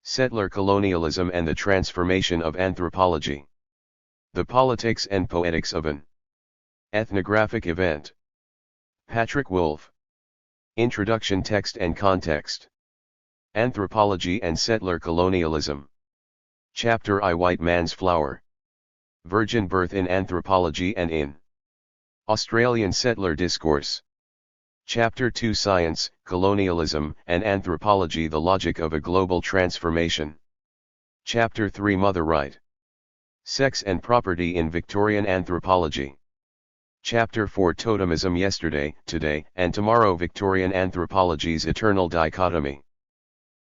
Settler colonialism and the transformation of anthropology. The politics and poetics of an ethnographic event. Patrick Wolfe. Introduction text and context. Anthropology and settler colonialism. Chapter I. White Man's Flower. Virgin Birth in Anthropology and in Australian Settler Discourse. Chapter 2. Science, Colonialism, and Anthropology, the Logic of a Global Transformation. Chapter 3. Mother Right. Sex and Property in Victorian Anthropology. Chapter 4. Totemism, Yesterday, Today, and Tomorrow, Victorian Anthropology's Eternal Dichotomy.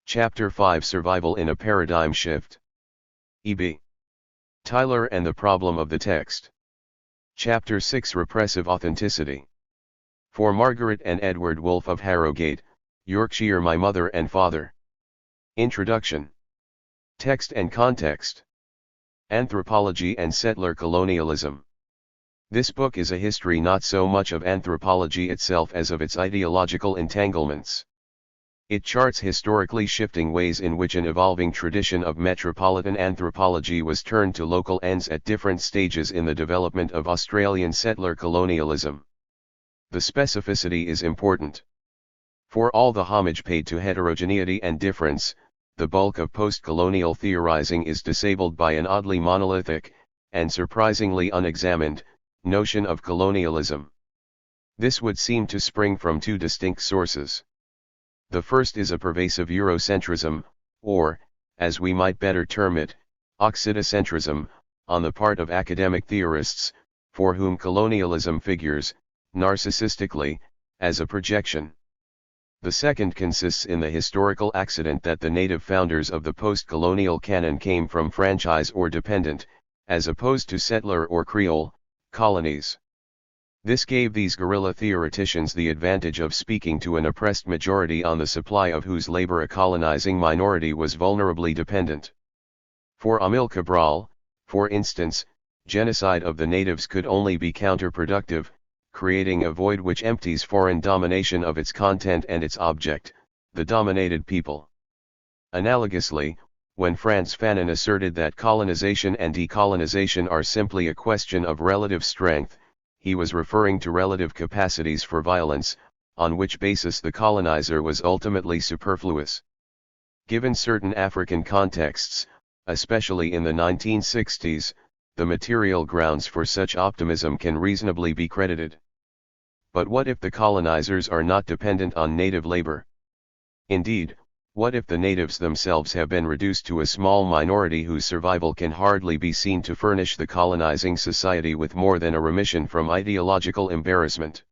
Chapter 5. Survival in a Paradigm Shift. E.B. Tyler and the Problem of the Text. Chapter 6. Repressive Authenticity. For Margaret and Edward Wolfe of Harrogate, Yorkshire, my mother and father. Introduction. Text and context. Anthropology and settler colonialism. This book is a history not so much of anthropology itself as of its ideological entanglements. It charts historically shifting ways in which an evolving tradition of metropolitan anthropology was turned to local ends at different stages in the development of Australian settler colonialism. The specificity is important. For all the homage paid to heterogeneity and difference, the bulk of post-colonial theorizing is disabled by an oddly monolithic, and surprisingly unexamined, notion of colonialism. This would seem to spring from two distinct sources. The first is a pervasive Eurocentrism, or, as we might better term it, Occidocentrism, on the part of academic theorists, for whom colonialism figures, narcissistically, as a projection. The second consists in the historical accident that the native founders of the post-colonial canon came from franchise or dependent, as opposed to settler or Creole, colonies. This gave these guerrilla theoreticians the advantage of speaking to an oppressed majority on the supply of whose labor a colonizing minority was vulnerably dependent. For Amil Cabral, for instance, genocide of the natives could only be counterproductive, creating a void which empties foreign domination of its content and its object, the dominated people. Analogously, when Frantz Fanon asserted that colonization and decolonization are simply a question of relative strength, he was referring to relative capacities for violence, on which basis the colonizer was ultimately superfluous. Given certain African contexts, especially in the 1960s, the material grounds for such optimism can reasonably be credited. But what if the colonizers are not dependent on native labor? Indeed, what if the natives themselves have been reduced to a small minority whose survival can hardly be seen to furnish the colonizing society with more than a remission from ideological embarrassment?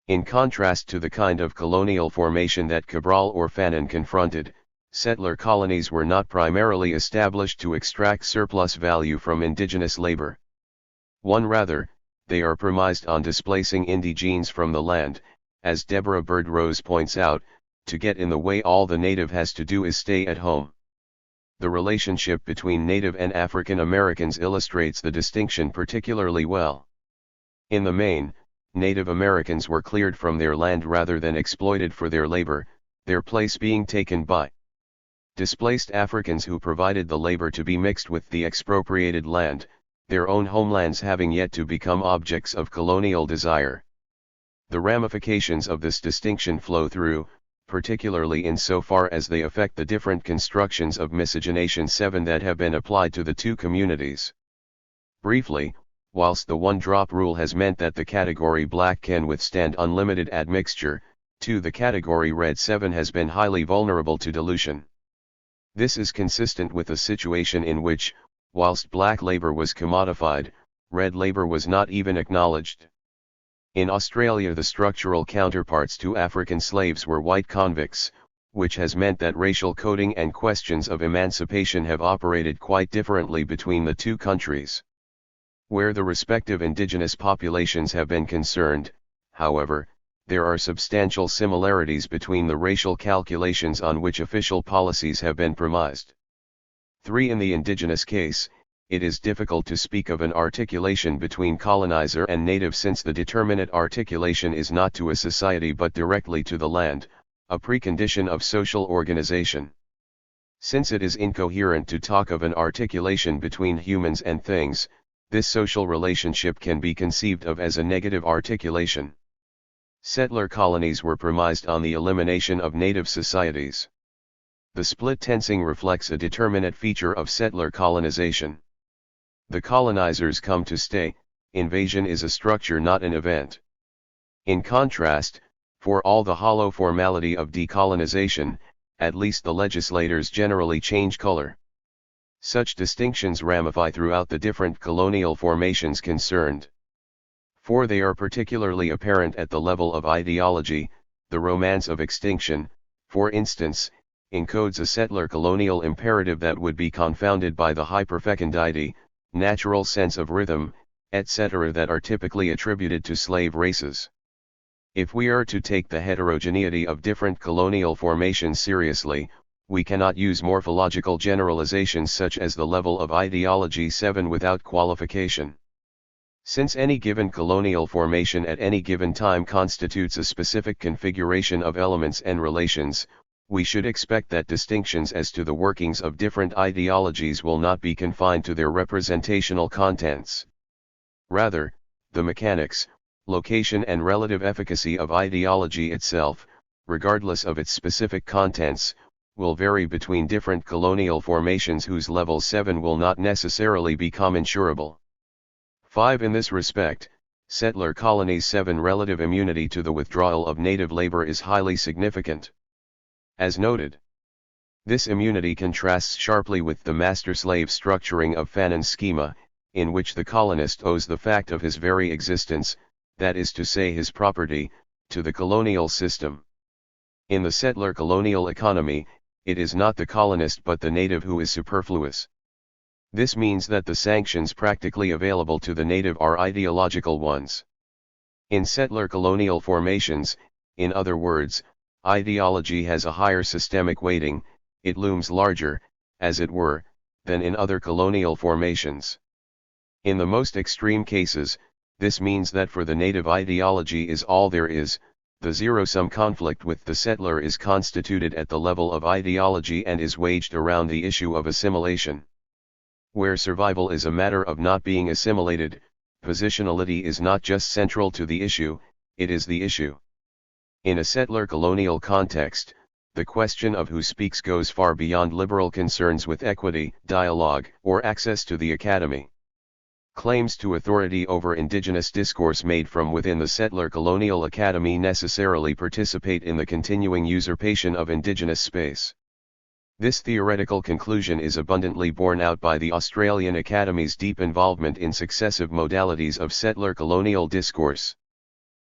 In contrast to the kind of colonial formation that Cabral or Fanon confronted, settler colonies were not primarily established to extract surplus value from indigenous labor. Rather, they are premised on displacing indigenes from the land, as Deborah Bird Rose points out. To get in the way, all the native has to do is stay at home. The relationship between Native and African Americans illustrates the distinction particularly well. In the main, Native Americans were cleared from their land rather than exploited for their labor, their place being taken by displaced Africans who provided the labor to be mixed with the expropriated land, their own homelands having yet to become objects of colonial desire. The ramifications of this distinction flow through, particularly insofar as they affect the different constructions of miscegenation 7 that have been applied to the two communities. Briefly, whilst the one-drop rule has meant that the category black can withstand unlimited admixture, the category red 7 has been highly vulnerable to dilution. This is consistent with a situation in which, whilst black labor was commodified, red labor was not even acknowledged. In Australia, the structural counterparts to African slaves were white convicts, which has meant that racial coding and questions of emancipation have operated quite differently between the two countries. Where the respective indigenous populations have been concerned, however, there are substantial similarities between the racial calculations on which official policies have been premised. 3. In the indigenous case, it is difficult to speak of an articulation between colonizer and native, since the determinate articulation is not to a society but directly to the land, a precondition of social organization. Since it is incoherent to talk of an articulation between humans and things, this social relationship can be conceived of as a negative articulation. Settler colonies were premised on the elimination of native societies. The split tensing reflects a determinate feature of settler colonization. The colonizers come to stay, invasion is a structure, not an event. In contrast, for all the hollow formality of decolonization, at least the legislators generally change color. Such distinctions ramify throughout the different colonial formations concerned. For they are particularly apparent at the level of ideology. The romance of extinction, for instance, encodes a settler colonial imperative that would be confounded by the hyperfecundity, natural sense of rhythm, etc. that are typically attributed to slave races. If we are to take the heterogeneity of different colonial formations seriously, we cannot use morphological generalizations such as the level of ideology 7 without qualification. Since any given colonial formation at any given time constitutes a specific configuration of elements and relations, we should expect that distinctions as to the workings of different ideologies will not be confined to their representational contents. Rather, the mechanics, location and relative efficacy of ideology itself, regardless of its specific contents, will vary between different colonial formations whose level 7 will not necessarily be commensurable. 5. In this respect, settler colonies 7 relative immunity to the withdrawal of native labor is highly significant. As noted, this immunity contrasts sharply with the master-slave structuring of Fanon's schema, in which the colonist owes the fact of his very existence, that is to say his property, to the colonial system. In the settler colonial economy, it is not the colonist but the native who is superfluous. This means that the sanctions practically available to the native are ideological ones. In settler colonial formations, in other words, ideology has a higher systemic weighting, it looms larger, as it were, than in other colonial formations. In the most extreme cases, this means that for the native ideology is all there is, the zero-sum conflict with the settler is constituted at the level of ideology and is waged around the issue of assimilation. Where survival is a matter of not being assimilated, positionality is not just central to the issue, it is the issue. In a settler colonial context, the question of who speaks goes far beyond liberal concerns with equity, dialogue, or access to the academy. Claims to authority over indigenous discourse made from within the settler colonial academy necessarily participate in the continuing usurpation of indigenous space. This theoretical conclusion is abundantly borne out by the Australian Academy's deep involvement in successive modalities of settler colonial discourse.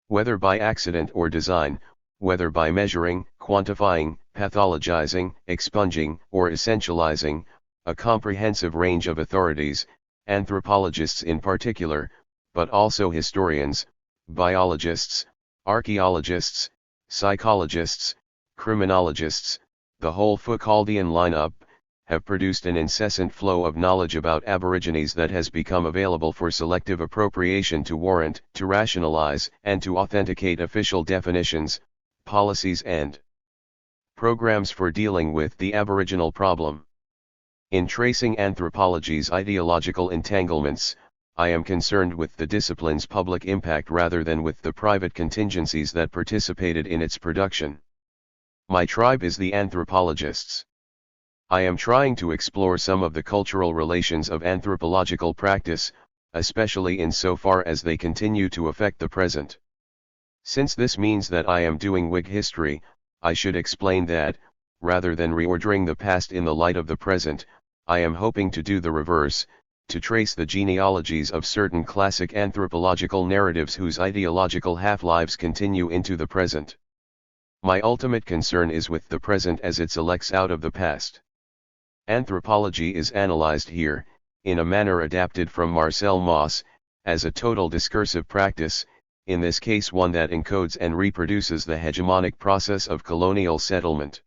Whether by accident or design, whether by measuring, quantifying, pathologizing, expunging, or essentializing, a comprehensive range of authorities, anthropologists in particular, but also historians, biologists, archaeologists, psychologists, criminologists, the whole Foucauldian lineup, have produced an incessant flow of knowledge about Aborigines that has become available for selective appropriation to warrant, to rationalize, and to authenticate official definitions, policies and programs for dealing with the Aboriginal problem. In tracing anthropology's ideological entanglements, I am concerned with the discipline's public impact rather than with the private contingencies that participated in its production. My tribe is the anthropologists. I am trying to explore some of the cultural relations of anthropological practice, especially in so far as they continue to affect the present. Since this means that I am doing Whig history, I should explain that, rather than reordering the past in the light of the present, I am hoping to do the reverse, to trace the genealogies of certain classic anthropological narratives whose ideological half-lives continue into the present. My ultimate concern is with the present as it selects out of the past. Anthropology is analyzed here, in a manner adapted from Marcel Mauss, as a total discursive practice, in this case one that encodes and reproduces the hegemonic process of colonial settlement.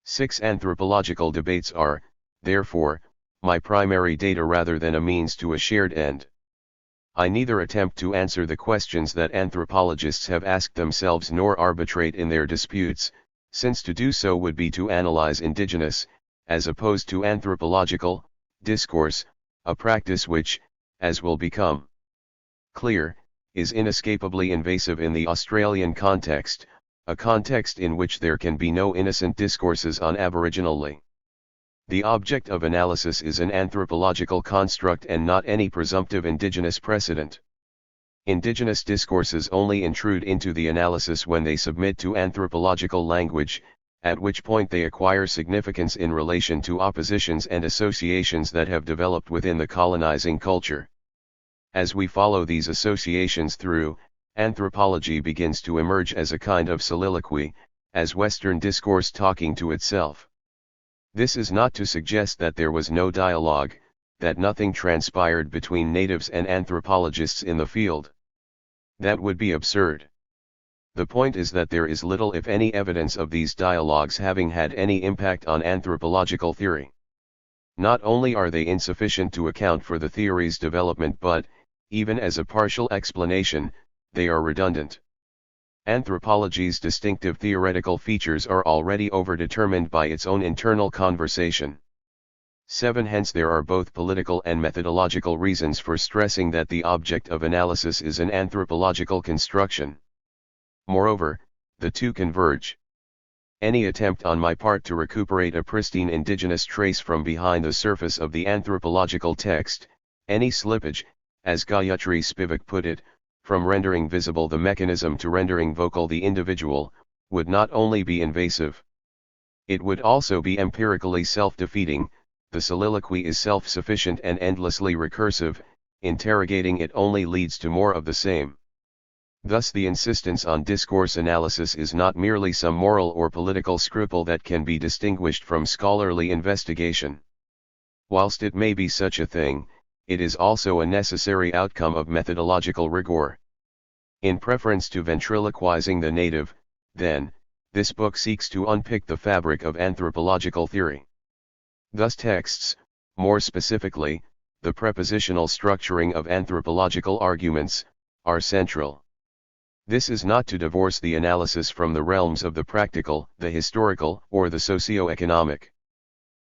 6. Anthropological debates are, therefore, my primary data rather than a means to a shared end. I neither attempt to answer the questions that anthropologists have asked themselves nor arbitrate in their disputes, since to do so would be to analyze indigenous, as opposed to anthropological discourse, a practice which, as will become clear, is inescapably invasive in the Australian context, a context in which there can be no innocent discourses on Aboriginally. The object of analysis is an anthropological construct and not any presumptive indigenous precedent. Indigenous discourses only intrude into the analysis when they submit to anthropological language, at which point they acquire significance in relation to oppositions and associations that have developed within the colonizing culture. As we follow these associations through, anthropology begins to emerge as a kind of soliloquy, as Western discourse talking to itself. This is not to suggest that there was no dialogue, that nothing transpired between natives and anthropologists in the field. That would be absurd. The point is that there is little if any evidence of these dialogues having had any impact on anthropological theory. Not only are they insufficient to account for the theory's development but, even as a partial explanation, they are redundant. Anthropology's distinctive theoretical features are already overdetermined by its own internal conversation. 7. Hence there are both political and methodological reasons for stressing that the object of analysis is an anthropological construction. Moreover, the two converge. Any attempt on my part to recuperate a pristine indigenous trace from behind the surface of the anthropological text, any slippage, as Gayatri Spivak put it, from rendering visible the mechanism to rendering vocal the individual, would not only be invasive. It would also be empirically self-defeating. The soliloquy is self-sufficient and endlessly recursive, interrogating it only leads to more of the same. Thus the insistence on discourse analysis is not merely some moral or political scruple that can be distinguished from scholarly investigation. Whilst it may be such a thing, it is also a necessary outcome of methodological rigor. In preference to ventriloquizing the native, then, this book seeks to unpick the fabric of anthropological theory. Thus texts, more specifically, the prepositional structuring of anthropological arguments, are central. This is not to divorce the analysis from the realms of the practical, the historical, or the socio-economic.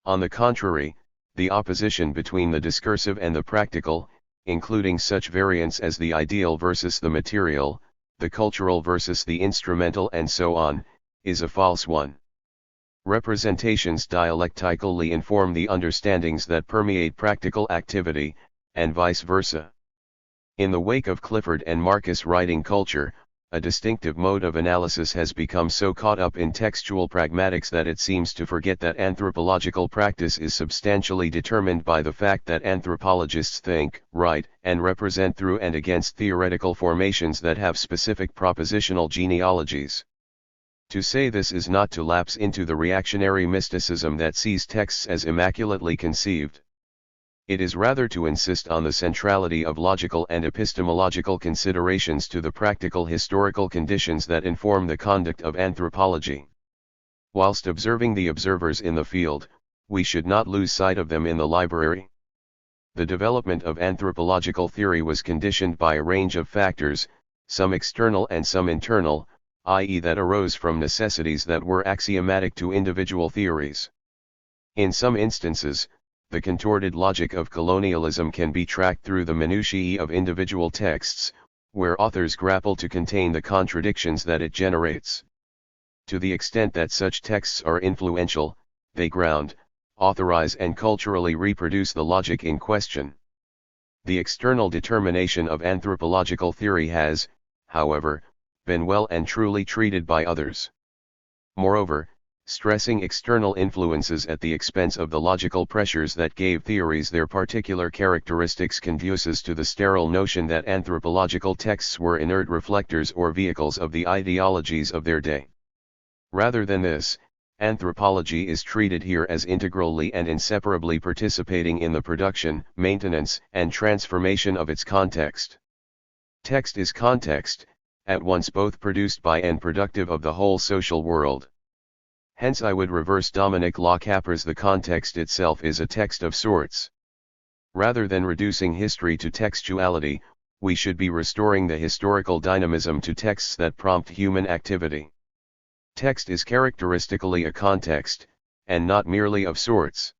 On the contrary, the opposition between the discursive and the practical, including such variants as the ideal versus the material, the cultural versus the instrumental and so on, is a false one. Representations dialectically inform the understandings that permeate practical activity, and vice versa. In the wake of Clifford and Marcus writing culture, a distinctive mode of analysis has become so caught up in textual pragmatics that it seems to forget that anthropological practice is substantially determined by the fact that anthropologists think, write, and represent through and against theoretical formations that have specific propositional genealogies. To say this is not to lapse into the reactionary mysticism that sees texts as immaculately conceived. It is rather to insist on the centrality of logical and epistemological considerations to the practical historical conditions that inform the conduct of anthropology. Whilst observing the observers in the field, we should not lose sight of them in the library. The development of anthropological theory was conditioned by a range of factors, some external and some internal, i.e. that arose from necessities that were axiomatic to individual theories. In some instances, the contorted logic of colonialism can be tracked through the minutiae of individual texts, where authors grapple to contain the contradictions that it generates. To the extent that such texts are influential, they ground, authorize and culturally reproduce the logic in question. The external determination of anthropological theory has, however, been well and truly treated by others. Moreover, stressing external influences at the expense of the logical pressures that gave theories their particular characteristics conduces to the sterile notion that anthropological texts were inert reflectors or vehicles of the ideologies of their day. Rather than this, anthropology is treated here as integrally and inseparably participating in the production, maintenance, and transformation of its context. Text is context, at once both produced by and productive of the whole social world. Hence I would reverse Dominic Locapper's "the context itself is a text of sorts." Rather than reducing history to textuality, we should be restoring the historical dynamism to texts that prompt human activity. Text is characteristically a context, and not merely of sorts.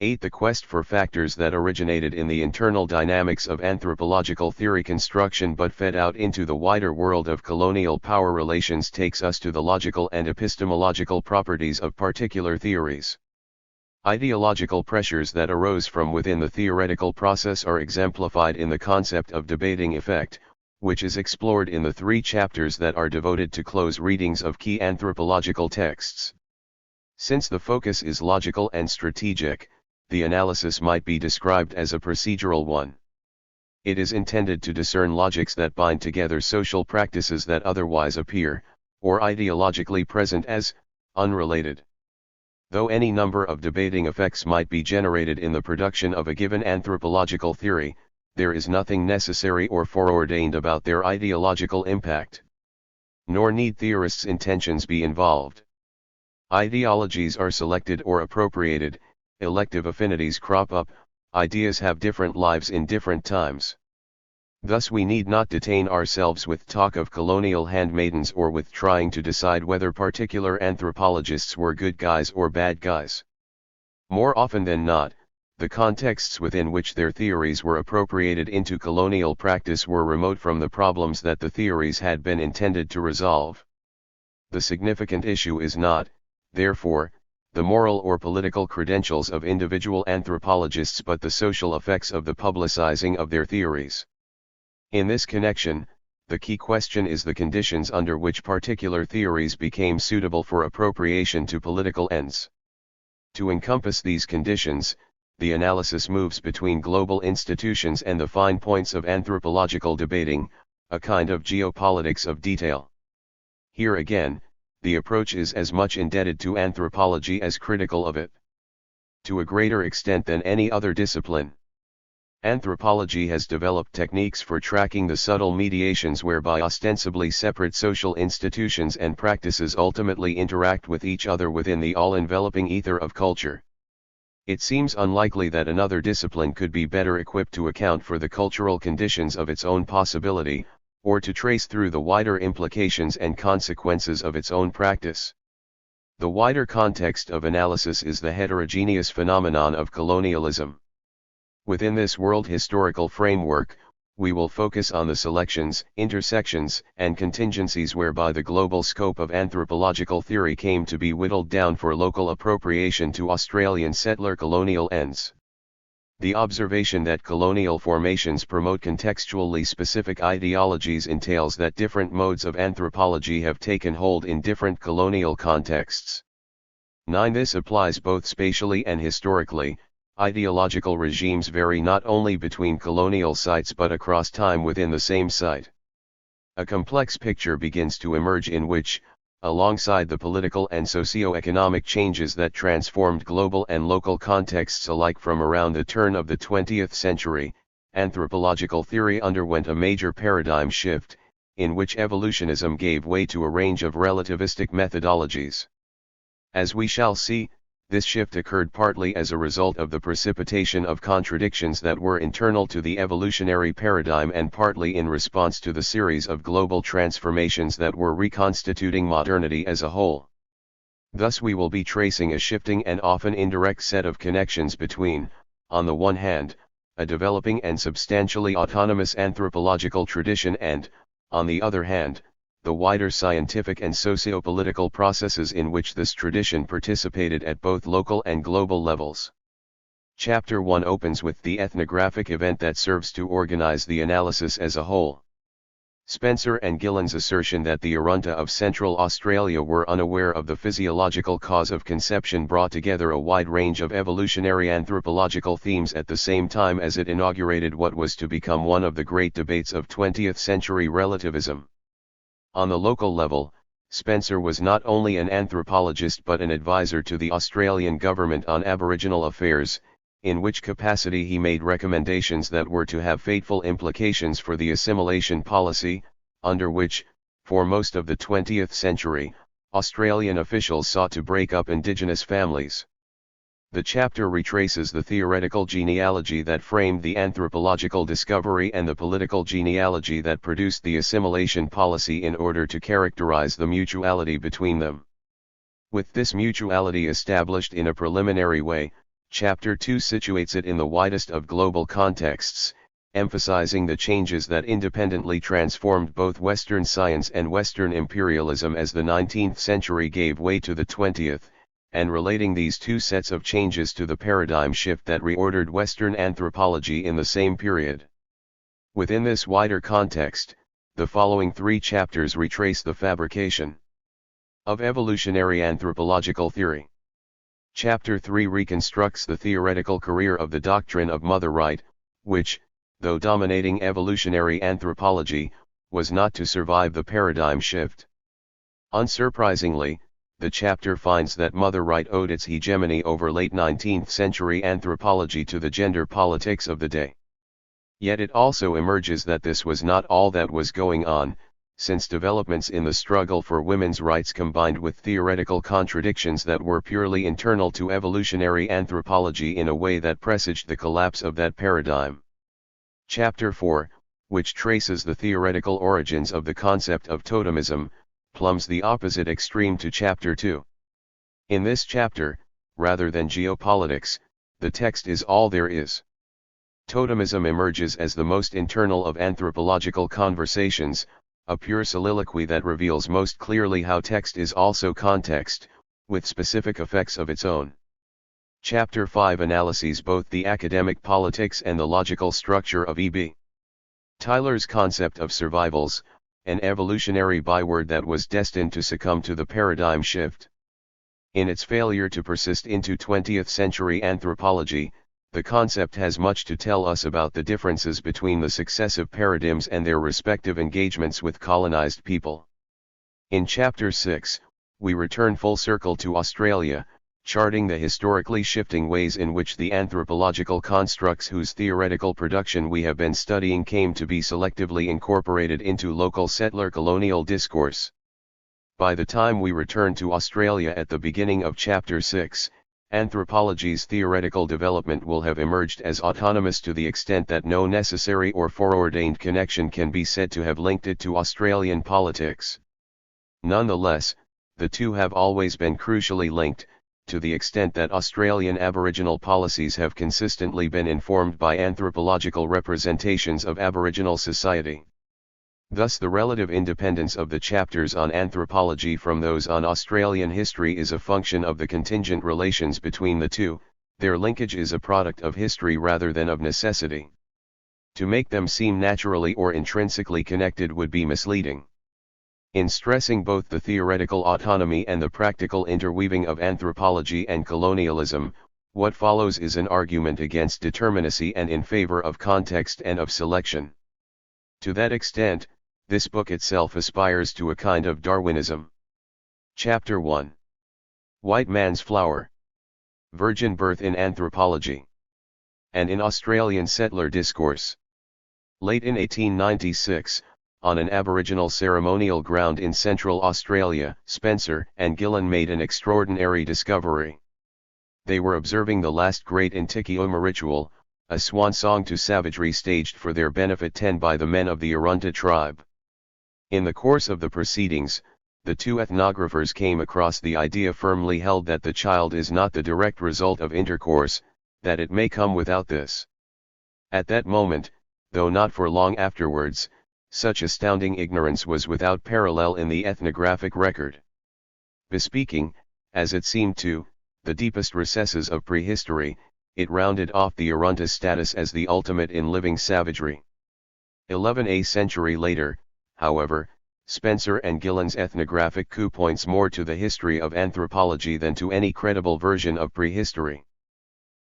8. The quest for factors that originated in the internal dynamics of anthropological theory construction but fed out into the wider world of colonial power relations takes us to the logical and epistemological properties of particular theories. Ideological pressures that arose from within the theoretical process are exemplified in the concept of debating effect, which is explored in the 3 chapters that are devoted to close readings of key anthropological texts. Since the focus is logical and strategic, the analysis might be described as a procedural one. It is intended to discern logics that bind together social practices that otherwise appear, or ideologically present as, unrelated. Though any number of debating effects might be generated in the production of a given anthropological theory, there is nothing necessary or foreordained about their ideological impact. Nor need theorists' intentions be involved. Ideologies are selected or appropriated, elective affinities crop up, ideas have different lives in different times. Thus we need not detain ourselves with talk of colonial handmaidens or with trying to decide whether particular anthropologists were good guys or bad guys. More often than not, the contexts within which their theories were appropriated into colonial practice were remote from the problems that the theories had been intended to resolve. The significant issue is not, therefore, the moral or political credentials of individual anthropologists but the social effects of the publicizing of their theories. In this connection, the key question is the conditions under which particular theories became suitable for appropriation to political ends. To encompass these conditions, the analysis moves between global institutions and the fine points of anthropological debating, a kind of geopolitics of detail. Here again, the approach is as much indebted to anthropology as critical of it. To a greater extent than any other discipline, anthropology has developed techniques for tracking the subtle mediations whereby ostensibly separate social institutions and practices ultimately interact with each other within the all-enveloping ether of culture. It seems unlikely that another discipline could be better equipped to account for the cultural conditions of its own possibility, or to trace through the wider implications and consequences of its own practice. The wider context of analysis is the heterogeneous phenomenon of colonialism. Within this world historical framework, we will focus on the selections, intersections, and contingencies whereby the global scope of anthropological theory came to be whittled down for local appropriation to Australian settler colonial ends. The observation that colonial formations promote contextually specific ideologies entails that different modes of anthropology have taken hold in different colonial contexts. 9. This applies both spatially and historically. Ideological regimes vary not only between colonial sites but across time within the same site. A complex picture begins to emerge in which, alongside the political and socio-economic changes that transformed global and local contexts alike from around the turn of the 20th century, anthropological theory underwent a major paradigm shift, in which evolutionism gave way to a range of relativistic methodologies. As we shall see, this shift occurred partly as a result of the precipitation of contradictions that were internal to the evolutionary paradigm and partly in response to the series of global transformations that were reconstituting modernity as a whole. Thus we will be tracing a shifting and often indirect set of connections between, on the one hand, a developing and substantially autonomous anthropological tradition and, on the other hand, the wider scientific and socio-political processes in which this tradition participated at both local and global levels. Chapter 1 opens with the ethnographic event that serves to organize the analysis as a whole. Spencer and Gillen's assertion that the Arunta of Central Australia were unaware of the physiological cause of conception brought together a wide range of evolutionary anthropological themes at the same time as it inaugurated what was to become one of the great debates of 20th century relativism. On the local level, Spencer was not only an anthropologist but an advisor to the Australian government on Aboriginal affairs, in which capacity he made recommendations that were to have fateful implications for the assimilation policy, under which, for most of the 20th century, Australian officials sought to break up Indigenous families. The chapter retraces the theoretical genealogy that framed the anthropological discovery and the political genealogy that produced the assimilation policy in order to characterize the mutuality between them. With this mutuality established in a preliminary way, Chapter 2 situates it in the widest of global contexts, emphasizing the changes that independently transformed both Western science and Western imperialism as the 19th century gave way to the 20th, and relating these two sets of changes to the paradigm shift that reordered Western anthropology in the same period. Within this wider context, the following three chapters retrace the fabrication of evolutionary anthropological theory. Chapter 3 reconstructs the theoretical career of the doctrine of mother right, which, though dominating evolutionary anthropology, was not to survive the paradigm shift. Unsurprisingly, the chapter finds that mother right owed its hegemony over late 19th century anthropology to the gender politics of the day. Yet it also emerges that this was not all that was going on, since developments in the struggle for women's rights combined with theoretical contradictions that were purely internal to evolutionary anthropology in a way that presaged the collapse of that paradigm. Chapter 4, which traces the theoretical origins of the concept of totemism, plumbs the opposite extreme to Chapter 2. In this chapter, rather than geopolitics, the text is all there is. Totemism emerges as the most internal of anthropological conversations, a pure soliloquy that reveals most clearly how text is also context, with specific effects of its own. Chapter 5 analyses both the academic politics and the logical structure of E.B. Tyler's concept of survivals, an evolutionary byword that was destined to succumb to the paradigm shift. In its failure to persist into 20th century anthropology, the concept has much to tell us about the differences between the successive paradigms and their respective engagements with colonized people. In Chapter 6, we return full circle to Australia, charting the historically shifting ways in which the anthropological constructs whose theoretical production we have been studying came to be selectively incorporated into local settler colonial discourse. By the time we return to Australia at the beginning of Chapter 6, anthropology's theoretical development will have emerged as autonomous to the extent that no necessary or foreordained connection can be said to have linked it to Australian politics. Nonetheless, the two have always been crucially linked, to the extent that Australian Aboriginal policies have consistently been informed by anthropological representations of Aboriginal society. Thus the relative independence of the chapters on anthropology from those on Australian history is a function of the contingent relations between the two, their linkage is a product of history rather than of necessity. To make them seem naturally or intrinsically connected would be misleading. In stressing both the theoretical autonomy and the practical interweaving of anthropology and colonialism, what follows is an argument against determinacy and in favor of context and of selection. To that extent, this book itself aspires to a kind of Darwinism. Chapter 1. White Man's Flower. Virgin Birth in Anthropology. And in Australian Settler Discourse. Late in 1896, on an Aboriginal ceremonial ground in Central Australia, Spencer and Gillen made an extraordinary discovery. They were observing the last great Intikioma ritual, a swan song to savagery staged for their benefit by the men of the Arunta tribe. In the course of the proceedings, the two ethnographers came across the idea firmly held that the child is not the direct result of intercourse, that it may come without this. At that moment, though not for long afterwards, such astounding ignorance was without parallel in the ethnographic record. Bespeaking, as it seemed to, the deepest recesses of prehistory, it rounded off the Arunta status as the ultimate in living savagery. 11 century later, however, Spencer and Gillen's ethnographic coup points more to the history of anthropology than to any credible version of prehistory.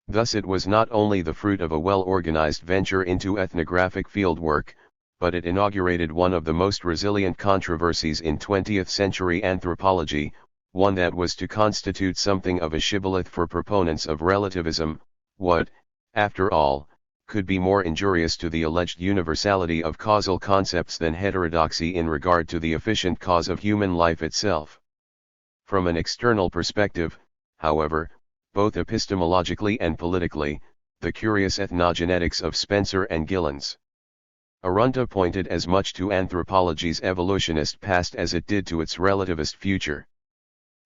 Thus it was not only the fruit of a well-organized venture into ethnographic fieldwork, but it inaugurated one of the most resilient controversies in 20th century anthropology, one that was to constitute something of a shibboleth for proponents of relativism. What, after all, could be more injurious to the alleged universality of causal concepts than heterodoxy in regard to the efficient cause of human life itself? From an external perspective, however, both epistemologically and politically, the curious ethnogenetics of Spencer and Gillen's Arunta pointed as much to anthropology's evolutionist past as it did to its relativist future.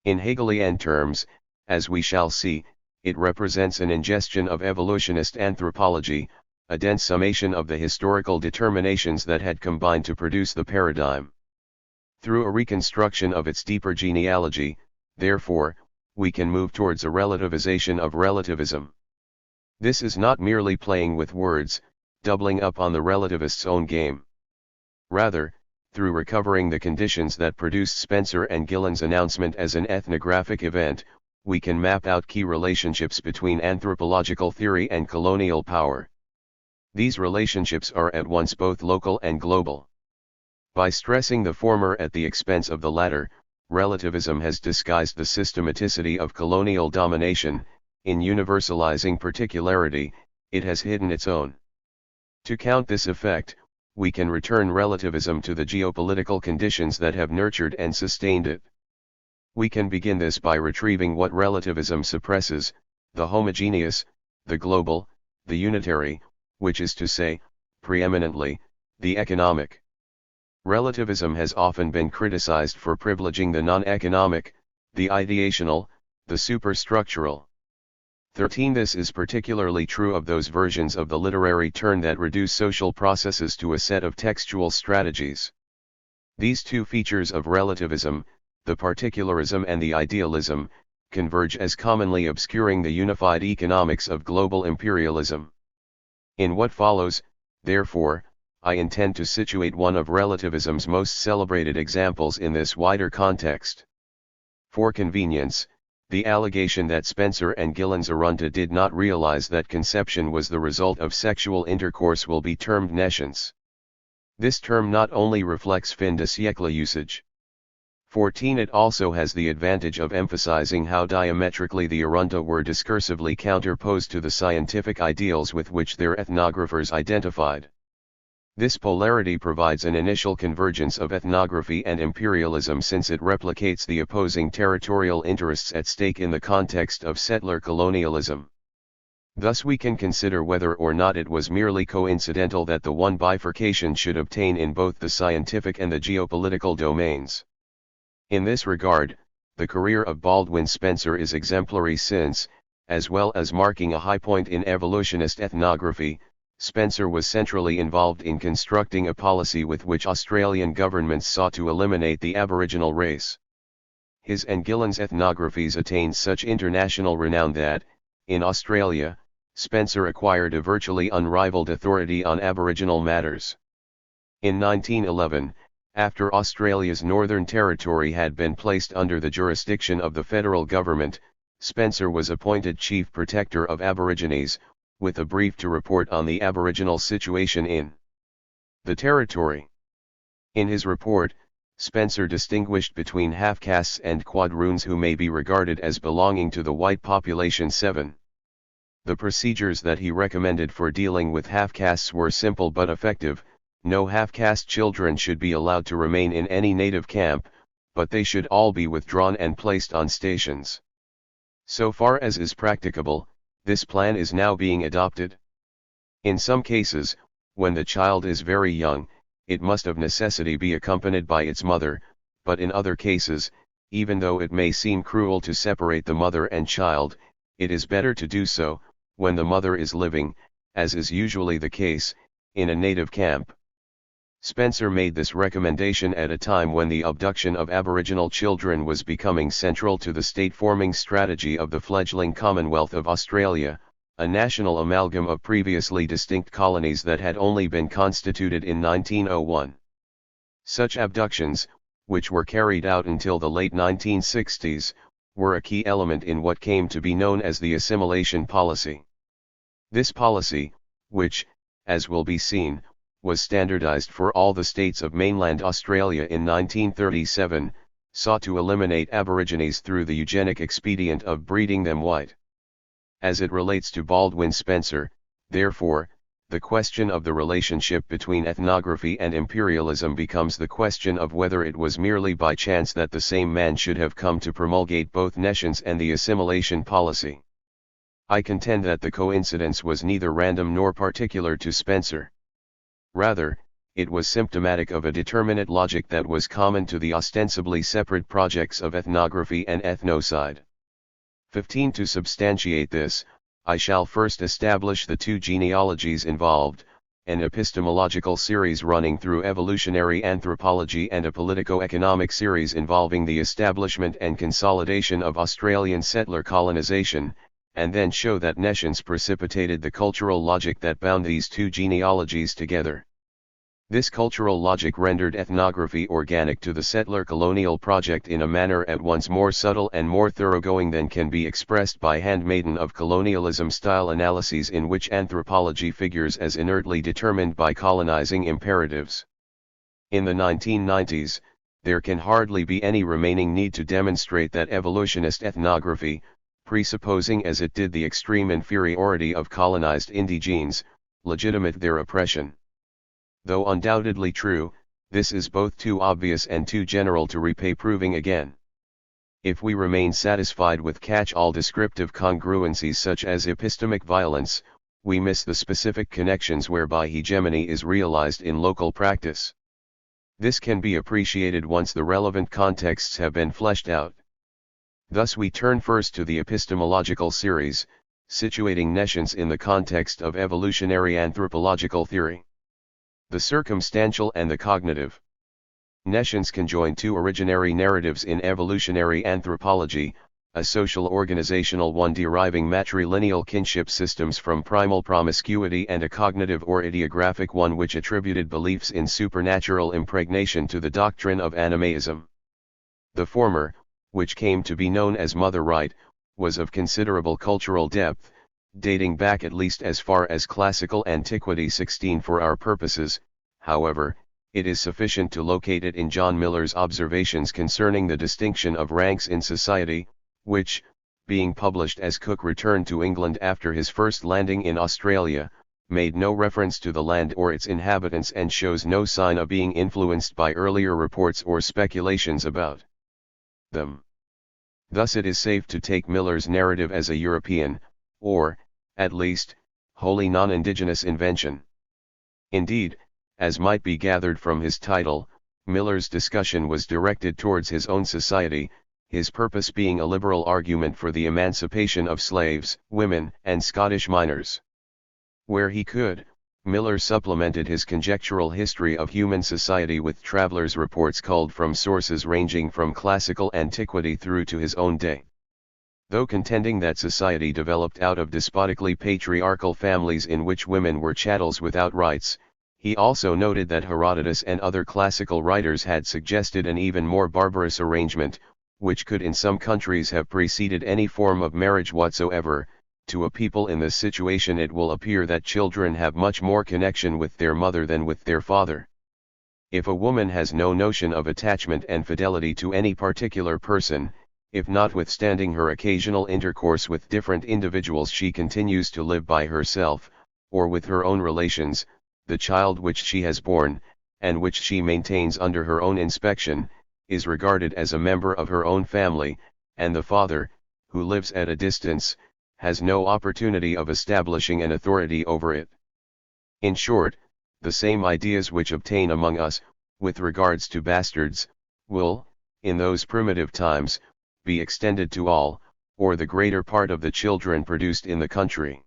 In Hegelian terms, as we shall see, it represents an ingestion of evolutionist anthropology, a dense summation of the historical determinations that had combined to produce the paradigm. Through a reconstruction of its deeper genealogy, therefore, we can move towards a relativization of relativism. This is not merely playing with words, doubling up on the relativist's own game. Rather, through recovering the conditions that produced Spencer and Gillen's announcement as an ethnographic event, we can map out key relationships between anthropological theory and colonial power. These relationships are at once both local and global. By stressing the former at the expense of the latter, relativism has disguised the systematicity of colonial domination. In universalizing particularity, it has hidden its own. To count this effect, we can return relativism to the geopolitical conditions that have nurtured and sustained it. We can begin this by retrieving what relativism suppresses: the homogeneous, the global, the unitary, which is to say, preeminently, the economic. Relativism has often been criticized for privileging the non-economic, the ideational, the superstructural. 13. This is particularly true of those versions of the literary turn that reduce social processes to a set of textual strategies. These two features of relativism, the particularism and the idealism, converge as commonly obscuring the unified economics of global imperialism. In what follows, therefore, I intend to situate one of relativism's most celebrated examples in this wider context. For convenience, the allegation that Spencer and Gillen's Arunta did not realize that conception was the result of sexual intercourse will be termed nescience. This term not only reflects fin de siècle usage. 14. It also has the advantage of emphasizing how diametrically the Arunta were discursively counterposed to the scientific ideals with which their ethnographers identified. This polarity provides an initial convergence of ethnography and imperialism, since it replicates the opposing territorial interests at stake in the context of settler colonialism. Thus we can consider whether or not it was merely coincidental that the one bifurcation should obtain in both the scientific and the geopolitical domains. In this regard, the career of Baldwin Spencer is exemplary, since, as well as marking a high point in evolutionist ethnography, Spencer was centrally involved in constructing a policy with which Australian governments sought to eliminate the Aboriginal race. His and Gillen's ethnographies attained such international renown that, in Australia, Spencer acquired a virtually unrivaled authority on Aboriginal matters. In 1911, after Australia's Northern Territory had been placed under the jurisdiction of the federal government, Spencer was appointed Chief Protector of Aborigines, with a brief to report on the Aboriginal situation in the territory. In his report, Spencer distinguished between half-castes and quadroons who may be regarded as belonging to the white population. 7. The procedures that he recommended for dealing with half-castes were simple but effective. No half-caste children should be allowed to remain in any native camp, but they should all be withdrawn and placed on stations. So far as is practicable, this plan is now being adopted. In some cases, when the child is very young, it must of necessity be accompanied by its mother, but in other cases, even though it may seem cruel to separate the mother and child, it is better to do so, when the mother is living, as is usually the case, in a native camp. Spencer made this recommendation at a time when the abduction of Aboriginal children was becoming central to the state-forming strategy of the fledgling Commonwealth of Australia, a national amalgam of previously distinct colonies that had only been constituted in 1901. Such abductions, which were carried out until the late 1960s, were a key element in what came to be known as the assimilation policy. This policy, which, as will be seen, was standardized for all the states of mainland Australia in 1937, sought to eliminate Aborigines through the eugenic expedient of breeding them white. As it relates to Baldwin Spencer, therefore, the question of the relationship between ethnography and imperialism becomes the question of whether it was merely by chance that the same man should have come to promulgate both nescience and the assimilation policy. I contend that the coincidence was neither random nor particular to Spencer. Rather, it was symptomatic of a determinate logic that was common to the ostensibly separate projects of ethnography and ethnocide. 15. To substantiate this, I shall first establish the two genealogies involved, an epistemological series running through evolutionary anthropology and a politico-economic series involving the establishment and consolidation of Australian settler colonisation, and then show that nescience precipitated the cultural logic that bound these two genealogies together. This cultural logic rendered ethnography organic to the settler colonial project in a manner at once more subtle and more thoroughgoing than can be expressed by handmaiden of colonialism-style analyses in which anthropology figures as inertly determined by colonizing imperatives. In the 1990s, there can hardly be any remaining need to demonstrate that evolutionist ethnography, presupposing as it did the extreme inferiority of colonized indigenes, legitimate their oppression. Though undoubtedly true, this is both too obvious and too general to repay proving again. If we remain satisfied with catch-all descriptive congruencies such as epistemic violence, we miss the specific connections whereby hegemony is realized in local practice. This can be appreciated once the relevant contexts have been fleshed out. Thus we turn first to the epistemological series, situating nescience in the context of evolutionary anthropological theory. The circumstantial and the cognitive. Nescience can join two originary narratives in evolutionary anthropology, a social organizational one deriving matrilineal kinship systems from primal promiscuity and a cognitive or ideographic one which attributed beliefs in supernatural impregnation to the doctrine of animaism. The former, which came to be known as mother right, was of considerable cultural depth, dating back at least as far as classical antiquity 16 for our purposes. However, it is sufficient to locate it in John Miller's observations concerning the distinction of ranks in society, which, being published as Cook returned to England after his first landing in Australia, made no reference to the land or its inhabitants and shows no sign of being influenced by earlier reports or speculations about them. Thus it is safe to take Miller's narrative as a European, or, at least, wholly non-indigenous invention. Indeed, as might be gathered from his title, Miller's discussion was directed towards his own society, his purpose being a liberal argument for the emancipation of slaves, women, and Scottish miners. Where he could, Miller supplemented his conjectural history of human society with travelers' reports culled from sources ranging from classical antiquity through to his own day. Though contending that society developed out of despotically patriarchal families in which women were chattels without rights, he also noted that Herodotus and other classical writers had suggested an even more barbarous arrangement, which could in some countries have preceded any form of marriage whatsoever. To a people in this situation it will appear that children have much more connection with their mother than with their father. If a woman has no notion of attachment and fidelity to any particular person, if notwithstanding her occasional intercourse with different individuals she continues to live by herself, or with her own relations, the child which she has borne, and which she maintains under her own inspection, is regarded as a member of her own family, and the father, who lives at a distance, has no opportunity of establishing an authority over it. In short, the same ideas which obtain among us, with regards to bastards, will, in those primitive times, be extended to all, or the greater part of the children produced in the country.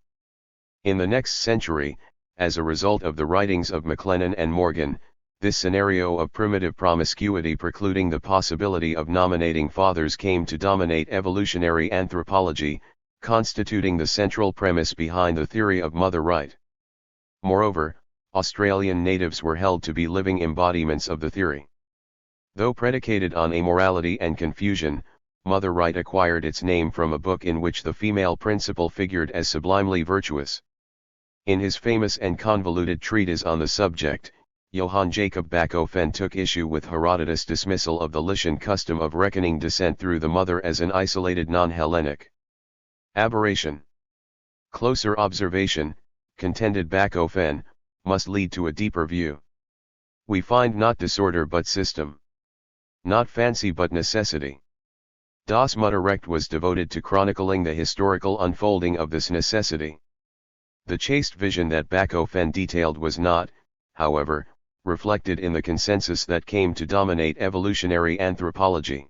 In the next century, as a result of the writings of McLennan and Morgan, this scenario of primitive promiscuity precluding the possibility of nominating fathers came to dominate evolutionary anthropology, constituting the central premise behind the theory of mother right. Moreover, Australian natives were held to be living embodiments of the theory. Though predicated on amorality and confusion, mother right acquired its name from a book in which the female principal figured as sublimely virtuous. In his famous and convoluted treatise on the subject, Johann Jacob Bachofen took issue with Herodotus' dismissal of the Lycian custom of reckoning descent through the mother as an isolated non-Hellenic aberration. Closer observation, contended Bachofen, must lead to a deeper view. We find not disorder but system. Not fancy but necessity. Das Mutterrecht was devoted to chronicling the historical unfolding of this necessity. The chaste vision that Bachofen detailed was not, however, reflected in the consensus that came to dominate evolutionary anthropology.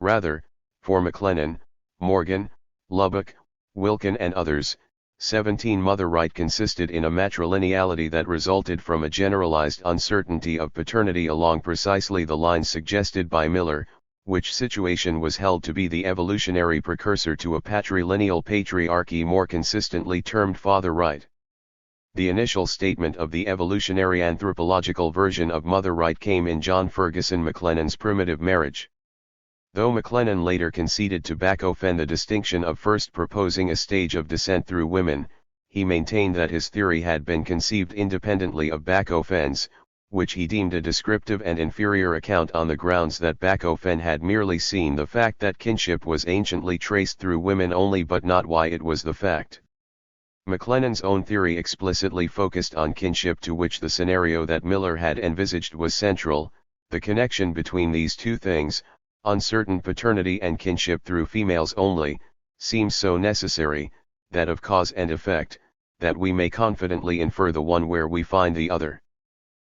Rather, for McLennan, Morgan, Lubbock, Wilkin and others, 17 mother right consisted in a matrilineality that resulted from a generalized uncertainty of paternity along precisely the lines suggested by Miller, which situation was held to be the evolutionary precursor to a patrilineal patriarchy more consistently termed father right. The initial statement of the evolutionary anthropological version of mother right came in John Ferguson McLennan's Primitive Marriage. Though McLennan later conceded to Bachofen the distinction of first proposing a stage of descent through women, he maintained that his theory had been conceived independently of Bachofen's, which he deemed a descriptive and inferior account on the grounds that Bachofen had merely seen the fact that kinship was anciently traced through women only but not why it was the fact. McLennan's own theory explicitly focused on kinship, to which the scenario that Miller had envisaged was central. The connection between these two things, uncertain paternity and kinship through females only, seems so necessary, that of cause and effect, that we may confidently infer the one where we find the other.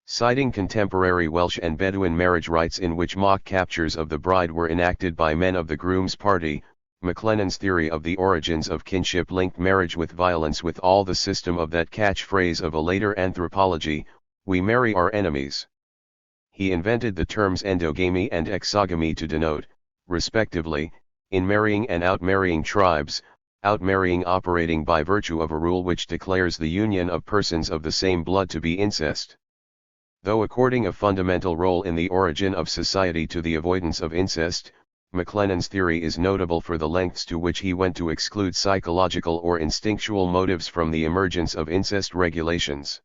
Citing contemporary Welsh and Bedouin marriage rites in which mock captures of the bride were enacted by men of the groom's party, McLennan's theory of the origins of kinship linked marriage with violence with all the system of that catchphrase of a later anthropology, "We marry our enemies." He invented the terms endogamy and exogamy to denote, respectively, in marrying and outmarrying tribes, outmarrying operating by virtue of a rule which declares the union of persons of the same blood to be incest. Though according a fundamental role in the origin of society to the avoidance of incest, McLennan's theory is notable for the lengths to which he went to exclude psychological or instinctual motives from the emergence of incest regulations.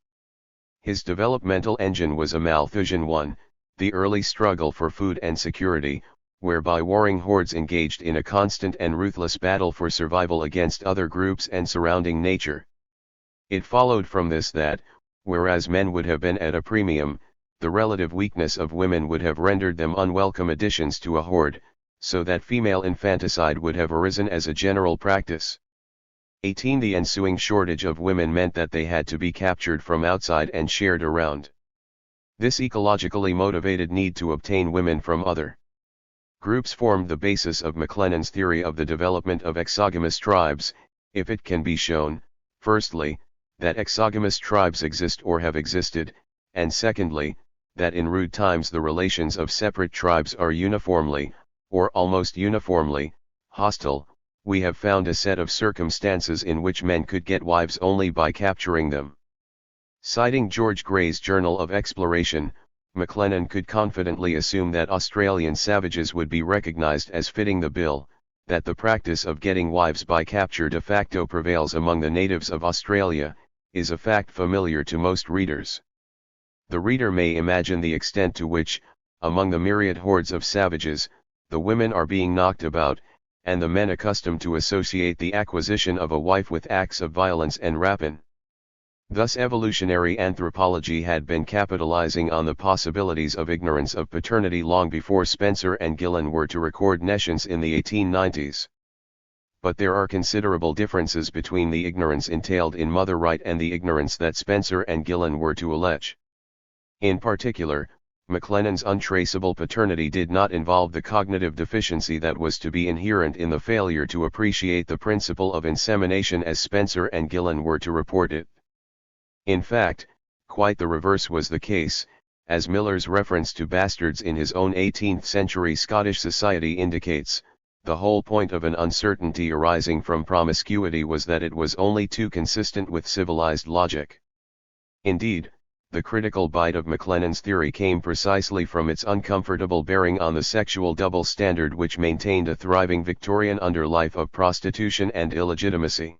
His developmental engine was a Malthusian one, the early struggle for food and security, whereby warring hordes engaged in a constant and ruthless battle for survival against other groups and surrounding nature. It followed from this that, whereas men would have been at a premium, the relative weakness of women would have rendered them unwelcome additions to a horde, so that female infanticide would have arisen as a general practice. 18. The ensuing shortage of women meant that they had to be captured from outside and shared around. This ecologically motivated need to obtain women from other groups formed the basis of McLennan's theory of the development of exogamous tribes, if it can be shown, firstly, that exogamous tribes exist or have existed, and secondly, that in rude times the relations of separate tribes are uniformly, or almost uniformly, hostile. We have found a set of circumstances in which men could get wives only by capturing them. Citing George Gray's Journal of Exploration, McLennan could confidently assume that Australian savages would be recognized as fitting the bill, that the practice of getting wives by capture de facto prevails among the natives of Australia, is a fact familiar to most readers. The reader may imagine the extent to which, among the myriad hordes of savages, the women are being knocked about, and the men accustomed to associate the acquisition of a wife with acts of violence and rapine. Thus evolutionary anthropology had been capitalizing on the possibilities of ignorance of paternity long before Spencer and Gillen were to record nescience in the 1890s. But there are considerable differences between the ignorance entailed in mother right and the ignorance that Spencer and Gillen were to allege. In particular, McLennan's untraceable paternity did not involve the cognitive deficiency that was to be inherent in the failure to appreciate the principle of insemination as Spencer and Gillen were to report it. In fact, quite the reverse was the case, as Miller's reference to bastards in his own 18th-century Scottish society indicates. The whole point of an uncertainty arising from promiscuity was that it was only too consistent with civilized logic. Indeed, the critical bite of McLennan's theory came precisely from its uncomfortable bearing on the sexual double standard which maintained a thriving Victorian underlife of prostitution and illegitimacy.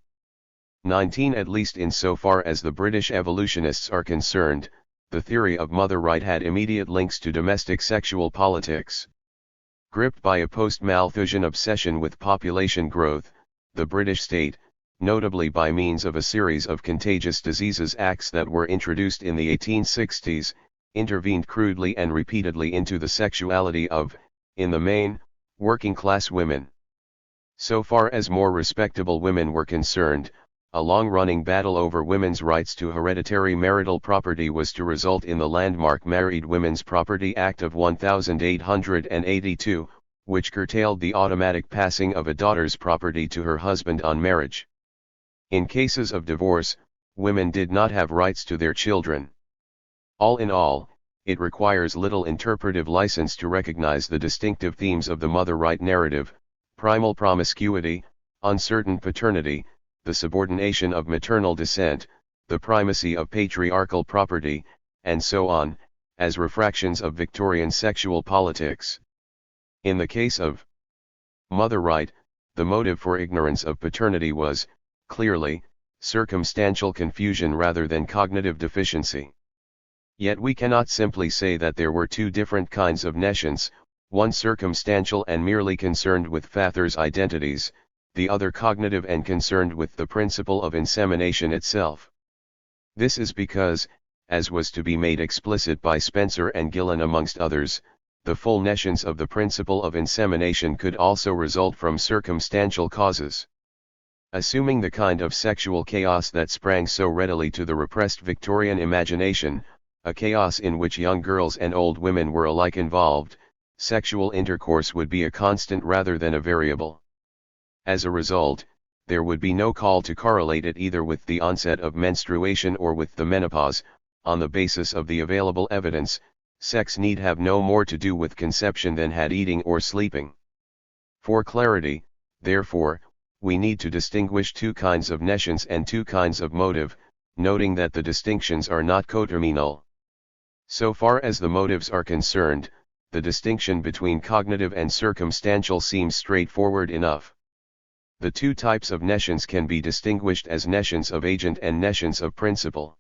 19. At least in so far as the British evolutionists are concerned, the theory of mother right had immediate links to domestic sexual politics. Gripped by a post-Malthusian obsession with population growth, the British state, notably by means of a series of contagious diseases acts that were introduced in the 1860s, intervened crudely and repeatedly into the sexuality of, in the main, working-class women. So far as more respectable women were concerned, a long-running battle over women's rights to hereditary marital property was to result in the landmark Married Women's Property Act of 1882, which curtailed the automatic passing of a daughter's property to her husband on marriage. In cases of divorce, women did not have rights to their children. All in all, it requires little interpretive license to recognize the distinctive themes of the mother right narrative: primal promiscuity, uncertain paternity, the subordination of maternal descent, the primacy of patriarchal property, and so on, as refractions of Victorian sexual politics. In the case of mother right, the motive for ignorance of paternity was, clearly, circumstantial confusion rather than cognitive deficiency. Yet we cannot simply say that there were two different kinds of nescience, one circumstantial and merely concerned with fathers' identities, the other cognitive and concerned with the principle of insemination itself. This is because, as was to be made explicit by Spencer and Gillen amongst others, the full nescience of the principle of insemination could also result from circumstantial causes. Assuming the kind of sexual chaos that sprang so readily to the repressed Victorian imagination, a chaos in which young girls and old women were alike involved, sexual intercourse would be a constant rather than a variable. As a result, there would be no call to correlate it either with the onset of menstruation or with the menopause. On the basis of the available evidence, sex need have no more to do with conception than had eating or sleeping. For clarity, therefore, we need to distinguish two kinds of nescience and two kinds of motive, noting that the distinctions are not coterminal. So far as the motives are concerned, the distinction between cognitive and circumstantial seems straightforward enough. The two types of nescience can be distinguished as nescience of agent and nescience of principle.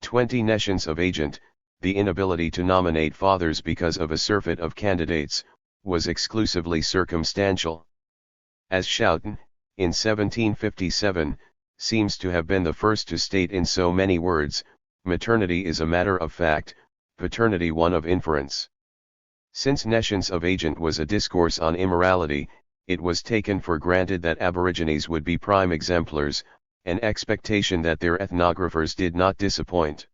20. Nescience of agent, the inability to nominate fathers because of a surfeit of candidates, was exclusively circumstantial. As Schouten, in 1757, seems to have been the first to state in so many words, maternity is a matter of fact, paternity one of inference. Since nescience of agent was a discourse on immorality, it was taken for granted that aborigines would be prime exemplars, an expectation that their ethnographers did not disappoint.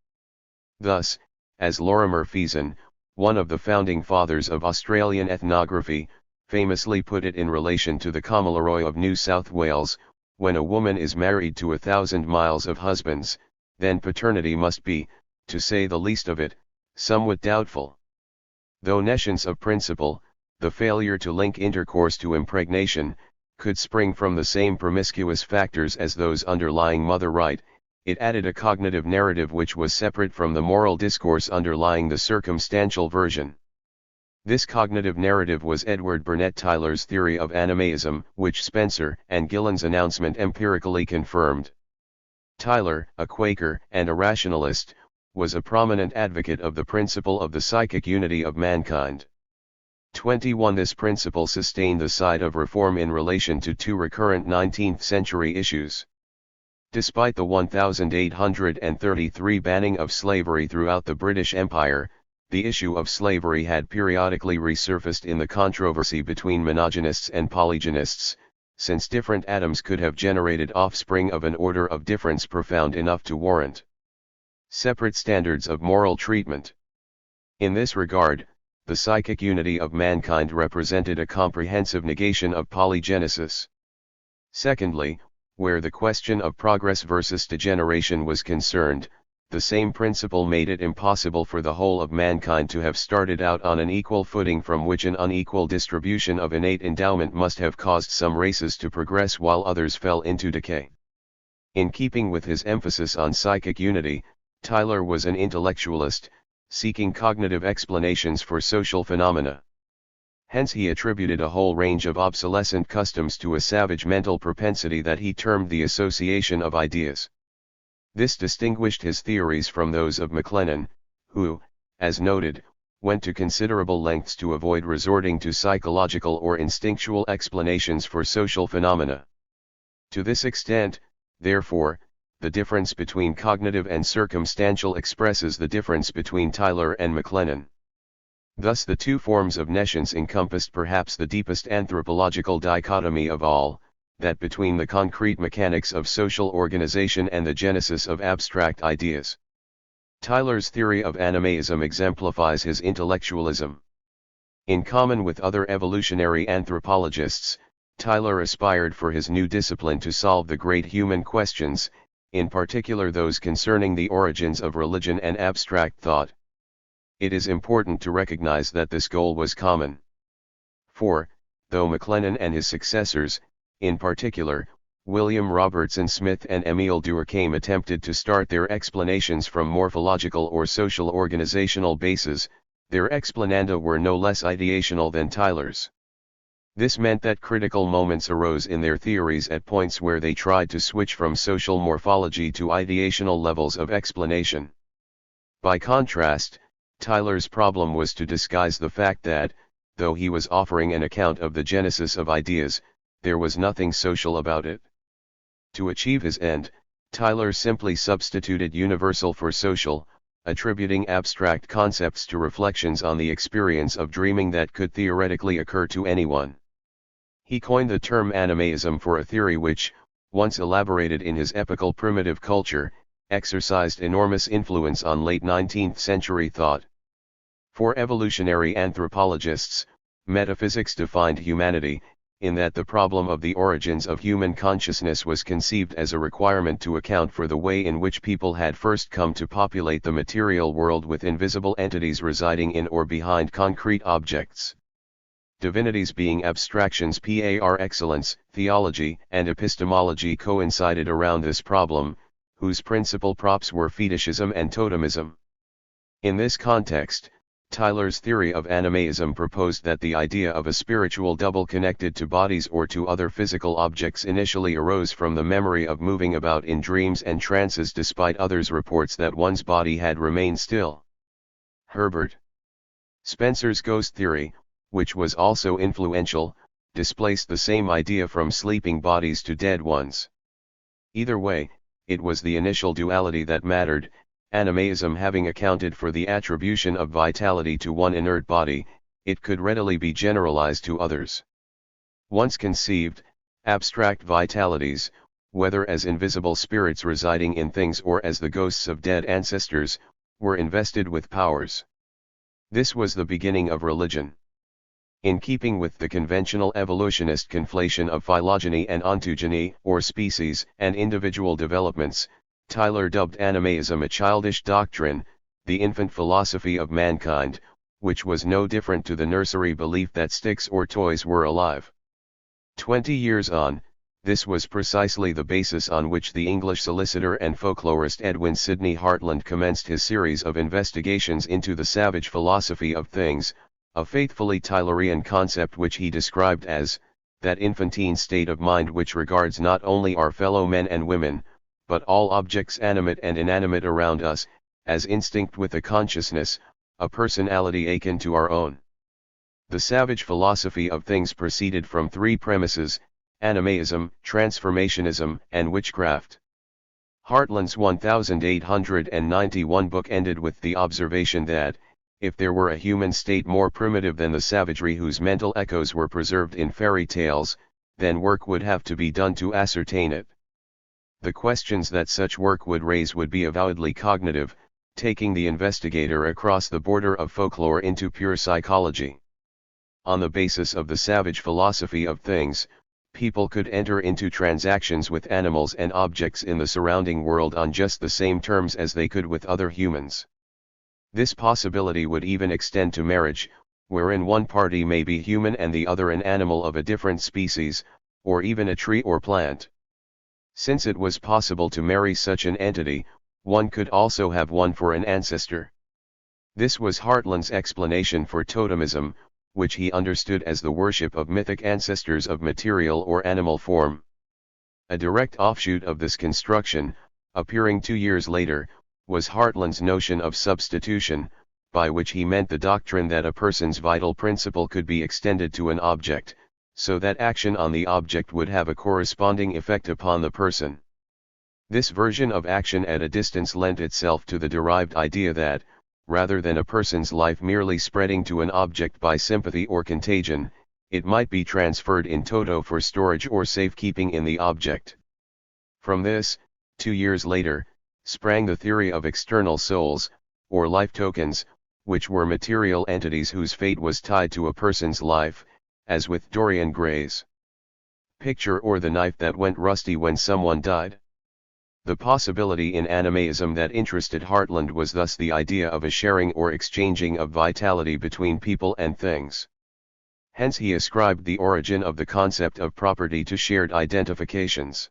Thus, as Lorimer Feason, one of the founding fathers of Australian ethnography, famously put it in relation to the Kamilaroi of New South Wales, when a woman is married to 1,000 miles of husbands, then paternity must be, to say the least of it, somewhat doubtful. Though nescience of principle, the failure to link intercourse to impregnation, could spring from the same promiscuous factors as those underlying mother right, it added a cognitive narrative which was separate from the moral discourse underlying the circumstantial version. This cognitive narrative was Edward Burnett Tyler's theory of animaism, which Spencer and Gillen's announcement empirically confirmed. Tyler, a Quaker and a rationalist, was a prominent advocate of the principle of the psychic unity of mankind. 21. This principle sustained the side of reform in relation to two recurrent 19th-century issues. Despite the 1833 banning of slavery throughout the British Empire, the issue of slavery had periodically resurfaced in the controversy between monogenists and polygynists, since different atoms could have generated offspring of an order of difference profound enough to warrant separate standards of moral treatment. In this regard, the psychic unity of mankind represented a comprehensive negation of polygenesis. Secondly, where the question of progress versus degeneration was concerned, the same principle made it impossible for the whole of mankind to have started out on an equal footing, from which an unequal distribution of innate endowment must have caused some races to progress while others fell into decay. In keeping with his emphasis on psychic unity, Tyler was an intellectualist, seeking cognitive explanations for social phenomena. Hence he attributed a whole range of obsolescent customs to a savage mental propensity that he termed the association of ideas. This distinguished his theories from those of MacLennan, who, as noted, went to considerable lengths to avoid resorting to psychological or instinctual explanations for social phenomena. To this extent, therefore, the difference between cognitive and circumstantial expresses the difference between Tyler and MacLennan. Thus the two forms of nescience encompassed perhaps the deepest anthropological dichotomy of all, that between the concrete mechanics of social organization and the genesis of abstract ideas. Tyler's theory of animism exemplifies his intellectualism. In common with other evolutionary anthropologists, Tyler aspired for his new discipline to solve the great human questions, in particular those concerning the origins of religion and abstract thought. It is important to recognize that this goal was common. For, though MacLennan and his successors, in particular, William Robertson Smith and Emile Durkheim attempted to start their explanations from morphological or social organizational bases, their explananda were no less ideational than Tyler's. This meant that critical moments arose in their theories at points where they tried to switch from social morphology to ideational levels of explanation. By contrast, Tyler's problem was to disguise the fact that, though he was offering an account of the genesis of ideas, there was nothing social about it. To achieve his end, Tyler simply substituted universal for social, attributing abstract concepts to reflections on the experience of dreaming that could theoretically occur to anyone. He coined the term animism for a theory which, once elaborated in his epical primitive culture, exercised enormous influence on late 19th century thought. For evolutionary anthropologists, metaphysics defined humanity, in that the problem of the origins of human consciousness was conceived as a requirement to account for the way in which people had first come to populate the material world with invisible entities residing in or behind concrete objects. Divinities being abstractions par excellence, theology and epistemology coincided around this problem, whose principal props were fetishism and totemism. In this context, Tyler's theory of animism proposed that the idea of a spiritual double connected to bodies or to other physical objects initially arose from the memory of moving about in dreams and trances despite others' reports that one's body had remained still. Herbert Spencer's ghost theory, which was also influential, displaced the same idea from sleeping bodies to dead ones. Either way, it was the initial duality that mattered. Animism having accounted for the attribution of vitality to one inert body, it could readily be generalized to others. Once conceived, abstract vitalities, whether as invisible spirits residing in things or as the ghosts of dead ancestors, were invested with powers. This was the beginning of religion. In keeping with the conventional evolutionist conflation of phylogeny and ontogeny, or species and individual developments, Tyler dubbed animism a childish doctrine, the infant philosophy of mankind, which was no different to the nursery belief that sticks or toys were alive. 20 years on, this was precisely the basis on which the English solicitor and folklorist Edwin Sidney Hartland commenced his series of investigations into the savage philosophy of things, a faithfully Tylerian concept which he described as that infantine state of mind which regards not only our fellow men and women, but all objects animate and inanimate around us, as instinct with a consciousness, a personality akin to our own. The savage philosophy of things proceeded from three premises: animism, transformationism, and witchcraft. Hartland's 1891 book ended with the observation that, if there were a human state more primitive than the savagery whose mental echoes were preserved in fairy tales, then work would have to be done to ascertain it. The questions that such work would raise would be avowedly cognitive, taking the investigator across the border of folklore into pure psychology. On the basis of the savage philosophy of things, people could enter into transactions with animals and objects in the surrounding world on just the same terms as they could with other humans. This possibility would even extend to marriage, wherein one party may be human and the other an animal of a different species, or even a tree or plant. Since it was possible to marry such an entity, one could also have one for an ancestor. This was Hartland's explanation for totemism, which he understood as the worship of mythic ancestors of material or animal form. A direct offshoot of this construction, appearing 2 years later, was Hartland's notion of substitution, by which he meant the doctrine that a person's vital principle could be extended to an object, so that action on the object would have a corresponding effect upon the person. This version of action at a distance lent itself to the derived idea that, rather than a person's life merely spreading to an object by sympathy or contagion, it might be transferred in toto for storage or safekeeping in the object. From this, 2 years later, sprang the theory of external souls, or life tokens, which were material entities whose fate was tied to a person's life, as with Dorian Gray's picture or the knife that went rusty when someone died. The possibility in animism that interested Hartland was thus the idea of a sharing or exchanging of vitality between people and things. Hence he ascribed the origin of the concept of property to shared identifications.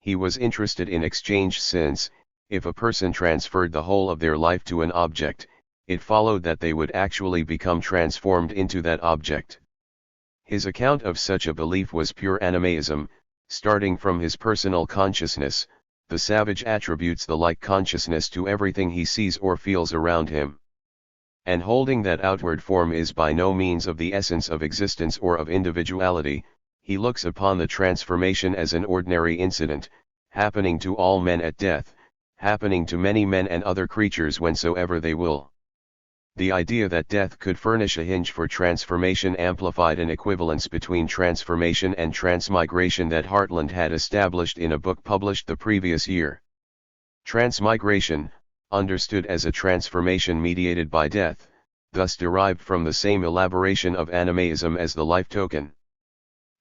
He was interested in exchange since, if a person transferred the whole of their life to an object, it followed that they would actually become transformed into that object. His account of such a belief was pure animism, starting from his personal consciousness. The savage attributes the like consciousness to everything he sees or feels around him. And holding that outward form is by no means of the essence of existence or of individuality, he looks upon the transformation as an ordinary incident, happening to all men at death, happening to many men and other creatures whensoever they will. The idea that death could furnish a hinge for transformation amplified an equivalence between transformation and transmigration that Hartland had established in a book published the previous year. Transmigration, understood as a transformation mediated by death, thus derived from the same elaboration of animism as the life token.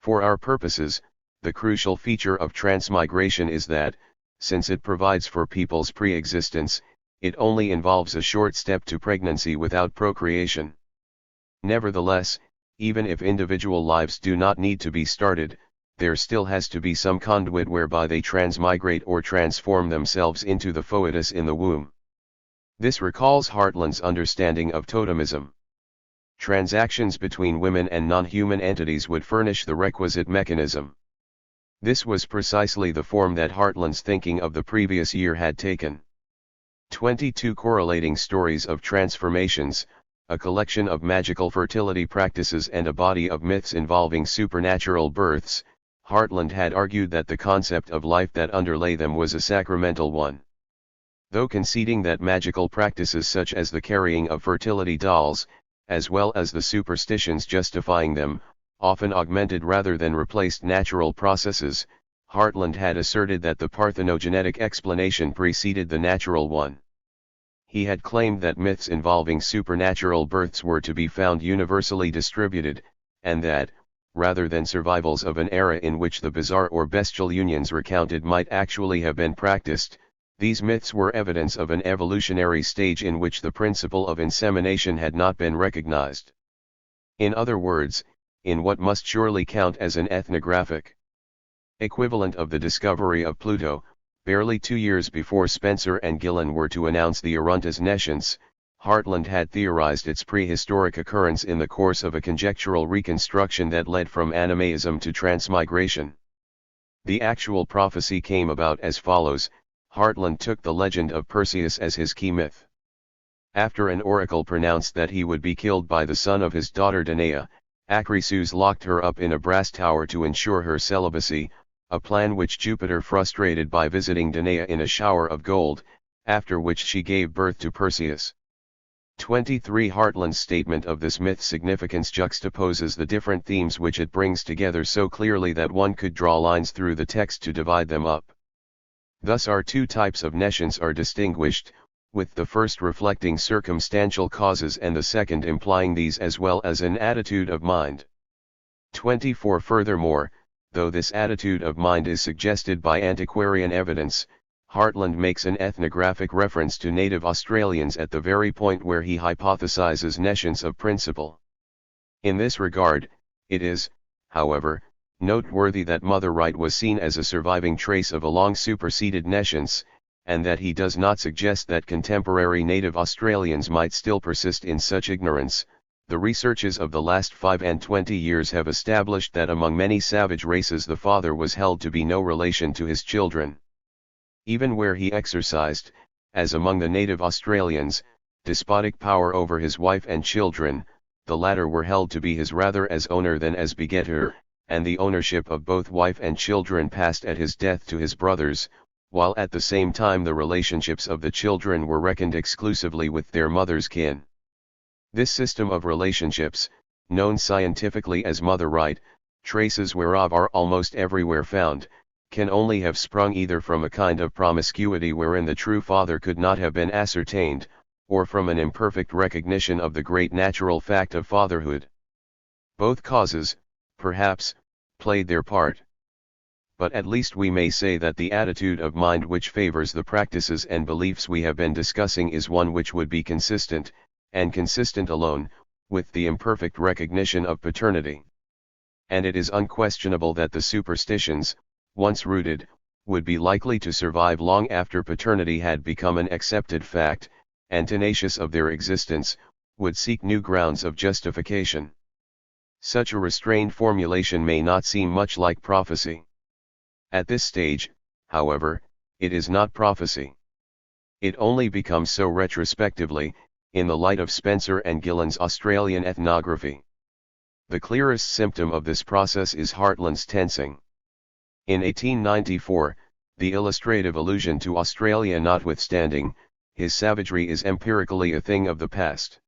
For our purposes, the crucial feature of transmigration is that, since it provides for people's pre-existence, it only involves a short step to pregnancy without procreation. Nevertheless, even if individual lives do not need to be started, there still has to be some conduit whereby they transmigrate or transform themselves into the foetus in the womb. This recalls Hartland's understanding of totemism. Transactions between women and non-human entities would furnish the requisite mechanism. This was precisely the form that Hartland's thinking of the previous year had taken. 22 correlating stories of transformations, a collection of magical fertility practices and a body of myths involving supernatural births. Hartland had argued that the concept of life that underlay them was a sacramental one. Though conceding that magical practices such as the carrying of fertility dolls, as well as the superstitions justifying them, often augmented rather than replaced natural processes, Hartland had asserted that the parthenogenetic explanation preceded the natural one. He had claimed that myths involving supernatural births were to be found universally distributed, and that, rather than survivals of an era in which the bizarre or bestial unions recounted might actually have been practiced, these myths were evidence of an evolutionary stage in which the principle of insemination had not been recognized. In other words, in what must surely count as an ethnographic equivalent of the discovery of Pluto, barely 2 years before Spencer and Gillen were to announce the Arunta's nescience, Hartland had theorized its prehistoric occurrence in the course of a conjectural reconstruction that led from animism to transmigration. The actual prophecy came about as follows. Hartland took the legend of Perseus as his key myth. After an oracle pronounced that he would be killed by the son of his daughter Danae, Acrisius locked her up in a brass tower to ensure her celibacy, a plan which Jupiter frustrated by visiting Danae in a shower of gold, after which she gave birth to Perseus. 23 Hartland's statement of this myth's significance juxtaposes the different themes which it brings together so clearly that one could draw lines through the text to divide them up. Thus our two types of nescience are distinguished, with the first reflecting circumstantial causes and the second implying these as well as an attitude of mind. 24 Furthermore, though this attitude of mind is suggested by antiquarian evidence, Hartland makes an ethnographic reference to native Australians at the very point where he hypothesizes nescience of principle. In this regard, it is, however, noteworthy that mother right was seen as a surviving trace of a long superseded nescience, and that he does not suggest that contemporary native Australians might still persist in such ignorance. The researches of the last 5 and 20 years have established that among many savage races the father was held to be no relation to his children. Even where he exercised, as among the native Australians, despotic power over his wife and children, the latter were held to be his rather as owner than as begetter, and the ownership of both wife and children passed at his death to his brothers, while at the same time the relationships of the children were reckoned exclusively with their mother's kin. This system of relationships, known scientifically as mother right, traces whereof are almost everywhere found, can only have sprung either from a kind of promiscuity wherein the true father could not have been ascertained, or from an imperfect recognition of the great natural fact of fatherhood. Both causes, perhaps, played their part. But at least we may say that the attitude of mind which favors the practices and beliefs we have been discussing is one which would be consistent, and consistent alone, with the imperfect recognition of paternity. And it is unquestionable that the superstitions, once rooted, would be likely to survive long after paternity had become an accepted fact, and tenacious of their existence, would seek new grounds of justification. Such a restrained formulation may not seem much like prophecy. At this stage, however, it is not prophecy. It only becomes so retrospectively, in the light of Spencer and Gillen's Australian ethnography. The clearest symptom of this process is Hartland's tensing. In 1894, the illustrative allusion to Australia notwithstanding, his savagery is empirically a thing of the past.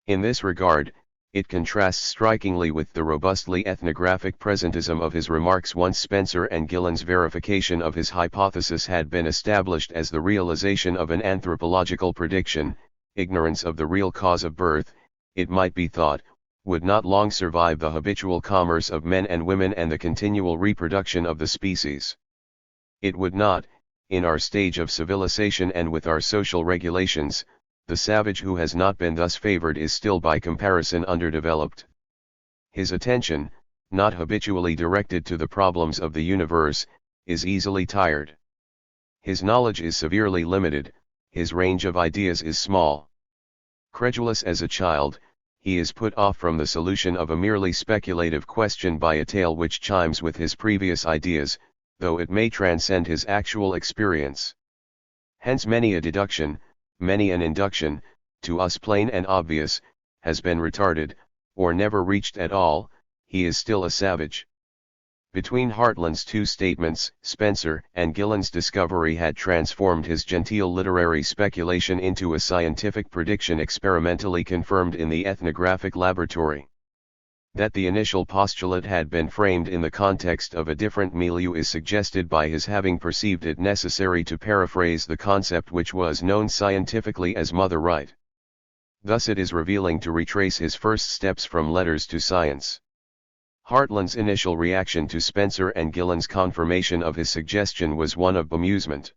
In this regard, it contrasts strikingly with the robustly ethnographic presentism of his remarks once Spencer and Gillen's verification of his hypothesis had been established as the realization of an anthropological prediction. Ignorance of the real cause of birth, it might be thought, would not long survive the habitual commerce of men and women and the continual reproduction of the species. It would not, in our stage of civilization and with our social regulations. The savage who has not been thus favored is still by comparison underdeveloped. His attention, not habitually directed to the problems of the universe, is easily tired. His knowledge is severely limited, his range of ideas is small. Credulous as a child, he is put off from the solution of a merely speculative question by a tale which chimes with his previous ideas, though it may transcend his actual experience. Hence many a deduction, many an induction, to us plain and obvious, has been retarded, or never reached at all. He is still a savage. Between Hartland's two statements, Spencer and Gillen's discovery had transformed his genteel literary speculation into a scientific prediction experimentally confirmed in the ethnographic laboratory. That the initial postulate had been framed in the context of a different milieu is suggested by his having perceived it necessary to paraphrase the concept which was known scientifically as mother right. Thus it is revealing to retrace his first steps from letters to science. Hartland's initial reaction to Spencer and Gillen's confirmation of his suggestion was one of bemusement.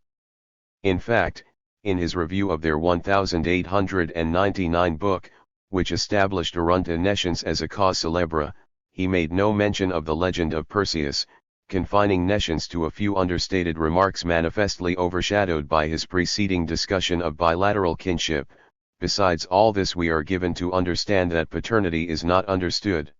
In fact, in his review of their 1899 book, which established Arunta nescience as a cause célèbre, he made no mention of the legend of Perseus, confining nescience to a few understated remarks manifestly overshadowed by his preceding discussion of bilateral kinship. Besides all this, we are given to understand that paternity is not understood.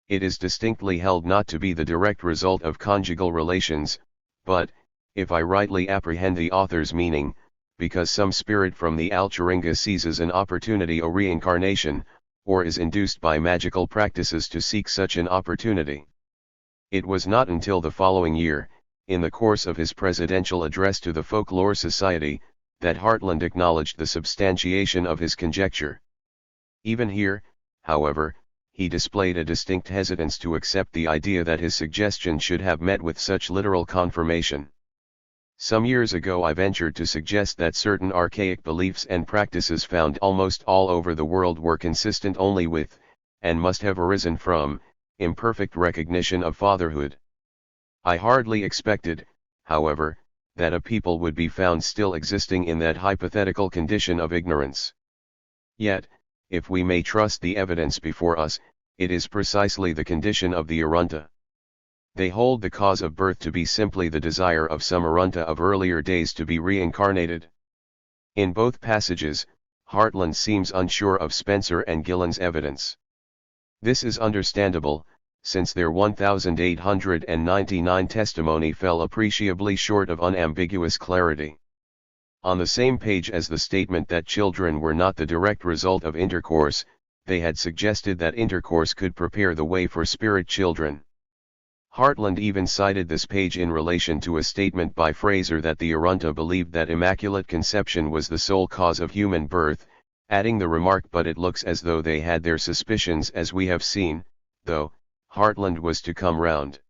It is distinctly held not to be the direct result of conjugal relations, but, if I rightly apprehend the author's meaning, because some spirit from the Alcharinga seizes an opportunity or reincarnation, or is induced by magical practices to seek such an opportunity. It was not until the following year, in the course of his presidential address to the Folklore Society, that Hartland acknowledged the substantiation of his conjecture. Even here, however, he displayed a distinct hesitance to accept the idea that his suggestion should have met with such literal confirmation. Some years ago I ventured to suggest that certain archaic beliefs and practices found almost all over the world were consistent only with, and must have arisen from, imperfect recognition of fatherhood. I hardly expected, however, that a people would be found still existing in that hypothetical condition of ignorance. Yet, if we may trust the evidence before us, it is precisely the condition of the Arunta. They hold the cause of birth to be simply the desire of some Arunta of earlier days to be reincarnated. In both passages, Hartland seems unsure of Spencer and Gillen's evidence. This is understandable, since their 1899 testimony fell appreciably short of unambiguous clarity. On the same page as the statement that children were not the direct result of intercourse, they had suggested that intercourse could prepare the way for spirit children. Hartland even cited this page in relation to a statement by Fraser that the Arunta believed that immaculate conception was the sole cause of human birth, adding the remark, "But it looks as though they had their suspicions, as we have seen, though, Hartland was to come round."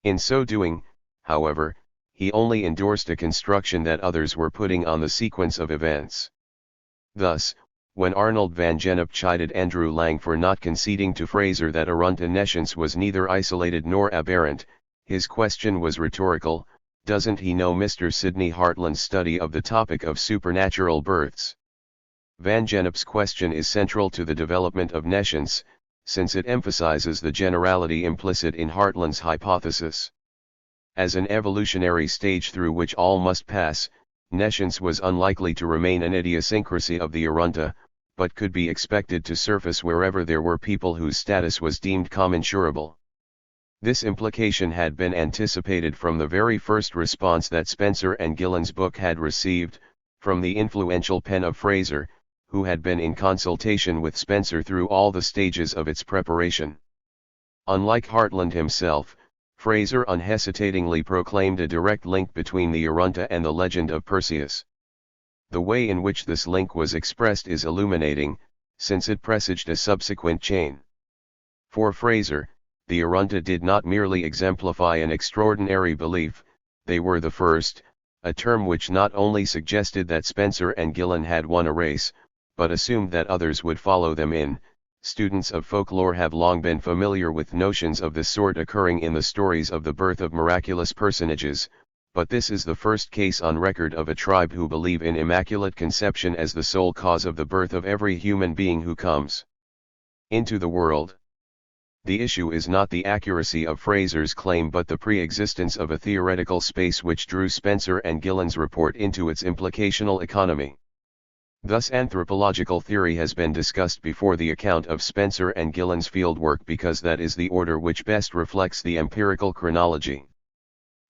In so doing, however, he only endorsed a construction that others were putting on the sequence of events. Thus, when Arnold van Gennep chided Andrew Lang for not conceding to Fraser that Arunta nescience was neither isolated nor aberrant, his question was rhetorical: doesn't he know Mr. Sidney Hartland's study of the topic of supernatural births? Van Gennep's question is central to the development of nescience, since it emphasizes the generality implicit in Hartland's hypothesis. As an evolutionary stage through which all must pass, nescience was unlikely to remain an idiosyncrasy of the Arunta, but could be expected to surface wherever there were people whose status was deemed commensurable. This implication had been anticipated from the very first response that Spencer and Gillen's book had received, from the influential pen of Fraser, who had been in consultation with Spencer through all the stages of its preparation. Unlike Hartland himself, Fraser unhesitatingly proclaimed a direct link between the Arunta and the legend of Perseus. The way in which this link was expressed is illuminating, since it presaged a subsequent chain. For Fraser, the Arunta did not merely exemplify an extraordinary belief, they were the first, a term which not only suggested that Spencer and Gillen had won a race, but assumed that others would follow them in. Students of folklore have long been familiar with notions of this sort occurring in the stories of the birth of miraculous personages, but this is the first case on record of a tribe who believe in Immaculate Conception as the sole cause of the birth of every human being who comes into the world. The issue is not the accuracy of Fraser's claim but the pre-existence of a theoretical space which drew Spencer and Gillen's report into its implicational economy. Thus anthropological theory has been discussed before the account of Spencer and Gillen's fieldwork because that is the order which best reflects the empirical chronology.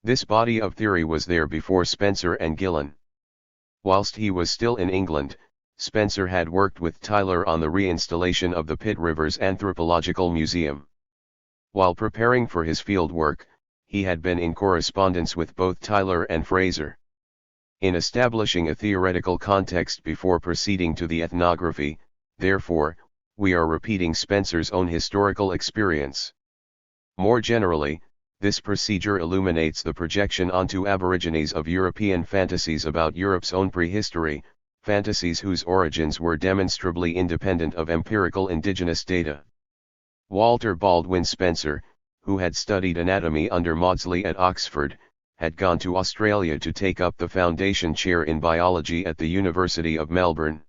This body of theory was there before Spencer and Gillen. Whilst he was still in England, Spencer had worked with Tyler on the reinstallation of the Pitt Rivers Anthropological Museum. While preparing for his fieldwork, he had been in correspondence with both Tyler and Fraser. In establishing a theoretical context before proceeding to the ethnography, therefore, we are repeating Spencer's own historical experience. More generally, this procedure illuminates the projection onto Aborigines of European fantasies about Europe's own prehistory, fantasies whose origins were demonstrably independent of empirical indigenous data. Walter Baldwin Spencer, who had studied anatomy under Maudsley at Oxford, had gone to Australia to take up the foundation chair in biology at the University of Melbourne.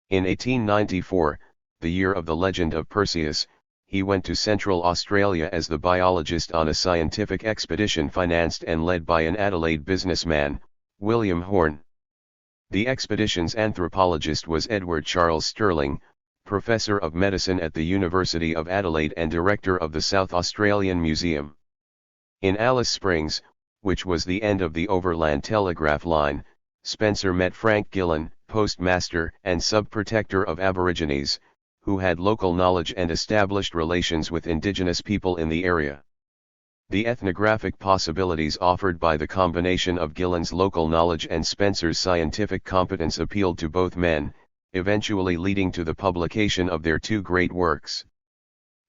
In 1894, the year of the legend of Perseus, he went to Central Australia as the biologist on a scientific expedition financed and led by an Adelaide businessman, William Horne. The expedition's anthropologist was Edward Charles Stirling, Professor of Medicine at the University of Adelaide and Director of the South Australian Museum. In Alice Springs, which was the end of the overland telegraph line, Spencer met Frank Gillen, postmaster and sub-protector of Aborigines, who had local knowledge and established relations with indigenous people in the area. The ethnographic possibilities offered by the combination of Gillen's local knowledge and Spencer's scientific competence appealed to both men, eventually leading to the publication of their two great works.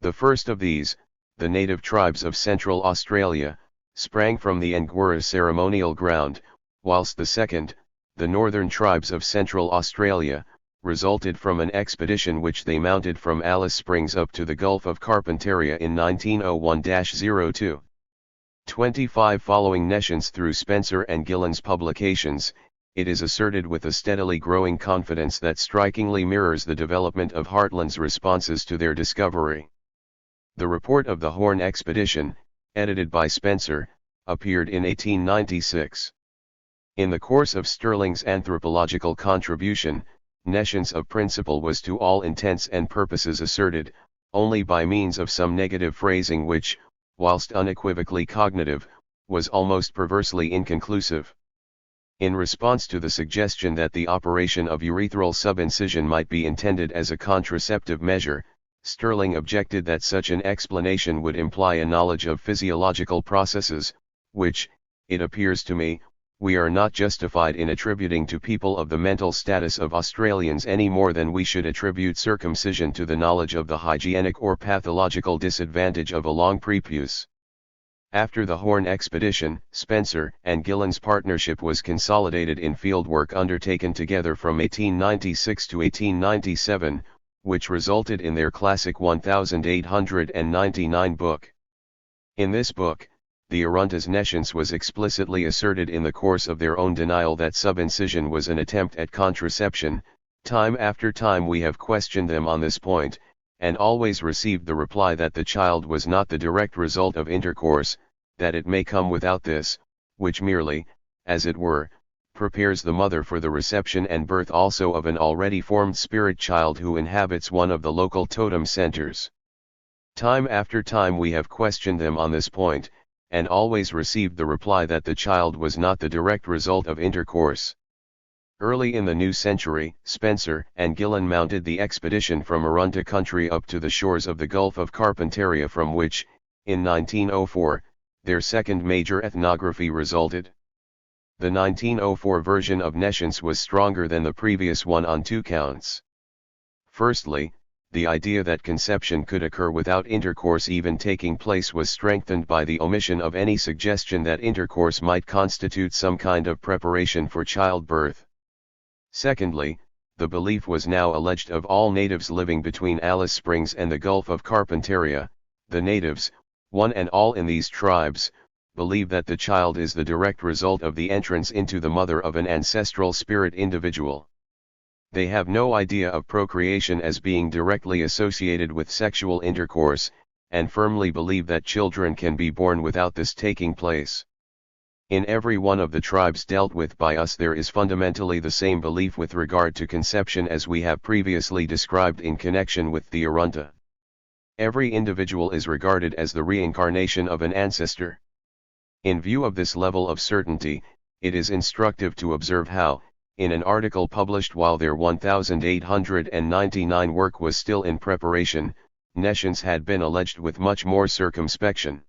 The first of these, The Native Tribes of Central Australia, sprang from the Angora ceremonial ground, whilst the second, The Northern Tribes of Central Australia, resulted from an expedition which they mounted from Alice Springs up to the Gulf of Carpentaria in 1901-02. 25 Following nescience through Spencer and Gillen's publications, it is asserted with a steadily growing confidence that strikingly mirrors the development of Hartland's responses to their discovery. The report of the Horn expedition, edited by Spencer, appeared in 1896. In the course of Stirling's anthropological contribution, nescience of principle was to all intents and purposes asserted, only by means of some negative phrasing which, whilst unequivocally cognitive, was almost perversely inconclusive. In response to the suggestion that the operation of urethral subincision might be intended as a contraceptive measure, Stirling objected that such an explanation would imply a knowledge of physiological processes, which, it appears to me, we are not justified in attributing to people of the mental status of Australians any more than we should attribute circumcision to the knowledge of the hygienic or pathological disadvantage of a long prepuce. After the Horn expedition, Spencer and Gillen's partnership was consolidated in fieldwork undertaken together from 1896 to 1897, which resulted in their classic 1899 book. In this book, the Arunta's nescience was explicitly asserted in the course of their own denial that subincision was an attempt at contraception. Time after time we have questioned them on this point, and always received the reply that the child was not the direct result of intercourse, that it may come without this, which merely, as it were, prepares the mother for the reception and birth also of an already formed spirit child who inhabits one of the local totem centers. Time after time we have questioned them on this point, and always received the reply that the child was not the direct result of intercourse. Early in the new century, Spencer and Gillen mounted the expedition from Arunta country up to the shores of the Gulf of Carpentaria, from which, in 1904, their second major ethnography resulted. The 1904 version of nescience was stronger than the previous one on two counts. Firstly, the idea that conception could occur without intercourse even taking place was strengthened by the omission of any suggestion that intercourse might constitute some kind of preparation for childbirth. Secondly, the belief was now alleged of all natives living between Alice Springs and the Gulf of Carpentaria. The natives, one and all in these tribes, believe that the child is the direct result of the entrance into the mother of an ancestral spirit individual. They have no idea of procreation as being directly associated with sexual intercourse, and firmly believe that children can be born without this taking place. In every one of the tribes dealt with by us there is fundamentally the same belief with regard to conception as we have previously described in connection with the Arunta. Every individual is regarded as the reincarnation of an ancestor. In view of this level of certainty, it is instructive to observe how, in an article published while their 1899 work was still in preparation, nescience had been alleged with much more circumspection.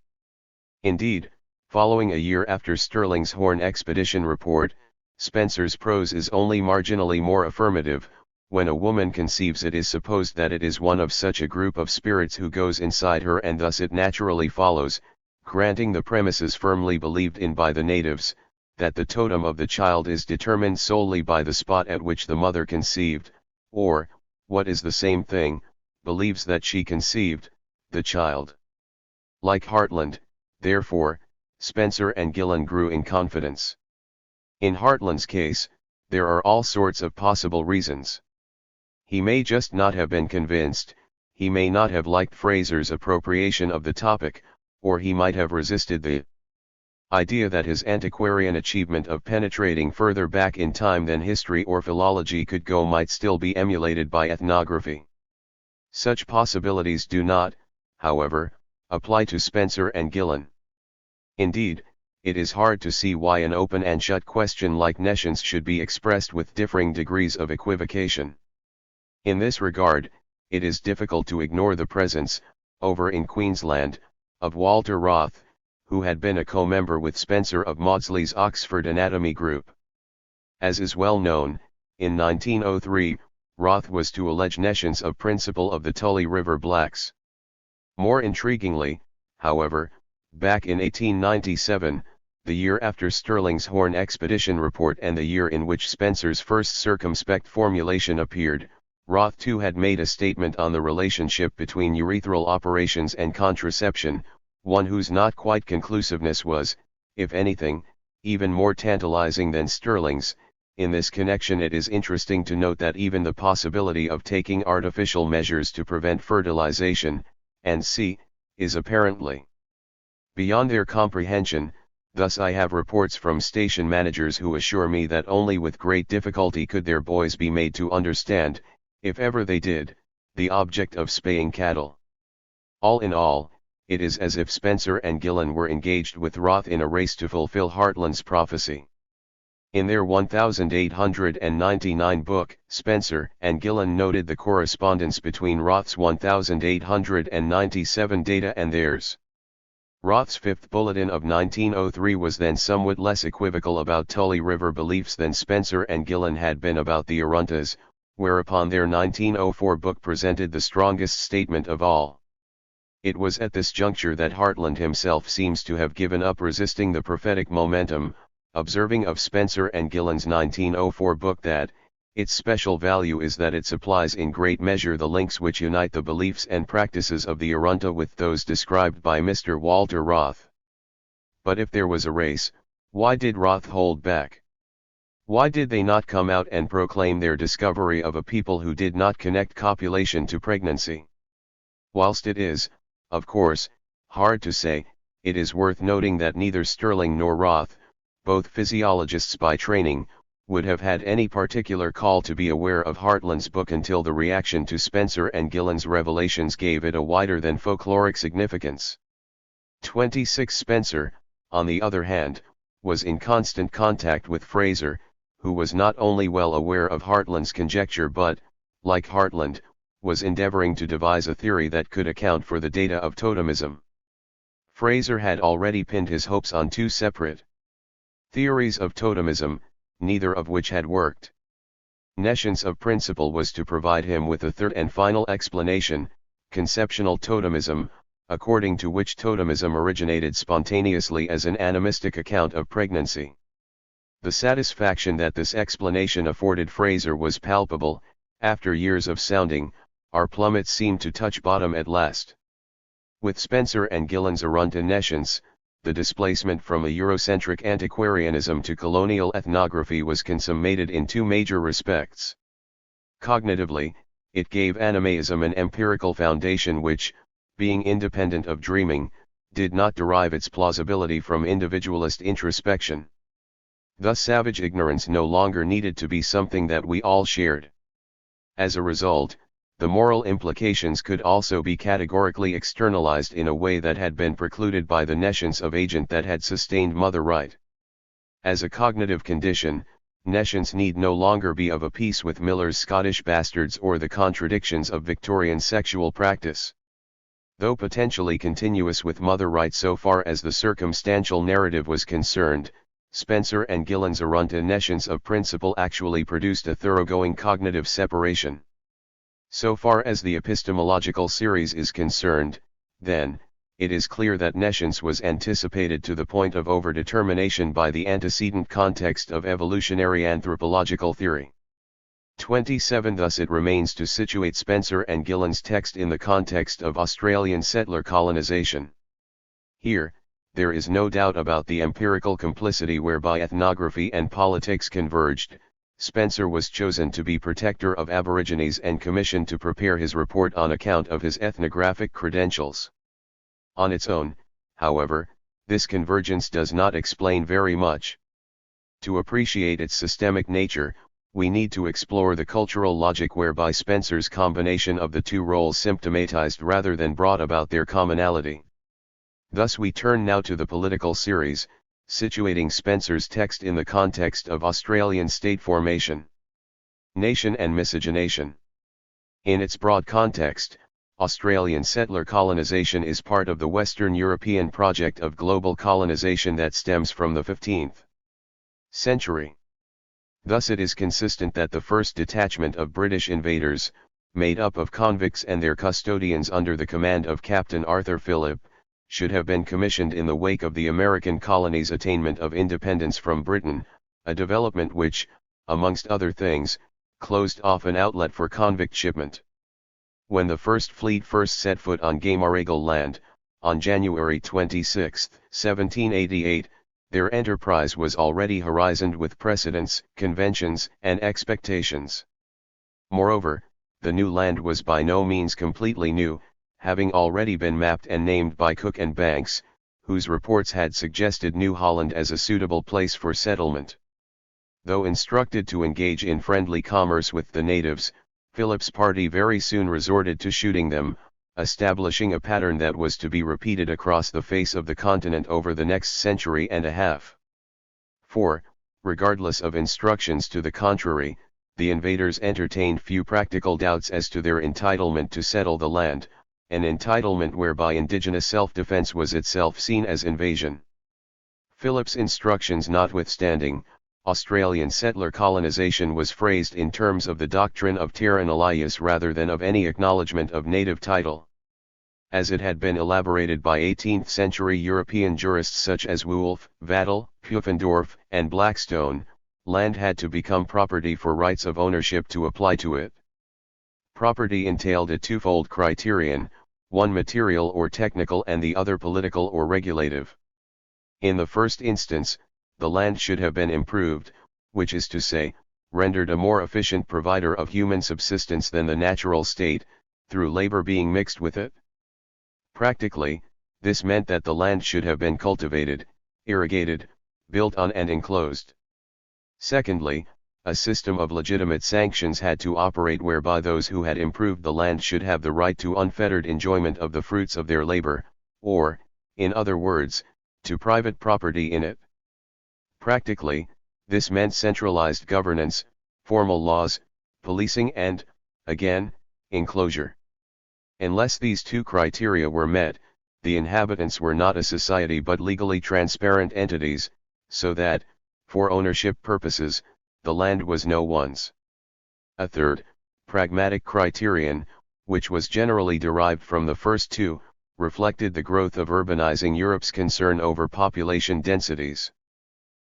Indeed, following a year after Stirling's Horn expedition report, Spencer's prose is only marginally more affirmative. When a woman conceives, it is supposed that it is one of such a group of spirits who goes inside her, and thus it naturally follows, granting the premises firmly believed in by the natives, that the totem of the child is determined solely by the spot at which the mother conceived, or, what is the same thing, believes that she conceived the child. Like Hartland, therefore, Spencer and Gillen grew in confidence. In Hartland's case, there are all sorts of possible reasons. He may just not have been convinced, he may not have liked Fraser's appropriation of the topic, or he might have resisted the idea that his antiquarian achievement of penetrating further back in time than history or philology could go might still be emulated by ethnography. Such possibilities do not, however, apply to Spencer and Gillen. Indeed, it is hard to see why an open and shut question like nescience should be expressed with differing degrees of equivocation. In this regard, it is difficult to ignore the presence, over in Queensland, of Walter Roth, who had been a co-member with Spencer of Maudsley's Oxford Anatomy Group. As is well known, in 1903, Roth was to allege nescience of principle of the Tully River blacks. More intriguingly, however, back in 1897, the year after Stirling's Horn expedition report and the year in which Spencer's first circumspect formulation appeared, Roth too had made a statement on the relationship between urethral operations and contraception, one whose not quite conclusiveness was, if anything, even more tantalizing than Stirling's. In this connection it is interesting to note that even the possibility of taking artificial measures to prevent fertilization, and is apparently beyond their comprehension. Thus I have reports from station managers who assure me that only with great difficulty could their boys be made to understand, if ever they did, the object of spaying cattle. All in all, it is as if Spencer and Gillen were engaged with Roth in a race to fulfill Hartland's prophecy. In their 1899 book, Spencer and Gillen noted the correspondence between Roth's 1897 data and theirs. Roth's fifth bulletin of 1903 was then somewhat less equivocal about Tully River beliefs than Spencer and Gillen had been about the Aruntas, whereupon their 1904 book presented the strongest statement of all. It was at this juncture that Hartland himself seems to have given up resisting the prophetic momentum, observing of Spencer and Gillen's 1904 book that, its special value is that it supplies in great measure the links which unite the beliefs and practices of the Arunta with those described by Mr. Walter Roth. But if there was a race, why did Roth hold back? Why did they not come out and proclaim their discovery of a people who did not connect copulation to pregnancy? Whilst it is, of course, hard to say, it is worth noting that neither Stirling nor Roth, both physiologists by training, would have had any particular call to be aware of Hartland's book until the reaction to Spencer and Gillen's revelations gave it a wider than folkloric significance. 26 Spencer, on the other hand, was in constant contact with Fraser, who was not only well aware of Hartland's conjecture but, like Hartland, was endeavoring to devise a theory that could account for the data of totemism. Fraser had already pinned his hopes on two separate theories of totemism, neither of which had worked. Nescience of principle was to provide him with a third and final explanation, conceptional totemism, according to which totemism originated spontaneously as an animistic account of pregnancy. The satisfaction that this explanation afforded Fraser was palpable. After years of sounding, our plummets seemed to touch bottom at last. With Spencer and Gillen's Arunta nescience, the displacement from a Eurocentric antiquarianism to colonial ethnography was consummated in two major respects. Cognitively, it gave animism an empirical foundation which, being independent of dreaming, did not derive its plausibility from individualist introspection. Thus savage ignorance no longer needed to be something that we all shared. As a result, the moral implications could also be categorically externalized in a way that had been precluded by the nescience of agent that had sustained mother right. As a cognitive condition, nescience need no longer be of a piece with Miller's Scottish bastards or the contradictions of Victorian sexual practice. Though potentially continuous with mother right so far as the circumstantial narrative was concerned, Spencer and Gillen's Arunta nescience of principle actually produced a thoroughgoing cognitive separation. So far as the epistemological series is concerned, then, it is clear that nescience was anticipated to the point of overdetermination by the antecedent context of evolutionary anthropological theory. 27 Thus it remains to situate Spencer and Gillen's text in the context of Australian settler colonization. Here, there is no doubt about the empirical complicity whereby ethnography and politics converged. Spencer was chosen to be protector of Aborigines and commissioned to prepare his report on account of his ethnographic credentials. On its own, however, this convergence does not explain very much. To appreciate its systemic nature, we need to explore the cultural logic whereby Spencer's combination of the two roles symptomatized rather than brought about their commonality. Thus we turn now to the political series, situating Spencer's text in the context of Australian state formation, nation and miscegenation. In its broad context, Australian settler colonization is part of the Western European project of global colonization that stems from the 15th century. Thus it is consistent that the first detachment of British invaders, made up of convicts and their custodians under the command of Captain Arthur Phillip, should have been commissioned in the wake of the American colony's attainment of independence from Britain, a development which, amongst other things, closed off an outlet for convict shipment. When the first fleet first set foot on Gamaragal land, on January 26, 1788, their enterprise was already horizoned with precedents, conventions, and expectations. Moreover, the new land was by no means completely new, having already been mapped and named by Cook and Banks, whose reports had suggested New Holland as a suitable place for settlement. Though instructed to engage in friendly commerce with the natives, Philip's party very soon resorted to shooting them, establishing a pattern that was to be repeated across the face of the continent over the next century and a half. For, regardless of instructions to the contrary, the invaders entertained few practical doubts as to their entitlement to settle the land, an entitlement whereby indigenous self-defense was itself seen as invasion. Phillip's instructions notwithstanding, Australian settler colonization was phrased in terms of the doctrine of terra nullius rather than of any acknowledgement of native title. As it had been elaborated by 18th-century European jurists such as Wolfe, Vattel, Pufendorf, and Blackstone, land had to become property for rights of ownership to apply to it. Property entailed a twofold criterion, one material or technical and the other political or regulative. In the first instance, the land should have been improved, which is to say, rendered a more efficient provider of human subsistence than the natural state, through labor being mixed with it. Practically, this meant that the land should have been cultivated, irrigated, built on and enclosed. Secondly, a system of legitimate sanctions had to operate whereby those who had improved the land should have the right to unfettered enjoyment of the fruits of their labor, or, in other words, to private property in it. Practically, this meant centralized governance, formal laws, policing and, again, enclosure. Unless these two criteria were met, the inhabitants were not a society but legally transparent entities, so that, for ownership purposes, the land was no one's. A third, pragmatic criterion, which was generally derived from the first two, reflected the growth of urbanizing Europe's concern over population densities.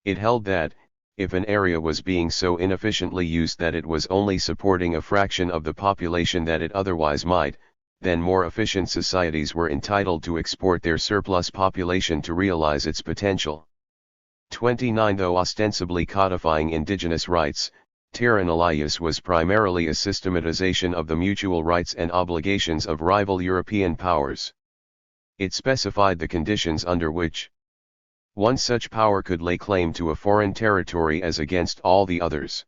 It held that, if an area was being so inefficiently used that it was only supporting a fraction of the population that it otherwise might, then more efficient societies were entitled to export their surplus population to realize its potential. 29 Though ostensibly codifying indigenous rights, terra nullius was primarily a systematization of the mutual rights and obligations of rival European powers. It specified the conditions under which one such power could lay claim to a foreign territory as against all the others.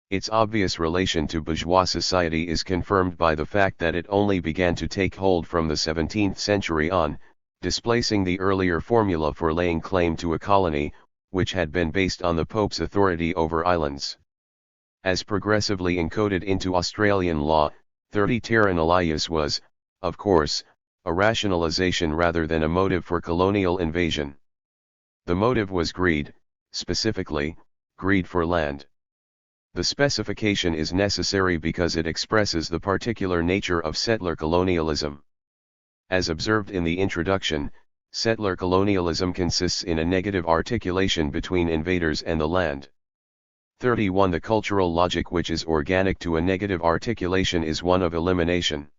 Its obvious relation to bourgeois society is confirmed by the fact that it only began to take hold from the 17th century on, displacing the earlier formula for laying claim to a colony, which had been based on the Pope's authority over islands. As progressively encoded into Australian law, 30 terra nullius was, of course, a rationalization rather than a motive for colonial invasion. The motive was greed, specifically, greed for land. The specification is necessary because it expresses the particular nature of settler colonialism. As observed in the introduction, settler colonialism consists in a negative articulation between invaders and the land. 31 The cultural logic which is organic to a negative articulation is one of elimination.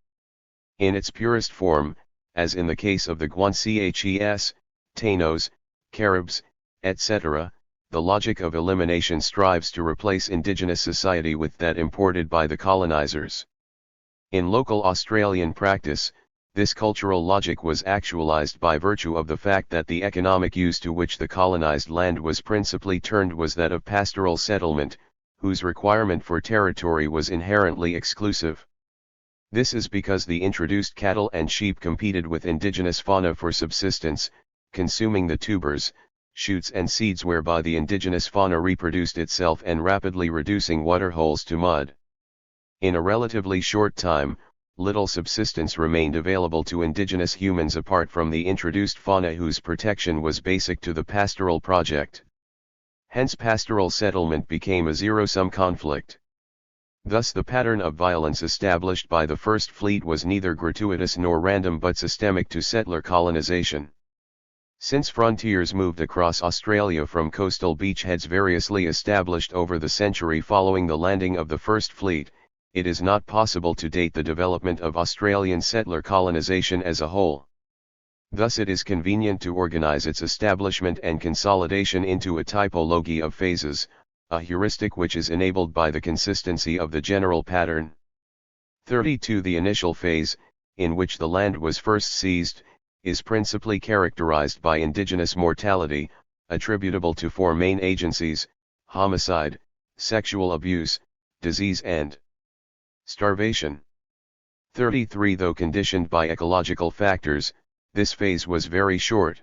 In its purest form, as in the case of the Guanches, Tainos, Caribs, etc., the logic of elimination strives to replace indigenous society with that imported by the colonizers. In local Australian practice, this cultural logic was actualized by virtue of the fact that the economic use to which the colonized land was principally turned was that of pastoral settlement, whose requirement for territory was inherently exclusive. This is because the introduced cattle and sheep competed with indigenous fauna for subsistence, consuming the tubers, shoots and seeds whereby the indigenous fauna reproduced itself and rapidly reducing waterholes to mud. In a relatively short time, little subsistence remained available to indigenous humans apart from the introduced fauna whose protection was basic to the pastoral project. Hence pastoral settlement became a zero-sum conflict. Thus the pattern of violence established by the First Fleet was neither gratuitous nor random but systemic to settler colonization. Since frontiers moved across Australia from coastal beachheads variously established over the century following the landing of the First Fleet, it is not possible to date the development of Australian settler colonization as a whole. Thus it is convenient to organize its establishment and consolidation into a typology of phases, a heuristic which is enabled by the consistency of the general pattern. 32 The initial phase, in which the land was first seized, is principally characterized by indigenous mortality, attributable to four main agencies: homicide, sexual abuse, disease and starvation. 33 Though conditioned by ecological factors, this phase was very short.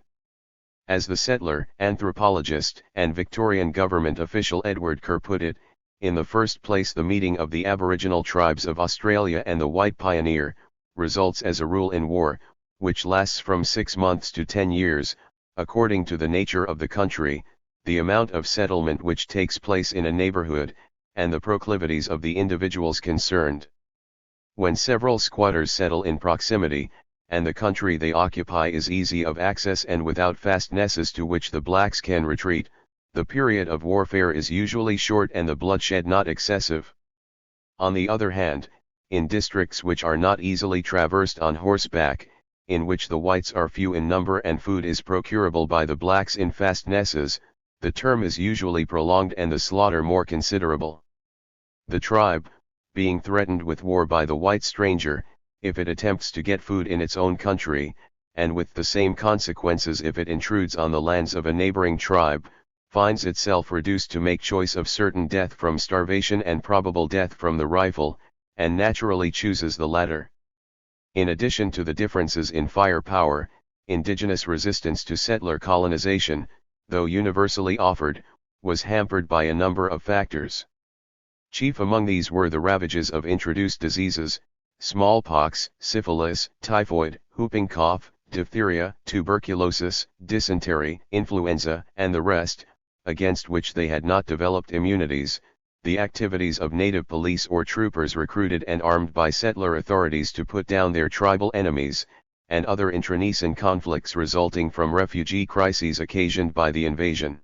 As the settler, anthropologist, and Victorian government official Edward Kerr put it, in the first place the meeting of the Aboriginal tribes of Australia and the white pioneer, results as a rule in war, which lasts from 6 months to 10 years, according to the nature of the country, the amount of settlement which takes place in a neighborhood, and the proclivities of the individuals concerned. When several squatters settle in proximity, and the country they occupy is easy of access and without fastnesses to which the blacks can retreat, the period of warfare is usually short and the bloodshed not excessive. On the other hand, in districts which are not easily traversed on horseback, in which the whites are few in number and food is procurable by the blacks in fastnesses, the term is usually prolonged and the slaughter more considerable. The tribe, being threatened with war by the white stranger, if it attempts to get food in its own country, and with the same consequences if it intrudes on the lands of a neighboring tribe, finds itself reduced to make choice of certain death from starvation and probable death from the rifle, and naturally chooses the latter. In addition to the differences in firepower, indigenous resistance to settler colonization, though universally offered, was hampered by a number of factors. Chief among these were the ravages of introduced diseases, smallpox, syphilis, typhoid, whooping cough, diphtheria, tuberculosis, dysentery, influenza, and the rest, against which they had not developed immunities, the activities of native police or troopers recruited and armed by settler authorities to put down their tribal enemies, and other internecine conflicts resulting from refugee crises occasioned by the invasion.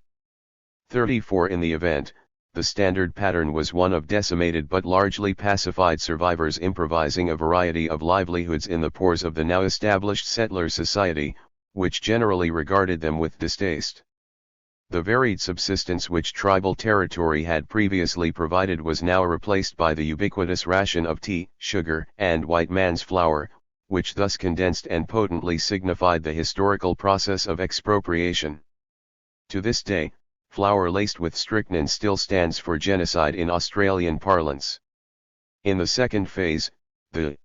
34 In the event, the standard pattern was one of decimated but largely pacified survivors improvising a variety of livelihoods in the pores of the now established settler society, which generally regarded them with distaste. The varied subsistence which tribal territory had previously provided was now replaced by the ubiquitous ration of tea, sugar, and white man's flour, which thus condensed and potently signified the historical process of expropriation. To this day, flour laced with strychnine still stands for genocide in Australian parlance. In the second phase, the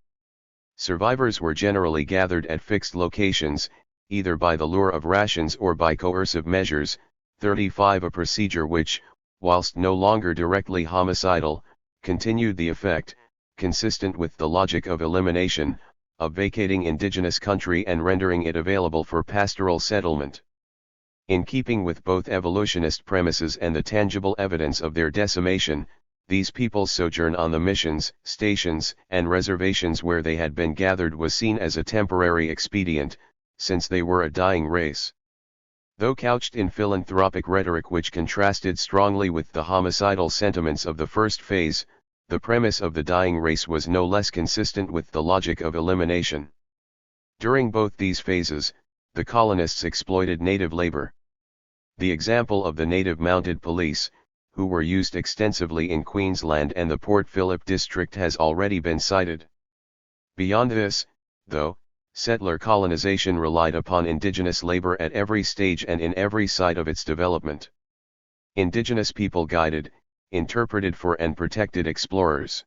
survivors were generally gathered at fixed locations, either by the lure of rations or by coercive measures. 35 A procedure which, whilst no longer directly homicidal, continued the effect, consistent with the logic of elimination, of vacating indigenous country and rendering it available for pastoral settlement. In keeping with both evolutionist premises and the tangible evidence of their decimation, these people's sojourn on the missions, stations, and reservations where they had been gathered was seen as a temporary expedient, since they were a dying race. Though couched in philanthropic rhetoric which contrasted strongly with the homicidal sentiments of the first phase, the premise of the dying race was no less consistent with the logic of elimination. During both these phases, the colonists exploited native labor. The example of the native mounted police, who were used extensively in Queensland and the Port Phillip district, has already been cited. Beyond this, though, settler colonization relied upon indigenous labor at every stage and in every site of its development. Indigenous people guided, interpreted for and protected explorers.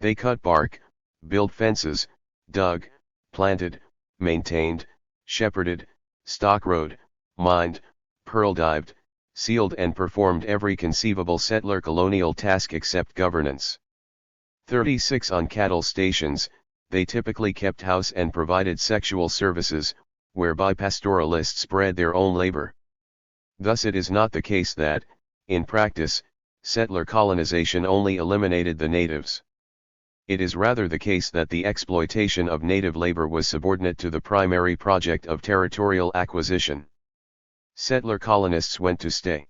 They cut bark, built fences, dug, planted, maintained, shepherded, stock rode, mined, pearl dived, sealed and performed every conceivable settler colonial task except governance. 36 On cattle stations, they typically kept house and provided sexual services, whereby pastoralists spread their own labor. Thus it is not the case that, in practice, settler colonization only eliminated the natives. It is rather the case that the exploitation of native labor was subordinate to the primary project of territorial acquisition. Settler colonists went to stay.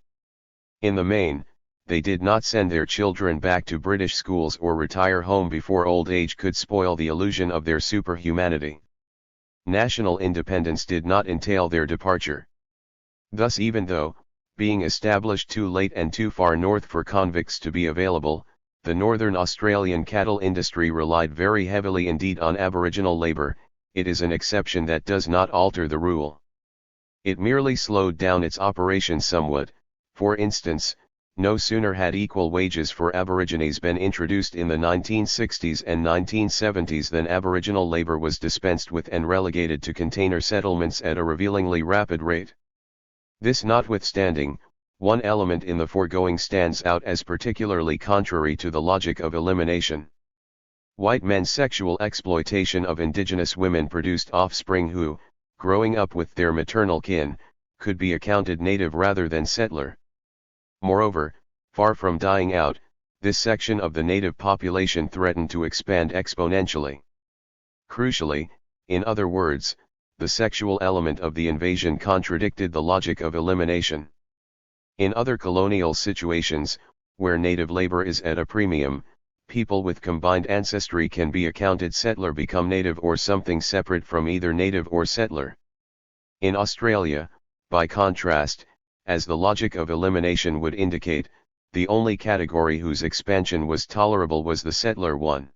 In the main, they did not send their children back to British schools or retire home before old age could spoil the illusion of their superhumanity. National independence did not entail their departure. Thus, even though, being established too late and too far north for convicts to be available, the Northern Australian cattle industry relied very heavily indeed on Aboriginal labour, it is an exception that does not alter the rule. It merely slowed down its operations somewhat. For instance, no sooner had equal wages for Aborigines been introduced in the 1960s and 1970s than Aboriginal labor was dispensed with and relegated to container settlements at a revealingly rapid rate. This notwithstanding, one element in the foregoing stands out as particularly contrary to the logic of elimination. White men's sexual exploitation of indigenous women produced offspring who, growing up with their maternal kin, could be accounted native rather than settler. Moreover, far from dying out, this section of the native population threatened to expand exponentially. Crucially, in other words, the sexual element of the invasion contradicted the logic of elimination. In other colonial situations, where native labor is at a premium, people with combined ancestry can be accounted settler become native or something separate from either native or settler. In Australia, by contrast, as the logic of elimination would indicate, the only category whose expansion was tolerable was the settler one.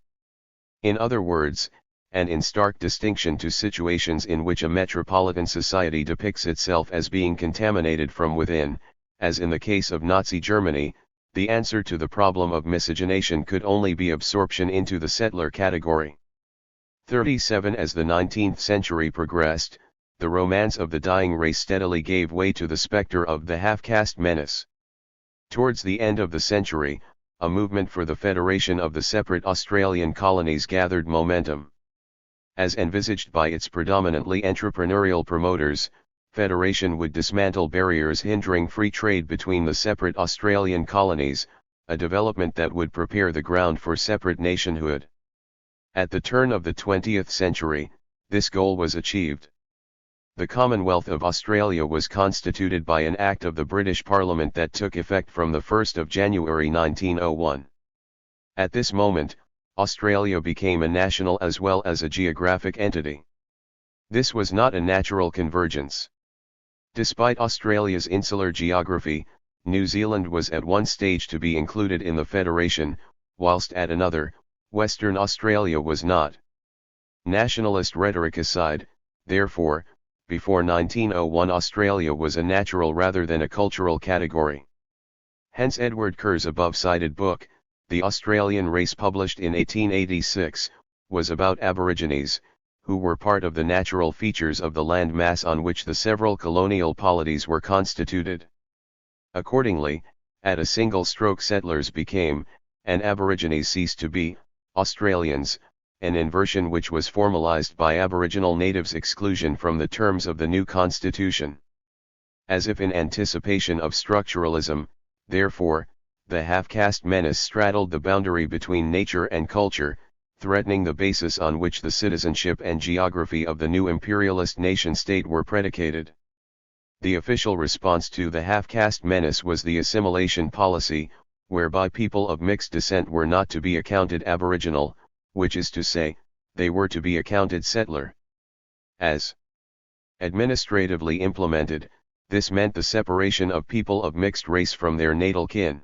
In other words, and in stark distinction to situations in which a metropolitan society depicts itself as being contaminated from within, as in the case of Nazi Germany, the answer to the problem of miscegenation could only be absorption into the settler category. 37 As the 19th century progressed, the romance of the dying race steadily gave way to the specter of the half-caste menace. Towards the end of the century, a movement for the federation of the separate Australian colonies gathered momentum. As envisaged by its predominantly entrepreneurial promoters, federation would dismantle barriers hindering free trade between the separate Australian colonies, a development that would prepare the ground for separate nationhood. At the turn of the 20th century, this goal was achieved. The Commonwealth of Australia was constituted by an Act of the British Parliament that took effect from the 1st of January 1901. At this moment, Australia became a national as well as a geographic entity. This was not a natural convergence. Despite Australia's insular geography, New Zealand was at one stage to be included in the Federation, whilst at another, Western Australia was not. Nationalist rhetoric aside, therefore, before 1901 Australia was a natural rather than a cultural category. Hence Edward Kerr's above-cited book, The Australian Race, published in 1886, was about Aborigines, who were part of the natural features of the land mass on which the several colonial polities were constituted. Accordingly, at a single stroke settlers became, and Aborigines ceased to be, Australians, an inversion which was formalised by Aboriginal natives' exclusion from the terms of the new constitution. As if in anticipation of structuralism, therefore, the half-caste menace straddled the boundary between nature and culture, threatening the basis on which the citizenship and geography of the new imperialist nation-state were predicated. The official response to the half-caste menace was the assimilation policy, whereby people of mixed descent were not to be accounted Aboriginal, which is to say, they were to be accounted settler. As administratively implemented, this meant the separation of people of mixed race from their natal kin.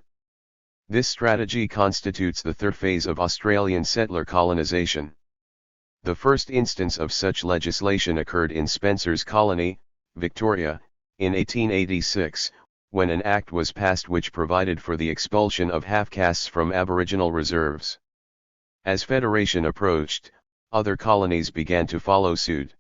This strategy constitutes the third phase of Australian settler colonisation. The first instance of such legislation occurred in Spencer's colony, Victoria, in 1886, when an act was passed which provided for the expulsion of half-castes from Aboriginal reserves. As federation approached, other colonies began to follow suit.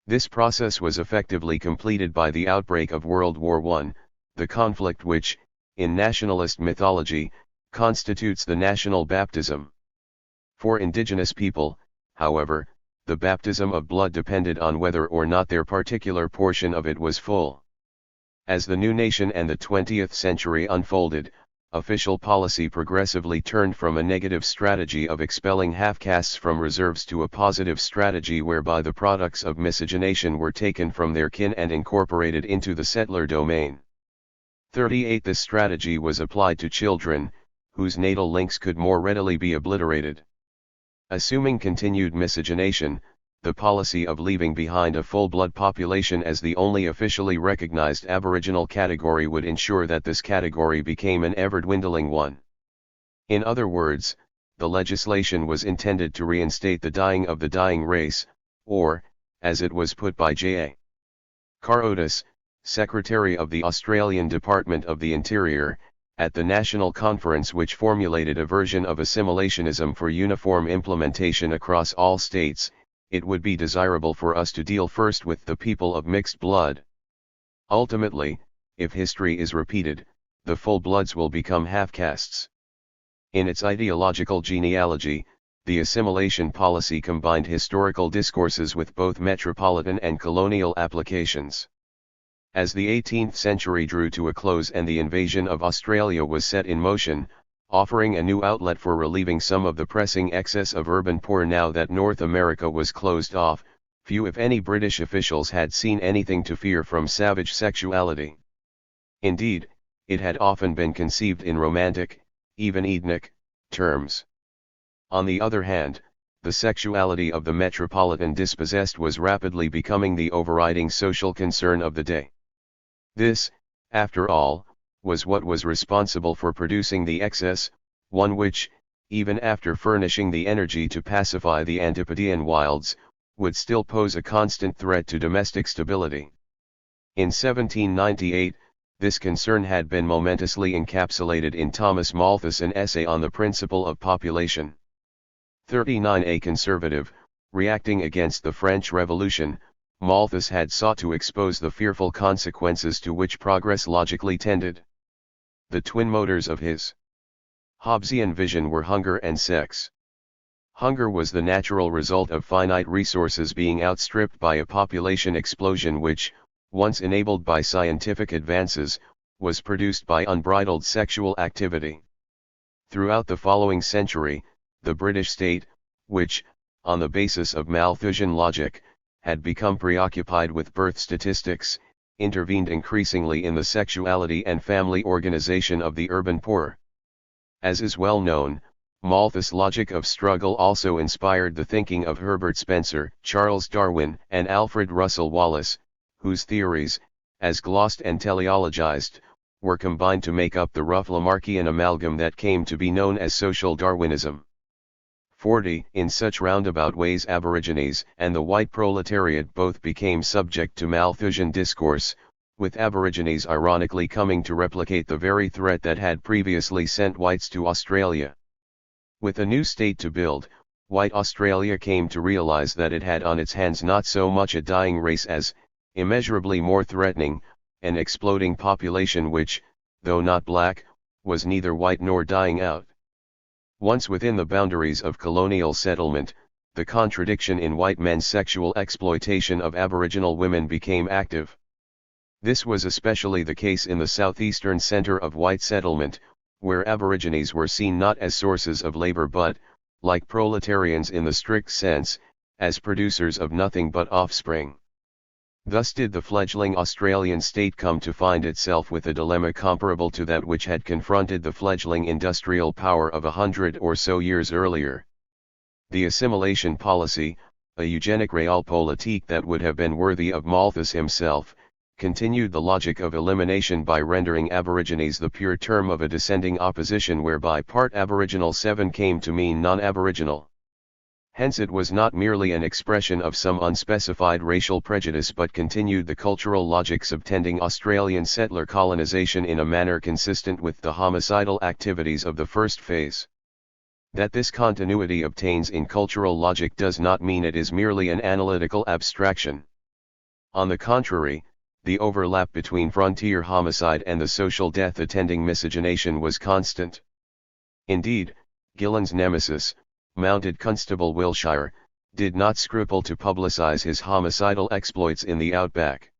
This process was effectively completed by the outbreak of World War I, the conflict which, in nationalist mythology, constitutes the national baptism. For indigenous people, however, the baptism of blood depended on whether or not their particular portion of it was full. As the new nation and the 20th century unfolded, official policy progressively turned from a negative strategy of expelling half-castes from reserves to a positive strategy whereby the products of miscegenation were taken from their kin and incorporated into the settler domain. 38 This strategy was applied to children, whose natal links could more readily be obliterated. Assuming continued miscegenation, the policy of leaving behind a full-blood population as the only officially recognized Aboriginal category would ensure that this category became an ever-dwindling one. In other words, the legislation was intended to reinstate the dying of the dying race, or, as it was put by J.A. Carr Otis, Secretary of the Australian Department of the Interior, at the National Conference which formulated a version of assimilationism for uniform implementation across all states, it would be desirable for us to deal first with the people of mixed blood. Ultimately, if history is repeated, the full-bloods will become half-castes. In its ideological genealogy, the assimilation policy combined historical discourses with both metropolitan and colonial applications. As the 18th century drew to a close and the invasion of Australia was set in motion, offering a new outlet for relieving some of the pressing excess of urban poor now that North America was closed off, few if any British officials had seen anything to fear from savage sexuality. Indeed, it had often been conceived in romantic, even Edenic, terms. On the other hand, the sexuality of the metropolitan dispossessed was rapidly becoming the overriding social concern of the day. This, after all, was what was responsible for producing the excess, one which, even after furnishing the energy to pacify the Antipodean wilds, would still pose a constant threat to domestic stability. In 1798, this concern had been momentously encapsulated in Thomas Malthus' essay on the principle of population. 39. A conservative, reacting against the French Revolution, Malthus had sought to expose the fearful consequences to which progress logically tended. The twin motors of his Hobbesian vision were hunger and sex. Hunger was the natural result of finite resources being outstripped by a population explosion which, once enabled by scientific advances, was produced by unbridled sexual activity. Throughout the following century, the British state, which, on the basis of Malthusian logic, had become preoccupied with birth statistics, intervened increasingly in the sexuality and family organization of the urban poor. As is well known, Malthus' logic of struggle also inspired the thinking of Herbert Spencer, Charles Darwin, and Alfred Russel Wallace, whose theories, as glossed and teleologized, were combined to make up the rough Lamarckian amalgam that came to be known as social Darwinism. 40. In such roundabout ways Aborigines and the white proletariat both became subject to Malthusian discourse, with Aborigines ironically coming to replicate the very threat that had previously sent whites to Australia. With a new state to build, white Australia came to realize that it had on its hands not so much a dying race as, immeasurably more threatening, an exploding population which, though not black, was neither white nor dying out. Once within the boundaries of colonial settlement, the contradiction in white men's sexual exploitation of Aboriginal women became active. This was especially the case in the southeastern center of white settlement, where Aborigines were seen not as sources of labor but, like proletarians in the strict sense, as producers of nothing but offspring. Thus did the fledgling Australian state come to find itself with a dilemma comparable to that which had confronted the fledgling industrial power of 100 or so years earlier. The assimilation policy, a eugenic realpolitik that would have been worthy of Malthus himself, continued the logic of elimination by rendering Aborigines the pure term of a descending opposition whereby part Aboriginal 7 came to mean non-Aboriginal. Hence it was not merely an expression of some unspecified racial prejudice but continued the cultural logic subtending Australian settler colonization in a manner consistent with the homicidal activities of the first phase. That this continuity obtains in cultural logic does not mean it is merely an analytical abstraction. On the contrary, the overlap between frontier homicide and the social death attending miscegenation was constant. Indeed, Gillen's nemesis, Mounted Constable Wilshire, did not scruple to publicize his homicidal exploits in the outback.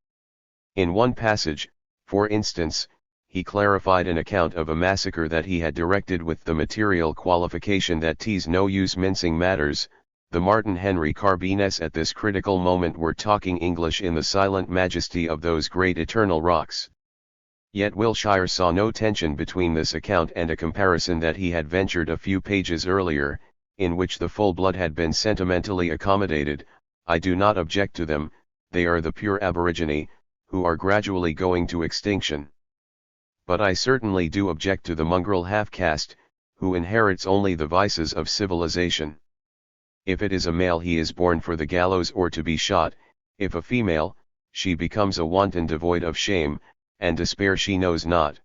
In one passage, for instance, he clarified an account of a massacre that he had directed with the material qualification that "'tis no use mincing matters." The Martin Henry Carbines at this critical moment were talking English in the silent majesty of those great eternal rocks. Yet Wilshire saw no tension between this account and a comparison that he had ventured a few pages earlier, in which the full blood had been sentimentally accommodated. "I do not object to them, they are the pure aborigine, who are gradually going to extinction. But I certainly do object to the mongrel half-caste, who inherits only the vices of civilization. If it is a male he is born for the gallows or to be shot, if a female, she becomes a wanton devoid of shame, and despair she knows not."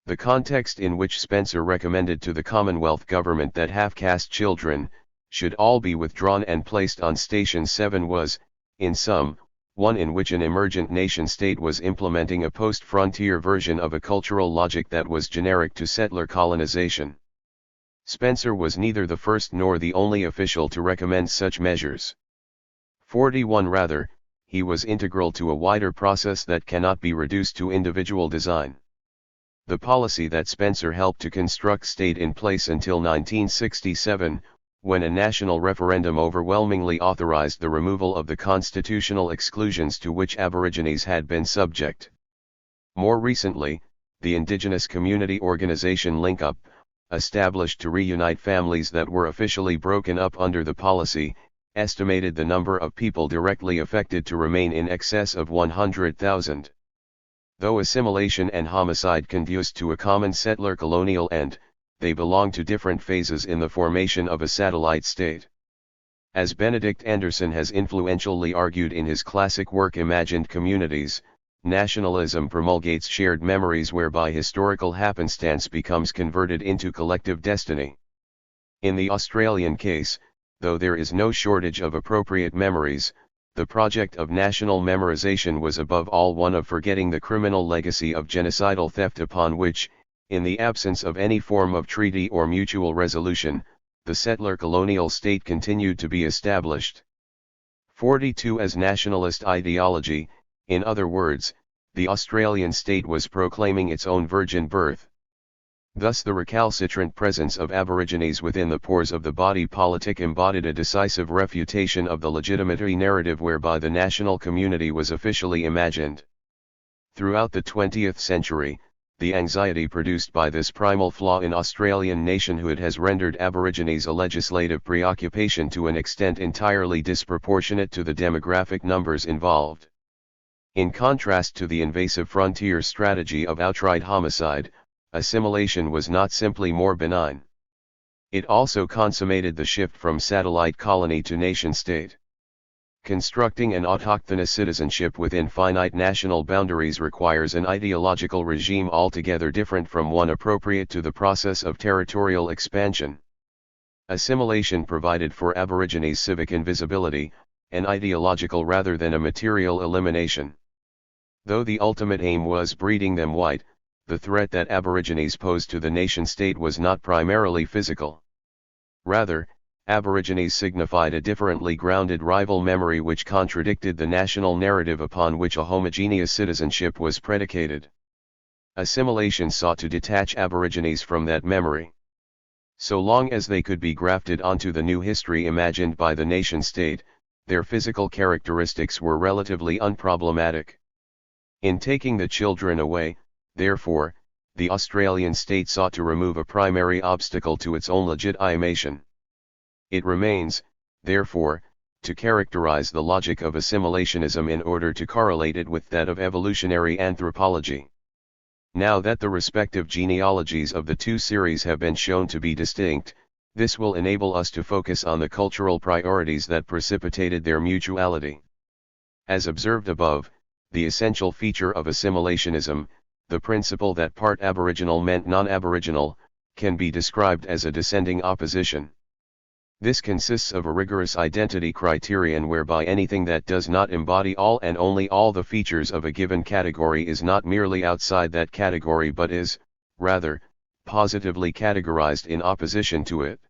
The context in which Spencer recommended to the Commonwealth government that half-caste children should all be withdrawn and placed on Station 7 was, in sum, one in which an emergent nation-state was implementing a post-frontier version of a cultural logic that was generic to settler colonization. Spencer was neither the first nor the only official to recommend such measures. 41 Rather, he was integral to a wider process that cannot be reduced to individual design. The policy that Spencer helped to construct stayed in place until 1967, when a national referendum overwhelmingly authorized the removal of the constitutional exclusions to which Aborigines had been subject. More recently, the indigenous community organization Link Up, established to reunite families that were officially broken up under the policy, estimated the number of people directly affected to remain in excess of 100,000. Though assimilation and homicide conduced to a common settler colonial end, they belong to different phases in the formation of a satellite state. As Benedict Anderson has influentially argued in his classic work Imagined Communities, nationalism promulgates shared memories whereby historical happenstance becomes converted into collective destiny. In the Australian case, though there is no shortage of appropriate memories, the project of national memorization was above all one of forgetting the criminal legacy of genocidal theft upon which, in the absence of any form of treaty or mutual resolution, the settler colonial state continued to be established. 42 As nationalist ideology, in other words, the Australian state was proclaiming its own virgin birth. Thus the recalcitrant presence of Aborigines within the pores of the body politic embodied a decisive refutation of the legitimacy narrative whereby the national community was officially imagined. Throughout the 20th century, the anxiety produced by this primal flaw in Australian nationhood has rendered Aborigines a legislative preoccupation to an extent entirely disproportionate to the demographic numbers involved. In contrast to the invasive frontier strategy of outright homicide, assimilation was not simply more benign. It also consummated the shift from satellite colony to nation-state. Constructing an autochthonous citizenship within finite national boundaries requires an ideological regime altogether different from one appropriate to the process of territorial expansion. Assimilation provided for Aborigines civic invisibility, an ideological rather than a material elimination. Though the ultimate aim was breeding them white, the threat that Aborigines posed to the nation-state was not primarily physical. Rather, Aborigines signified a differently grounded rival memory which contradicted the national narrative upon which a homogeneous citizenship was predicated. Assimilation sought to detach Aborigines from that memory. So long as they could be grafted onto the new history imagined by the nation-state, their physical characteristics were relatively unproblematic. In taking the children away, therefore, the Australian state sought to remove a primary obstacle to its own legitimation. It remains, therefore, to characterize the logic of assimilationism in order to correlate it with that of evolutionary anthropology. Now that the respective genealogies of the two series have been shown to be distinct, this will enable us to focus on the cultural priorities that precipitated their mutuality. As observed above, the essential feature of assimilationism, the principle that part aboriginal meant non-aboriginal, can be described as a descending opposition. This consists of a rigorous identity criterion whereby anything that does not embody all and only all the features of a given category is not merely outside that category but is, rather, positively categorized in opposition to it.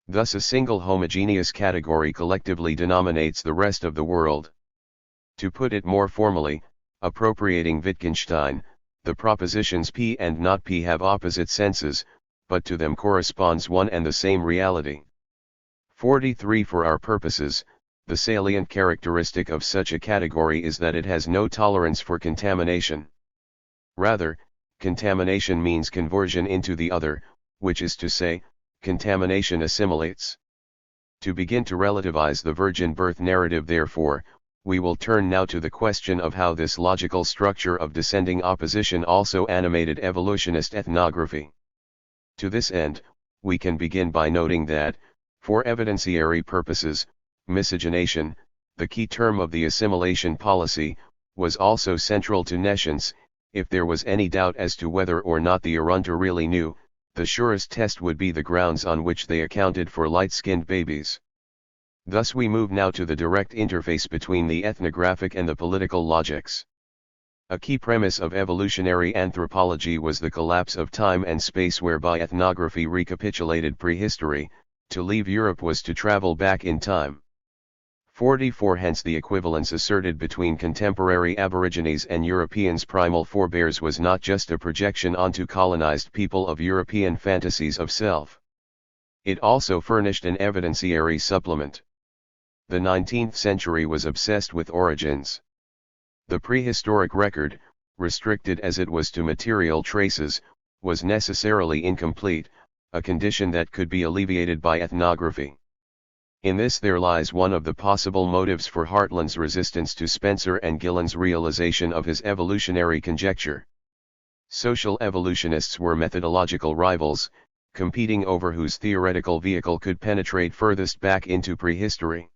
Thus a single homogeneous category collectively denominates the rest of the world. To put it more formally, appropriating Wittgenstein, the propositions P and not P have opposite senses, but to them corresponds one and the same reality. 43 For our purposes, the salient characteristic of such a category is that it has no tolerance for contamination. Rather, contamination means conversion into the other, which is to say, contamination assimilates. To begin to relativize the virgin birth narrative therefore, we will turn now to the question of how this logical structure of descending opposition also animated evolutionist ethnography. To this end, we can begin by noting that, for evidenciary purposes, miscegenation, the key term of the assimilation policy, was also central to nescience. If there was any doubt as to whether or not the Arunta really knew, the surest test would be the grounds on which they accounted for light-skinned babies. Thus we move now to the direct interface between the ethnographic and the political logics. A key premise of evolutionary anthropology was the collapse of time and space, whereby ethnography recapitulated prehistory. To leave Europe was to travel back in time. 44 Hence the equivalence asserted between contemporary Aborigines and Europeans' primal forebears was not just a projection onto colonized people of European fantasies of self. It also furnished an evidenciary supplement. The 19th century was obsessed with origins. The prehistoric record, restricted as it was to material traces, was necessarily incomplete, a condition that could be alleviated by ethnography. In this there lies one of the possible motives for Hartland's resistance to Spencer and Gillen's realization of his evolutionary conjecture. Social evolutionists were methodological rivals, competing over whose theoretical vehicle could penetrate furthest back into prehistory.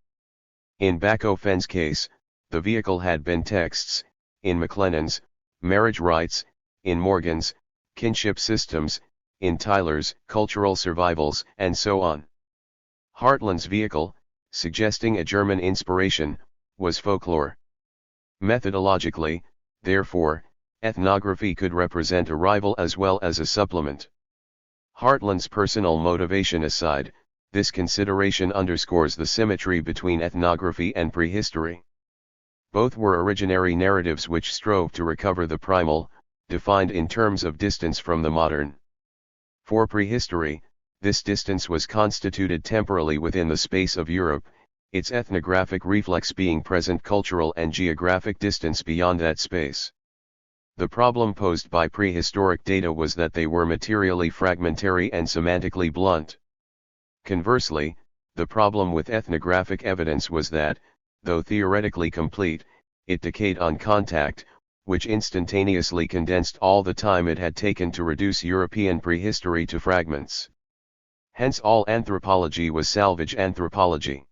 In Bacofen's case, the vehicle had been texts; in McLennan's, marriage rights; in Morgan's, kinship systems; in Tyler's, cultural survivals, and so on. Hartland's vehicle, suggesting a German inspiration, was folklore. Methodologically, therefore, ethnography could represent a rival as well as a supplement. Hartland's personal motivation aside, this consideration underscores the symmetry between ethnography and prehistory. Both were originary narratives which strove to recover the primal, defined in terms of distance from the modern. For prehistory, this distance was constituted temporally within the space of Europe, its ethnographic reflex being present cultural and geographic distance beyond that space. The problem posed by prehistoric data was that they were materially fragmentary and semantically blunt. Conversely, the problem with ethnographic evidence was that, though theoretically complete, it decayed on contact, which instantaneously condensed all the time it had taken to reduce European prehistory to fragments. Hence all anthropology was salvage anthropology.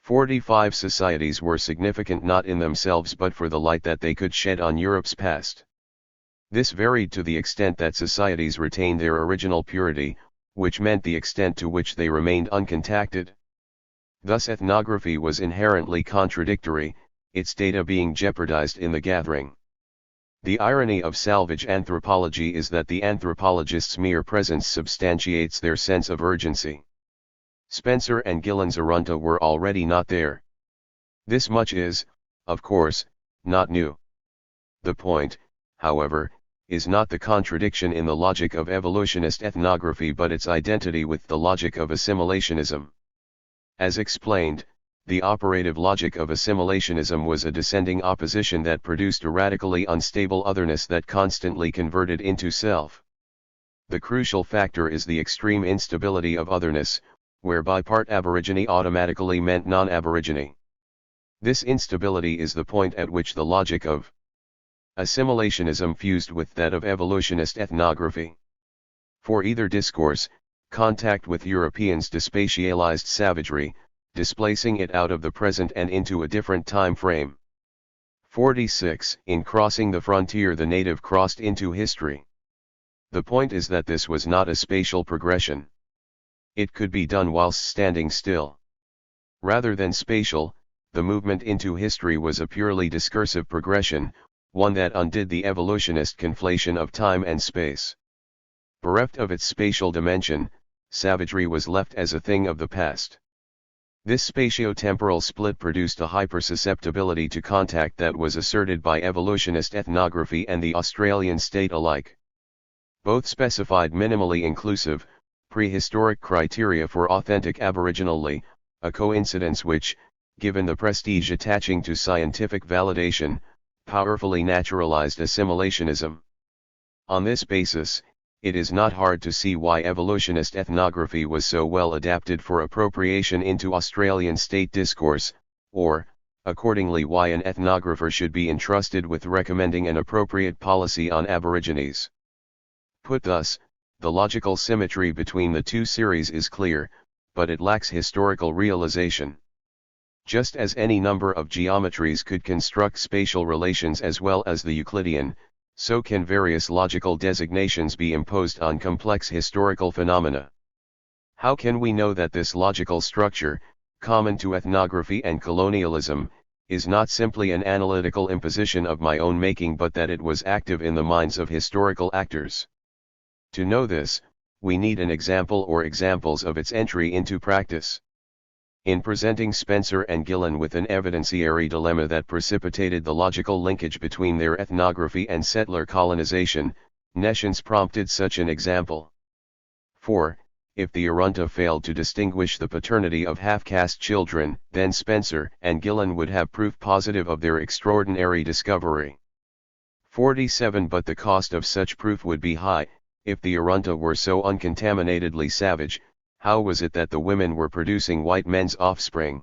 45 Societies were significant not in themselves but for the light that they could shed on Europe's past. This varied to the extent that societies retained their original purity, which meant the extent to which they remained uncontacted. Thus ethnography was inherently contradictory, its data being jeopardized in the gathering. The irony of salvage anthropology is that the anthropologist's mere presence substantiates their sense of urgency. Spencer and Gillen's Arunta were already not there. This much is, of course, not new. The point, however, is not the contradiction in the logic of evolutionist ethnography but its identity with the logic of assimilationism. As explained, the operative logic of assimilationism was a descending opposition that produced a radically unstable otherness that constantly converted into self. The crucial factor is the extreme instability of otherness, whereby part aborigine automatically meant non-aborigine. This instability is the point at which the logic of assimilationism fused with that of evolutionist ethnography. For either discourse, contact with Europeans despatialized savagery, displacing it out of the present and into a different time frame. 46 In crossing the frontier the native crossed into history. The point is that this was not a spatial progression. It could be done whilst standing still. Rather than spatial, the movement into history was a purely discursive progression, one that undid the evolutionist conflation of time and space. Bereft of its spatial dimension, savagery was left as a thing of the past. This spatio-temporal split produced a hypersusceptibility to contact that was asserted by evolutionist ethnography and the Australian state alike. Both specified minimally inclusive, prehistoric criteria for authentic aboriginally, a coincidence which, given the prestige attaching to scientific validation, powerfully naturalized assimilationism. On this basis, it is not hard to see why evolutionist ethnography was so well adapted for appropriation into Australian state discourse, or, accordingly why an ethnographer should be entrusted with recommending an appropriate policy on Aborigines. Put thus, the logical symmetry between the two series is clear, but it lacks historical realization. Just as any number of geometries could construct spatial relations as well as the Euclidean, so can various logical designations be imposed on complex historical phenomena. How can we know that this logical structure, common to ethnography and colonialism, is not simply an analytical imposition of my own making, but that it was active in the minds of historical actors. To know this, we need an example or examples of its entry into practice. In presenting Spencer and Gillen with an evidenciary dilemma that precipitated the logical linkage between their ethnography and settler colonization, Neschens prompted such an example. For, if the Arunta failed to distinguish the paternity of half-caste children, then Spencer and Gillen would have proof positive of their extraordinary discovery. 47 But the cost of such proof would be high. If the Arunta were so uncontaminatedly savage, how was it that the women were producing white men's offspring?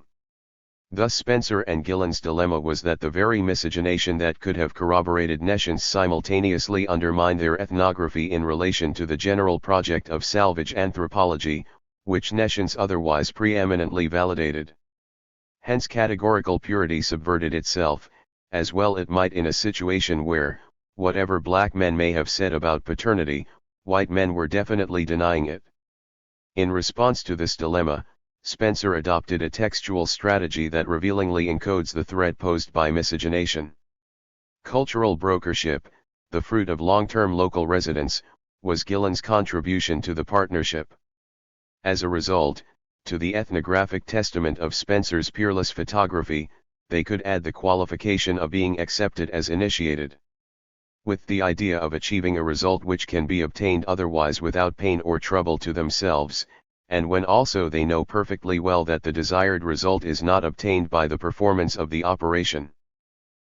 Thus Spencer and Gillen's dilemma was that the very miscegenation that could have corroborated Neschens simultaneously undermined their ethnography in relation to the general project of salvage anthropology, which Neschens otherwise preeminently validated. Hence categorical purity subverted itself, as well it might in a situation where, whatever black men may have said about paternity, white men were definitely denying it. In response to this dilemma, Spencer adopted a textual strategy that revealingly encodes the threat posed by miscegenation. Cultural brokership, the fruit of long-term local residence, was Gillen's contribution to the partnership. As a result, to the ethnographic testament of Spencer's peerless photography, they could add the qualification of being accepted as initiated. With the idea of achieving a result which can be obtained otherwise without pain or trouble to themselves, and when also they know perfectly well that the desired result is not obtained by the performance of the operation.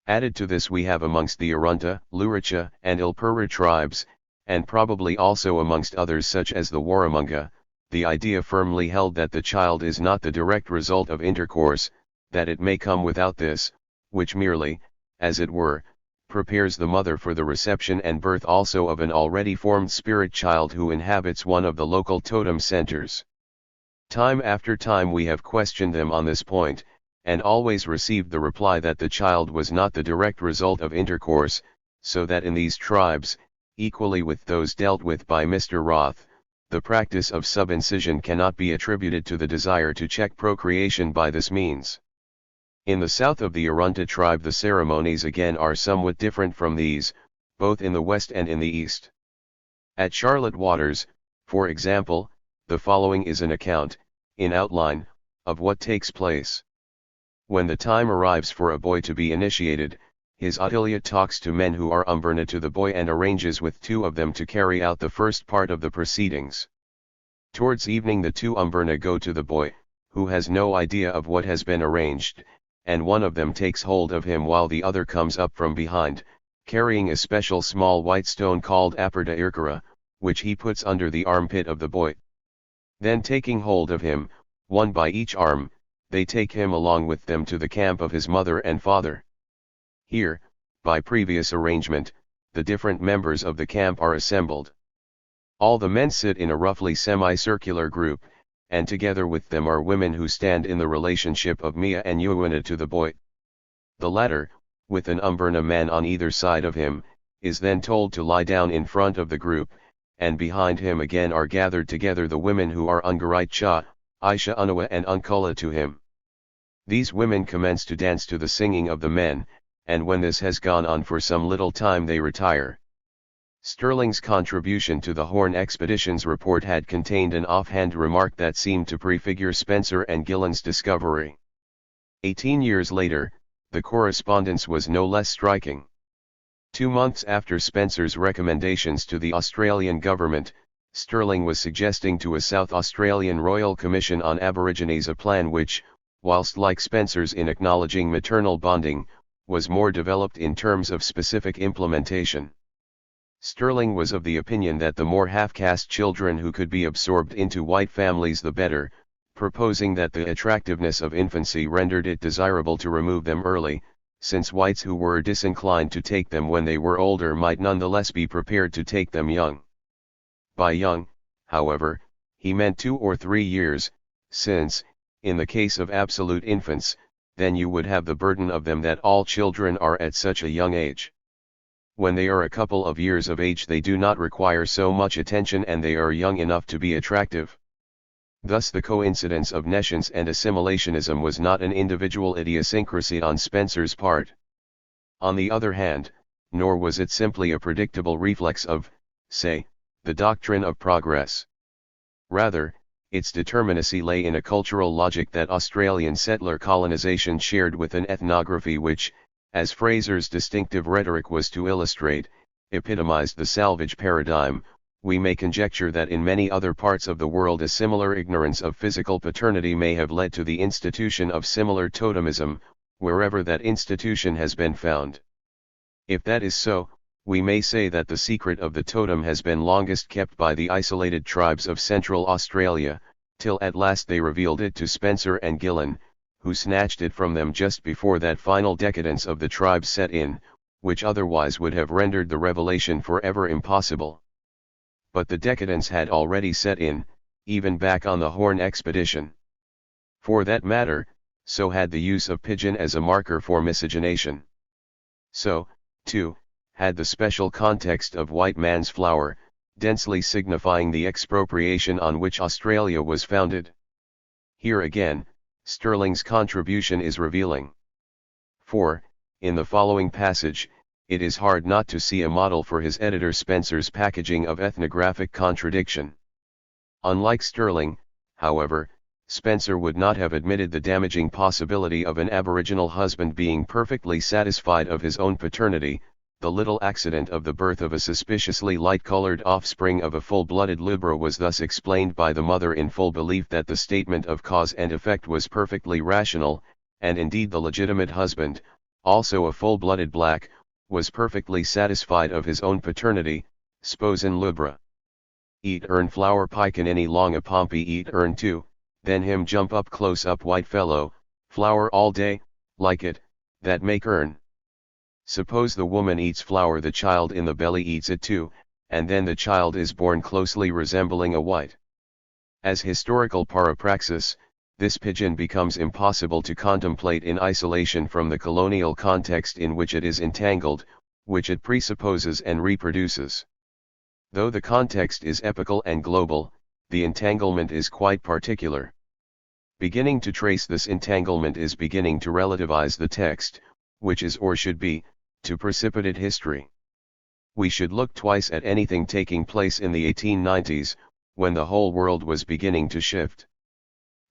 Added to this we have amongst the Arunta, Luritja, and Ilpura tribes, and probably also amongst others such as the Warramunga, the idea firmly held that the child is not the direct result of intercourse, that it may come without this, which merely, as it were, prepares the mother for the reception and birth also of an already formed spirit child who inhabits one of the local totem centers. Time after time we have questioned them on this point, and always received the reply that the child was not the direct result of intercourse, so that in these tribes, equally with those dealt with by Mr. Roth, the practice of subincision cannot be attributed to the desire to check procreation by this means. In the south of the Arunta tribe the ceremonies again are somewhat different from these, both in the west and in the east. At Charlotte Waters, for example, the following is an account, in outline, of what takes place. When the time arrives for a boy to be initiated, his Attilya talks to men who are Umberna to the boy and arranges with two of them to carry out the first part of the proceedings. Towards evening the two Umberna go to the boy, who has no idea of what has been arranged, and one of them takes hold of him while the other comes up from behind, carrying a special small white stone called Aperta Irkara, which he puts under the armpit of the boy. Then taking hold of him, one by each arm, they take him along with them to the camp of his mother and father. Here, by previous arrangement, the different members of the camp are assembled. All the men sit in a roughly semicircular group, and together with them are women who stand in the relationship of Mia and Yuwina to the boy. The latter, with an Umberna man on either side of him, is then told to lie down in front of the group, and behind him again are gathered together the women who are Ungarit Cha, Aisha Unawa and Unkula to him. These women commence to dance to the singing of the men, and when this has gone on for some little time they retire. Sterling's contribution to the Horn Expedition's report had contained an offhand remark that seemed to prefigure Spencer and Gillen's discovery. 18 years later, the correspondence was no less striking. 2 months after Spencer's recommendations to the Australian government, Sterling was suggesting to a South Australian Royal Commission on Aborigines a plan which, whilst like Spencer's in acknowledging maternal bonding, was more developed in terms of specific implementation. Sterling was of the opinion that the more half-caste children who could be absorbed into white families the better, proposing that the attractiveness of infancy rendered it desirable to remove them early, since whites who were disinclined to take them when they were older might nonetheless be prepared to take them young. By young, however, he meant 2 or 3 years, since, in the case of absolute infants, then you would have the burden of them that all children are at such a young age. When they are a couple of years of age they do not require so much attention and they are young enough to be attractive. Thus the coincidence of nescience and assimilationism was not an individual idiosyncrasy on Spencer's part. On the other hand, nor was it simply a predictable reflex of, say, the doctrine of progress. Rather, its determinacy lay in a cultural logic that Australian settler colonisation shared with an ethnography which, as Fraser's distinctive rhetoric was to illustrate, epitomized the salvage paradigm. We may conjecture that in many other parts of the world a similar ignorance of physical paternity may have led to the institution of similar totemism, wherever that institution has been found. If that is so, we may say that the secret of the totem has been longest kept by the isolated tribes of Central Australia, till at last they revealed it to Spencer and Gillen, who snatched it from them just before that final decadence of the tribes set in, which otherwise would have rendered the revelation forever impossible. But the decadence had already set in, even back on the Horn expedition. For that matter, so had the use of pigeon as a marker for miscegenation. So, too, had the special context of white man's flower, densely signifying the expropriation on which Australia was founded. Here again, Sterling's contribution is revealing. For, in the following passage, it is hard not to see a model for his editor Spencer's packaging of ethnographic contradiction. Unlike Sterling, however, Spencer would not have admitted the damaging possibility of an Aboriginal husband being perfectly satisfied of his own paternity. The little accident of the birth of a suspiciously light-colored offspring of a full-blooded Libra was thus explained by the mother in full belief that the statement of cause and effect was perfectly rational, and indeed the legitimate husband, also a full-blooded black, was perfectly satisfied of his own paternity, sposen Libra. Eat earn flower piken any long a pompey eat earn too, then him jump up close up white fellow, flower all day, like it, that make earn. Suppose the woman eats flower, the child in the belly eats it too, and then the child is born closely resembling a white. As historical parapraxis, this pigeon becomes impossible to contemplate in isolation from the colonial context in which it is entangled, which it presupposes and reproduces. Though the context is epical and global, the entanglement is quite particular. Beginning to trace this entanglement is beginning to relativize the text, which is or should be, to precipitate history. We should look twice at anything taking place in the 1890s, when the whole world was beginning to shift.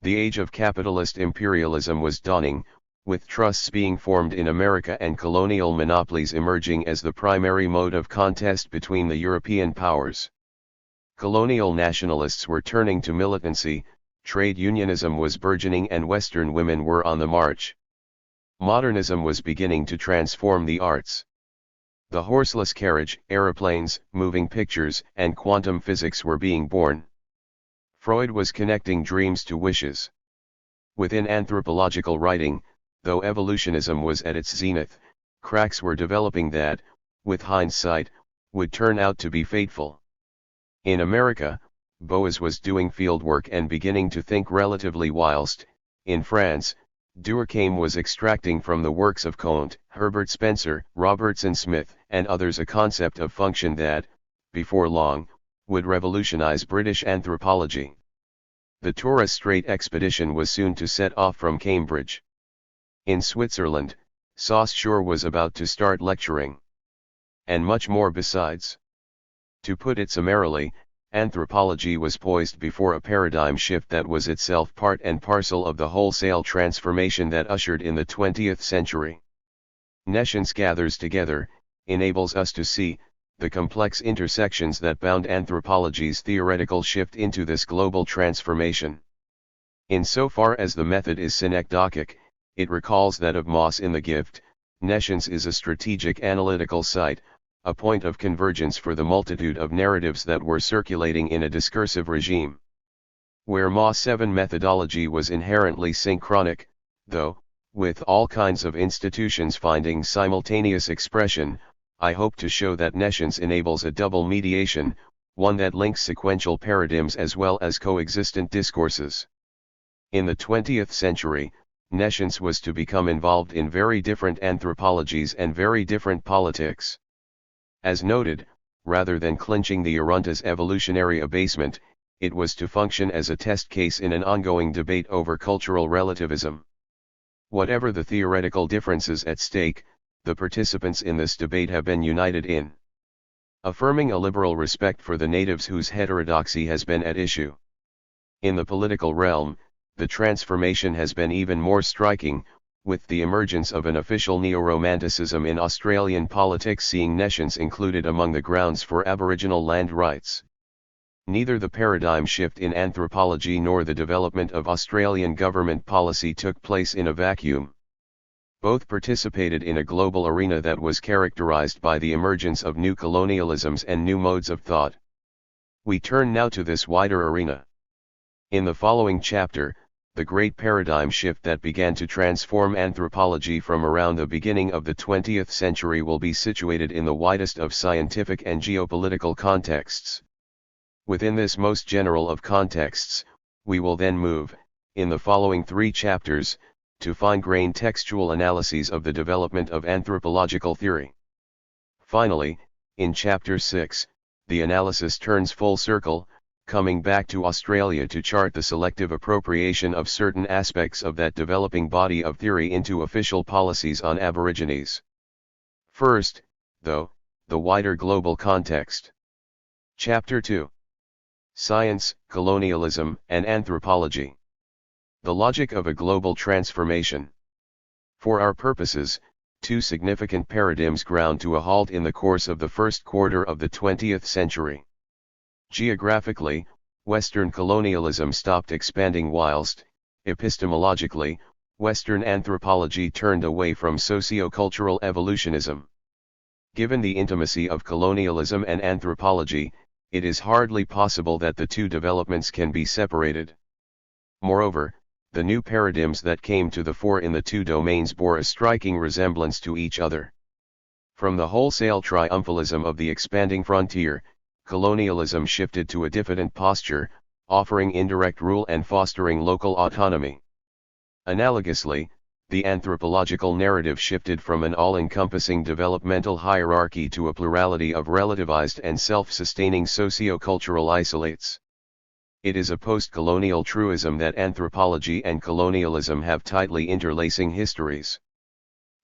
The age of capitalist imperialism was dawning, with trusts being formed in America and colonial monopolies emerging as the primary mode of contest between the European powers. Colonial nationalists were turning to militancy, trade unionism was burgeoning, and Western women were on the march. Modernism was beginning to transform the arts. The horseless carriage, aeroplanes, moving pictures, and quantum physics were being born. Freud was connecting dreams to wishes. Within anthropological writing, though evolutionism was at its zenith, cracks were developing that, with hindsight, would turn out to be fateful. In America, Boas was doing fieldwork and beginning to think relatively, whilst, in France, Durkheim was extracting from the works of Comte, Herbert Spencer, Robertson Smith, and others a concept of function that, before long, would revolutionize British anthropology. The Torres Strait expedition was soon to set off from Cambridge. In Switzerland, Saussure was about to start lecturing. And much more besides. To put it summarily, anthropology was poised before a paradigm shift that was itself part and parcel of the wholesale transformation that ushered in the 20th century. Nescience gathers together, enables us to see, the complex intersections that bound anthropology's theoretical shift into this global transformation. Insofar as the method is synecdochic, it recalls that of Moss in The Gift. Nescience is a strategic analytical site, a point of convergence for the multitude of narratives that were circulating in a discursive regime. Where Moss 7 methodology was inherently synchronic, though, with all kinds of institutions finding simultaneous expression, I hope to show that nescience enables a double mediation, one that links sequential paradigms as well as coexistent discourses. In the 20th century, nescience was to become involved in very different anthropologies and very different politics. As noted, rather than clinching the Arrunta's evolutionary abasement, it was to function as a test case in an ongoing debate over cultural relativism. Whatever the theoretical differences at stake, the participants in this debate have been united in affirming a liberal respect for the natives whose heterodoxy has been at issue. In the political realm, the transformation has been even more striking, with the emergence of an official neo-romanticism in Australian politics seeing nations included among the grounds for Aboriginal land rights. Neither the paradigm shift in anthropology nor the development of Australian government policy took place in a vacuum. Both participated in a global arena that was characterized by the emergence of new colonialisms and new modes of thought. We turn now to this wider arena. In the following chapter, the great paradigm shift that began to transform anthropology from around the beginning of the 20th century will be situated in the widest of scientific and geopolitical contexts. Within this most general of contexts, we will then move, in the following 3 chapters, to fine-grained textual analyses of the development of anthropological theory. Finally, in Chapter 6, the analysis turns full circle, coming back to Australia to chart the selective appropriation of certain aspects of that developing body of theory into official policies on Aborigines. First, though, the wider global context. Chapter 2. Science, Colonialism, and Anthropology. The logic of a global transformation. For our purposes, 2 significant paradigms ground to a halt in the course of the first quarter of the 20th century. Geographically, Western colonialism stopped expanding whilst, epistemologically, Western anthropology turned away from socio-cultural evolutionism. Given the intimacy of colonialism and anthropology, it is hardly possible that the 2 developments can be separated. Moreover, the new paradigms that came to the fore in the 2 domains bore a striking resemblance to each other. From the wholesale triumphalism of the expanding frontier, colonialism shifted to a diffident posture, offering indirect rule and fostering local autonomy. Analogously, the anthropological narrative shifted from an all-encompassing developmental hierarchy to a plurality of relativized and self-sustaining socio-cultural isolates. It is a post-colonial truism that anthropology and colonialism have tightly interlacing histories.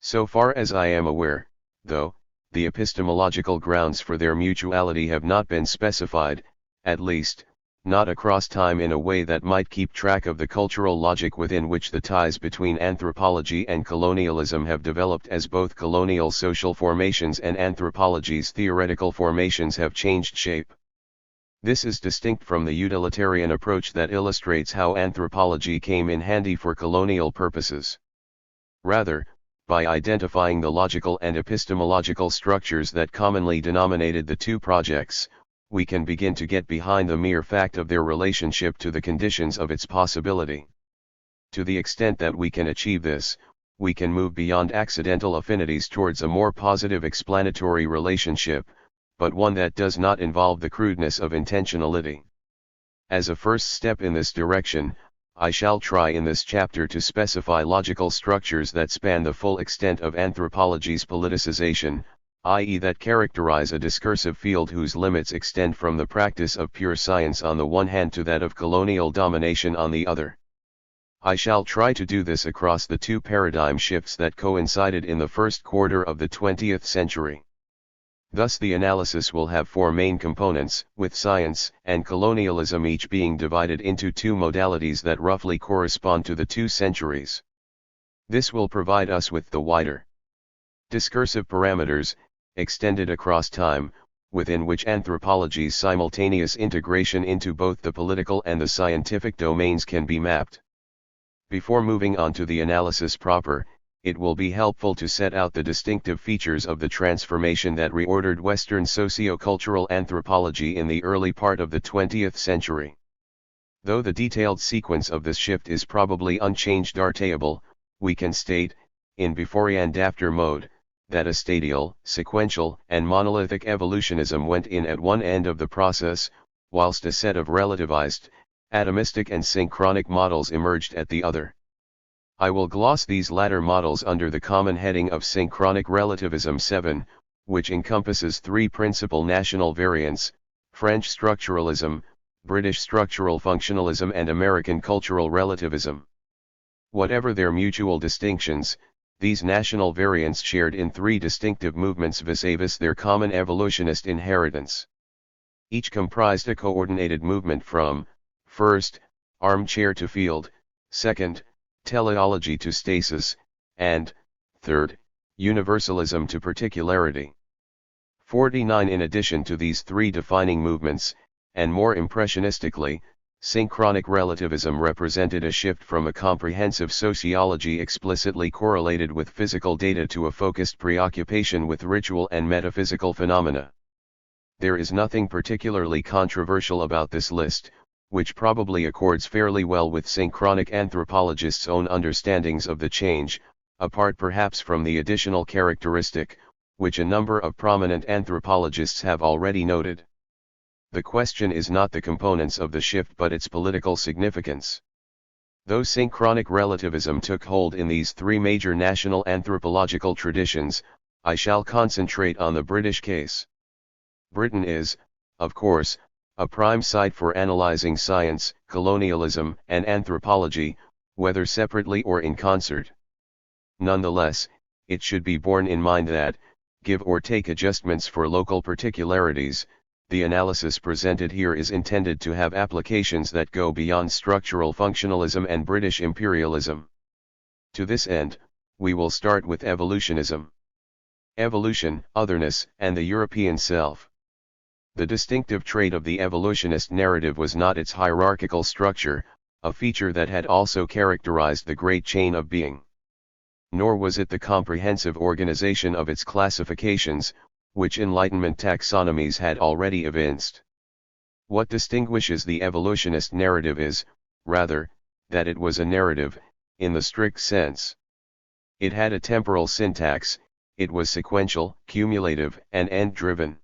So far as I am aware, though, the epistemological grounds for their mutuality have not been specified, at least, not across time in a way that might keep track of the cultural logic within which the ties between anthropology and colonialism have developed as both colonial social formations and anthropology's theoretical formations have changed shape. This is distinct from the utilitarian approach that illustrates how anthropology came in handy for colonial purposes. Rather, by identifying the logical and epistemological structures that commonly denominated the 2 projects, we can begin to get behind the mere fact of their relationship to the conditions of its possibility. To the extent that we can achieve this, we can move beyond accidental affinities towards a more positive explanatory relationship, but one that does not involve the crudeness of intentionality. As a first step in this direction, I shall try in this chapter to specify logical structures that span the full extent of anthropology's politicization, i.e. that characterize a discursive field whose limits extend from the practice of pure science on the one hand to that of colonial domination on the other. I shall try to do this across the 2 paradigm shifts that coincided in the first quarter of the 20th century. Thus the analysis will have 4 main components, with science and colonialism each being divided into 2 modalities that roughly correspond to the 2 centuries. This will provide us with the wider discursive parameters, extended across time, within which anthropology's simultaneous integration into both the political and the scientific domains can be mapped. Before moving on to the analysis proper, it will be helpful to set out the distinctive features of the transformation that reordered Western socio-cultural anthropology in the early part of the 20th century. Though the detailed sequence of this shift is probably unchanged artable, we can state, in before and after mode, that a stadial, sequential, and monolithic evolutionism went in at one end of the process, whilst a set of relativized, atomistic and synchronic models emerged at the other. I will gloss these latter models under the common heading of synchronic relativism 7, which encompasses 3 principal national variants: French structuralism, British structural functionalism and American cultural relativism. Whatever their mutual distinctions, these national variants shared in three distinctive movements vis-a-vis their common evolutionist inheritance. Each comprised a coordinated movement from, first, armchair to field, second, teleology to stasis, and, third, universalism to particularity. 49 In addition to these three defining movements, and more impressionistically, synchronic relativism represented a shift from a comprehensive sociology explicitly correlated with physical data to a focused preoccupation with ritual and metaphysical phenomena. There is nothing particularly controversial about this list, which probably accords fairly well with synchronic anthropologists' own understandings of the change, apart perhaps from the additional characteristic, which a number of prominent anthropologists have already noted. The question is not the components of the shift but its political significance. Though synchronic relativism took hold in these three major national anthropological traditions, I shall concentrate on the British case. Britain is, of course, a prime site for analyzing science, colonialism, and anthropology, whether separately or in concert. Nonetheless, it should be borne in mind that, give or take adjustments for local particularities, the analysis presented here is intended to have applications that go beyond structural functionalism and British imperialism. To this end, we will start with evolutionism. Evolution, otherness, and the European self. The distinctive trait of the evolutionist narrative was not its hierarchical structure, a feature that had also characterized the great chain of being. Nor was it the comprehensive organization of its classifications, which Enlightenment taxonomies had already evinced. What distinguishes the evolutionist narrative is, rather, that it was a narrative, in the strict sense. It had a temporal syntax, it was sequential, cumulative, and end-driven.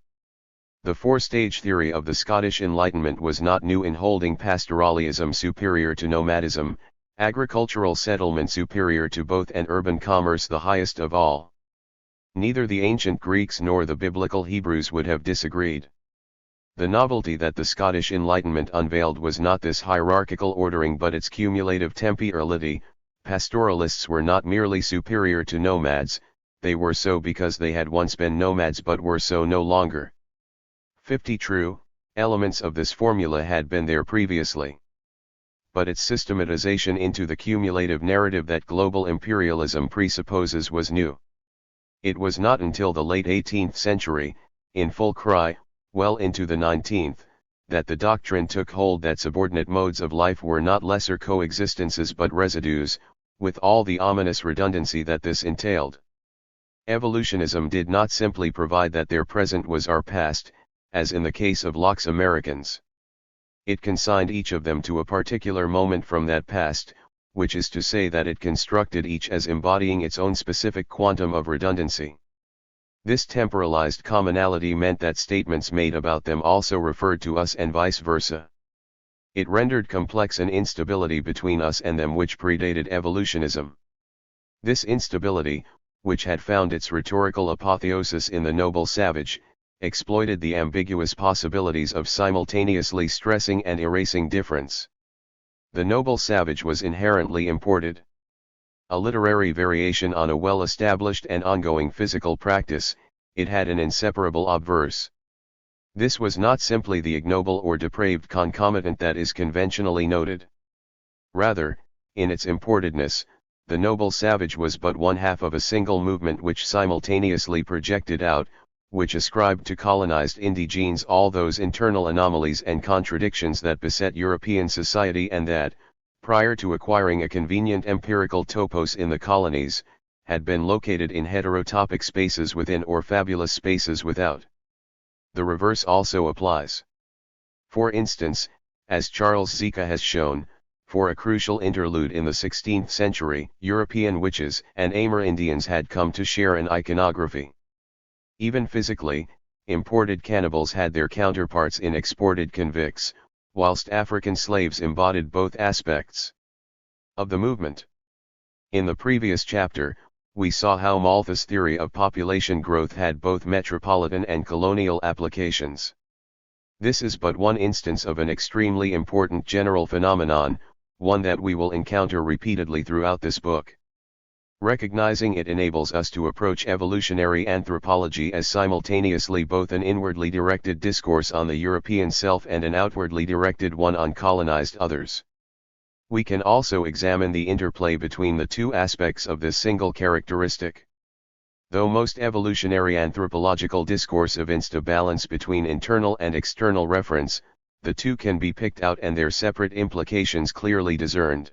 The four-stage theory of the Scottish Enlightenment was not new in holding pastoralism superior to nomadism, agricultural settlement superior to both, and urban commerce the highest of all. Neither the ancient Greeks nor the biblical Hebrews would have disagreed. The novelty that the Scottish Enlightenment unveiled was not this hierarchical ordering but its cumulative temporality. Pastoralists were not merely superior to nomads, they were so because they had once been nomads but were so no longer. 50 True, elements of this formula had been there previously. But its systematization into the cumulative narrative that global imperialism presupposes was new. It was not until the late 18th century, in full cry, well into the 19th, that the doctrine took hold that subordinate modes of life were not lesser coexistences but residues, with all the ominous redundancy that this entailed. Evolutionism did not simply provide that their present was our past, as in the case of Locke's Americans. It consigned each of them to a particular moment from that past, which is to say that it constructed each as embodying its own specific quantum of redundancy. This temporalized commonality meant that statements made about them also referred to us and vice versa. It rendered complex an instability between us and them which predated evolutionism. This instability, which had found its rhetorical apotheosis in the noble savage, exploited the ambiguous possibilities of simultaneously stressing and erasing difference. The noble savage was inherently imported. A literary variation on a well-established and ongoing physical practice, it had an inseparable obverse. This was not simply the ignoble or depraved concomitant that is conventionally noted. Rather, in its importedness, the noble savage was but one half of a single movement which simultaneously projected out, which ascribed to colonized indigenes all those internal anomalies and contradictions that beset European society and that, prior to acquiring a convenient empirical topos in the colonies, had been located in heterotopic spaces within or fabulous spaces without. The reverse also applies. For instance, as Charles Zika has shown, for a crucial interlude in the 16th century, European witches and Amerindians had come to share an iconography. Even physically, imported cannibals had their counterparts in exported convicts, whilst African slaves embodied both aspects of the movement. In the previous chapter, we saw how Malthus' theory of population growth had both metropolitan and colonial applications. This is but one instance of an extremely important general phenomenon, one that we will encounter repeatedly throughout this book. Recognizing it enables us to approach evolutionary anthropology as simultaneously both an inwardly directed discourse on the European self and an outwardly directed one on colonized others. We can also examine the interplay between the two aspects of this single characteristic. Though most evolutionary anthropological discourse evinced a balance between internal and external reference, the two can be picked out and their separate implications clearly discerned.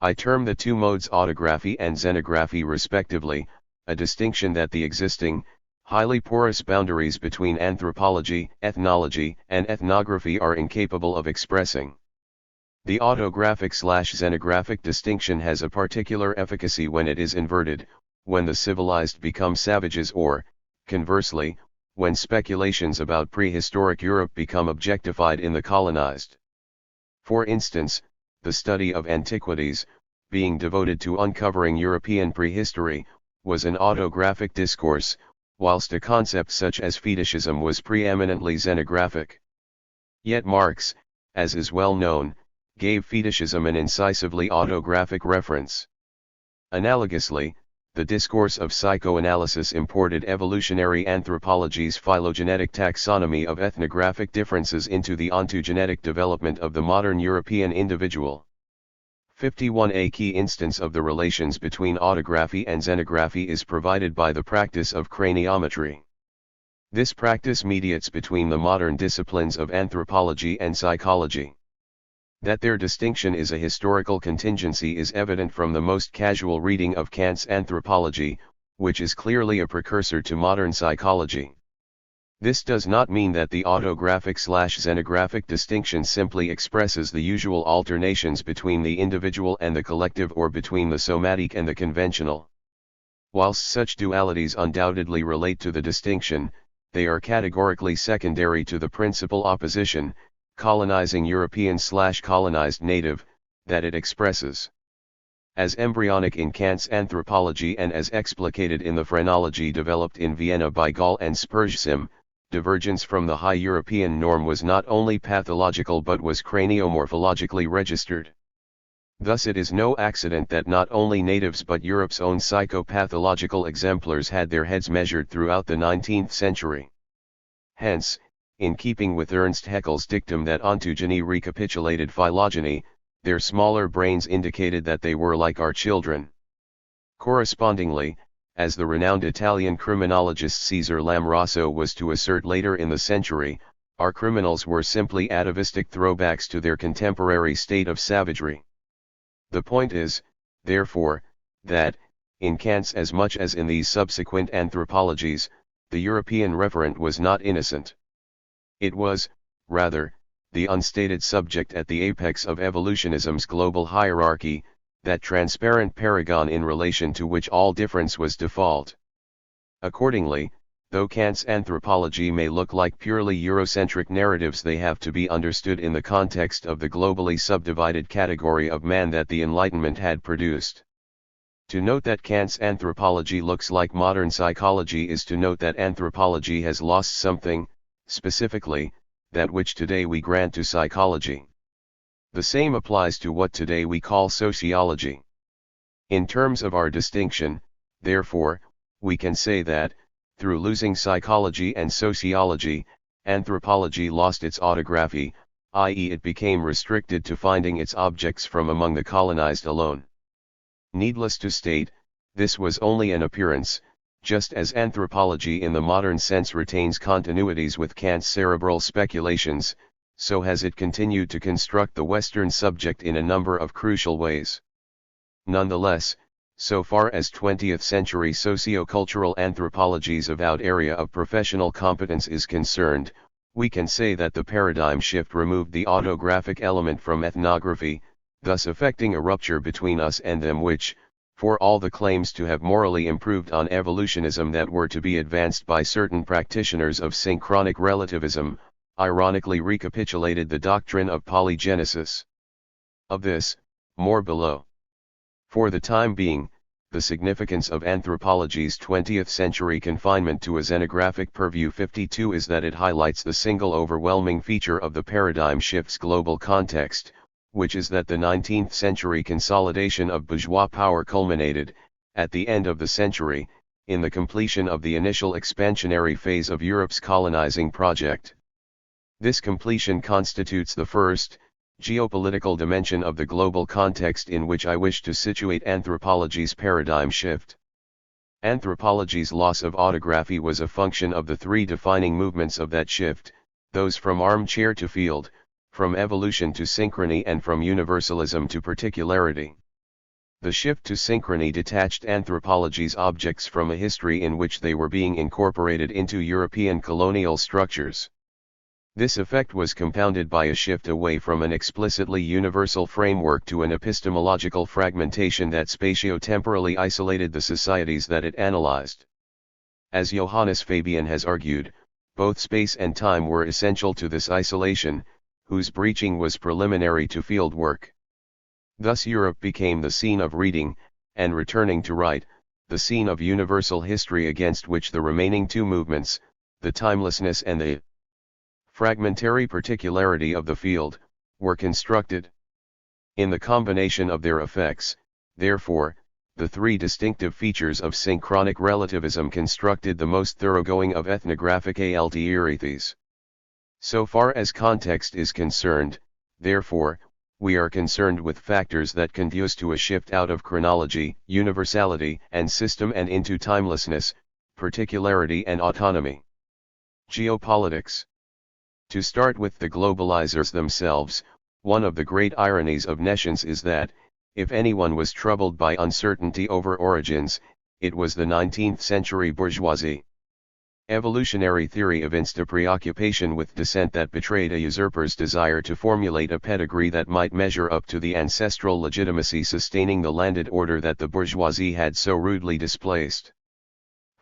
I term the two modes autography and xenography respectively, a distinction that the existing, highly porous boundaries between anthropology, ethnology, and ethnography are incapable of expressing. The autographic/xenographic distinction has a particular efficacy when it is inverted, when the civilized become savages or, conversely, when speculations about prehistoric Europe become objectified in the colonized. For instance, the study of antiquities, being devoted to uncovering European prehistory, was an autographic discourse, whilst a concept such as fetishism was preeminently xenographic. Yet Marx, as is well known, gave fetishism an incisively autographic reference. Analogously, the discourse of psychoanalysis imported evolutionary anthropology's phylogenetic taxonomy of ethnographic differences into the ontogenetic development of the modern European individual. 51. A key instance of the relations between autography and xenography is provided by the practice of craniometry. This practice mediates between the modern disciplines of anthropology and psychology. That their distinction is a historical contingency is evident from the most casual reading of Kant's Anthropology, which is clearly a precursor to modern psychology. This does not mean that the autographic/xenographic distinction simply expresses the usual alternations between the individual and the collective or between the somatic and the conventional. Whilst such dualities undoubtedly relate to the distinction, they are categorically secondary to the principal opposition, colonizing European/colonized native, that it expresses. As embryonic in Kant's Anthropology and as explicated in the phrenology developed in Vienna by Gall and Spurzheim, divergence from the high European norm was not only pathological but was craniomorphologically registered. Thus it is no accident that not only natives but Europe's own psychopathological exemplars had their heads measured throughout the 19th century. Hence, in keeping with Ernst Haeckel's dictum that ontogeny recapitulated phylogeny, their smaller brains indicated that they were like our children. Correspondingly, as the renowned Italian criminologist Cesare Lamrasso was to assert later in the century, our criminals were simply atavistic throwbacks to their contemporary state of savagery. The point is, therefore, that, in Kant's as much as in these subsequent anthropologies, the European referent was not innocent. It was, rather, the unstated subject at the apex of evolutionism's global hierarchy, that transparent paragon in relation to which all difference was default. Accordingly, though Kant's anthropology may look like purely Eurocentric narratives, they have to be understood in the context of the globally subdivided category of man that the Enlightenment had produced. To note that Kant's anthropology looks like modern psychology is to note that anthropology has lost something, specifically, that which today we grant to psychology. The same applies to what today we call sociology. In terms of our distinction, therefore, we can say that, through losing psychology and sociology, anthropology lost its autography, i.e. it became restricted to finding its objects from among the colonized alone. Needless to state, this was only an appearance. Just as anthropology in the modern sense retains continuities with Kant's cerebral speculations, so has it continued to construct the Western subject in a number of crucial ways. Nonetheless, so far as 20th-century socio-cultural anthropology's avowed area of professional competence is concerned, we can say that the paradigm shift removed the autographic element from ethnography, thus effecting a rupture between us and them which, for all the claims to have morally improved on evolutionism that were to be advanced by certain practitioners of synchronic relativism, ironically recapitulated the doctrine of polygenesis. Of this, more below. For the time being, The significance of anthropology's 20th century confinement to a xenographic purview 52 is that it highlights the single overwhelming feature of the paradigm shift's global context, which is that the 19th century consolidation of bourgeois power culminated, at the end of the century, in the completion of the initial expansionary phase of Europe's colonizing project. This completion constitutes the first, geopolitical dimension of the global context in which I wish to situate anthropology's paradigm shift. Anthropology's loss of autography was a function of the three defining movements of that shift, those from armchair to field, from evolution to synchrony and from universalism to particularity. The shift to synchrony detached anthropology's objects from a history in which they were being incorporated into European colonial structures. This effect was compounded by a shift away from an explicitly universal framework to an epistemological fragmentation that spatio-temporally isolated the societies that it analyzed. As Johannes Fabian has argued, both space and time were essential to this isolation, whose breaching was preliminary to field work. Thus Europe became the scene of reading, and returning to write, the scene of universal history against which the remaining two movements, the timelessness and the fragmentary particularity of the field, were constructed. In the combination of their effects, therefore, the three distinctive features of synchronic relativism constructed the most thoroughgoing of ethnographic alternates. So far as context is concerned, therefore, we are concerned with factors that conduce to a shift out of chronology, universality, and system and into timelessness, particularity and autonomy. Geopolitics. To start with the globalizers themselves, one of the great ironies of nescience is that, if anyone was troubled by uncertainty over origins, it was the 19th century bourgeoisie. Evolutionary theory evinced a preoccupation with descent that betrayed a usurper's desire to formulate a pedigree that might measure up to the ancestral legitimacy sustaining the landed order that the bourgeoisie had so rudely displaced.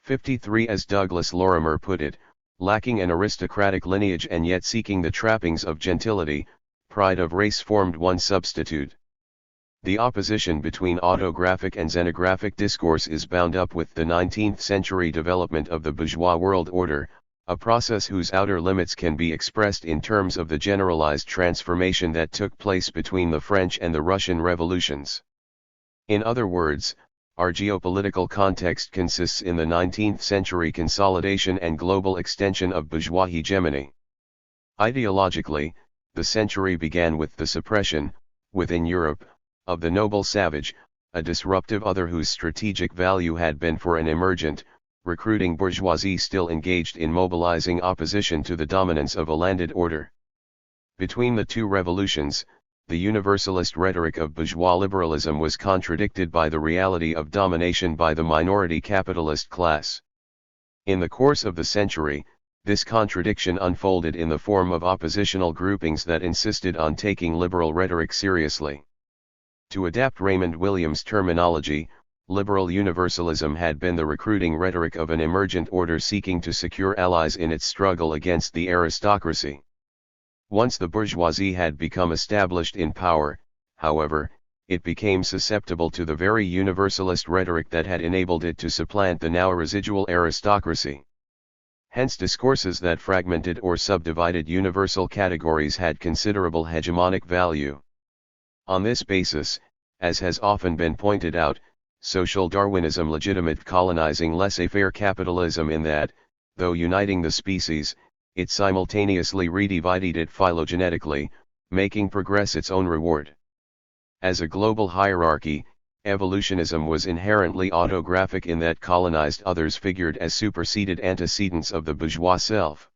53 As Douglas Lorimer put it, lacking an aristocratic lineage and yet seeking the trappings of gentility, pride of race formed one substitute. The opposition between autographic and xenographic discourse is bound up with the 19th century development of the bourgeois world order, a process whose outer limits can be expressed in terms of the generalized transformation that took place between the French and the Russian revolutions. In other words, our geopolitical context consists in the 19th century consolidation and global extension of bourgeois hegemony. Ideologically, the century began with the suppression, within Europe, of the noble savage, a disruptive other whose strategic value had been for an emergent, recruiting bourgeoisie still engaged in mobilizing opposition to the dominance of a landed order. Between the two revolutions, the universalist rhetoric of bourgeois liberalism was contradicted by the reality of domination by the minority capitalist class. In the course of the century, this contradiction unfolded in the form of oppositional groupings that insisted on taking liberal rhetoric seriously. To adapt Raymond Williams' terminology, liberal universalism had been the recruiting rhetoric of an emergent order seeking to secure allies in its struggle against the aristocracy. Once the bourgeoisie had become established in power, however, it became susceptible to the very universalist rhetoric that had enabled it to supplant the now residual aristocracy. Hence discourses that fragmented or subdivided universal categories had considerable hegemonic value. On this basis, as has often been pointed out, social Darwinism legitimate colonizing laissez-faire capitalism in that, though uniting the species, it simultaneously redivided it phylogenetically, making progress its own reward. As a global hierarchy, evolutionism was inherently autographic in that colonized others figured as superseded antecedents of the bourgeois self.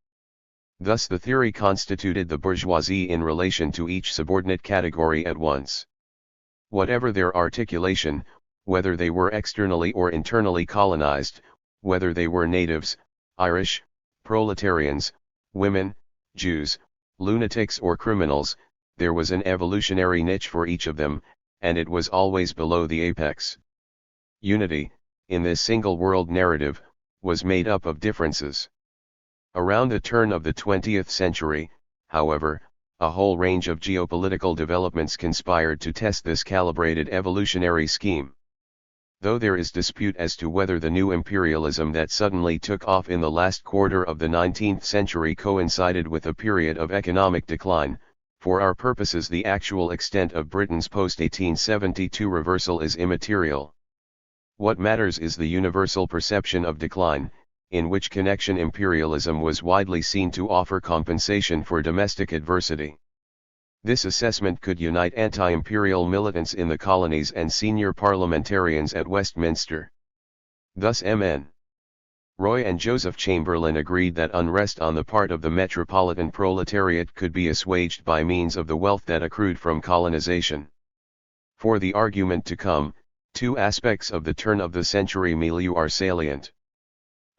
Thus the theory constituted the bourgeoisie in relation to each subordinate category at once. Whatever their articulation, whether they were externally or internally colonized, whether they were natives, Irish, proletarians, women, Jews, lunatics or criminals, there was an evolutionary niche for each of them, and it was always below the apex. Unity, in this single world narrative, was made up of differences. Around the turn of the 20th century, however, a whole range of geopolitical developments conspired to test this calibrated evolutionary scheme. Though there is dispute as to whether the new imperialism that suddenly took off in the last quarter of the 19th century coincided with a period of economic decline, for our purposes the actual extent of Britain's post-1872 reversal is immaterial. What matters is the universal perception of decline, in which connection imperialism was widely seen to offer compensation for domestic adversity. This assessment could unite anti-imperial militants in the colonies and senior parliamentarians at Westminster. Thus M.N. Roy and Joseph Chamberlain agreed that unrest on the part of the metropolitan proletariat could be assuaged by means of the wealth that accrued from colonization. For the argument to come, two aspects of the turn-of-the-century milieu are salient.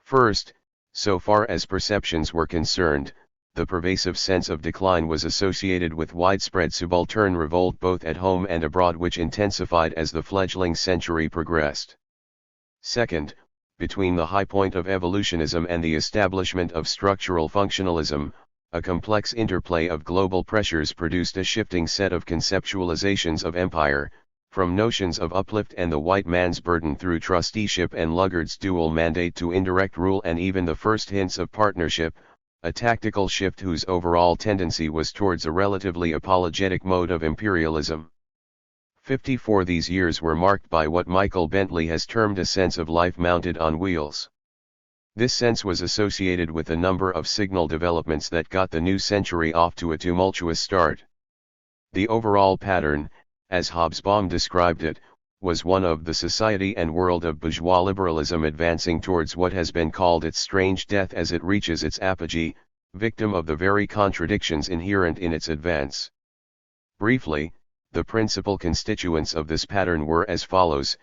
First, so far as perceptions were concerned, the pervasive sense of decline was associated with widespread subaltern revolt both at home and abroad, which intensified as the fledgling century progressed. Second, between the high point of evolutionism and the establishment of structural functionalism, a complex interplay of global pressures produced a shifting set of conceptualizations of empire, from notions of uplift and the white man's burden through trusteeship and Lugard's dual mandate to indirect rule and even the first hints of partnership, a tactical shift whose overall tendency was towards a relatively apologetic mode of imperialism. 54 These years were marked by what Michael Bentley has termed a sense of life mounted on wheels. This sense was associated with a number of signal developments that got the new century off to a tumultuous start. The overall pattern, as Hobsbawm described it, was one of the society and world of bourgeois liberalism advancing towards what has been called its strange death as it reaches its apogee, victim of the very contradictions inherent in its advance. Briefly, the principal constituents of this pattern were as follows: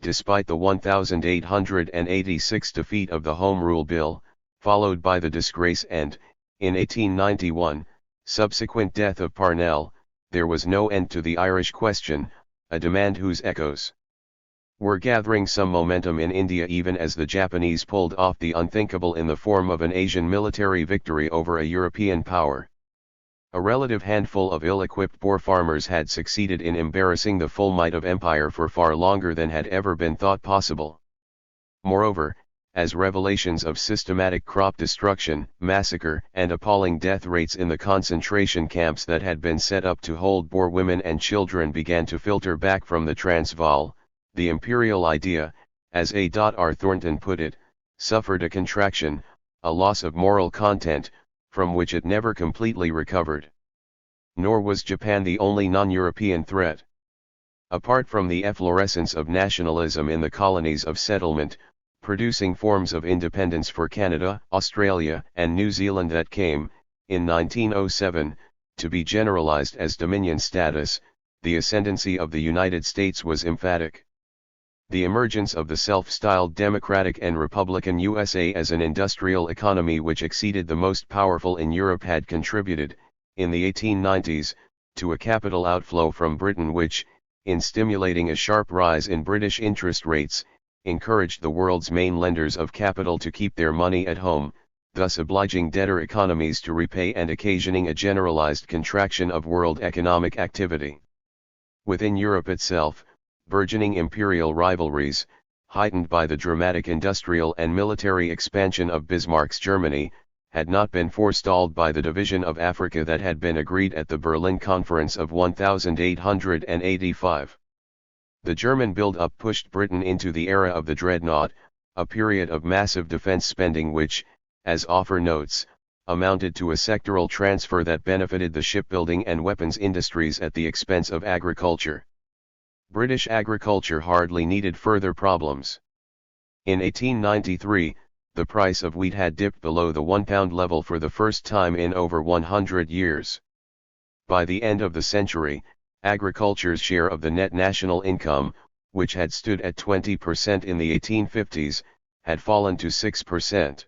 despite the 1886 defeat of the Home Rule Bill, followed by the disgrace and, in 1891, subsequent death of Parnell, there was no end to the Irish question, a demand whose echoes were gathering some momentum in India even as the Japanese pulled off the unthinkable in the form of an Asian military victory over a European power. A relative handful of ill-equipped Boer farmers had succeeded in embarrassing the full might of empire for far longer than had ever been thought possible. Moreover, as revelations of systematic crop destruction, massacre, and appalling death rates in the concentration camps that had been set up to hold Boer women and children began to filter back from the Transvaal, the imperial idea, as A. R. Thornton put it, suffered a contraction, a loss of moral content, from which it never completely recovered. Nor was Japan the only non-European threat. Apart from the efflorescence of nationalism in the colonies of settlement, producing forms of independence for Canada, Australia, and New Zealand that came, in 1907, to be generalized as Dominion status, the ascendancy of the United States was emphatic. The emergence of the self-styled Democratic and Republican USA as an industrial economy which exceeded the most powerful in Europe had contributed, in the 1890s, to a capital outflow from Britain which, in stimulating a sharp rise in British interest rates, encouraged the world's main lenders of capital to keep their money at home, thus obliging debtor economies to repay and occasioning a generalized contraction of world economic activity. Within Europe itself, burgeoning imperial rivalries, heightened by the dramatic industrial and military expansion of Bismarck's Germany, had not been forestalled by the division of Africa that had been agreed at the Berlin Conference of 1885. The German build-up pushed Britain into the era of the dreadnought, a period of massive defense spending which, as Offer notes, amounted to a sectoral transfer that benefited the shipbuilding and weapons industries at the expense of agriculture. British agriculture hardly needed further problems. In 1893, the price of wheat had dipped below the £1 level for the first time in over 100 years. By the end of the century, agriculture's share of the net national income, which had stood at 20% in the 1850s, had fallen to 6%.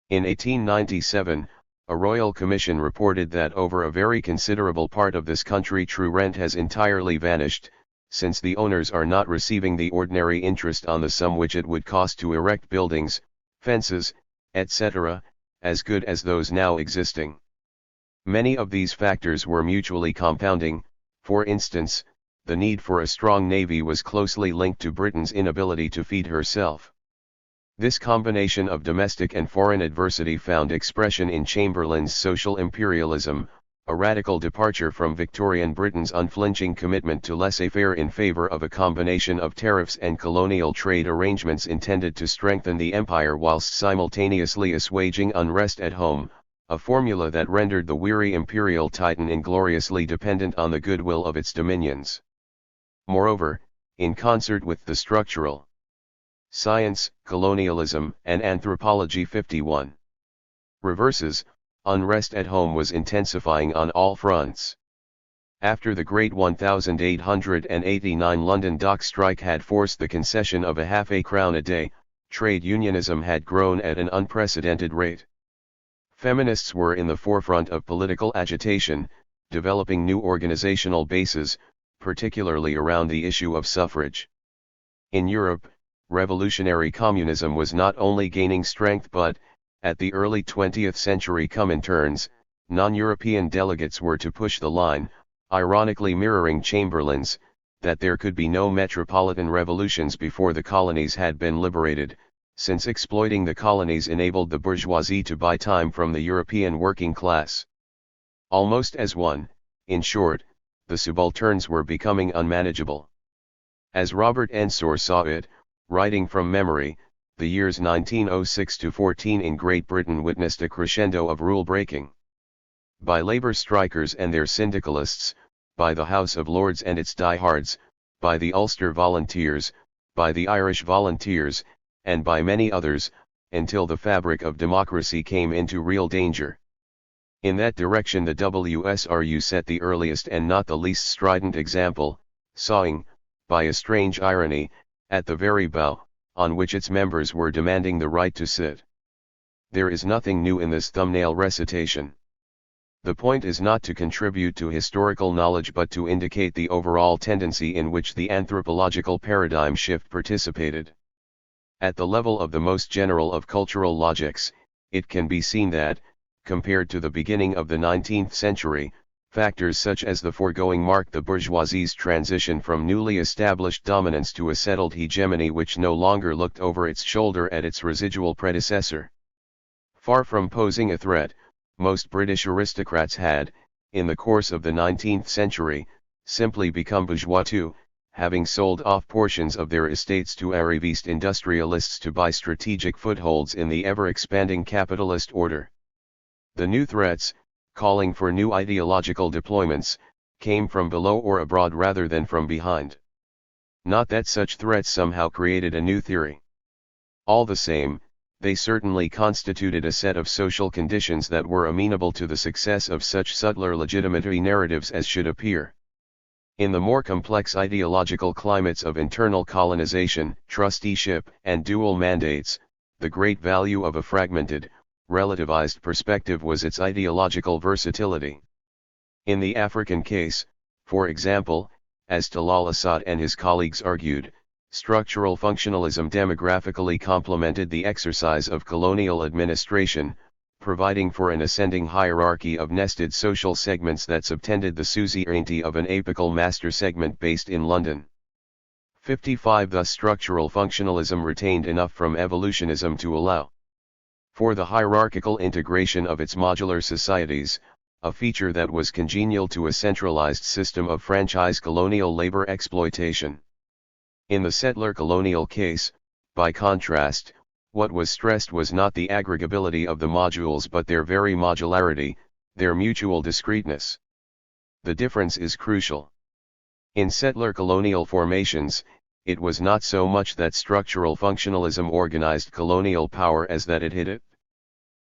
In 1897, a royal commission reported that over a very considerable part of this country true rent has entirely vanished, since the owners are not receiving the ordinary interest on the sum which it would cost to erect buildings, fences, etc., as good as those now existing. Many of these factors were mutually compounding. For instance, the need for a strong navy was closely linked to Britain's inability to feed herself. This combination of domestic and foreign adversity found expression in Chamberlain's social imperialism, a radical departure from Victorian Britain's unflinching commitment to laissez-faire in favour of a combination of tariffs and colonial trade arrangements intended to strengthen the empire whilst simultaneously assuaging unrest at home, a formula that rendered the weary imperial titan ingloriously dependent on the goodwill of its dominions. Moreover, in concert with the structural science, colonialism, and anthropology 51 reverses, unrest at home was intensifying on all fronts. After the Great 1889 London dock strike had forced the concession of a half-a-crown a day, trade unionism had grown at an unprecedented rate. Feminists were in the forefront of political agitation, developing new organizational bases, particularly around the issue of suffrage. In Europe, revolutionary communism was not only gaining strength but, at the early 20th century Comintern's, non-European delegates were to push the line, ironically mirroring Chamberlain's, that there could be no metropolitan revolutions before the colonies had been liberated, since exploiting the colonies enabled the bourgeoisie to buy time from the European working class. Almost as one, in short, the subalterns were becoming unmanageable. As Robert Ensor saw it, writing from memory, the years 1906 to 14 in Great Britain witnessed a crescendo of rule-breaking. By labour strikers and their syndicalists, by the House of Lords and its diehards, by the Ulster Volunteers, by the Irish Volunteers, and by many others, until the fabric of democracy came into real danger. In that direction the WSRU set the earliest and not the least strident example, sawing, by a strange irony, at the very bough, on which its members were demanding the right to sit. There is nothing new in this thumbnail recitation. The point is not to contribute to historical knowledge but to indicate the overall tendency in which the anthropological paradigm shift participated. At the level of the most general of cultural logics, it can be seen that, compared to the beginning of the 19th century, factors such as the foregoing marked the bourgeoisie's transition from newly established dominance to a settled hegemony which no longer looked over its shoulder at its residual predecessor. Far from posing a threat, most British aristocrats had, in the course of the 19th century, simply become bourgeois too, having sold off portions of their estates to arriviste industrialists to buy strategic footholds in the ever-expanding capitalist order. The new threats, calling for new ideological deployments, came from below or abroad rather than from behind. Not that such threats somehow created a new theory. All the same, they certainly constituted a set of social conditions that were amenable to the success of such subtler legitimatory narratives as should appear. In the more complex ideological climates of internal colonization, trusteeship, and dual mandates, the great value of a fragmented, relativized perspective was its ideological versatility. In the African case, for example, as Talal Asad and his colleagues argued, structural functionalism demographically complemented the exercise of colonial administration, providing for an ascending hierarchy of nested social segments that subtended the suzerainty of an apical master segment based in London. 55 Thus structural functionalism retained enough from evolutionism to allow for the hierarchical integration of its modular societies, a feature that was congenial to a centralized system of franchise colonial labor exploitation. In the settler colonial case, by contrast, what was stressed was not the aggregability of the modules but their very modularity, their mutual discreteness. The difference is crucial. In settler colonial formations, it was not so much that structural functionalism organized colonial power as that it hid it.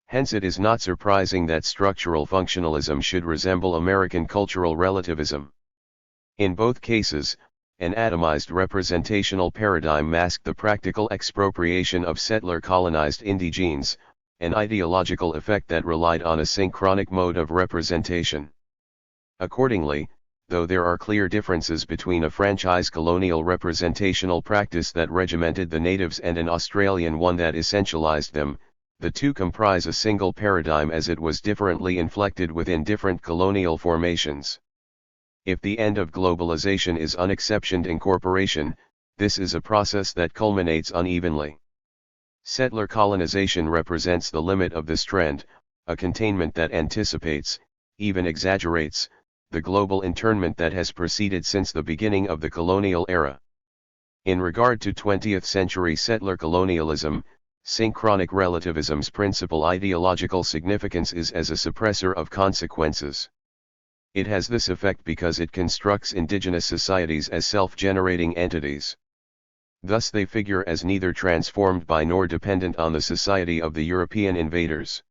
Hence it is not surprising that structural functionalism should resemble American cultural relativism. In both cases, an atomized representational paradigm masked the practical expropriation of settler colonized indigenes, an ideological effect that relied on a synchronic mode of representation. Accordingly, though there are clear differences between a franchise colonial representational practice that regimented the natives and an Australian one that essentialized them, the two comprise a single paradigm as it was differently inflected within different colonial formations. If the end of globalization is unexceptioned incorporation, this is a process that culminates unevenly. Settler colonization represents the limit of this trend, a containment that anticipates, even exaggerates, the global internment that has proceeded since the beginning of the colonial era. In regard to 20th century settler colonialism, synchronic relativism's principal ideological significance is as a suppressor of consequences. It has this effect because it constructs indigenous societies as self-generating entities. Thus they figure as neither transformed by nor dependent on the society of the European invaders.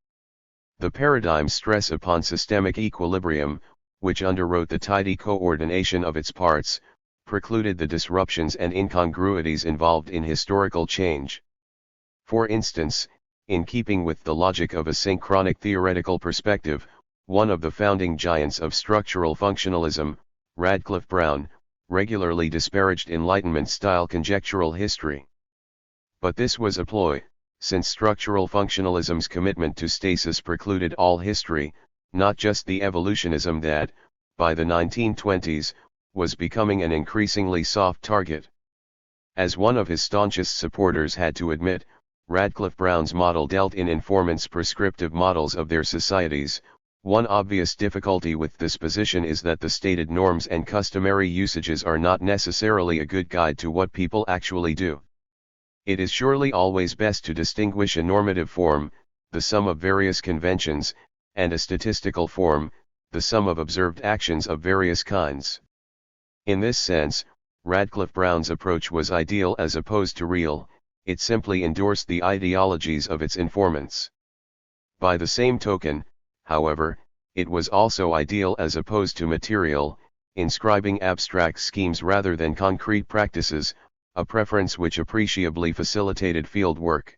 The paradigm's stress upon systemic equilibrium, which underwrote the tidy coordination of its parts, precluded the disruptions and incongruities involved in historical change. For instance, in keeping with the logic of a synchronic theoretical perspective, one of the founding giants of structural functionalism, Radcliffe Brown, regularly disparaged Enlightenment-style conjectural history. But this was a ploy, since structural functionalism's commitment to stasis precluded all history, not just the evolutionism that, by the 1920s, was becoming an increasingly soft target. As one of his staunchest supporters had to admit, Radcliffe Brown's model dealt in informants' prescriptive models of their societies. One obvious difficulty with this position is that the stated norms and customary usages are not necessarily a good guide to what people actually do. It is surely always best to distinguish a normative form, the sum of various conventions, and a statistical form, the sum of observed actions of various kinds. In this sense, Radcliffe Brown's approach was ideal as opposed to real, it simply endorsed the ideologies of its informants. By the same token, however, it was also ideal as opposed to material, inscribing abstract schemes rather than concrete practices, a preference which appreciably facilitated field work.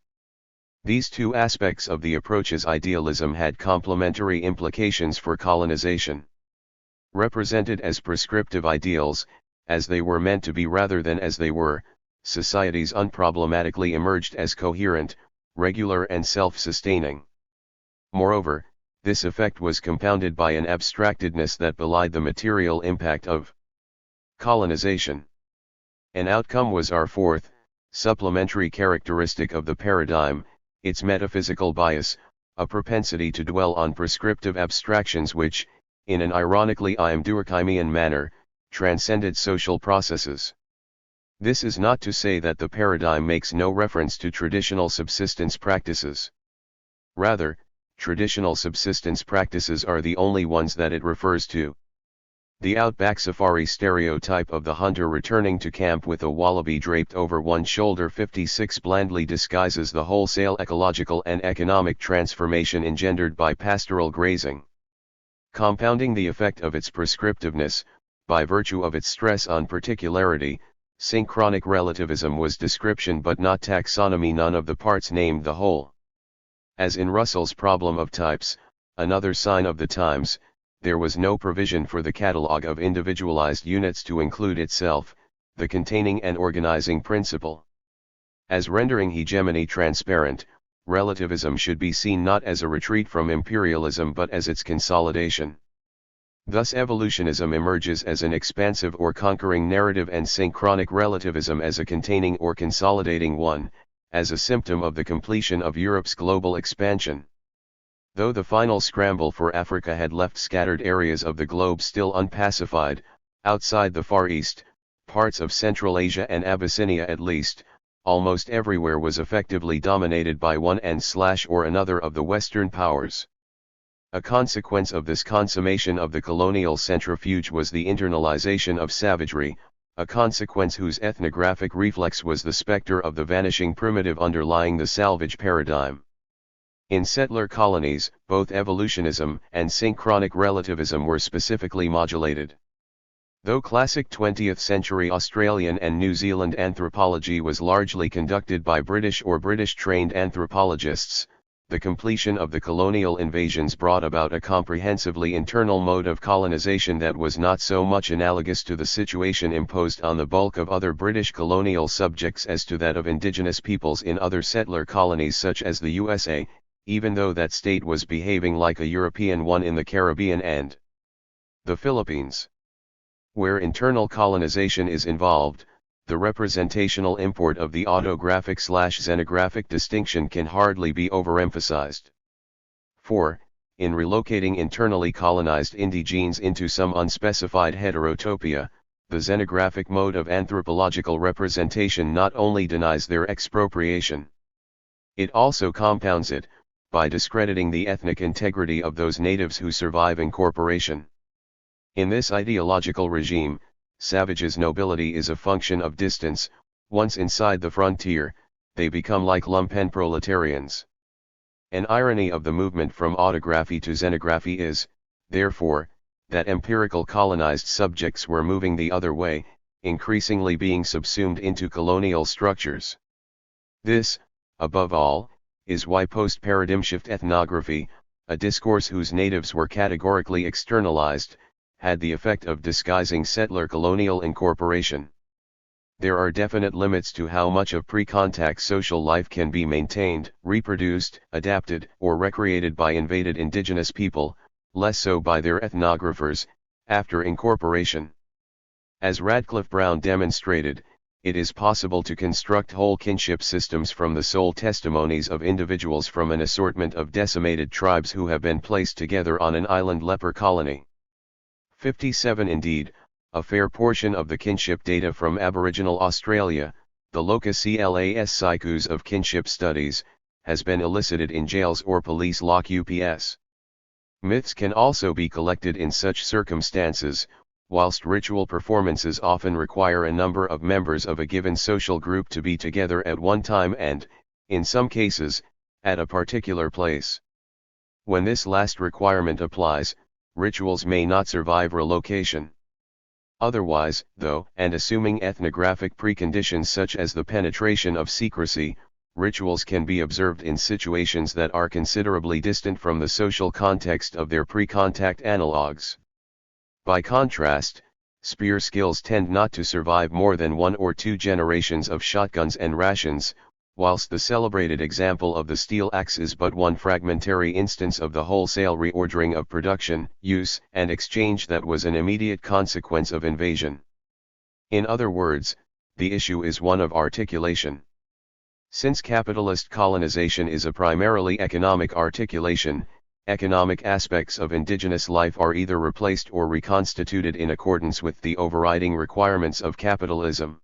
These two aspects of the approach's idealism had complementary implications for colonization. Represented as prescriptive ideals, as they were meant to be rather than as they were, societies unproblematically emerged as coherent, regular and self-sustaining. Moreover, this effect was compounded by an abstractedness that belied the material impact of colonization. An outcome was our fourth, supplementary characteristic of the paradigm, its metaphysical bias, a propensity to dwell on prescriptive abstractions which, in an ironically Durkheimian manner, transcended social processes. This is not to say that the paradigm makes no reference to traditional subsistence practices. Rather, traditional subsistence practices are the only ones that it refers to. The outback safari stereotype of the hunter returning to camp with a wallaby draped over one shoulder 56 blandly disguises the wholesale ecological and economic transformation engendered by pastoral grazing. Compounding the effect of its prescriptiveness, by virtue of its stress on particularity, synchronic relativism was description but not taxonomy, none of the parts named the whole. As in Russell's problem of types, another sign of the times, there was no provision for the catalogue of individualized units to include itself, the containing and organizing principle. As rendering hegemony transparent, relativism should be seen not as a retreat from imperialism but as its consolidation. Thus evolutionism emerges as an expansive or conquering narrative and synchronic relativism as a containing or consolidating one, as a symptom of the completion of Europe's global expansion. Though the final scramble for Africa had left scattered areas of the globe still unpacified, outside the Far East, parts of Central Asia and Abyssinia at least, almost everywhere was effectively dominated by one or another of the Western powers. A consequence of this consummation of the colonial centrifuge was the internalization of savagery, a consequence whose ethnographic reflex was the specter of the vanishing primitive underlying the salvage paradigm. In settler colonies, both evolutionism and synchronic relativism were specifically modulated. Though classic 20th century Australian and New Zealand anthropology was largely conducted by British or British-trained anthropologists, the completion of the colonial invasions brought about a comprehensively internal mode of colonization that was not so much analogous to the situation imposed on the bulk of other British colonial subjects as to that of indigenous peoples in other settler colonies such as the USA, even though that state was behaving like a European one in the Caribbean and the Philippines. Where internal colonization is involved, the representational import of the autographic/xenographic distinction can hardly be overemphasized. 4. In relocating internally colonized indigenes into some unspecified heterotopia, the xenographic mode of anthropological representation not only denies their expropriation, it also compounds it, by discrediting the ethnic integrity of those natives who survive incorporation. In this ideological regime, savages' nobility is a function of distance. Once inside the frontier, they become like lumpen proletarians. An irony of the movement from autography to xenography is, therefore, that empirical colonized subjects were moving the other way, increasingly being subsumed into colonial structures. This, above all, is why post-paradigm shift ethnography, a discourse whose natives were categorically externalized, had the effect of disguising settler colonial incorporation. There are definite limits to how much of pre-contact social life can be maintained, reproduced, adapted, or recreated by invaded indigenous people, less so by their ethnographers, after incorporation. As Radcliffe Brown demonstrated, it is possible to construct whole kinship systems from the sole testimonies of individuals from an assortment of decimated tribes who have been placed together on an island leper colony. 57 Indeed, a fair portion of the kinship data from Aboriginal Australia, the locus class situs of kinship studies, has been elicited in jails or police lock-ups. Myths can also be collected in such circumstances, whilst ritual performances often require a number of members of a given social group to be together at one time and, in some cases, at a particular place. When this last requirement applies, rituals may not survive relocation. Otherwise, though, and assuming ethnographic preconditions such as the penetration of secrecy, rituals can be observed in situations that are considerably distant from the social context of their pre-contact analogues. By contrast, spear skills tend not to survive more than 1 or 2 generations of shotguns and rations, whilst the celebrated example of the steel axe is but one fragmentary instance of the wholesale reordering of production, use, and exchange that was an immediate consequence of invasion. In other words, the issue is one of articulation. Since capitalist colonization is a primarily economic articulation, economic aspects of indigenous life are either replaced or reconstituted in accordance with the overriding requirements of capitalism.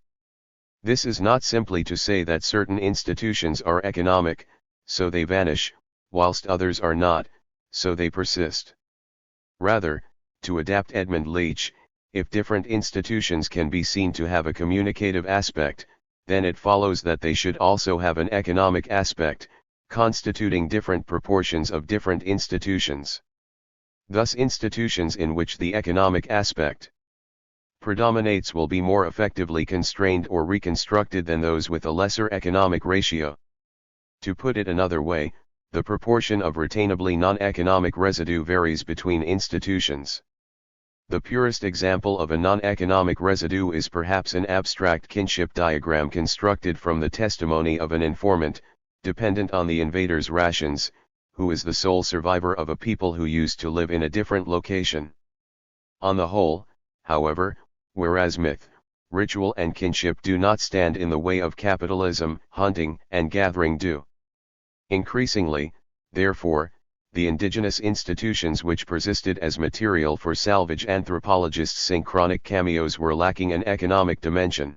This is not simply to say that certain institutions are economic, so they vanish, whilst others are not, so they persist. Rather, to adapt Edmund Leach, if different institutions can be seen to have a communicative aspect, then it follows that they should also have an economic aspect, constituting different proportions of different institutions. Thus institutions in which the economic aspect predominates will be more effectively constrained or reconstructed than those with a lesser economic ratio. To put it another way, the proportion of retainably non-economic residue varies between institutions. The purest example of a non-economic residue is perhaps an abstract kinship diagram constructed from the testimony of an informant, dependent on the invader's rations, who is the sole survivor of a people who used to live in a different location. On the whole, however, whereas myth, ritual and kinship do not stand in the way of capitalism, hunting and gathering do. Increasingly, therefore, the indigenous institutions which persisted as material for salvage anthropologists' synchronic cameos were lacking an economic dimension.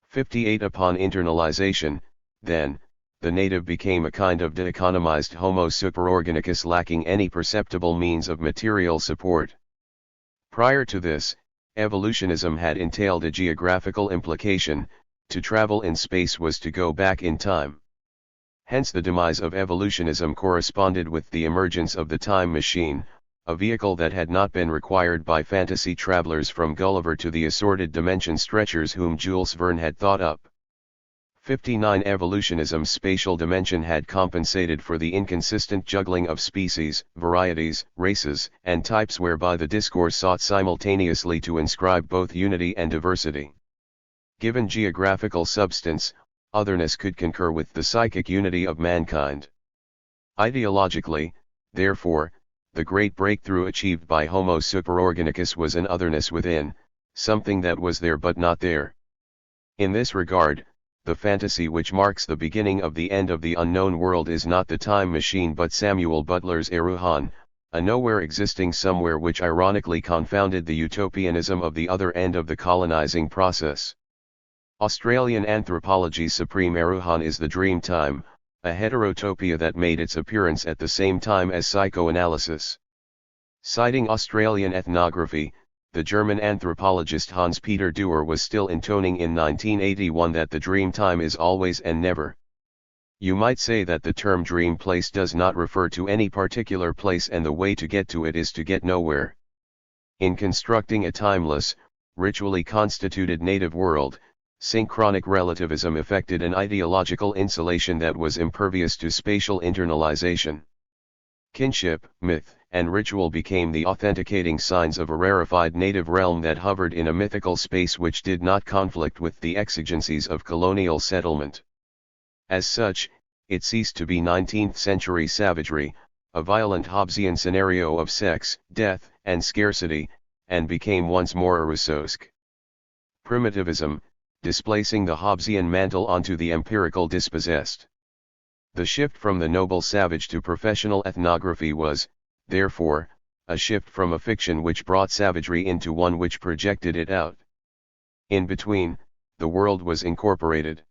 58 Upon internalization, then, the native became a kind of de-economized Homo superorganicus lacking any perceptible means of material support. Prior to this, evolutionism had entailed a geographical implication: to travel in space was to go back in time. Hence the demise of evolutionism corresponded with the emergence of the time machine, a vehicle that had not been required by fantasy travelers from Gulliver to the assorted dimension stretchers whom Jules Verne had thought up. 59 Evolutionism's spatial dimension had compensated for the inconsistent juggling of species, varieties, races, and types whereby the discourse sought simultaneously to inscribe both unity and diversity. Given geographical substance, otherness could concur with the psychic unity of mankind. Ideologically, therefore, the great breakthrough achieved by Homo superorganicus was an otherness within, something that was there but not there. In this regard, the fantasy which marks the beginning of the end of the unknown world is not the time machine but Samuel Butler's Eruhan, a nowhere existing somewhere which ironically confounded the utopianism of the other end of the colonizing process. Australian anthropology's supreme Eruhan is the dream time, a heterotopia that made its appearance at the same time as psychoanalysis. Citing Australian ethnography, the German anthropologist Hans-Peter Dewar was still intoning in 1981 that the dream time is always and never. You might say that the term dream place does not refer to any particular place and the way to get to it is to get nowhere. In constructing a timeless, ritually constituted native world, synchronic relativism effected an ideological insulation that was impervious to spatial internalization. Kinship, myth, and ritual became the authenticating signs of a rarefied native realm that hovered in a mythical space which did not conflict with the exigencies of colonial settlement. As such, it ceased to be 19th-century savagery, a violent Hobbesian scenario of sex, death, and scarcity, and became once more a Rousseau'sque primitivism, displacing the Hobbesian mantle onto the empirical dispossessed. The shift from the noble savage to professional ethnography was, therefore, a shift from a fiction which brought savagery into one which projected it out. In between, the world was incorporated.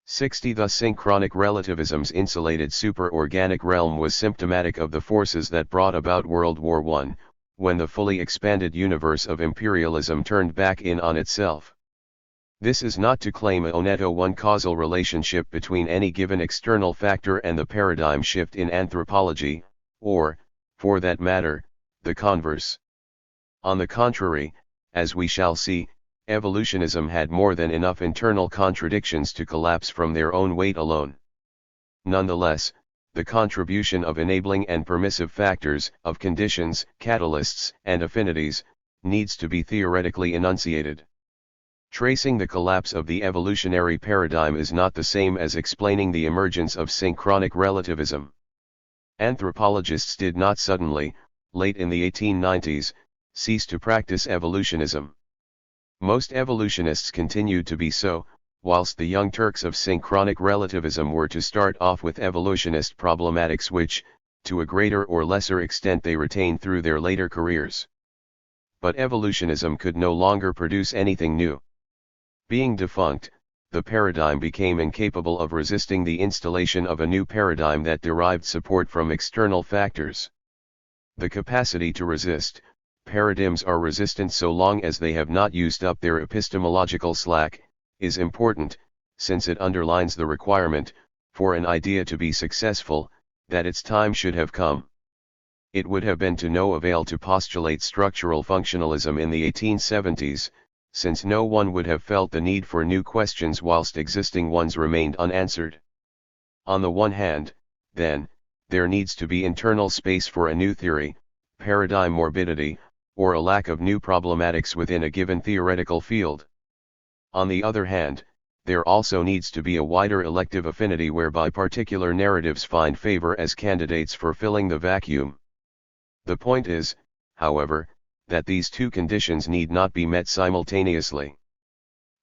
60 Thus synchronic relativism's insulated super-organic realm was symptomatic of the forces that brought about World War I, when the fully expanded universe of imperialism turned back in on itself. This is not to claim a netto one-causal relationship between any given external factor and the paradigm shift in anthropology, or, for that matter, the converse. On the contrary, as we shall see, evolutionism had more than enough internal contradictions to collapse from their own weight alone. Nonetheless, the contribution of enabling and permissive factors, of conditions, catalysts, and affinities, needs to be theoretically enunciated. Tracing the collapse of the evolutionary paradigm is not the same as explaining the emergence of synchronic relativism. Anthropologists did not suddenly, late in the 1890s, cease to practice evolutionism. Most evolutionists continued to be so, whilst the young Turks of synchronic relativism were to start off with evolutionist problematics which, to a greater or lesser extent they retained through their later careers. But evolutionism could no longer produce anything new. Being defunct, the paradigm became incapable of resisting the installation of a new paradigm that derived support from external factors. The capacity to resist, paradigms are resistant so long as they have not used up their epistemological slack, is important, since it underlines the requirement, for an idea to be successful, that its time should have come. It would have been to no avail to postulate structural functionalism in the 1870s, since no one would have felt the need for new questions whilst existing ones remained unanswered. On the one hand, then, there needs to be internal space for a new theory, paradigm morbidity, or a lack of new problematics within a given theoretical field. On the other hand, there also needs to be a wider elective affinity whereby particular narratives find favor as candidates for filling the vacuum. The point is, however, that these two conditions need not be met simultaneously.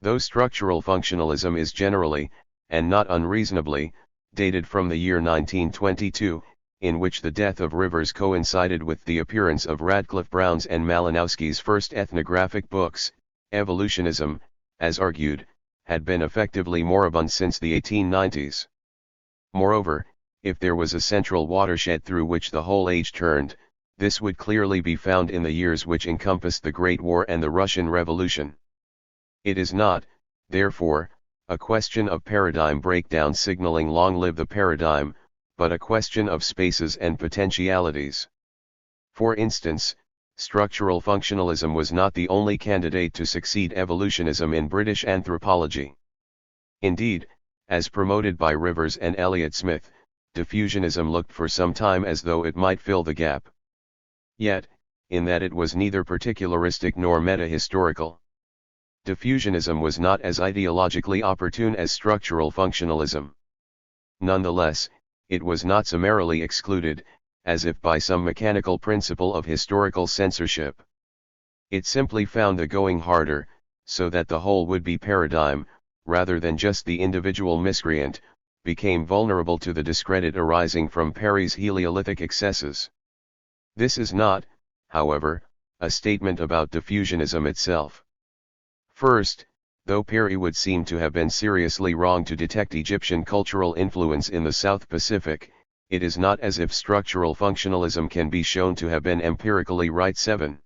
Though structural functionalism is generally, and not unreasonably, dated from the year 1922, in which the death of Rivers coincided with the appearance of Radcliffe Brown's and Malinowski's first ethnographic books, evolutionism, as argued, had been effectively moribund since the 1890s. Moreover, if there was a central watershed through which the whole age turned, this would clearly be found in the years which encompassed the Great War and the Russian Revolution. It is not, therefore, a question of paradigm breakdown signaling long live the paradigm, but a question of spaces and potentialities. For instance, structural functionalism was not the only candidate to succeed evolutionism in British anthropology. Indeed, as promoted by Rivers and Elliot Smith, diffusionism looked for some time as though it might fill the gap. Yet, in that it was neither particularistic nor meta-historical. Diffusionism was not as ideologically opportune as structural functionalism. Nonetheless, it was not summarily excluded, as if by some mechanical principle of historical censorship. It simply found the going harder, so that the whole would-be paradigm, rather than just the individual miscreant, became vulnerable to the discredit arising from Perry's Heliolithic excesses. This is not, however, a statement about diffusionism itself. First, though Perry would seem to have been seriously wrong to detect Egyptian cultural influence in the South Pacific, it is not as if structural functionalism can be shown to have been empirically right. 7.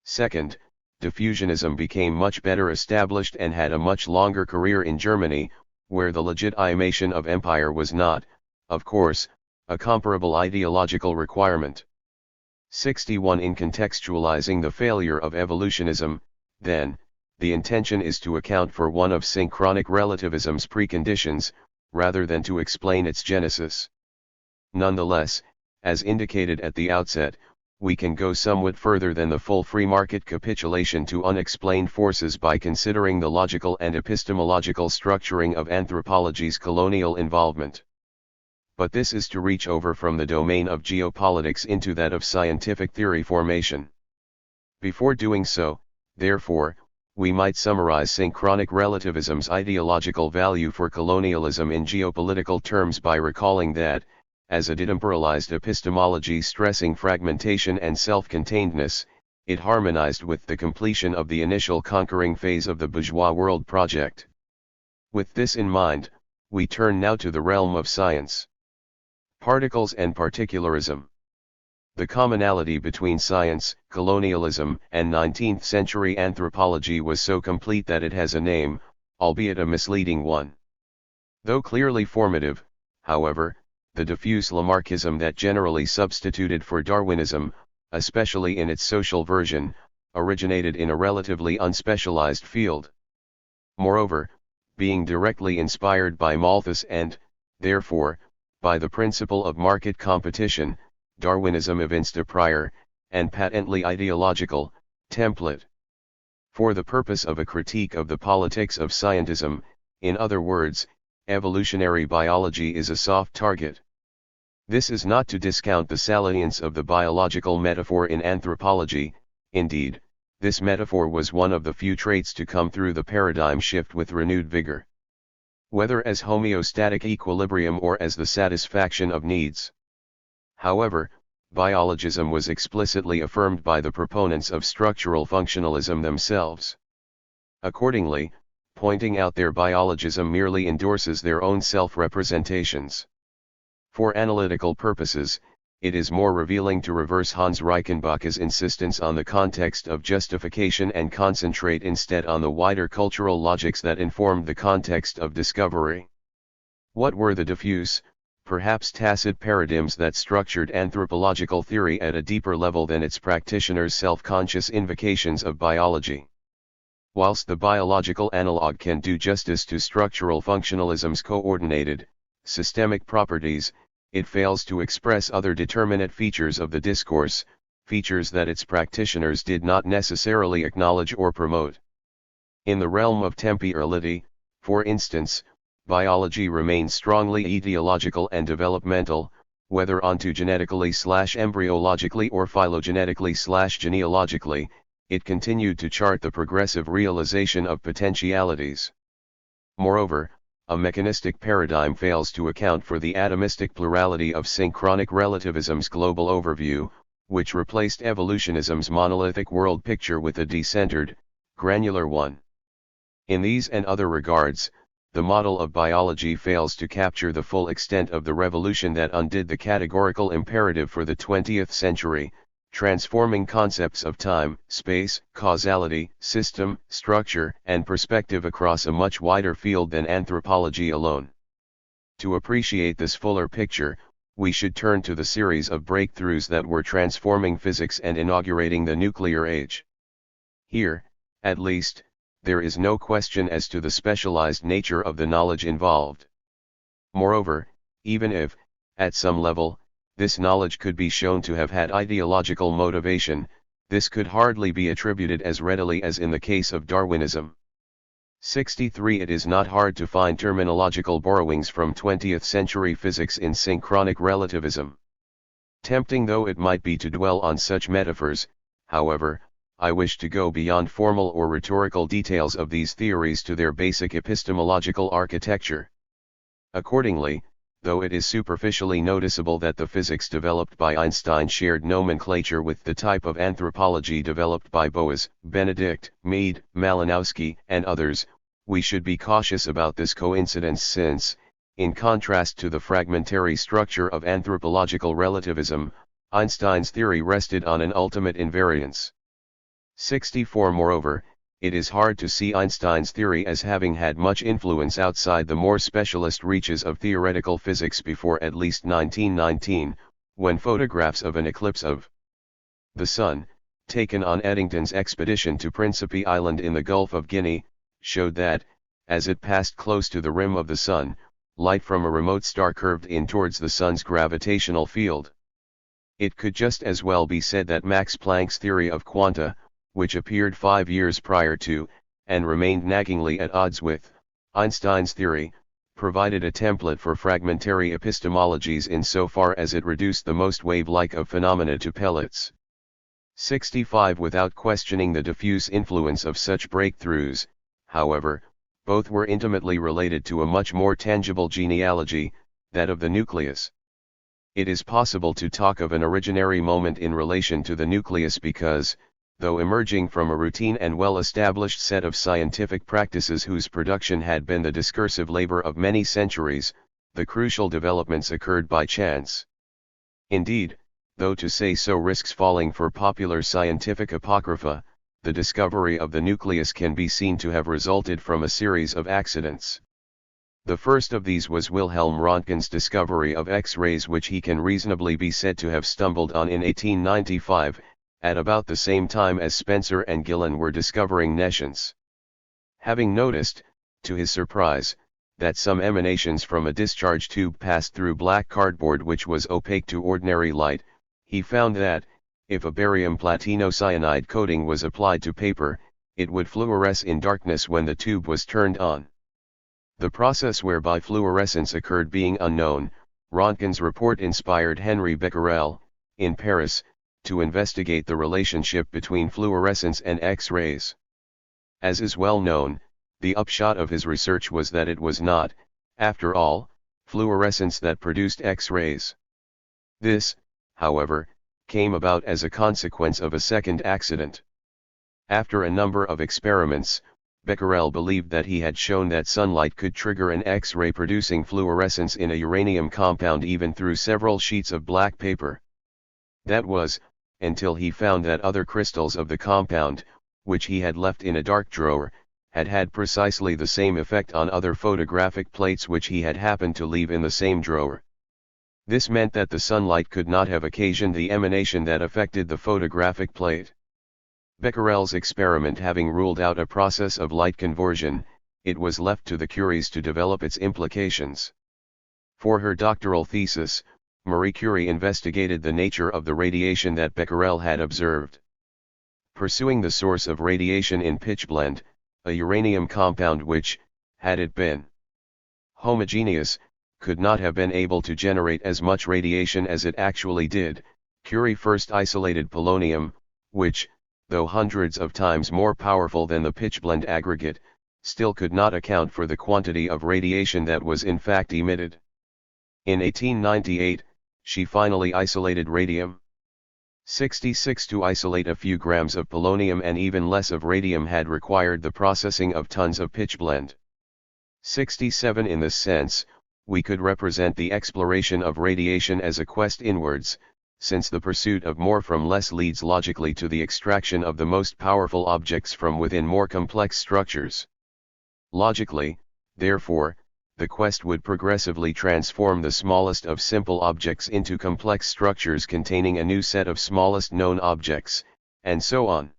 Second, diffusionism became much better established and had a much longer career in Germany, where the legitimation of empire was not, of course, a comparable ideological requirement. 61. In contextualizing the failure of evolutionism, then, the intention is to account for one of synchronic relativism's preconditions, rather than to explain its genesis. Nonetheless, as indicated at the outset, we can go somewhat further than the full free market capitulation to unexplained forces by considering the logical and epistemological structuring of anthropology's colonial involvement. But this is to reach over from the domain of geopolitics into that of scientific theory formation. Before doing so, therefore, we might summarize synchronic relativism's ideological value for colonialism in geopolitical terms by recalling that, as a detemporalized epistemology stressing fragmentation and self-containedness, it harmonized with the completion of the initial conquering phase of the bourgeois world project. With this in mind, we turn now to the realm of science. Particles and particularism. The commonality between science, colonialism, and 19th century anthropology was so complete that it has a name, albeit a misleading one. Though clearly formative, however, the diffuse Lamarckism that generally substituted for Darwinism, especially in its social version, originated in a relatively unspecialized field. Moreover, being directly inspired by Malthus and, therefore, by the principle of market competition, Darwinism evinced a prior, and patently ideological, template. For the purpose of a critique of the politics of scientism, in other words, evolutionary biology is a soft target. This is not to discount the salience of the biological metaphor in anthropology. Indeed, this metaphor was one of the few traits to come through the paradigm shift with renewed vigor. Whether as homeostatic equilibrium or as the satisfaction of needs. However, biologism was explicitly affirmed by the proponents of structural functionalism themselves. Accordingly, pointing out their biologism merely endorses their own self-representations. For analytical purposes, it is more revealing to reverse Hans Reichenbach's insistence on the context of justification and concentrate instead on the wider cultural logics that informed the context of discovery. What were the diffuse, perhaps tacit paradigms that structured anthropological theory at a deeper level than its practitioners' self-conscious invocations of biology? Whilst the biological analog can do justice to structural functionalism's coordinated, systemic properties, it fails to express other determinate features of the discourse, features that its practitioners did not necessarily acknowledge or promote. In the realm of temporality, for instance, biology remains strongly etiological and developmental, whether ontogenetically/embryologically or phylogenetically/genealogically, it continued to chart the progressive realization of potentialities. Moreover, a mechanistic paradigm fails to account for the atomistic plurality of synchronic relativism's global overview, which replaced evolutionism's monolithic world picture with a decentered, granular one. In these and other regards, the model of biology fails to capture the full extent of the revolution that undid the categorical imperative for the 20th century, transforming concepts of time, space, causality, system, structure, and perspective across a much wider field than anthropology alone. To appreciate this fuller picture, we should turn to the series of breakthroughs that were transforming physics and inaugurating the nuclear age. Here, at least, there is no question as to the specialized nature of the knowledge involved. Moreover, even if, at some level, this knowledge could be shown to have had ideological motivation, this could hardly be attributed as readily as in the case of Darwinism. 63. It is not hard to find terminological borrowings from 20th century physics in synchronic relativism. Tempting though it might be to dwell on such metaphors, however, I wish to go beyond formal or rhetorical details of these theories to their basic epistemological architecture. Accordingly, though it is superficially noticeable that the physics developed by Einstein shared nomenclature with the type of anthropology developed by Boas, Benedict, Mead, Malinowski, and others, we should be cautious about this coincidence since, in contrast to the fragmentary structure of anthropological relativism, Einstein's theory rested on an ultimate invariance. 64 Moreover, it is hard to see Einstein's theory as having had much influence outside the more specialist reaches of theoretical physics before at least 1919, when photographs of an eclipse of the Sun, taken on Eddington's expedition to Principe Island in the Gulf of Guinea, showed that, as it passed close to the rim of the Sun, light from a remote star curved in towards the Sun's gravitational field. It could just as well be said that Max Planck's theory of quanta, which appeared 5 years prior to, and remained naggingly at odds with, Einstein's theory, provided a template for fragmentary epistemologies insofar as it reduced the most wave-like of phenomena to pellets. 65 Without questioning the diffuse influence of such breakthroughs, however, both were intimately related to a much more tangible genealogy, that of the nucleus. It is possible to talk of an originary moment in relation to the nucleus because, though emerging from a routine and well-established set of scientific practices whose production had been the discursive labor of many centuries, the crucial developments occurred by chance. Indeed, though to say so risks falling for popular scientific apocrypha, the discovery of the nucleus can be seen to have resulted from a series of accidents. The first of these was Wilhelm Röntgen's discovery of X-rays, which he can reasonably be said to have stumbled on in 1895, at about the same time as Spencer and Gillen were discovering nescience. Having noticed, to his surprise, that some emanations from a discharge tube passed through black cardboard which was opaque to ordinary light, he found that, if a barium platinocyanide coating was applied to paper, it would fluoresce in darkness when the tube was turned on. The process whereby fluorescence occurred being unknown, Röntgen's report inspired Henri Becquerel, in Paris, to investigate the relationship between fluorescence and X-rays. As is well known, the upshot of his research was that it was not, after all, fluorescence that produced X-rays. This, however, came about as a consequence of a second accident. After a number of experiments, Becquerel believed that he had shown that sunlight could trigger an X-ray producing fluorescence in a uranium compound even through several sheets of black paper. That was, until he found that other crystals of the compound, which he had left in a dark drawer, had had precisely the same effect on other photographic plates which he had happened to leave in the same drawer. This meant that the sunlight could not have occasioned the emanation that affected the photographic plate. Becquerel's experiment having ruled out a process of light conversion, it was left to the Curies to develop its implications. For her doctoral thesis, Marie Curie investigated the nature of the radiation that Becquerel had observed. Pursuing the source of radiation in pitchblende, a uranium compound which, had it been homogeneous, could not have been able to generate as much radiation as it actually did, Curie first isolated polonium, which, though hundreds of times more powerful than the pitchblende aggregate, still could not account for the quantity of radiation that was in fact emitted. In 1898, she finally isolated radium. 66 To isolate a few grams of polonium and even less of radium had required the processing of tons of pitchblende. 67 In this sense, we could represent the exploration of radiation as a quest inwards, since the pursuit of more from less leads logically to the extraction of the most powerful objects from within more complex structures. Logically, therefore, the quest would progressively transform the smallest of simple objects into complex structures containing a new set of smallest known objects, and so on.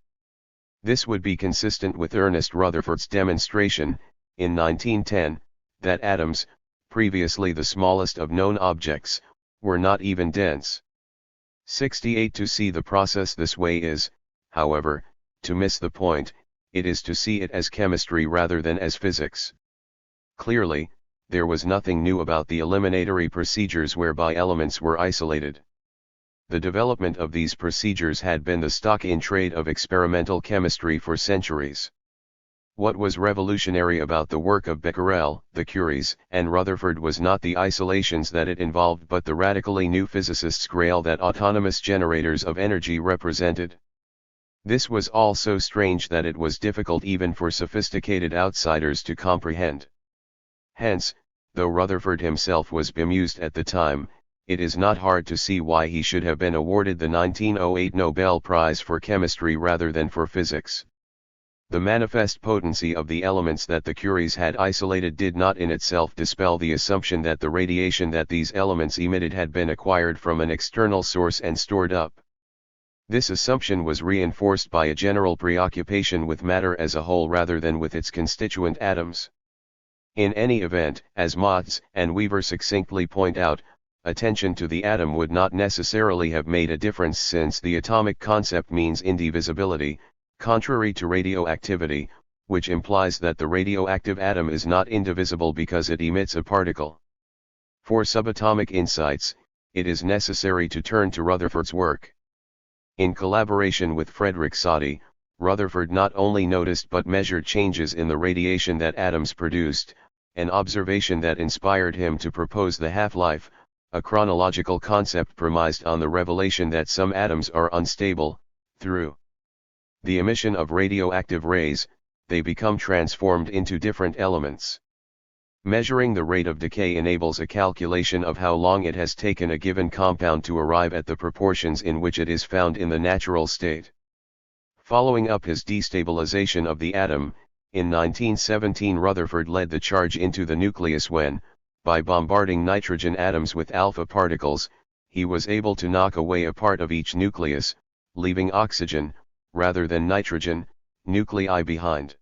This would be consistent with Ernest Rutherford's demonstration, in 1910, that atoms, previously the smallest of known objects, were not even dense. 68 To see the process this way is, however, to miss the point. It is to see it as chemistry rather than as physics. Clearly, there was nothing new about the eliminatory procedures whereby elements were isolated. The development of these procedures had been the stock in trade of experimental chemistry for centuries. What was revolutionary about the work of Becquerel, the Curies, and Rutherford was not the isolations that it involved but the radically new physicists' grail that autonomous generators of energy represented. This was all so strange that it was difficult even for sophisticated outsiders to comprehend. Hence, though Rutherford himself was bemused at the time, it is not hard to see why he should have been awarded the 1908 Nobel Prize for Chemistry rather than for physics. The manifest potency of the elements that the Curies had isolated did not in itself dispel the assumption that the radiation that these elements emitted had been acquired from an external source and stored up. This assumption was reinforced by a general preoccupation with matter as a whole rather than with its constituent atoms. In any event, as Motz and Weaver succinctly point out, attention to the atom would not necessarily have made a difference since the atomic concept means indivisibility, contrary to radioactivity, which implies that the radioactive atom is not indivisible because it emits a particle. For subatomic insights, it is necessary to turn to Rutherford's work. In collaboration with Frederick Soddy, Rutherford not only noticed but measured changes in the radiation that atoms produced, an observation that inspired him to propose the half-life, a chronological concept premised on the revelation that some atoms are unstable. Through the emission of radioactive rays, they become transformed into different elements. Measuring the rate of decay enables a calculation of how long it has taken a given compound to arrive at the proportions in which it is found in the natural state. Following up his destabilization of the atom, in 1917 Rutherford led the charge into the nucleus when, by bombarding nitrogen atoms with alpha particles, he was able to knock away a part of each nucleus, leaving oxygen, rather than nitrogen, nuclei behind.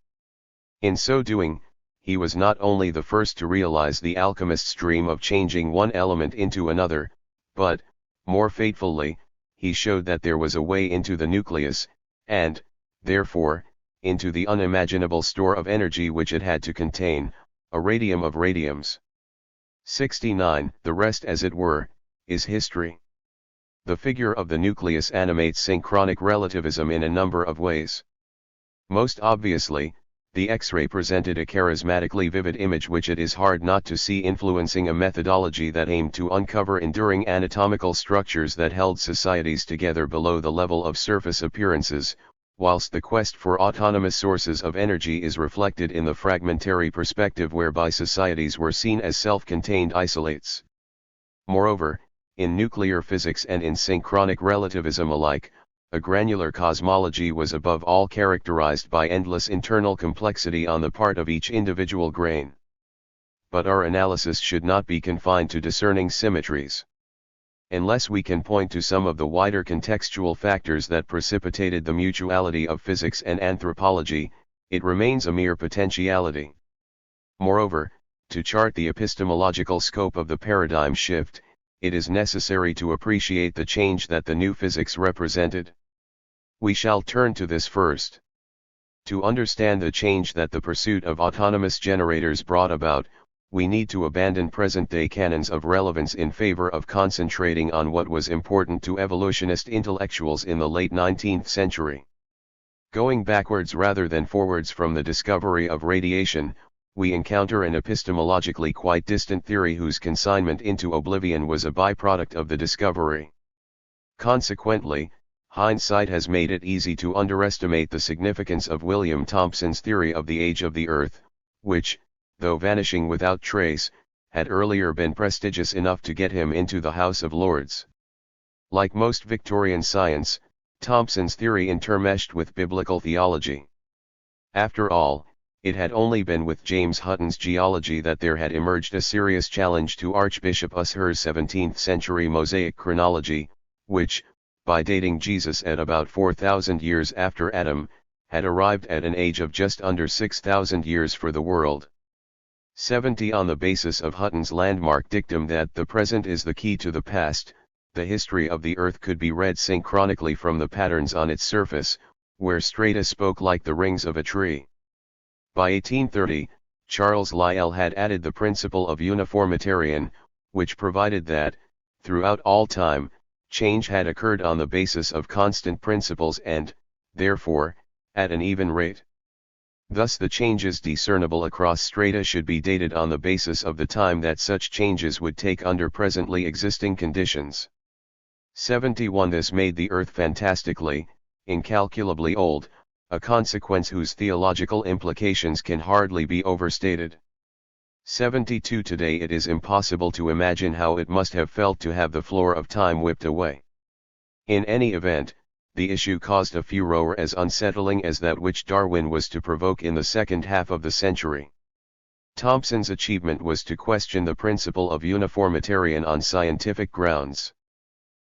In so doing, he was not only the first to realize the alchemist's dream of changing one element into another, but, more fatefully, he showed that there was a way into the nucleus, and, therefore, into the unimaginable store of energy which it had to contain, a radium of radiums. 69. The rest, as it were, is history. The figure of the nucleus animates synchronic relativism in a number of ways. Most obviously, the X-ray presented a charismatically vivid image which it is hard not to see influencing a methodology that aimed to uncover enduring anatomical structures that held societies together below the level of surface appearances, whilst the quest for autonomous sources of energy is reflected in the fragmentary perspective whereby societies were seen as self-contained isolates. Moreover, in nuclear physics and in synchronic relativism alike, a granular cosmology was above all characterized by endless internal complexity on the part of each individual grain. But our analysis should not be confined to discerning symmetries. Unless we can point to some of the wider contextual factors that precipitated the mutuality of physics and anthropology, it remains a mere potentiality. Moreover, to chart the epistemological scope of the paradigm shift, it is necessary to appreciate the change that the new physics represented. We shall turn to this first. To understand the change that the pursuit of autonomous generators brought about, we need to abandon present-day canons of relevance in favor of concentrating on what was important to evolutionist intellectuals in the late 19th century. Going backwards rather than forwards from the discovery of radiation, we encounter an epistemologically quite distant theory whose consignment into oblivion was a byproduct of the discovery. Consequently, hindsight has made it easy to underestimate the significance of William Thomson's theory of the age of the Earth, which, though vanishing without trace, had earlier been prestigious enough to get him into the House of Lords. Like most Victorian science, Thomson's theory intermeshed with biblical theology. After all, it had only been with James Hutton's geology that there had emerged a serious challenge to Archbishop Usher's 17th-century Mosaic chronology, which, by dating Jesus at about 4,000 years after Adam, had arrived at an age of just under 6,000 years for the world. 70. On the basis of Hutton's landmark dictum that the present is the key to the past, the history of the Earth could be read synchronically from the patterns on its surface, where strata spoke like the rings of a tree. By 1830, Charles Lyell had added the principle of uniformitarian, which provided that, throughout all time, Change had occurred on the basis of constant principles and, therefore, at an even rate. Thus the changes discernible across strata should be dated on the basis of the time that such changes would take under presently existing conditions. 71. This made the earth fantastically, incalculably old, a consequence whose theological implications can hardly be overstated. 72. Today it is impossible to imagine how it must have felt to have the floor of time whipped away. In any event, the issue caused a furore as unsettling as that which Darwin was to provoke in the second half of the century. Thomson's achievement was to question the principle of uniformitarian on scientific grounds.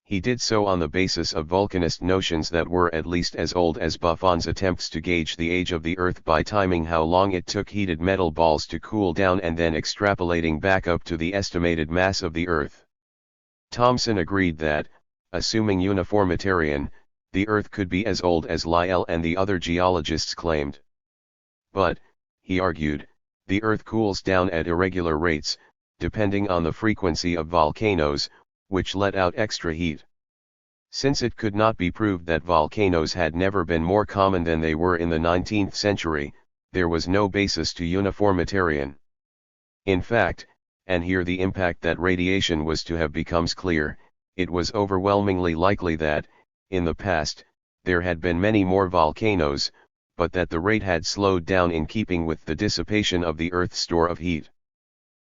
He did so on the basis of Vulcanist notions that were at least as old as Buffon's attempts to gauge the age of the Earth by timing how long it took heated metal balls to cool down and then extrapolating back up to the estimated mass of the Earth. Thomson agreed that, assuming uniformitarian, the Earth could be as old as Lyell and the other geologists claimed. But, he argued, the Earth cools down at irregular rates, depending on the frequency of volcanoes, which let out extra heat. Since it could not be proved that volcanoes had never been more common than they were in the 19th century, there was no basis to uniformitarian. In fact, and here the impact that radiation was to have becomes clear, it was overwhelmingly likely that, in the past, there had been many more volcanoes, but that the rate had slowed down in keeping with the dissipation of the Earth's store of heat.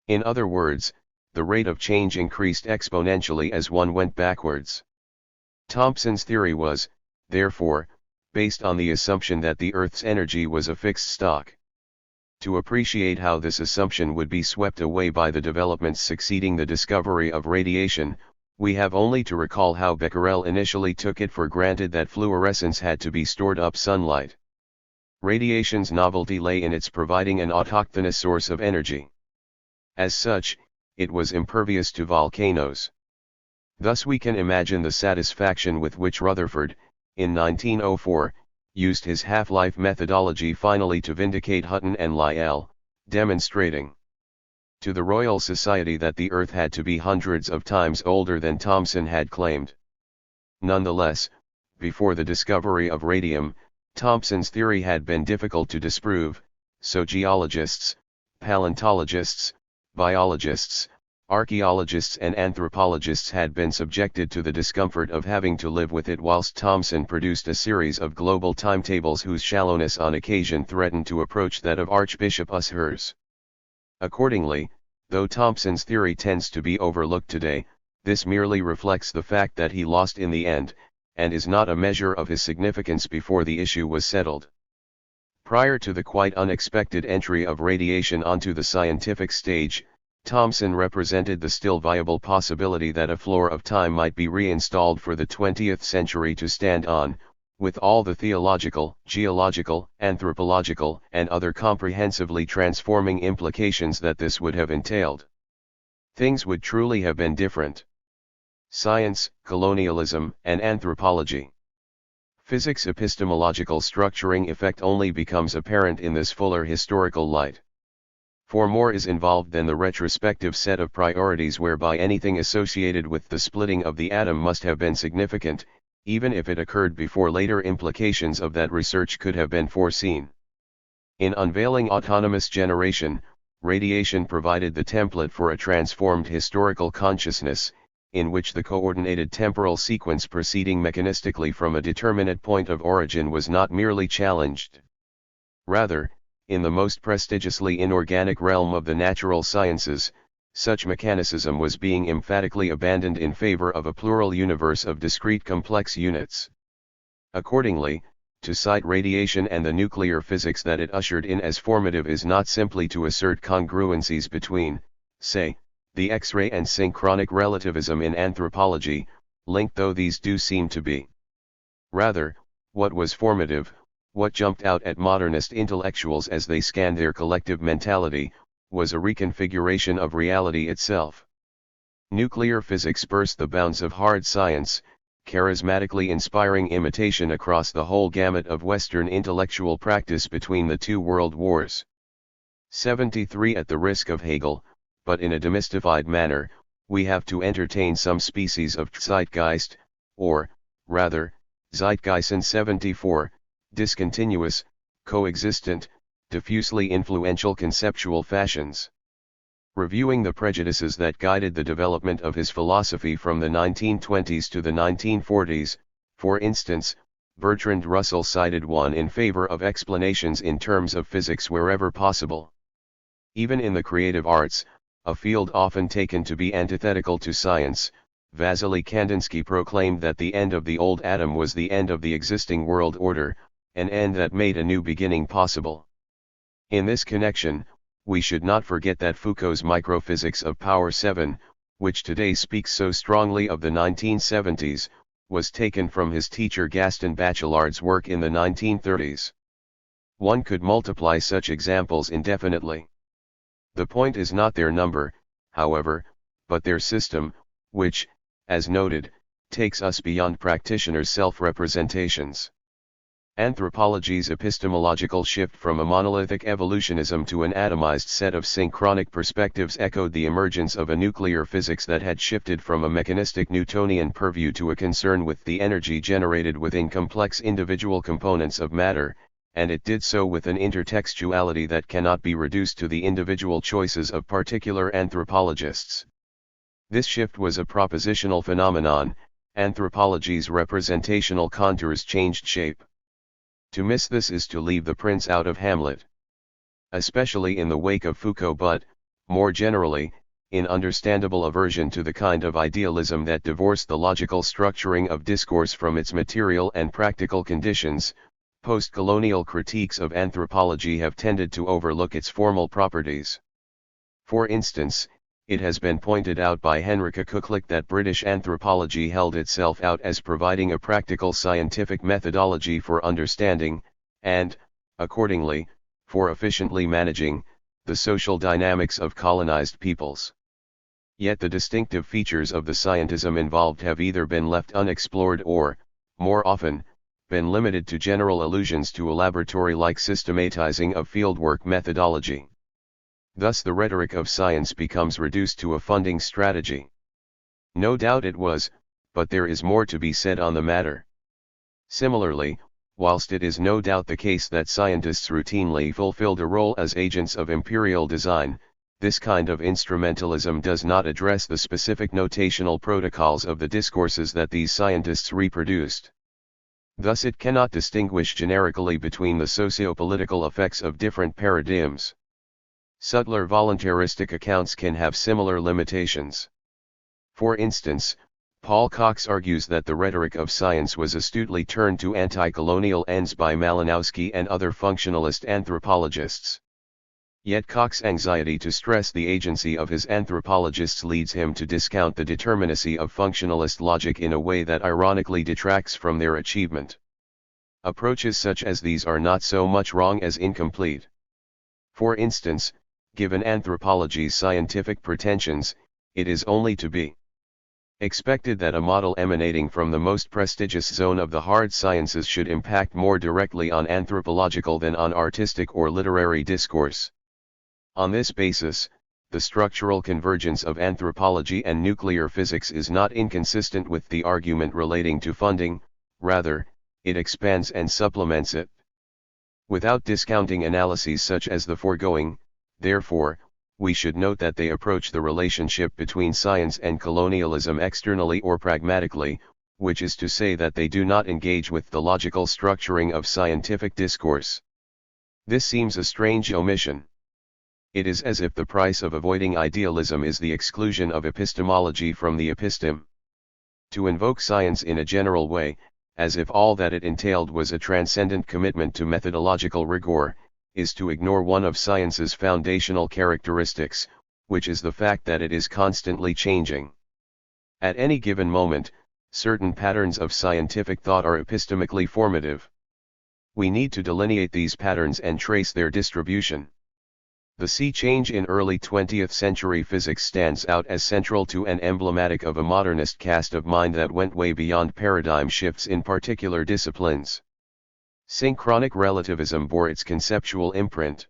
In other words, the rate of change increased exponentially as one went backwards. Thomson's theory was, therefore, based on the assumption that the Earth's energy was a fixed stock. To appreciate how this assumption would be swept away by the developments succeeding the discovery of radiation, we have only to recall how Becquerel initially took it for granted that fluorescence had to be stored up sunlight. Radiation's novelty lay in its providing an autochthonous source of energy. As such, it was impervious to volcanoes. Thus we can imagine the satisfaction with which Rutherford, in 1904, used his half-life methodology finally to vindicate Hutton and Lyell, demonstrating to the Royal Society that the Earth had to be hundreds of times older than Thomson had claimed. Nonetheless, before the discovery of radium, Thomson's theory had been difficult to disprove, so geologists, paleontologists, biologists, archaeologists and anthropologists had been subjected to the discomfort of having to live with it whilst Thomson produced a series of global timetables whose shallowness on occasion threatened to approach that of Archbishop Ushers. Accordingly, though Thomson's theory tends to be overlooked today, this merely reflects the fact that he lost in the end, and is not a measure of his significance before the issue was settled. Prior to the quite unexpected entry of radiation onto the scientific stage, Thomson represented the still viable possibility that a floor of time might be reinstalled for the 20th century to stand on, with all the theological, geological, anthropological, and other comprehensively transforming implications that this would have entailed. Things would truly have been different. Science, colonialism, and anthropology. Physics' epistemological structuring effect only becomes apparent in this fuller historical light. For more is involved than the retrospective set of priorities whereby anything associated with the splitting of the atom must have been significant, even if it occurred before later implications of that research could have been foreseen. In unveiling autonomous generation, radiation provided the template for a transformed historical consciousness, in which the coordinated temporal sequence proceeding mechanistically from a determinate point of origin was not merely challenged. Rather, in the most prestigiously inorganic realm of the natural sciences, such mechanicism was being emphatically abandoned in favor of a plural universe of discrete complex units. Accordingly, to cite radiation and the nuclear physics that it ushered in as formative is not simply to assert congruencies between, say, the X-ray and synchronic relativism in anthropology, linked though these do seem to be. Rather, what was formative, what jumped out at modernist intellectuals as they scanned their collective mentality, was a reconfiguration of reality itself. Nuclear physics burst the bounds of hard science, charismatically inspiring imitation across the whole gamut of Western intellectual practice between the two world wars. 73 At the risk of Hegel, but in a demystified manner, we have to entertain some species of Zeitgeist, or, rather, Zeitgeisten 74, discontinuous, coexistent, diffusely influential conceptual fashions. Reviewing the prejudices that guided the development of his philosophy from the 1920s to the 1940s, for instance, Bertrand Russell cited one in favor of explanations in terms of physics wherever possible. Even in the creative arts, a field often taken to be antithetical to science, Vasily Kandinsky proclaimed that the end of the old atom was the end of the existing world order, an end that made a new beginning possible. In this connection, we should not forget that Foucault's microphysics of power 7, which today speaks so strongly of the 1970s, was taken from his teacher Gaston Bachelard's work in the 1930s. One could multiply such examples indefinitely. The point is not their number, however, but their system, which, as noted, takes us beyond practitioners' self-representations. Anthropology's epistemological shift from a monolithic evolutionism to an atomized set of synchronic perspectives echoed the emergence of a nuclear physics that had shifted from a mechanistic Newtonian purview to a concern with the energy generated within complex individual components of matter, and it did so with an intertextuality that cannot be reduced to the individual choices of particular anthropologists. This shift was a propositional phenomenon. Anthropology's representational contours changed shape. To miss this is to leave the prince out of Hamlet. Especially in the wake of Foucault, but, more generally, in understandable aversion to the kind of idealism that divorced the logical structuring of discourse from its material and practical conditions, post-colonial critiques of anthropology have tended to overlook its formal properties. For instance, it has been pointed out by Henrika Kuklik that British anthropology held itself out as providing a practical scientific methodology for understanding, and, accordingly, for efficiently managing, the social dynamics of colonized peoples. Yet the distinctive features of the scientism involved have either been left unexplored or, more often, been limited to general allusions to a laboratory-like systematizing of fieldwork methodology. Thus the rhetoric of science becomes reduced to a funding strategy. No doubt it was, but there is more to be said on the matter. Similarly, whilst it is no doubt the case that scientists routinely fulfilled a role as agents of imperial design, this kind of instrumentalism does not address the specific notational protocols of the discourses that these scientists reproduced. Thus it cannot distinguish generically between the socio-political effects of different paradigms. Subtler voluntaristic accounts can have similar limitations. For instance, Paul Cox argues that the rhetoric of science was astutely turned to anti-colonial ends by Malinowski and other functionalist anthropologists. Yet Cox's anxiety to stress the agency of his anthropologists leads him to discount the determinacy of functionalist logic in a way that ironically detracts from their achievement. Approaches such as these are not so much wrong as incomplete. For instance, given anthropology's scientific pretensions, it is only to be expected that a model emanating from the most prestigious zone of the hard sciences should impact more directly on anthropological than on artistic or literary discourse. On this basis, the structural convergence of anthropology and nuclear physics is not inconsistent with the argument relating to funding, rather, it expands and supplements it. Without discounting analyses such as the foregoing, therefore, we should note that they approach the relationship between science and colonialism externally or pragmatically, which is to say that they do not engage with the logical structuring of scientific discourse. This seems a strange omission. It is as if the price of avoiding idealism is the exclusion of epistemology from the episteme. To invoke science in a general way, as if all that it entailed was a transcendent commitment to methodological rigor, is to ignore one of science's foundational characteristics, which is the fact that it is constantly changing. At any given moment, certain patterns of scientific thought are epistemically formative. We need to delineate these patterns and trace their distribution. The sea change in early 20th century physics stands out as central to and emblematic of a modernist cast of mind that went way beyond paradigm shifts in particular disciplines. Synchronic relativism bore its conceptual imprint.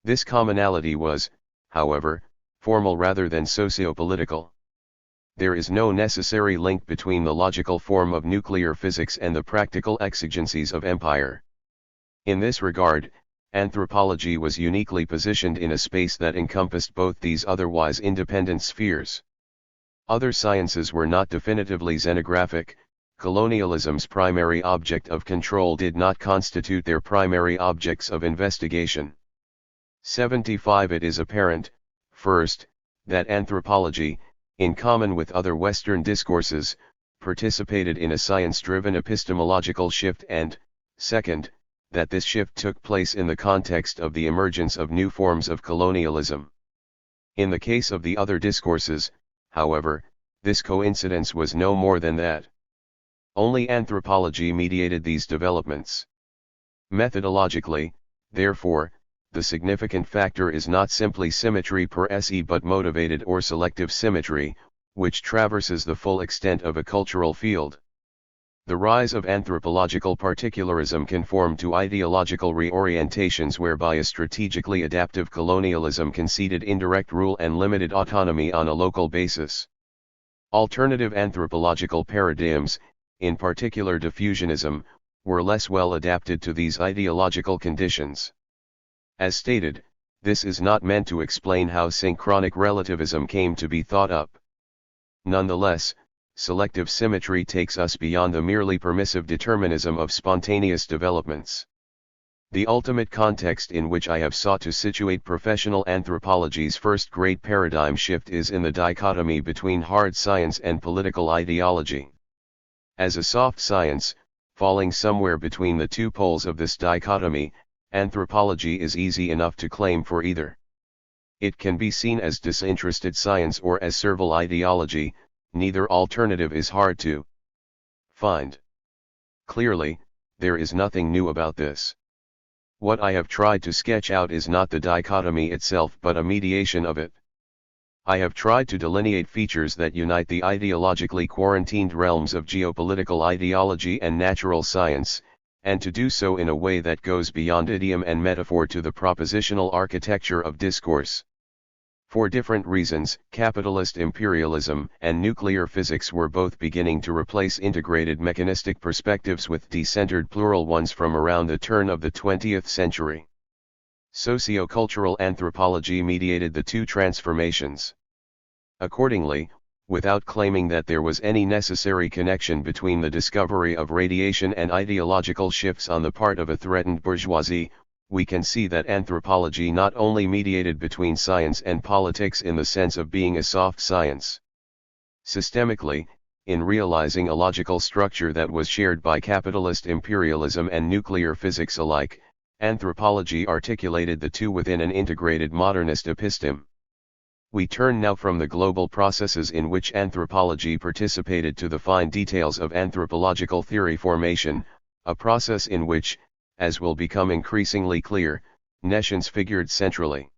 This commonality was, however, formal rather than socio-political. there is no necessary link between the logical form of nuclear physics and the practical exigencies of empire. In this regard, anthropology was uniquely positioned in a space that encompassed both these otherwise independent spheres. Other sciences were not definitively xenographic. Colonialism's primary object of control did not constitute their primary objects of investigation. 75 It is apparent, first, that anthropology, in common with other Western discourses, participated in a science-driven epistemological shift and, second, that this shift took place in the context of the emergence of new forms of colonialism. In the case of the other discourses, however, this coincidence was no more than that. Only anthropology mediated these developments. Methodologically, therefore, the significant factor is not simply symmetry per se but motivated or selective symmetry, which traverses the full extent of a cultural field. The rise of anthropological particularism conformed to ideological reorientations whereby a strategically adaptive colonialism conceded indirect rule and limited autonomy on a local basis. Alternative anthropological paradigms, in particular diffusionism, were less well adapted to these ideological conditions. As stated, this is not meant to explain how synchronic relativism came to be thought up. Nonetheless, selective symmetry takes us beyond the merely permissive determinism of spontaneous developments. The ultimate context in which I have sought to situate professional anthropology's first great paradigm shift is in the dichotomy between hard science and political ideology. As a soft science, falling somewhere between the two poles of this dichotomy, anthropology is easy enough to claim for either. It can be seen as disinterested science or as servile ideology, neither alternative is hard to find. Clearly, there is nothing new about this. What I have tried to sketch out is not the dichotomy itself but a mediation of it. I have tried to delineate features that unite the ideologically quarantined realms of geopolitical ideology and natural science, and to do so in a way that goes beyond idiom and metaphor to the propositional architecture of discourse. For different reasons, capitalist imperialism and nuclear physics were both beginning to replace integrated mechanistic perspectives with decentered plural ones from around the turn of the 20th century. Sociocultural anthropology mediated the two transformations. Accordingly, without claiming that there was any necessary connection between the discovery of radiation and ideological shifts on the part of a threatened bourgeoisie, we can see that anthropology not only mediated between science and politics in the sense of being a soft science. Systemically, in realizing a logical structure that was shared by capitalist imperialism and nuclear physics alike, anthropology articulated the two within an integrated modernist episteme. We turn now from the global processes in which anthropology participated to the fine details of anthropological theory formation, a process in which, as will become increasingly clear, nescience figured centrally.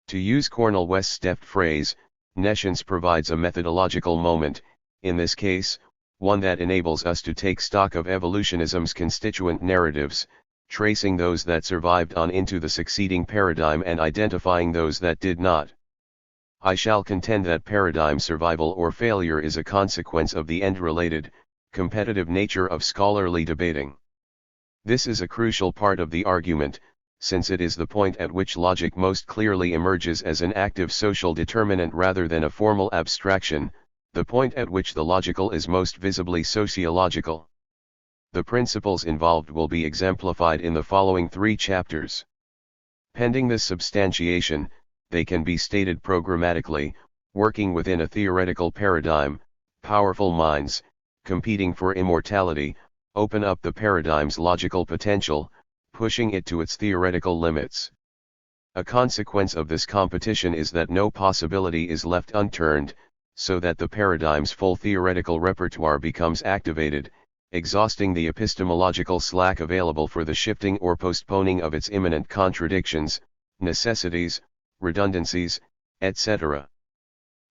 To use Cornel West's deft phrase, nescience provides a methodological moment, in this case, one that enables us to take stock of evolutionism's constituent narratives, tracing those that survived on into the succeeding paradigm and identifying those that did not. I shall contend that paradigm survival or failure is a consequence of the end-related, competitive nature of scholarly debating. This is a crucial part of the argument, since it is the point at which logic most clearly emerges as an active social determinant rather than a formal abstraction, the point at which the logical is most visibly sociological. The principles involved will be exemplified in the following 3 chapters. Pending this substantiation, they can be stated programmatically, working within a theoretical paradigm, powerful minds, competing for immortality, open up the paradigm's logical potential, pushing it to its theoretical limits. A consequence of this competition is that no possibility is left unturned, so that the paradigm's full theoretical repertoire becomes activated, exhausting the epistemological slack available for the shifting or postponing of its imminent contradictions, necessities, redundancies, etc.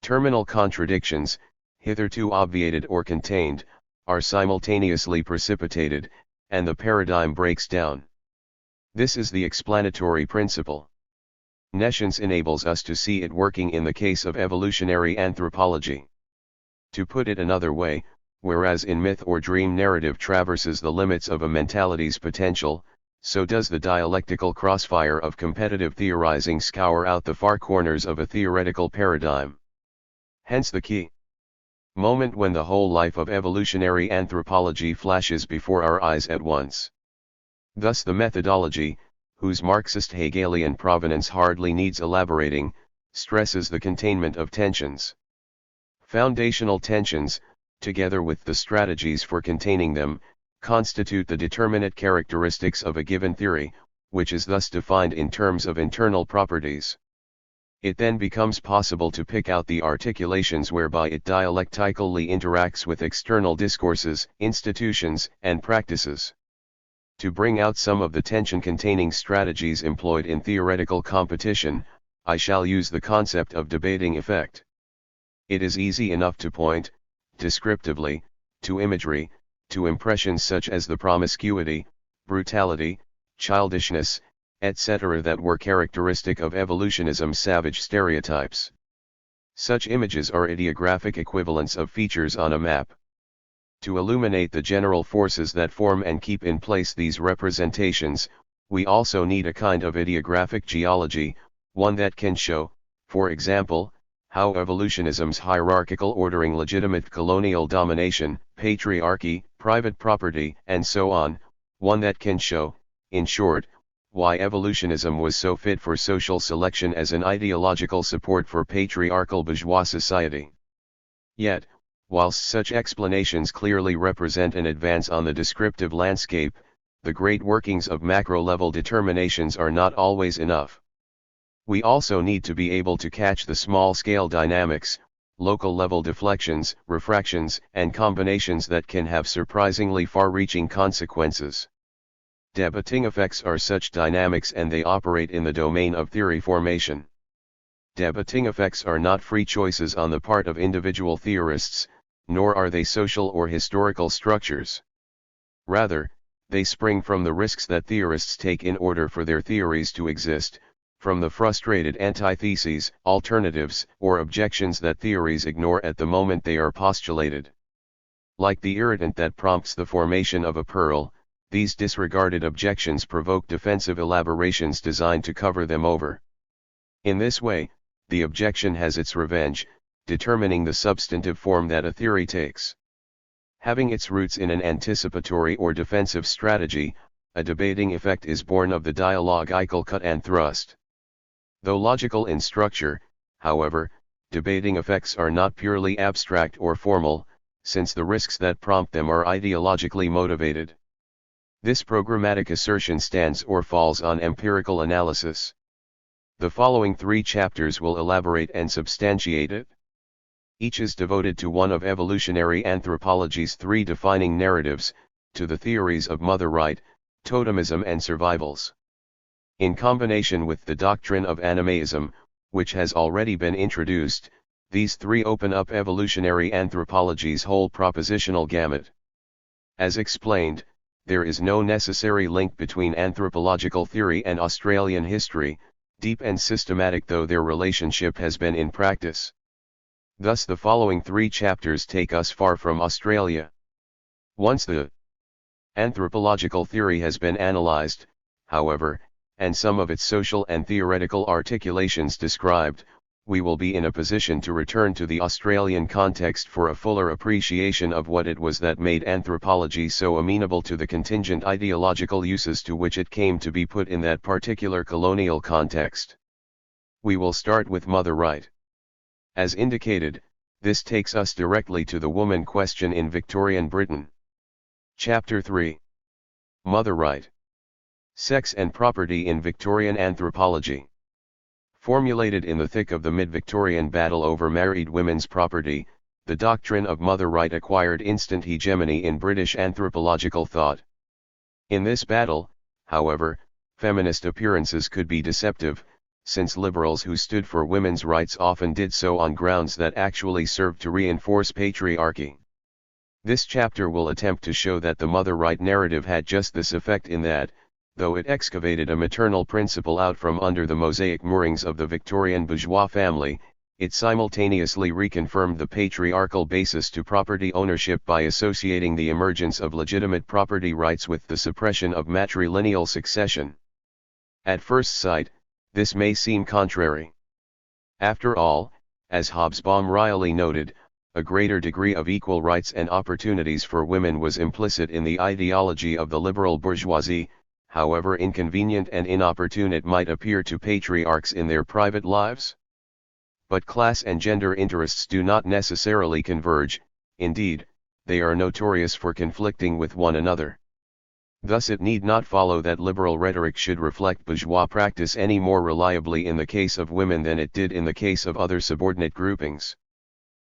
Terminal contradictions, hitherto obviated or contained, are simultaneously precipitated, and the paradigm breaks down. This is the explanatory principle. Nescience enables us to see it working in the case of evolutionary anthropology. To put it another way, whereas in myth or dream narrative traverses the limits of a mentality's potential, so does the dialectical crossfire of competitive theorizing scour out the far corners of a theoretical paradigm. Hence the key moment when the whole life of evolutionary anthropology flashes before our eyes at once. Thus the methodology, whose Marxist Hegelian provenance hardly needs elaborating, stresses the containment of tensions. Foundational tensions, together with the strategies for containing them, constitute the determinate characteristics of a given theory, which is thus defined in terms of internal properties. It then becomes possible to pick out the articulations whereby it dialectically interacts with external discourses, institutions, and practices. To bring out some of the tension-containing strategies employed in theoretical competition, I shall use the concept of debating effect. It is easy enough to point, descriptively, to imagery, to impressions such as the promiscuity, brutality, childishness, etc. that were characteristic of evolutionism's savage stereotypes. Such images are ideographic equivalents of features on a map. To illuminate the general forces that form and keep in place these representations, we also need a kind of ideographic geology, one that can show, for example, how evolutionism's hierarchical ordering legitimate colonial domination, patriarchy, private property, and so on, one that can show, in short, why evolutionism was so fit for social selection as an ideological support for patriarchal bourgeois society. Yet, whilst such explanations clearly represent an advance on the descriptive landscape, the great workings of macro-level determinations are not always enough. We also need to be able to catch the small-scale dynamics, local-level deflections, refractions, and combinations that can have surprisingly far-reaching consequences. Debating effects are such dynamics and they operate in the domain of theory formation. Debating effects are not free choices on the part of individual theorists, nor are they social or historical structures. Rather, they spring from the risks that theorists take in order for their theories to exist, from the frustrated antitheses, alternatives, or objections that theories ignore at the moment they are postulated. Like the irritant that prompts the formation of a pearl, these disregarded objections provoke defensive elaborations designed to cover them over. In this way, the objection has its revenge, determining the substantive form that a theory takes. Having its roots in an anticipatory or defensive strategy, a debating effect is born of the dialogical cut and thrust. Though logical in structure, however, debating effects are not purely abstract or formal, since the risks that prompt them are ideologically motivated. This programmatic assertion stands or falls on empirical analysis. The following 3 chapters will elaborate and substantiate it. Each is devoted to one of evolutionary anthropology's 3 defining narratives, to the theories of mother right, totemism and survivals. In combination with the doctrine of animism, which has already been introduced, these 3 open up evolutionary anthropology's whole propositional gamut. As explained, there is no necessary link between anthropological theory and Australian history, deep and systematic though their relationship has been in practice. Thus the following 3 chapters take us far from Australia. Once the anthropological theory has been analysed, however, and some of its social and theoretical articulations described, we will be in a position to return to the Australian context for a fuller appreciation of what it was that made anthropology so amenable to the contingent ideological uses to which it came to be put in that particular colonial context. We will start with mother right. As indicated, this takes us directly to the woman question in Victorian Britain. Chapter 3. Mother right. Sex and property in Victorian anthropology. Formulated in the thick of the mid-Victorian battle over married women's property, the doctrine of mother right acquired instant hegemony in British anthropological thought. In this battle, however, feminist appearances could be deceptive, since liberals who stood for women's rights often did so on grounds that actually served to reinforce patriarchy. This chapter will attempt to show that the mother right narrative had just this effect in that, though it excavated a maternal principle out from under the mosaic moorings of the Victorian bourgeois family, It simultaneously reconfirmed the patriarchal basis to property ownership by associating the emergence of legitimate property rights with the suppression of matrilineal succession. At first sight, this may seem contrary. After all, as Hobsbawm wryly noted, a greater degree of equal rights and opportunities for women was implicit in the ideology of the liberal bourgeoisie, however inconvenient and inopportune it might appear to patriarchs in their private lives. But class and gender interests do not necessarily converge, indeed, they are notorious for conflicting with one another. Thus it need not follow that liberal rhetoric should reflect bourgeois practice any more reliably in the case of women than it did in the case of other subordinate groupings.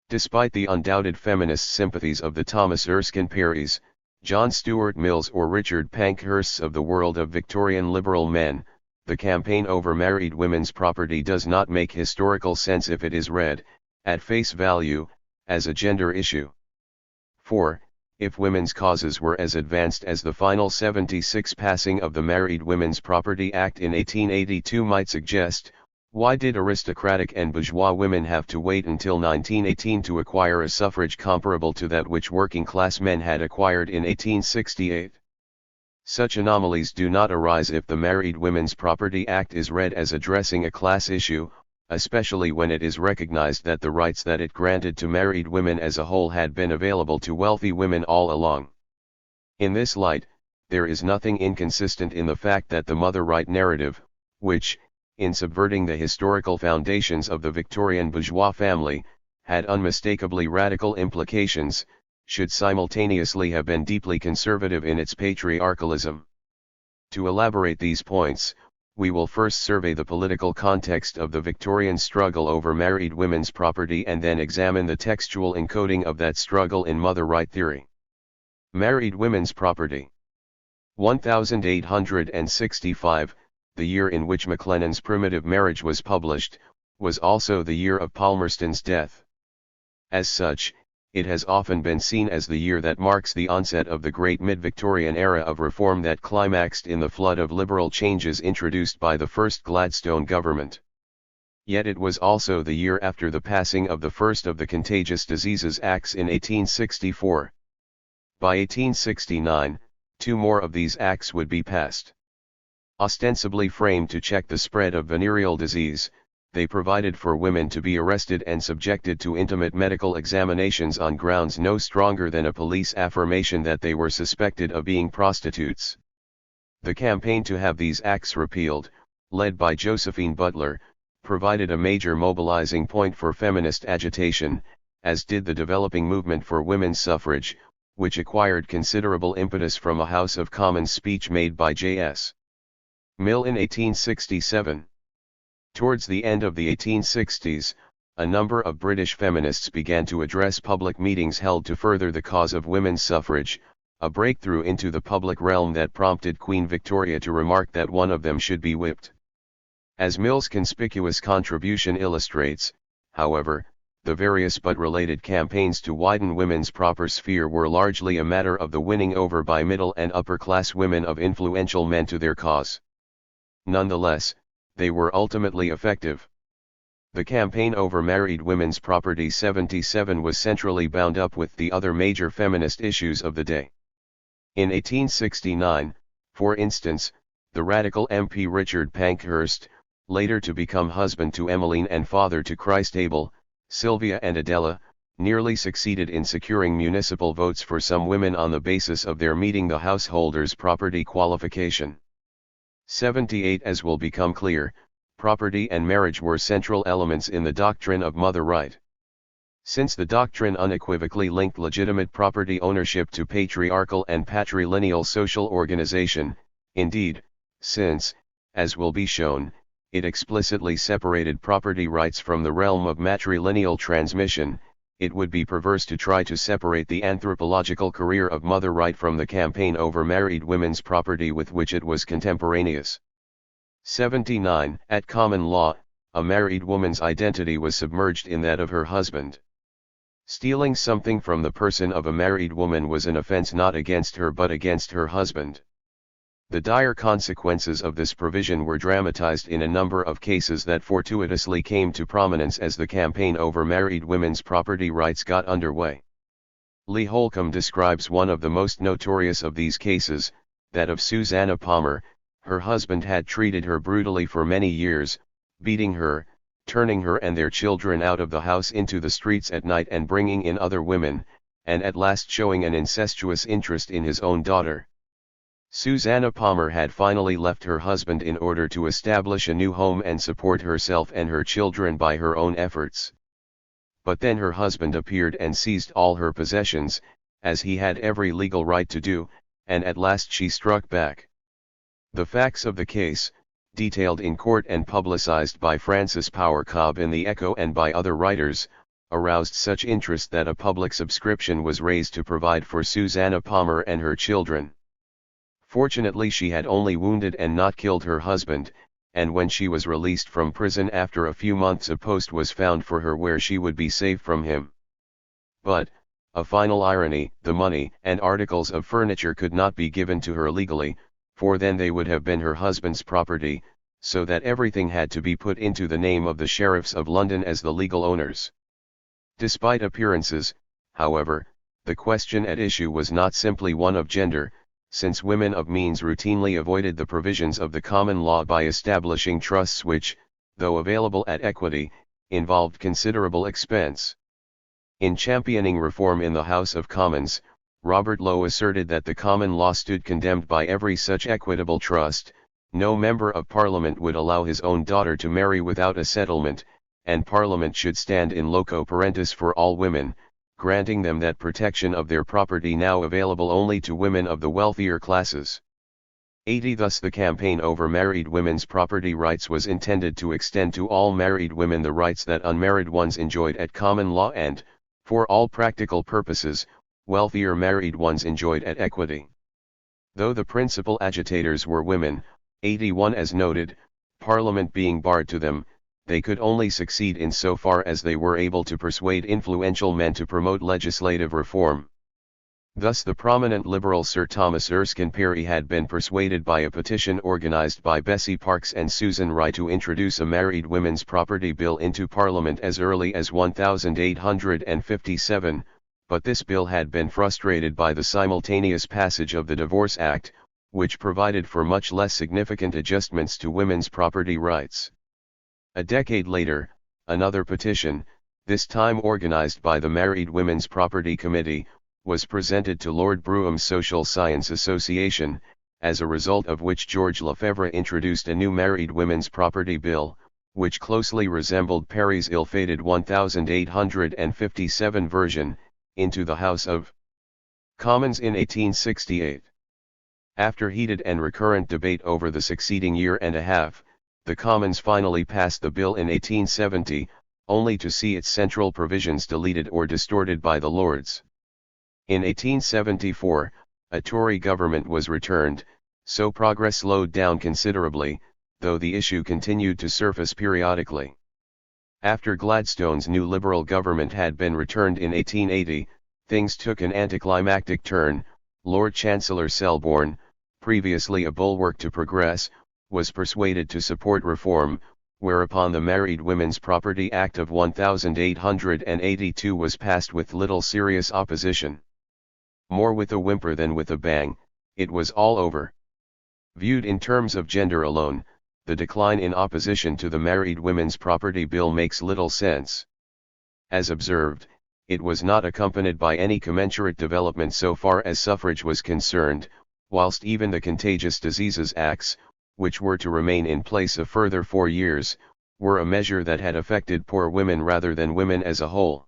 Despite the undoubted feminist sympathies of the Thomas Erskine Perrys, John Stuart Mills or Richard Pankhursts of the world of Victorian liberal men, the campaign over married women's property does not make historical sense if it is read, at face value, as a gender issue. For, if women's causes were as advanced as the final 76 passing of the Married Women's Property Act in 1882 might suggest, why did aristocratic and bourgeois women have to wait until 1918 to acquire a suffrage comparable to that which working-class men had acquired in 1868? Such anomalies do not arise if the Married Women's Property Act is read as addressing a class issue, especially when it is recognized that the rights that it granted to married women as a whole had been available to wealthy women all along. In this light, there is nothing inconsistent in the fact that the mother right narrative, which, in subverting the historical foundations of the Victorian bourgeois family, had unmistakably radical implications, should simultaneously have been deeply conservative in its patriarchalism. To elaborate these points, we will first survey the political context of the Victorian struggle over married women's property and then examine the textual encoding of that struggle in mother right theory. Married women's property. 1865, the year in which Maclennan's Primitive Marriage was published, was also the year of Palmerston's death. As such, it has often been seen as the year that marks the onset of the great mid-Victorian era of reform that climaxed in the flood of liberal changes introduced by the first Gladstone government. Yet it was also the year after the passing of the first of the Contagious Diseases Acts in 1864. By 1869, 2 more of these acts would be passed. Ostensibly framed to check the spread of venereal disease, they provided for women to be arrested and subjected to intimate medical examinations on grounds no stronger than a police affirmation that they were suspected of being prostitutes. The campaign to have these acts repealed, led by Josephine Butler, provided a major mobilizing point for feminist agitation, as did the developing movement for women's suffrage, which acquired considerable impetus from a House of Commons speech made by J.S. Mill in 1867. Towards the end of the 1860s, a number of British feminists began to address public meetings held to further the cause of women's suffrage, a breakthrough into the public realm that prompted Queen Victoria to remark that one of them should be whipped. As Mill's conspicuous contribution illustrates, however, the various but related campaigns to widen women's proper sphere were largely a matter of the winning over by middle and upper-class women of influential men to their cause. Nonetheless, they were ultimately effective. The campaign over married women's property 77 was centrally bound up with the other major feminist issues of the day. In 1869, for instance, the radical MP Richard Pankhurst, later to become husband to Emmeline and father to Christabel, Sylvia and Adela, nearly succeeded in securing municipal votes for some women on the basis of their meeting the householder's property qualification. 78. As will become clear, property and marriage were central elements in the doctrine of mother right. Since the doctrine unequivocally linked legitimate property ownership to patriarchal and patrilineal social organization, indeed, since, as will be shown, it explicitly separated property rights from the realm of matrilineal transmission, it would be perverse to try to separate the anthropological career of mother right from the campaign over married women's property with which it was contemporaneous. 79. At common law, a married woman's identity was submerged in that of her husband. Stealing something from the person of a married woman was an offense not against her but against her husband. The dire consequences of this provision were dramatized in a number of cases that fortuitously came to prominence as the campaign over married women's property rights got underway. Lee Holcomb describes one of the most notorious of these cases, that of Susanna Palmer. Her husband had treated her brutally for many years, beating her, turning her and their children out of the house into the streets at night and bringing in other women, and at last showing an incestuous interest in his own daughter. Susanna Palmer had finally left her husband in order to establish a new home and support herself and her children by her own efforts. But then her husband appeared and seized all her possessions, as he had every legal right to do, and at last she struck back. The facts of the case, detailed in court and publicized by Francis Power Cobb in the Echo and by other writers, aroused such interest that a public subscription was raised to provide for Susanna Palmer and her children. Fortunately, she had only wounded and not killed her husband, and when she was released from prison after a few months, a post was found for her where she would be safe from him. But, a final irony, the money and articles of furniture could not be given to her legally, for then they would have been her husband's property, so that everything had to be put into the name of the sheriffs of London as the legal owners. Despite appearances, however, the question at issue was not simply one of gender, since women of means routinely avoided the provisions of the common law by establishing trusts which, though available at equity, involved considerable expense. In championing reform in the House of Commons, Robert Lowe asserted that the common law stood condemned by every such equitable trust. No member of Parliament would allow his own daughter to marry without a settlement, and Parliament should stand in loco parentis for all women, granting them that protection of their property now available only to women of the wealthier classes. 80 Thus the campaign over married women's property rights was intended to extend to all married women the rights that unmarried ones enjoyed at common law and, for all practical purposes, wealthier married ones enjoyed at equity. Though the principal agitators were women, 81 as noted, Parliament being barred to them, they could only succeed in so far as they were able to persuade influential men to promote legislative reform. Thus the prominent Liberal Sir Thomas Erskine Perry had been persuaded by a petition organized by Bessie Parks and Susan Rye to introduce a married women's property bill into Parliament as early as 1857, but this bill had been frustrated by the simultaneous passage of the Divorce Act, which provided for much less significant adjustments to women's property rights. A decade later, another petition, this time organized by the Married Women's Property Committee, was presented to Lord Brougham's Social Science Association, as a result of which George Lefevre introduced a new Married Women's Property Bill, which closely resembled Perry's ill-fated 1857 version, into the House of Commons in 1868. After heated and recurrent debate over the succeeding year and a half, the Commons finally passed the bill in 1870, only to see its central provisions deleted or distorted by the Lords. In 1874, a Tory government was returned, so progress slowed down considerably, though the issue continued to surface periodically. After Gladstone's new Liberal government had been returned in 1880, things took an anticlimactic turn. Lord Chancellor Selborne, previously a bulwark to progress, was persuaded to support reform, whereupon the Married Women's Property Act of 1882 was passed with little serious opposition. More with a whimper than with a bang, it was all over. Viewed in terms of gender alone, the decline in opposition to the Married Women's Property Bill makes little sense. As observed, it was not accompanied by any commensurate development so far as suffrage was concerned, whilst even the Contagious Diseases Acts, which were to remain in place a further 4 years, were a measure that had affected poor women rather than women as a whole.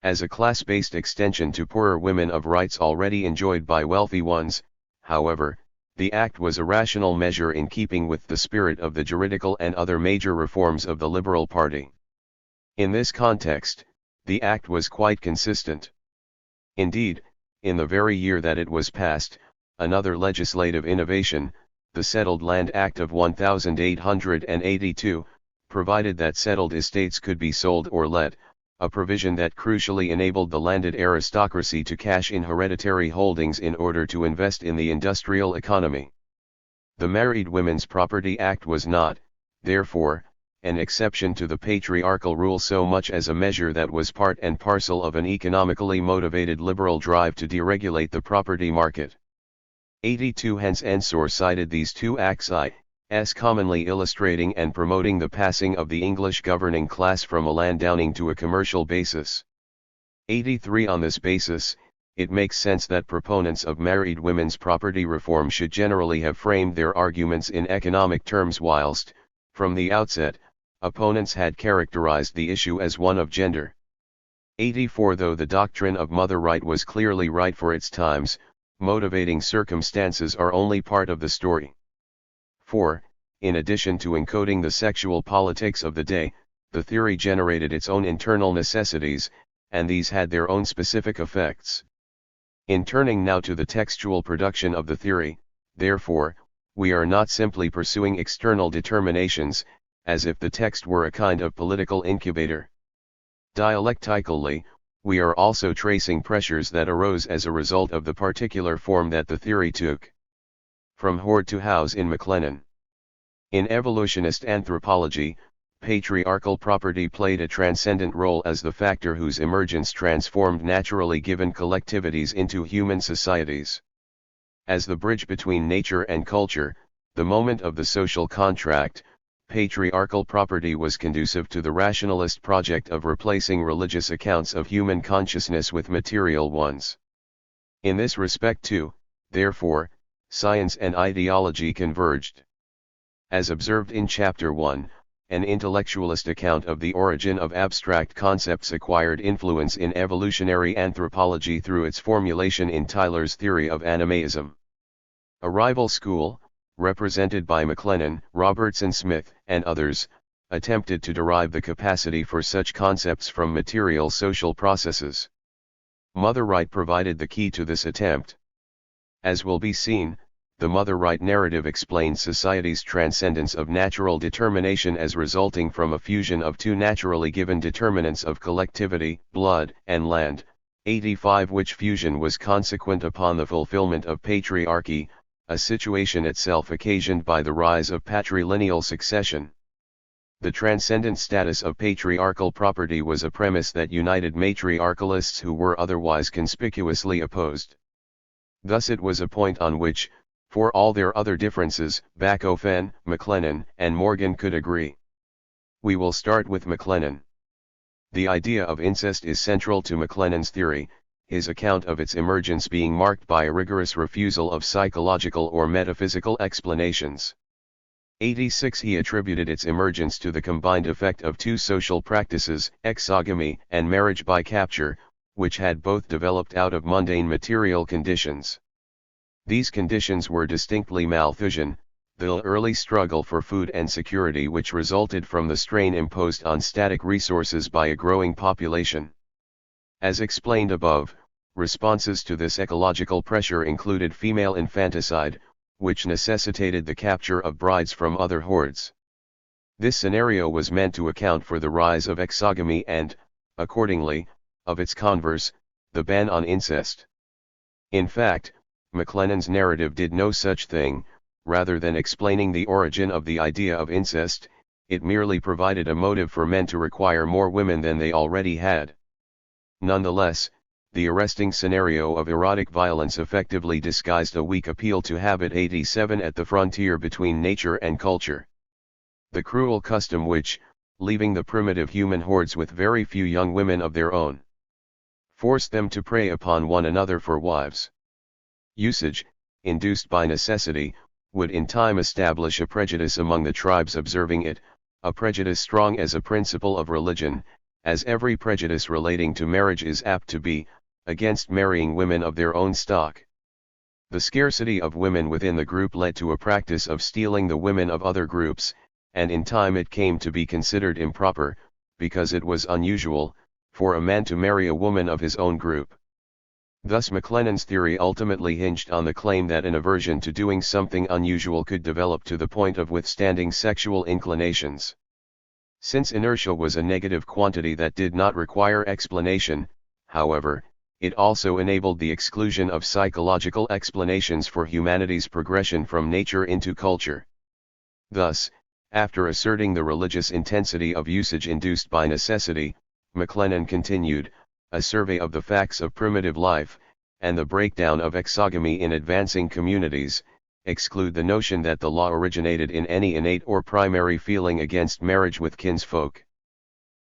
As a class-based extension to poorer women of rights already enjoyed by wealthy ones, however, the act was a rational measure in keeping with the spirit of the juridical and other major reforms of the Liberal Party. In this context, the act was quite consistent. Indeed, in the very year that it was passed, another legislative innovation, the Settled Land Act of 1882, provided that settled estates could be sold or let, a provision that crucially enabled the landed aristocracy to cash in hereditary holdings in order to invest in the industrial economy. The Married Women's Property Act was not, therefore, an exception to the patriarchal rule so much as a measure that was part and parcel of an economically motivated liberal drive to deregulate the property market. 82 Hence Ensor cited these two acts as commonly illustrating and promoting the passing of the English governing class from a landowning to a commercial basis. 83 On this basis, it makes sense that proponents of married women's property reform should generally have framed their arguments in economic terms whilst, from the outset, opponents had characterized the issue as one of gender. 84 Though the doctrine of mother right was clearly right for its times, motivating circumstances are only part of the story. 4. In addition to encoding the sexual politics of the day, the theory generated its own internal necessities, and these had their own specific effects. In turning now to the textual production of the theory, therefore, we are not simply pursuing external determinations, as if the text were a kind of political incubator. Dialectically, we are also tracing pressures that arose as a result of the particular form that the theory took. From hoard to house in McLennan. In evolutionist anthropology, patriarchal property played a transcendent role as the factor whose emergence transformed naturally given collectivities into human societies. As the bridge between nature and culture, the moment of the social contract, patriarchal property was conducive to the rationalist project of replacing religious accounts of human consciousness with material ones. In this respect too, therefore, science and ideology converged. As observed in Chapter 1, an intellectualist account of the origin of abstract concepts acquired influence in evolutionary anthropology through its formulation in Tyler's theory of animaism. A rival school, represented by McLennan, Robertson Smith, and others, attempted to derive the capacity for such concepts from material social processes. Mother right provided the key to this attempt. As will be seen, the mother right narrative explains society's transcendence of natural determination as resulting from a fusion of two naturally given determinants of collectivity, blood, and land. 85 Which fusion was consequent upon the fulfillment of patriarchy, a situation itself occasioned by the rise of patrilineal succession. The transcendent status of patriarchal property was a premise that united matriarchalists who were otherwise conspicuously opposed. Thus it was a point on which, for all their other differences, Bachofen, McLennan, and Morgan could agree. We will start with McLennan. The idea of incest is central to McLennan's theory, his account of its emergence being marked by a rigorous refusal of psychological or metaphysical explanations. 86 He attributed its emergence to the combined effect of two social practices, exogamy and marriage by capture, which had both developed out of mundane material conditions. These conditions were distinctly Malthusian, the early struggle for food and security which resulted from the strain imposed on static resources by a growing population. As explained above, responses to this ecological pressure included female infanticide, which necessitated the capture of brides from other hordes. This scenario was meant to account for the rise of exogamy and, accordingly, of its converse, the ban on incest. In fact, McLennan's narrative did no such thing. Rather than explaining the origin of the idea of incest, it merely provided a motive for men to require more women than they already had. Nonetheless, the arresting scenario of erotic violence effectively disguised a weak appeal to habit. 87 At the frontier between nature and culture. The cruel custom which, leaving the primitive human hordes with very few young women of their own, forced them to prey upon one another for wives. Usage, induced by necessity, would in time establish a prejudice among the tribes observing it, a prejudice strong as a principle of religion, as every prejudice relating to marriage is apt to be, against marrying women of their own stock. The scarcity of women within the group led to a practice of stealing the women of other groups, and in time it came to be considered improper, because it was unusual, for a man to marry a woman of his own group. Thus McLennan's theory ultimately hinged on the claim that an aversion to doing something unusual could develop to the point of withstanding sexual inclinations. Since inertia was a negative quantity that did not require explanation, however, it also enabled the exclusion of psychological explanations for humanity's progression from nature into culture. Thus, after asserting the religious intensity of usage induced by necessity, McLennan continued, a survey of the facts of primitive life, and the breakdown of exogamy in advancing communities, exclude the notion that the law originated in any innate or primary feeling against marriage with kinsfolk.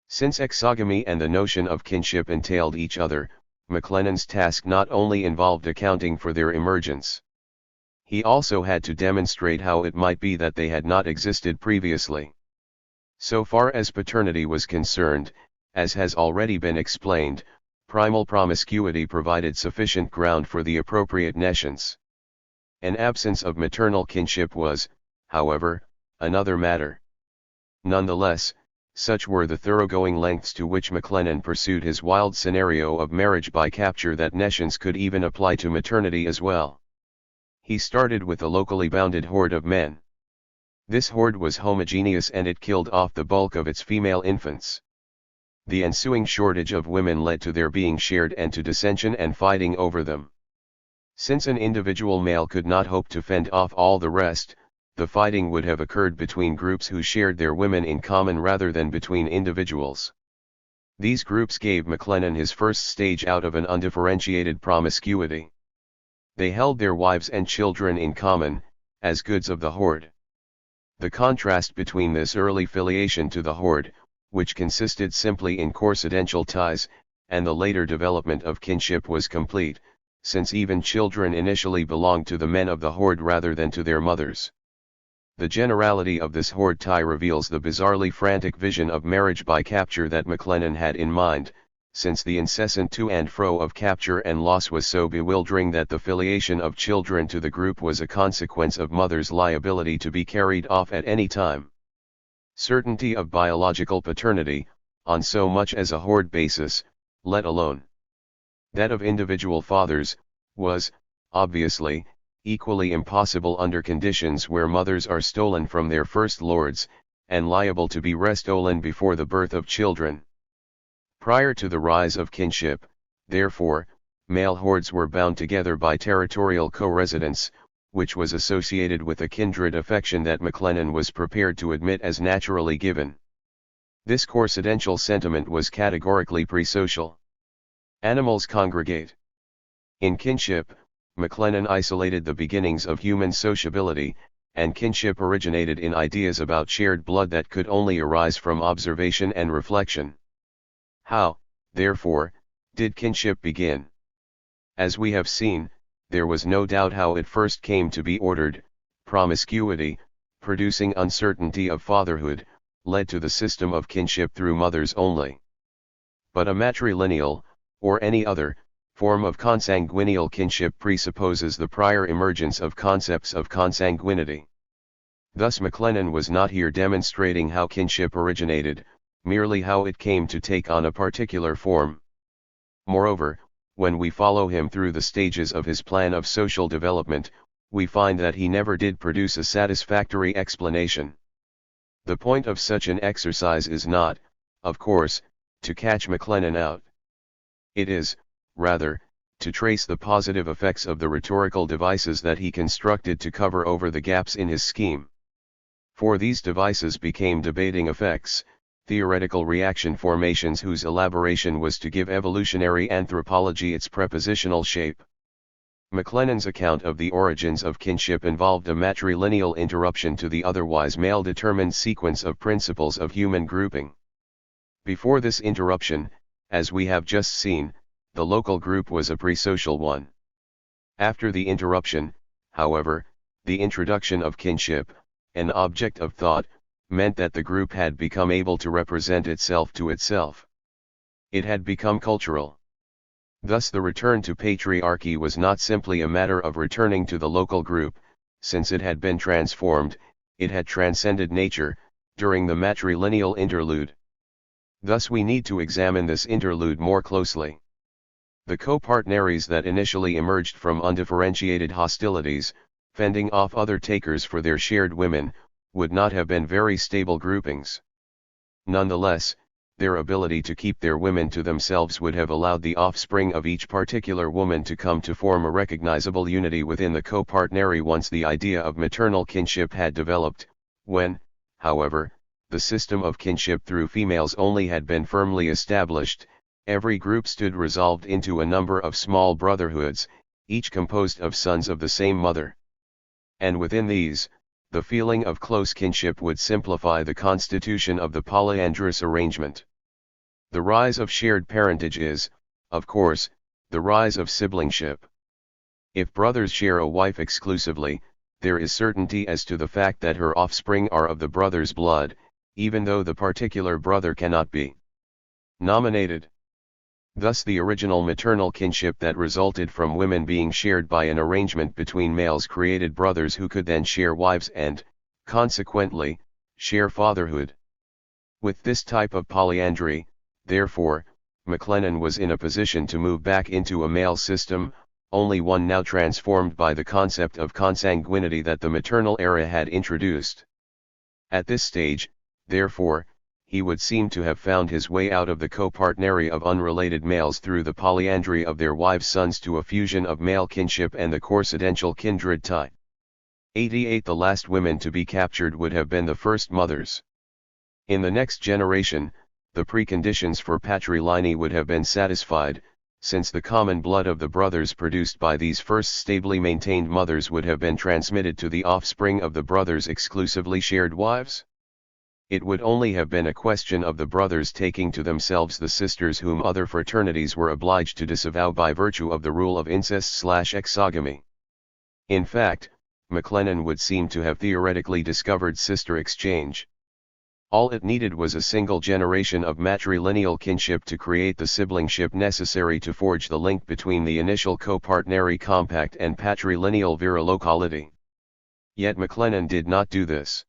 Since exogamy and the notion of kinship entailed each other, McLennan's task not only involved accounting for their emergence. He also had to demonstrate how it might be that they had not existed previously. So far as paternity was concerned, as has already been explained, primal promiscuity provided sufficient ground for the appropriate nescience. An absence of maternal kinship was, however, another matter. Nonetheless, such were the thoroughgoing lengths to which McLennan pursued his wild scenario of marriage by capture that nescience could even apply to maternity as well. He started with a locally bounded horde of men. This horde was homogeneous and it killed off the bulk of its female infants. The ensuing shortage of women led to their being shared and to dissension and fighting over them. Since an individual male could not hope to fend off all the rest, the fighting would have occurred between groups who shared their women in common rather than between individuals. These groups gave McLennan his first stage out of an undifferentiated promiscuity. They held their wives and children in common, as goods of the horde. The contrast between this early filiation to the horde, which consisted simply in coincidential ties, and the later development of kinship was complete, since even children initially belonged to the men of the horde rather than to their mothers. The generality of this horde tie reveals the bizarrely frantic vision of marriage by capture that McLennan had in mind, since the incessant to and fro of capture and loss was so bewildering that the filiation of children to the group was a consequence of mother's liability to be carried off at any time. Certainty of biological paternity, on so much as a horde basis, let alone that of individual fathers, was, obviously, equally impossible under conditions where mothers are stolen from their first lords, and liable to be restolen before the birth of children. Prior to the rise of kinship, therefore, male hordes were bound together by territorial co-residence, which was associated with a kindred affection that McLennan was prepared to admit as naturally given. This coincidential sentiment was categorically pre-social. Animals congregate. In kinship, McLennan isolated the beginnings of human sociability, and kinship originated in ideas about shared blood that could only arise from observation and reflection. How, therefore, did kinship begin? As we have seen, there was no doubt how it first came to be ordered. Promiscuity, producing uncertainty of fatherhood, led to the system of kinship through mothers only. But a matrilineal, or any other, form of consanguineal kinship presupposes the prior emergence of concepts of consanguinity. Thus McLennan was not here demonstrating how kinship originated, merely how it came to take on a particular form. Moreover, when we follow him through the stages of his plan of social development, we find that he never did produce a satisfactory explanation. The point of such an exercise is not, of course, to catch McLennan out. It is, rather, to trace the positive effects of the rhetorical devices that he constructed to cover over the gaps in his scheme. For these devices became debating effects, theoretical reaction formations whose elaboration was to give evolutionary anthropology its prepositional shape. McLennan's account of the origins of kinship involved a matrilineal interruption to the otherwise male-determined sequence of principles of human grouping. Before this interruption, as we have just seen, the local group was a pre-social one. After the interruption, however, the introduction of kinship, an object of thought, meant that the group had become able to represent itself to itself. It had become cultural. Thus the return to patriarchy was not simply a matter of returning to the local group, since it had been transformed, it had transcended nature, during the matrilineal interlude. Thus we need to examine this interlude more closely. The copartneries that initially emerged from undifferentiated hostilities, fending off other takers for their shared women, would not have been very stable groupings. Nonetheless, their ability to keep their women to themselves would have allowed the offspring of each particular woman to come to form a recognizable unity within the copartnery once the idea of maternal kinship had developed. When, however, the system of kinship through females only had been firmly established, every group stood resolved into a number of small brotherhoods, each composed of sons of the same mother. And within these, the feeling of close kinship would simplify the constitution of the polyandrous arrangement. The rise of shared parentage is, of course, the rise of siblingship. If brothers share a wife exclusively, there is certainty as to the fact that her offspring are of the brother's blood, even though the particular brother cannot be nominated. Thus the original maternal kinship that resulted from women being shared by an arrangement between males created brothers who could then share wives and, consequently, share fatherhood. With this type of polyandry, therefore, McLennan was in a position to move back into a male system, only one now transformed by the concept of consanguinity that the maternal era had introduced. At this stage, therefore, he would seem to have found his way out of the copartnery of unrelated males through the polyandry of their wives' sons to a fusion of male kinship and the coincidential kindred tie. 88 The last women to be captured would have been the first mothers. In the next generation, the preconditions for patrilineal would have been satisfied, since the common blood of the brothers produced by these first stably maintained mothers would have been transmitted to the offspring of the brothers' exclusively shared wives. It would only have been a question of the brothers taking to themselves the sisters whom other fraternities were obliged to disavow by virtue of the rule of incest/exogamy. In fact, McLennan would seem to have theoretically discovered sister exchange. All it needed was a single generation of matrilineal kinship to create the siblingship necessary to forge the link between the initial copartnery compact and patrilineal virilocality. Yet McLennan did not do this.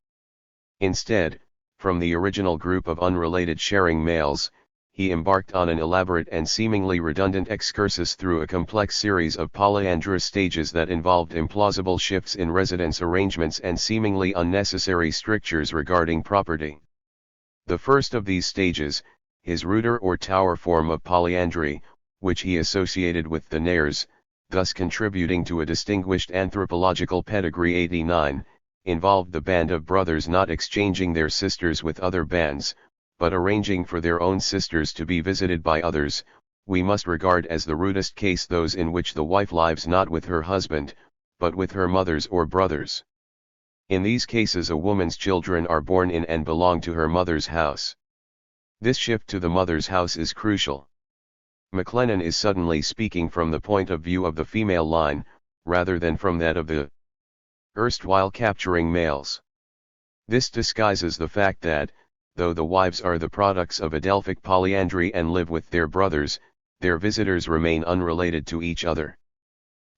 Instead, from the original group of unrelated sharing males, he embarked on an elaborate and seemingly redundant excursus through a complex series of polyandrous stages that involved implausible shifts in residence arrangements and seemingly unnecessary strictures regarding property. The first of these stages, his ruder or tower form of polyandry, which he associated with the Nares, thus contributing to a distinguished anthropological pedigree. 89, involved the band of brothers not exchanging their sisters with other bands, but arranging for their own sisters to be visited by others. We must regard as the rudest case those in which the wife lives not with her husband, but with her mothers or brothers. In these cases a woman's children are born in and belong to her mother's house. This shift to the mother's house is crucial. McLennan is suddenly speaking from the point of view of the female line, rather than from that of the erstwhile capturing males. This disguises the fact that, though the wives are the products of Adelphic polyandry and live with their brothers, their visitors remain unrelated to each other.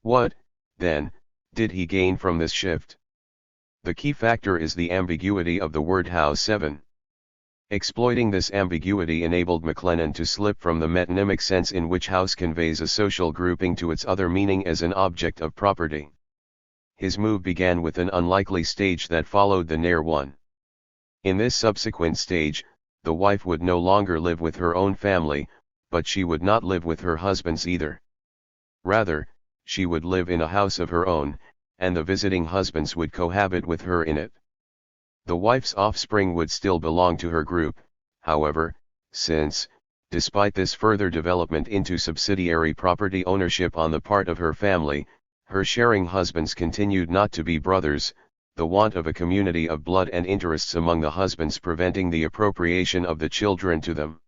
What, then, did he gain from this shift? The key factor is the ambiguity of the word house. 7. Exploiting this ambiguity enabled McLennan to slip from the metonymic sense in which house conveys a social grouping to its other meaning as an object of property. His move began with an unlikely stage that followed the Nair one. In this subsequent stage, the wife would no longer live with her own family, but she would not live with her husband's either. Rather, she would live in a house of her own, and the visiting husbands would cohabit with her in it. The wife's offspring would still belong to her group, however, since, despite this further development into subsidiary property ownership on the part of her family, her sharing husbands continued not to be brothers, the want of a community of blood and interests among the husbands preventing the appropriation of the children to them.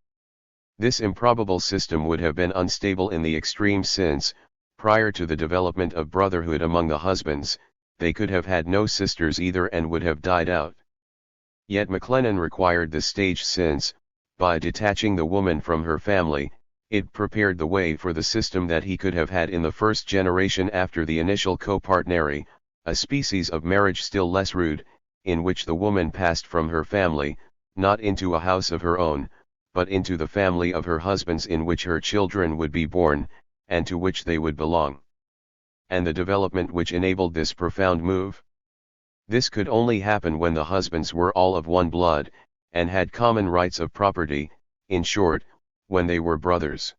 This improbable system would have been unstable in the extreme since, prior to the development of brotherhood among the husbands, they could have had no sisters either and would have died out. Yet McLennan required this stage since, by detaching the woman from her family, it prepared the way for the system that he could have had in the first generation after the initial copartnery, a species of marriage still less rude, in which the woman passed from her family, not into a house of her own, but into the family of her husbands in which her children would be born, and to which they would belong. And the development which enabled this profound move? This could only happen when the husbands were all of one blood, and had common rights of property, in short, when they were brothers.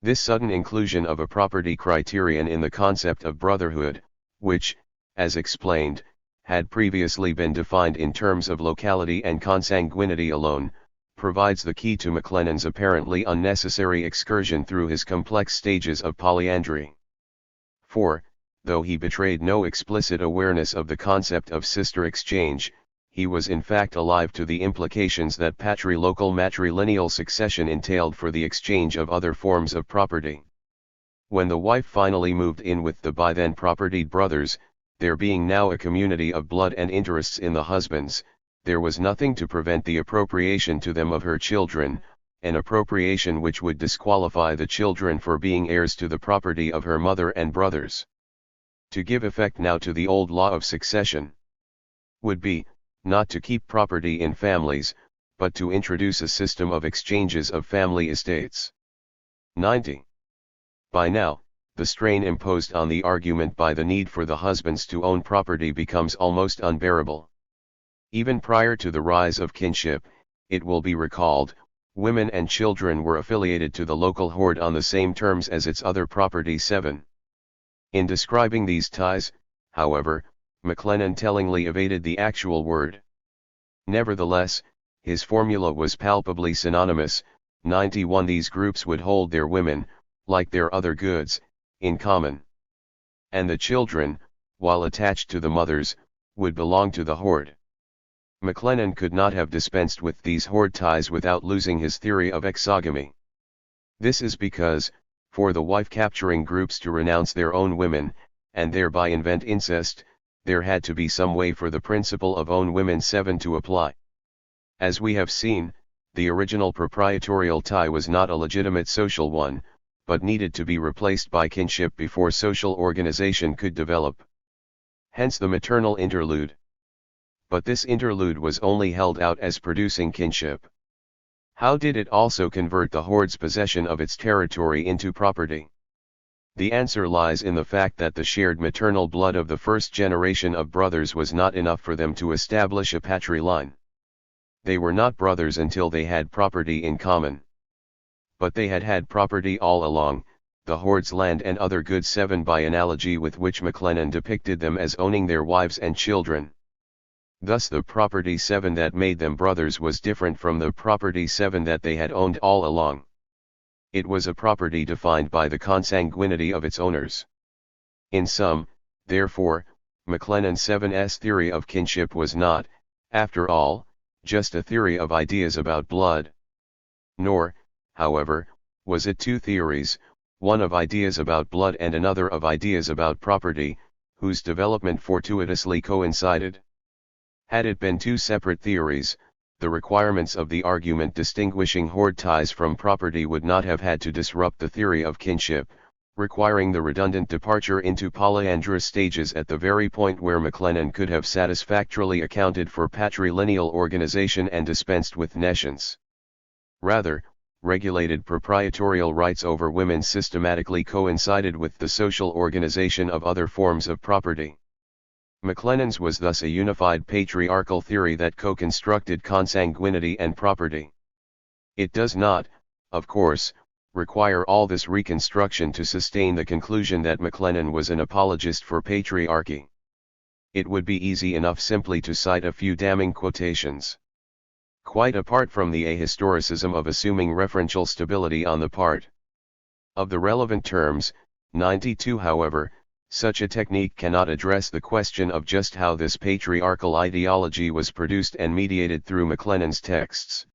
This sudden inclusion of a property criterion in the concept of brotherhood, which, as explained, had previously been defined in terms of locality and consanguinity alone, provides the key to MacLennan's apparently unnecessary excursion through his complex stages of polyandry. For, though he betrayed no explicit awareness of the concept of sister exchange, he was in fact alive to the implications that patrilocal matrilineal succession entailed for the exchange of other forms of property. When the wife finally moved in with the by then propertied brothers, there being now a community of blood and interests in the husbands, there was nothing to prevent the appropriation to them of her children, an appropriation which would disqualify the children for being heirs to the property of her mother and brothers. To give effect now to the old law of succession would be, not to keep property in families, but to introduce a system of exchanges of family estates. 90. By now, the strain imposed on the argument by the need for the husbands to own property becomes almost unbearable. Even prior to the rise of kinship, it will be recalled, women and children were affiliated to the local horde on the same terms as its other property. 7. In describing these ties, however, MacLennan tellingly evaded the actual word. Nevertheless, his formula was palpably synonymous. 91. These groups would hold their women, like their other goods, in common. And the children, while attached to the mothers, would belong to the horde. MacLennan could not have dispensed with these horde ties without losing his theory of exogamy. This is because, for the wife-capturing groups to renounce their own women, and thereby invent incest, there had to be some way for the principle of own women 7 to apply. As we have seen, the original proprietorial tie was not a legitimate social one, but needed to be replaced by kinship before social organization could develop. Hence the maternal interlude. But this interlude was only held out as producing kinship. How did it also convert the horde's possession of its territory into property? The answer lies in the fact that the shared maternal blood of the first generation of brothers was not enough for them to establish a patriline. They were not brothers until they had property in common. But they had had property all along, the horde's land and other goods. 7. By analogy with which MacLennan depicted them as owning their wives and children. Thus the property 7 that made them brothers was different from the property 7 that they had owned all along. It was a property defined by the consanguinity of its owners. In sum, therefore, MacLennan 7's theory of kinship was not, after all, just a theory of ideas about blood. Nor, however, was it two theories, one of ideas about blood and another of ideas about property, whose development fortuitously coincided. Had it been two separate theories, the requirements of the argument distinguishing horde ties from property would not have had to disrupt the theory of kinship, requiring the redundant departure into polyandrous stages at the very point where MacLennan could have satisfactorily accounted for patrilineal organization and dispensed with nescience. Rather, regulated proprietorial rights over women systematically coincided with the social organization of other forms of property. MacLennan's was thus a unified patriarchal theory that co-constructed consanguinity and property. It does not, of course, require all this reconstruction to sustain the conclusion that MacLennan was an apologist for patriarchy. It would be easy enough simply to cite a few damning quotations. Quite apart from the ahistoricism of assuming referential stability on the part of the relevant terms, 92. However, such a technique cannot address the question of just how this patriarchal ideology was produced and mediated through MacLennan's texts.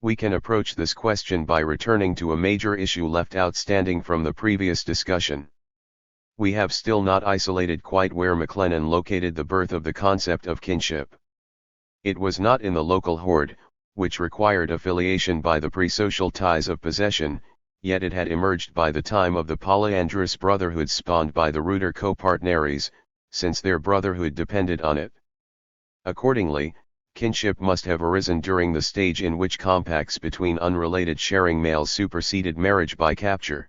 We can approach this question by returning to a major issue left outstanding from the previous discussion. We have still not isolated quite where MacLennan located the birth of the concept of kinship. It was not in the local horde, which required affiliation by the pre-social ties of possession, yet it had emerged by the time of the polyandrous brotherhood spawned by the ruder copartneres, since their brotherhood depended on it. Accordingly, kinship must have arisen during the stage in which compacts between unrelated sharing males superseded marriage by capture.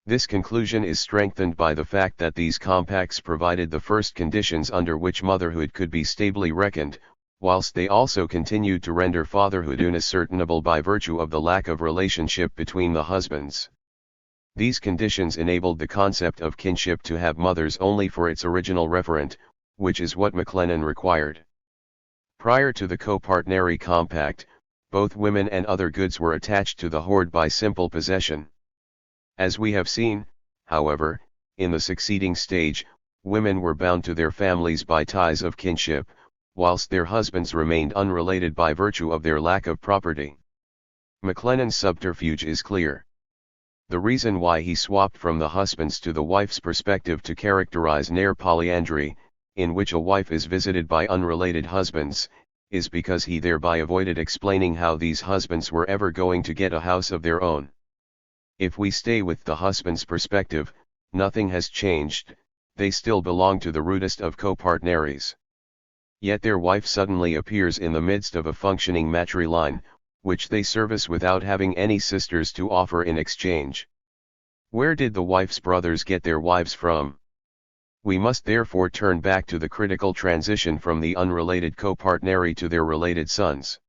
This conclusion is strengthened by the fact that these compacts provided the first conditions under which motherhood could be stably reckoned, whilst they also continued to render fatherhood unascertainable by virtue of the lack of relationship between the husbands. These conditions enabled the concept of kinship to have mothers only for its original referent, which is what MacLennan required. Prior to the copartnery compact, both women and other goods were attached to the hoard by simple possession. As we have seen, however, in the succeeding stage, women were bound to their families by ties of kinship, whilst their husbands remained unrelated by virtue of their lack of property. MacLennan's subterfuge is clear. The reason why he swapped from the husband's to the wife's perspective to characterize near polyandry, in which a wife is visited by unrelated husbands, is because he thereby avoided explaining how these husbands were ever going to get a house of their own. If we stay with the husband's perspective, nothing has changed, they still belong to the rudest of copartneries. Yet their wife suddenly appears in the midst of a functioning matriline, which they service without having any sisters to offer in exchange. Where did the wife's brothers get their wives from? We must therefore turn back to the critical transition from the unrelated copartnery to their related sons.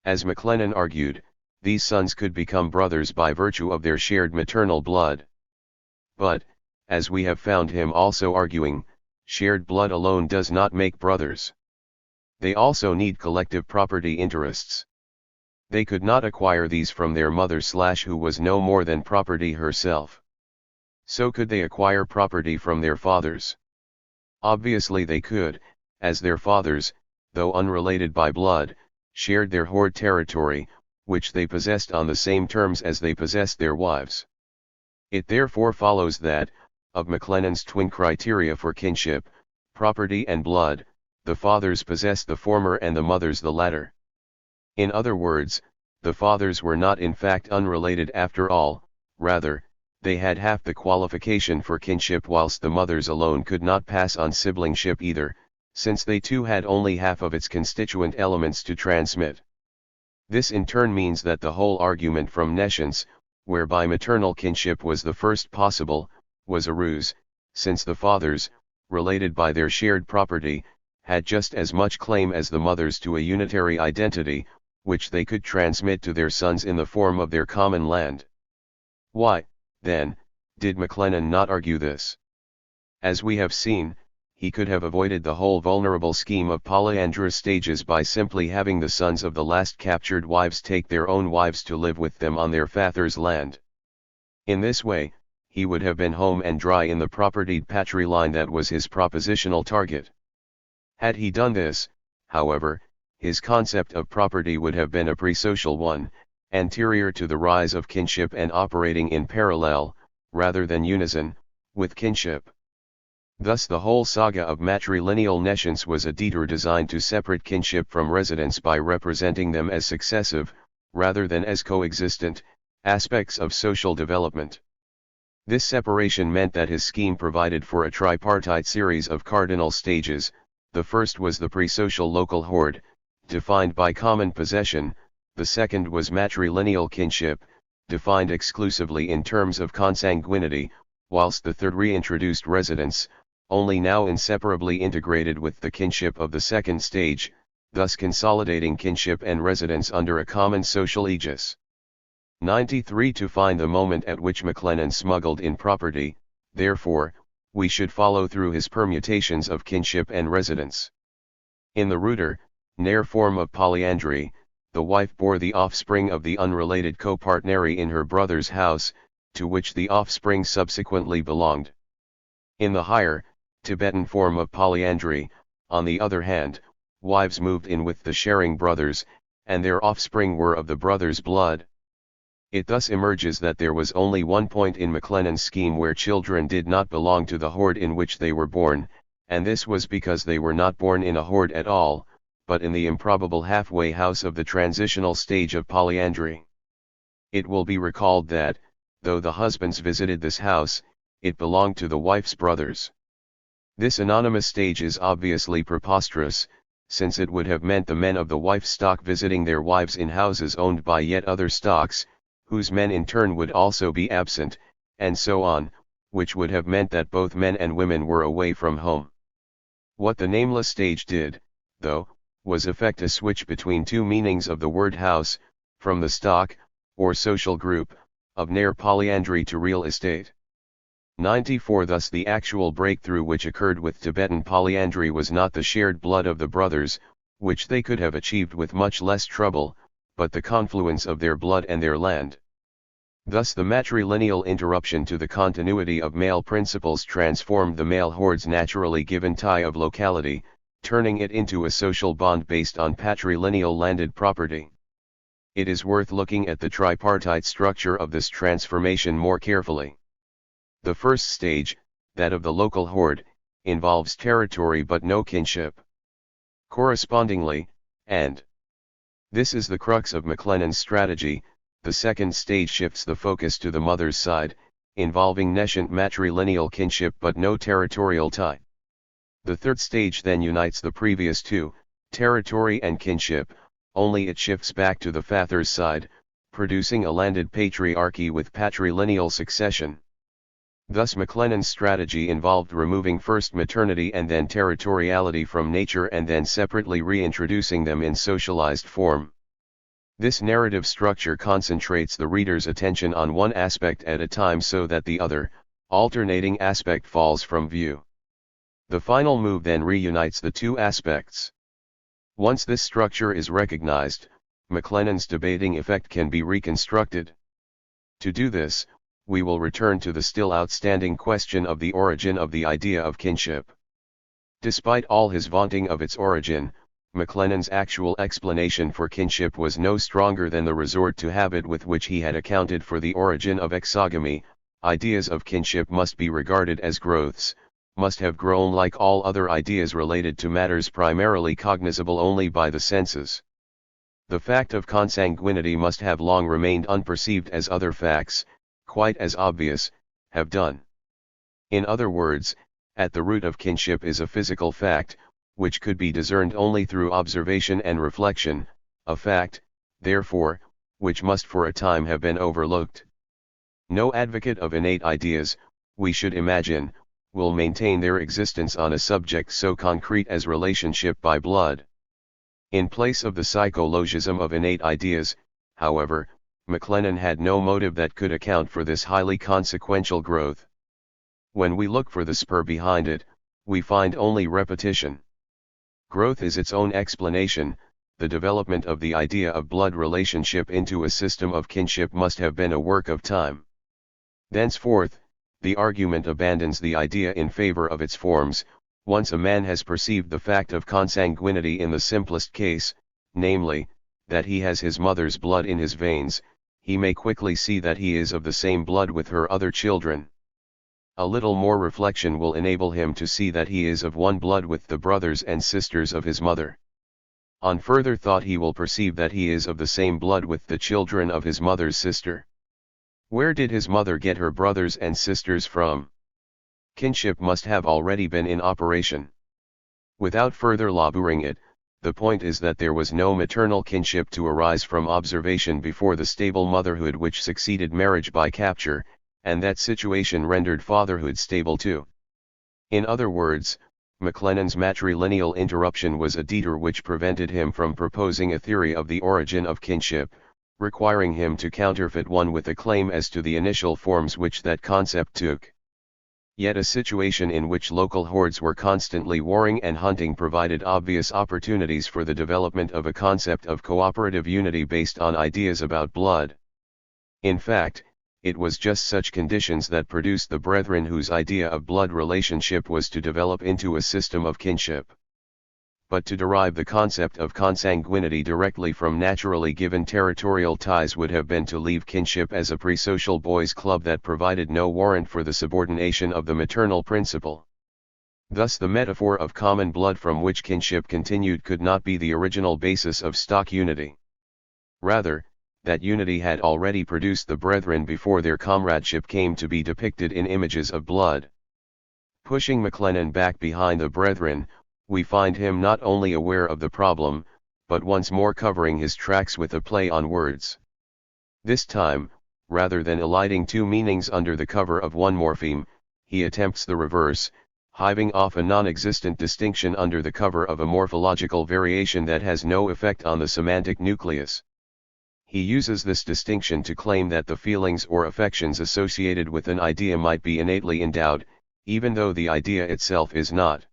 As MacLennan argued, these sons could become brothers by virtue of their shared maternal blood. But, as we have found him also arguing, shared blood alone does not make brothers. They also need collective property interests. They could not acquire these from their mother who was no more than property herself. So could they acquire property from their fathers? Obviously they could, as their fathers, though unrelated by blood, shared their hoard territory, which they possessed on the same terms as they possessed their wives. It therefore follows that, of MacLennan's twin criteria for kinship, property and blood, the fathers possessed the former and the mothers the latter. In other words, the fathers were not in fact unrelated after all, rather, they had half the qualification for kinship whilst the mothers alone could not pass on siblingship either, since they too had only half of its constituent elements to transmit. This in turn means that the whole argument from nescience, whereby maternal kinship was the first possible, was a ruse, since the fathers, related by their shared property, had just as much claim as the mothers to a unitary identity, which they could transmit to their sons in the form of their common land. Why, then, did MacLennan not argue this? As we have seen, he could have avoided the whole vulnerable scheme of polyandrous stages by simply having the sons of the last captured wives take their own wives to live with them on their father's land. In this way, he would have been home and dry in the propertied patriline that was his propositional target. Had he done this, however, his concept of property would have been a pre-social one, anterior to the rise of kinship and operating in parallel, rather than unison, with kinship. Thus the whole saga of matrilineal nescience was a detour designed to separate kinship from residence by representing them as successive, rather than as coexistent, aspects of social development. This separation meant that his scheme provided for a tripartite series of cardinal stages. The first was the pre-social local hoard, defined by common possession. The second was matrilineal kinship, defined exclusively in terms of consanguinity, whilst the third reintroduced residence, only now inseparably integrated with the kinship of the second stage, thus consolidating kinship and residence under a common social aegis. 93. To find the moment at which MacLennan smuggled in property, therefore, we should follow through his permutations of kinship and residence. In the ruder, near form of polyandry, the wife bore the offspring of the unrelated copartnery in her brother's house, to which the offspring subsequently belonged. In the higher, Tibetan form of polyandry, on the other hand, wives moved in with the sharing brothers, and their offspring were of the brother's blood. It thus emerges that there was only one point in MacLennan's scheme where children did not belong to the hoard in which they were born, and this was because they were not born in a hoard at all, but in the improbable halfway house of the transitional stage of polyandry. It will be recalled that, though the husbands visited this house, it belonged to the wife's brothers. This anonymous stage is obviously preposterous, since it would have meant the men of the wife's stock visiting their wives in houses owned by yet other stocks, whose men in turn would also be absent, and so on, which would have meant that both men and women were away from home. What the nameless stage did, though, was effect a switch between two meanings of the word house, from the stock, or social group, of near polyandry to real estate. 94 Thus the actual breakthrough which occurred with Tibetan polyandry was not the shared blood of the brothers, which they could have achieved with much less trouble, but the confluence of their blood and their land. Thus the matrilineal interruption to the continuity of male principles transformed the male horde's naturally given tie of locality, turning it into a social bond based on patrilineal landed property. It is worth looking at the tripartite structure of this transformation more carefully. The first stage, that of the local horde, involves territory but no kinship. Correspondingly, and this is the crux of McLennan's strategy, the second stage shifts the focus to the mother's side, involving nescient matrilineal kinship but no territorial tie. The third stage then unites the previous two, territory and kinship, only it shifts back to the father's side, producing a landed patriarchy with patrilineal succession. Thus McLennan's strategy involved removing first maternity and then territoriality from nature and then separately reintroducing them in socialized form. This narrative structure concentrates the reader's attention on one aspect at a time so that the other, alternating aspect falls from view. The final move then reunites the two aspects. Once this structure is recognized, McLennan's debating effect can be reconstructed. To do this, we will return to the still outstanding question of the origin of the idea of kinship. Despite all his vaunting of its origin, McLennan's actual explanation for kinship was no stronger than the resort to habit with which he had accounted for the origin of exogamy. Ideas of kinship must be regarded as growths, must have grown like all other ideas related to matters primarily cognizable only by the senses. The fact of consanguinity must have long remained unperceived as other facts, quite as obvious, have done. In other words, at the root of kinship is a physical fact, which could be discerned only through observation and reflection, a fact, therefore, which must for a time have been overlooked. No advocate of innate ideas, we should imagine, will maintain their existence on a subject so concrete as relationship by blood. In place of the psychologism of innate ideas, however, McLennan had no motive that could account for this highly consequential growth. When we look for the spur behind it, we find only repetition. Growth is its own explanation. The development of the idea of blood relationship into a system of kinship must have been a work of time. Thenceforth, the argument abandons the idea in favor of its forms. Once a man has perceived the fact of consanguinity in the simplest case, namely, that he has his mother's blood in his veins, he may quickly see that he is of the same blood with her other children. A little more reflection will enable him to see that he is of one blood with the brothers and sisters of his mother. On further thought he will perceive that he is of the same blood with the children of his mother's sister. Where did his mother get her brothers and sisters from? Kinship must have already been in operation. Without further laboring it, the point is that there was no maternal kinship to arise from observation before the stable motherhood which succeeded marriage by capture, and that situation rendered fatherhood stable too. In other words, McLennan's matrilineal interruption was a detour which prevented him from proposing a theory of the origin of kinship, requiring him to counterfeit one with a claim as to the initial forms which that concept took. Yet a situation in which local hordes were constantly warring and hunting provided obvious opportunities for the development of a concept of cooperative unity based on ideas about blood. In fact, it was just such conditions that produced the brethren whose idea of blood relationship was to develop into a system of kinship. But to derive the concept of consanguinity directly from naturally given territorial ties would have been to leave kinship as a pre-social boys' club that provided no warrant for the subordination of the maternal principle. Thus the metaphor of common blood from which kinship continued could not be the original basis of stock unity. Rather, that unity had already produced the brethren before their comradeship came to be depicted in images of blood. Pushing McLennan back behind the brethren, we find him not only aware of the problem, but once more covering his tracks with a play on words. This time, rather than eliding two meanings under the cover of one morpheme, he attempts the reverse, hiving off a non-existent distinction under the cover of a morphological variation that has no effect on the semantic nucleus. He uses this distinction to claim that the feelings or affections associated with an idea might be innately endowed, even though the idea itself is not.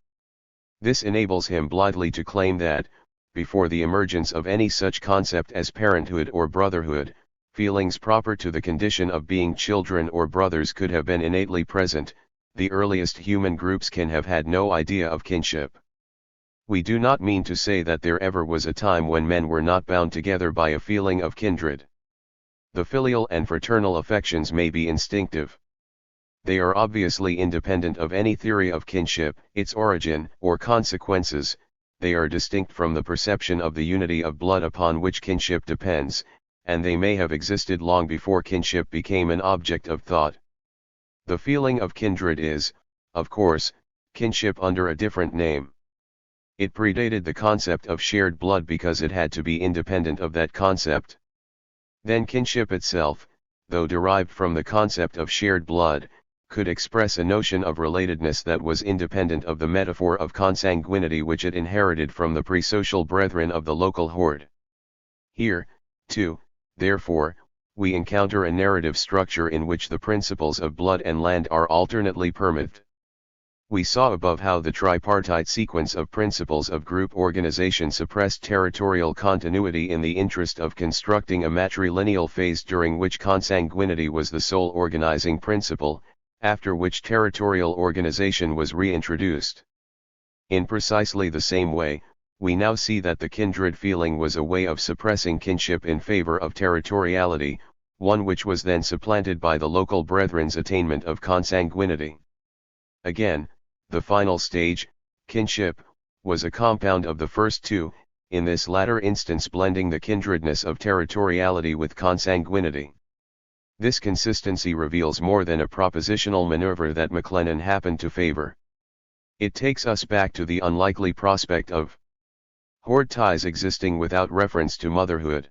This enables him blithely to claim that, before the emergence of any such concept as parenthood or brotherhood, feelings proper to the condition of being children or brothers could have been innately present. The earliest human groups can have had no idea of kinship. We do not mean to say that there ever was a time when men were not bound together by a feeling of kindred. The filial and fraternal affections may be instinctive. They are obviously independent of any theory of kinship, its origin, or consequences. They are distinct from the perception of the unity of blood upon which kinship depends, and they may have existed long before kinship became an object of thought. The feeling of kindred is, of course, kinship under a different name. It predated the concept of shared blood because it had to be independent of that concept. Then kinship itself, though derived from the concept of shared blood, could express a notion of relatedness that was independent of the metaphor of consanguinity which it inherited from the pre-social brethren of the local horde. Here, too, therefore, we encounter a narrative structure in which the principles of blood and land are alternately permitted. We saw above how the tripartite sequence of principles of group organization suppressed territorial continuity in the interest of constructing a matrilineal phase during which consanguinity was the sole organizing principle, after which territorial organization was reintroduced. In precisely the same way, we now see that the kindred feeling was a way of suppressing kinship in favor of territoriality, one which was then supplanted by the local brethren's attainment of consanguinity. Again, the final stage, kinship, was a compound of the first two, in this latter instance blending the kindredness of territoriality with consanguinity. This consistency reveals more than a propositional maneuver that McLennan happened to favor. It takes us back to the unlikely prospect of horde ties existing without reference to motherhood.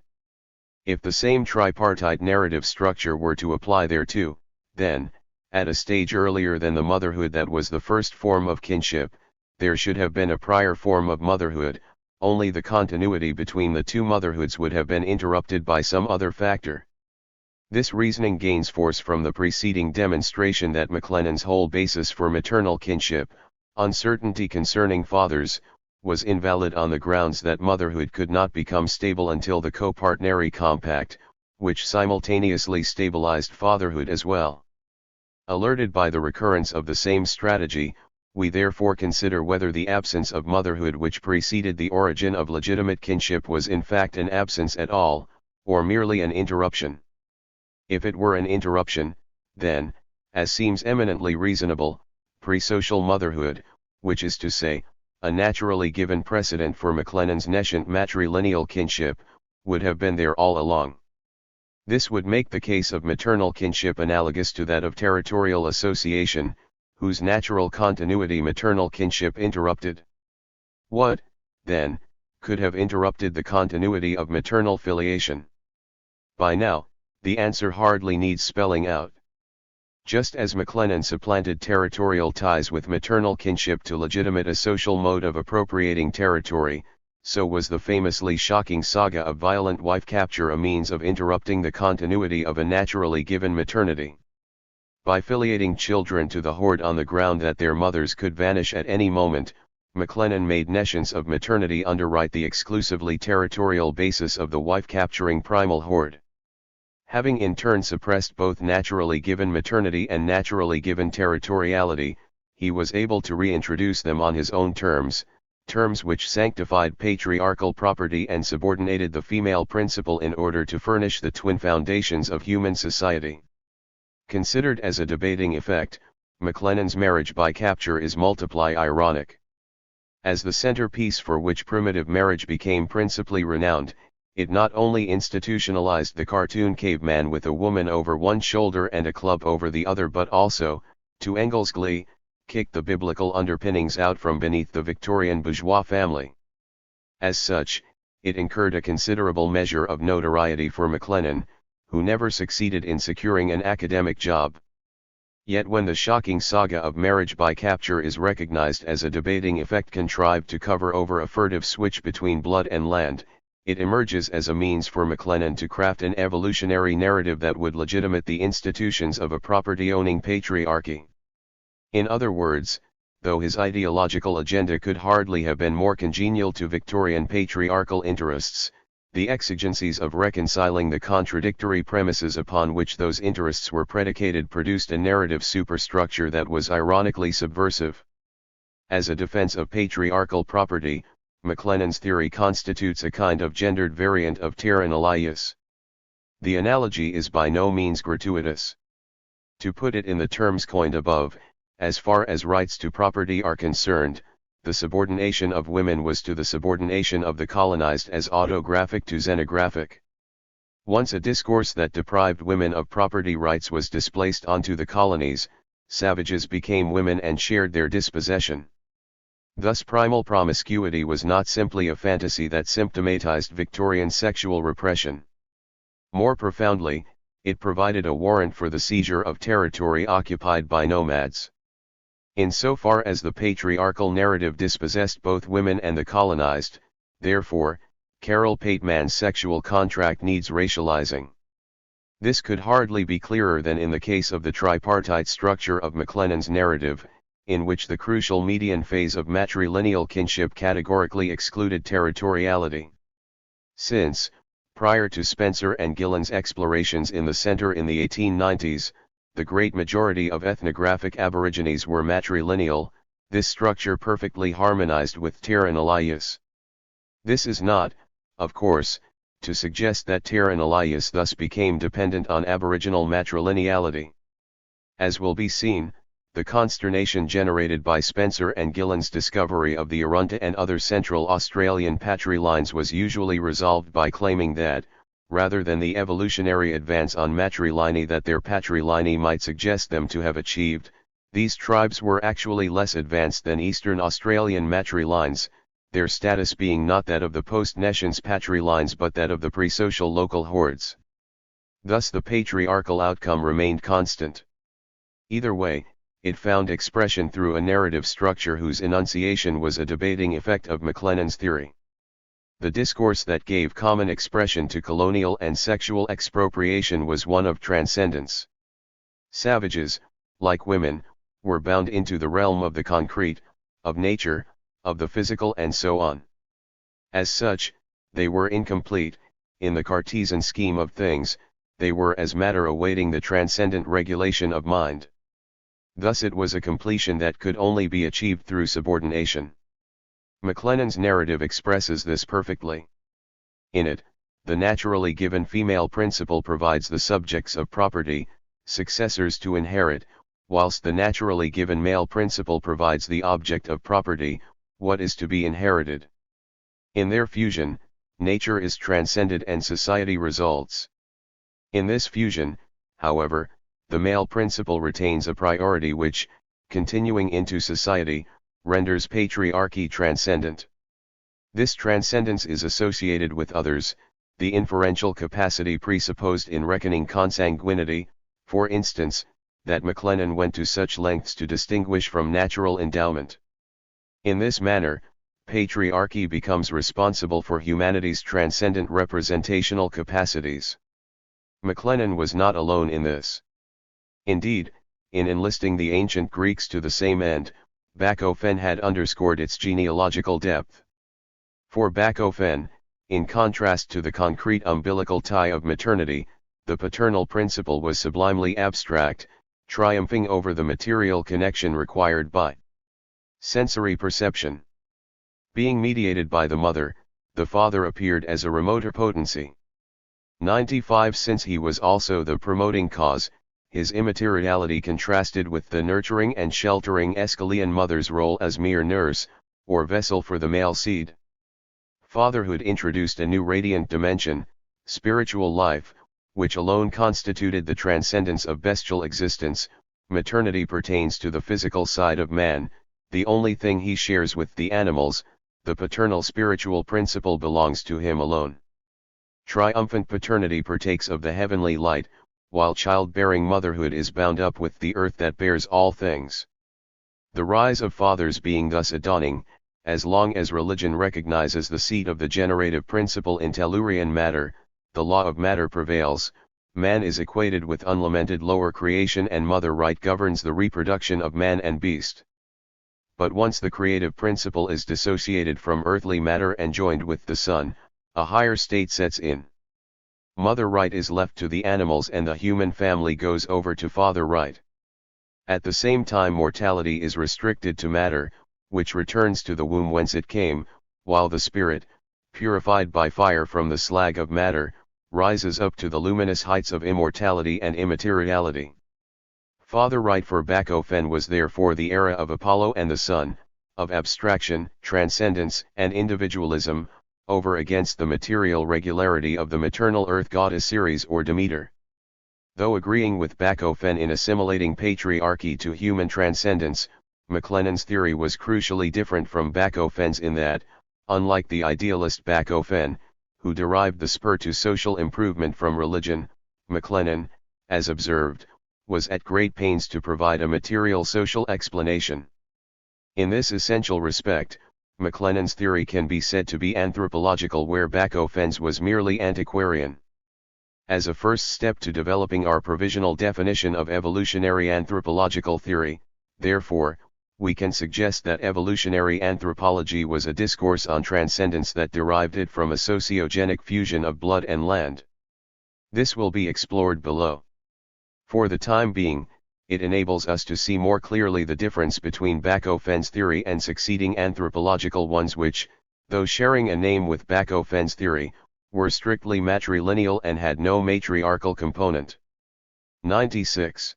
If the same tripartite narrative structure were to apply thereto, then, at a stage earlier than the motherhood that was the first form of kinship, there should have been a prior form of motherhood, only the continuity between the two motherhoods would have been interrupted by some other factor. This reasoning gains force from the preceding demonstration that McLennan's whole basis for maternal kinship, uncertainty concerning fathers, was invalid on the grounds that motherhood could not become stable until the copartnerary compact, which simultaneously stabilized fatherhood as well. Alerted by the recurrence of the same strategy, we therefore consider whether the absence of motherhood which preceded the origin of legitimate kinship was in fact an absence at all, or merely an interruption. If it were an interruption, then, as seems eminently reasonable, pre-social motherhood, which is to say, a naturally given precedent for McLennan's nascent matrilineal kinship, would have been there all along. This would make the case of maternal kinship analogous to that of territorial association, whose natural continuity maternal kinship interrupted. What, then, could have interrupted the continuity of maternal filiation? By now, the answer hardly needs spelling out. Just as McLennan supplanted territorial ties with maternal kinship to legitimate a social mode of appropriating territory, so was the famously shocking saga of violent wife capture a means of interrupting the continuity of a naturally given maternity. By filiating children to the horde on the ground that their mothers could vanish at any moment, McLennan made nescience of maternity underwrite the exclusively territorial basis of the wife-capturing primal horde. Having in turn suppressed both naturally given maternity and naturally given territoriality, he was able to reintroduce them on his own terms, terms which sanctified patriarchal property and subordinated the female principle in order to furnish the twin foundations of human society. Considered as a debating effect, McLennan's marriage by capture is multiply ironic. As the centerpiece for which primitive marriage became principally renowned, it not only institutionalized the cartoon caveman with a woman over one shoulder and a club over the other but also, to Engels' glee, kicked the biblical underpinnings out from beneath the Victorian bourgeois family. As such, it incurred a considerable measure of notoriety for McLennan, who never succeeded in securing an academic job. Yet when the shocking saga of marriage by capture is recognized as a debating effect contrived to cover over a furtive switch between blood and land, it emerges as a means for McLennan to craft an evolutionary narrative that would legitimate the institutions of a property-owning patriarchy. In other words, though his ideological agenda could hardly have been more congenial to Victorian patriarchal interests, the exigencies of reconciling the contradictory premises upon which those interests were predicated produced a narrative superstructure that was ironically subversive. As a defense of patriarchal property, McLennan's theory constitutes a kind of gendered variant of terra nullius. The analogy is by no means gratuitous. To put it in the terms coined above, as far as rights to property are concerned, the subordination of women was to the subordination of the colonized as autographic to xenographic. Once a discourse that deprived women of property rights was displaced onto the colonies, savages became women and shared their dispossession. Thus primal promiscuity was not simply a fantasy that symptomatized Victorian sexual repression. More profoundly, it provided a warrant for the seizure of territory occupied by nomads. Insofar as the patriarchal narrative dispossessed both women and the colonized, therefore, Carol Pateman's sexual contract needs racializing. This could hardly be clearer than in the case of the tripartite structure of McLennan's narrative, in which the crucial median phase of matrilineal kinship categorically excluded territoriality. Since, prior to Spencer and Gillen's explorations in the center in the 1890s, the great majority of ethnographic aborigines were matrilineal, this structure perfectly harmonized with terra nullius. This is not, of course, to suggest that terra nullius thus became dependent on aboriginal matrilineality. As will be seen, the consternation generated by Spencer and Gillen's discovery of the Arunta and other Central Australian patrilines was usually resolved by claiming that, rather than the evolutionary advance on matrilineae that their patrilineae might suggest them to have achieved, these tribes were actually less advanced than Eastern Australian matrilines, their status being not that of the post-naissance patrilines but that of the pre-social local hordes. Thus the patriarchal outcome remained constant. Either way, it found expression through a narrative structure whose enunciation was a debating effect of McLennan's theory. The discourse that gave common expression to colonial and sexual expropriation was one of transcendence. Savages, like women, were bound into the realm of the concrete, of nature, of the physical and so on. As such, they were incomplete, in the Cartesian scheme of things, they were as matter awaiting the transcendent regulation of mind. Thus it was a completion that could only be achieved through subordination. McLennan's narrative expresses this perfectly. In it, the naturally given female principle provides the subjects of property, successors to inherit, whilst the naturally given male principle provides the object of property, what is to be inherited. In their fusion, nature is transcended and society results. In this fusion, however, the male principle retains a priority which, continuing into society, renders patriarchy transcendent. This transcendence is associated with others, the inferential capacity presupposed in reckoning consanguinity, for instance, that McLennan went to such lengths to distinguish from natural endowment. In this manner, patriarchy becomes responsible for humanity's transcendent representational capacities. McLennan was not alone in this. Indeed, in enlisting the ancient Greeks to the same end, Bachofen had underscored its genealogical depth. For Bachofen, in contrast to the concrete umbilical tie of maternity, the paternal principle was sublimely abstract, triumphing over the material connection required by sensory perception. Being mediated by the mother, the father appeared as a remoter potency. 95 Since he was also the promoting cause, his immateriality contrasted with the nurturing and sheltering Aeschylean mother's role as mere nurse, or vessel for the male seed. Fatherhood introduced a new radiant dimension, spiritual life, which alone constituted the transcendence of bestial existence. Maternity pertains to the physical side of man, the only thing he shares with the animals. The paternal spiritual principle belongs to him alone. Triumphant paternity partakes of the heavenly light, while childbearing motherhood is bound up with the earth that bears all things. The rise of fathers being thus a dawning, as long as religion recognizes the seat of the generative principle in tellurian matter, the law of matter prevails, man is equated with unlamented lower creation and mother right governs the reproduction of man and beast. But once the creative principle is dissociated from earthly matter and joined with the sun, a higher state sets in. Mother right is left to the animals and the human family goes over to father right. At the same time mortality is restricted to matter, which returns to the womb whence it came, while the spirit, purified by fire from the slag of matter, rises up to the luminous heights of immortality and immateriality. Father right for Bachofen was therefore the era of Apollo and the sun, of abstraction, transcendence, and individualism, over against the material regularity of the maternal earth goddess Ceres or Demeter. Though agreeing with Bachofen in assimilating patriarchy to human transcendence, MacLennan's theory was crucially different from Bachofen's in that, unlike the idealist Bachofen, who derived the spur to social improvement from religion, MacLennan, as observed, was at great pains to provide a material social explanation. In this essential respect, MacLennan's theory can be said to be anthropological where Bachofen's was merely antiquarian. As a first step to developing our provisional definition of evolutionary anthropological theory, therefore, we can suggest that evolutionary anthropology was a discourse on transcendence that derived it from a sociogenic fusion of blood and land. This will be explored below. For the time being, it enables us to see more clearly the difference between Bachofen's theory and succeeding anthropological ones which, though sharing a name with Bachofen's theory, were strictly matrilineal and had no matriarchal component. 96.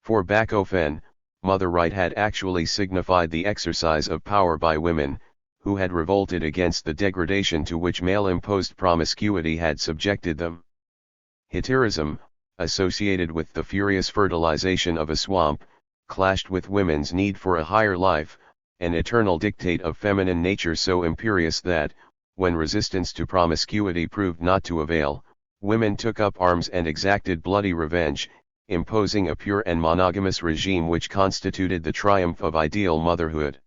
For Bachofen, mother right had actually signified the exercise of power by women, who had revolted against the degradation to which male-imposed promiscuity had subjected them. Hetairism, associated with the furious fertilization of a swamp, clashed with women's need for a higher life, an eternal dictate of feminine nature so imperious that, when resistance to promiscuity proved not to avail, women took up arms and exacted bloody revenge, imposing a pure and monogamous regime which constituted the triumph of ideal motherhood.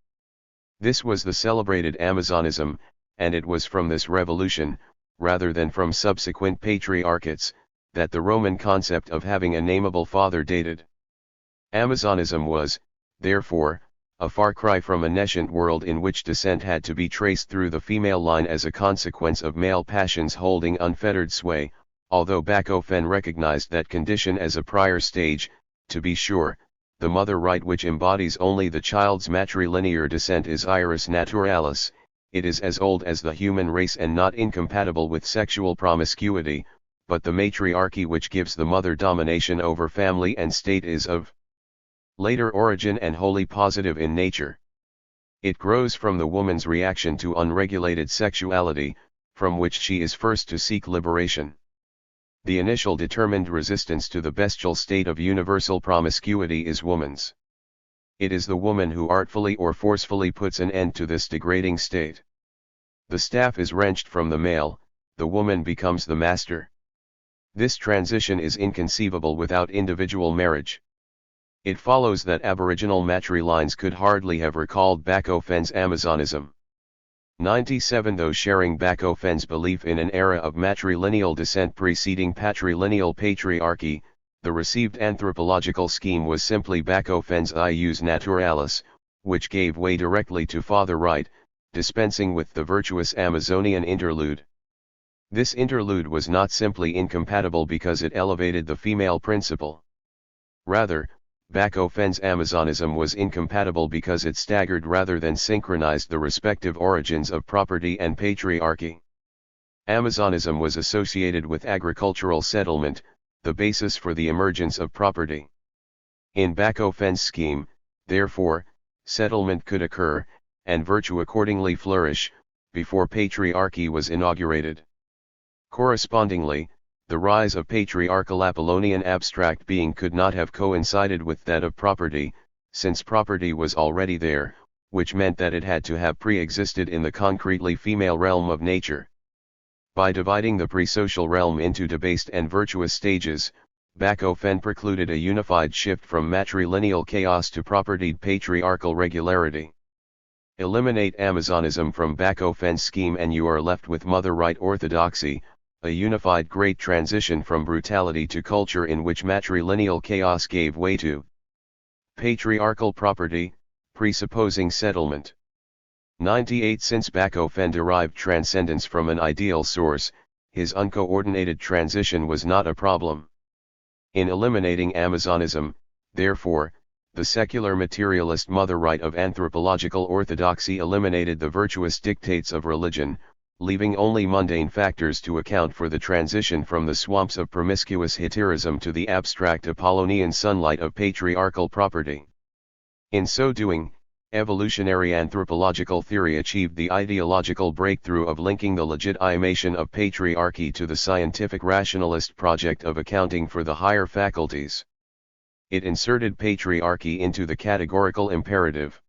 This was the celebrated Amazonism, and it was from this revolution, rather than from subsequent patriarchates, that the Roman concept of having a nameable father dated. Amazonism was, therefore, a far cry from a nescient world in which descent had to be traced through the female line as a consequence of male passions holding unfettered sway, although Bachofen recognized that condition as a prior stage. To be sure, the mother right which embodies only the child's matrilinear descent is iris naturalis, it is as old as the human race and not incompatible with sexual promiscuity, but the matriarchy which gives the mother domination over family and state is of later origin and wholly positive in nature. It grows from the woman's reaction to unregulated sexuality, from which she is first to seek liberation. The initial determined resistance to the bestial state of universal promiscuity is woman's. It is the woman who artfully or forcefully puts an end to this degrading state. The staff is wrenched from the male, the woman becomes the master. This transition is inconceivable without individual marriage. It follows that aboriginal matrilines could hardly have recalled Bachofen's Amazonism. 97. Though sharing Bachofen's belief in an era of matrilineal descent preceding patrilineal patriarchy, the received anthropological scheme was simply Bachofen's ius naturalis, which gave way directly to father right, dispensing with the virtuous Amazonian interlude. This interlude was not simply incompatible because it elevated the female principle. Rather, Bachofen's Amazonism was incompatible because it staggered rather than synchronized the respective origins of property and patriarchy. Amazonism was associated with agricultural settlement, the basis for the emergence of property. In Bachofen's scheme, therefore, settlement could occur, and virtue accordingly flourish, before patriarchy was inaugurated. Correspondingly, the rise of patriarchal Apollonian abstract being could not have coincided with that of property, since property was already there, which meant that it had to have pre-existed in the concretely female realm of nature. By dividing the pre-social realm into debased and virtuous stages, Bachofen precluded a unified shift from matrilineal chaos to propertied patriarchal regularity. Eliminate Amazonism from Bachofen's scheme and you are left with mother right orthodoxy, a unified great transition from brutality to culture in which matrilineal chaos gave way to patriarchal property, presupposing settlement. 98 Since Bachofen derived transcendence from an ideal source, his uncoordinated transition was not a problem. In eliminating Amazonism, therefore, the secular materialist mother right of anthropological orthodoxy eliminated the virtuous dictates of religion, leaving only mundane factors to account for the transition from the swamps of promiscuous Hitirism to the abstract Apollonian sunlight of patriarchal property. In so doing, evolutionary anthropological theory achieved the ideological breakthrough of linking the legitimation of patriarchy to the scientific rationalist project of accounting for the higher faculties. It inserted patriarchy into the categorical imperative.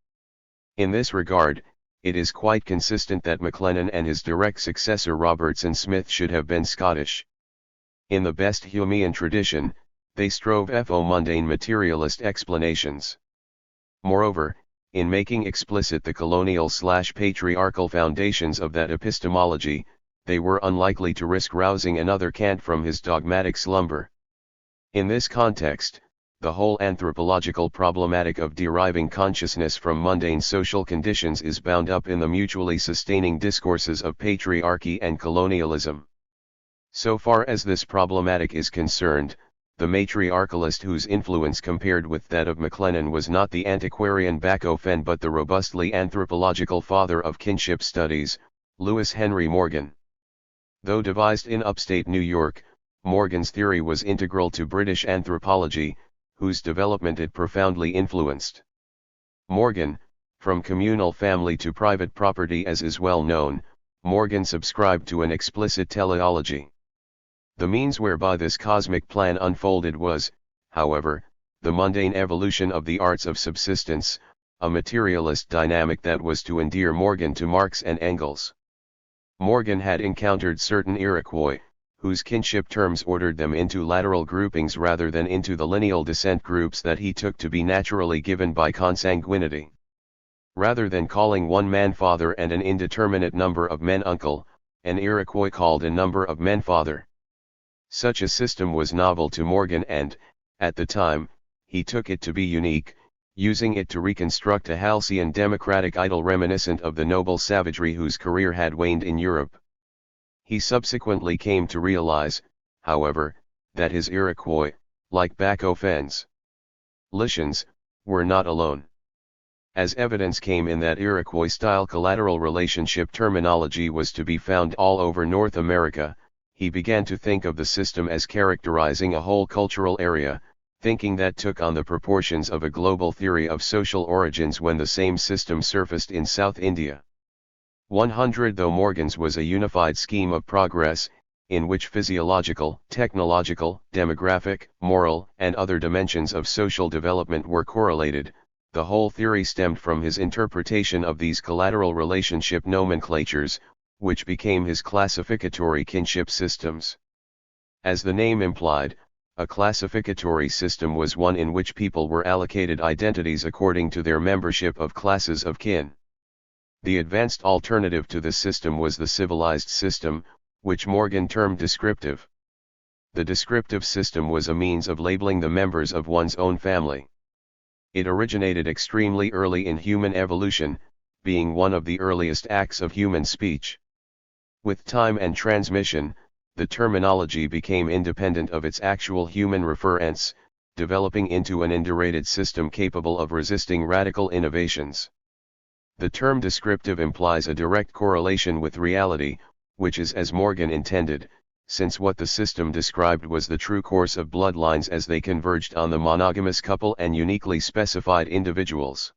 In this regard, it is quite consistent that MacLennan and his direct successor Robertson Smith should have been Scottish. In the best Humean tradition, they strove for mundane materialist explanations. Moreover, in making explicit the colonial/patriarchal foundations of that epistemology, they were unlikely to risk rousing another Kant from his dogmatic slumber. In this context, the whole anthropological problematic of deriving consciousness from mundane social conditions is bound up in the mutually sustaining discourses of patriarchy and colonialism. So far as this problematic is concerned, the matriarchalist whose influence compared with that of MacLennan was not the antiquarian Bachofen but the robustly anthropological father of kinship studies, Lewis Henry Morgan. Though devised in upstate New York, Morgan's theory was integral to British anthropology, whose development it profoundly influenced. Morgan, from communal family to private property as is well known, Morgan subscribed to an explicit teleology. The means whereby this cosmic plan unfolded was, however, the mundane evolution of the arts of subsistence, a materialist dynamic that was to endear Morgan to Marx and Engels. Morgan had encountered certain Iroquois, whose kinship terms ordered them into lateral groupings rather than into the lineal descent groups that he took to be naturally given by consanguinity. Rather than calling one man father and an indeterminate number of men uncle, an Iroquois called a number of men father. Such a system was novel to Morgan and, at the time, he took it to be unique, using it to reconstruct a halcyon democratic idyll reminiscent of the noble savagery whose career had waned in Europe. He subsequently came to realize, however, that his Iroquois, like Bachofen's Lycians, were not alone. As evidence came in that Iroquois-style collateral relationship terminology was to be found all over North America, he began to think of the system as characterizing a whole cultural area, thinking that took on the proportions of a global theory of social origins when the same system surfaced in South India. 100 Though Morgan's was a unified scheme of progress, in which physiological, technological, demographic, moral, and other dimensions of social development were correlated, the whole theory stemmed from his interpretation of these collateral relationship nomenclatures, which became his classificatory kinship systems. As the name implied, a classificatory system was one in which people were allocated identities according to their membership of classes of kin. The advanced alternative to this system was the civilized system, which Morgan termed descriptive. The descriptive system was a means of labeling the members of one's own family. It originated extremely early in human evolution, being one of the earliest acts of human speech. With time and transmission, the terminology became independent of its actual human referents, developing into an indurated system capable of resisting radical innovations. The term descriptive implies a direct correlation with reality, which is as Morgan intended, since what the system described was the true course of bloodlines as they converged on the monogamous couple and uniquely specified individuals.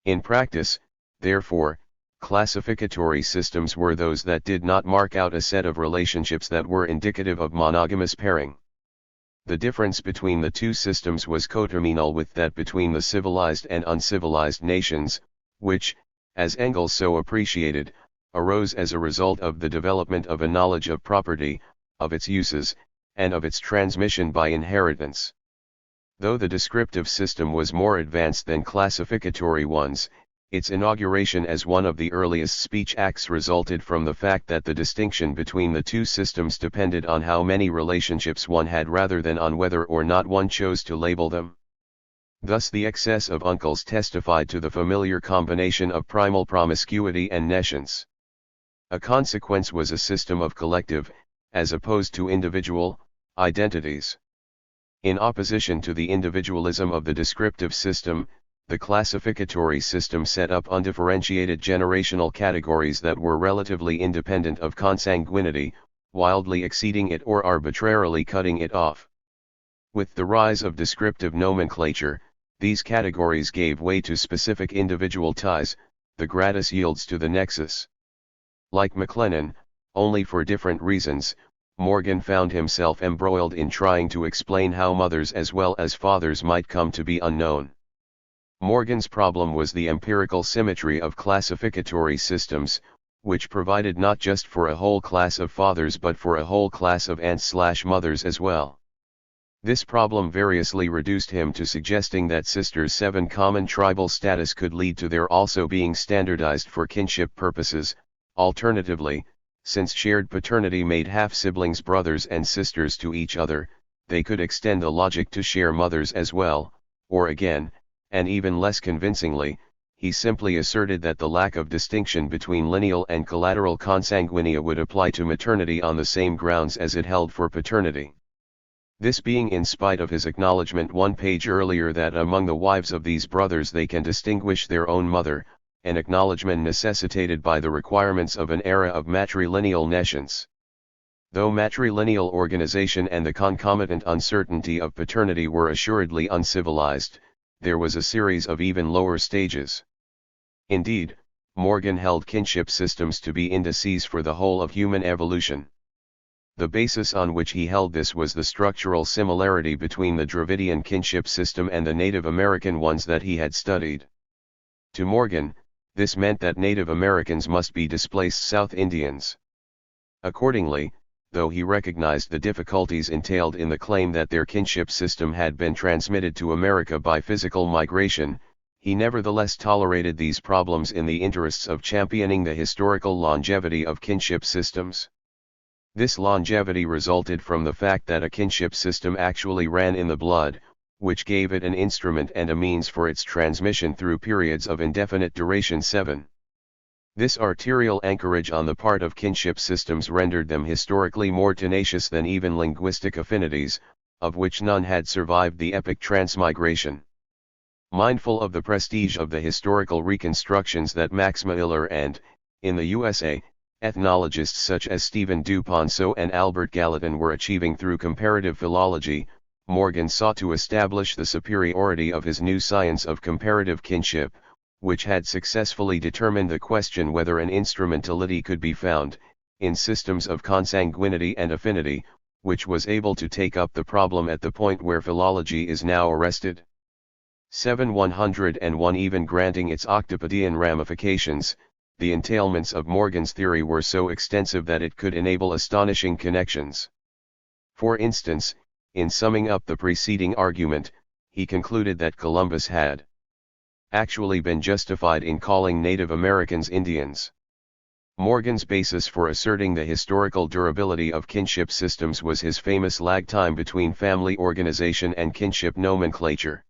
In practice, therefore, classificatory systems were those that did not mark out a set of relationships that were indicative of monogamous pairing. The difference between the two systems was coterminal with that between the civilized and uncivilized nations, which, as Engels so appreciated, arose as a result of the development of a knowledge of property, of its uses, and of its transmission by inheritance. Though the descriptive system was more advanced than classificatory ones, its inauguration as one of the earliest speech acts resulted from the fact that the distinction between the two systems depended on how many relationships one had rather than on whether or not one chose to label them. Thus the excess of uncles testified to the familiar combination of primal promiscuity and nescience. A consequence was a system of collective, as opposed to individual, identities. In opposition to the individualism of the descriptive system, the classificatory system set up undifferentiated generational categories that were relatively independent of consanguinity, wildly exceeding it or arbitrarily cutting it off. With the rise of descriptive nomenclature, these categories gave way to specific individual ties, the gradus yields to the nexus. Like McLennan, only for different reasons, Morgan found himself embroiled in trying to explain how mothers as well as fathers might come to be unknown. Morgan's problem was the empirical symmetry of classificatory systems, which provided not just for a whole class of fathers but for a whole class of aunts/mothers as well. This problem variously reduced him to suggesting that sisters' 7 common tribal status could lead to their also being standardized for kinship purposes. Alternatively, since shared paternity made half-siblings brothers and sisters to each other, they could extend the logic to share mothers as well, or again, and even less convincingly, he simply asserted that the lack of distinction between lineal and collateral consanguinea would apply to maternity on the same grounds as it held for paternity. This being in spite of his acknowledgement 1 page earlier that among the wives of these brothers they can distinguish their own mother, an acknowledgement necessitated by the requirements of an era of matrilineal nescience. Though matrilineal organization and the concomitant uncertainty of paternity were assuredly uncivilized, there was a series of even lower stages. Indeed, Morgan held kinship systems to be indices for the whole of human evolution. The basis on which he held this was the structural similarity between the Dravidian kinship system and the Native American ones that he had studied. To Morgan, this meant that Native Americans must be displaced South Indians. Accordingly, though he recognized the difficulties entailed in the claim that their kinship system had been transmitted to America by physical migration, he nevertheless tolerated these problems in the interests of championing the historical longevity of kinship systems. This longevity resulted from the fact that a kinship system actually ran in the blood, which gave it an instrument and a means for its transmission through periods of indefinite duration. 7. This arterial anchorage on the part of kinship systems rendered them historically more tenacious than even linguistic affinities, of which none had survived the epic transmigration. Mindful of the prestige of the historical reconstructions that Max Miller and, in the USA, ethnologists such as Stephen Duponceau and Albert Gallatin were achieving through comparative philology, Morgan sought to establish the superiority of his new science of comparative kinship, which had successfully determined the question whether an instrumentality could be found, in systems of consanguinity and affinity, which was able to take up the problem at the point where philology is now arrested. 7-101 Even granting its octopodian ramifications, the entailments of Morgan's theory were so extensive that it could enable astonishing connections. For instance, in summing up the preceding argument, he concluded that Columbus had actually been justified in calling Native Americans Indians. Morgan's basis for asserting the historical durability of kinship systems was his famous lag time between family organization and kinship nomenclature.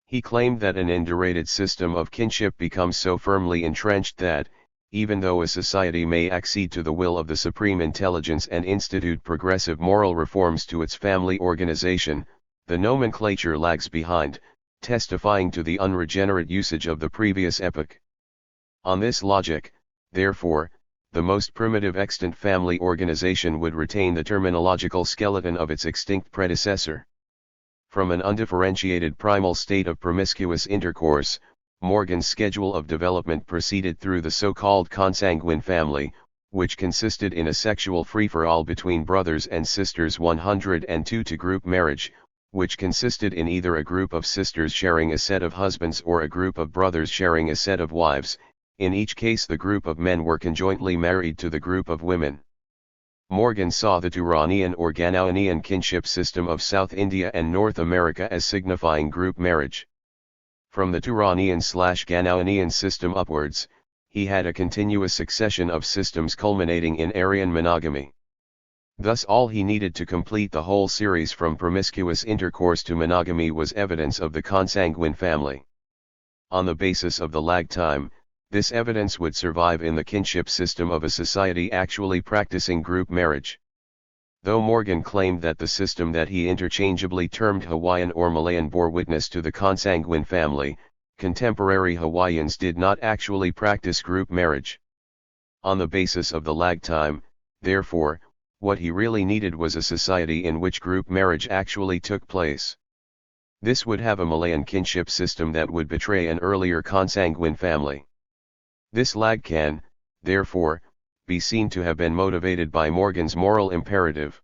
He claimed that an indurated system of kinship becomes so firmly entrenched that, even though a society may accede to the will of the supreme intelligence and institute progressive moral reforms to its family organization, the nomenclature lags behind, testifying to the unregenerate usage of the previous epoch. On this logic, therefore, the most primitive extant family organization would retain the terminological skeleton of its extinct predecessor. From an undifferentiated primal state of promiscuous intercourse, Morgan's schedule of development proceeded through the so-called consanguine family, which consisted in a sexual free-for-all between brothers and sisters 102 to group marriage, which consisted in either a group of sisters sharing a set of husbands or a group of brothers sharing a set of wives. In each case the group of men were conjointly married to the group of women. Morgan saw the Turanian or Ganaanian kinship system of South India and North America as signifying group marriage. From the Turanian/Ganaanian system upwards, he had a continuous succession of systems culminating in Aryan monogamy. Thus all he needed to complete the whole series from promiscuous intercourse to monogamy was evidence of the consanguine family. On the basis of the lag time, this evidence would survive in the kinship system of a society actually practicing group marriage. Though Morgan claimed that the system that he interchangeably termed Hawaiian or Malayan bore witness to the consanguine family, contemporary Hawaiians did not actually practice group marriage. On the basis of the lag time, therefore, what he really needed was a society in which group marriage actually took place. This would have a Malayan kinship system that would betray an earlier consanguine family. This lag can, therefore, be seen to have been motivated by Morgan's moral imperative.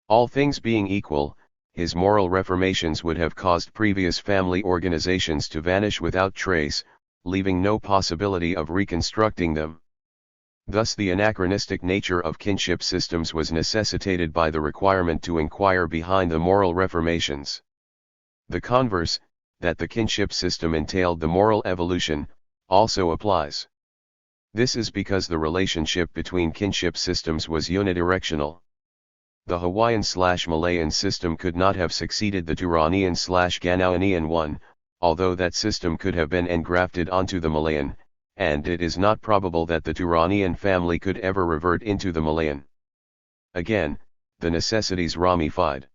All things being equal, his moral reformations would have caused previous family organizations to vanish without trace, leaving no possibility of reconstructing them. Thus the anachronistic nature of kinship systems was necessitated by the requirement to inquire behind the moral reformations. The converse, that the kinship system entailed the moral evolution, also applies. This is because the relationship between kinship systems was unidirectional. The Hawaiian/Malayan system could not have succeeded the Turanian/Ganaanian one, although that system could have been engrafted onto the Malayan, and it is not probable that the Turanian family could ever revert into the Malayan. Again, the necessities ramified.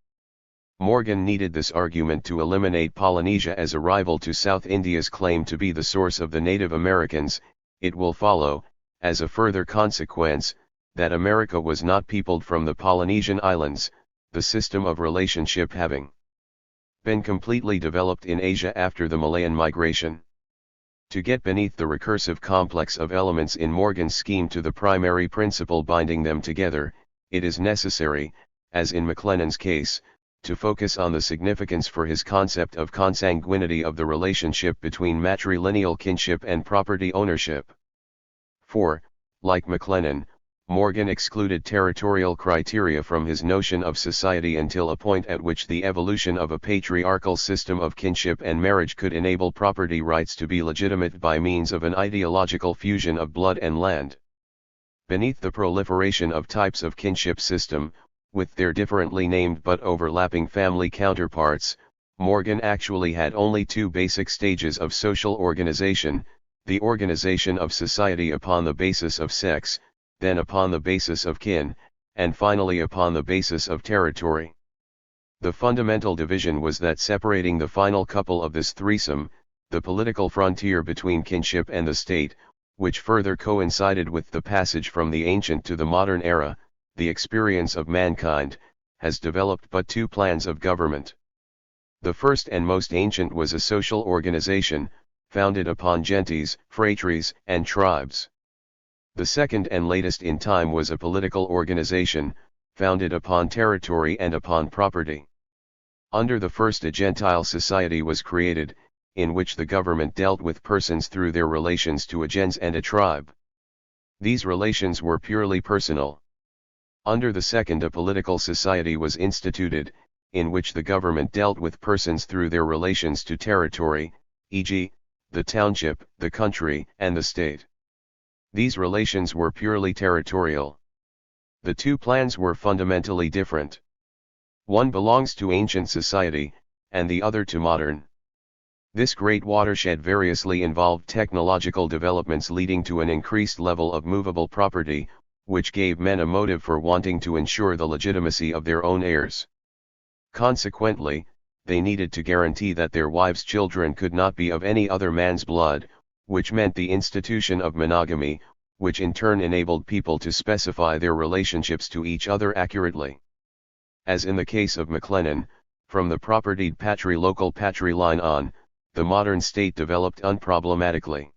Morgan needed this argument to eliminate Polynesia as a rival to South India's claim to be the source of the Native Americans. It will follow, as a further consequence, that America was not peopled from the Polynesian islands, the system of relationship having been completely developed in Asia after the Malayan migration. To get beneath the recursive complex of elements in Morgan's scheme to the primary principle binding them together, it is necessary, as in McLennan's case, to focus on the significance for his concept of consanguinity of the relationship between matrilineal kinship and property ownership. For, like McLennan, Morgan excluded territorial criteria from his notion of society until a point at which the evolution of a patriarchal system of kinship and marriage could enable property rights to be legitimate by means of an ideological fusion of blood and land. Beneath the proliferation of types of kinship system, with their differently named but overlapping family counterparts, Morgan actually had only two basic stages of social organization: the organization of society upon the basis of sex, then upon the basis of kin, and finally upon the basis of territory. The fundamental division was that separating the final couple of this threesome, the political frontier between kinship and the state, which further coincided with the passage from the ancient to the modern era, the experience of mankind, has developed but two plans of government. The first and most ancient was a social organization, founded upon gentes, phratries, and tribes. The second and latest in time was a political organization, founded upon territory and upon property. Under the first, a Gentile society was created, in which the government dealt with persons through their relations to a gens and a tribe. These relations were purely personal. Under the second, a political society was instituted, in which the government dealt with persons through their relations to territory, e.g., the township, the country, and the state. These relations were purely territorial. The two plans were fundamentally different. One belongs to ancient society, and the other to modern. This great watershed variously involved technological developments leading to an increased level of movable property, which gave men a motive for wanting to ensure the legitimacy of their own heirs. Consequently, they needed to guarantee that their wives' children could not be of any other man's blood, which meant the institution of monogamy, which in turn enabled people to specify their relationships to each other accurately. As in the case of McLennan, from the propertied patri-local patri-line on, the modern state developed unproblematically.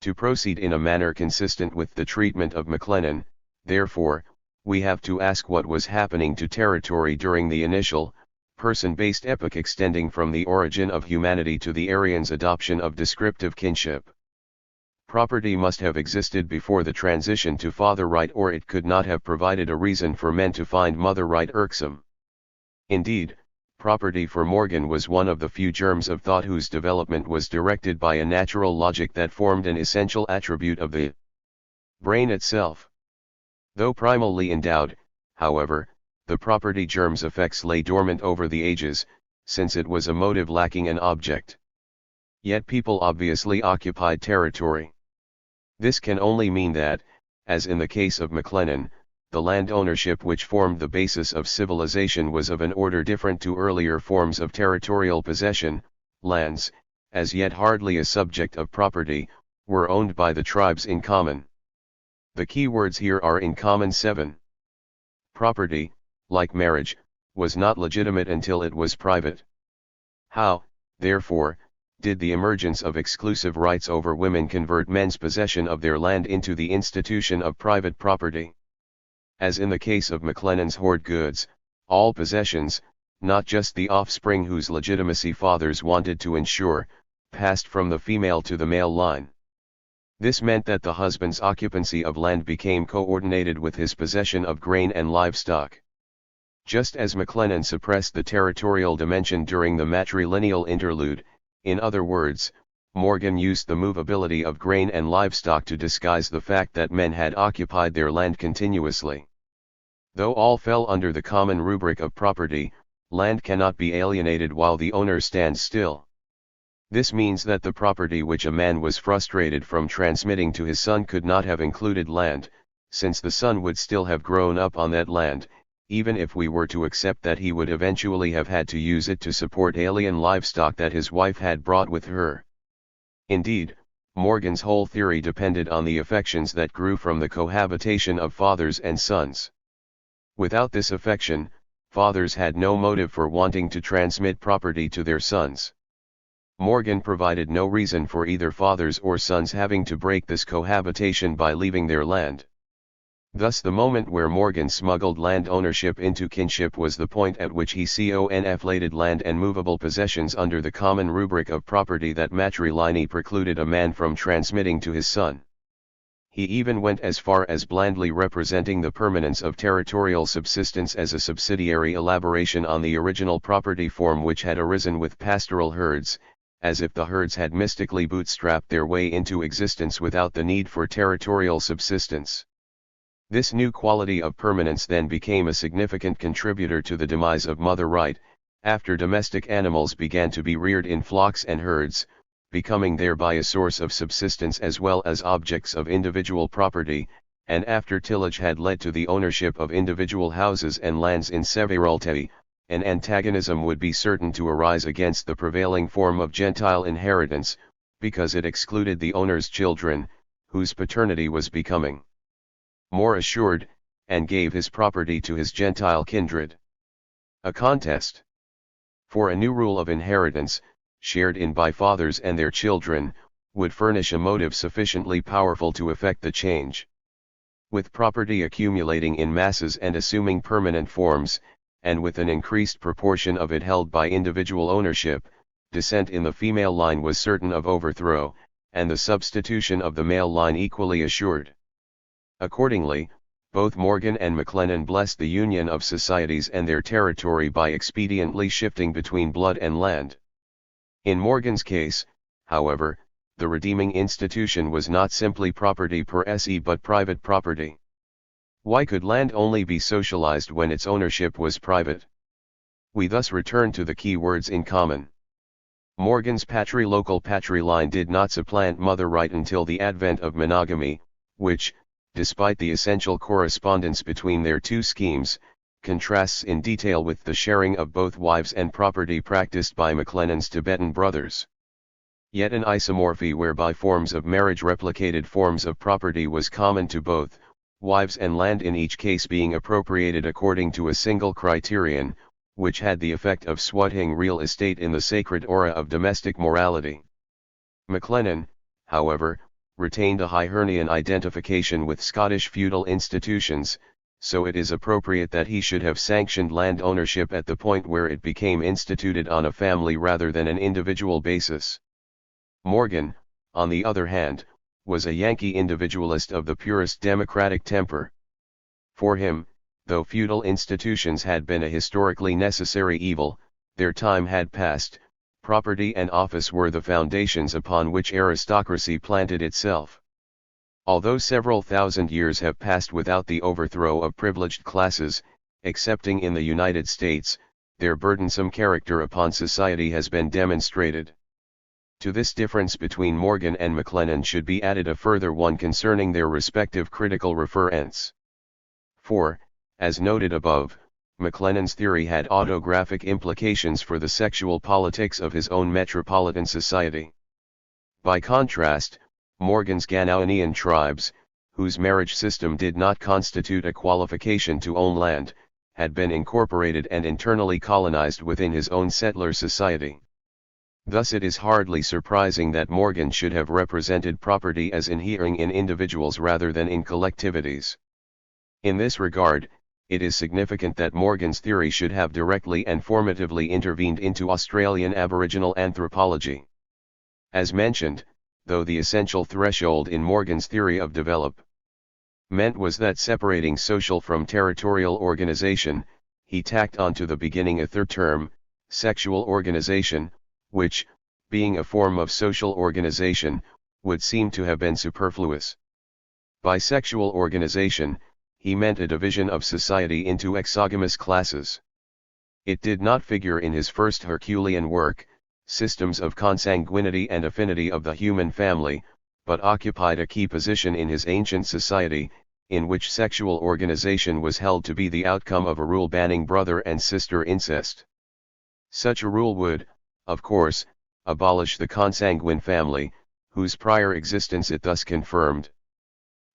To proceed in a manner consistent with the treatment of McLennan, therefore, we have to ask what was happening to territory during the initial, person-based epoch extending from the origin of humanity to the Aryans' adoption of descriptive kinship. Property must have existed before the transition to father right, or it could not have provided a reason for men to find mother right irksome. Indeed, property for Morgan was one of the few germs of thought whose development was directed by a natural logic that formed an essential attribute of the brain itself. Though primally endowed, however, the property germ's effects lay dormant over the ages, since it was a motive lacking an object. Yet people obviously occupied territory. This can only mean that, as in the case of McLennan, the land ownership which formed the basis of civilization was of an order different to earlier forms of territorial possession. Lands, as yet hardly a subject of property, were owned by the tribes in common. The key words here are in common. 7. Property, like marriage, was not legitimate until it was private. How, therefore, did the emergence of exclusive rights over women convert men's possession of their land into the institution of private property? As in the case of McLennan's hoard goods, all possessions, not just the offspring whose legitimacy fathers wanted to ensure, passed from the female to the male line. This meant that the husband's occupancy of land became coordinated with his possession of grain and livestock. Just as McLennan suppressed the territorial dimension during the matrilineal interlude, in other words, Morgan used the movability of grain and livestock to disguise the fact that men had occupied their land continuously. Though all fell under the common rubric of property, land cannot be alienated while the owner stands still. This means that the property which a man was frustrated from transmitting to his son could not have included land, since the son would still have grown up on that land, even if we were to accept that he would eventually have had to use it to support alien livestock that his wife had brought with her. Indeed, Morgan's whole theory depended on the affections that grew from the cohabitation of fathers and sons. Without this affection, fathers had no motive for wanting to transmit property to their sons. Morgan provided no reason for either fathers or sons having to break this cohabitation by leaving their land. Thus the moment where Morgan smuggled land ownership into kinship was the point at which he conflated land and movable possessions under the common rubric of property that matrilineally precluded a man from transmitting to his son. He even went as far as blandly representing the permanence of territorial subsistence as a subsidiary elaboration on the original property form which had arisen with pastoral herds, as if the herds had mystically bootstrapped their way into existence without the need for territorial subsistence. This new quality of permanence then became a significant contributor to the demise of mother right, after domestic animals began to be reared in flocks and herds, becoming thereby a source of subsistence as well as objects of individual property, and after tillage had led to the ownership of individual houses and lands in severalty, an antagonism would be certain to arise against the prevailing form of Gentile inheritance, because it excluded the owner's children, whose paternity was becoming more assured, and gave his property to his Gentile kindred. A contest for a new rule of inheritance, shared in by fathers and their children, would furnish a motive sufficiently powerful to effect the change. With property accumulating in masses and assuming permanent forms, and with an increased proportion of it held by individual ownership, descent in the female line was certain of overthrow, and the substitution of the male line equally assured. Accordingly, both Morgan and McLennan blessed the union of societies and their territory by expediently shifting between blood and land. In Morgan's case, however, the redeeming institution was not simply property per se but private property. Why could land only be socialized when its ownership was private? We thus return to the key words in common. Morgan's patrilocal patriline did not supplant mother right until the advent of monogamy, which, despite the essential correspondence between their two schemes, contrasts in detail with the sharing of both wives and property practiced by McLennan's Tibetan brothers. Yet an isomorphy whereby forms of marriage replicated forms of property was common to both, wives and land in each case being appropriated according to a single criterion, which had the effect of swatting real estate in the sacred aura of domestic morality. McLennan, however, retained a Hibernian identification with Scottish feudal institutions, so it is appropriate that he should have sanctioned land ownership at the point where it became instituted on a family rather than an individual basis. Morgan, on the other hand, was a Yankee individualist of the purest democratic temper. For him, though feudal institutions had been a historically necessary evil, their time had passed. Property and office were the foundations upon which aristocracy planted itself. Although several thousand years have passed without the overthrow of privileged classes, excepting in the United States, their burdensome character upon society has been demonstrated. To this difference between Morgan and McLennan should be added a further one concerning their respective critical referents. For, as noted above, McLennan's theory had autographic implications for the sexual politics of his own metropolitan society. By contrast, Morgan's Ganoanian tribes, whose marriage system did not constitute a qualification to own land, had been incorporated and internally colonized within his own settler society. Thus it is hardly surprising that Morgan should have represented property as inhering in individuals rather than in collectivities. In this regard, it is significant that Morgan's theory should have directly and formatively intervened into Australian Aboriginal anthropology. As mentioned, though the essential threshold in Morgan's theory of development was that separating social from territorial organization, he tacked onto the beginning a third term, sexual organization, which, being a form of social organization, would seem to have been superfluous. By sexual organization, he meant a division of society into exogamous classes. It did not figure in his first Herculean work, Systems of Consanguinity and Affinity of the Human Family, but occupied a key position in his ancient society, in which sexual organization was held to be the outcome of a rule banning brother and sister incest. Such a rule would, of course, abolish the consanguine family, whose prior existence it thus confirmed.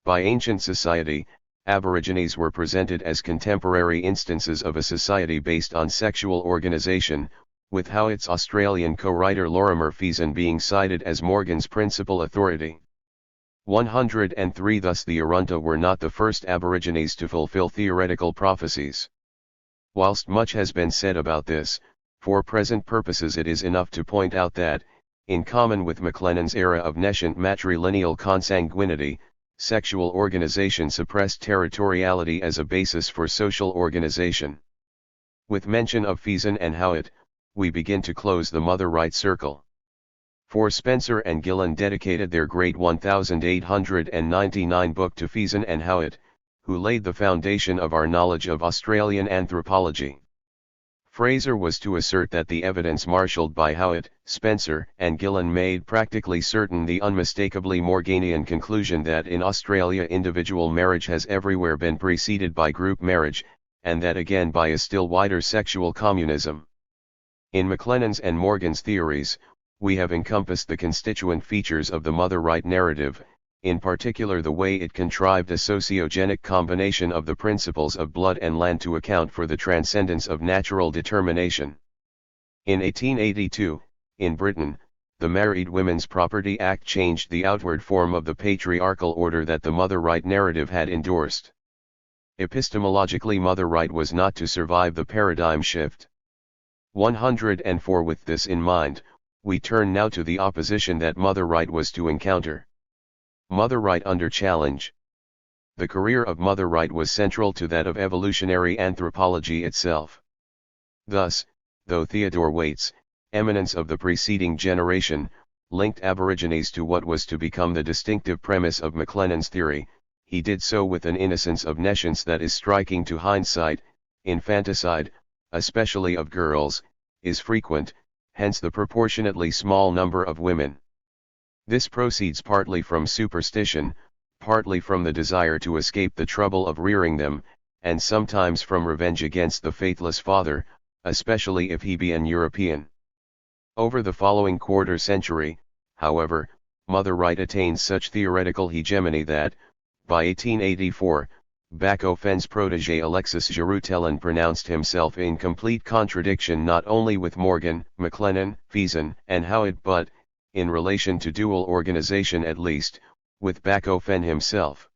By ancient society, Aborigines were presented as contemporary instances of a society based on sexual organization, with Howitt's Australian co-writer Lorimer Feason being cited as Morgan's principal authority. 103 Thus the Arunta were not the first Aborigines to fulfill theoretical prophecies. Whilst much has been said about this, for present purposes it is enough to point out that, in common with McLennan's era of nascent matrilineal consanguinity, sexual organization suppressed territoriality as a basis for social organization. With mention of Feason and Howitt, we begin to close the mother right circle. For Spencer and Gillen dedicated their great 1899 book to Feason and Howitt, who laid the foundation of our knowledge of Australian anthropology. Fraser was to assert that the evidence marshalled by Howitt, Spencer, and Gillen made practically certain the unmistakably Morganian conclusion that in Australia individual marriage has everywhere been preceded by group marriage, and that again by a still wider sexual communism. In McLennan's and Morgan's theories, we have encompassed the constituent features of the mother right narrative, in particular the way it contrived a sociogenic combination of the principles of blood and land to account for the transcendence of natural determination. In 1882, in Britain, the Married Women's Property Act changed the outward form of the patriarchal order that the mother right narrative had endorsed. Epistemologically, mother right was not to survive the paradigm shift. 104 With this in mind, we turn now to the opposition that mother right was to encounter. Mother right under challenge. The career of mother right was central to that of evolutionary anthropology itself. Thus, though Theodore Waite's, eminence of the preceding generation, linked Aborigines to what was to become the distinctive premise of McLennan's theory, he did so with an innocence of nescience that is striking to hindsight. Infanticide, especially of girls, is frequent, hence the proportionately small number of women. This proceeds partly from superstition, partly from the desire to escape the trouble of rearing them, and sometimes from revenge against the faithless father, especially if he be an European. Over the following quarter century, however, mother right attains such theoretical hegemony that, by 1884, Bacofen's protégé Alexis Giroutellin pronounced himself in complete contradiction not only with Morgan, McLennan, Feason, and Howitt but, in relation to dual organization at least, with Bacofen himself.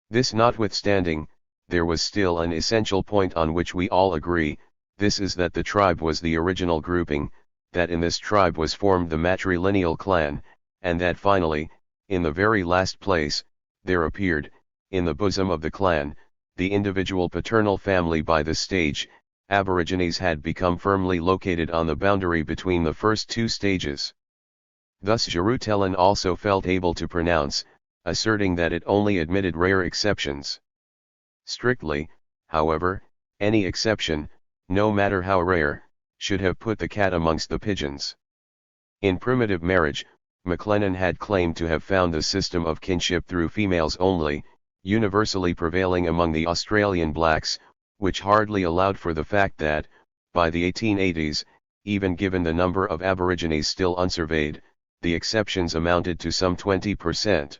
This notwithstanding, there was still an essential point on which we all agree, this is that the tribe was the original grouping, that in this tribe was formed the matrilineal clan, and that finally, In the very last place, there appeared, in the bosom of the clan, the individual paternal family. By this stage, Aborigines had become firmly located on the boundary between the first two stages. Thus Jerusalem also felt able to pronounce, asserting that it only admitted rare exceptions. Strictly, however, any exception, no matter how rare, should have put the cat amongst the pigeons. In primitive marriage, MacLennan had claimed to have found the system of kinship through females only, universally prevailing among the Australian blacks, which hardly allowed for the fact that, by the 1880s, even given the number of Aborigines still unsurveyed, the exceptions amounted to some 20%.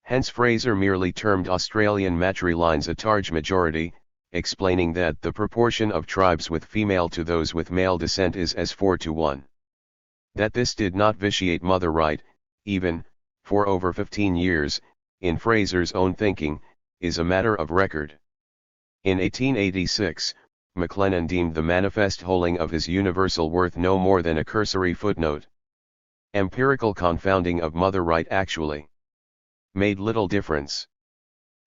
Hence Fraser merely termed Australian matrilines a large majority, explaining that the proportion of tribes with female to those with male descent is as 4-1. That this did not vitiate mother right, even, for over 15 years, in Fraser's own thinking, is a matter of record. In 1886, MacLennan deemed the manifest holding of his universal worth no more than a cursory footnote. Empirical confounding of mother right actually made little difference.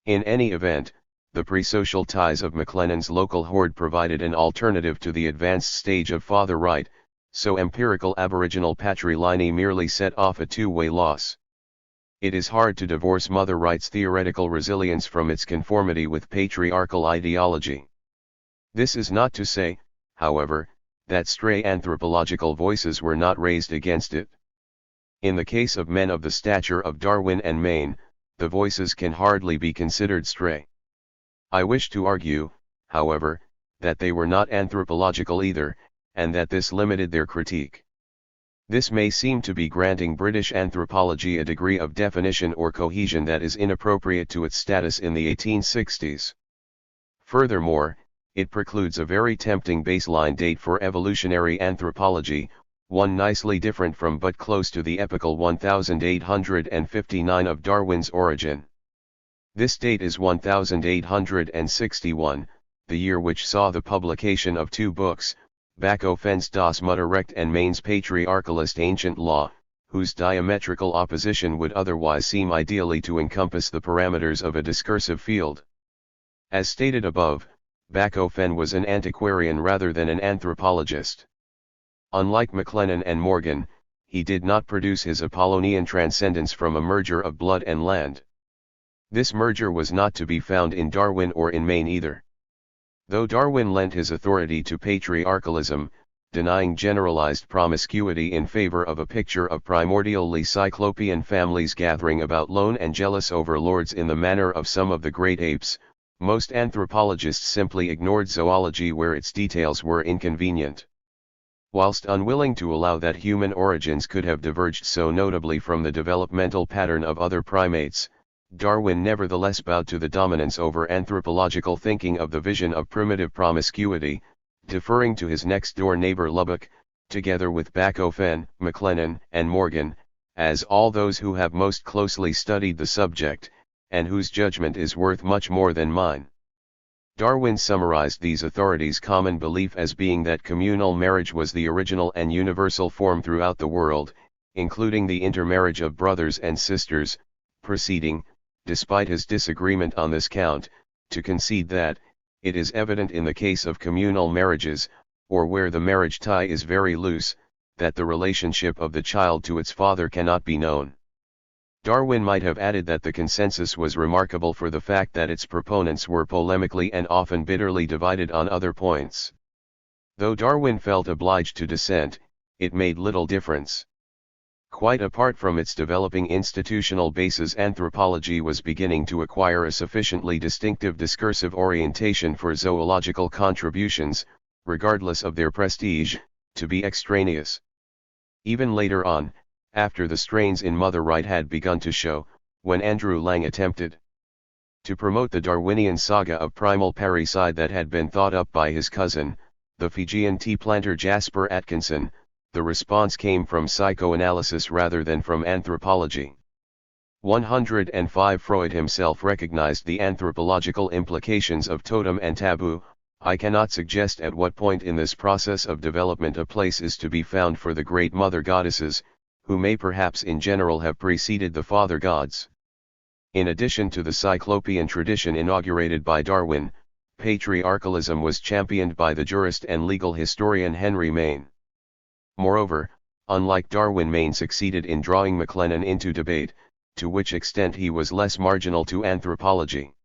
In any event, the pre-social ties of MacLennan's local horde provided an alternative to the advanced stage of father right, so empirical aboriginal patrilineal merely set off a two-way loss. It is hard to divorce mother right's theoretical resilience from its conformity with patriarchal ideology. This is not to say, however, that stray anthropological voices were not raised against it. In the case of men of the stature of Darwin and Maine, the voices can hardly be considered stray. I wish to argue, however, that they were not anthropological either, and that this limited their critique. This may seem to be granting British anthropology a degree of definition or cohesion that is inappropriate to its status in the 1860s. Furthermore, it precludes a very tempting baseline date for evolutionary anthropology, one nicely different from but close to the epochal 1859 of Darwin's origin. This date is 1861, the year which saw the publication of two books, Backofen's Das Mutterrecht and Maine's Patriarchalist Ancient Law, whose diametrical opposition would otherwise seem ideally to encompass the parameters of a discursive field. As stated above, Backofen was an antiquarian rather than an anthropologist. Unlike MacLennan and Morgan, he did not produce his Apollonian transcendence from a merger of blood and land. This merger was not to be found in Darwin or in Maine either. Though Darwin lent his authority to patriarchalism, denying generalized promiscuity in favor of a picture of primordially cyclopean families gathering about lone and jealous overlords in the manner of some of the great apes, most anthropologists simply ignored zoology where its details were inconvenient. Whilst unwilling to allow that human origins could have diverged so notably from the developmental pattern of other primates, Darwin nevertheless bowed to the dominance over anthropological thinking of the vision of primitive promiscuity, deferring to his next-door neighbor Lubbock, together with Backofen, MacLennan, and Morgan, as all those who have most closely studied the subject, and whose judgment is worth much more than mine. Darwin summarized these authorities' common belief as being that communal marriage was the original and universal form throughout the world, including the intermarriage of brothers and sisters, proceeding, despite his disagreement on this count, to concede that, it is evident in the case of communal marriages, or where the marriage tie is very loose, that the relationship of the child to its father cannot be known. Darwin might have added that the consensus was remarkable for the fact that its proponents were polemically and often bitterly divided on other points. Though Darwin felt obliged to dissent, it made little difference. Quite apart from its developing institutional basis, anthropology was beginning to acquire a sufficiently distinctive discursive orientation for zoological contributions, regardless of their prestige, to be extraneous. Even later on, after the strains in mother right had begun to show, when Andrew Lang attempted to promote the Darwinian saga of primal parricide that had been thought up by his cousin, the Fijian tea planter Jasper Atkinson, the response came from psychoanalysis rather than from anthropology. 105 Freud himself recognized the anthropological implications of totem and taboo. I cannot suggest at what point in this process of development a place is to be found for the great mother goddesses, who may perhaps in general have preceded the father gods. In addition to the Cyclopean tradition inaugurated by Darwin, patriarchalism was championed by the jurist and legal historian Henry Maine. Moreover, unlike Darwin, Maine succeeded in drawing MacLennan into debate, to which extent he was less marginal to anthropology.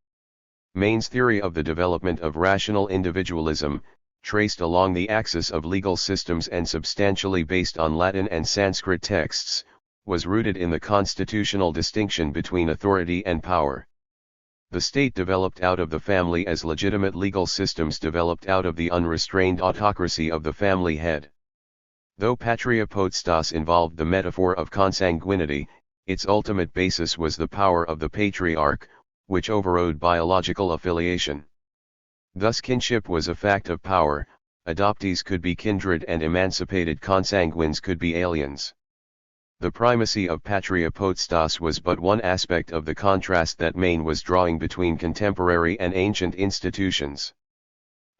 Maine's theory of the development of rational individualism, traced along the axis of legal systems and substantially based on Latin and Sanskrit texts, was rooted in the constitutional distinction between authority and power. The state developed out of the family as legitimate legal systems developed out of the unrestrained autocracy of the family head. Though patria potestas involved the metaphor of consanguinity, its ultimate basis was the power of the patriarch, which overrode biological affiliation. Thus kinship was a fact of power, adoptees could be kindred and emancipated consanguines could be aliens. The primacy of patria potestas was but one aspect of the contrast that Maine was drawing between contemporary and ancient institutions.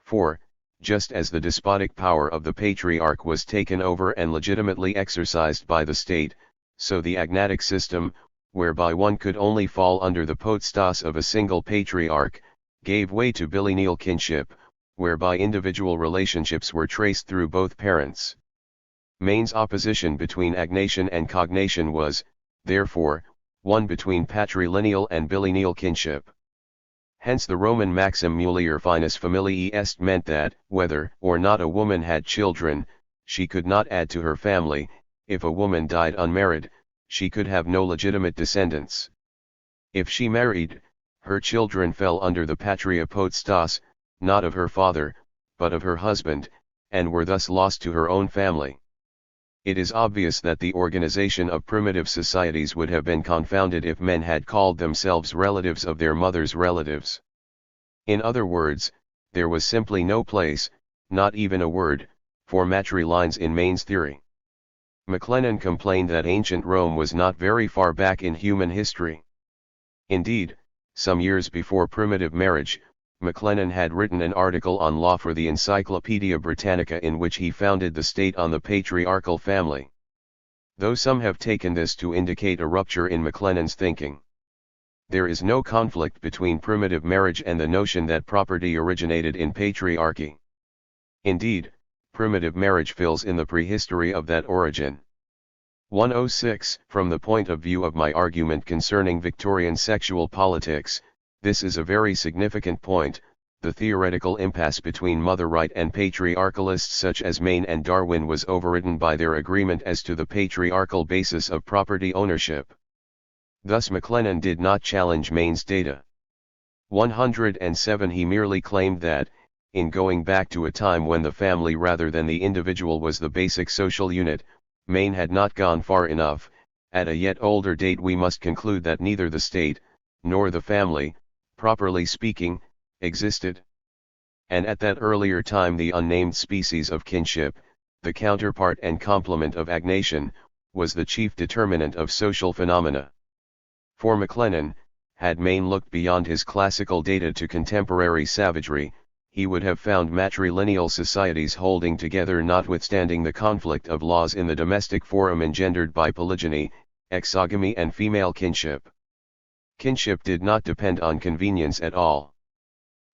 For, just as the despotic power of the patriarch was taken over and legitimately exercised by the state, so the agnatic system, whereby one could only fall under the potestas of a single patriarch, gave way to bilineal kinship, whereby individual relationships were traced through both parents. Maine's opposition between agnation and cognation was, therefore, one between patrilineal and bilineal kinship. Hence the Roman maxim mulier finus familiae est meant that, whether or not a woman had children, she could not add to her family. If a woman died unmarried, she could have no legitimate descendants. If she married, her children fell under the patria potestas, not of her father, but of her husband, and were thus lost to her own family. It is obvious that the organization of primitive societies would have been confounded if men had called themselves relatives of their mother's relatives. In other words, there was simply no place, not even a word, for matrilines in Maine's theory. MacLennan complained that ancient Rome was not very far back in human history. Indeed, some years before primitive marriage, MacLennan had written an article on law for the Encyclopaedia Britannica in which he founded the state on the patriarchal family. Though some have taken this to indicate a rupture in MacLennan's thinking. There is no conflict between primitive marriage and the notion that property originated in patriarchy. Indeed, primitive marriage fills in the prehistory of that origin. 106. From the point of view of my argument concerning Victorian sexual politics, this is a very significant point. The theoretical impasse between mother right and patriarchalists such as Maine and Darwin was overridden by their agreement as to the patriarchal basis of property ownership. Thus MacLennan did not challenge Maine's data. 107. He merely claimed that, in going back to a time when the family rather than the individual was the basic social unit, Maine had not gone far enough. At a yet older date we must conclude that neither the state, nor the family, properly speaking, existed. And at that earlier time the unnamed species of kinship, the counterpart and complement of agnation, was the chief determinant of social phenomena. For MacLennan, had Maine looked beyond his classical data to contemporary savagery, he would have found matrilineal societies holding together notwithstanding the conflict of laws in the domestic forum engendered by polygyny, exogamy and female kinship. Kinship did not depend on convenience at all.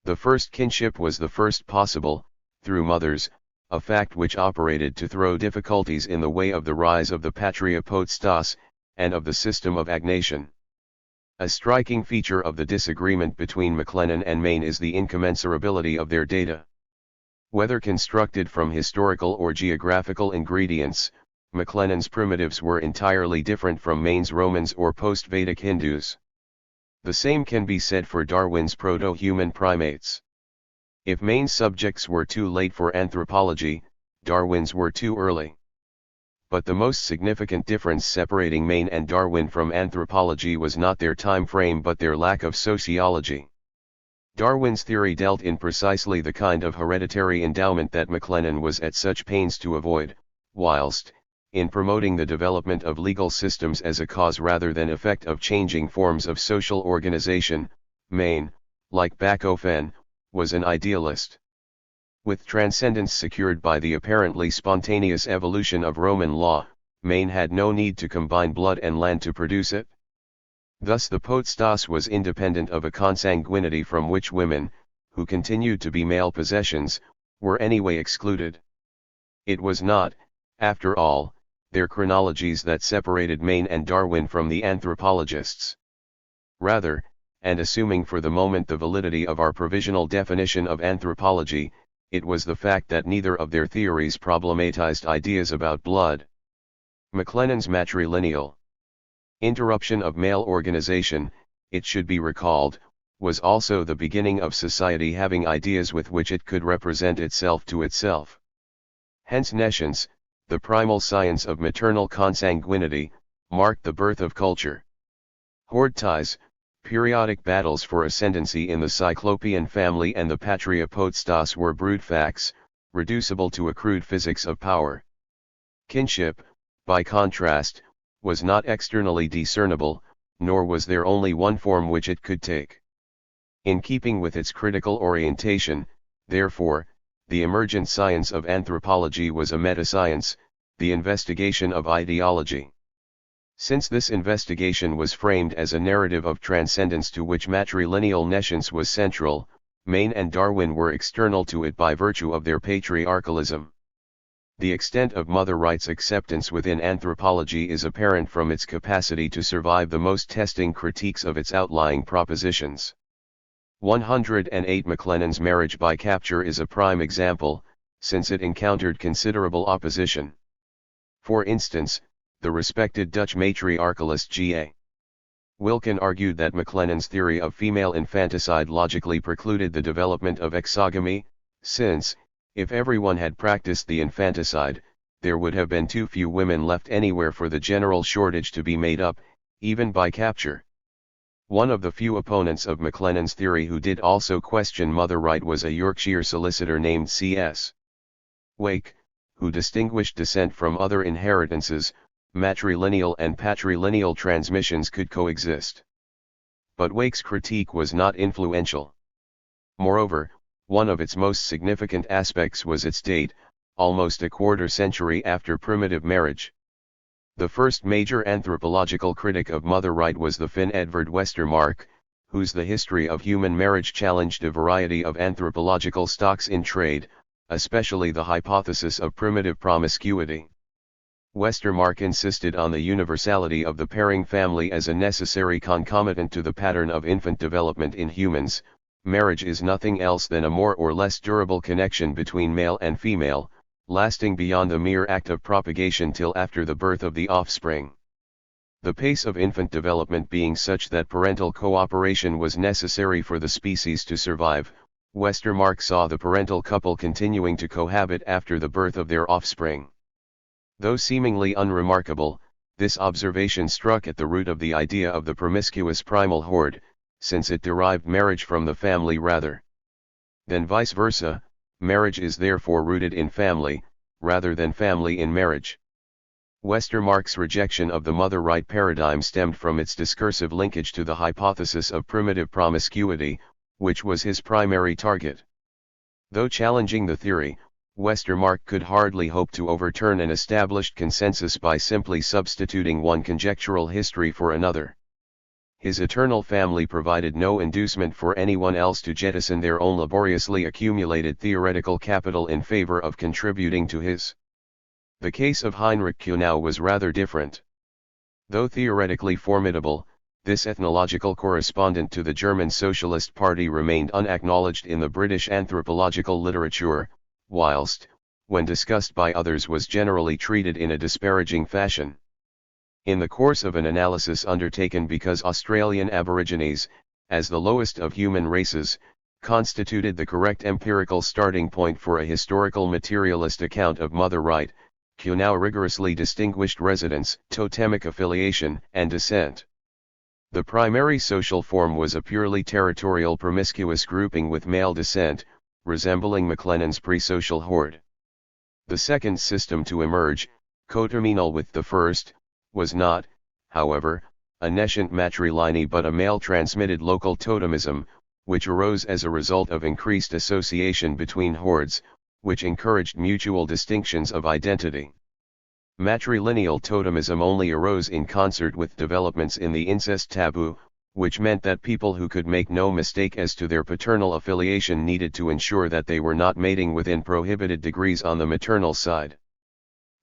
The first kinship was the first possible, through mothers, a fact which operated to throw difficulties in the way of the rise of the patria potestas, and of the system of agnation. A striking feature of the disagreement between MacLennan and Maine is the incommensurability of their data. Whether constructed from historical or geographical ingredients, MacLennan's primitives were entirely different from Maine's Romans or post-Vedic Hindus. The same can be said for Darwin's proto-human primates. If Maine's subjects were too late for anthropology, Darwin's were too early. But the most significant difference separating Maine and Darwin from anthropology was not their time frame but their lack of sociology. Darwin's theory dealt in precisely the kind of hereditary endowment that MacLennan was at such pains to avoid, whilst, in promoting the development of legal systems as a cause rather than effect of changing forms of social organization, Maine, like Bachofen, was an idealist. With transcendence secured by the apparently spontaneous evolution of Roman law, Maine had no need to combine blood and land to produce it. Thus the potestas was independent of a consanguinity from which women, who continued to be male possessions, were anyway excluded. It was not, after all, their chronologies that separated Maine and Darwin from the anthropologists. Rather, and assuming for the moment the validity of our provisional definition of anthropology, it was the fact that neither of their theories problematized ideas about blood. McLennan's matrilineal interruption of male organization, it should be recalled, was also the beginning of society having ideas with which it could represent itself to itself. Hence nescience, the primal science of maternal consanguinity, marked the birth of culture. Horde ties, periodic battles for ascendancy in the Cyclopean family and the patria potestas were brute facts, reducible to a crude physics of power. Kinship, by contrast, was not externally discernible, nor was there only one form which it could take. In keeping with its critical orientation, therefore, the emergent science of anthropology was a meta-science, the investigation of ideology. Since this investigation was framed as a narrative of transcendence to which matrilineal nescience was central, Maine and Darwin were external to it by virtue of their patriarchalism. The extent of mother rights acceptance within anthropology is apparent from its capacity to survive the most testing critiques of its outlying propositions. 108 McLennan's marriage by capture is a prime example, since it encountered considerable opposition. For instance, the respected Dutch matriarchalist G.A. Wilken argued that McLennan's theory of female infanticide logically precluded the development of exogamy, since, if everyone had practiced the infanticide, there would have been too few women left anywhere for the general shortage to be made up, even by capture. One of the few opponents of McLennan's theory who did also question mother right was a Yorkshire solicitor named C.S. Wake, who distinguished descent from other inheritances. Matrilineal and patrilineal transmissions could coexist. But Wake's critique was not influential. Moreover, one of its most significant aspects was its date, almost a quarter century after primitive marriage. The first major anthropological critic of mother right was the Finn Edvard Westermarck, whose The History of Human Marriage challenged a variety of anthropological stocks in trade, especially the hypothesis of primitive promiscuity. Westermarck insisted on the universality of the pairing family as a necessary concomitant to the pattern of infant development in humans. Marriage is nothing else than a more or less durable connection between male and female, lasting beyond the mere act of propagation till after the birth of the offspring. The pace of infant development being such that parental cooperation was necessary for the species to survive, Westermarck saw the parental couple continuing to cohabit after the birth of their offspring. Though seemingly unremarkable, this observation struck at the root of the idea of the promiscuous primal horde, since it derived marriage from the family rather than vice versa. Marriage is therefore rooted in family, rather than family in marriage. Westermarck's rejection of the mother right paradigm stemmed from its discursive linkage to the hypothesis of primitive promiscuity, which was his primary target. Though challenging the theory, Westermarck could hardly hope to overturn an established consensus by simply substituting one conjectural history for another. His eternal family provided no inducement for anyone else to jettison their own laboriously accumulated theoretical capital in favor of contributing to his. The case of Heinrich Kuhnau was rather different. Though theoretically formidable, this ethnological correspondent to the German Socialist Party remained unacknowledged in the British anthropological literature, whilst, when discussed by others, was generally treated in a disparaging fashion. In the course of an analysis undertaken because Australian Aborigines, as the lowest of human races, constituted the correct empirical starting point for a historical materialist account of mother right, Kuhnau rigorously distinguished residence, totemic affiliation, and descent. The primary social form was a purely territorial promiscuous grouping with male descent, resembling McLennan's pre-social horde. The second system to emerge, coterminal with the first, was not, however, a nescient matrilineal but a male-transmitted local totemism, which arose as a result of increased association between hordes, which encouraged mutual distinctions of identity. Matrilineal totemism only arose in concert with developments in the incest taboo, which meant that people who could make no mistake as to their paternal affiliation needed to ensure that they were not mating within prohibited degrees on the maternal side.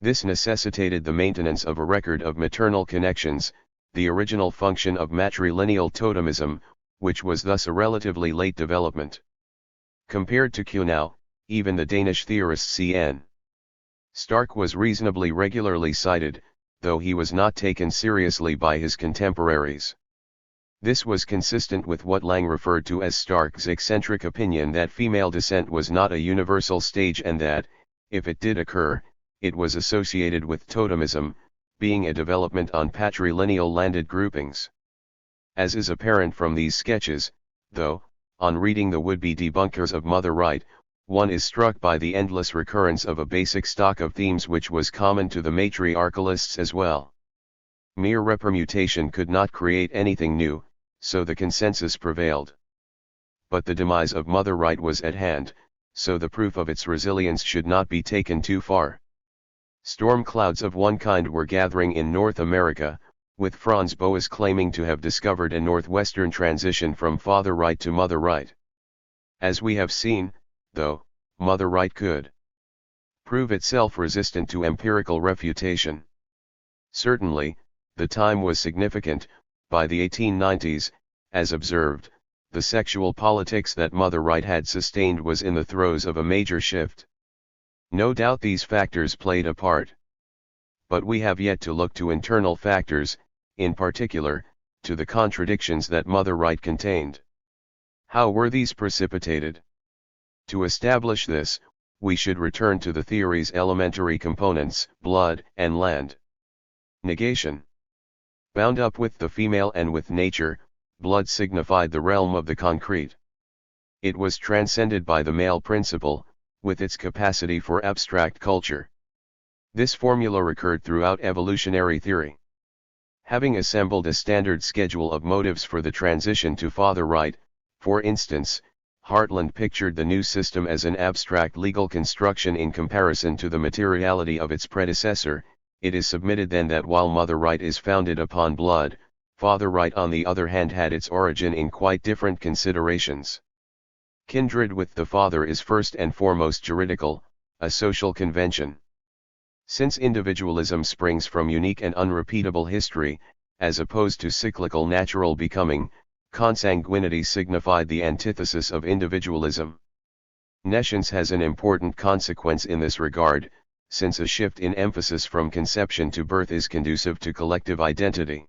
This necessitated the maintenance of a record of maternal connections, the original function of matrilineal totemism, which was thus a relatively late development. Compared to Kuhnau, even the Danish theorist C.N. Stark was reasonably regularly cited, though he was not taken seriously by his contemporaries. This was consistent with what Lang referred to as Stark's eccentric opinion that female descent was not a universal stage and that, if it did occur, it was associated with totemism, being a development on patrilineal landed groupings. As is apparent from these sketches, though, on reading the would-be debunkers of mother right, one is struck by the endless recurrence of a basic stock of themes which was common to the matriarchalists as well. Mere repermutation could not create anything new, so the consensus prevailed. But the demise of mother right was at hand, so the proof of its resilience should not be taken too far. Storm clouds of one kind were gathering in North America, with Franz Boas claiming to have discovered a northwestern transition from father right to mother right. As we have seen, though, mother right could prove itself resistant to empirical refutation. Certainly, the time was significant. By the 1890s, as observed, the sexual politics that mother right had sustained was in the throes of a major shift. No doubt these factors played a part. But we have yet to look to internal factors, in particular, to the contradictions that mother right contained. How were these precipitated? To establish this, we should return to the theory's elementary components, blood and land. Negation. Bound up with the female and with nature, blood signified the realm of the concrete. It was transcended by the male principle, with its capacity for abstract culture. This formula recurred throughout evolutionary theory. Having assembled a standard schedule of motives for the transition to father right, for instance, Hartland pictured the new system as an abstract legal construction in comparison to the materiality of its predecessor. It is submitted then that while mother right is founded upon blood, father right on the other hand had its origin in quite different considerations. Kindred with the father is first and foremost juridical, a social convention. Since individualism springs from unique and unrepeatable history, as opposed to cyclical natural becoming, consanguinity signified the antithesis of individualism. Nescience has an important consequence in this regard, since a shift in emphasis from conception to birth is conducive to collective identity.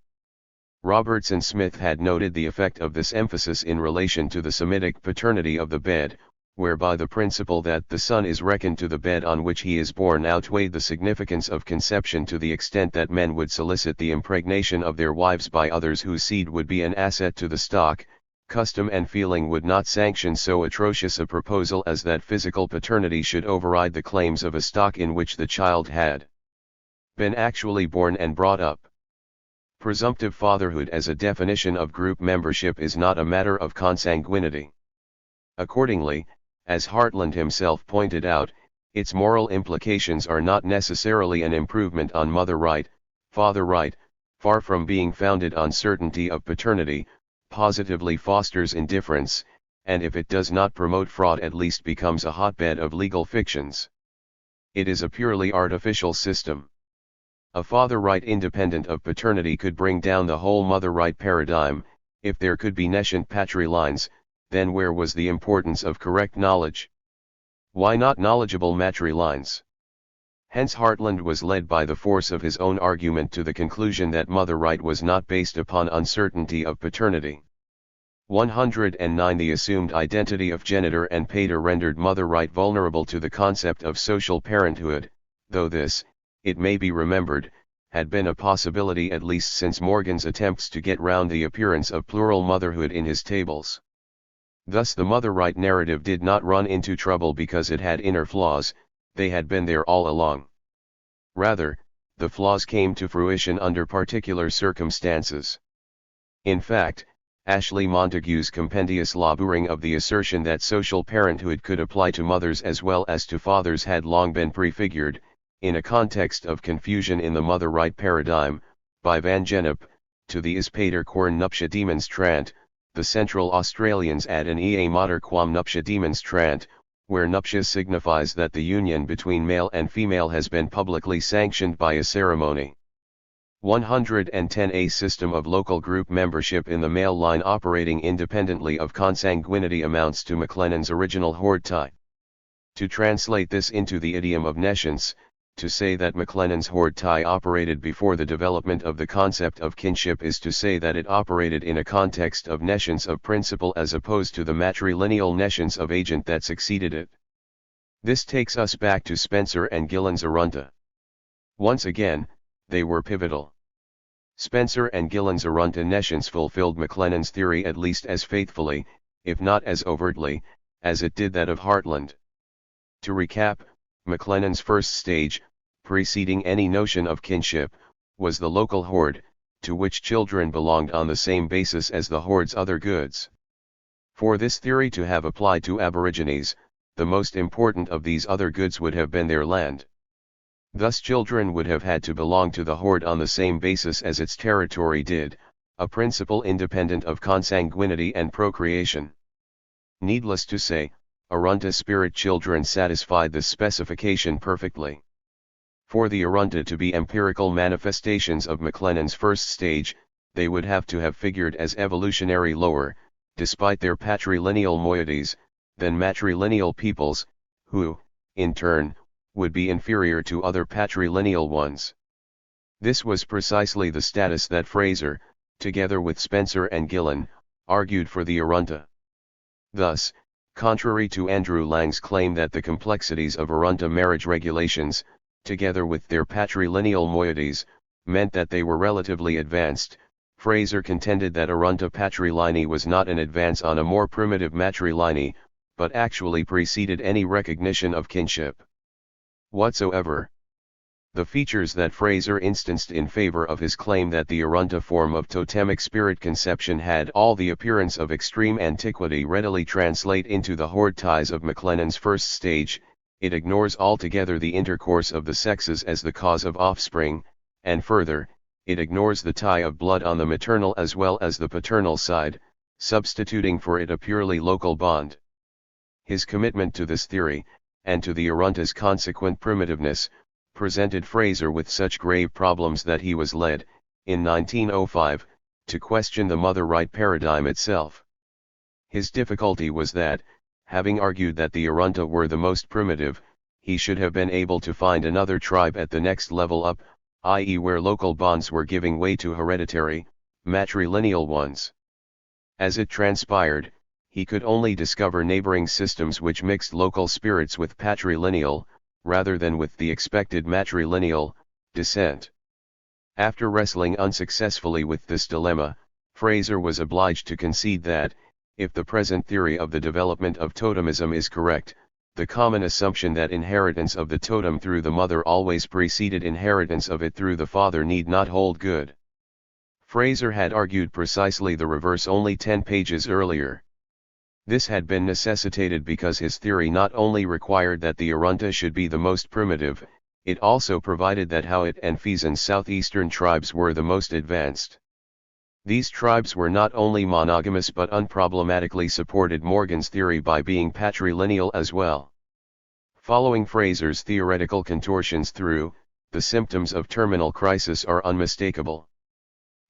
Robertson Smith had noted the effect of this emphasis in relation to the Semitic paternity of the bed, whereby the principle that the son is reckoned to the bed on which he is born outweighed the significance of conception to the extent that men would solicit the impregnation of their wives by others whose seed would be an asset to the stock. Custom and feeling would not sanction so atrocious a proposal as that physical paternity should override the claims of a stock in which the child had been actually born and brought up. Presumptive fatherhood as a definition of group membership is not a matter of consanguinity. Accordingly, as Hartland himself pointed out, its moral implications are not necessarily an improvement on mother right, father right, far from being founded on certainty of paternity, positively fosters indifference, and if it does not promote fraud at least becomes a hotbed of legal fictions. It is a purely artificial system. A father right independent of paternity could bring down the whole mother right paradigm. If there could be nescient patrilines, then where was the importance of correct knowledge? Why not knowledgeable matrilines? Hence Hartland was led by the force of his own argument to the conclusion that mother right was not based upon uncertainty of paternity. 109 The assumed identity of genitor and pater rendered mother right vulnerable to the concept of social parenthood, though this, it may be remembered, had been a possibility at least since Morgan's attempts to get round the appearance of plural motherhood in his tables. Thus the mother right narrative did not run into trouble because it had inner flaws, they had been there all along. Rather, the flaws came to fruition under particular circumstances. In fact, Ashley Montague's compendious laboring of the assertion that social parenthood could apply to mothers as well as to fathers had long been prefigured, in a context of confusion in the mother right paradigm, by Van Gennep, to the is pater quern nuptia demonstrant, the Central Australians add an ea mater quam nuptia demonstrant, where nuptia signifies that the union between male and female has been publicly sanctioned by a ceremony. 110 A system of local group membership in the male line operating independently of consanguinity amounts to MacLennan's original horde tie. To translate this into the idiom of nescience, to say that MacLennan's horde tie operated before the development of the concept of kinship is to say that it operated in a context of nescience of principle as opposed to the matrilineal nescience of agent that succeeded it. This takes us back to Spencer and Gillen's Arunta. Once again, they were pivotal. Spencer and Gillen's Arunta nescience fulfilled MacLennan's theory at least as faithfully, if not as overtly, as it did that of Hartland. To recap, MacLennan's first stage, preceding any notion of kinship, was the local horde, to which children belonged on the same basis as the horde's other goods. For this theory to have applied to Aborigines, the most important of these other goods would have been their land. Thus children would have had to belong to the horde on the same basis as its territory did, a principle independent of consanguinity and procreation. Needless to say, Arunta spirit children satisfied this specification perfectly. For the Arunta to be empirical manifestations of MacLennan's first stage, they would have to have figured as evolutionary lower, despite their patrilineal moieties, than matrilineal peoples, who, in turn, would be inferior to other patrilineal ones. This was precisely the status that Fraser, together with Spencer and Gillen, argued for the Arunta. Thus, contrary to Andrew Lang's claim that the complexities of Arunta marriage regulations, together with their patrilineal moieties, meant that they were relatively advanced, Fraser contended that Arunta patrilineae was not an advance on a more primitive matrilineae, but actually preceded any recognition of kinship whatsoever. The features that Fraser instanced in favor of his claim that the Arunta form of totemic spirit conception had all the appearance of extreme antiquity readily translate into the horde ties of MacLennan's first stage. It ignores altogether the intercourse of the sexes as the cause of offspring, and further, it ignores the tie of blood on the maternal as well as the paternal side, substituting for it a purely local bond. His commitment to this theory, and to the Arunta's consequent primitiveness, presented Fraser with such grave problems that he was led, in 1905, to question the mother right paradigm itself. His difficulty was that, having argued that the Arunta were the most primitive, he should have been able to find another tribe at the next level up, i.e. where local bonds were giving way to hereditary, matrilineal ones. As it transpired, he could only discover neighboring systems which mixed local spirits with patrilineal, rather than with the expected matrilineal, descent. After wrestling unsuccessfully with this dilemma, Fraser was obliged to concede that, if the present theory of the development of totemism is correct, the common assumption that inheritance of the totem through the mother always preceded inheritance of it through the father need not hold good. Fraser had argued precisely the reverse only 10 pages earlier. This had been necessitated because his theory not only required that the Arunta should be the most primitive, it also provided that Howitt and Feesan's southeastern tribes were the most advanced. These tribes were not only monogamous but unproblematically supported Morgan's theory by being patrilineal as well. Following Fraser's theoretical contortions through, the symptoms of terminal crisis are unmistakable.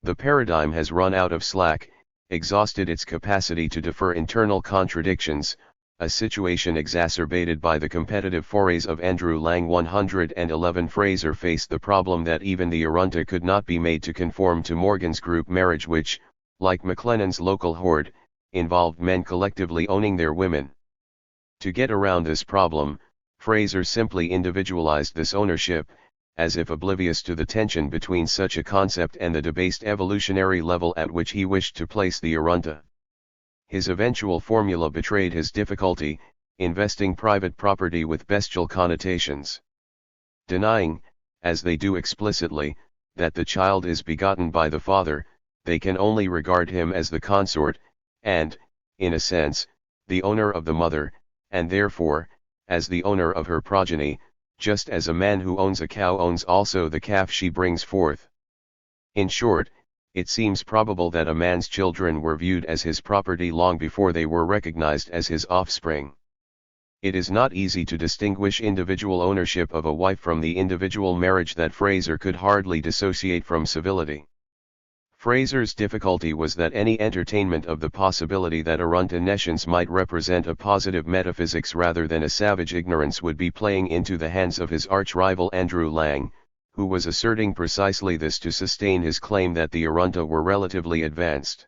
The paradigm has run out of slack, exhausted its capacity to defer internal contradictions, a situation exacerbated by the competitive forays of Andrew Lang. 111 Fraser faced the problem that even the Arunta could not be made to conform to Morgan's group marriage which, like MacLennan's local horde, involved men collectively owning their women. To get around this problem, Fraser simply individualized this ownership, as if oblivious to the tension between such a concept and the debased evolutionary level at which he wished to place the Arunta. His eventual formula betrayed his difficulty, investing private property with bestial connotations. Denying, as they do explicitly, that the child is begotten by the father, they can only regard him as the consort, and, in a sense, the owner of the mother, and therefore, as the owner of her progeny, just as a man who owns a cow owns also the calf she brings forth. In short, it seems probable that a man's children were viewed as his property long before they were recognized as his offspring. It is not easy to distinguish individual ownership of a wife from the individual marriage that Fraser could hardly dissociate from civility. Fraser's difficulty was that any entertainment of the possibility that Arunta nescience might represent a positive metaphysics rather than a savage ignorance would be playing into the hands of his arch-rival Andrew Lang, who was asserting precisely this to sustain his claim that the Arunta were relatively advanced.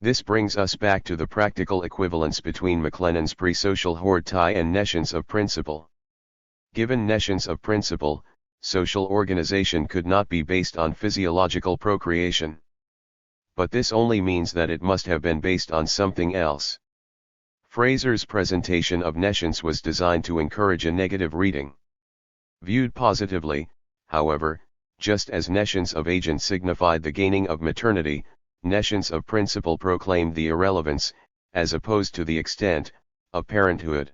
This brings us back to the practical equivalence between McLennan's pre-social horde tie and nescience of principle. Given nescience of principle, social organization could not be based on physiological procreation. But this only means that it must have been based on something else. Fraser's presentation of nescience was designed to encourage a negative reading. Viewed positively, however, just as nescience of agent signified the gaining of maternity, nescience of principle proclaimed the irrelevance, as opposed to the extent, of parenthood.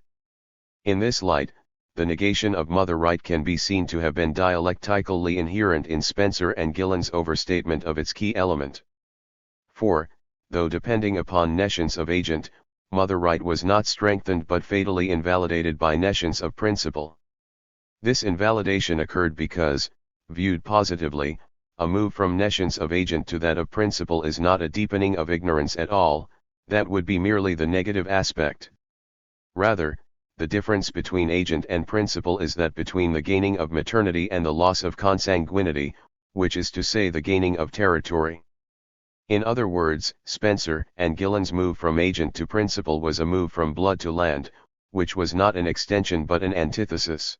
In this light, the negation of mother right can be seen to have been dialectically inherent in Spencer and Gillen's overstatement of its key element. For, though depending upon nescience of agent, mother right was not strengthened but fatally invalidated by nescience of principle. This invalidation occurred because, viewed positively, a move from nescience of agent to that of principle is not a deepening of ignorance at all, that would be merely the negative aspect. Rather, the difference between agent and principle is that between the gaining of maternity and the loss of consanguinity, which is to say the gaining of territory. In other words, Spencer and Gillen's move from agent to principle was a move from blood to land, which was not an extension but an antithesis.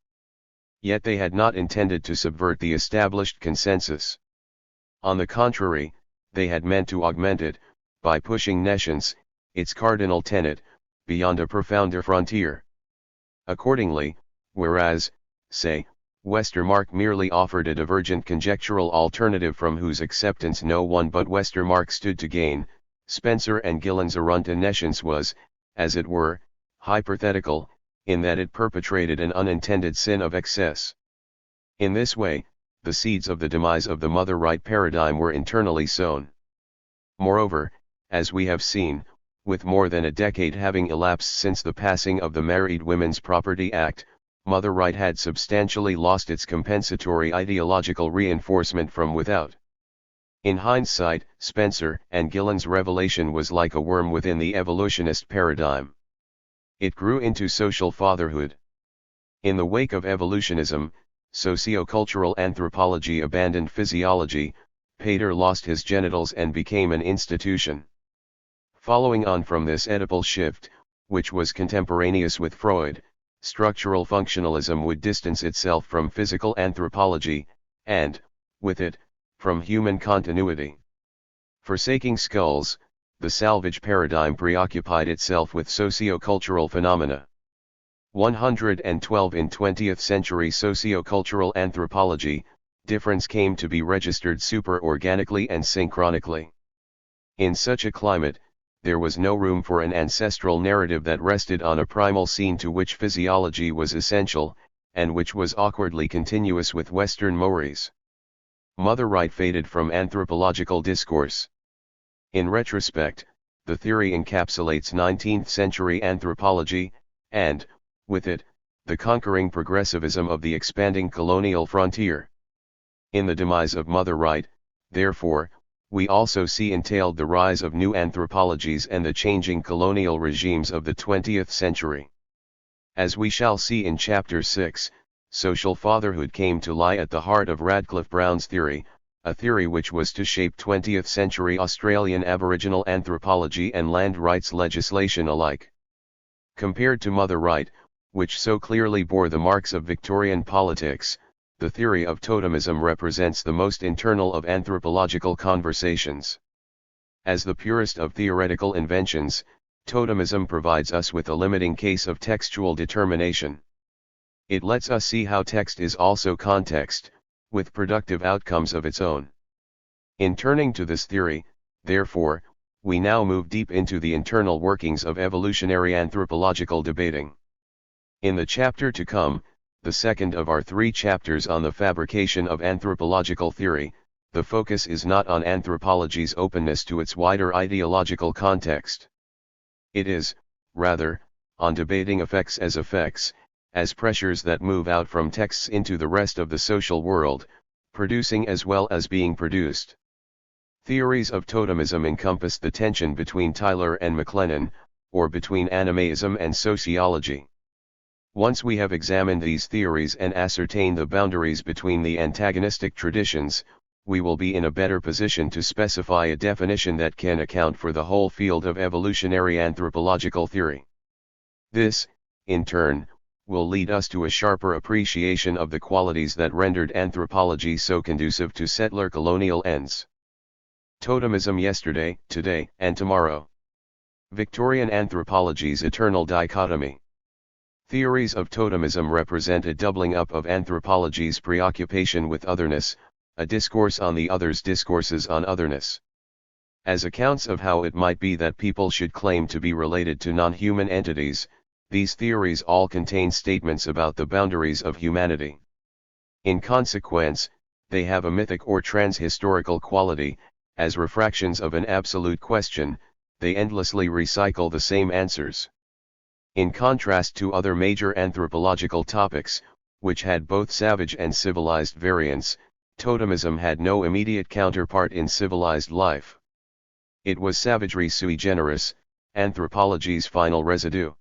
Yet they had not intended to subvert the established consensus. On the contrary, they had meant to augment it, by pushing nescience, its cardinal tenet, beyond a profounder frontier. Accordingly, whereas, say, Westermarck merely offered a divergent conjectural alternative from whose acceptance no one but Westermarck stood to gain, Spencer and Gillen's Arunta nescience was, as it were, hypothetical, in that it perpetrated an unintended sin of excess. In this way, the seeds of the demise of the mother right paradigm were internally sown. Moreover, as we have seen, with more than a decade having elapsed since the passing of the Married Women's Property Act, mother right had substantially lost its compensatory ideological reinforcement from without. In hindsight, Spencer and Gillen's revelation was like a worm within the evolutionist paradigm. It grew into social fatherhood. In the wake of evolutionism, sociocultural anthropology abandoned physiology, Pater lost his genitals and became an institution. Following on from this Oedipal shift, which was contemporaneous with Freud, structural functionalism would distance itself from physical anthropology, and, with it, from human continuity. Forsaking skulls, the salvage paradigm preoccupied itself with sociocultural phenomena. 112 In 20th century sociocultural anthropology, difference came to be registered superorganically and synchronically. In such a climate, there was no room for an ancestral narrative that rested on a primal scene to which physiology was essential, and which was awkwardly continuous with Western mores. Mother right faded from anthropological discourse. In retrospect, the theory encapsulates 19th century anthropology, and, with it, the conquering progressivism of the expanding colonial frontier. In the demise of mother right, therefore, we also see entailed the rise of new anthropologies and the changing colonial regimes of the 20th century. As we shall see in Chapter 6, social fatherhood came to lie at the heart of Radcliffe Brown's theory, a theory which was to shape 20th century Australian Aboriginal anthropology and land rights legislation alike. Compared to mother right, which so clearly bore the marks of Victorian politics, the theory of totemism represents the most internal of anthropological conversations. As the purest of theoretical inventions, totemism provides us with a limiting case of textual determination. It lets us see how text is also context, with productive outcomes of its own. In turning to this theory, therefore, we now move deep into the internal workings of evolutionary anthropological debating. In the chapter to come, the second of our 3 chapters on the fabrication of anthropological theory, the focus is not on anthropology's openness to its wider ideological context. It is, rather, on debating effects, as pressures that move out from texts into the rest of the social world, producing as well as being produced. Theories of totemism encompass the tension between Tyler and McLennan, or between animism and sociology. Once we have examined these theories and ascertained the boundaries between the antagonistic traditions, we will be in a better position to specify a definition that can account for the whole field of evolutionary anthropological theory. This, in turn, will lead us to a sharper appreciation of the qualities that rendered anthropology so conducive to settler colonial ends. Totemism yesterday, today, and tomorrow. Victorian anthropology's eternal dichotomy. Theories of totemism represent a doubling up of anthropology's preoccupation with otherness, a discourse on the other's discourses on otherness. As accounts of how it might be that people should claim to be related to non-human entities, these theories all contain statements about the boundaries of humanity. In consequence, they have a mythic or transhistorical quality. As refractions of an absolute question, they endlessly recycle the same answers. In contrast to other major anthropological topics, which had both savage and civilized variants, totemism had no immediate counterpart in civilized life. It was savagery sui generis, anthropology's final residue.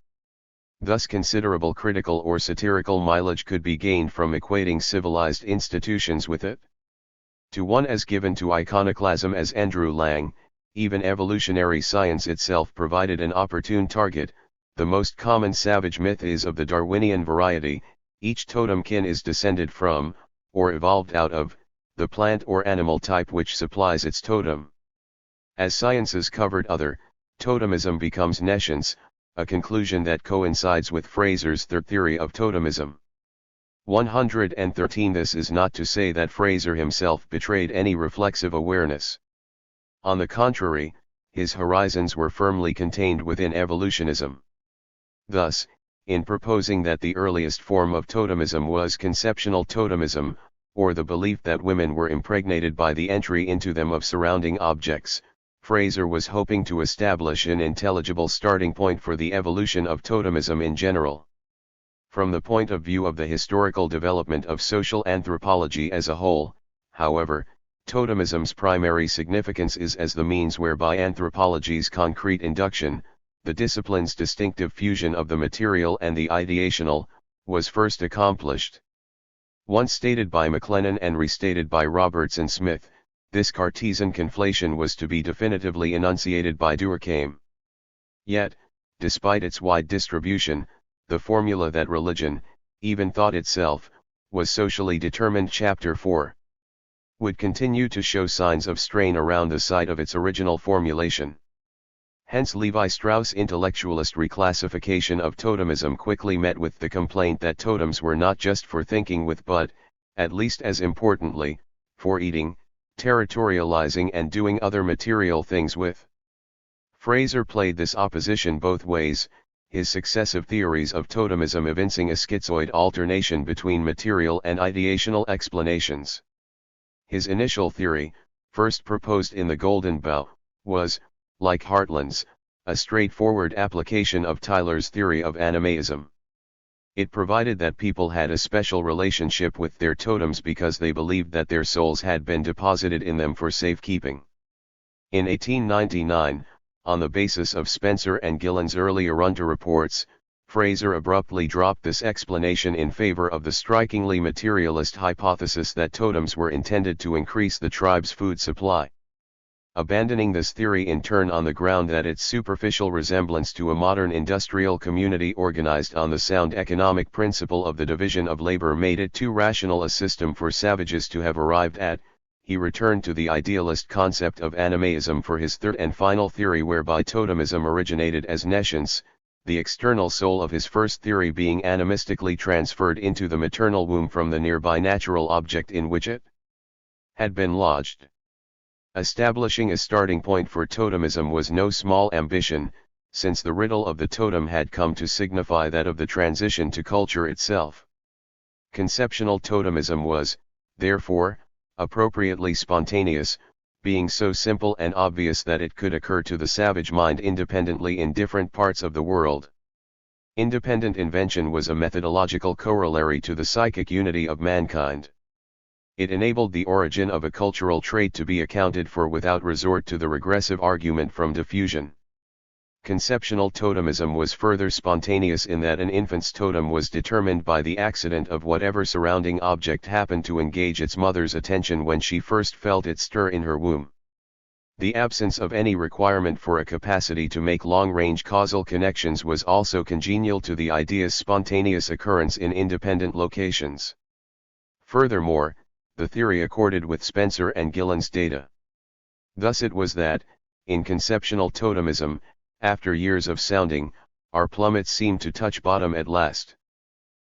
Thus considerable critical or satirical mileage could be gained from equating civilized institutions with it. To one as given to iconoclasm as Andrew Lang, even evolutionary science itself provided an opportune target. The most common savage myth is of the Darwinian variety: each totem kin is descended from, or evolved out of, the plant or animal type which supplies its totem. As sciences covered other, totemism becomes nescience, a conclusion that coincides with Fraser's third theory of totemism. 113. This is not to say that Fraser himself betrayed any reflexive awareness. On the contrary, his horizons were firmly contained within evolutionism. Thus, in proposing that the earliest form of totemism was conceptional totemism, or the belief that women were impregnated by the entry into them of surrounding objects, Fraser was hoping to establish an intelligible starting point for the evolution of totemism in general. From the point of view of the historical development of social anthropology as a whole, however, totemism's primary significance is as the means whereby anthropology's concrete induction, the discipline's distinctive fusion of the material and the ideational, was first accomplished. Once stated by McLennan and restated by Robertson Smith, this Cartesian conflation was to be definitively enunciated by Durkheim. Yet, despite its wide distribution, the formula that religion, even thought itself, was socially determined, Chapter 4, would continue to show signs of strain around the site of its original formulation. Hence Levi-Strauss' intellectualist reclassification of totemism quickly met with the complaint that totems were not just for thinking with but, at least as importantly, for eating, territorializing and doing other material things with. Fraser played this opposition both ways, his successive theories of totemism evincing a schizoid alternation between material and ideational explanations. His initial theory, first proposed in the Golden Bough, was, like Hartland's, a straightforward application of Tyler's theory of animism. It provided that people had a special relationship with their totems because they believed that their souls had been deposited in them for safekeeping. In 1899, on the basis of Spencer and Gillen's early Arunta reports, Fraser abruptly dropped this explanation in favor of the strikingly materialist hypothesis that totems were intended to increase the tribe's food supply. Abandoning this theory in turn on the ground that its superficial resemblance to a modern industrial community organized on the sound economic principle of the division of labor made it too rational a system for savages to have arrived at, he returned to the idealist concept of animism for his third and final theory, whereby totemism originated as nescience, the external soul of his first theory being animistically transferred into the maternal womb from the nearby natural object in which it had been lodged. Establishing a starting point for totemism was no small ambition, since the riddle of the totem had come to signify that of the transition to culture itself. Conceptional totemism was, therefore, appropriately spontaneous, being so simple and obvious that it could occur to the savage mind independently in different parts of the world. Independent invention was a methodological corollary to the psychic unity of mankind. It enabled the origin of a cultural trait to be accounted for without resort to the regressive argument from diffusion. Conceptional totemism was further spontaneous in that an infant's totem was determined by the accident of whatever surrounding object happened to engage its mother's attention when she first felt it stir in her womb. The absence of any requirement for a capacity to make long-range causal connections was also congenial to the idea's spontaneous occurrence in independent locations. Furthermore, the theory accorded with Spencer and Gillen's data. Thus it was that, in conceptional totemism, after years of sounding, our plummets seemed to touch bottom at last.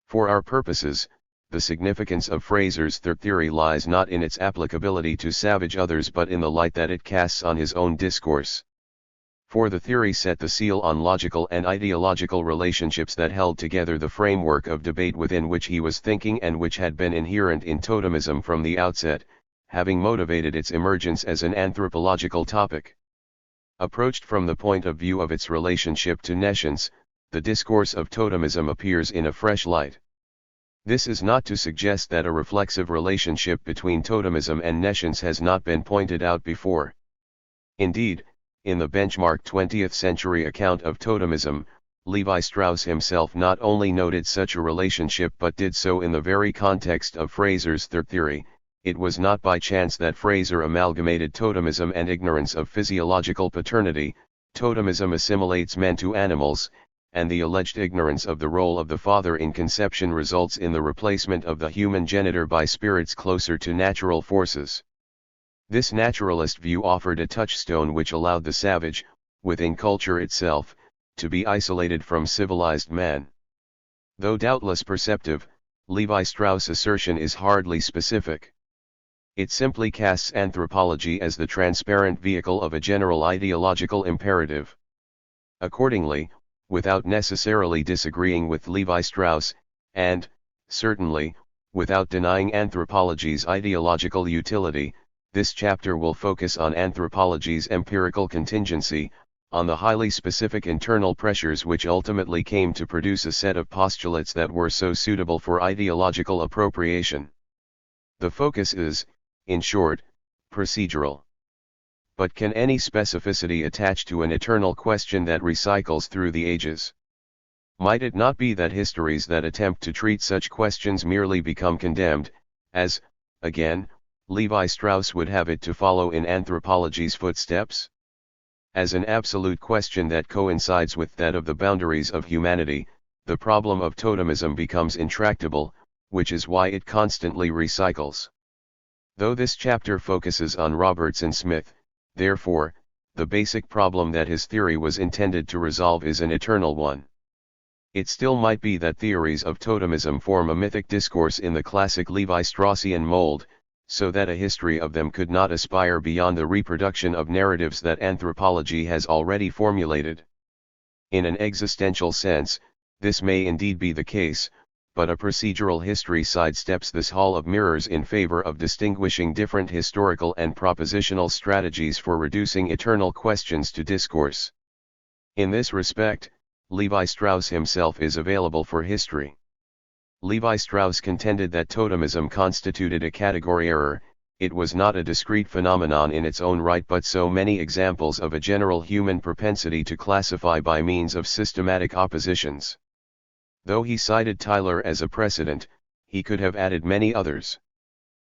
For our purposes, the significance of Fraser's third theory lies not in its applicability to savage others but in the light that it casts on his own discourse. For the theory set the seal on logical and ideological relationships that held together the framework of debate within which he was thinking and which had been inherent in totemism from the outset, having motivated its emergence as an anthropological topic. Approached from the point of view of its relationship to nescience, the discourse of totemism appears in a fresh light. This is not to suggest that a reflexive relationship between totemism and nescience has not been pointed out before. Indeed, in the benchmark 20th century account of totemism, Levi Strauss himself not only noted such a relationship but did so in the very context of Fraser's third theory. It was not by chance that Fraser amalgamated totemism and ignorance of physiological paternity. Totemism assimilates men to animals, and the alleged ignorance of the role of the father in conception results in the replacement of the human genitor by spirits closer to natural forces. This naturalist view offered a touchstone which allowed the savage, within culture itself, to be isolated from civilized man. Though doubtless perceptive, Levi Strauss' assertion is hardly specific. It simply casts anthropology as the transparent vehicle of a general ideological imperative. Accordingly, without necessarily disagreeing with Levi Strauss, and, certainly, without denying anthropology's ideological utility, this chapter will focus on anthropology's empirical contingency, on the highly specific internal pressures which ultimately came to produce a set of postulates that were so suitable for ideological appropriation. The focus is, in short, procedural. But can any specificity attach to an eternal question that recycles through the ages? Might it not be that histories that attempt to treat such questions merely become condemned, as, again, Levi Strauss would have it to follow in anthropology's footsteps? As an absolute question that coincides with that of the boundaries of humanity, the problem of totemism becomes intractable, which is why it constantly recycles. Though this chapter focuses on Robertson Smith, therefore, the basic problem that his theory was intended to resolve is an eternal one. It still might be that theories of totemism form a mythic discourse in the classic Levi-Straussian mold, so that a history of them could not aspire beyond the reproduction of narratives that anthropology has already formulated. In an existential sense, this may indeed be the case, but a procedural history sidesteps this hall of mirrors in favor of distinguishing different historical and propositional strategies for reducing eternal questions to discourse. In this respect, Levi Strauss himself is available for history. Levi Strauss contended that totemism constituted a category error. It was not a discrete phenomenon in its own right but so many examples of a general human propensity to classify by means of systematic oppositions. Though he cited Tyler as a precedent, he could have added many others.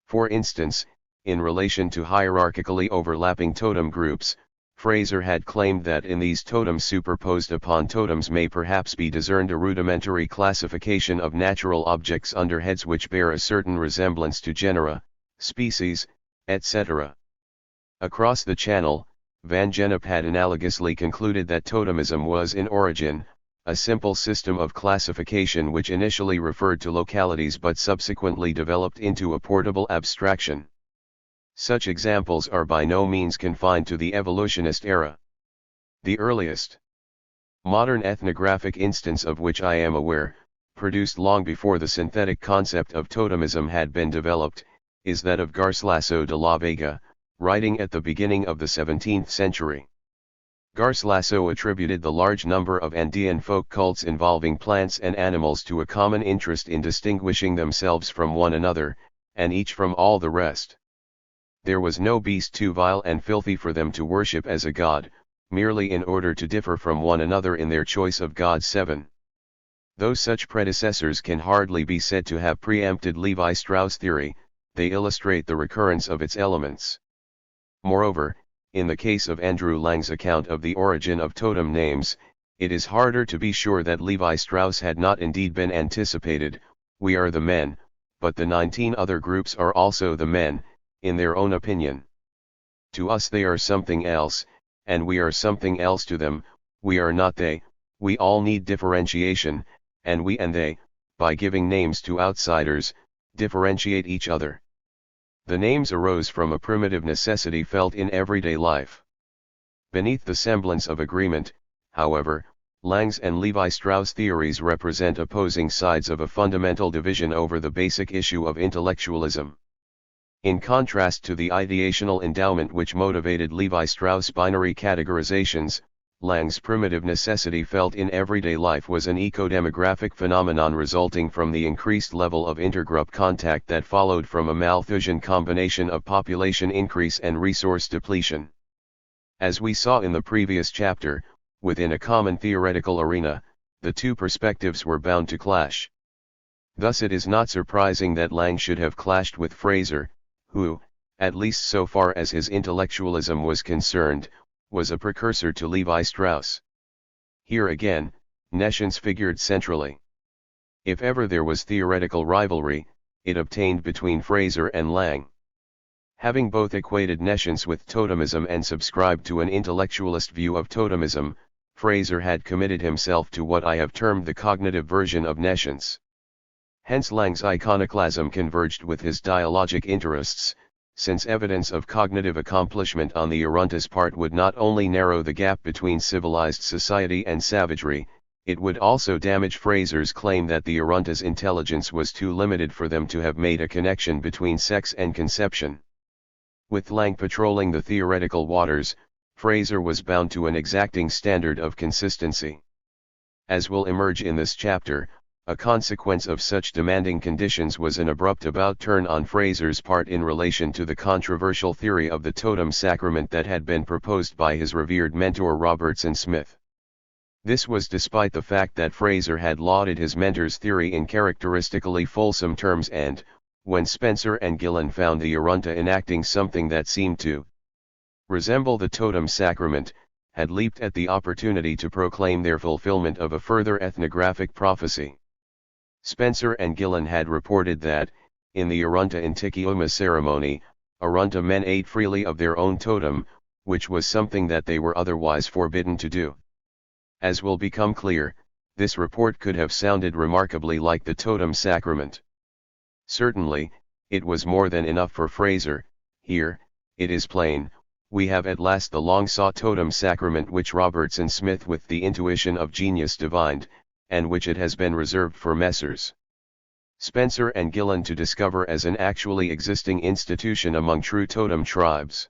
For instance, in relation to hierarchically overlapping totem groups, Fraser had claimed that in these totems superposed upon totems may perhaps be discerned a rudimentary classification of natural objects under heads which bear a certain resemblance to genera, species, etc. Across the channel, Van Gennep had analogously concluded that totemism was in origin a simple system of classification which initially referred to localities but subsequently developed into a portable abstraction. Such examples are by no means confined to the evolutionist era. The earliest modern ethnographic instance of which I am aware, produced long before the synthetic concept of totemism had been developed, is that of Garcilaso de la Vega, writing at the beginning of the 17th century. Garcilaso attributed the large number of Andean folk cults involving plants and animals to a common interest in distinguishing themselves from one another, and each from all the rest. There was no beast too vile and filthy for them to worship as a god, merely in order to differ from one another in their choice of gods. 7. Though such predecessors can hardly be said to have preempted Levi-Strauss theory, they illustrate the recurrence of its elements. Moreover, in the case of Andrew Lang's account of the origin of totem names, it is harder to be sure that Levi-Strauss had not indeed been anticipated. We are the men, but the 19 other groups are also the men, in their own opinion. To us they are something else, and we are something else to them. We are not they. We all need differentiation, and we and they, by giving names to outsiders, differentiate each other. The names arose from a primitive necessity felt in everyday life. Beneath the semblance of agreement, however, Lang's and Levi-Strauss theories represent opposing sides of a fundamental division over the basic issue of intellectualism. In contrast to the ideational endowment which motivated Levi-Strauss' binary categorizations, Lang's primitive necessity felt in everyday life was an eco-demographic phenomenon resulting from the increased level of intergroup contact that followed from a Malthusian combination of population increase and resource depletion. As we saw in the previous chapter, within a common theoretical arena, the two perspectives were bound to clash. Thus it is not surprising that Lang should have clashed with Fraser, who, at least so far as his intellectualism was concerned, was a precursor to Levi-Strauss. Here again, nescience figured centrally. If ever there was theoretical rivalry, it obtained between Fraser and Lang. Having both equated nescience with totemism and subscribed to an intellectualist view of totemism, Fraser had committed himself to what I have termed the cognitive version of nescience. Hence Lang's iconoclasm converged with his dialogic interests, since evidence of cognitive accomplishment on the Arrunta's part would not only narrow the gap between civilized society and savagery, it would also damage Fraser's claim that the Arrunta's intelligence was too limited for them to have made a connection between sex and conception. With Lang patrolling the theoretical waters, Fraser was bound to an exacting standard of consistency. As will emerge in this chapter, a consequence of such demanding conditions was an abrupt about-turn on Fraser's part in relation to the controversial theory of the totem sacrament that had been proposed by his revered mentor Robertson Smith. This was despite the fact that Fraser had lauded his mentor's theory in characteristically fulsome terms and, when Spencer and Gillen found the Arrunta enacting something that seemed to resemble the totem sacrament, had leaped at the opportunity to proclaim their fulfillment of a further ethnographic prophecy. Spencer and Gillen had reported that, in the Arrunta Intikioma ceremony, Arrunta men ate freely of their own totem, which was something that they were otherwise forbidden to do. As will become clear, this report could have sounded remarkably like the totem sacrament. Certainly, it was more than enough for Fraser. Here, it is plain, we have at last the long-sought totem sacrament which Robertson Smith with the intuition of genius divined, and which it has been reserved for Messrs. Spencer and Gillen to discover as an actually existing institution among true totem tribes.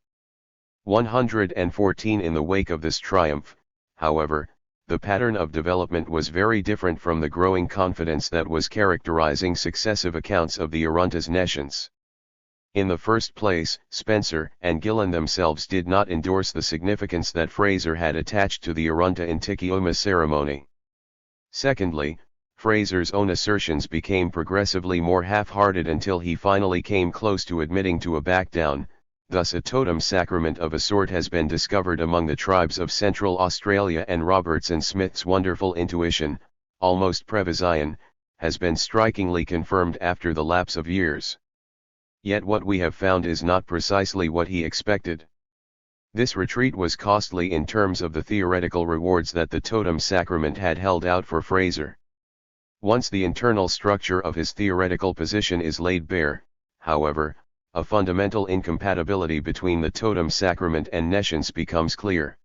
114 In the wake of this triumph, however, the pattern of development was very different from the growing confidence that was characterizing successive accounts of the Arrunta's nescience. In the first place, Spencer and Gillen themselves did not endorse the significance that Fraser had attached to the Arrunta Intikioma ceremony. Secondly, Fraser's own assertions became progressively more half-hearted until he finally came close to admitting to a back-down. Thus a totem sacrament of a sort has been discovered among the tribes of Central Australia, and Robertson Smith's wonderful intuition, almost Prevision, has been strikingly confirmed after the lapse of years. Yet what we have found is not precisely what he expected. This retreat was costly in terms of the theoretical rewards that the totem sacrament had held out for Fraser. Once the internal structure of his theoretical position is laid bare, however, a fundamental incompatibility between the totem sacrament and nescience becomes clear.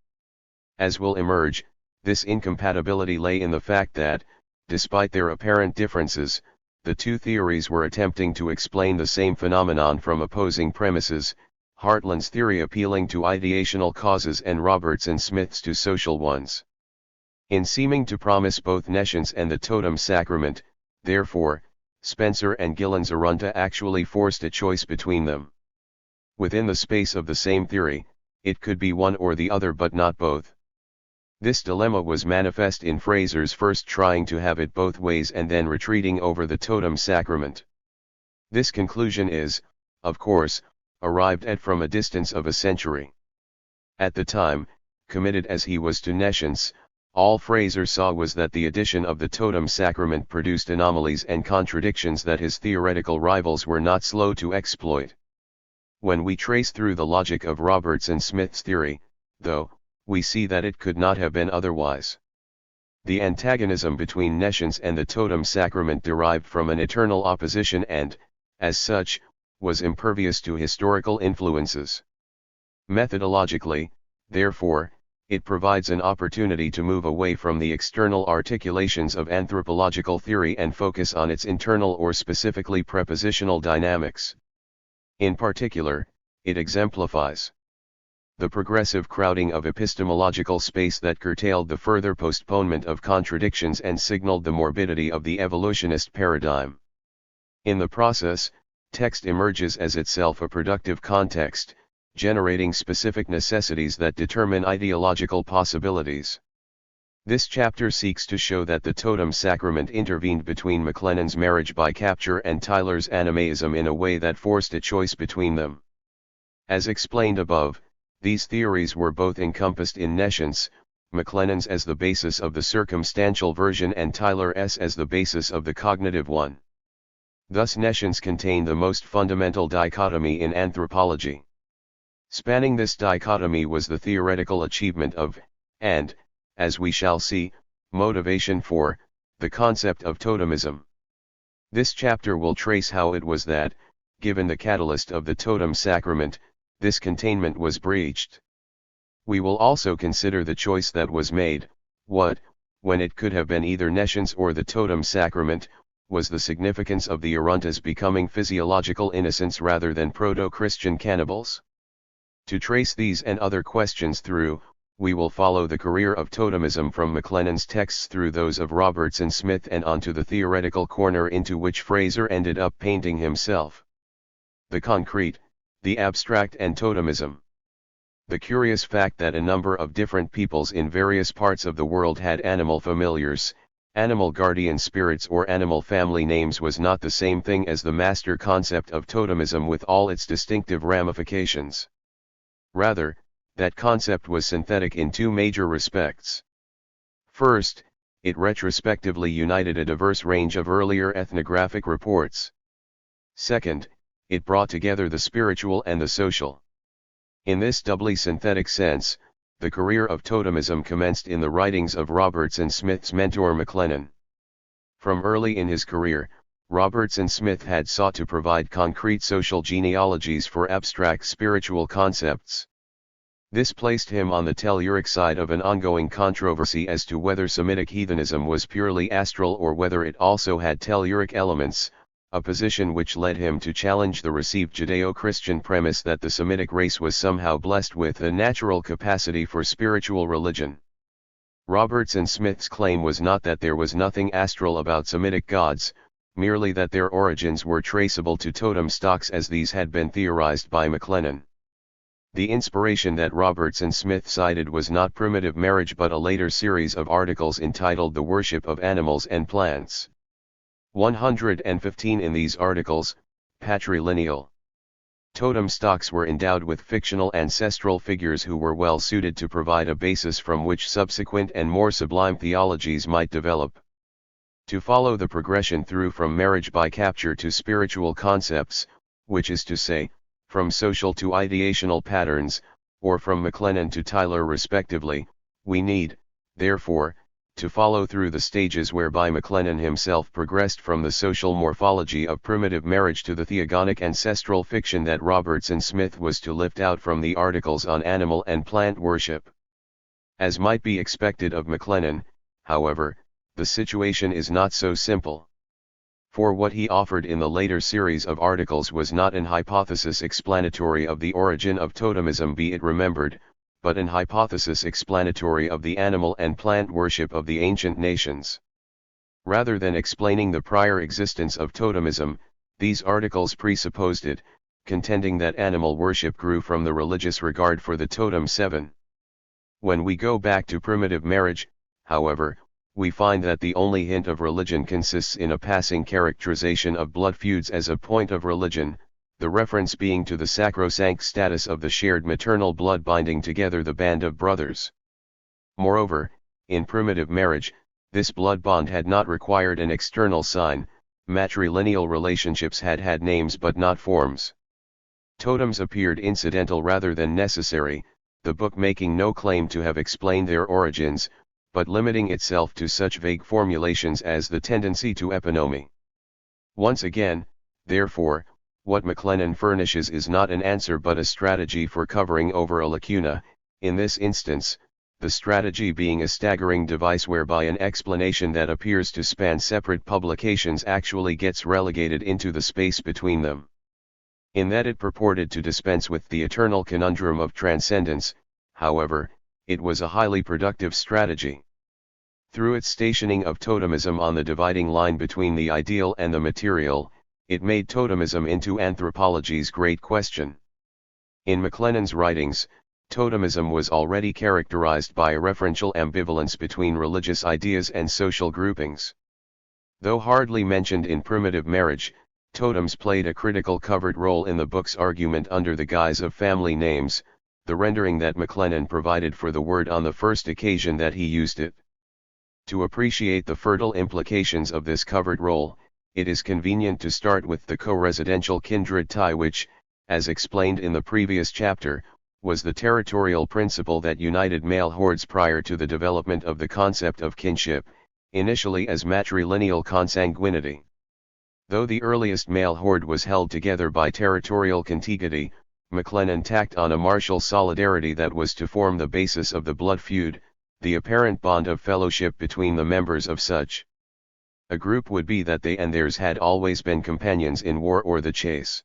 As will emerge, this incompatibility lay in the fact that, despite their apparent differences, the two theories were attempting to explain the same phenomenon from opposing premises, Hartland's theory appealing to ideational causes and Roberts and Smith's to social ones. In seeming to promise both nescience and the totem sacrament, therefore, Spencer and Gillen's Arunta actually forced a choice between them. Within the space of the same theory, it could be one or the other but not both. This dilemma was manifest in Fraser's first trying to have it both ways and then retreating over the totem sacrament. This conclusion is, of course, arrived at from a distance of a century. At the time, committed as he was to nescience, all Fraser saw was that the addition of the totem sacrament produced anomalies and contradictions that his theoretical rivals were not slow to exploit. When we trace through the logic of Roberts and Smith's theory, though, we see that it could not have been otherwise. The antagonism between nescience and the totem sacrament derived from an eternal opposition and, as such, was impervious to historical influences. Methodologically, therefore, it provides an opportunity to move away from the external articulations of anthropological theory and focus on its internal or specifically prepositional dynamics. In particular, it exemplifies the progressive crowding of epistemological space that curtailed the further postponement of contradictions and signaled the morbidity of the evolutionist paradigm. In the process, text emerges as itself a productive context, generating specific necessities that determine ideological possibilities. This chapter seeks to show that the totem sacrament intervened between McLennan's marriage by capture and Tyler's animaism in a way that forced a choice between them. As explained above, these theories were both encompassed in nescience, McLennan's as the basis of the circumstantial version and Tyler's as the basis of the cognitive one. Thus nescience contained the most fundamental dichotomy in anthropology. Spanning this dichotomy was the theoretical achievement of, and, as we shall see, motivation for, the concept of totemism. This chapter will trace how it was that, given the catalyst of the totem sacrament, this containment was breached. We will also consider the choice that was made, what, when it could have been either nescience or the totem sacrament, was the significance of the Aruntas becoming physiological innocents rather than proto-Christian cannibals? To trace these and other questions through, we will follow the career of totemism from McLennan's texts through those of Roberts and Smith and onto the theoretical corner into which Fraser ended up painting himself. The concrete, the abstract and totemism. The curious fact that a number of different peoples in various parts of the world had animal familiars, animal guardian spirits or animal family names was not the same thing as the master concept of totemism with all its distinctive ramifications. Rather, that concept was synthetic in two major respects. First, it retrospectively united a diverse range of earlier ethnographic reports. Second, it brought together the spiritual and the social. In this doubly synthetic sense, the career of totemism commenced in the writings of Roberts and Smith's mentor McLennan. From early in his career, Roberts and Smith had sought to provide concrete social genealogies for abstract spiritual concepts. This placed him on the telluric side of an ongoing controversy as to whether Semitic heathenism was purely astral or whether it also had telluric elements, a position which led him to challenge the received Judeo-Christian premise that the Semitic race was somehow blessed with a natural capacity for spiritual religion. Roberts and Smith's claim was not that there was nothing astral about Semitic gods, merely that their origins were traceable to totem stocks as these had been theorized by McLennan. The inspiration that Roberts and Smith cited was not primitive marriage but a later series of articles entitled The Worship of Animals and Plants. 115 in these articles, patrilineal. Totem stocks were endowed with fictional ancestral figures who were well suited to provide a basis from which subsequent and more sublime theologies might develop. To follow the progression through from marriage by capture to spiritual concepts, which is to say, from social to ideational patterns, or from McLennan to Tyler respectively, we need, therefore, to follow through the stages whereby McLennan himself progressed from the social morphology of primitive marriage to the theogonic ancestral fiction that Roberts and Smith was to lift out from the articles on animal and plant worship. As might be expected of McLennan, however, the situation is not so simple. For what he offered in the later series of articles was not an hypothesis explanatory of the origin of totemism, be it remembered, but an hypothesis explanatory of the animal and plant worship of the ancient nations. Rather than explaining the prior existence of totemism, these articles presupposed it, contending that animal worship grew from the religious regard for the totem. 7. When we go back to primitive marriage, however, we find that the only hint of religion consists in a passing characterization of blood feuds as a point of religion, the reference being to the sacrosanct status of the shared maternal blood binding together the band of brothers. Moreover, in primitive marriage, this blood bond had not required an external sign. Matrilineal relationships had had names but not forms. Totems appeared incidental rather than necessary, the book making no claim to have explained their origins, but limiting itself to such vague formulations as the tendency to eponymy. Once again, therefore, what McLennan furnishes is not an answer but a strategy for covering over a lacuna, in this instance, the strategy being a staggering device whereby an explanation that appears to span separate publications actually gets relegated into the space between them. In that it purported to dispense with the eternal conundrum of transcendence, however, it was a highly productive strategy. Through its stationing of totemism on the dividing line between the ideal and the material, it made totemism into anthropology's great question. In McLennan's writings, totemism was already characterized by a referential ambivalence between religious ideas and social groupings. Though hardly mentioned in primitive marriage, totems played a critical covered role in the book's argument under the guise of family names, the rendering that McLennan provided for the word on the first occasion that he used it. To appreciate the fertile implications of this covered role, it is convenient to start with the co-residential kindred tie which, as explained in the previous chapter, was the territorial principle that united male hordes prior to the development of the concept of kinship, initially as matrilineal consanguinity. Though the earliest male horde was held together by territorial contiguity, McLennan tacked on a martial solidarity that was to form the basis of the blood feud, the apparent bond of fellowship between the members of such a group would be that they and theirs had always been companions in war or the chase.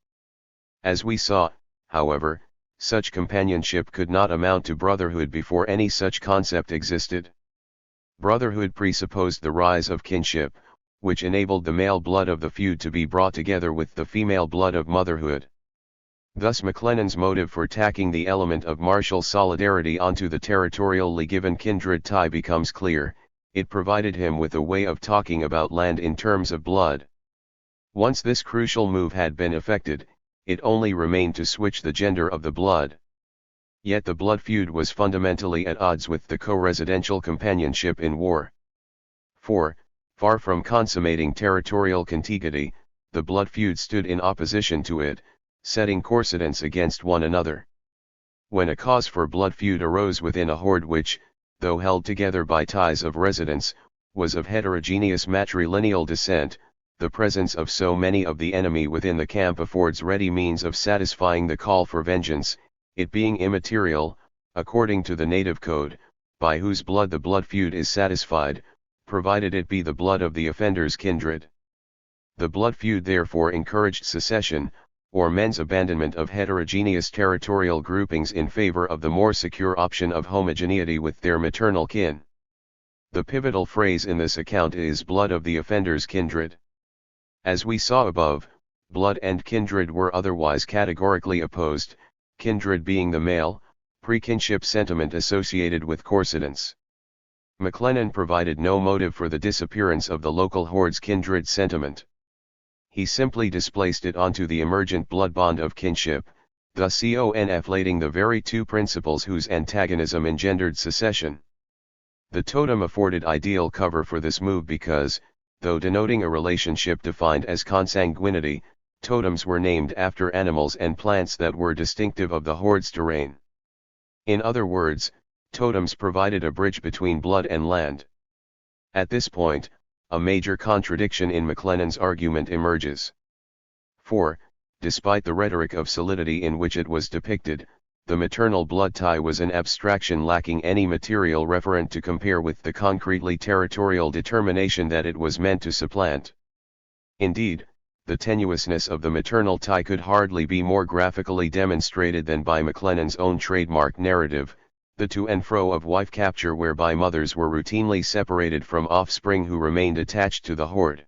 As we saw, however, such companionship could not amount to brotherhood before any such concept existed. Brotherhood presupposed the rise of kinship, which enabled the male blood of the feud to be brought together with the female blood of motherhood. Thus McLennan's motive for tacking the element of martial solidarity onto the territorially given kindred tie becomes clear. It provided him with a way of talking about land in terms of blood. Once this crucial move had been effected, it only remained to switch the gender of the blood. Yet the blood feud was fundamentally at odds with the co-residential companionship in war. For, far from consummating territorial contiguity, the blood feud stood in opposition to it, setting coincidence against one another. When a cause for blood feud arose within a horde which, though held together by ties of residence, was of heterogeneous matrilineal descent, the presence of so many of the enemy within the camp affords ready means of satisfying the call for vengeance, it being immaterial, according to the native code, by whose blood the blood feud is satisfied, provided it be the blood of the offender's kindred. The blood feud therefore encouraged secession, or men's abandonment of heterogeneous territorial groupings in favor of the more secure option of homogeneity with their maternal kin. The pivotal phrase in this account is blood of the offender's kindred. As we saw above, blood and kindred were otherwise categorically opposed, kindred being the male, pre-kinship sentiment associated with coincidence. McLennan provided no motive for the disappearance of the local horde's kindred sentiment. He simply displaced it onto the emergent blood bond of kinship, thus conflating the very two principles whose antagonism engendered secession. The totem afforded ideal cover for this move because, though denoting a relationship defined as consanguinity, totems were named after animals and plants that were distinctive of the horde's terrain. In other words, totems provided a bridge between blood and land. At this point, a major contradiction in McLennan's argument emerges. For, despite the rhetoric of solidity in which it was depicted, the maternal blood tie was an abstraction lacking any material referent to compare with the concretely territorial determination that it was meant to supplant. Indeed, the tenuousness of the maternal tie could hardly be more graphically demonstrated than by McLennan's own trademark narrative, the to and fro of wife capture, whereby mothers were routinely separated from offspring who remained attached to the horde.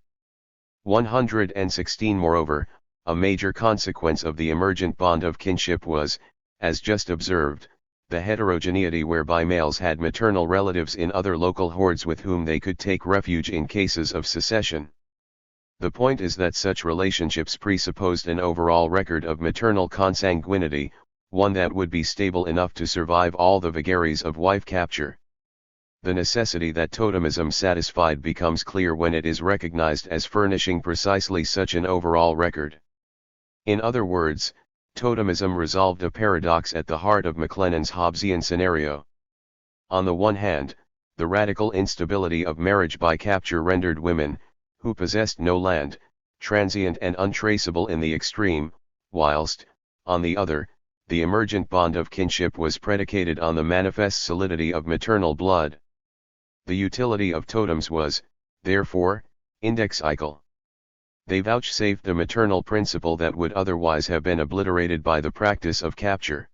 116 Moreover, a major consequence of the emergent bond of kinship was, as just observed, the heterogeneity whereby males had maternal relatives in other local hordes with whom they could take refuge in cases of secession. The point is that such relationships presupposed an overall record of maternal consanguinity, one that would be stable enough to survive all the vagaries of wife capture. The necessity that totemism satisfied becomes clear when it is recognized as furnishing precisely such an overall record. In other words, totemism resolved a paradox at the heart of McLennan's Hobbesian scenario. On the one hand, the radical instability of marriage by capture rendered women, who possessed no land, transient and untraceable in the extreme, whilst, on the other, the emergent bond of kinship was predicated on the manifest solidity of maternal blood. The utility of totems was, therefore, indexical. They vouchsafed a maternal principle that would otherwise have been obliterated by the practice of capture.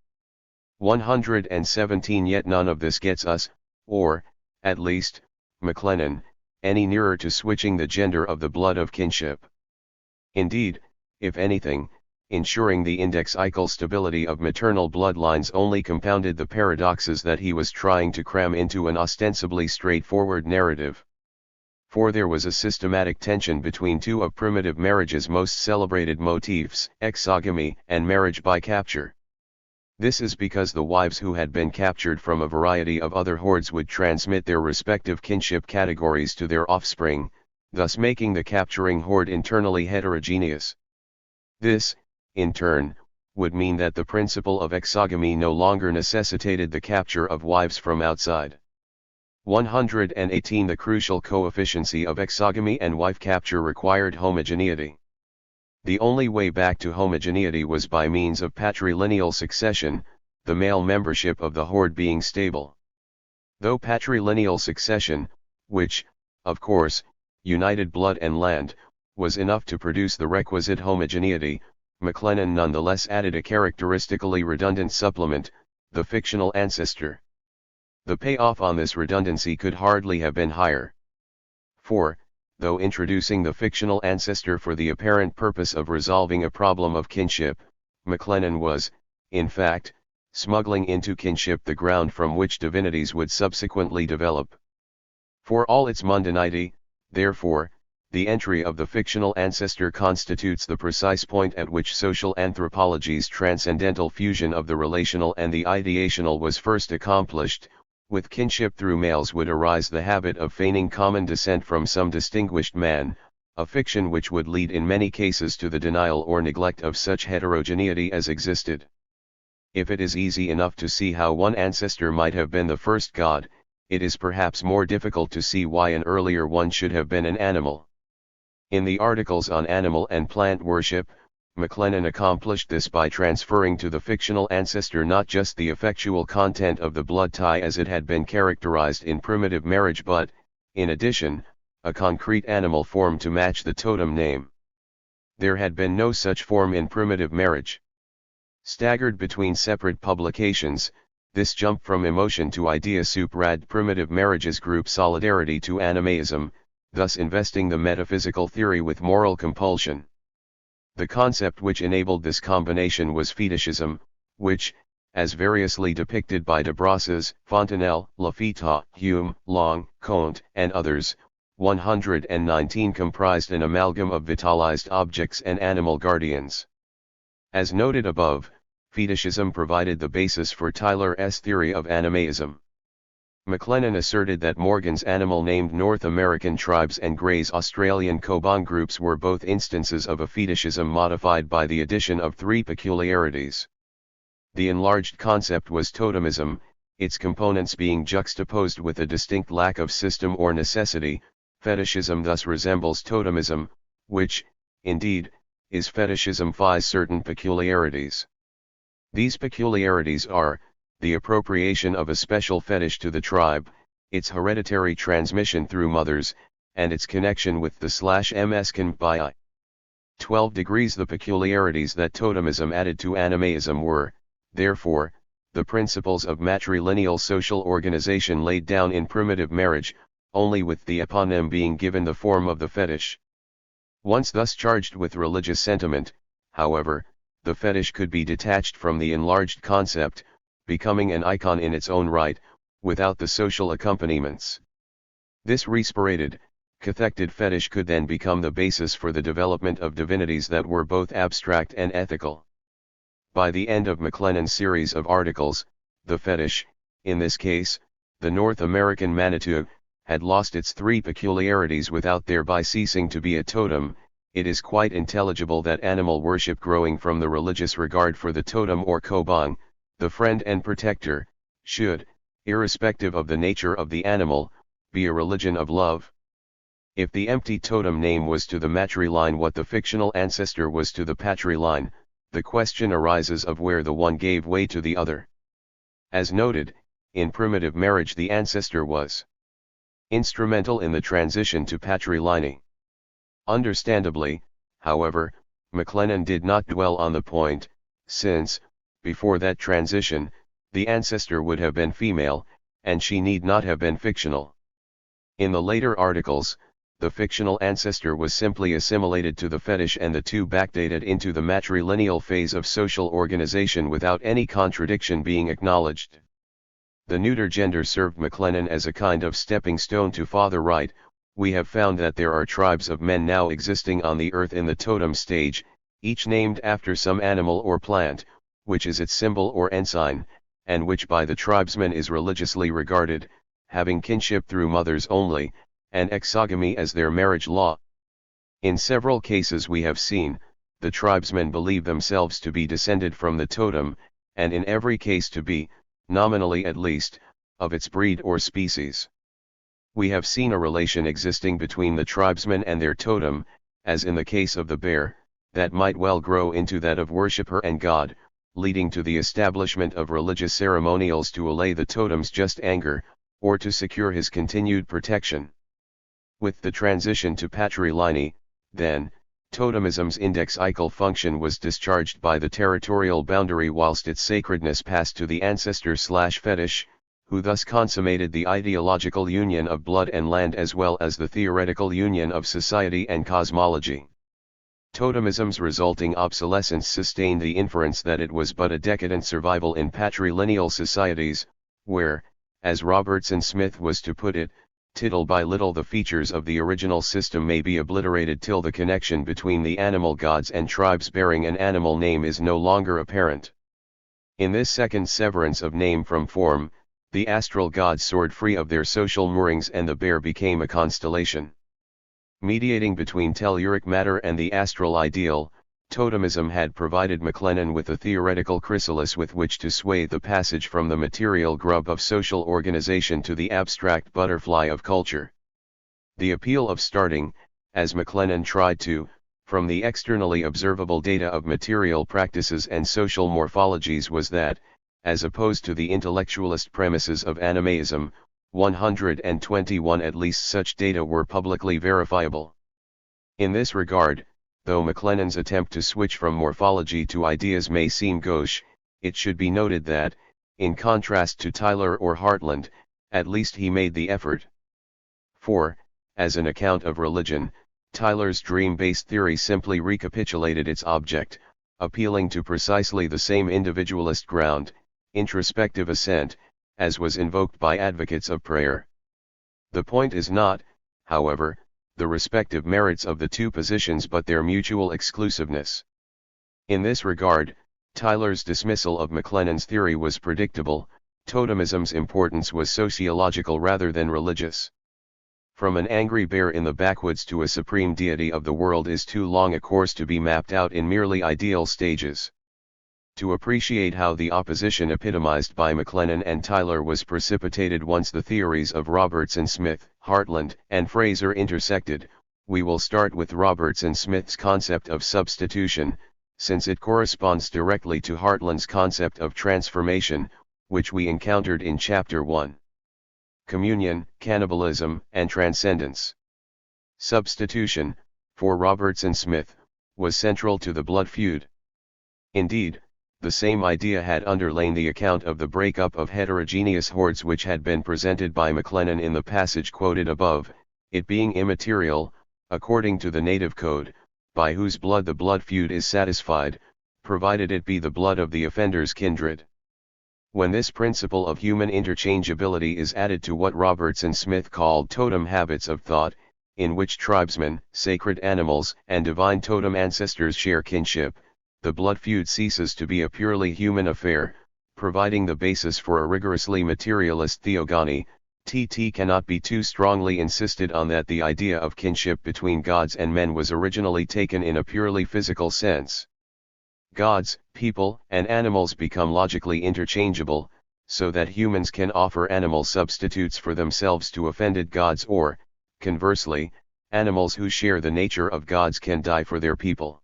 117 Yet none of this gets us, or, at least, McLennan, any nearer to switching the gender of the blood of kinship. Indeed, if anything, ensuring the indexical stability of maternal bloodlines only compounded the paradoxes that he was trying to cram into an ostensibly straightforward narrative. For there was a systematic tension between two of primitive marriage's most celebrated motifs, exogamy and marriage by capture. This is because the wives who had been captured from a variety of other hordes would transmit their respective kinship categories to their offspring, thus making the capturing horde internally heterogeneous. This, in turn, would mean that the principle of exogamy no longer necessitated the capture of wives from outside. 118 The crucial coefficiency of exogamy and wife capture required homogeneity. The only way back to homogeneity was by means of patrilineal succession, the male membership of the horde being stable. Though patrilineal succession, which, of course, united blood and land, was enough to produce the requisite homogeneity, McLennan nonetheless added a characteristically redundant supplement, the fictional ancestor. The payoff on this redundancy could hardly have been higher. For, though introducing the fictional ancestor for the apparent purpose of resolving a problem of kinship, McLennan was, in fact, smuggling into kinship the ground from which divinities would subsequently develop. For all its mundanity, therefore, the entry of the fictional ancestor constitutes the precise point at which social anthropology's transcendental fusion of the relational and the ideational was first accomplished. With kinship through males would arise the habit of feigning common descent from some distinguished man, a fiction which would lead in many cases to the denial or neglect of such heterogeneity as existed. If it is easy enough to see how one ancestor might have been the first god, it is perhaps more difficult to see why an earlier one should have been an animal. In the articles on animal and plant worship, McLennan accomplished this by transferring to the fictional ancestor not just the effectual content of the blood tie as it had been characterized in primitive marriage but, in addition, a concrete animal form to match the totem name. There had been no such form in primitive marriage. Staggered between separate publications, this jump from emotion to idea superadded primitive marriage's group solidarity to animaism, thus investing the metaphysical theory with moral compulsion. The concept which enabled this combination was fetishism, which, as variously depicted by de Brosses, Fontenelle, Lafita, Hume, Long, Comte, and others, 119 comprised an amalgam of vitalized objects and animal guardians. As noted above, fetishism provided the basis for Tyler's theory of animaism. McLennan asserted that Morgan's animal-named North American tribes and Gray's Australian Cobong groups were both instances of a fetishism modified by the addition of three peculiarities. The enlarged concept was totemism, its components being juxtaposed with a distinct lack of system or necessity. Fetishism thus resembles totemism, which, indeed, is fetishism-fi's certain peculiarities. These peculiarities are, the appropriation of a special fetish to the tribe, its hereditary transmission through mothers, and its connection with the /ms by 12 degrees. The peculiarities that totemism added to animism were, therefore, the principles of matrilineal social organization laid down in primitive marriage, only with the eponym being given the form of the fetish. Once thus charged with religious sentiment, however, the fetish could be detached from the enlarged concept, becoming an icon in its own right, without the social accompaniments. This respirated, cathected fetish could then become the basis for the development of divinities that were both abstract and ethical. By the end of McLennan's series of articles, the fetish, in this case, the North American Manitou, had lost its three peculiarities without thereby ceasing to be a totem. It is quite intelligible that animal worship growing from the religious regard for the totem or kobong, the friend and protector, should, irrespective of the nature of the animal, be a religion of love. If the empty totem name was to the matriline what the fictional ancestor was to the patriline, the question arises of where the one gave way to the other. As noted, in primitive marriage the ancestor was instrumental in the transition to patrilineal. Understandably, however, McLennan did not dwell on the point, since, before that transition, the ancestor would have been female, and she need not have been fictional. In the later articles, the fictional ancestor was simply assimilated to the fetish and the two backdated into the matrilineal phase of social organization without any contradiction being acknowledged. The neuter gender served McLennan as a kind of stepping stone to father right. We have found that there are tribes of men now existing on the earth in the totem stage, each named after some animal or plant, which is its symbol or ensign, and which by the tribesmen is religiously regarded, having kinship through mothers only, and exogamy as their marriage law. In several cases we have seen, the tribesmen believe themselves to be descended from the totem, and in every case to be, nominally at least, of its breed or species. We have seen a relation existing between the tribesmen and their totem, as in the case of the bear, that might well grow into that of worshipper and god, leading to the establishment of religious ceremonials to allay the totem's just anger, or to secure his continued protection. With the transition to patrilineal, then, totemism's indexical function was discharged by the territorial boundary whilst its sacredness passed to the ancestor/fetish, who thus consummated the ideological union of blood and land as well as the theoretical union of society and cosmology. Totemism's resulting obsolescence sustained the inference that it was but a decadent survival in patrilineal societies, where, as Robertson Smith was to put it, tittle by little the features of the original system may be obliterated till the connection between the animal gods and tribes bearing an animal name is no longer apparent. In this second severance of name from form, the astral gods soared free of their social moorings and the bear became a constellation. Mediating between telluric matter and the astral ideal, totemism had provided McLennan with a theoretical chrysalis with which to sway the passage from the material grub of social organization to the abstract butterfly of culture. The appeal of starting, as McLennan tried to, from the externally observable data of material practices and social morphologies was that, as opposed to the intellectualist premises of animism, 121 at least such data were publicly verifiable. In this regard, though McLennan's attempt to switch from morphology to ideas may seem gauche, it should be noted that, in contrast to Tyler or Hartland, at least he made the effort. For, as an account of religion, Tyler's dream-based theory simply recapitulated its object, appealing to precisely the same individualist ground, introspective assent, as was invoked by advocates of prayer. The point is not, however, the respective merits of the two positions but their mutual exclusiveness. In this regard, Tyler's dismissal of McLennan's theory was predictable. Totemism's importance was sociological rather than religious. From an angry bear in the backwoods to a supreme deity of the world is too long a course to be mapped out in merely ideal stages. To appreciate how the opposition epitomized by McLennan and Tyler was precipitated once the theories of Robertson Smith, Hartland, and Fraser intersected, we will start with Robertson Smith's concept of substitution, since it corresponds directly to Hartland's concept of transformation, which we encountered in Chapter 1. Communion, cannibalism, and transcendence. Substitution, for Robertson Smith, was central to the blood feud. Indeed, the same idea had underlain the account of the breakup of heterogeneous hordes which had been presented by McLennan in the passage quoted above, it being immaterial, according to the native code, by whose blood the blood feud is satisfied, provided it be the blood of the offender's kindred. When this principle of human interchangeability is added to what Robertson Smith called totem habits of thought, in which tribesmen, sacred animals, and divine totem ancestors share kinship, the blood feud ceases to be a purely human affair, providing the basis for a rigorously materialist theogony. Cannot be too strongly insisted on that the idea of kinship between gods and men was originally taken in a purely physical sense. Gods, people, and animals become logically interchangeable, so that humans can offer animal substitutes for themselves to offended gods or, conversely, animals who share the nature of gods can die for their people.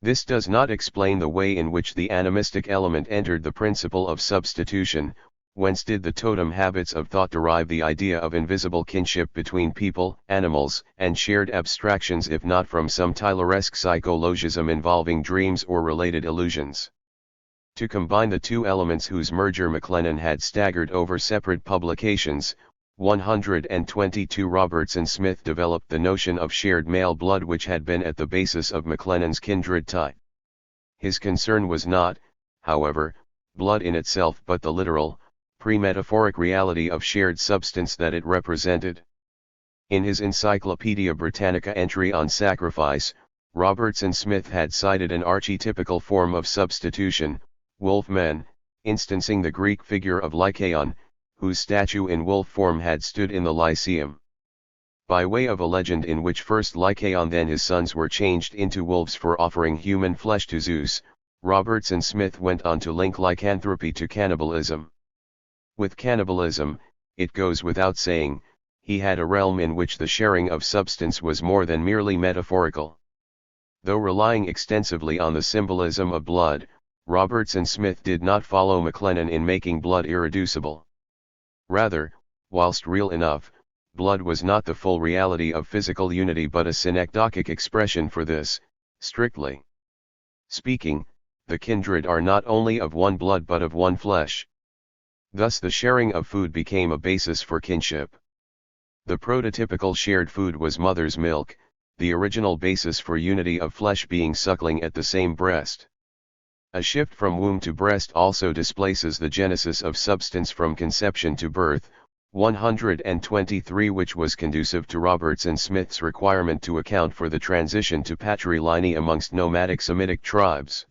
This does not explain the way in which the animistic element entered the principle of substitution. Whence did the totem habits of thought derive the idea of invisible kinship between people, animals, and shared abstractions if not from some Tyleresque psychologism involving dreams or related illusions? To combine the two elements whose merger McLennan had staggered over separate publications, 122 Robertson Smith developed the notion of shared male blood which had been at the basis of McLennan's kindred tie. His concern was not, however, blood in itself but the literal, pre-metaphoric reality of shared substance that it represented. In his Encyclopaedia Britannica entry on sacrifice, Robertson Smith had cited an archetypical form of substitution, wolf men, instancing the Greek figure of Lycaon, whose statue in wolf form had stood in the Lyceum. By way of a legend in which first Lycaon then his sons were changed into wolves for offering human flesh to Zeus, Robertson Smith went on to link lycanthropy to cannibalism. With cannibalism, it goes without saying, he had a realm in which the sharing of substance was more than merely metaphorical. Though relying extensively on the symbolism of blood, Robertson Smith did not follow McLennan in making blood irreducible. Rather, whilst real enough, blood was not the full reality of physical unity but a synecdochic expression for this. Strictly speaking, the kindred are not only of one blood but of one flesh. Thus the sharing of food became a basis for kinship. The prototypical shared food was mother's milk, the original basis for unity of flesh being suckling at the same breast. A shift from womb to breast also displaces the genesis of substance from conception to birth, 123, which was conducive to Robertson Smith's requirement to account for the transition to patrilineal amongst nomadic Semitic tribes.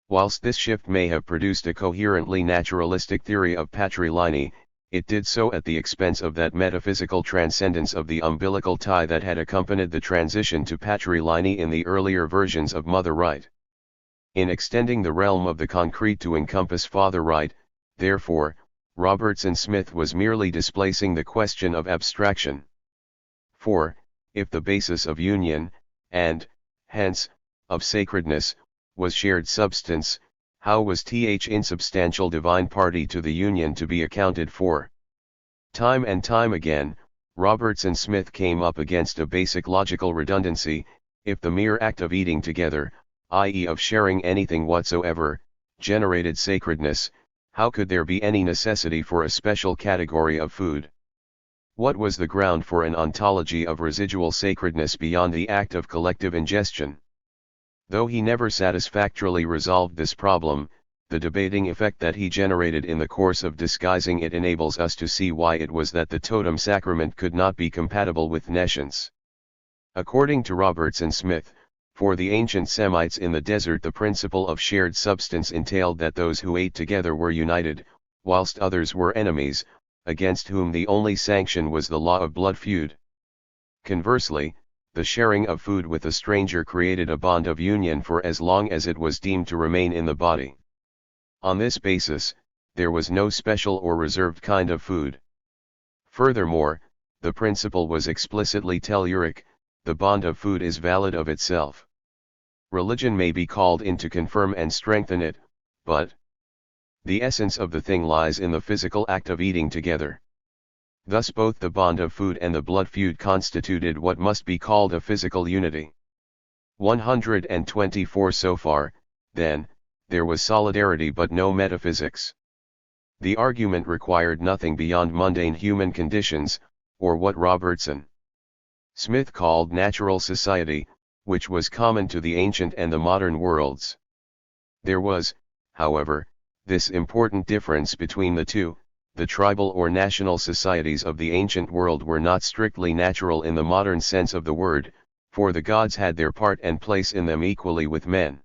Whilst this shift may have produced a coherently naturalistic theory of patrilineal, it did so at the expense of that metaphysical transcendence of the umbilical tie that had accompanied the transition to patrilineal in the earlier versions of mother right. In extending the realm of the concrete to encompass father right, therefore, Robertson Smith was merely displacing the question of abstraction. For, if the basis of union, and, hence, of sacredness, was shared substance, how was th insubstantial divine party to the union to be accounted for? Time and time again, Robertson Smith came up against a basic logical redundancy. If the mere act of eating together, i.e. of sharing anything whatsoever, generated sacredness, how could there be any necessity for a special category of food? What was the ground for an ontology of residual sacredness beyond the act of collective ingestion? Though he never satisfactorily resolved this problem, the debating effect that he generated in the course of disguising it enables us to see why it was that the totem sacrament could not be compatible with nescience. According to Robertson Smith, for the ancient Semites in the desert the principle of shared substance entailed that those who ate together were united, whilst others were enemies, against whom the only sanction was the law of blood feud. Conversely, the sharing of food with a stranger created a bond of union for as long as it was deemed to remain in the body. On this basis, there was no special or reserved kind of food. Furthermore, the principle was explicitly telluric, the bond of food is valid of itself. Religion may be called in to confirm and strengthen it, but the essence of the thing lies in the physical act of eating together. Thus both the bond of food and the blood feud constituted what must be called a physical unity. 124 So far, then, there was solidarity but no metaphysics. The argument required nothing beyond mundane human conditions, or what Robertson Smith called natural society, which was common to the ancient and the modern worlds. There was, however, this important difference between the two: the tribal or national societies of the ancient world were not strictly natural in the modern sense of the word, for the gods had their part and place in them equally with men.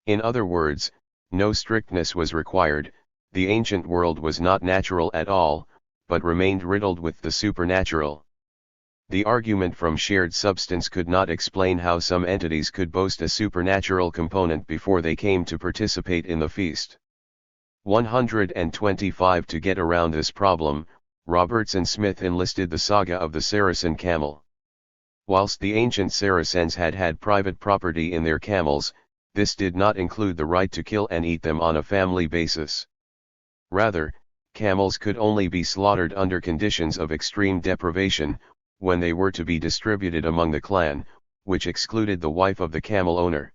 In other words, no strictness was required. The ancient world was not natural at all, but remained riddled with the supernatural. The argument from shared substance could not explain how some entities could boast a supernatural component before they came to participate in the feast. 125 To get around this problem, Robertson Smith enlisted the saga of the Saracen camel. Whilst the ancient Saracens had private property in their camels, this did not include the right to kill and eat them on a family basis. Rather, camels could only be slaughtered under conditions of extreme deprivation, when they were to be distributed among the clan, which excluded the wife of the camel owner.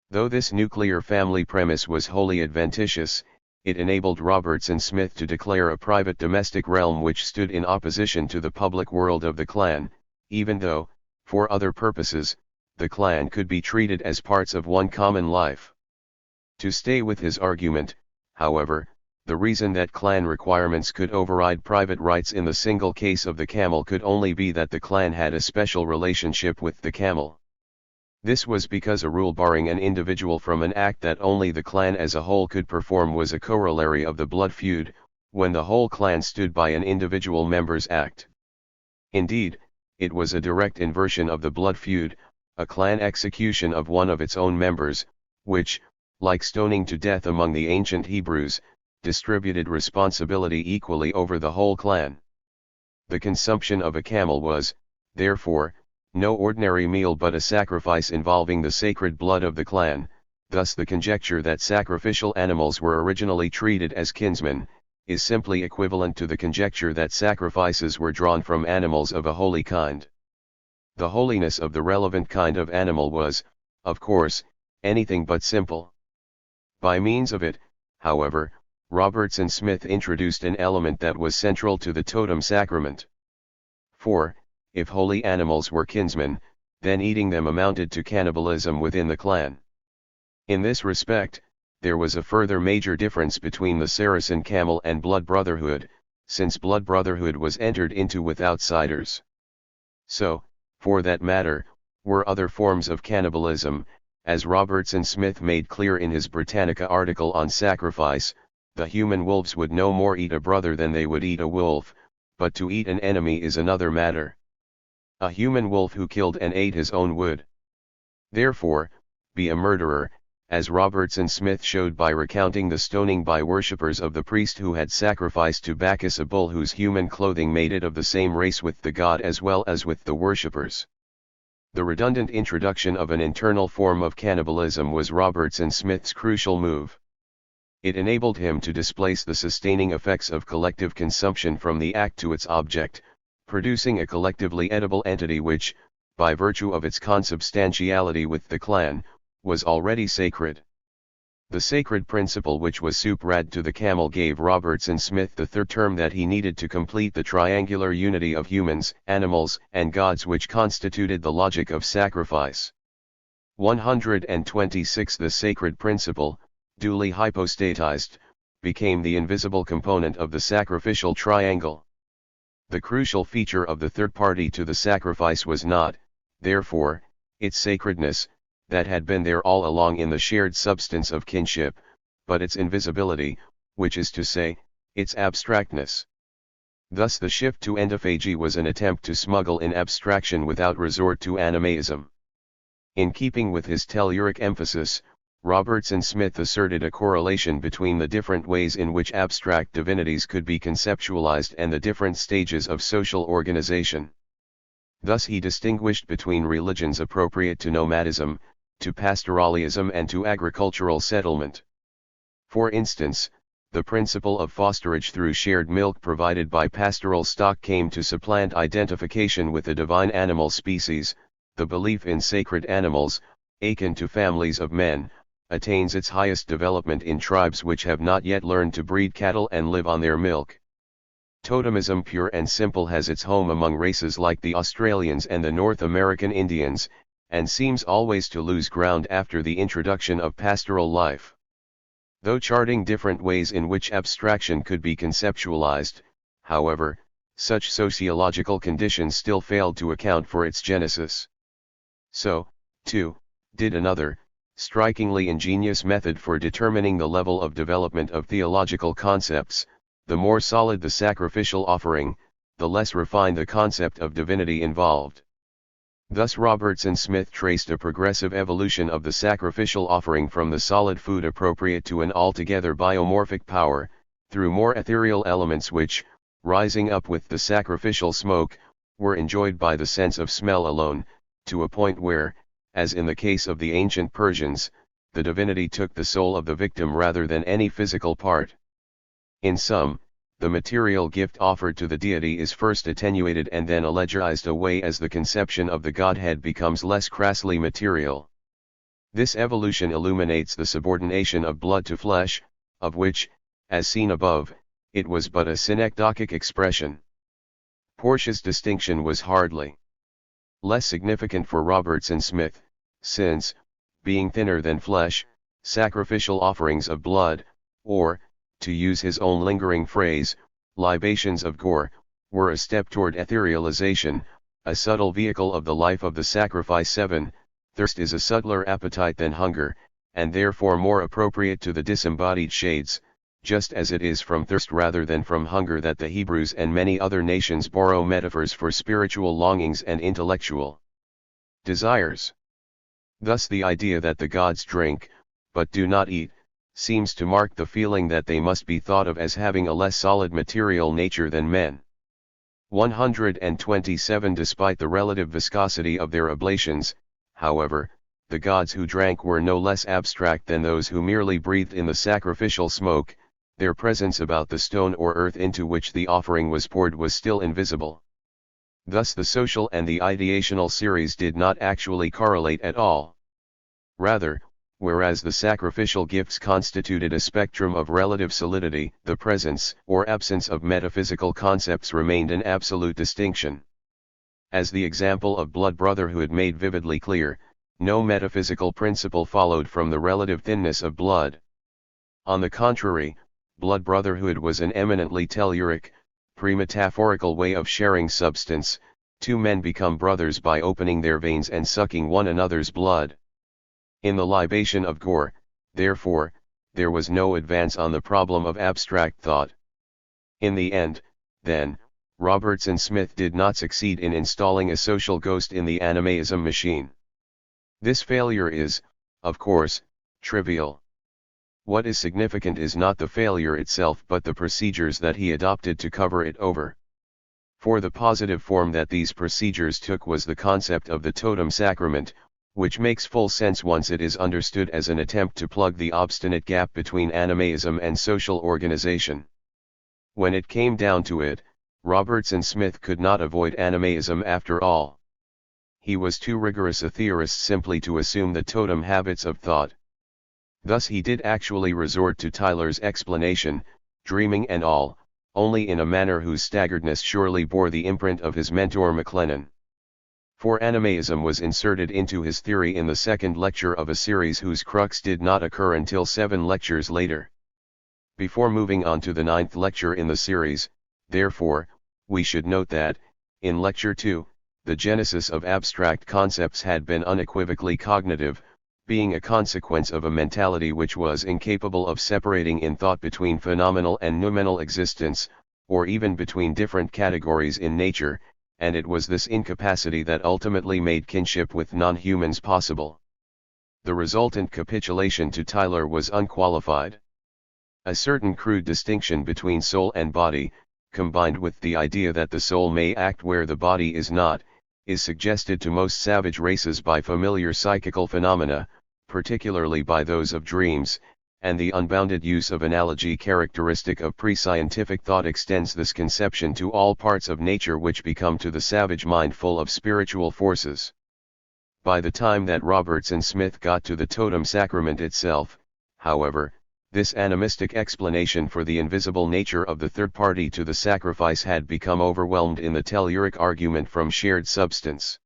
Though this nuclear family premise was wholly adventitious, it enabled Robertson Smith to declare a private domestic realm which stood in opposition to the public world of the clan, even though, for other purposes, the clan could be treated as parts of one common life. To stay with his argument, however, the reason that clan requirements could override private rights in the single case of the camel could only be that the clan had a special relationship with the camel. This was because a rule barring an individual from an act that only the clan as a whole could perform was a corollary of the blood feud, when the whole clan stood by an individual member's act. Indeed, it was a direct inversion of the blood feud, a clan execution of one of its own members, which, like stoning to death among the ancient Hebrews, distributed responsibility equally over the whole clan. The consumption of a camel was, therefore, no ordinary meal but a sacrifice involving the sacred blood of the clan. Thus the conjecture that sacrificial animals were originally treated as kinsmen, is simply equivalent to the conjecture that sacrifices were drawn from animals of a holy kind. The holiness of the relevant kind of animal was, of course, anything but simple. By means of it, however, Robertson Smith introduced an element that was central to the totem sacrament. For, if holy animals were kinsmen, then eating them amounted to cannibalism within the clan. In this respect, there was a further major difference between the Saracen camel and blood brotherhood, since blood brotherhood was entered into with outsiders. So, for that matter, were other forms of cannibalism, as Robertson Smith made clear in his Britannica article on sacrifice. The human wolves would no more eat a brother than they would eat a wolf, but to eat an enemy is another matter. A human wolf who killed and ate his own would, therefore, be a murderer, as Robertson Smith showed by recounting the stoning by worshippers of the priest who had sacrificed to Bacchus a bull whose human clothing made it of the same race with the god as well as with the worshippers. The redundant introduction of an internal form of cannibalism was Robertson Smith's crucial move. It enabled him to displace the sustaining effects of collective consumption from the act to its object, producing a collectively edible entity which, by virtue of its consubstantiality with the clan, was already sacred. The sacred principle which was suprad to the camel gave Robertson Smith the third term that he needed to complete the triangular unity of humans, animals, and gods which constituted the logic of sacrifice. 126 The sacred principle, duly hypostatized, became the invisible component of the sacrificial triangle. The crucial feature of the third party to the sacrifice was not, therefore, its sacredness, that had been there all along in the shared substance of kinship, but its invisibility, which is to say, its abstractness. Thus the shift to endophagy was an attempt to smuggle in abstraction without resort to animaism. In keeping with his telluric emphasis, Robertson Smith asserted a correlation between the different ways in which abstract divinities could be conceptualized and the different stages of social organization. Thus he distinguished between religions appropriate to nomadism, to pastoralism and to agricultural settlement. For instance, the principle of fosterage through shared milk provided by pastoral stock came to supplant identification with the divine animal species. The belief in sacred animals, akin to families of men, attains its highest development in tribes which have not yet learned to breed cattle and live on their milk. Totemism pure and simple has its home among races like the Australians and the North American Indians, and seems always to lose ground after the introduction of pastoral life. Though charting different ways in which abstraction could be conceptualized, however, such sociological conditions still failed to account for its genesis. So, too, did another, strikingly ingenious method for determining the level of development of theological concepts. The more solid the sacrificial offering, the less refined the concept of divinity involved. Thus Robertson Smith traced a progressive evolution of the sacrificial offering from the solid food appropriate to an altogether biomorphic power, through more ethereal elements which, rising up with the sacrificial smoke, were enjoyed by the sense of smell alone, to a point where, as in the case of the ancient Persians, the divinity took the soul of the victim rather than any physical part. In sum, the material gift offered to the deity is first attenuated and then allegoriized away as the conception of the Godhead becomes less crassly material. This evolution illuminates the subordination of blood to flesh, of which, as seen above, it was but a synecdochic expression. Portia's distinction was hardly less significant for Robertson Smith, since, being thinner than flesh, sacrificial offerings of blood, or, to use his own lingering phrase, libations of gore, were a step toward etherealization, a subtle vehicle of the life of the sacrifice. 7. Thirst is a subtler appetite than hunger, and therefore more appropriate to the disembodied shades, just as it is from thirst rather than from hunger that the Hebrews and many other nations borrow metaphors for spiritual longings and intellectual desires. Thus the idea that the gods drink, but do not eat, seems to mark the feeling that they must be thought of as having a less solid material nature than men. 127. Despite the relative viscosity of their oblations, however, the gods who drank were no less abstract than those who merely breathed in the sacrificial smoke. Their presence about the stone or earth into which the offering was poured was still invisible. Thus the social and the ideational series did not actually correlate at all. Rather, whereas the sacrificial gifts constituted a spectrum of relative solidity, the presence or absence of metaphysical concepts remained an absolute distinction. As the example of blood brotherhood made vividly clear, no metaphysical principle followed from the relative thinness of blood. On the contrary, blood brotherhood was an eminently telluric, pre-metaphorical way of sharing substance. Two men become brothers by opening their veins and sucking one another's blood. In the libation of gore, therefore, there was no advance on the problem of abstract thought. In the end, then, Robertson Smith did not succeed in installing a social ghost in the animaism machine. This failure is, of course, trivial. What is significant is not the failure itself but the procedures that he adopted to cover it over. For the positive form that these procedures took was the concept of the totem sacrament, which makes full sense once it is understood as an attempt to plug the obstinate gap between animaism and social organization. When it came down to it, Robertson Smith could not avoid animaism after all. He was too rigorous a theorist simply to assume the totem habits of thought. Thus he did actually resort to Tyler's explanation, dreaming and all, only in a manner whose staggeredness surely bore the imprint of his mentor McLennan. For animaism was inserted into his theory in the second lecture of a series whose crux did not occur until 7 lectures later. Before moving on to the 9th lecture in the series, therefore, we should note that, in lecture 2, the genesis of abstract concepts had been unequivocally cognitive, being a consequence of a mentality which was incapable of separating in thought between phenomenal and noumenal existence, or even between different categories in nature, and it was this incapacity that ultimately made kinship with non-humans possible. The resultant capitulation to Tyler was unqualified. A certain crude distinction between soul and body, combined with the idea that the soul may act where the body is not, is suggested to most savage races by familiar psychical phenomena, particularly by those of dreams, and the unbounded use of analogy characteristic of pre-scientific thought extends this conception to all parts of nature which become to the savage mind full of spiritual forces. By the time that Roberts and Smith got to the totem sacrament itself, however, this animistic explanation for the invisible nature of the third party to the sacrifice had become overwhelmed in the telluric argument from shared substance.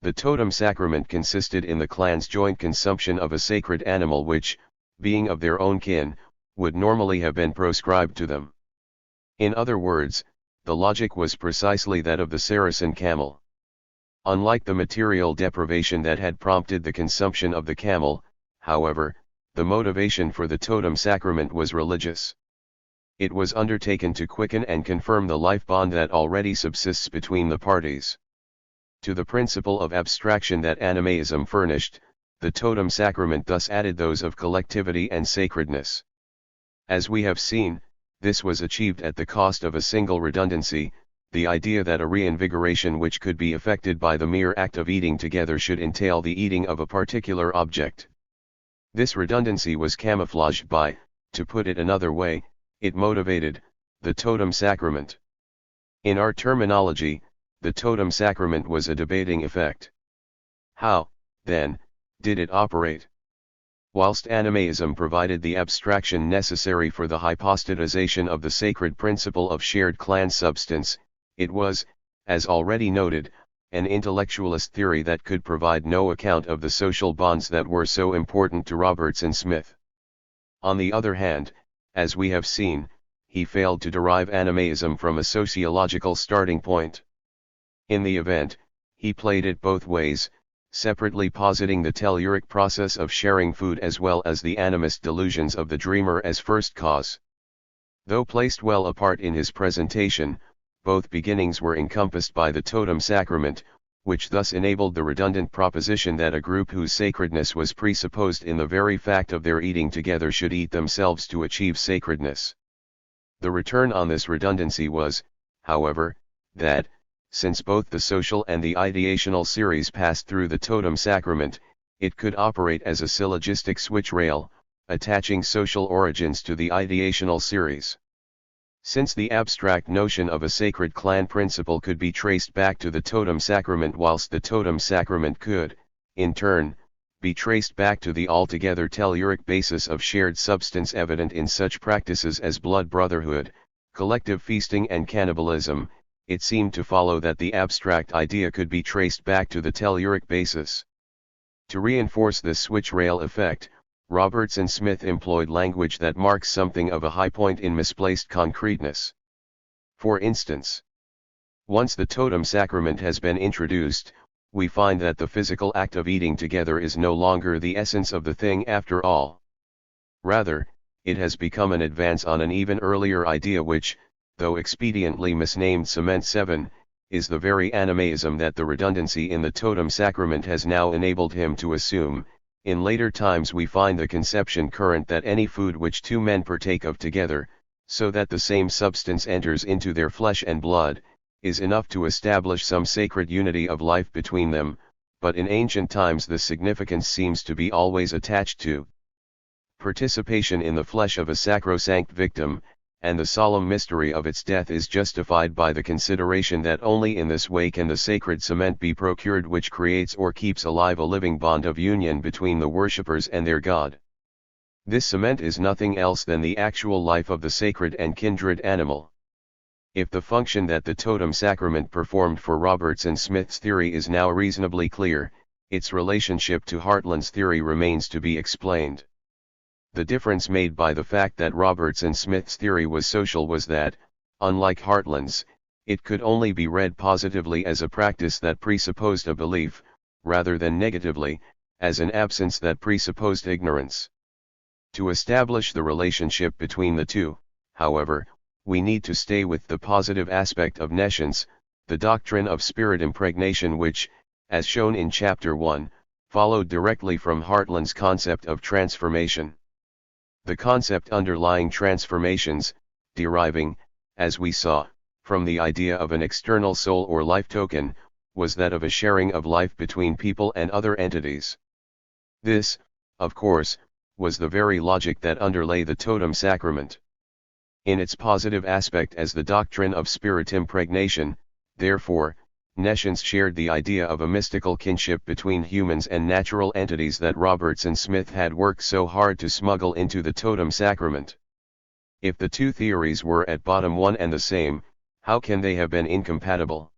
The totem sacrament consisted in the clan's joint consumption of a sacred animal which, being of their own kin, would normally have been proscribed to them. In other words, the logic was precisely that of the Saracen camel. Unlike the material deprivation that had prompted the consumption of the camel, however, the motivation for the totem sacrament was religious. It was undertaken to quicken and confirm the life bond that already subsists between the parties. To the principle of abstraction that animism furnished, the totem sacrament thus added those of collectivity and sacredness. As we have seen, this was achieved at the cost of a single redundancy, the idea that a reinvigoration which could be effected by the mere act of eating together should entail the eating of a particular object. This redundancy was camouflaged by, to put it another way, it motivated, the totem sacrament. In our terminology, the totem sacrament was a debating effect. How, then, did it operate? Whilst animism provided the abstraction necessary for the hypostatization of the sacred principle of shared clan substance, it was, as already noted, an intellectualist theory that could provide no account of the social bonds that were so important to Roberts and Smith. On the other hand, as we have seen, he failed to derive animism from a sociological starting point. In the event, he played it both ways, separately positing the telluric process of sharing food as well as the animist delusions of the dreamer as first cause. Though placed well apart in his presentation, both beginnings were encompassed by the totem sacrament, which thus enabled the redundant proposition that a group whose sacredness was presupposed in the very fact of their eating together should eat themselves to achieve sacredness. The return on this redundancy was, however, that, since both the social and the ideational series passed through the totem sacrament, it could operate as a syllogistic switch rail, attaching social origins to the ideational series. Since the abstract notion of a sacred clan principle could be traced back to the totem sacrament whilst the totem sacrament could, in turn, be traced back to the altogether telluric basis of shared substance evident in such practices as blood brotherhood, collective feasting and cannibalism, it seemed to follow that the abstract idea could be traced back to the telluric basis. To reinforce this switch rail effect, Roberts and Smith employed language that marks something of a high point in misplaced concreteness. For instance, once the totem sacrament has been introduced, we find that the physical act of eating together is no longer the essence of the thing after all. Rather, it has become an advance on an even earlier idea which, though expediently misnamed Cement 7, is the very animism that the redundancy in the totem sacrament has now enabled him to assume. In later times we find the conception current that any food which two men partake of together, so that the same substance enters into their flesh and blood, is enough to establish some sacred unity of life between them, but in ancient times the significance seems to be always attached to participation in the flesh of a sacrosanct victim, and the solemn mystery of its death is justified by the consideration that only in this way can the sacred cement be procured which creates or keeps alive a living bond of union between the worshippers and their God. This cement is nothing else than the actual life of the sacred and kindred animal. If the function that the totem sacrament performed for Roberts and Smith's theory is now reasonably clear, its relationship to Hartland's theory remains to be explained. The difference made by the fact that Roberts and Smith's theory was social was that, unlike Hartland's, it could only be read positively as a practice that presupposed a belief, rather than negatively, as an absence that presupposed ignorance. To establish the relationship between the two, however, we need to stay with the positive aspect of nescience, the doctrine of spirit impregnation which, as shown in Chapter 1, followed directly from Hartland's concept of transformation. The concept underlying transformations, deriving, as we saw, from the idea of an external soul or life token, was that of a sharing of life between people and other entities. This, of course, was the very logic that underlay the totem sacrament. In its positive aspect as the doctrine of spirit impregnation, therefore, nescience shared the idea of a mystical kinship between humans and natural entities that Robertson Smith had worked so hard to smuggle into the totem sacrament. If the two theories were at bottom one and the same, how can they have been incompatible?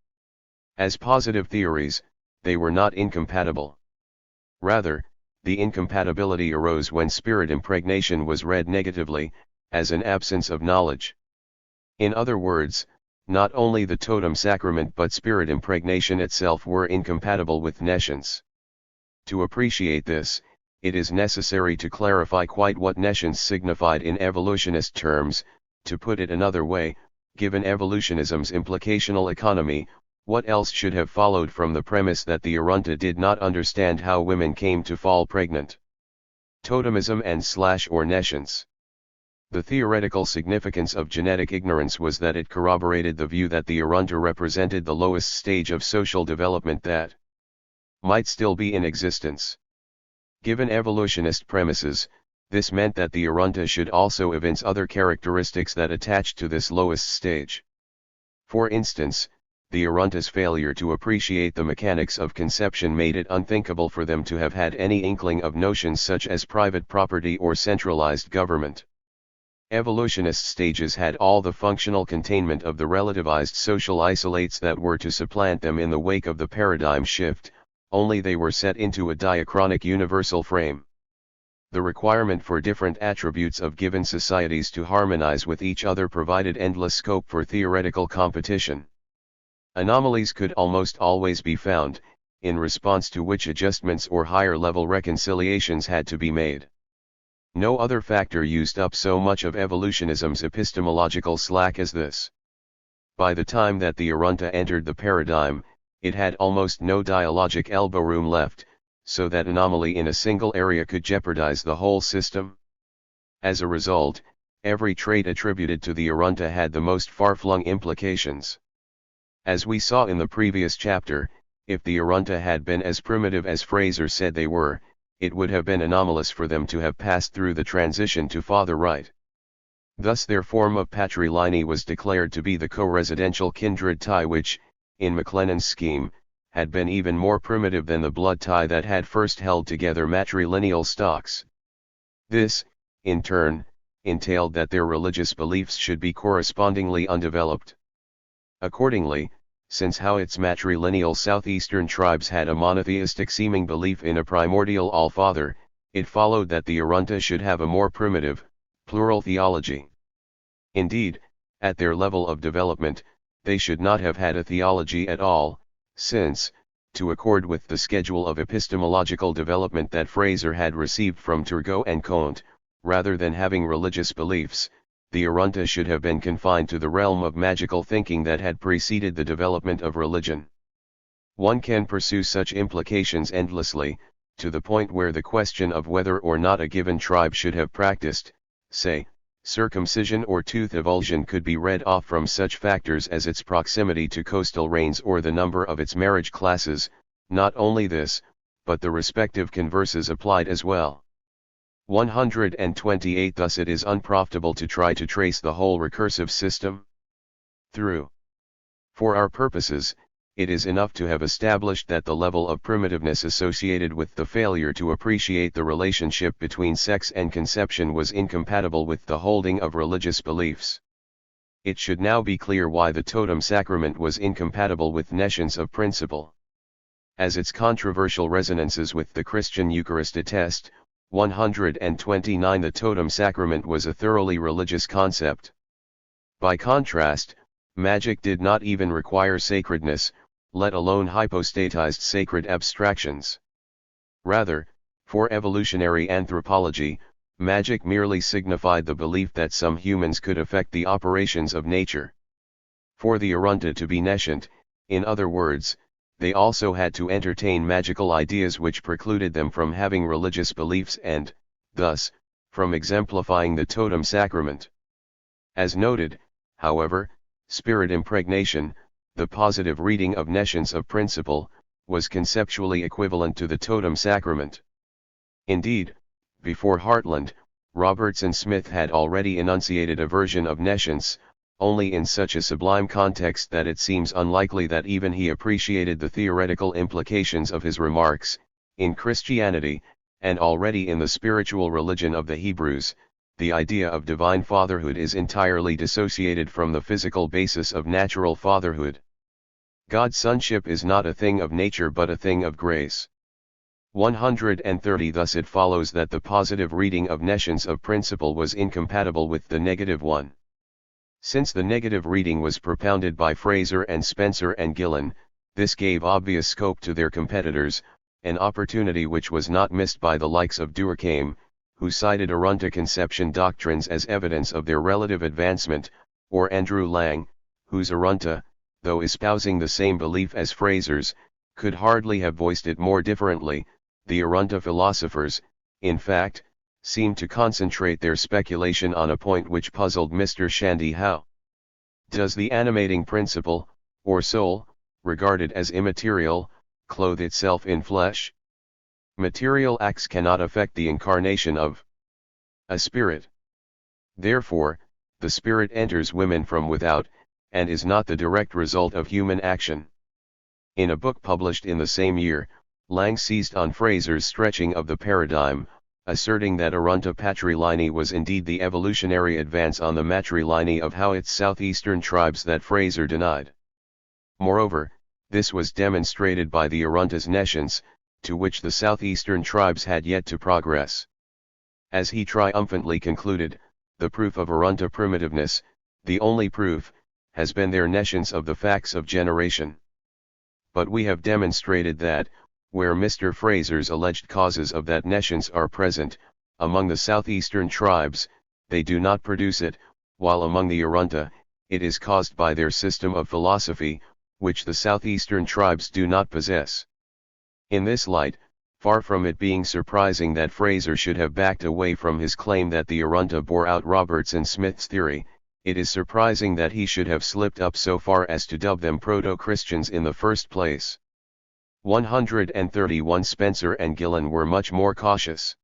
As positive theories, they were not incompatible. Rather, the incompatibility arose when spirit impregnation was read negatively, as an absence of knowledge. In other words, not only the totem sacrament but spirit impregnation itself were incompatible with nescience. To appreciate this, it is necessary to clarify quite what nescience signified in evolutionist terms. To put it another way, given evolutionism's implicational economy, what else should have followed from the premise that the Arunta did not understand how women came to fall pregnant? Totemism and or nescience. The theoretical significance of genetic ignorance was that it corroborated the view that the Arunta represented the lowest stage of social development that might still be in existence. Given evolutionist premises, this meant that the Arunta should also evince other characteristics that attached to this lowest stage. For instance, the Arunta's failure to appreciate the mechanics of conception made it unthinkable for them to have had any inkling of notions such as private property or centralized government. Evolutionist stages had all the functional containment of the relativized social isolates that were to supplant them in the wake of the paradigm shift, only they were set into a diachronic universal frame. The requirement for different attributes of given societies to harmonize with each other provided endless scope for theoretical competition. Anomalies could almost always be found, in response to which adjustments or higher-level reconciliations had to be made. No other factor used up so much of evolutionism's epistemological slack as this. By the time that the Arunta entered the paradigm, it had almost no dialogic elbow room left, so that anomaly in a single area could jeopardize the whole system. As a result, every trait attributed to the Arunta had the most far-flung implications. As we saw in the previous chapter, if the Arunta had been as primitive as Fraser said they were, it would have been anomalous for them to have passed through the transition to father right. Thus their form of patrilineal was declared to be the co-residential kindred tie which, in McLennan's scheme, had been even more primitive than the blood tie that had first held together matrilineal stocks. This, in turn, entailed that their religious beliefs should be correspondingly undeveloped. Accordingly, since Howitt's matrilineal southeastern tribes had a monotheistic-seeming belief in a primordial All-Father, it followed that the Arunta should have a more primitive, plural theology. Indeed, at their level of development, they should not have had a theology at all, since, to accord with the schedule of epistemological development that Fraser had received from Turgot and Comte, rather than having religious beliefs, the Arunta should have been confined to the realm of magical thinking that had preceded the development of religion. One can pursue such implications endlessly, to the point where the question of whether or not a given tribe should have practiced, say, circumcision or tooth avulsion could be read off from such factors as its proximity to coastal ranges or the number of its marriage classes. Not only this, but the respective converses applied as well. 128 Thus it is unprofitable to try to trace the whole recursive system through. For our purposes, it is enough to have established that the level of primitiveness associated with the failure to appreciate the relationship between sex and conception was incompatible with the holding of religious beliefs. It should now be clear why the totem sacrament was incompatible with nescience of principle. As its controversial resonances with the Christian Eucharist attest, 129 The totem sacrament was a thoroughly religious concept. By contrast, magic did not even require sacredness, let alone hypostatized sacred abstractions. Rather, for evolutionary anthropology, magic merely signified the belief that some humans could affect the operations of nature. For the Arunta to be nescient, in other words, they also had to entertain magical ideas which precluded them from having religious beliefs and, thus, from exemplifying the totem sacrament. As noted, however, spirit impregnation, the positive reading of nescience of principle, was conceptually equivalent to the totem sacrament. Indeed, before Hartland, Roberts and Smith had already enunciated a version of nescience, only in such a sublime context that it seems unlikely that even he appreciated the theoretical implications of his remarks. In Christianity, and already in the spiritual religion of the Hebrews, the idea of divine fatherhood is entirely dissociated from the physical basis of natural fatherhood. God's sonship is not a thing of nature but a thing of grace. 130 Thus it follows that the positive reading of nescience of principle was incompatible with the negative one. Since the negative reading was propounded by Fraser and Spencer and Gillen, this gave obvious scope to their competitors, an opportunity which was not missed by the likes of Durkheim, who cited Arunta conception doctrines as evidence of their relative advancement, or Andrew Lang, whose Arunta, though espousing the same belief as Fraser's, could hardly have voiced it more differently. The Arunta philosophers, in fact, seemed to concentrate their speculation on a point which puzzled Mr. Shandy: how does the animating principle, or soul, regarded as immaterial, clothe itself in flesh? Material acts cannot affect the incarnation of a spirit. Therefore, the spirit enters women from without, and is not the direct result of human action. In a book published in the same year, Lang seized on Fraser's stretching of the paradigm, asserting that Arunta patrilineae was indeed the evolutionary advance on the matrilineae of Howitt's southeastern tribes that Fraser denied. Moreover, this was demonstrated by the Arunta's nescience, to which the southeastern tribes had yet to progress. As he triumphantly concluded, the proof of Arunta primitiveness, the only proof, has been their nescience of the facts of generation. But we have demonstrated that, where Mr. Fraser's alleged causes of that nescience are present, among the southeastern tribes, they do not produce it, while among the Arunta, it is caused by their system of philosophy, which the southeastern tribes do not possess. In this light, far from it being surprising that Fraser should have backed away from his claim that the Arunta bore out Roberts and Smith's theory, it is surprising that he should have slipped up so far as to dub them proto-Christians in the first place. 131 Spencer and Gillen were much more cautious.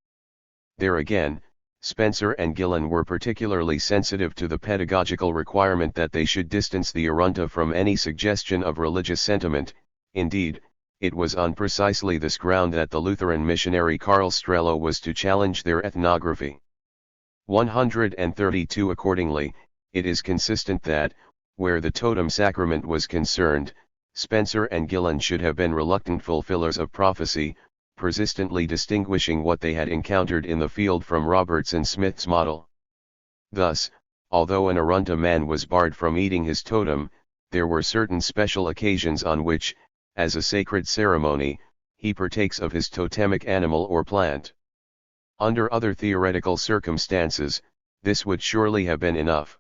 There again, Spencer and Gillen were particularly sensitive to the pedagogical requirement that they should distance the Arunta from any suggestion of religious sentiment. Indeed, it was on precisely this ground that the Lutheran missionary Karl Strello was to challenge their ethnography. 132 Accordingly, it is consistent that, where the totem sacrament was concerned, Spencer and Gillen should have been reluctant fulfillers of prophecy, persistently distinguishing what they had encountered in the field from Roberts and Smith's model. Thus, although an Arunta man was barred from eating his totem, there were certain special occasions on which, as a sacred ceremony, he partakes of his totemic animal or plant. Under other theoretical circumstances, this would surely have been enough.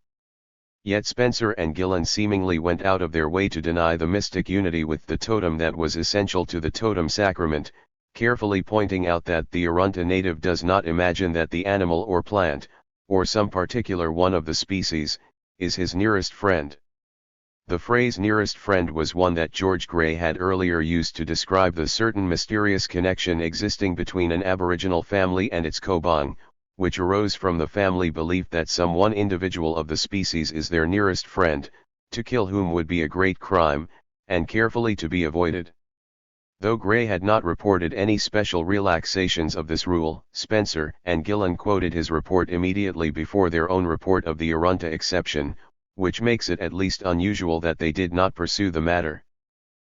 Yet Spencer and Gillen seemingly went out of their way to deny the mystic unity with the totem that was essential to the totem sacrament, carefully pointing out that the Arunta native does not imagine that the animal or plant, or some particular one of the species, is his nearest friend. The phrase nearest friend was one that George Gray had earlier used to describe the certain mysterious connection existing between an Aboriginal family and its kobong, which arose from the family belief that some one individual of the species is their nearest friend, to kill whom would be a great crime, and carefully to be avoided. Though Gray had not reported any special relaxations of this rule, Spencer and Gillen quoted his report immediately before their own report of the Arunta exception, which makes it at least unusual that they did not pursue the matter.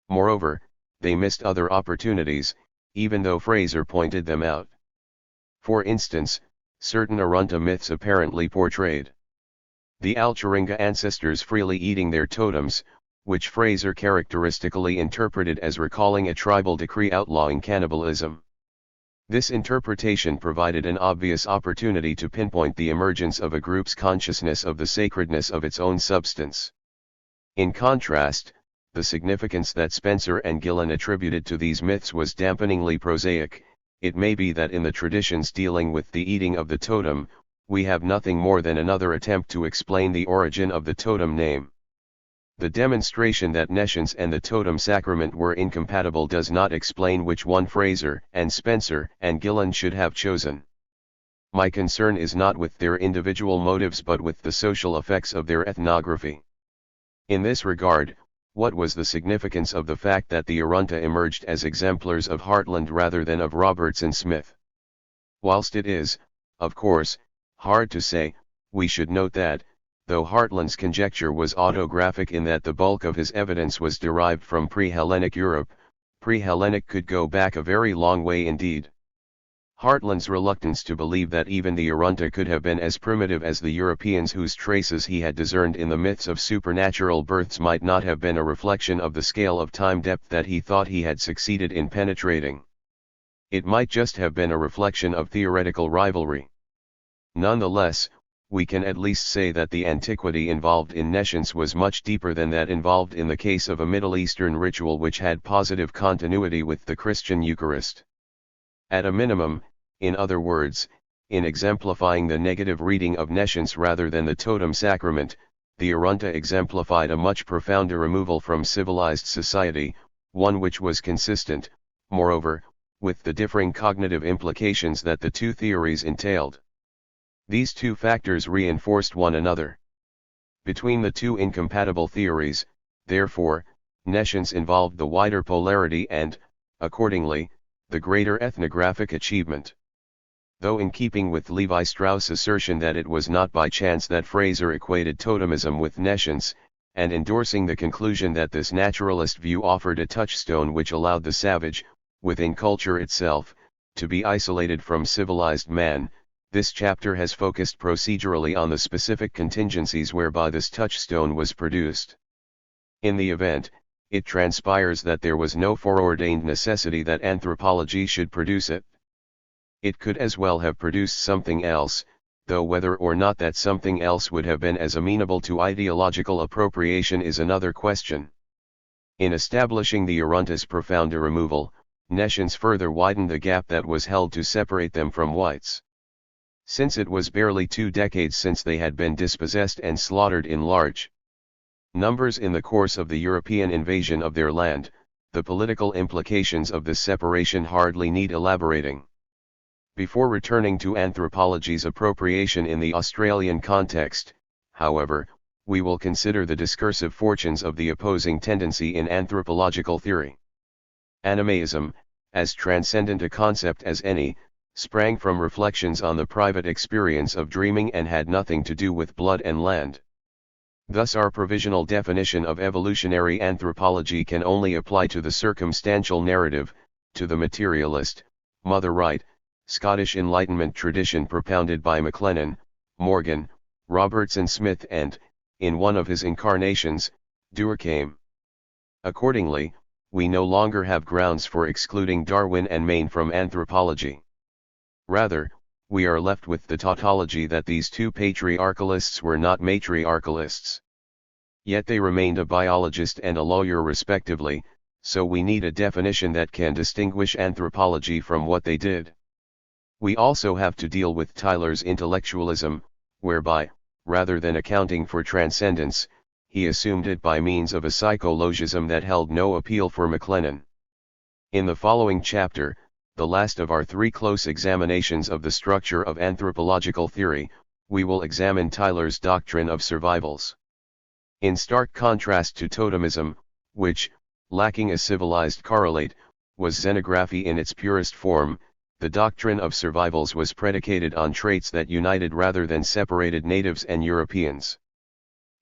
Moreover, they missed other opportunities, even though Fraser pointed them out. For instance, certain Arunta myths apparently portrayed the Alcharinga ancestors freely eating their totems, which Fraser characteristically interpreted as recalling a tribal decree outlawing cannibalism. This interpretation provided an obvious opportunity to pinpoint the emergence of a group's consciousness of the sacredness of its own substance. In contrast, the significance that Spencer and Gillen attributed to these myths was dampeningly prosaic. It may be that in the traditions dealing with the eating of the totem, we have nothing more than another attempt to explain the origin of the totem name. The demonstration that nescience and the totem sacrament were incompatible does not explain which one Fraser and Spencer and Gillen should have chosen. My concern is not with their individual motives but with the social effects of their ethnography. In this regard, what was the significance of the fact that the Arunta emerged as exemplars of Hartland rather than of Roberts and Smith? Whilst it is, of course, hard to say, we should note that, though Hartland's conjecture was autographic in that the bulk of his evidence was derived from pre-Hellenic Europe, pre-Hellenic could go back a very long way indeed. Hartland's reluctance to believe that even the Arunta could have been as primitive as the Europeans whose traces he had discerned in the myths of supernatural births might not have been a reflection of the scale of time depth that he thought he had succeeded in penetrating. It might just have been a reflection of theoretical rivalry. Nonetheless, we can at least say that the antiquity involved in nescience was much deeper than that involved in the case of a Middle Eastern ritual which had positive continuity with the Christian Eucharist. At a minimum, in other words, in exemplifying the negative reading of nescience rather than the totem sacrament, the Arunta exemplified a much profounder removal from civilized society, one which was consistent, moreover, with the differing cognitive implications that the two theories entailed. These two factors reinforced one another. Between the two incompatible theories, therefore, nescience involved the wider polarity and, accordingly, the greater ethnographic achievement. Though in keeping with Levi Strauss' assertion that it was not by chance that Fraser equated totemism with nescience, and endorsing the conclusion that this naturalist view offered a touchstone which allowed the savage, within culture itself, to be isolated from civilized man, this chapter has focused procedurally on the specific contingencies whereby this touchstone was produced. In the event, it transpires that there was no foreordained necessity that anthropology should produce it. It could as well have produced something else, though whether or not that something else would have been as amenable to ideological appropriation is another question. In establishing the Arunta's profounder removal, nescience further widened the gap that was held to separate them from whites. Since it was barely 2 decades since they had been dispossessed and slaughtered in large numbers in the course of the European invasion of their land, the political implications of this separation hardly need elaborating. Before returning to anthropology's appropriation in the Australian context, however, we will consider the discursive fortunes of the opposing tendency in anthropological theory. Animism, as transcendent a concept as any, sprang from reflections on the private experience of dreaming and had nothing to do with blood and land. Thus our provisional definition of evolutionary anthropology can only apply to the circumstantial narrative, to the materialist, mother right, Scottish Enlightenment tradition propounded by MacLennan, Morgan, Roberts and Smith and, in one of his incarnations, Durkheim. Accordingly, we no longer have grounds for excluding Darwin and Maine from anthropology. Rather, we are left with the tautology that these two patriarchalists were not matriarchalists. Yet they remained a biologist and a lawyer respectively, so we need a definition that can distinguish anthropology from what they did. We also have to deal with Tyler's intellectualism, whereby, rather than accounting for transcendence, he assumed it by means of a psychologism that held no appeal for MacLennan. In the following chapter, the last of our 3 close examinations of the structure of anthropological theory, we will examine Tyler's doctrine of survivals. In stark contrast to totemism, which, lacking a civilized correlate, was xenography in its purest form, the doctrine of survivals was predicated on traits that united rather than separated natives and Europeans.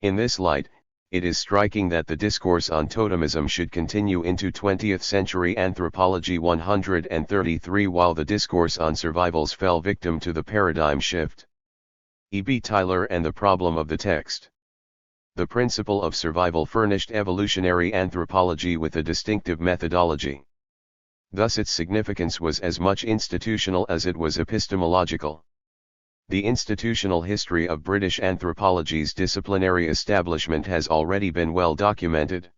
In this light, it is striking that the discourse on totemism should continue into 20th century anthropology 133 while the discourse on survivals fell victim to the paradigm shift. E. B. Tyler and the problem of the text. The principle of survival furnished evolutionary anthropology with a distinctive methodology. Thus its significance was as much institutional as it was epistemological. The institutional history of British anthropology's disciplinary establishment has already been well documented.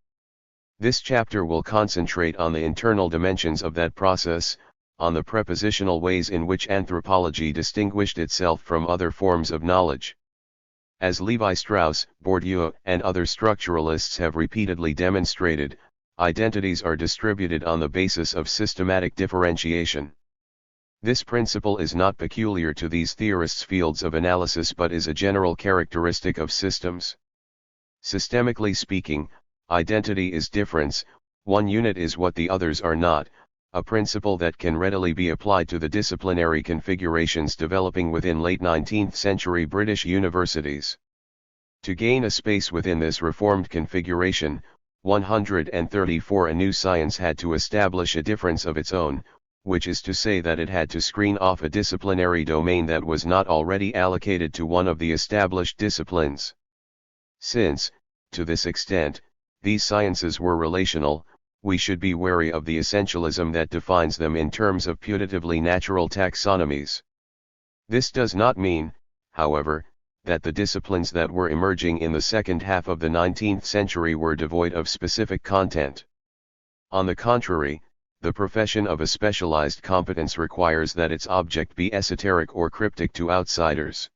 This chapter will concentrate on the internal dimensions of that process, on the prepositional ways in which anthropology distinguished itself from other forms of knowledge. As Levi-Strauss, Bourdieu, and other structuralists have repeatedly demonstrated, identities are distributed on the basis of systematic differentiation. This principle is not peculiar to these theorists' fields of analysis but is a general characteristic of systems. Systemically speaking, identity is difference, one unit is what the others are not, a principle that can readily be applied to the disciplinary configurations developing within late 19th century British universities. To gain a space within this reformed configuration, 134 a new science had to establish a difference of its own, which is to say that it had to screen off a disciplinary domain that was not already allocated to one of the established disciplines. Since, to this extent, these sciences were relational, we should be wary of the essentialism that defines them in terms of putatively natural taxonomies. This does not mean, however, that the disciplines that were emerging in the second half of the 19th century were devoid of specific content. On the contrary, the profession of a specialized competence requires that its object be esoteric or cryptic to outsiders.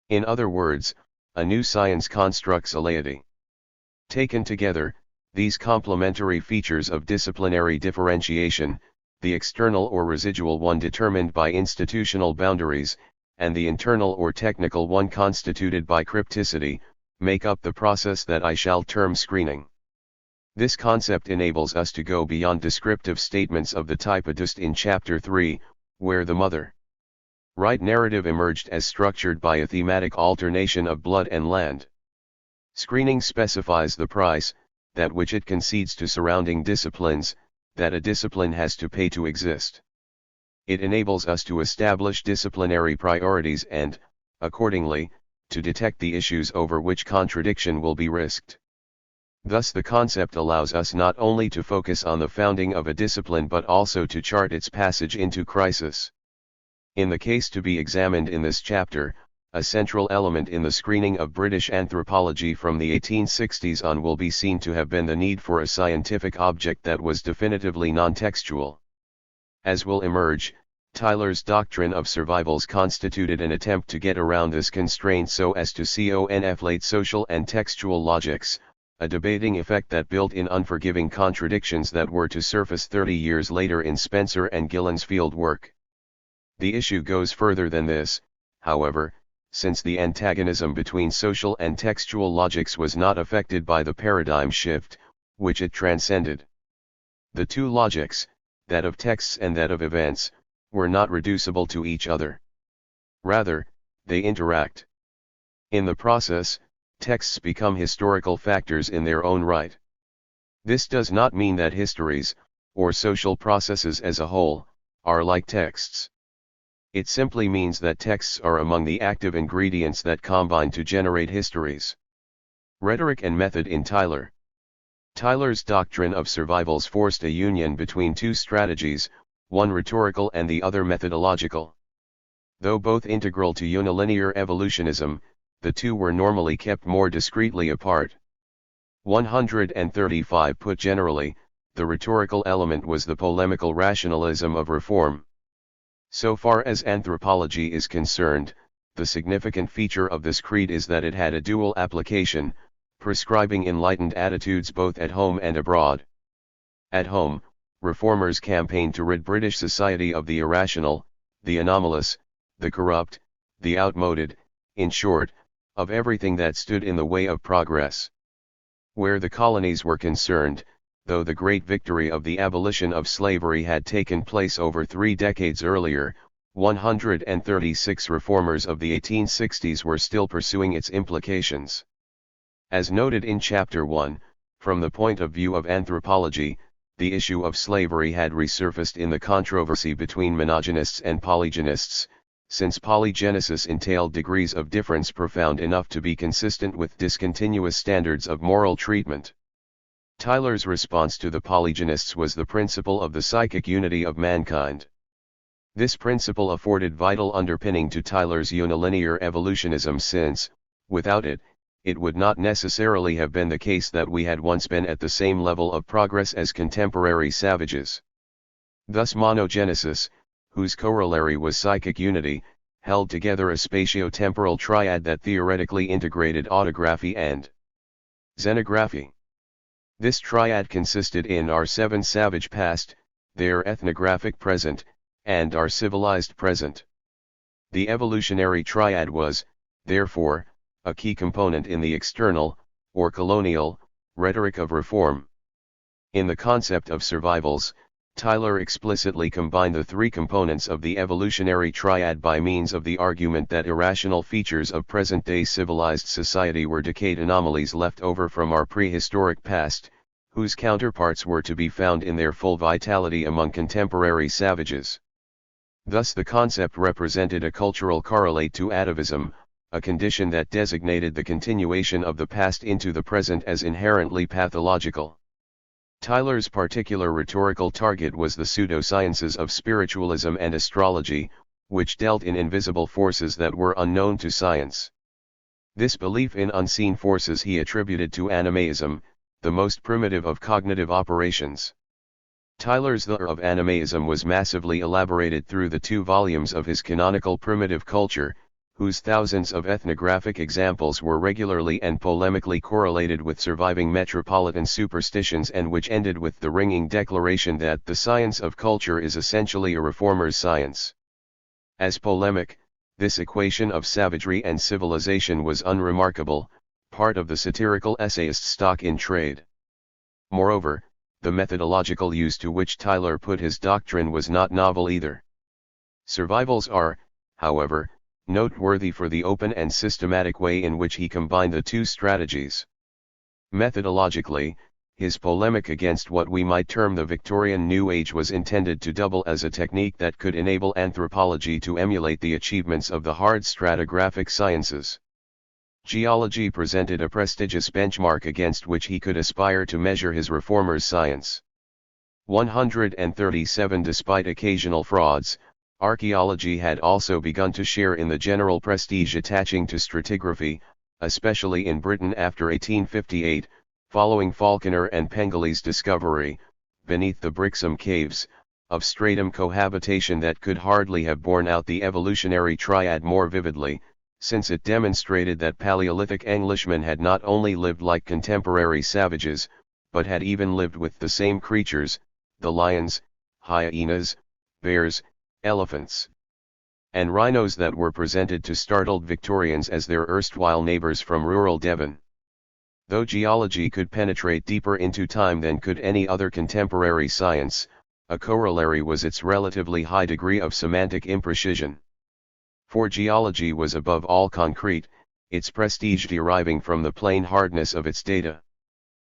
In other words, a new science constructs a laity. Taken together, these complementary features of disciplinary differentiation, the external or residual one determined by institutional boundaries, and the internal or technical one constituted by crypticity, make up the process that I shall term screening. This concept enables us to go beyond descriptive statements of the type adduced in Chapter 3, where the mother-right narrative emerged as structured by a thematic alternation of blood and land. Screening specifies the price, that which it concedes to surrounding disciplines, that a discipline has to pay to exist. It enables us to establish disciplinary priorities and, accordingly, to detect the issues over which contradiction will be risked. Thus the concept allows us not only to focus on the founding of a discipline but also to chart its passage into crisis. In the case to be examined in this chapter, a central element in the screening of British anthropology from the 1860s on will be seen to have been the need for a scientific object that was definitively non-textual. As will emerge, Tyler's doctrine of survivals constituted an attempt to get around this constraint so as to conflate social and textual logics, a debating effect that built in unforgiving contradictions that were to surface 30 years later in Spencer and Gillen's field work. The issue goes further than this, however, since the antagonism between social and textual logics was not affected by the paradigm shift, which it transcended. The two logics, that of texts and that of events, were not reducible to each other. Rather, they interact. In the process, texts become historical factors in their own right. This does not mean that histories, or social processes as a whole, are like texts. It simply means that texts are among the active ingredients that combine to generate histories. Rhetoric and method in Tyler's doctrine of survivals forced a union between two strategies, one rhetorical and the other methodological. Though both integral to unilinear evolutionism, the two were normally kept more discreetly apart. 135 Put generally, the rhetorical element was the polemical rationalism of reform. So far as anthropology is concerned, the significant feature of this creed is that it had a dual application, prescribing enlightened attitudes both at home and abroad. At home, reformers campaigned to rid British society of the irrational, the anomalous, the corrupt, the outmoded, in short, of everything that stood in the way of progress. Where the colonies were concerned, though the great victory of the abolition of slavery had taken place over 3 decades earlier, 136 reformers of the 1860s were still pursuing its implications. As noted in Chapter 1, from the point of view of anthropology, the issue of slavery had resurfaced in the controversy between monogenists and polygynists, since polygenesis entailed degrees of difference profound enough to be consistent with discontinuous standards of moral treatment. Tyler's response to the polygynists was the principle of the psychic unity of mankind. This principle afforded vital underpinning to Tyler's unilinear evolutionism since, without it, it would not necessarily have been the case that we had once been at the same level of progress as contemporary savages. Thus monogenesis, whose corollary was psychic unity, held together a spatio-temporal triad that theoretically integrated autography and xenography. This triad consisted in our seven savage past, their ethnographic present, and our civilized present. The evolutionary triad was, therefore, a key component in the external, or colonial, rhetoric of reform. In the concept of survivals, Tyler explicitly combined the three components of the evolutionary triad by means of the argument that irrational features of present-day civilized society were decayed anomalies left over from our prehistoric past, whose counterparts were to be found in their full vitality among contemporary savages. Thus the concept represented a cultural correlate to atavism, a condition that designated the continuation of the past into the present as inherently pathological. Tyler's particular rhetorical target was the pseudosciences of spiritualism and astrology, which dealt in invisible forces that were unknown to science. This belief in unseen forces he attributed to animaism, the most primitive of cognitive operations. Tyler's The of Animaism was massively elaborated through the 2 volumes of his canonical Primitive Culture, whose thousands of ethnographic examples were regularly and polemically correlated with surviving metropolitan superstitions and which ended with the ringing declaration that the science of culture is essentially a reformer's science. As polemic, this equation of savagery and civilization was unremarkable, part of the satirical essayist's stock in trade. Moreover, the methodological use to which Tyler put his doctrine was not novel either. Survivals are, however, noteworthy for the open and systematic way in which he combined the 2 strategies. Methodologically, his polemic against what we might term the Victorian New Age was intended to double as a technique that could enable anthropology to emulate the achievements of the hard stratigraphic sciences. Geology presented a prestigious benchmark against which he could aspire to measure his reformer's science. 137 Despite occasional frauds, archaeology had also begun to share in the general prestige attaching to stratigraphy, especially in Britain after 1858, following Falconer and Pengilly's discovery, beneath the Brixham Caves, of stratum cohabitation that could hardly have borne out the evolutionary triad more vividly, since it demonstrated that Paleolithic Englishmen had not only lived like contemporary savages, but had even lived with the same creatures, the lions, hyenas, bears, elephants, and rhinos that were presented to startled Victorians as their erstwhile neighbors from rural Devon. Though geology could penetrate deeper into time than could any other contemporary science, a corollary was its relatively high degree of semantic imprecision. For geology was above all concrete, its prestige deriving from the plain hardness of its data.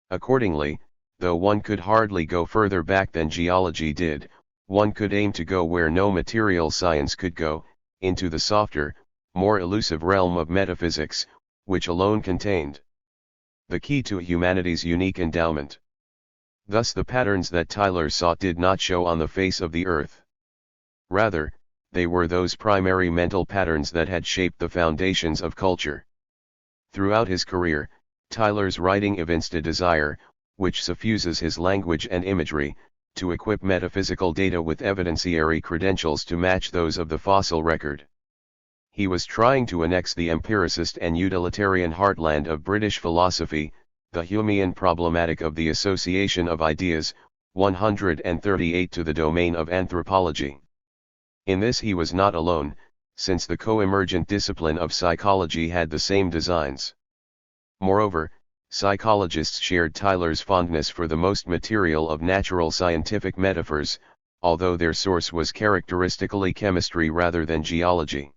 Accordingly, though one could hardly go further back than geology did, one could aim to go where no material science could go, into the softer, more elusive realm of metaphysics, which alone contained the key to humanity's unique endowment. Thus the patterns that Tyler sought did not show on the face of the earth. Rather, they were those primary mental patterns that had shaped the foundations of culture. Throughout his career, Tyler's writing evinced a desire, which suffuses his language and imagery, to equip metaphysical data with evidenciary credentials to match those of the fossil record. He was trying to annex the empiricist and utilitarian heartland of British philosophy, the Humean problematic of the association of ideas, 138 to the domain of anthropology. In this he was not alone, since the co-emergent discipline of psychology had the same designs. Moreover, psychologists shared Tyler's fondness for the most material of natural scientific metaphors, although their source was characteristically chemistry rather than geology.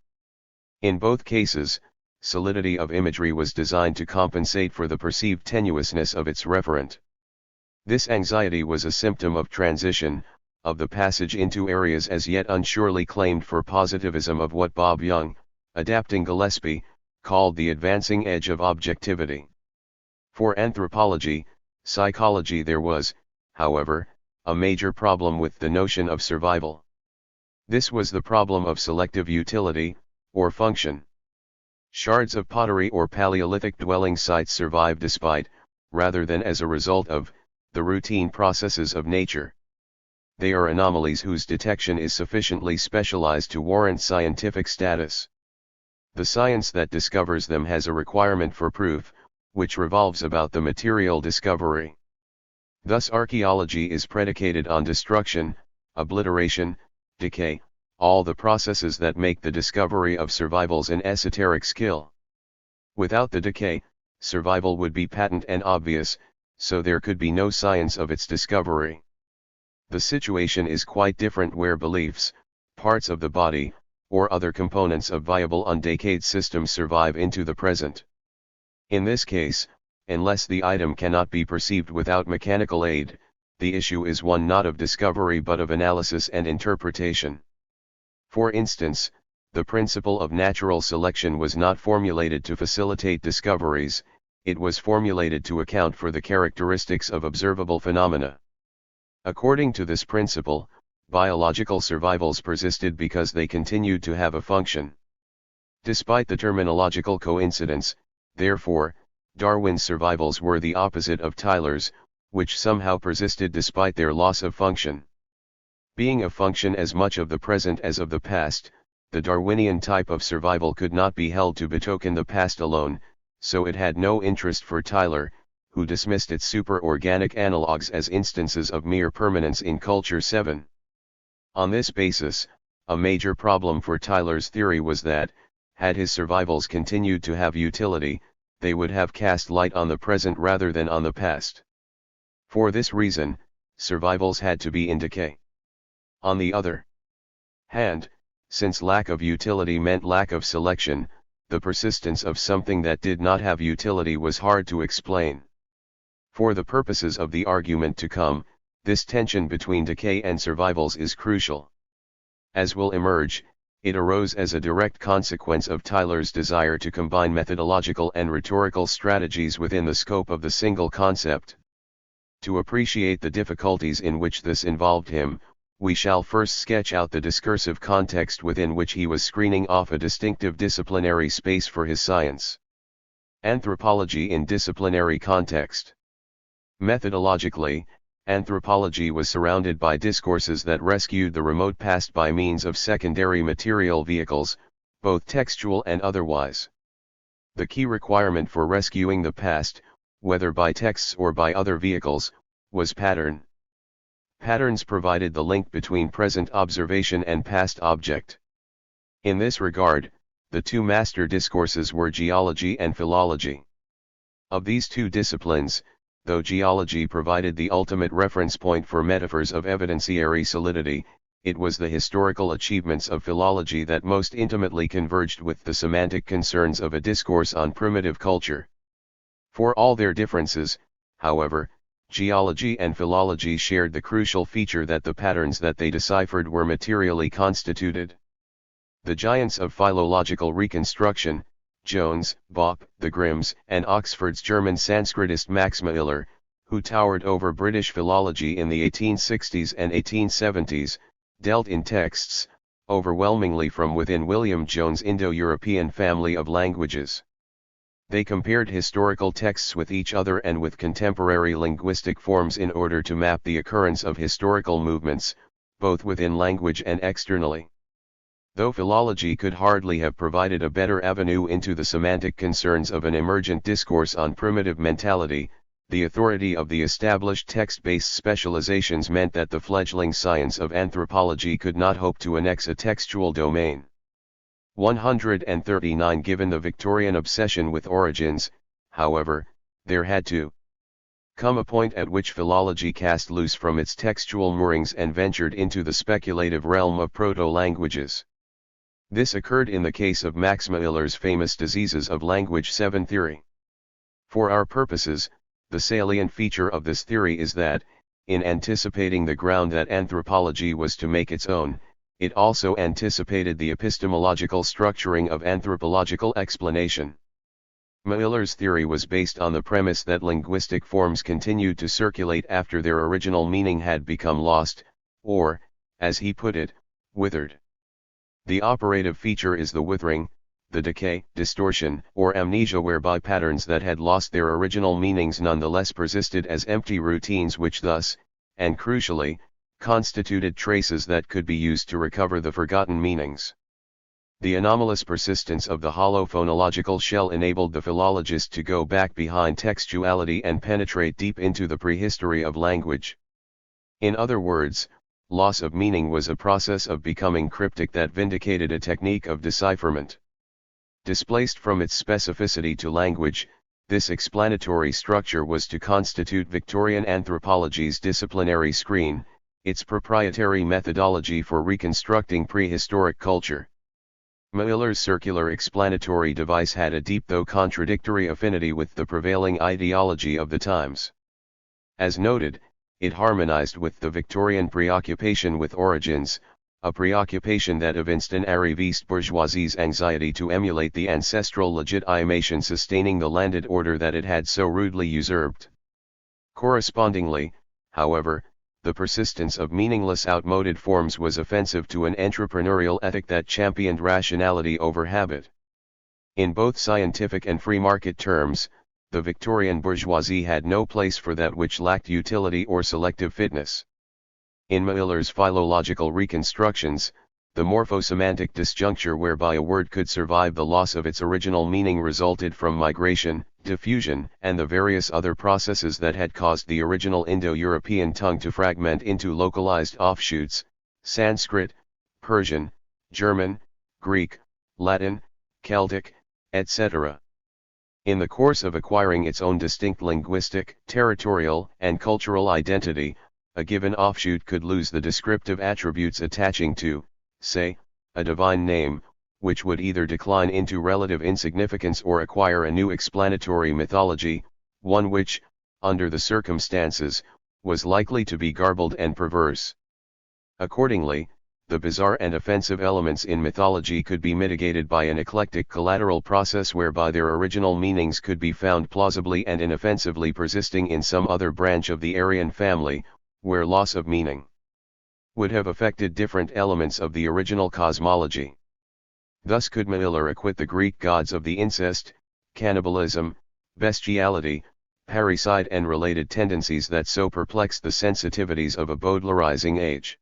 In both cases, solidity of imagery was designed to compensate for the perceived tenuousness of its referent. This anxiety was a symptom of transition, of the passage into areas as yet unsurely claimed for positivism of what Bob Young, adapting Gillespie, called the advancing edge of objectivity. For anthropology, psychology there was, however, a major problem with the notion of survival. This was the problem of selective utility, or function. Shards of pottery or Paleolithic dwelling sites survive despite, rather than as a result of, the routine processes of nature. they are anomalies whose detection is sufficiently specialized to warrant scientific status. The science that discovers them has a requirement for proof, which revolves about the material discovery. Thus archaeology is predicated on destruction, obliteration, decay, all the processes that make the discovery of survivals an esoteric skill. Without the decay, survival would be patent and obvious, so there could be no science of its discovery. The situation is quite different where beliefs, parts of the body, or other components of viable undecayed systems survive into the present. In this case, unless the item cannot be perceived without mechanical aid, the issue is one not of discovery but of analysis and interpretation. For instance, the principle of natural selection was not formulated to facilitate discoveries, it was formulated to account for the characteristics of observable phenomena. According to this principle, biological survivals persisted because they continued to have a function. Despite the terminological coincidence, therefore, Darwin's survivals were the opposite of Tyler's, which somehow persisted despite their loss of function. Being a function as much of the present as of the past, the Darwinian type of survival could not be held to betoken the past alone, so it had no interest for Tyler, who dismissed its superorganic analogues as instances of mere permanence in Culture 7. On this basis, a major problem for Tyler's theory was that, had his survivals continued to have utility, they would have cast light on the present rather than on the past. For this reason, survivals had to be in decay. On the other hand, since lack of utility meant lack of selection, the persistence of something that did not have utility was hard to explain. For the purposes of the argument to come, this tension between decay and survivals is crucial. As will emerge, it arose as a direct consequence of Tyler's desire to combine methodological and rhetorical strategies within the scope of the single concept. To appreciate the difficulties in which this involved him, we shall first sketch out the discursive context within which he was screening off a distinctive disciplinary space for his science. Anthropology in disciplinary context. Methodologically, anthropology was surrounded by discourses that rescued the remote past by means of secondary material vehicles, both textual and otherwise. The key requirement for rescuing the past, whether by texts or by other vehicles, was pattern. Patterns provided the link between present observation and past object. In this regard, the two master discourses were geology and philology. Of these two disciplines, though geology provided the ultimate reference point for metaphors of evidenciary solidity, it was the historical achievements of philology that most intimately converged with the semantic concerns of a discourse on primitive culture. For all their differences, however, geology and philology shared the crucial feature that the patterns that they deciphered were materially constituted. The giants of philological reconstruction, Jones, Bopp, the Grimms, and Oxford's German Sanskritist Max Muller, who towered over British philology in the 1860s and 1870s, dealt in texts, overwhelmingly from within William Jones' Indo-European family of languages. They compared historical texts with each other and with contemporary linguistic forms in order to map the occurrence of historical movements, both within language and externally. Though philology could hardly have provided a better avenue into the semantic concerns of an emergent discourse on primitive mentality, the authority of the established text-based specializations meant that the fledgling science of anthropology could not hope to annex a textual domain. 139 Given the Victorian obsession with origins, however, there had to come a point at which philology cast loose from its textual moorings and ventured into the speculative realm of proto-languages. This occurred in the case of Max Muller's famous Diseases of Language 7 theory. For our purposes, the salient feature of this theory is that, in anticipating the ground that anthropology was to make its own, it also anticipated the epistemological structuring of anthropological explanation. Muller's theory was based on the premise that linguistic forms continued to circulate after their original meaning had become lost, or, as he put it, withered. The operative feature is the withering, the decay, distortion, or amnesia whereby patterns that had lost their original meanings nonetheless persisted as empty routines which thus, and crucially, constituted traces that could be used to recover the forgotten meanings. The anomalous persistence of the hollow phonological shell enabled the philologist to go back behind textuality and penetrate deep into the prehistory of language. In other words, loss of meaning was a process of becoming cryptic that vindicated a technique of decipherment. Displaced from its specificity to language, this explanatory structure was to constitute Victorian anthropology's disciplinary screen, its proprietary methodology for reconstructing prehistoric culture. Miller's circular explanatory device had a deep though contradictory affinity with the prevailing ideology of the times. As noted, it harmonized with the Victorian preoccupation with origins, a preoccupation that evinced an arriviste bourgeoisie's anxiety to emulate the ancestral legitimation sustaining the landed order that it had so rudely usurped. Correspondingly, however, the persistence of meaningless outmoded forms was offensive to an entrepreneurial ethic that championed rationality over habit. In both scientific and free market terms, the Victorian bourgeoisie had no place for that which lacked utility or selective fitness. In Miller's philological reconstructions, the morphosemantic disjuncture whereby a word could survive the loss of its original meaning resulted from migration, diffusion, and the various other processes that had caused the original Indo-European tongue to fragment into localized offshoots: Sanskrit, Persian, German, Greek, Latin, Celtic, etc. In the course of acquiring its own distinct linguistic, territorial, and cultural identity, a given offshoot could lose the descriptive attributes attaching to, say, a divine name, which would either decline into relative insignificance or acquire a new explanatory mythology, one which, under the circumstances, was likely to be garbled and perverse. Accordingly, the bizarre and offensive elements in mythology could be mitigated by an eclectic collateral process whereby their original meanings could be found plausibly and inoffensively persisting in some other branch of the Aryan family, where loss of meaning would have affected different elements of the original cosmology. Thus could Miller acquit the Greek gods of the incest, cannibalism, bestiality, parricide and related tendencies that so perplexed the sensitivities of a Baudelarizing age.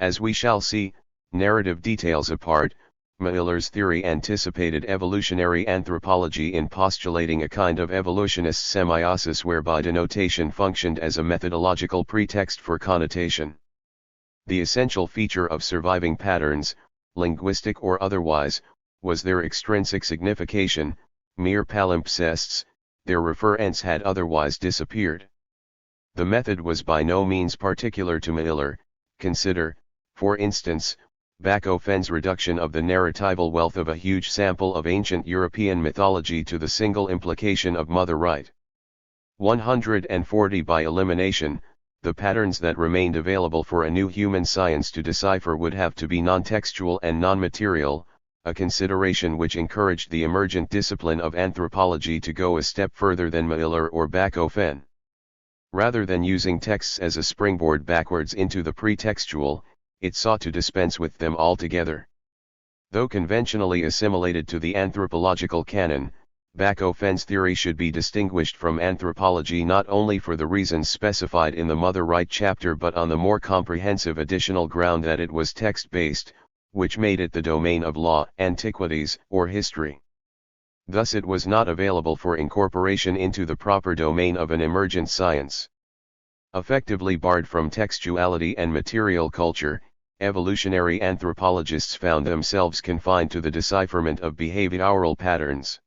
As we shall see, narrative details apart, Miller's theory anticipated evolutionary anthropology in postulating a kind of evolutionist semiosis whereby denotation functioned as a methodological pretext for connotation. The essential feature of surviving patterns, linguistic or otherwise, was their extrinsic signification. Mere palimpsests, their referents had otherwise disappeared. The method was by no means particular to Miller. Consider, for instance, Bacofen's reduction of the narratival wealth of a huge sample of ancient European mythology to the single implication of mother right. 140 By elimination, the patterns that remained available for a new human science to decipher would have to be non-textual and non-material, a consideration which encouraged the emergent discipline of anthropology to go a step further than Miller or Bacofen. Rather than using texts as a springboard backwards into the pretextual, it sought to dispense with them altogether. Though conventionally assimilated to the anthropological canon, Bacofen's theory should be distinguished from anthropology not only for the reasons specified in the Mother Right chapter but on the more comprehensive additional ground that it was text-based, which made it the domain of law, antiquities, or history. Thus it was not available for incorporation into the proper domain of an emergent science. Effectively barred from textuality and material culture, evolutionary anthropologists found themselves confined to the decipherment of behavioral patterns.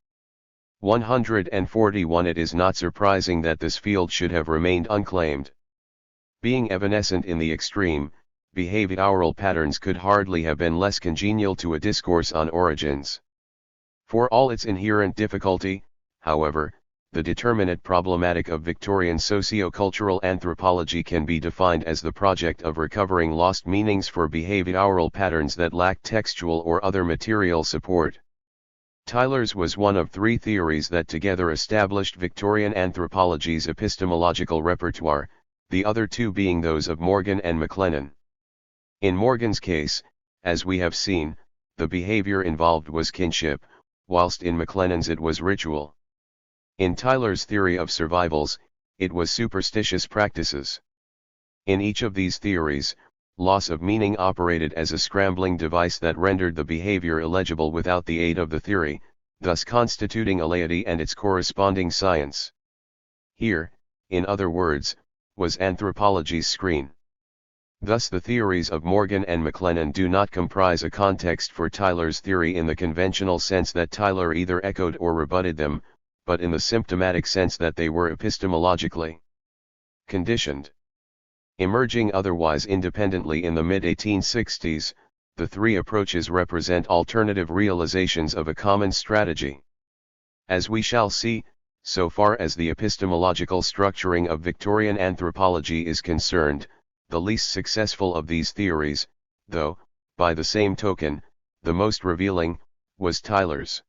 141 It is not surprising that this field should have remained unclaimed. Being evanescent in the extreme, behavioral patterns could hardly have been less congenial to a discourse on origins. For all its inherent difficulty, however, the determinate problematic of Victorian socio-cultural anthropology can be defined as the project of recovering lost meanings for behavioral patterns that lack textual or other material support. Tyler's was one of three theories that together established Victorian anthropology's epistemological repertoire, the other two being those of Morgan and McLennan. In Morgan's case, as we have seen, the behavior involved was kinship, whilst in McLennan's it was ritual. In Tyler's theory of survivals, it was superstitious practices. In each of these theories, loss of meaning operated as a scrambling device that rendered the behavior illegible without the aid of the theory, thus constituting a laity and its corresponding science. Here, in other words, was anthropology's screen. Thus the theories of Morgan and McLennan do not comprise a context for Tyler's theory in the conventional sense that Tyler either echoed or rebutted them, but in the symptomatic sense that they were epistemologically conditioned. Emerging otherwise independently in the mid-1860s, the three approaches represent alternative realizations of a common strategy. As we shall see, so far as the epistemological structuring of Victorian anthropology is concerned, the least successful of these theories, though, by the same token, the most revealing, was Tyler's.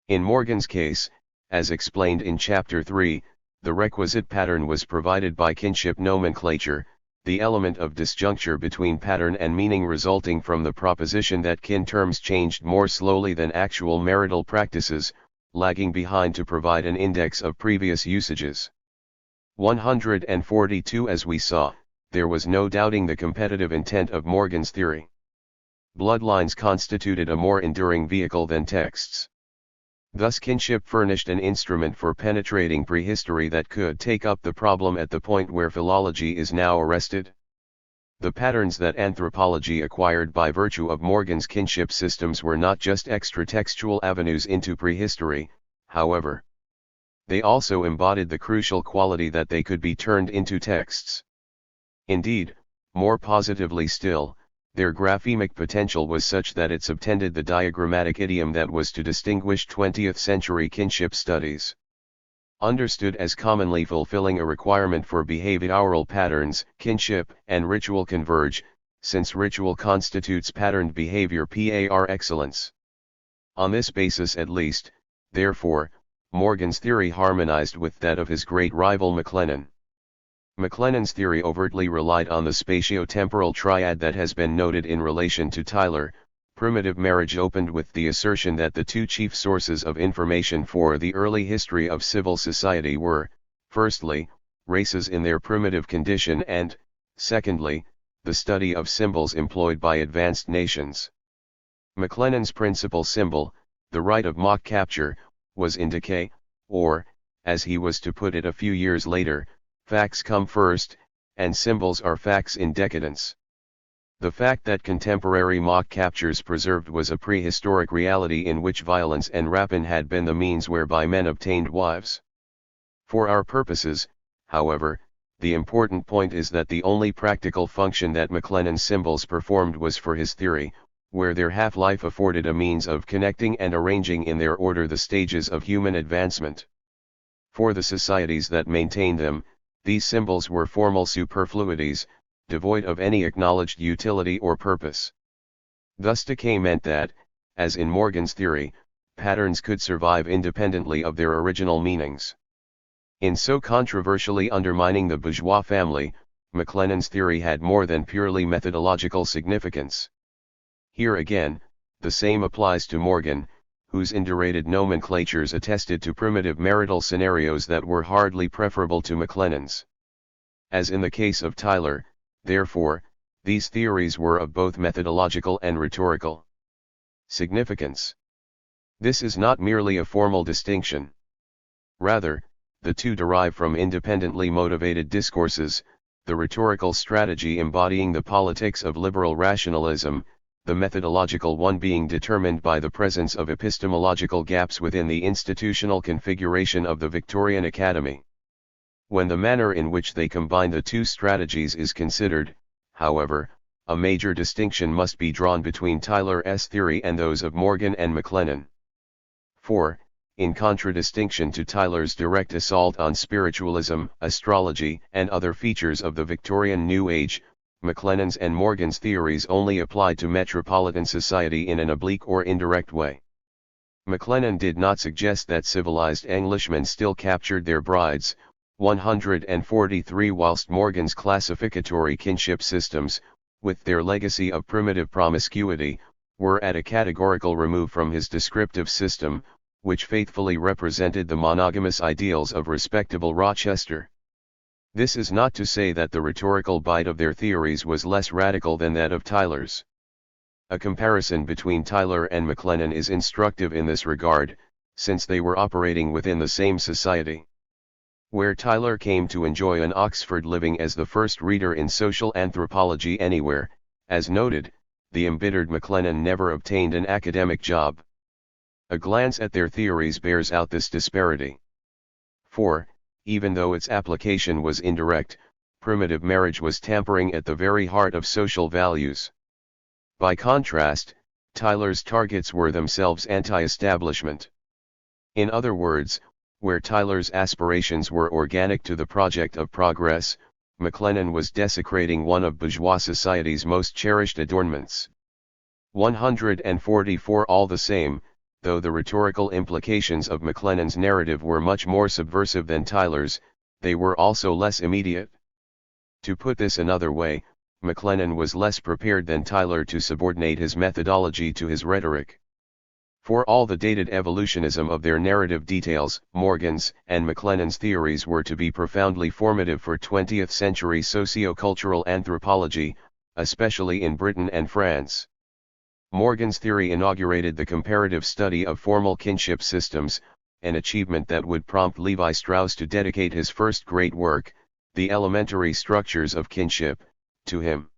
In Morgan's case, as explained in Chapter 3, the requisite pattern was provided by kinship nomenclature, the element of disjuncture between pattern and meaning resulting from the proposition that kin terms changed more slowly than actual marital practices, lagging behind to provide an index of previous usages. 142 As we saw, there was no doubting the competitive intent of Morgan's theory. Bloodlines constituted a more enduring vehicle than texts. Thus kinship furnished an instrument for penetrating prehistory that could take up the problem at the point where philology is now arrested. The patterns that anthropology acquired by virtue of Morgan's kinship systems were not just extra-textual avenues into prehistory, however. They also embodied the crucial quality that they could be turned into texts. Indeed, more positively still, their graphemic potential was such that it subtended the diagrammatic idiom that was to distinguish 20th-century kinship studies. Understood as commonly fulfilling a requirement for behavioral patterns, kinship and ritual converge, since ritual constitutes patterned behavior par excellence. On this basis at least, therefore, Morgan's theory harmonized with that of his great rival McLennan. McLennan's theory overtly relied on the spatio-temporal triad that has been noted in relation to Tyler. Primitive marriage opened with the assertion that the two chief sources of information for the early history of civil society were, firstly, races in their primitive condition and, secondly, the study of symbols employed by advanced nations. McLennan's principal symbol, the rite of mock capture, was in decay, or, as he was to put it a few years later, facts come first, and symbols are facts in decadence. The fact that contemporary mock captures preserved was a prehistoric reality in which violence and rapine had been the means whereby men obtained wives. For our purposes, however, the important point is that the only practical function that McLennan's symbols performed was for his theory, where their half-life afforded a means of connecting and arranging in their order the stages of human advancement. For the societies that maintained them, these symbols were formal superfluities, devoid of any acknowledged utility or purpose. Thus decay meant that, as in Morgan's theory, patterns could survive independently of their original meanings. In so controversially undermining the bourgeois family, McLennan's theory had more than purely methodological significance. Here again, the same applies to Morgan, whose indurated nomenclatures attested to primitive marital scenarios that were hardly preferable to McLennan's. As in the case of Tyler, therefore, these theories were of both methodological and rhetorical significance. This is not merely a formal distinction. Rather, the two derive from independently motivated discourses, the rhetorical strategy embodying the politics of liberal rationalism, the methodological one being determined by the presence of epistemological gaps within the institutional configuration of the Victorian Academy. When the manner in which they combine the two strategies is considered, however, a major distinction must be drawn between Tyler's theory and those of Morgan and McLennan. For, in contradistinction to Tyler's direct assault on spiritualism, astrology, and other features of the Victorian New Age, McLennan's and Morgan's theories only applied to metropolitan society in an oblique or indirect way. McLennan did not suggest that civilized Englishmen still captured their brides, 143, whilst Morgan's classificatory kinship systems, with their legacy of primitive promiscuity, were at a categorical remove from his descriptive system, which faithfully represented the monogamous ideals of respectable Rochester. This is not to say that the rhetorical bite of their theories was less radical than that of Tyler's. A comparison between Tyler and McLennan is instructive in this regard, since they were operating within the same society. Where Tyler came to enjoy an Oxford living as the first reader in social anthropology anywhere, as noted, the embittered McLennan never obtained an academic job. A glance at their theories bears out this disparity. For, even though its application was indirect, primitive marriage was tampering at the very heart of social values. By contrast, Tyler's targets were themselves anti-establishment. In other words, where Tyler's aspirations were organic to the project of progress, McLennan was desecrating one of bourgeois society's most cherished adornments. 144 All the same, though the rhetorical implications of McLennan's narrative were much more subversive than Tyler's, they were also less immediate. To put this another way, McLennan was less prepared than Tyler to subordinate his methodology to his rhetoric. For all the dated evolutionism of their narrative details, Morgan's and McLennan's theories were to be profoundly formative for 20th century socio-cultural anthropology, especially in Britain and France. Morgan's theory inaugurated the comparative study of formal kinship systems, an achievement that would prompt Levi Strauss to dedicate his first great work, The Elementary Structures of Kinship, to him.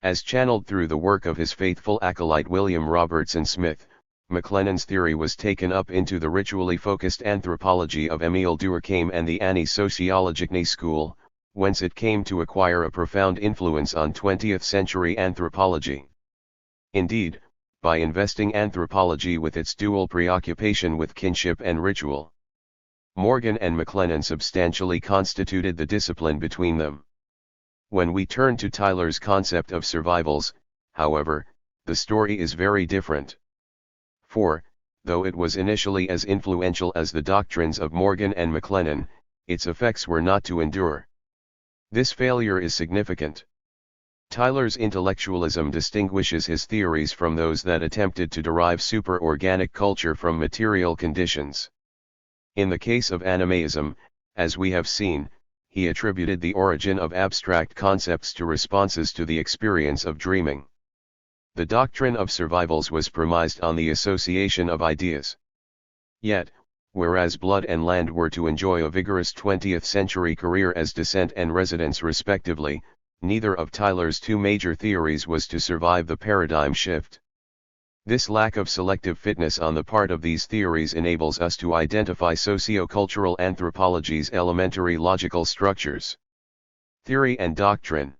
As channeled through the work of his faithful acolyte William Robertson Smith, McLennan's theory was taken up into the ritually focused anthropology of Émile Durkheim and the Anti-Sociologique school, whence it came to acquire a profound influence on 20th century anthropology. Indeed, by investing anthropology with its dual preoccupation with kinship and ritual, Morgan and McLennan substantially constituted the discipline between them. When we turn to Tyler's concept of survivals, however, the story is very different. For, though it was initially as influential as the doctrines of Morgan and McLennan, its effects were not to endure. This failure is significant. Tyler's intellectualism distinguishes his theories from those that attempted to derive super-organic culture from material conditions. In the case of animism, as we have seen, he attributed the origin of abstract concepts to responses to the experience of dreaming. The doctrine of survivals was premised on the association of ideas. Yet, whereas blood and land were to enjoy a vigorous 20th century career as descent and residence respectively, neither of Tyler's two major theories was to survive the paradigm shift. This lack of selective fitness on the part of these theories enables us to identify socio-cultural anthropology's elementary logical structures. Theory and doctrine.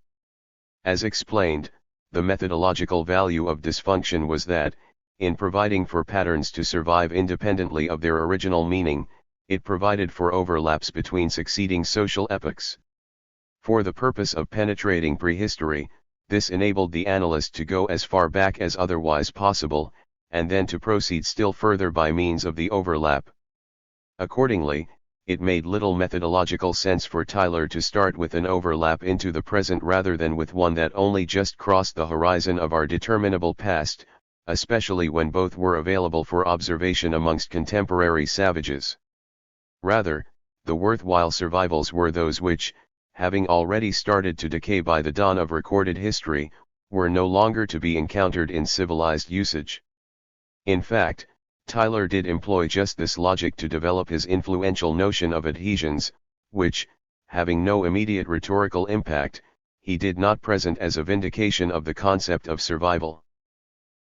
As explained, the methodological value of dysfunction was that, in providing for patterns to survive independently of their original meaning, it provided for overlaps between succeeding social epochs. For the purpose of penetrating prehistory, this enabled the analyst to go as far back as otherwise possible, and then to proceed still further by means of the overlap. Accordingly, it made little methodological sense for Tyler to start with an overlap into the present rather than with one that only just crossed the horizon of our determinable past, especially when both were available for observation amongst contemporary savages. Rather, the worthwhile survivals were those which, having already started to decay by the dawn of recorded history, were no longer to be encountered in civilized usage. In fact, Tyler did employ just this logic to develop his influential notion of adhesions, which, having no immediate rhetorical impact, he did not present as a vindication of the concept of survival.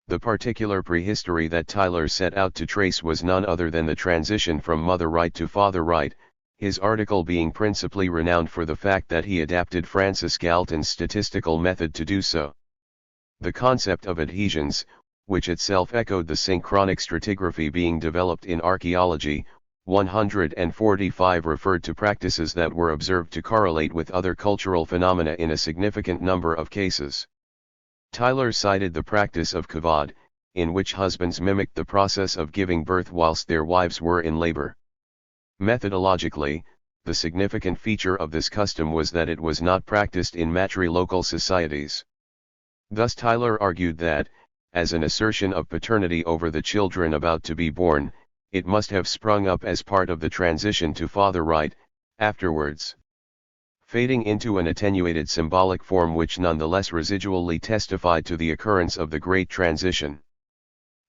The particular prehistory that Tyler set out to trace was none other than the transition from mother right to father right, his article being principally renowned for the fact that he adapted Francis Galton's statistical method to do so. The concept of adhesions, which itself echoed the synchronic stratigraphy being developed in archaeology, 145 referred to practices that were observed to correlate with other cultural phenomena in a significant number of cases. Tyler cited the practice of kavod, in which husbands mimicked the process of giving birth whilst their wives were in labor. Methodologically, the significant feature of this custom was that it was not practiced in matrilocal societies. Thus Tyler argued that, as an assertion of paternity over the children about to be born, it must have sprung up as part of the transition to father right, afterwards. fading into an attenuated symbolic form which nonetheless residually testified to the occurrence of the Great Transition.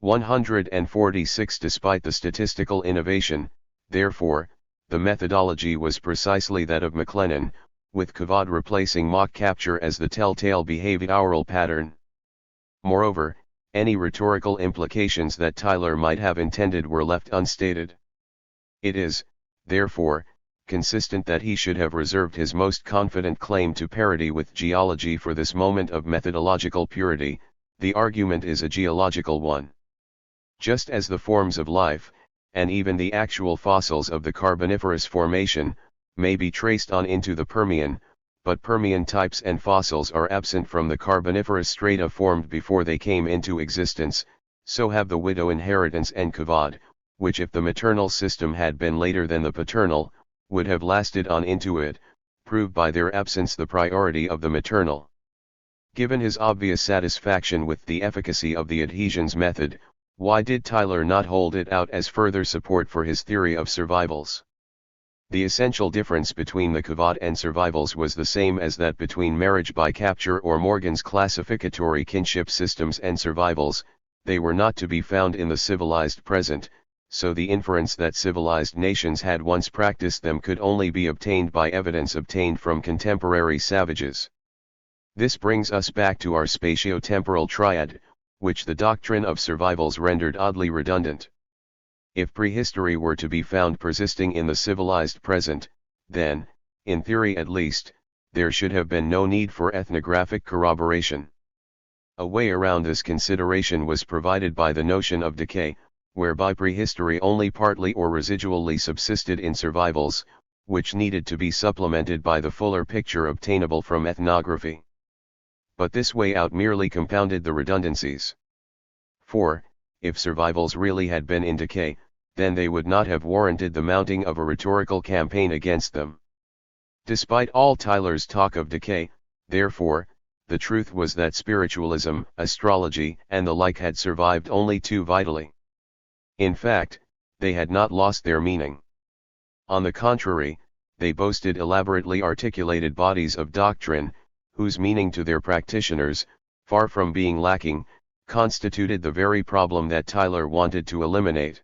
146 Despite the statistical innovation, therefore, the methodology was precisely that of McLennan, with Kavad replacing mock capture as the telltale behavioral pattern. Moreover, any rhetorical implications that Tyler might have intended were left unstated. It is, therefore, consistent that he should have reserved his most confident claim to parity with geology for this moment of methodological purity. The argument is a geological one. Just as the forms of life, and even the actual fossils of the Carboniferous formation, may be traced on into the Permian, but Permian types and fossils are absent from the Carboniferous strata formed before they came into existence, so have the widow inheritance and Kavad, which if the maternal system had been later than the paternal, would have lasted on into it, prove by their absence the priority of the maternal. Given his obvious satisfaction with the efficacy of the adhesions method, why did Tyler not hold it out as further support for his theory of survivals? The essential difference between the Kavad and survivals was the same as that between marriage by capture or Morgan's classificatory kinship systems and survivals. They were not to be found in the civilized present, so the inference that civilized nations had once practiced them could only be obtained by evidence obtained from contemporary savages. This brings us back to our spatio-temporal triad, which the doctrine of survivals rendered oddly redundant. If prehistory were to be found persisting in the civilized present, then, in theory at least, there should have been no need for ethnographic corroboration. A way around this consideration was provided by the notion of decay, whereby prehistory only partly or residually subsisted in survivals, which needed to be supplemented by the fuller picture obtainable from ethnography. But this way out merely compounded the redundancies. For, if survivals really had been in decay, then they would not have warranted the mounting of a rhetorical campaign against them. Despite all Tyler's talk of decay, therefore, the truth was that spiritualism, astrology, and the like had survived only too vitally. In fact, they had not lost their meaning. On the contrary, they boasted elaborately articulated bodies of doctrine, whose meaning to their practitioners, far from being lacking, constituted the very problem that Tyler wanted to eliminate.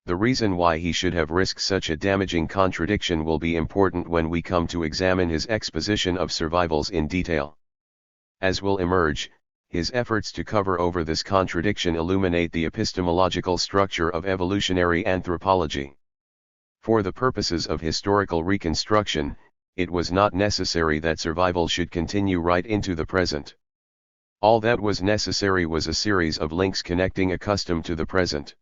The reason why he should have risked such a damaging contradiction will be important when we come to examine his exposition of survivals in detail. As will emerge, his efforts to cover over this contradiction illuminate the epistemological structure of evolutionary anthropology. For the purposes of historical reconstruction, it was not necessary that survival should continue right into the present. All that was necessary was a series of links connecting a custom to the present.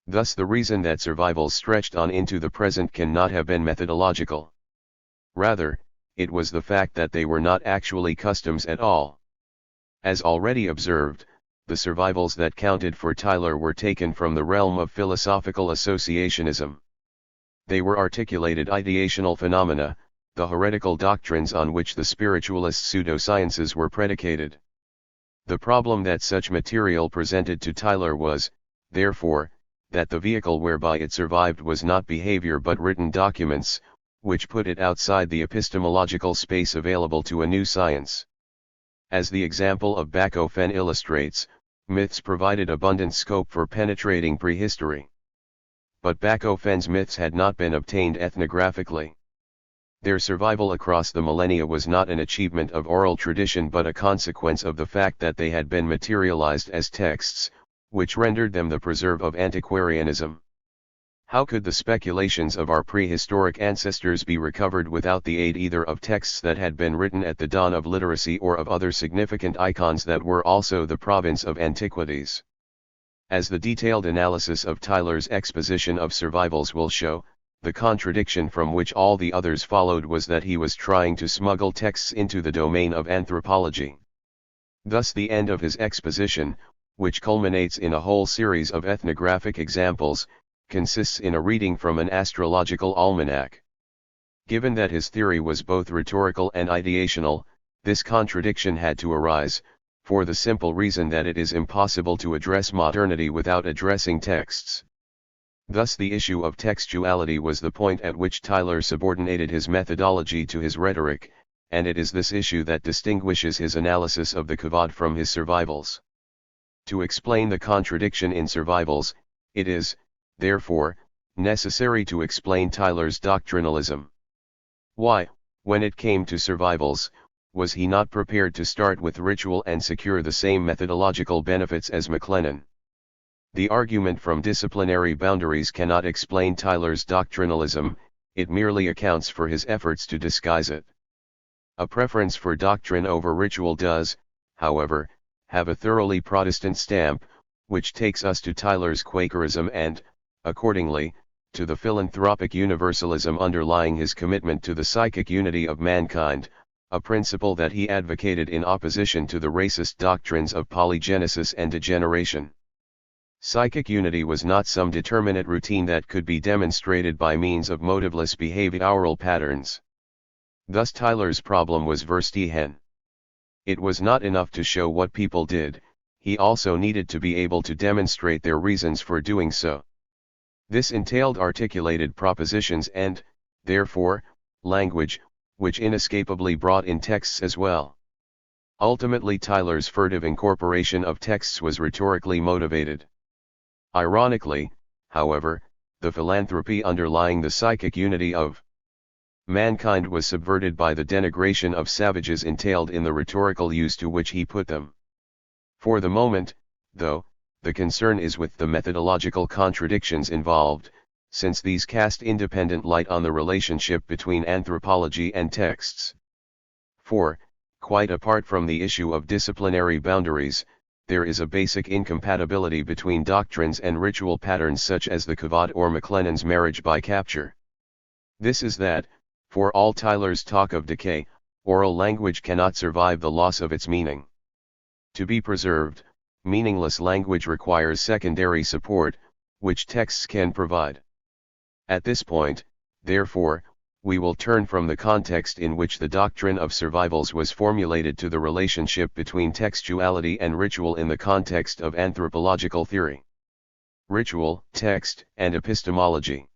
Thus the reason that survivals stretched on into the present cannot have been methodological. Rather, it was the fact that they were not actually customs at all. As already observed, the survivals that counted for Tyler were taken from the realm of philosophical associationism. They were articulated ideational phenomena, the heretical doctrines on which the spiritualist pseudosciences were predicated. The problem that such material presented to Tyler was, therefore, that the vehicle whereby it survived was not behavior but written documents, which put it outside the epistemological space available to a new science. As the example of Bachofen illustrates, myths provided abundant scope for penetrating prehistory. But Bachofen's myths had not been obtained ethnographically. Their survival across the millennia was not an achievement of oral tradition but a consequence of the fact that they had been materialized as texts, which rendered them the preserve of antiquarianism. How could the speculations of our prehistoric ancestors be recovered without the aid either of texts that had been written at the dawn of literacy or of other significant icons that were also the province of antiquities? As the detailed analysis of Tyler's exposition of survivals will show, the contradiction from which all the others followed was that he was trying to smuggle texts into the domain of anthropology. Thus the end of his exposition, which culminates in a whole series of ethnographic examples, consists in a reading from an astrological almanac. Given that his theory was both rhetorical and ideational, this contradiction had to arise, for the simple reason that it is impossible to address modernity without addressing texts. Thus the issue of textuality was the point at which Tyler subordinated his methodology to his rhetoric, and it is this issue that distinguishes his analysis of the Kavod from his survivals. To explain the contradiction in survivals, it is, therefore, necessary to explain Tyler's doctrinalism. Why, when it came to survivals, was he not prepared to start with ritual and secure the same methodological benefits as McLennan? The argument from disciplinary boundaries cannot explain Tyler's doctrinalism, it merely accounts for his efforts to disguise it. A preference for doctrine over ritual does, however, have a thoroughly Protestant stamp, which takes us to Tyler's Quakerism and, accordingly, to the philanthropic universalism underlying his commitment to the psychic unity of mankind, a principle that he advocated in opposition to the racist doctrines of polygenesis and degeneration. Psychic unity was not some determinate routine that could be demonstrated by means of motiveless behavioral patterns. Thus Tyler's problem was verstehen. It was not enough to show what people did, he also needed to be able to demonstrate their reasons for doing so. This entailed articulated propositions and, therefore, language, which inescapably brought in texts as well. Ultimately Tyler's furtive incorporation of texts was rhetorically motivated. Ironically, however, the philanthropy underlying the psychic unity of mankind was subverted by the denigration of savages entailed in the rhetorical use to which he put them. For the moment, though, the concern is with the methodological contradictions involved, since these cast independent light on the relationship between anthropology and texts. For, quite apart from the issue of disciplinary boundaries, there is a basic incompatibility between doctrines and ritual patterns such as the Kavod or McLennan's marriage by capture. This is that, for all Tyler's talk of decay, oral language cannot survive the loss of its meaning. To be preserved, meaningless language requires secondary support, which texts can provide. At this point, therefore, we will turn from the context in which the doctrine of survivals was formulated to the relationship between textuality and ritual in the context of anthropological theory. Ritual, text, and epistemology.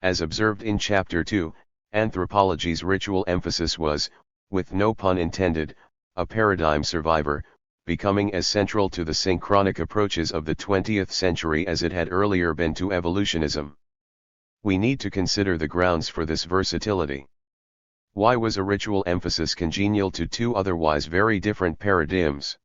As observed in Chapter 2, anthropology's ritual emphasis was, with no pun intended, a paradigm survivor, becoming as central to the synchronic approaches of the 20th century as it had earlier been to evolutionism. We need to consider the grounds for this versatility. Why was a ritual emphasis congenial to two otherwise very different paradigms?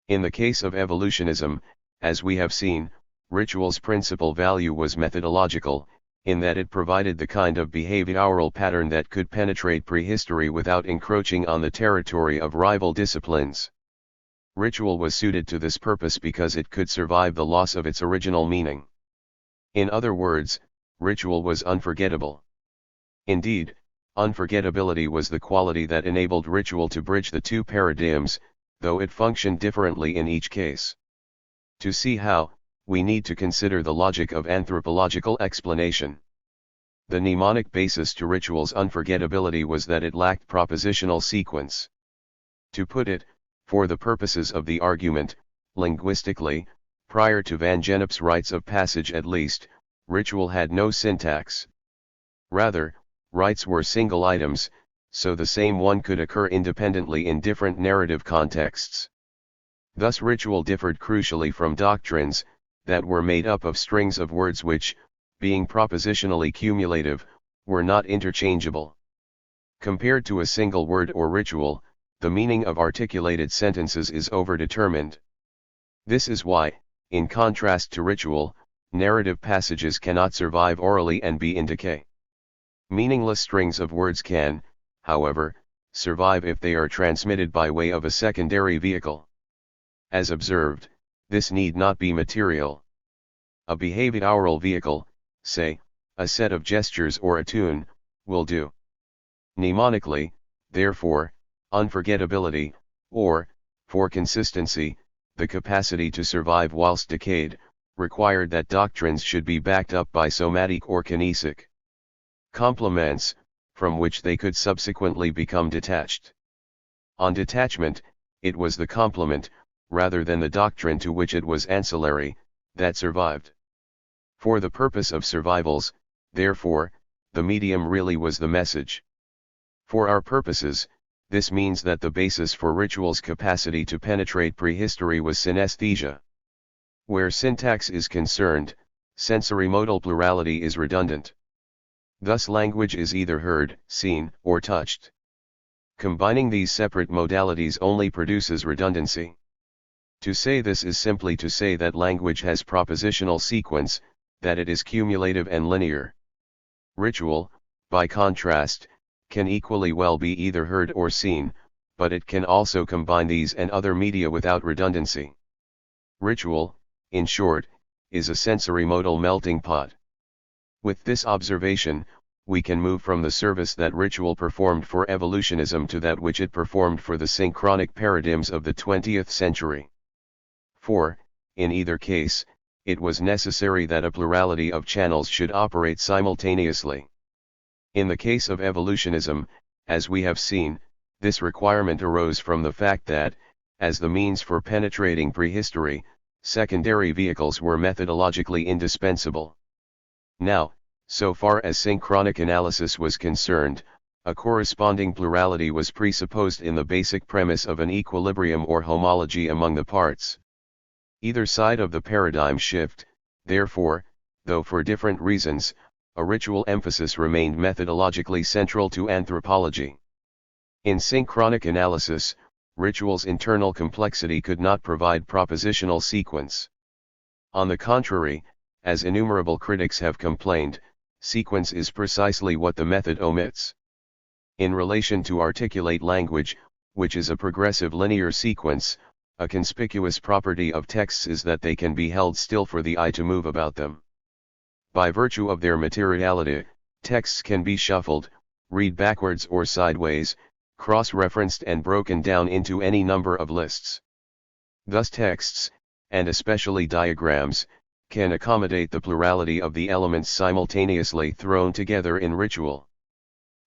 In the case of evolutionism, as we have seen, ritual's principal value was methodological, in that it provided the kind of behavioral pattern that could penetrate prehistory without encroaching on the territory of rival disciplines. Ritual was suited to this purpose because it could survive the loss of its original meaning. In other words, ritual was unforgettable. Indeed, unforgettability was the quality that enabled ritual to bridge the two paradigms, though it functioned differently in each case. To see how, we need to consider the logic of anthropological explanation. The mnemonic basis to ritual's unforgettability was that it lacked propositional sequence. To put it, for the purposes of the argument, linguistically, prior to Van Gennep's rites of passage at least, ritual had no syntax. Rather, rites were single items, so the same one could occur independently in different narrative contexts. Thus ritual differed crucially from doctrines, that were made up of strings of words which, being propositionally cumulative, were not interchangeable. Compared to a single word or ritual, the meaning of articulated sentences is overdetermined. This is why, in contrast to ritual, narrative passages cannot survive orally and be in decay. Meaningless strings of words can, however, survive if they are transmitted by way of a secondary vehicle. As observed, this need not be material. A behavioral vehicle, say, a set of gestures or a tune, will do. Mnemonically, therefore, unforgettability, or, for consistency, the capacity to survive whilst decayed, required that doctrines should be backed up by somatic or kinesic complements, from which they could subsequently become detached. On detachment, it was the complement, rather than the doctrine to which it was ancillary, that survived. For the purpose of survivals, therefore, the medium really was the message. For our purposes, this means that the basis for ritual's capacity to penetrate prehistory was synesthesia. Where syntax is concerned, sensory-modal plurality is redundant. Thus language is either heard, seen, or touched. Combining these separate modalities only produces redundancy. To say this is simply to say that language has propositional sequence, that it is cumulative and linear. Ritual, by contrast, can equally well be either heard or seen, but it can also combine these and other media without redundancy. Ritual, in short, is a sensory-modal melting pot. With this observation, we can move from the service that ritual performed for evolutionism to that which it performed for the synchronic paradigms of the 20th century. For, in either case, it was necessary that a plurality of channels should operate simultaneously. In the case of evolutionism, as we have seen, this requirement arose from the fact that, as the means for penetrating prehistory, secondary vehicles were methodologically indispensable. Now, so far as synchronic analysis was concerned, a corresponding plurality was presupposed in the basic premise of an equilibrium or homology among the parts. Either side of the paradigm shift, therefore, though for different reasons, a ritual emphasis remained methodologically central to anthropology. In synchronic analysis, ritual's internal complexity could not provide propositional sequence. On the contrary, as innumerable critics have complained, sequence is precisely what the method omits. In relation to articulate language, which is a progressive linear sequence, a conspicuous property of texts is that they can be held still for the eye to move about them. By virtue of their materiality, texts can be shuffled, read backwards or sideways, cross-referenced and broken down into any number of lists. Thus texts, and especially diagrams, can accommodate the plurality of the elements simultaneously thrown together in ritual.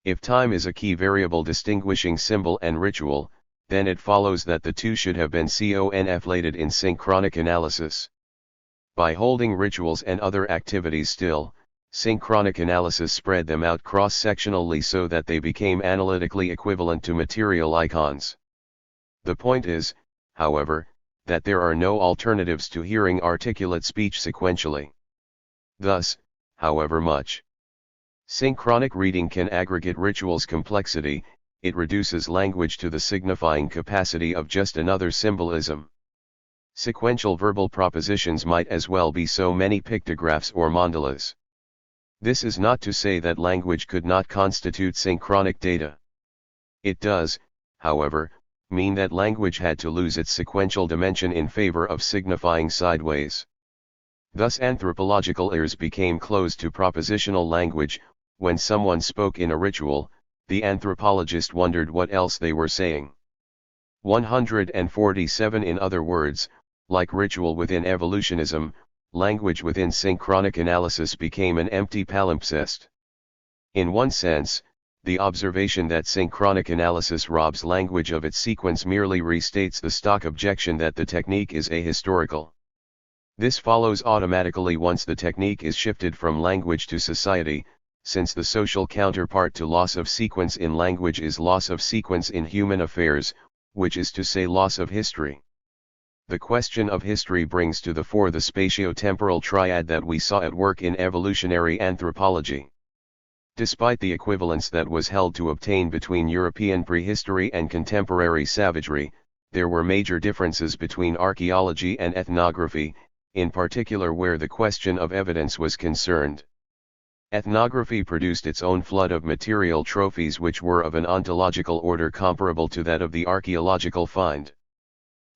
If time is a key variable distinguishing symbol and ritual, then it follows that the two should have been conflated in synchronic analysis. By holding rituals and other activities still, synchronic analysis spread them out cross-sectionally so that they became analytically equivalent to material icons. The point is, however, that there are no alternatives to hearing articulate speech sequentially. Thus, however much synchronic reading can aggregate ritual's complexity, it reduces language to the signifying capacity of just another symbolism. Sequential verbal propositions might as well be so many pictographs or mandalas. This is not to say that language could not constitute synchronic data. It does, however, mean that language had to lose its sequential dimension in favor of signifying sideways. Thus anthropological ears became closed to propositional language. When someone spoke in a ritual, the anthropologist wondered what else they were saying. 147 In other words, like ritual within evolutionism, language within synchronic analysis became an empty palimpsest. In one sense, the observation that synchronic analysis robs language of its sequence merely restates the stock objection that the technique is ahistorical. This follows automatically once the technique is shifted from language to society, since the social counterpart to loss of sequence in language is loss of sequence in human affairs, which is to say loss of history. The question of history brings to the fore the spatio-temporal triad that we saw at work in evolutionary anthropology. Despite the equivalence that was held to obtain between European prehistory and contemporary savagery, there were major differences between archaeology and ethnography, in particular where the question of evidence was concerned. Ethnography produced its own flood of material trophies which were of an ontological order comparable to that of the archaeological find.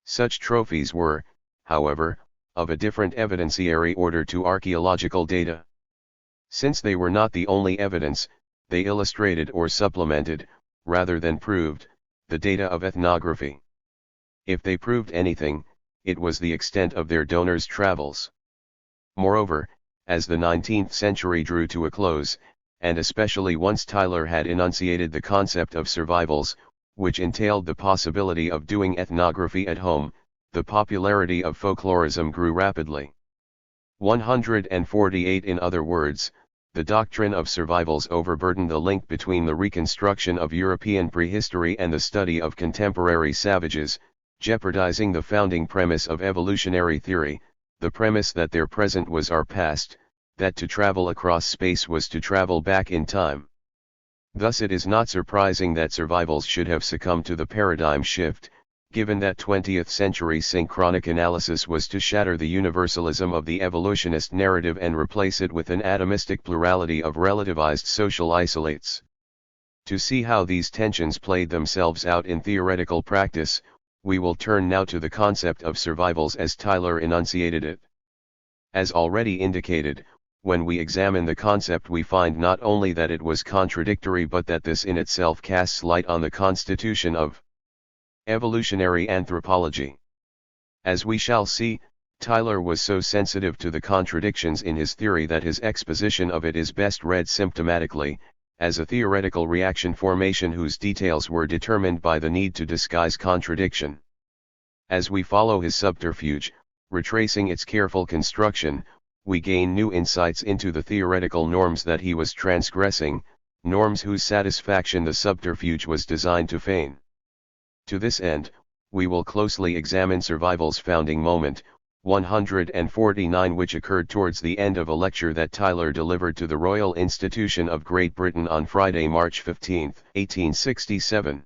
Such trophies were, however, of a different evidenciary order to archaeological data. Since they were not the only evidence, they illustrated or supplemented, rather than proved, the data of ethnography. If they proved anything, it was the extent of their donors' travels. Moreover, as the 19th century drew to a close, and especially once Tyler had enunciated the concept of survivals, which entailed the possibility of doing ethnography at home, the popularity of folklorism grew rapidly. 148. In other words, the doctrine of survivals overburdened the link between the reconstruction of European prehistory and the study of contemporary savages, jeopardizing the founding premise of evolutionary theory, the premise that their present was our past, that to travel across space was to travel back in time. Thus it is not surprising that survivals should have succumbed to the paradigm shift, given that 20th century synchronic analysis was to shatter the universalism of the evolutionist narrative and replace it with an atomistic plurality of relativized social isolates. To see how these tensions played themselves out in theoretical practice, we will turn now to the concept of survivals as Tyler enunciated it. As already indicated, when we examine the concept we find not only that it was contradictory but that this in itself casts light on the constitution of evolutionary anthropology. As we shall see, Tyler was so sensitive to the contradictions in his theory that his exposition of it is best read symptomatically, as a theoretical reaction formation whose details were determined by the need to disguise contradiction. As we follow his subterfuge, retracing its careful construction, we gain new insights into the theoretical norms that he was transgressing, norms whose satisfaction the subterfuge was designed to feign. To this end, we will closely examine survival's founding moment, 149, which occurred towards the end of a lecture that Tyler delivered to the Royal Institution of Great Britain on Friday, March 15, 1867.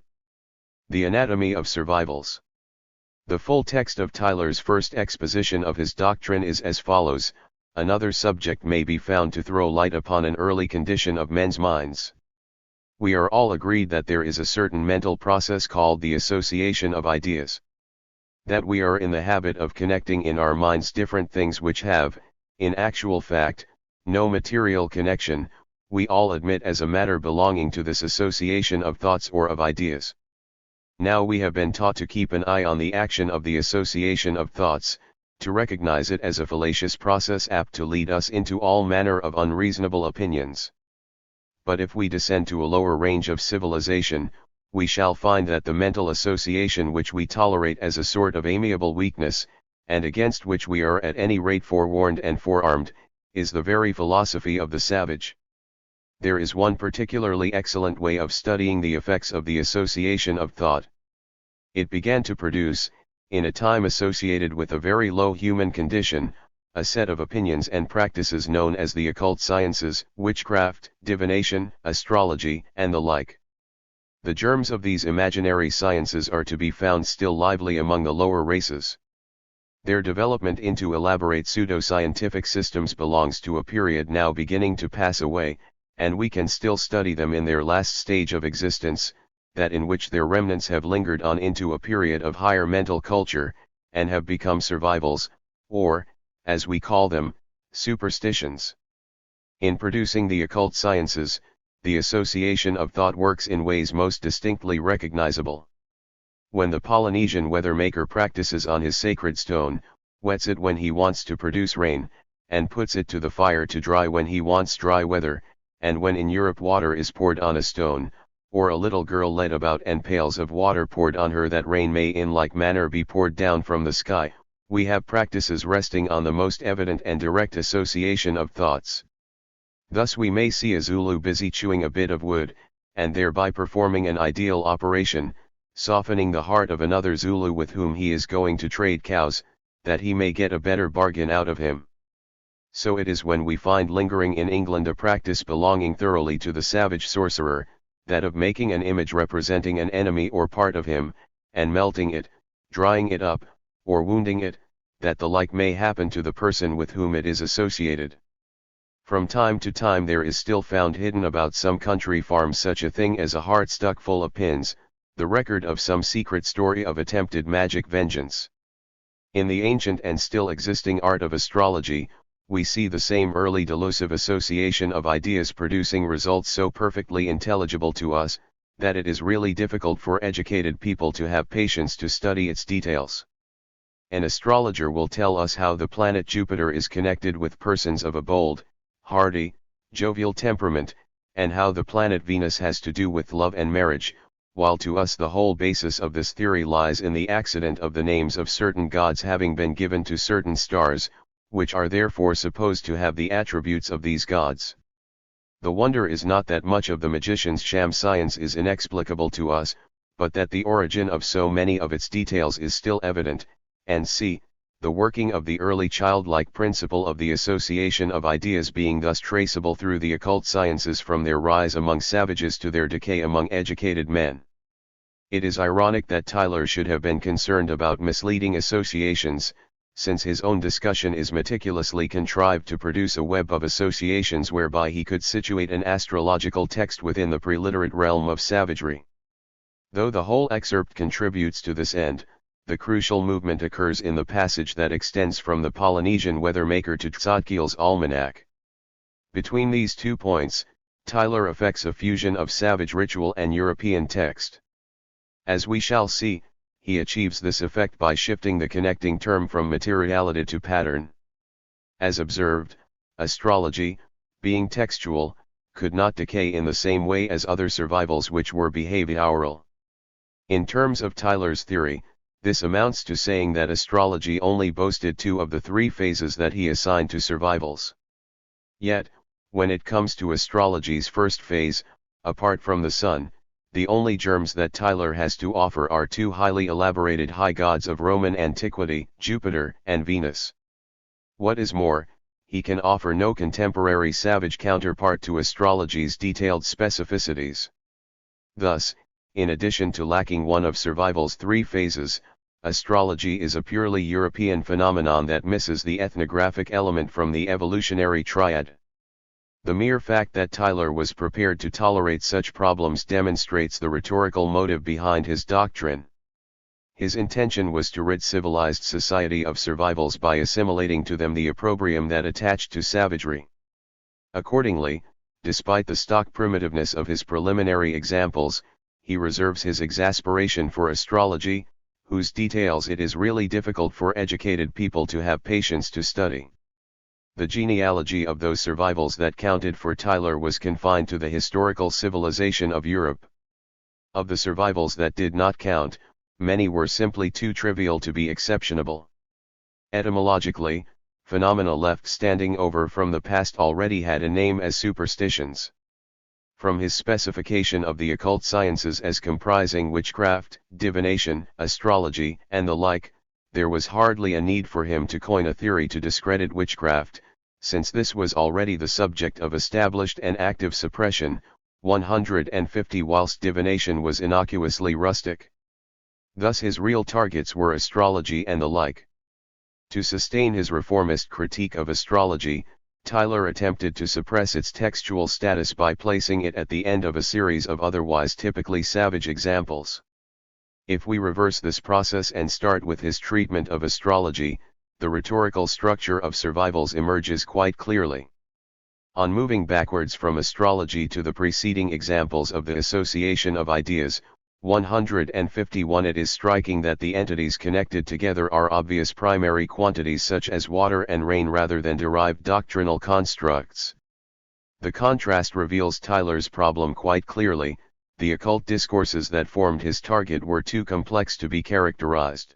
The Anatomy of Survivals. The full text of Tyler's first exposition of his doctrine is as follows. Another subject may be found to throw light upon an early condition of men's minds. We are all agreed that there is a certain mental process called the association of ideas. That we are in the habit of connecting in our minds different things which have, in actual fact, no material connection, we all admit as a matter belonging to this association of thoughts or of ideas. Now we have been taught to keep an eye on the action of the association of thoughts, to recognize it as a fallacious process apt to lead us into all manner of unreasonable opinions. But if we descend to a lower range of civilization, we shall find that the mental association which we tolerate as a sort of amiable weakness, and against which we are at any rate forewarned and forearmed, is the very philosophy of the savage. There is one particularly excellent way of studying the effects of the association of thought. It began to produce, in a time associated with a very low human condition, a set of opinions and practices known as the occult sciences, witchcraft, divination, astrology, and the like. The germs of these imaginary sciences are to be found still lively among the lower races. Their development into elaborate pseudo-scientific systems belongs to a period now beginning to pass away, and we can still study them in their last stage of existence, that in which their remnants have lingered on into a period of higher mental culture, and have become survivals, or, as we call them, superstitions. In producing the occult sciences, the association of thought works in ways most distinctly recognizable. When the Polynesian weather-maker practices on his sacred stone, wets it when he wants to produce rain, and puts it to the fire to dry when he wants dry weather, and when in Europe water is poured on a stone, or a little girl led about and pails of water poured on her that rain may in like manner be poured down from the sky, we have practices resting on the most evident and direct association of thoughts. Thus we may see a Zulu busy chewing a bit of wood, and thereby performing an ideal operation, softening the heart of another Zulu with whom he is going to trade cows, that he may get a better bargain out of him. So it is when we find lingering in England a practice belonging thoroughly to the savage sorcerer, that of making an image representing an enemy or part of him, and melting it, drying it up, or wounding it, that the like may happen to the person with whom it is associated. From time to time there is still found hidden about some country farm such a thing as a heart stuck full of pins, the record of some secret story of attempted magic vengeance. In the ancient and still existing art of astrology, we see the same early delusive association of ideas producing results so perfectly intelligible to us, that it is really difficult for educated people to have patience to study its details. An astrologer will tell us how the planet Jupiter is connected with persons of a bold, hardy, jovial temperament, and how the planet Venus has to do with love and marriage, while to us the whole basis of this theory lies in the accident of the names of certain gods having been given to certain stars, which are therefore supposed to have the attributes of these gods. The wonder is not that much of the magician's sham science is inexplicable to us, but that the origin of so many of its details is still evident, and c. the working of the early childlike principle of the association of ideas being thus traceable through the occult sciences from their rise among savages to their decay among educated men. It is ironic that Tyler should have been concerned about misleading associations, since his own discussion is meticulously contrived to produce a web of associations whereby he could situate an astrological text within the preliterate realm of savagery. Though the whole excerpt contributes to this end, the crucial movement occurs in the passage that extends from the Polynesian weather-maker to Tzadkiel's almanac. Between these 2 points, Tyler effects a fusion of savage ritual and European text. As we shall see, he achieves this effect by shifting the connecting term from materiality to pattern. As observed, astrology, being textual, could not decay in the same way as other survivals which were behavioral. In terms of Tyler's theory, this amounts to saying that astrology only boasted 2 of the 3 phases that he assigned to survivals. Yet, when it comes to astrology's first phase, apart from the sun, the only germs that Tyler has to offer are 2 highly elaborated high gods of Roman antiquity, Jupiter and Venus. What is more, he can offer no contemporary savage counterpart to astrology's detailed specificities. Thus, in addition to lacking one of survival's 3 phases, astrology is a purely European phenomenon that misses the ethnographic element from the evolutionary triad. The mere fact that Tyler was prepared to tolerate such problems demonstrates the rhetorical motive behind his doctrine. His intention was to rid civilized society of survivals by assimilating to them the opprobrium that attached to savagery. Accordingly, despite the stock primitiveness of his preliminary examples, he reserves his exasperation for astrology, whose details it is really difficult for educated people to have patience to study. The genealogy of those survivals that counted for Tyler was confined to the historical civilization of Europe. Of the survivals that did not count, many were simply too trivial to be exceptionable. Etymologically, phenomena left standing over from the past already had a name as superstitions. From his specification of the occult sciences as comprising witchcraft, divination, astrology, and the like, there was hardly a need for him to coin a theory to discredit witchcraft, since this was already the subject of established and active suppression, 150 whilst divination was innocuously rustic. Thus his real targets were astrology and the like. To sustain his reformist critique of astrology, Tyler attempted to suppress its textual status by placing it at the end of a series of otherwise typically savage examples. If we reverse this process and start with his treatment of astrology, the rhetorical structure of survivals emerges quite clearly. On moving backwards from astrology to the preceding examples of the association of ideas, 151, it is striking that the entities connected together are obvious primary quantities such as water and rain rather than derived doctrinal constructs. The contrast reveals Tyler's problem quite clearly. The occult discourses that formed his target were too complex to be characterized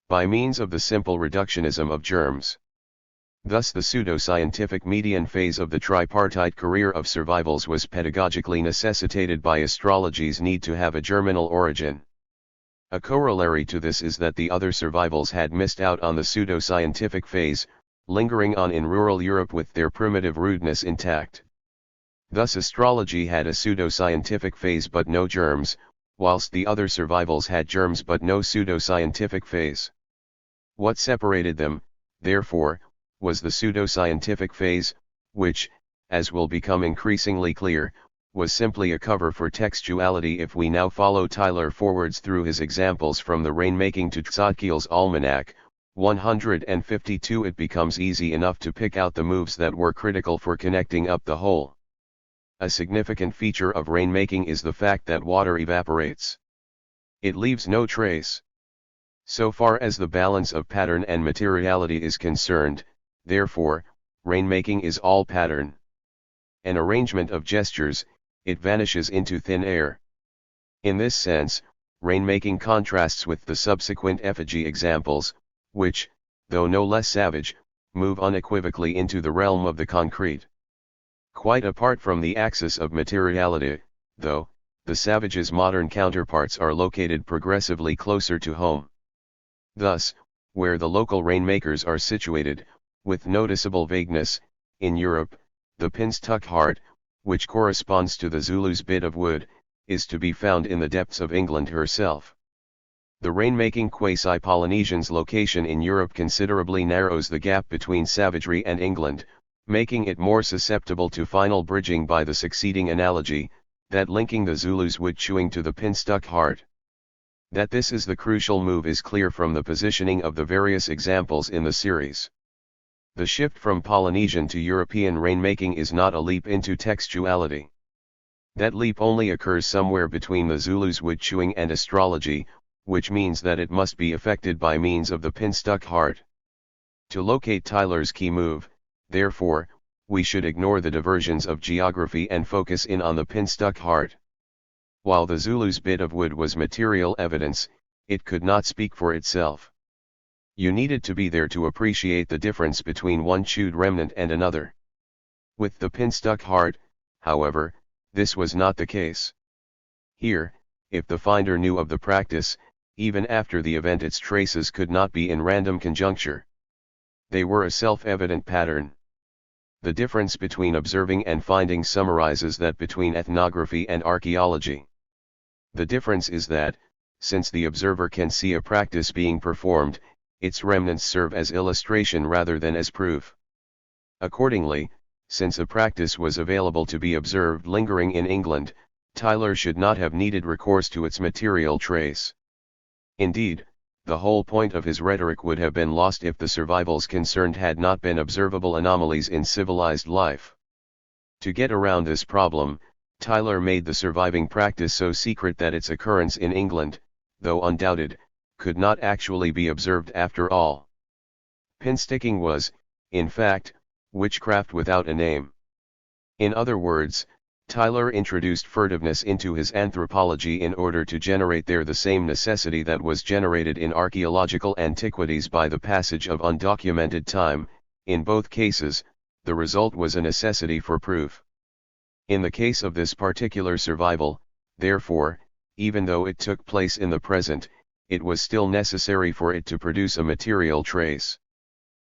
by means of the simple reductionism of germs. Thus the pseudoscientific median phase of the tripartite career of survivals was pedagogically necessitated by astrology's need to have a germinal origin. A corollary to this is that the other survivals had missed out on the pseudoscientific phase, lingering on in rural Europe with their primitive rudeness intact. Thus astrology had a pseudoscientific phase but no germs, whilst the other survivals had germs but no pseudoscientific phase. What separated them, therefore, was the pseudoscientific phase, which, as will become increasingly clear, was simply a cover for textuality. If we now follow Tyler forwards through his examples from the rainmaking to Tzadkiel's almanac, 152, it becomes easy enough to pick out the moves that were critical for connecting up the whole. A significant feature of rainmaking is the fact that water evaporates. It leaves no trace. So far as the balance of pattern and materiality is concerned, therefore, rainmaking is all pattern. An arrangement of gestures, it vanishes into thin air. In this sense, rainmaking contrasts with the subsequent effigy examples, which, though no less savage, move unequivocally into the realm of the concrete. Quite apart from the axis of materiality, though, the savage's modern counterparts are located progressively closer to home. Thus, where the local rainmakers are situated, with noticeable vagueness, in Europe, the pinstuck heart, which corresponds to the Zulu's bit of wood, is to be found in the depths of England herself. The rainmaking quasi-Polynesian's location in Europe considerably narrows the gap between savagery and England, making it more susceptible to final bridging by the succeeding analogy, that linking the Zulu's wood chewing to the pinstuck heart. That this is the crucial move is clear from the positioning of the various examples in the series. The shift from Polynesian to European rainmaking is not a leap into textuality. That leap only occurs somewhere between the Zulu's wood chewing and astrology, which means that it must be effected by means of the pinstuck heart. To locate Tyler's key move, therefore, we should ignore the diversions of geography and focus in on the pinstuck heart. While the Zulu's bit of wood was material evidence, it could not speak for itself. You needed to be there to appreciate the difference between one chewed remnant and another. With the pinstuck heart, however, this was not the case. Here, if the finder knew of the practice, even after the event its traces could not be in random conjuncture. They were a self-evident pattern. The difference between observing and finding summarizes that between ethnography and archaeology. The difference is that, since the observer can see a practice being performed, its remnants serve as illustration rather than as proof. Accordingly, since a practice was available to be observed lingering in England, Tyler should not have needed recourse to its material trace. Indeed, the whole point of his rhetoric would have been lost if the survivals concerned had not been observable anomalies in civilized life. To get around this problem, Tyler made the surviving practice so secret that its occurrence in England, though undoubted, could not actually be observed after all. Pinsticking was, in fact, witchcraft without a name. In other words, Tyler introduced furtiveness into his anthropology in order to generate there the same necessity that was generated in archaeological antiquities by the passage of undocumented time. In both cases, the result was a necessity for proof. In the case of this particular survival, therefore, even though it took place in the present, it was still necessary for it to produce a material trace.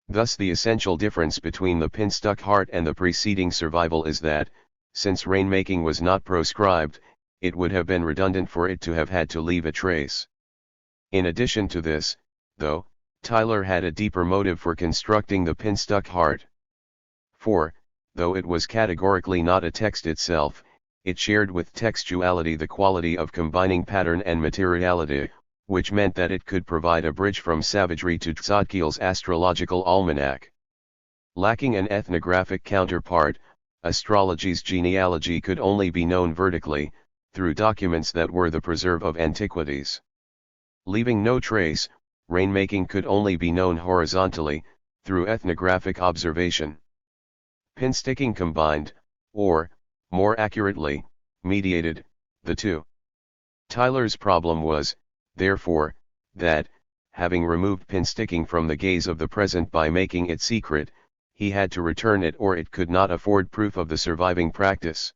Thus the essential difference between the pinstuck heart and the preceding survival is that, since rainmaking was not proscribed, it would have been redundant for it to have had to leave a trace. In addition to this, though, Tyler had a deeper motive for constructing the pinstuck heart. For, though it was categorically not a text itself, it shared with textuality the quality of combining pattern and materiality, which meant that it could provide a bridge from savagery to Tzadkiel's astrological almanac. Lacking an ethnographic counterpart, astrology's genealogy could only be known vertically, through documents that were the preserve of antiquities. Leaving no trace, rainmaking could only be known horizontally, through ethnographic observation. Pinsticking combined, or, more accurately, mediated, the two. Tyler's problem was, therefore, that, having removed pinsticking from the gaze of the present by making it secret, he had to return it or it could not afford proof of the surviving practice.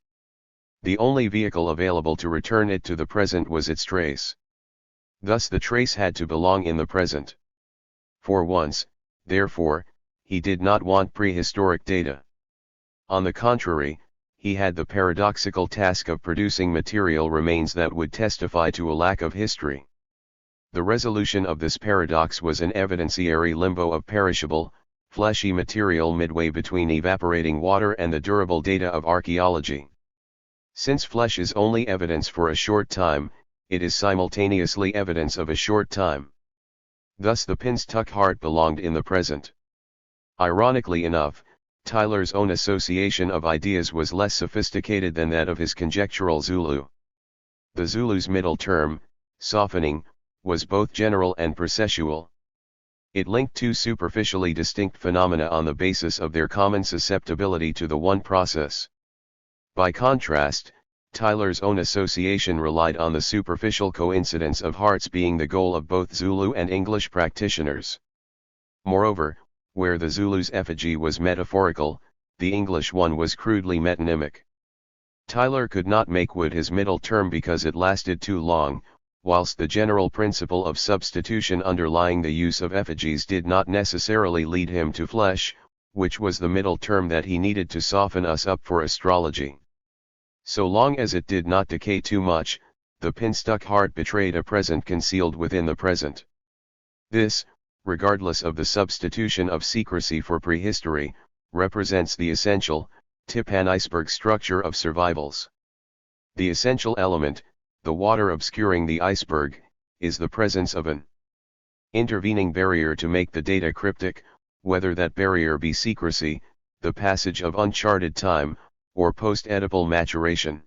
The only vehicle available to return it to the present was its trace. Thus the trace had to belong in the present. For once, therefore, he did not want prehistoric data. On the contrary, he had the paradoxical task of producing material remains that would testify to a lack of history. The resolution of this paradox was an evidenciary limbo of perishable, fleshy material midway between evaporating water and the durable data of archaeology. Since flesh is only evidence for a short time, it is simultaneously evidence of a short time. Thus the pinstuck heart belonged in the present. Ironically enough, Tyler's own association of ideas was less sophisticated than that of his conjectural Zulu. The Zulu's middle term, softening, was both general and processual. It linked two superficially distinct phenomena on the basis of their common susceptibility to the one process. By contrast, Tyler's own association relied on the superficial coincidence of hearts being the goal of both Zulu and English practitioners. Moreover, Where the Zulu's effigy was metaphorical, the English one was crudely metonymic. Tyler could not make wood his middle term because it lasted too long, whilst the general principle of substitution underlying the use of effigies did not necessarily lead him to flesh, which was the middle term that he needed to soften us up for astrology. So long as it did not decay too much, the pin-stuck heart betrayed a present concealed within the present. This, regardless of the substitution of secrecy for prehistory, represents the essential, tip-and-iceberg structure of survivals. The essential element, the water obscuring the iceberg, is the presence of an intervening barrier to make the data cryptic, whether that barrier be secrecy, the passage of uncharted time, or post-Oedipal maturation.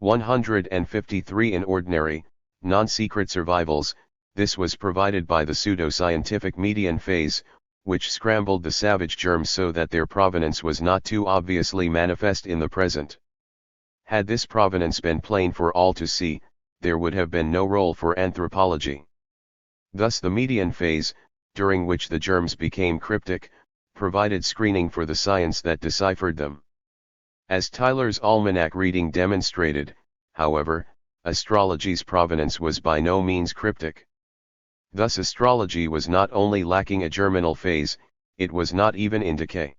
153 In ordinary, non-secret survivals, this was provided by the pseudo-scientific median phase, which scrambled the savage germs so that their provenance was not too obviously manifest in the present. Had this provenance been plain for all to see, there would have been no role for anthropology. Thus the median phase, during which the germs became cryptic, provided screening for the science that deciphered them. As Tyler's almanac reading demonstrated, however, astrology's provenance was by no means cryptic. Thus astrology was not only lacking a germinal phase, it was not even in decay.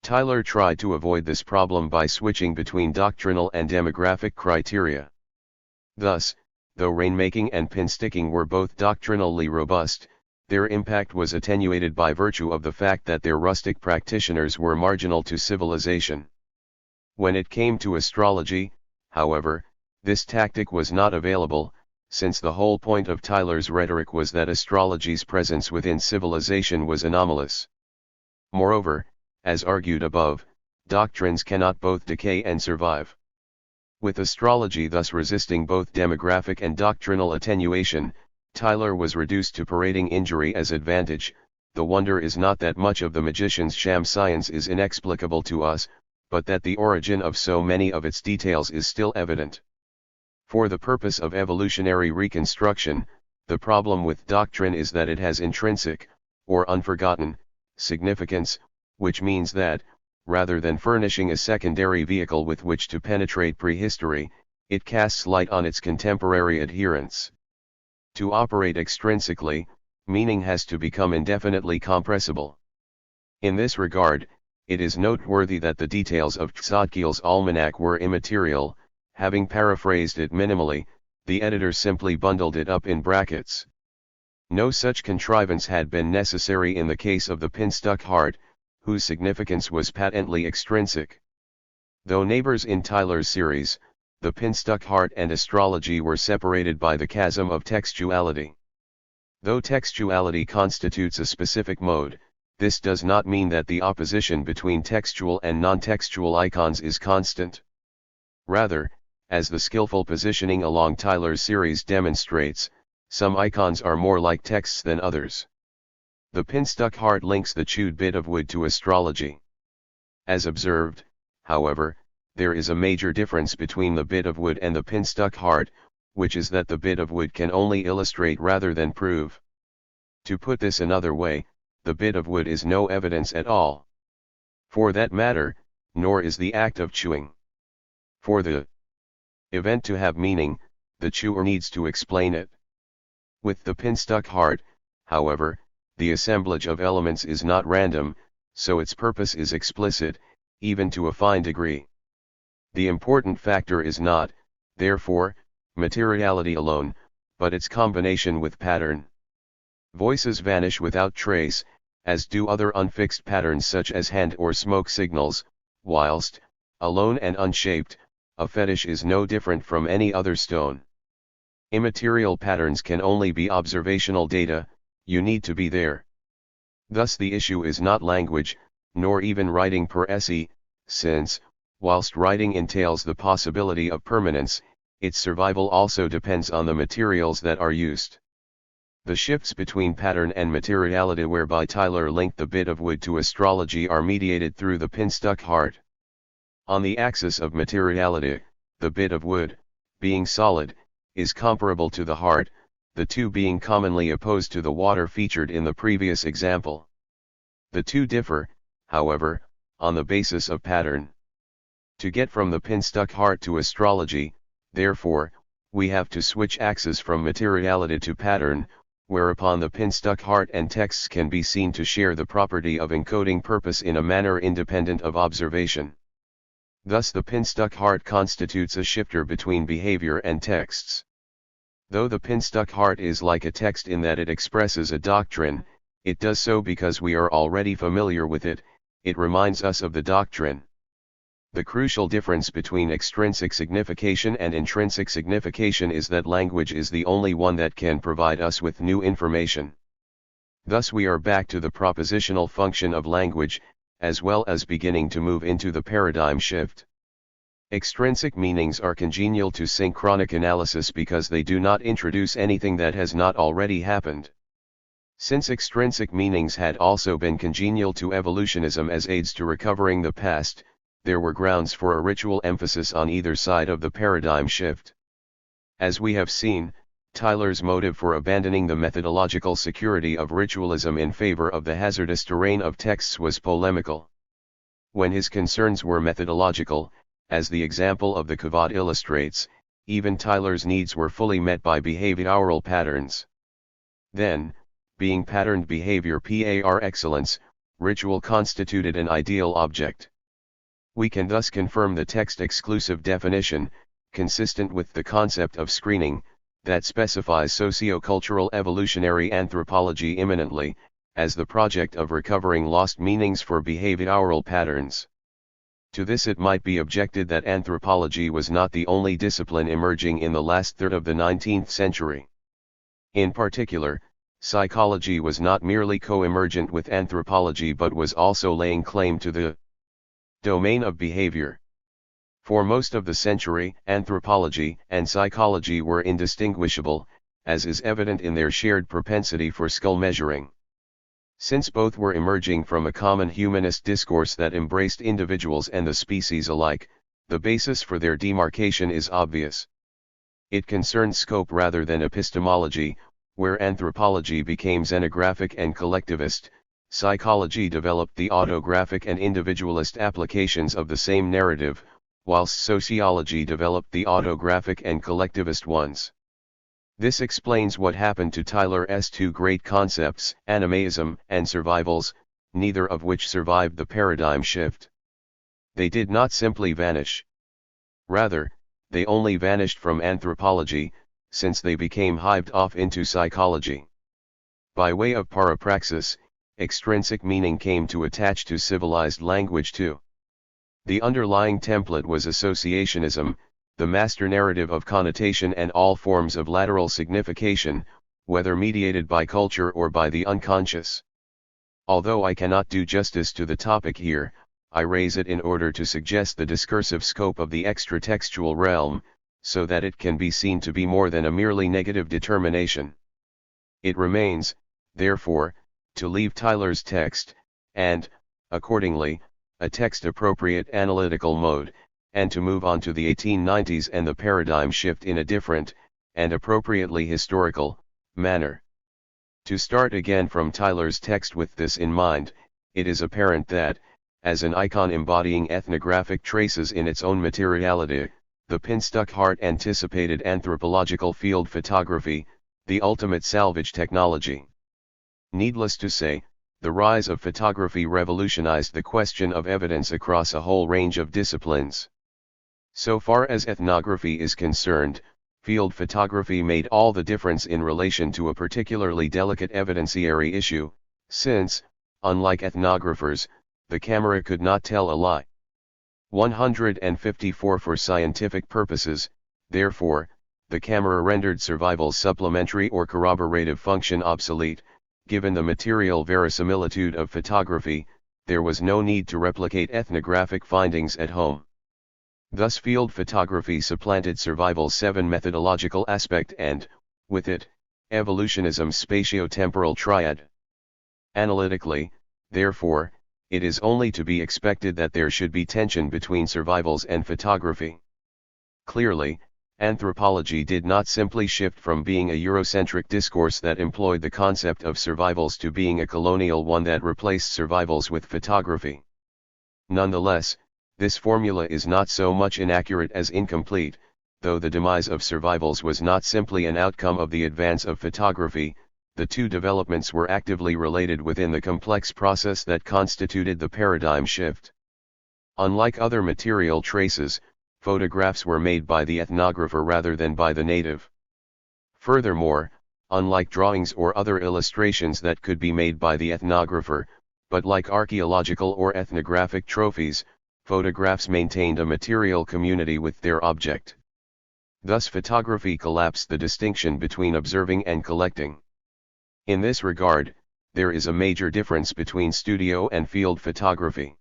Tyler tried to avoid this problem by switching between doctrinal and demographic criteria. Thus, though rainmaking and pin-sticking were both doctrinally robust, their impact was attenuated by virtue of the fact that their rustic practitioners were marginal to civilization. When it came to astrology, however, this tactic was not available, since the whole point of Tyler's rhetoric was that astrology's presence within civilization was anomalous. Moreover, as argued above, doctrines cannot both decay and survive. With astrology thus resisting both demographic and doctrinal attenuation, Tyler was reduced to parading injury as advantage. The wonder is not that much of the magician's sham science is inexplicable to us, but that the origin of so many of its details is still evident. For the purpose of evolutionary reconstruction, the problem with doctrine is that it has intrinsic, or unforgotten, significance, which means that, rather than furnishing a secondary vehicle with which to penetrate prehistory, it casts light on its contemporary adherents. To operate extrinsically, meaning has to become indefinitely compressible. In this regard, it is noteworthy that the details of Tzadkiel's almanac were immaterial. Having paraphrased it minimally, the editor simply bundled it up in brackets. No such contrivance had been necessary in the case of the pin-stuck heart, whose significance was patently extrinsic. Though neighbors in Tyler's series, the pin-stuck heart and astrology were separated by the chasm of textuality. Though textuality constitutes a specific mode, this does not mean that the opposition between textual and non-textual icons is constant. Rather, as the skillful positioning along Tyler's series demonstrates, some icons are more like texts than others. The pin-stuck heart links the chewed bit of wood to astrology. As observed, however, there is a major difference between the bit of wood and the pin-stuck heart, which is that the bit of wood can only illustrate rather than prove. To put this another way, the bit of wood is no evidence at all. For that matter, nor is the act of chewing. For the event to have meaning, the chewer needs to explain it. With the pin-stuck heart, however, the assemblage of elements is not random, so its purpose is explicit, even to a fine degree. The important factor is not, therefore, materiality alone, but its combination with pattern. Voices vanish without trace, as do other unfixed patterns such as hand or smoke signals, whilst, alone and unshaped, a fetish is no different from any other stone. Immaterial patterns can only be observational data, you need to be there. Thus the issue is not language, nor even writing per se, since, whilst writing entails the possibility of permanence, its survival also depends on the materials that are used. The shifts between pattern and materiality whereby Tyler linked the bit of wood to astrology are mediated through the pin-stuck heart. On the axis of materiality, the bit of wood, being solid, is comparable to the heart, the two being commonly opposed to the water featured in the previous example. The two differ, however, on the basis of pattern. To get from the pin-stuck heart to astrology, therefore, we have to switch axes from materiality to pattern, whereupon the pin-stuck heart and texts can be seen to share the property of encoding purpose in a manner independent of observation. Thus the pin-stuck heart constitutes a shifter between behavior and texts. Though the pin-stuck heart is like a text in that it expresses a doctrine, it does so because we are already familiar with it, it reminds us of the doctrine. The crucial difference between extrinsic signification and intrinsic signification is that language is the only one that can provide us with new information. Thus we are back to the propositional function of language, as well as beginning to move into the paradigm shift. Extrinsic meanings are congenial to synchronic analysis because they do not introduce anything that has not already happened. Since extrinsic meanings had also been congenial to evolutionism as aids to recovering the past, there were grounds for a ritual emphasis on either side of the paradigm shift. As we have seen, Tyler's motive for abandoning the methodological security of ritualism in favor of the hazardous terrain of texts was polemical. When his concerns were methodological, as the example of the Kavad illustrates, even Tyler's needs were fully met by behavioral patterns. Then, being patterned behavior par excellence, ritual constituted an ideal object. We can thus confirm the text-exclusive definition, consistent with the concept of screening, that specifies socio-cultural evolutionary anthropology imminently, as the project of recovering lost meanings for behavioral patterns. To this it might be objected that anthropology was not the only discipline emerging in the last third of the 19th century. In particular, psychology was not merely co-emergent with anthropology but was also laying claim to the domain of behavior. For most of the century, anthropology and psychology were indistinguishable, as is evident in their shared propensity for skull measuring. Since both were emerging from a common humanist discourse that embraced individuals and the species alike, the basis for their demarcation is obvious. It concerned scope rather than epistemology, where anthropology became xenographic and collectivist. Psychology developed the autographic and individualist applications of the same narrative, whilst sociology developed the autographic and collectivist ones. This explains what happened to Tyler's two great concepts, animaism and survivals, neither of which survived the paradigm shift. They did not simply vanish. Rather, they only vanished from anthropology, since they became hived off into psychology. By way of parapraxis, extrinsic meaning came to attach to civilized language too. The underlying template was associationism, the master narrative of connotation and all forms of lateral signification, whether mediated by culture or by the unconscious. Although I cannot do justice to the topic here, I raise it in order to suggest the discursive scope of the extratextual realm, so that it can be seen to be more than a merely negative determination. It remains, therefore, to leave Tyler's text, and, accordingly, a text-appropriate analytical mode, and to move on to the 1890s and the paradigm shift in a different, and appropriately historical, manner. To start again from Tyler's text with this in mind, it is apparent that, as an icon embodying ethnographic traces in its own materiality, the pin-stuck heart anticipated anthropological field photography, the ultimate salvage technology. Needless to say, the rise of photography revolutionized the question of evidence across a whole range of disciplines. So far as ethnography is concerned, field photography made all the difference in relation to a particularly delicate evidenciary issue, since, unlike ethnographers, the camera could not tell a lie. 154 For scientific purposes, therefore, the camera rendered survival's supplementary or corroborative function obsolete. Given the material verisimilitude of photography, there was no need to replicate ethnographic findings at home. Thus field photography supplanted survival's seven methodological aspect and, with it, evolutionism's spatio-temporal triad. Analytically, therefore, it is only to be expected that there should be tension between survivals and photography. Clearly, Anthropology did not simply shift from being a Eurocentric discourse that employed the concept of survivals to being a colonial one that replaced survivals with photography. Nonetheless, this formula is not so much inaccurate as incomplete, though the demise of survivals was not simply an outcome of the advance of photography. The two developments were actively related within the complex process that constituted the paradigm shift. Unlike other material traces, photographs were made by the ethnographer rather than by the native. Furthermore, unlike drawings or other illustrations that could be made by the ethnographer, but like archaeological or ethnographic trophies, photographs maintained a material community with their object. Thus photography collapsed the distinction between observing and collecting. In this regard, there is a major difference between studio and field photography.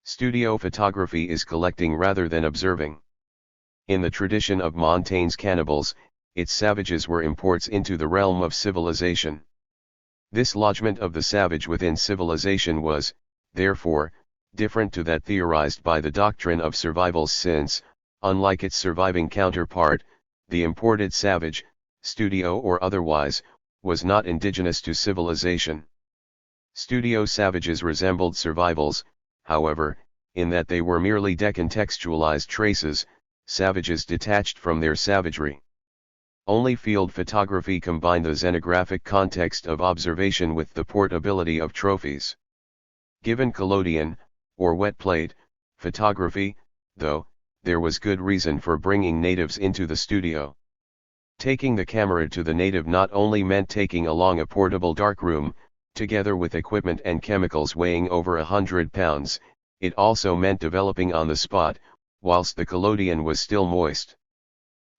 Studio photography is collecting rather than observing. In the tradition of Montaigne's cannibals, its savages were imports into the realm of civilization. This lodgment of the savage within civilization was, therefore, different to that theorized by the doctrine of survivals since, unlike its surviving counterpart, the imported savage, studio or otherwise, was not indigenous to civilization. Studio savages resembled survivals, however, in that they were merely decontextualized traces, savages detached from their savagery. Only field photography combined the xenographic context of observation with the portability of trophies. Given collodion, or wet plate, photography, though, there was good reason for bringing natives into the studio. Taking the camera to the native not only meant taking along a portable darkroom, together with equipment and chemicals weighing over 100 pounds, it also meant developing on the spot, whilst the collodion was still moist.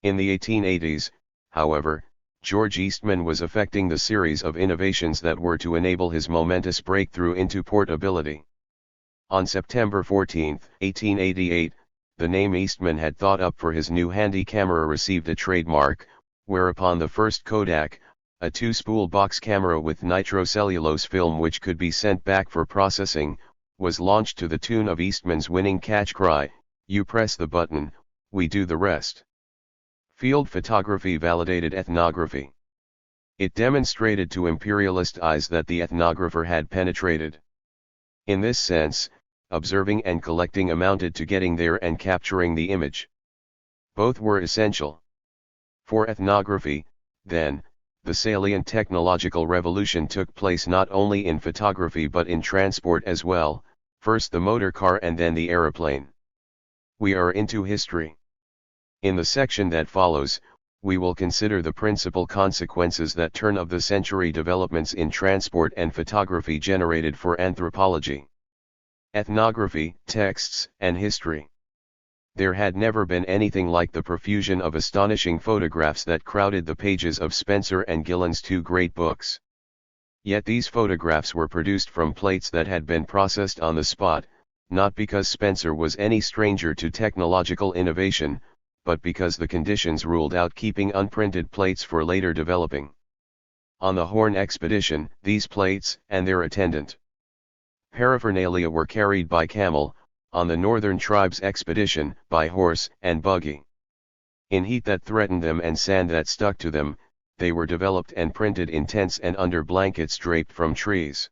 In the 1880s, however, George Eastman was effecting the series of innovations that were to enable his momentous breakthrough into portability. On September 14, 1888, the name Eastman had thought up for his new handy camera received a trademark, whereupon the first Kodak, a two-spool box camera with nitrocellulose film which could be sent back for processing, was launched to the tune of Eastman's winning catch cry, "You press the button, we do the rest." Field photography validated ethnography. It demonstrated to imperialist eyes that the ethnographer had penetrated. In this sense, observing and collecting amounted to getting there and capturing the image. Both were essential. For ethnography, then, the salient technological revolution took place not only in photography but in transport as well, first the motor car and then the aeroplane. We are into history. In the section that follows, we will consider the principal consequences that turn-of-the-century developments in transport and photography generated for anthropology, ethnography, texts, and history. There had never been anything like the profusion of astonishing photographs that crowded the pages of Spencer and Gillen's two great books. Yet these photographs were produced from plates that had been processed on the spot, not because Spencer was any stranger to technological innovation, but because the conditions ruled out keeping unprinted plates for later developing. On the Horn expedition, these plates, and their attendant paraphernalia were carried by camel, on the Northern Tribes expedition, by horse and buggy. In heat that threatened them and sand that stuck to them, they were developed and printed in tents and under blankets draped from trees.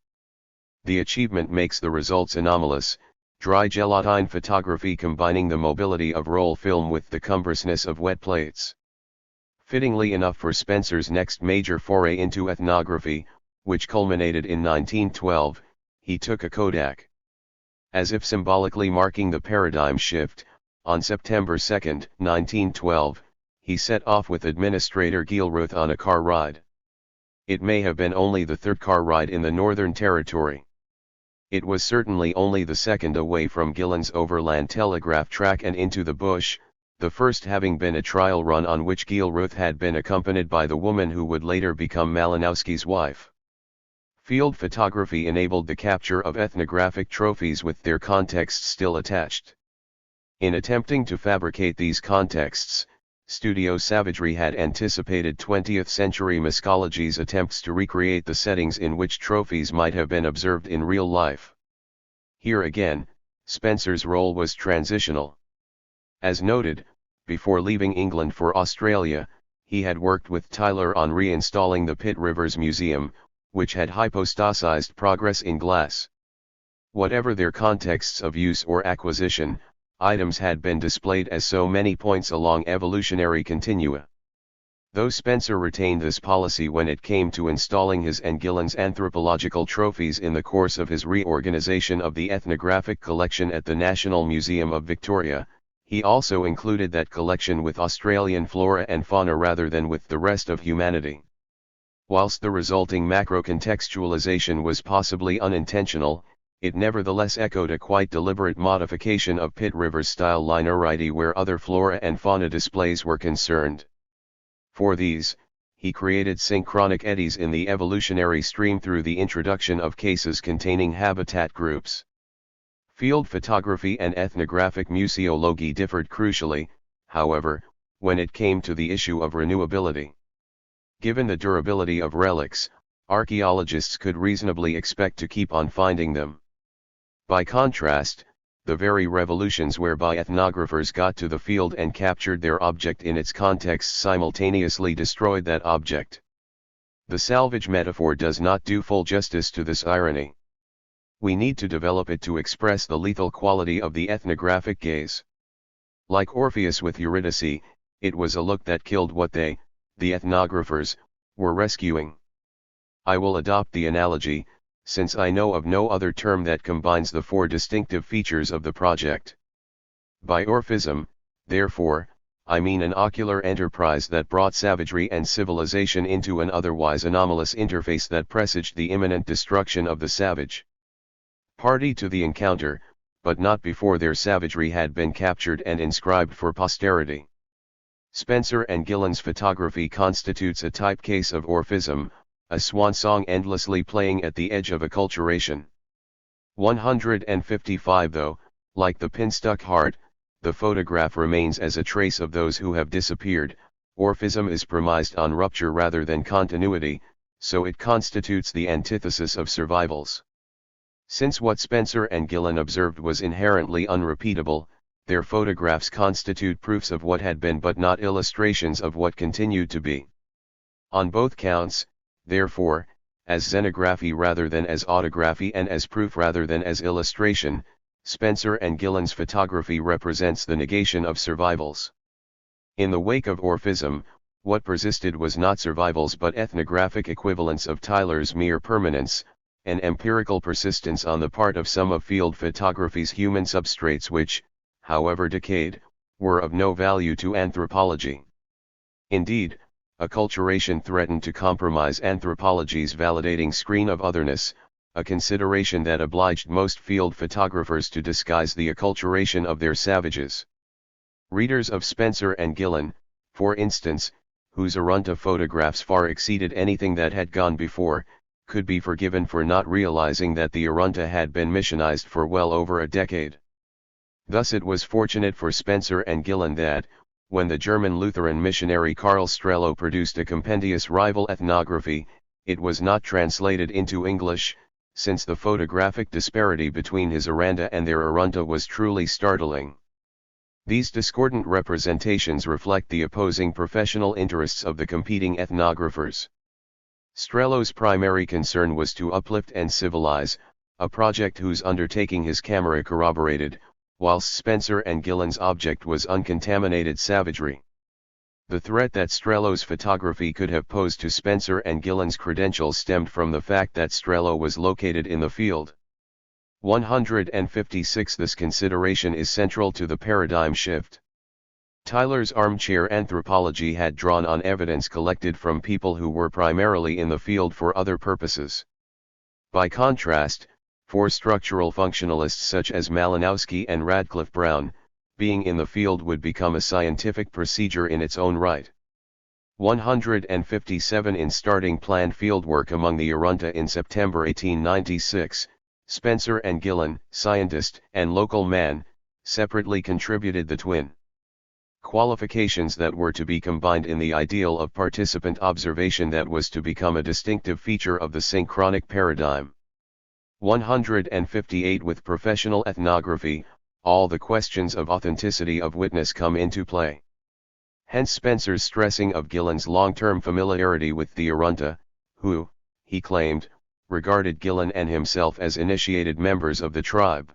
The achievement makes the results anomalous, dry gelatine photography combining the mobility of roll film with the cumbrousness of wet plates. Fittingly enough for Spencer's next major foray into ethnography, which culminated in 1912, he took a Kodak. As if symbolically marking the paradigm shift, on September 2, 1912, he set off with Administrator Gilruth on a car ride. It may have been only the third car ride in the Northern Territory. It was certainly only the second away from Gillen's overland telegraph track and into the bush, the first having been a trial run on which Gilruth had been accompanied by the woman who would later become Malinowski's wife. Field photography enabled the capture of ethnographic trophies with their contexts still attached. In attempting to fabricate these contexts, studio savagery had anticipated 20th-century miscology's attempts to recreate the settings in which trophies might have been observed in real life. Here again, Spencer's role was transitional. As noted, Before leaving England for Australia, he had worked with Tyler on reinstalling the Pitt Rivers Museum, which had hypostasized progress in glass. Whatever their contexts of use or acquisition, items had been displayed as so many points along evolutionary continua. Though Spencer retained this policy when it came to installing his and Gillen's anthropological trophies in the course of his reorganization of the ethnographic collection at the National Museum of Victoria, he also included that collection with Australian flora and fauna rather than with the rest of humanity. Whilst the resulting macro-contextualization was possibly unintentional, it nevertheless echoed a quite deliberate modification of Pitt Rivers-style linearity where other flora and fauna displays were concerned. For these, he created synchronic eddies in the evolutionary stream through the introduction of cases containing habitat groups. Field photography and ethnographic museology differed crucially, however, when it came to the issue of renewability. Given the durability of relics, archaeologists could reasonably expect to keep on finding them. By contrast, the very revolutions whereby ethnographers got to the field and captured their object in its context simultaneously destroyed that object. The salvage metaphor does not do full justice to this irony. We need to develop it to express the lethal quality of the ethnographic gaze. Like Orpheus with Eurydice, it was a look that killed what they, the ethnographers, were rescuing. I will adopt the analogy, since I know of no other term that combines the four distinctive features of the project. By Orphism, therefore, I mean an ocular enterprise that brought savagery and civilization into an otherwise anomalous interface that presaged the imminent destruction of the savage party to the encounter, but not before their savagery had been captured and inscribed for posterity. Spencer and Gillen's photography constitutes a type case of Orphism, a swan song endlessly playing at the edge of acculturation. 155 Though, like the pin-stuck heart, the photograph remains as a trace of those who have disappeared, Orphism is premised on rupture rather than continuity, so it constitutes the antithesis of survivals. Since what Spencer and Gillen observed was inherently unrepeatable, their photographs constitute proofs of what had been but not illustrations of what continued to be. On both counts, therefore, as xenography rather than as autography and as proof rather than as illustration, Spencer and Gillen's photography represents the negation of survivals. In the wake of Orphism, what persisted was not survivals but ethnographic equivalents of Tyler's mere permanence, an empirical persistence on the part of some of field photography's human substrates which, however decayed, were of no value to anthropology. Indeed, acculturation threatened to compromise anthropology's validating screen of otherness, a consideration that obliged most field photographers to disguise the acculturation of their savages. Readers of Spencer and Gillen, for instance, whose Arunta photographs far exceeded anything that had gone before, could be forgiven for not realizing that the Arunta had been missionized for well over a decade. Thus it was fortunate for Spencer and Gillen that, when the German Lutheran missionary Karl Strello produced a compendious rival ethnography, it was not translated into English, since the photographic disparity between his Aranda and their Arunta was truly startling. These discordant representations reflect the opposing professional interests of the competing ethnographers. Strello's primary concern was to uplift and civilize, a project whose undertaking his camera corroborated, whilst Spencer and Gillen's object was uncontaminated savagery. The threat that Strello's photography could have posed to Spencer and Gillen's credentials stemmed from the fact that Strello was located in the field. 156 This consideration is central to the paradigm shift. Tyler's armchair anthropology had drawn on evidence collected from people who were primarily in the field for other purposes. By contrast, for structural functionalists such as Malinowski and Radcliffe Brown, being in the field would become a scientific procedure in its own right. 157 In starting planned fieldwork among the Arunta in September 1896, Spencer and Gillen, scientist and local man, separately contributed the twin qualifications that were to be combined in the ideal of participant observation that was to become a distinctive feature of the synchronic paradigm. 158 With professional ethnography, all the questions of authenticity of witness come into play. Hence Spencer's stressing of Gillen's long-term familiarity with the Arunta, who, he claimed, regarded Gillen and himself as initiated members of the tribe.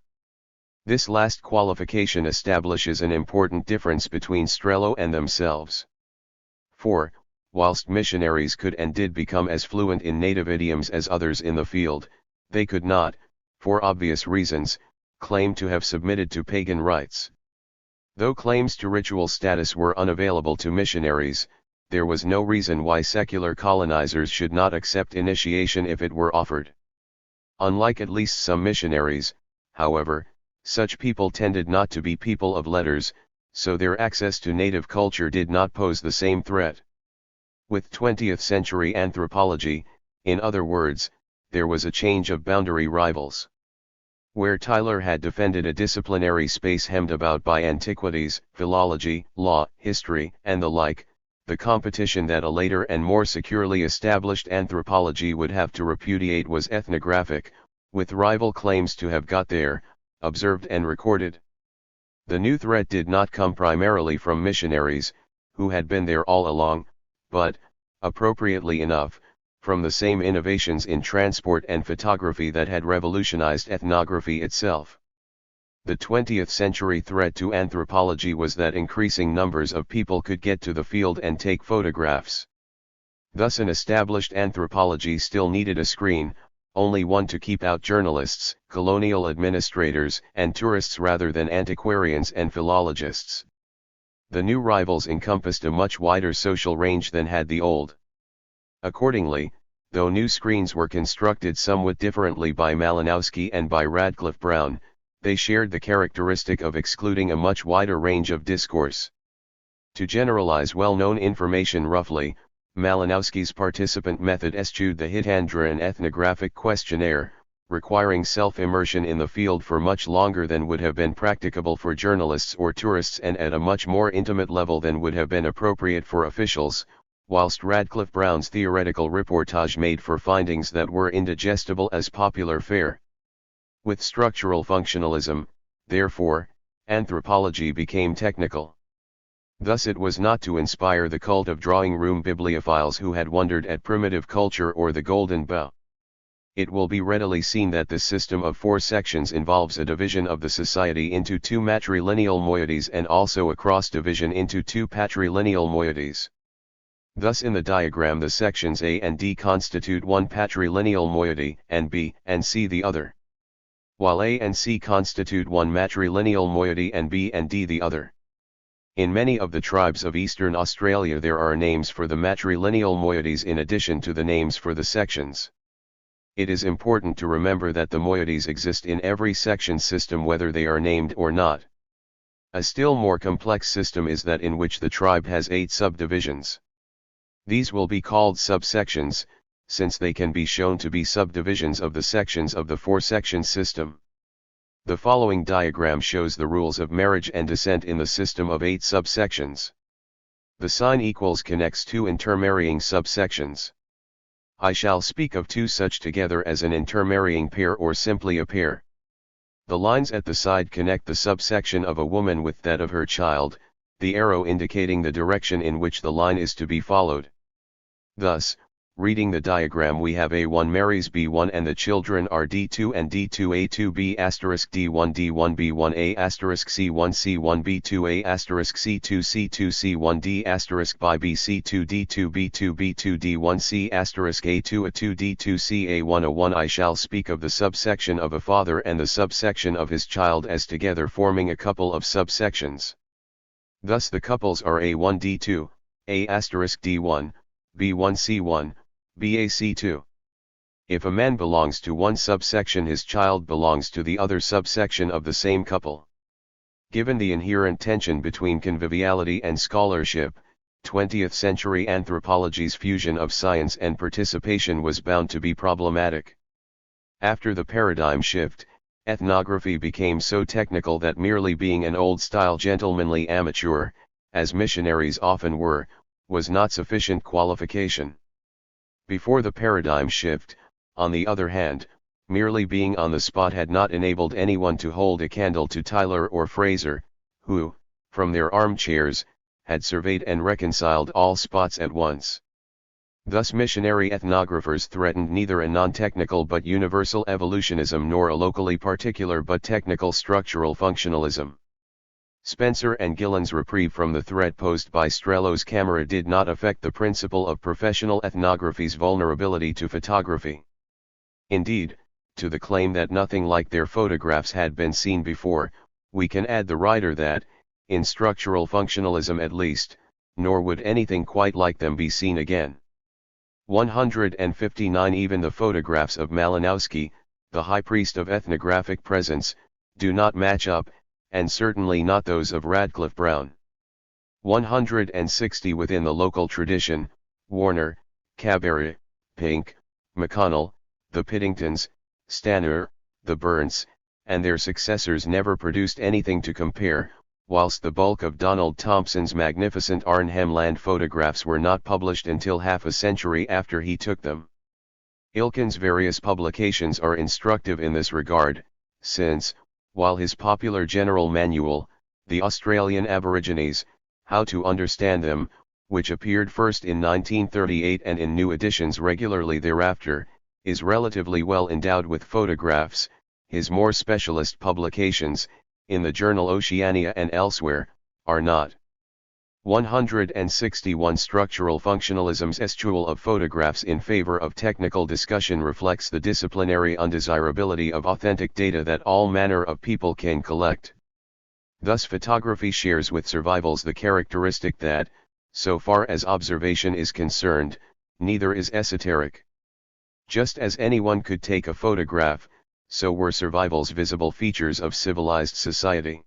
This last qualification establishes an important difference between Strello and themselves. For, whilst missionaries could and did become as fluent in native idioms as others in the field, they could not, for obvious reasons, claim to have submitted to pagan rites. Though claims to ritual status were unavailable to missionaries, there was no reason why secular colonizers should not accept initiation if it were offered. Unlike at least some missionaries, however, such people tended not to be people of letters, so their access to native culture did not pose the same threat. With 20th century anthropology, in other words, there was a change of boundary rivals. Where Tyler had defended a disciplinary space hemmed about by antiquities, philology, law, history, and the like, the competition that a later and more securely established anthropology would have to repudiate was ethnographic, with rival claims to have got there, observed and recorded. The new threat did not come primarily from missionaries, who had been there all along, but, appropriately enough, from the same innovations in transport and photography that had revolutionized ethnography itself. The 20th century threat to anthropology was that increasing numbers of people could get to the field and take photographs. Thus an established anthropology still needed a screen, only one to keep out journalists, colonial administrators, and tourists rather than antiquarians and philologists. The new rivals encompassed a much wider social range than had the old. Accordingly, though new screens were constructed somewhat differently by Malinowski and by Radcliffe Brown, they shared the characteristic of excluding a much wider range of discourse. To generalize well-known information roughly, Malinowski's participant method eschewed the Hitandrian ethnographic questionnaire, requiring self-immersion in the field for much longer than would have been practicable for journalists or tourists and at a much more intimate level than would have been appropriate for officials, whilst Radcliffe Brown's theoretical reportage made for findings that were indigestible as popular fare. With structural functionalism, therefore, anthropology became technical. Thus it was not to inspire the cult of drawing-room bibliophiles who had wondered at primitive culture or the Golden Bough. It will be readily seen that this system of 4 sections involves a division of the society into 2 matrilineal moieties and also a cross-division into 2 patrilineal moieties. Thus in the diagram the sections A and D constitute one patrilineal moiety and B and C the other, while A and C constitute one matrilineal moiety and B and D the other. In many of the tribes of eastern Australia there are names for the matrilineal moieties in addition to the names for the sections. It is important to remember that the moieties exist in every section system whether they are named or not. A still more complex system is that in which the tribe has 8 subdivisions. These will be called subsections, since they can be shown to be subdivisions of the sections of the 4-section system. The following diagram shows the rules of marriage and descent in the system of 8 subsections. The sign equals connects 2 intermarrying subsections. I shall speak of 2 such together as an intermarrying pair or simply a pair. The lines at the side connect the subsection of a woman with that of her child, the arrow indicating the direction in which the line is to be followed. Thus, reading the diagram we have A1 marries B1 and the children are D2 and D2 A2B ** D1 D1 B1 A * C1 C1 B2 A * C2 C2 C1 D * by B C2 D2 B2 B2 D1 C * A2 A2 D2 C A1 A1 I shall speak of the subsection of a father and the subsection of his child as together forming a couple of subsections. Thus the couples are A1 D2, A * D1, B1 C1, BAC2. If a man belongs to one subsection his child belongs to the other subsection of the same couple. Given the inherent tension between conviviality and scholarship, 20th century anthropology's fusion of science and participation was bound to be problematic. After the paradigm shift, ethnography became so technical that merely being an old-style gentlemanly amateur, as missionaries often were, was not sufficient qualification. Before the paradigm shift, on the other hand, merely being on the spot had not enabled anyone to hold a candle to Tyler or Fraser, who, from their armchairs, had surveyed and reconciled all spots at once. Thus missionary ethnographers threatened neither a non-technical but universal evolutionism nor a locally particular but technical structural functionalism. Spencer and Gillen's reprieve from the threat posed by Strello's camera did not affect the principle of professional ethnography's vulnerability to photography. Indeed, to the claim that nothing like their photographs had been seen before, we can add the writer that, in structural functionalism at least, nor would anything quite like them be seen again. 159 Even the photographs of Malinowski, the high priest of ethnographic presence, do not match up, and certainly not those of Radcliffe Brown. 160 Within the local tradition, Warner, Cabaret, Pink, McConnell, the Piddingtons, Stanner, the Burnts, and their successors never produced anything to compare, whilst the bulk of Donald Thompson's magnificent Arnhem Land photographs were not published until half a century after he took them. Ilken's various publications are instructive in this regard, since, while his popular general manual, The Australian Aborigines, How to Understand Them, which appeared first in 1938 and in new editions regularly thereafter, is relatively well endowed with photographs, his more specialist publications, in the journal Oceania and elsewhere, are not. 161 Structural functionalism's eschewal of photographs in favor of technical discussion reflects the disciplinary undesirability of authentic data that all manner of people can collect. Thus photography shares with survivals the characteristic that, so far as observation is concerned, neither is esoteric. Just as anyone could take a photograph, so were survivals visible features of civilized society.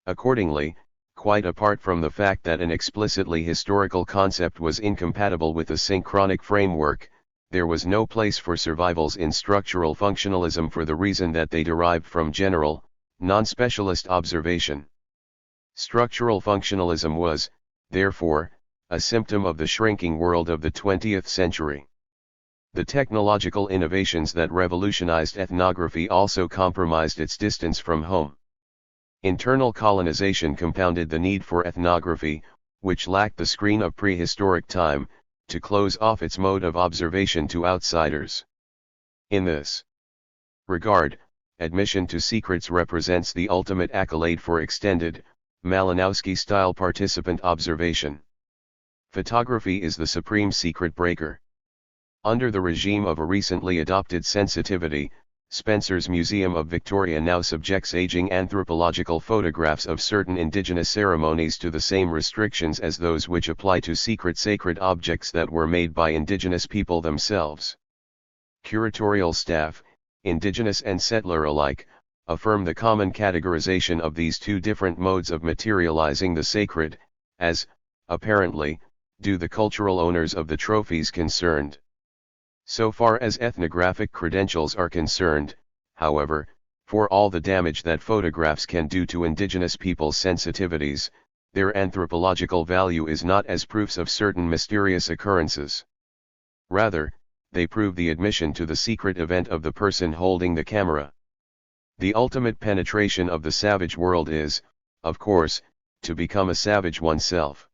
Accordingly, quite apart from the fact that an explicitly historical concept was incompatible with a synchronic framework, there was no place for survivals in structural functionalism for the reason that they derived from general, non-specialist observation. Structural functionalism was, therefore, a symptom of the shrinking world of the 20th century. The technological innovations that revolutionized ethnography also compromised its distance from home. Internal colonization compounded the need for ethnography, which lacked the screen of prehistoric time, to close off its mode of observation to outsiders. In this regard, admission to secrets represents the ultimate accolade for extended, Malinowski-style participant observation. Photography is the supreme secret breaker. Under the regime of a recently adopted sensitivity, Spencer's Museum of Victoria now subjects aging anthropological photographs of certain indigenous ceremonies to the same restrictions as those which apply to secret sacred objects that were made by indigenous people themselves. Curatorial staff, indigenous and settler alike, affirm the common categorization of these two different modes of materializing the sacred, as, apparently, do the cultural owners of the trophies concerned. So far as ethnographic credentials are concerned, however, for all the damage that photographs can do to indigenous people's sensitivities, their anthropological value is not as proofs of certain mysterious occurrences. Rather, they prove the admission to the secret event of the person holding the camera. The ultimate penetration of the savage world is, of course, to become a savage oneself.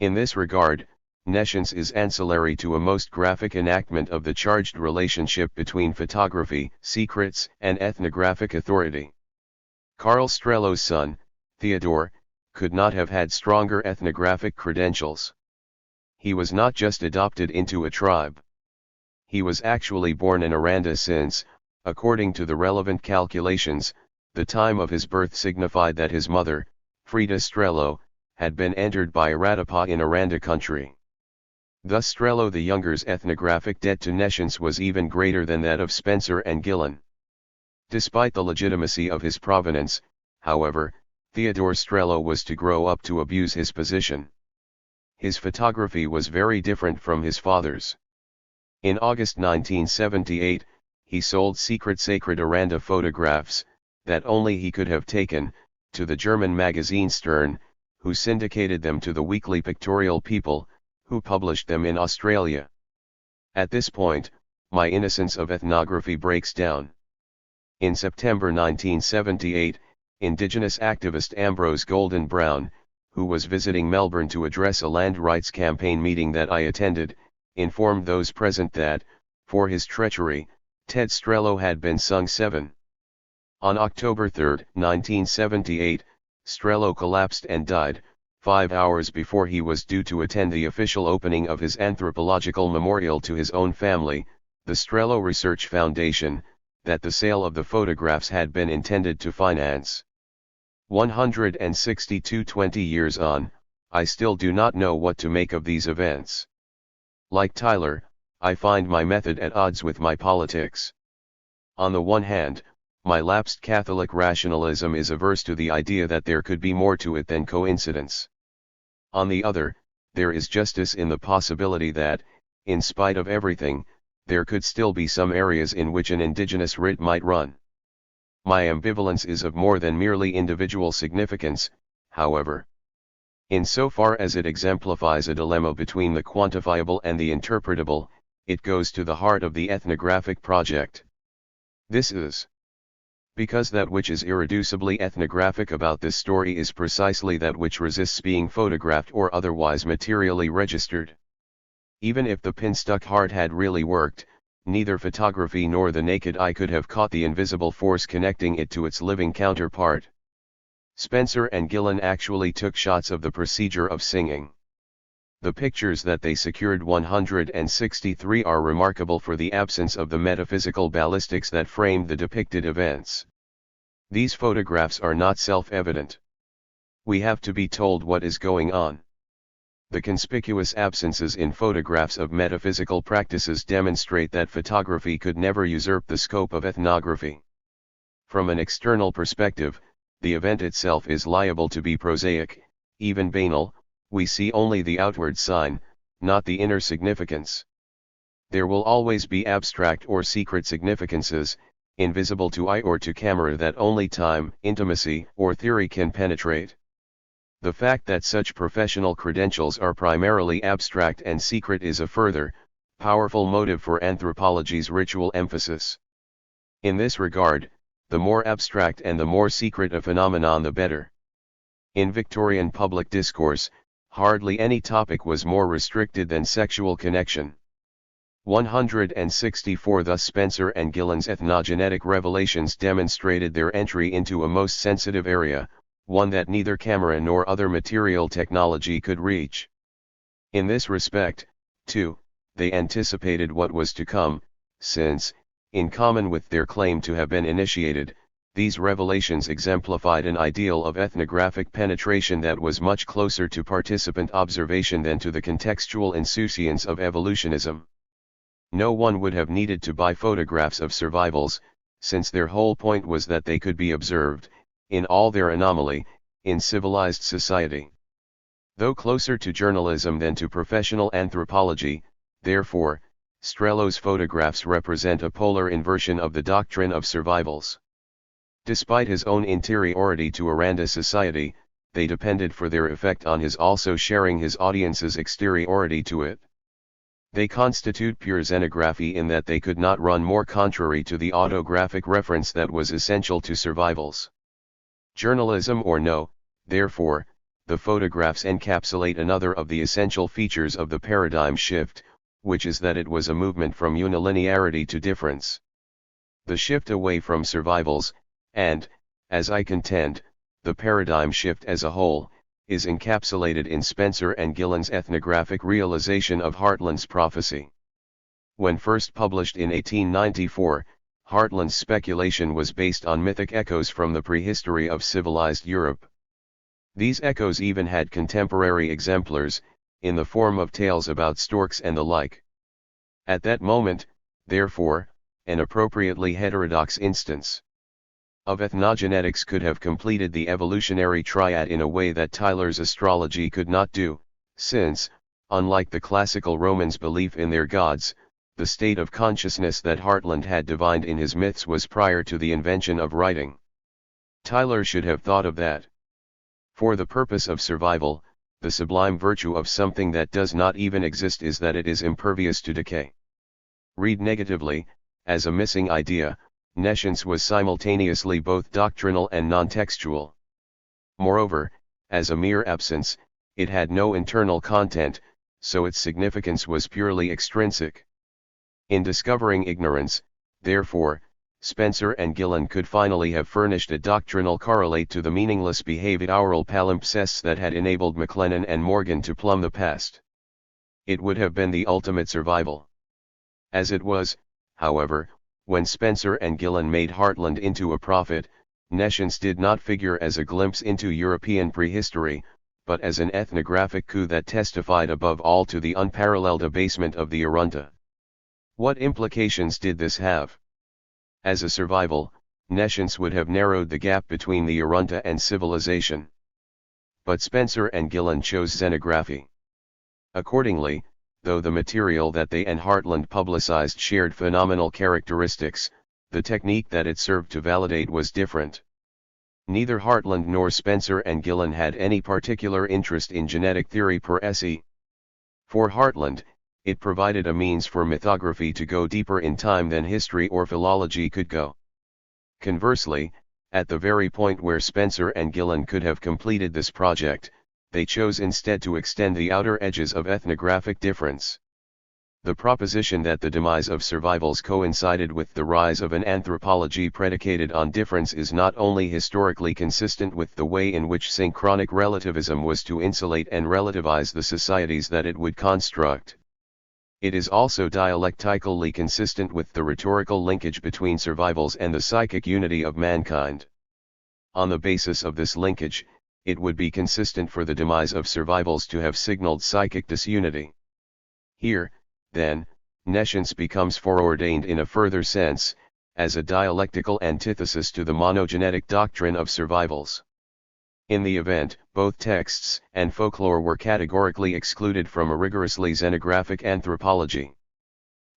In this regard, nescience is ancillary to a most graphic enactment of the charged relationship between photography, secrets, and ethnographic authority. Carl Strello's son, Theodore, could not have had stronger ethnographic credentials. He was not just adopted into a tribe. He was actually born in Aranda since, according to the relevant calculations, the time of his birth signified that his mother, Frida Strello, had been entered by Aratapa in Aranda country. Thus Strello the Younger's ethnographic debt to nescience was even greater than that of Spencer and Gillen. Despite the legitimacy of his provenance, however, Theodore Strello was to grow up to abuse his position. His photography was very different from his father's. In August 1978, he sold secret sacred Aranda photographs, that only he could have taken, to the German magazine Stern, who syndicated them to the Weekly Pictorial People, who published them in Australia. At this point, my innocence of ethnography breaks down. In September 1978, Indigenous activist Ambrose Golden Brown, who was visiting Melbourne to address a land rights campaign meeting that I attended, informed those present that, for his treachery, Ted Strello had been sung 7. On October 3, 1978, Strello collapsed and died, 5 hours before he was due to attend the official opening of his anthropological memorial to his own family, the Strello Research Foundation, that the sale of the photographs had been intended to finance. 20 years on, I still do not know what to make of these events. Like Tyler, I find my method at odds with my politics. On the one hand, my lapsed Catholic rationalism is averse to the idea that there could be more to it than coincidence. On the other, there is justice in the possibility that, in spite of everything, there could still be some areas in which an indigenous writ might run. My ambivalence is of more than merely individual significance, however. Insofar as it exemplifies a dilemma between the quantifiable and the interpretable, it goes to the heart of the ethnographic project. This is because that which is irreducibly ethnographic about this story is precisely that which resists being photographed or otherwise materially registered. Even if the pin-stuck heart had really worked, neither photography nor the naked eye could have caught the invisible force connecting it to its living counterpart. Spencer and Gillen actually took shots of the procedure of singing. The pictures that they secured 163 are remarkable for the absence of the metaphysical ballistics that framed the depicted events. These photographs are not self-evident. We have to be told what is going on. The conspicuous absences in photographs of metaphysical practices demonstrate that photography could never usurp the scope of ethnography. From an external perspective, the event itself is liable to be prosaic, even banal. We see only the outward sign, not the inner significance. There will always be abstract or secret significances, invisible to eye or to camera that only time, intimacy, or theory can penetrate. The fact that such professional credentials are primarily abstract and secret is a further, powerful motive for anthropology's ritual emphasis. In this regard, the more abstract and the more secret a phenomenon the better. In Victorian public discourse, hardly any topic was more restricted than sexual connection. 164 Thus Spencer and Gillen's ethnogenetic revelations demonstrated their entry into a most sensitive area, one that neither camera nor other material technology could reach. In this respect, too, they anticipated what was to come, since, in common with their claim to have been initiated, these revelations exemplified an ideal of ethnographic penetration that was much closer to participant observation than to the contextual insouciance of evolutionism. No one would have needed to buy photographs of survivals, since their whole point was that they could be observed, in all their anomaly, in civilized society. Though closer to journalism than to professional anthropology, therefore, Strello's photographs represent a polar inversion of the doctrine of survivals. Despite his own interiority to Aranda society, they depended for their effect on his also sharing his audience's exteriority to it. They constitute pure xenography in that they could not run more contrary to the autographic reference that was essential to survivals. Journalism or no, therefore, the photographs encapsulate another of the essential features of the paradigm shift, which is that it was a movement from unilinearity to difference. The shift away from survivals, and, as I contend, the paradigm shift as a whole, is encapsulated in Spencer and Gillen's ethnographic realization of Hartland's prophecy. When first published in 1894, Hartland's speculation was based on mythic echoes from the prehistory of civilized Europe. These echoes even had contemporary exemplars, in the form of tales about storks and the like. At that moment, therefore, an appropriately heterodox instance of ethnogenetics could have completed the evolutionary triad in a way that Tyler's astrology could not do, since, unlike the classical Romans' belief in their gods, the state of consciousness that Hartland had divined in his myths was prior to the invention of writing. Tyler should have thought of that. For the purpose of survival, the sublime virtue of something that does not even exist is that it is impervious to decay. Read negatively, as a missing idea, nescience was simultaneously both doctrinal and non-textual. Moreover, As a mere absence, it had no internal content, so its significance was purely extrinsic. In discovering ignorance, therefore, Spencer and Gillen could finally have furnished a doctrinal correlate to the meaningless behavioral palimpsests that had enabled McLennan and Morgan to plumb the past. It would have been the ultimate survival. As it was, however, when Spencer and Gillen made Heartland into a prophet, nescience did not figure as a glimpse into European prehistory, but as an ethnographic coup that testified above all to the unparalleled abasement of the Arunta. What implications did this have? As a survival, nescience would have narrowed the gap between the Arunta and civilization. But Spencer and Gillen chose xenography. Accordingly, though the material that they and Heartland publicized shared phenomenal characteristics, the technique that it served to validate was different. Neither Heartland nor Spencer and Gillen had any particular interest in genetic theory per se. For Heartland, it provided a means for mythography to go deeper in time than history or philology could go. Conversely, at the very point where Spencer and Gillen could have completed this project, they chose instead to extend the outer edges of ethnographic difference. The proposition that the demise of survivals coincided with the rise of an anthropology predicated on difference is not only historically consistent with the way in which synchronic relativism was to insulate and relativize the societies that it would construct. It is also dialectically consistent with the rhetorical linkage between survivals and the psychic unity of mankind. On the basis of this linkage, it would be consistent for the demise of survivals to have signaled psychic disunity. Here, then, nescience becomes foreordained in a further sense, as a dialectical antithesis to the monogenetic doctrine of survivals. In the event, both texts and folklore were categorically excluded from a rigorously xenographic anthropology.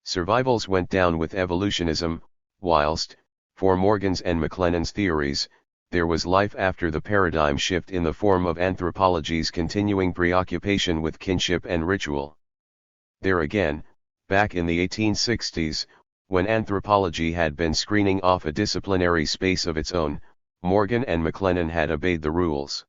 Survivals went down with evolutionism, whilst, for Morgan's and McLennan's theories, there was life after the paradigm shift in the form of anthropology's continuing preoccupation with kinship and ritual. There again, back in the 1860s, when anthropology had been screening off a disciplinary space of its own, Morgan and McLennan had obeyed the rules.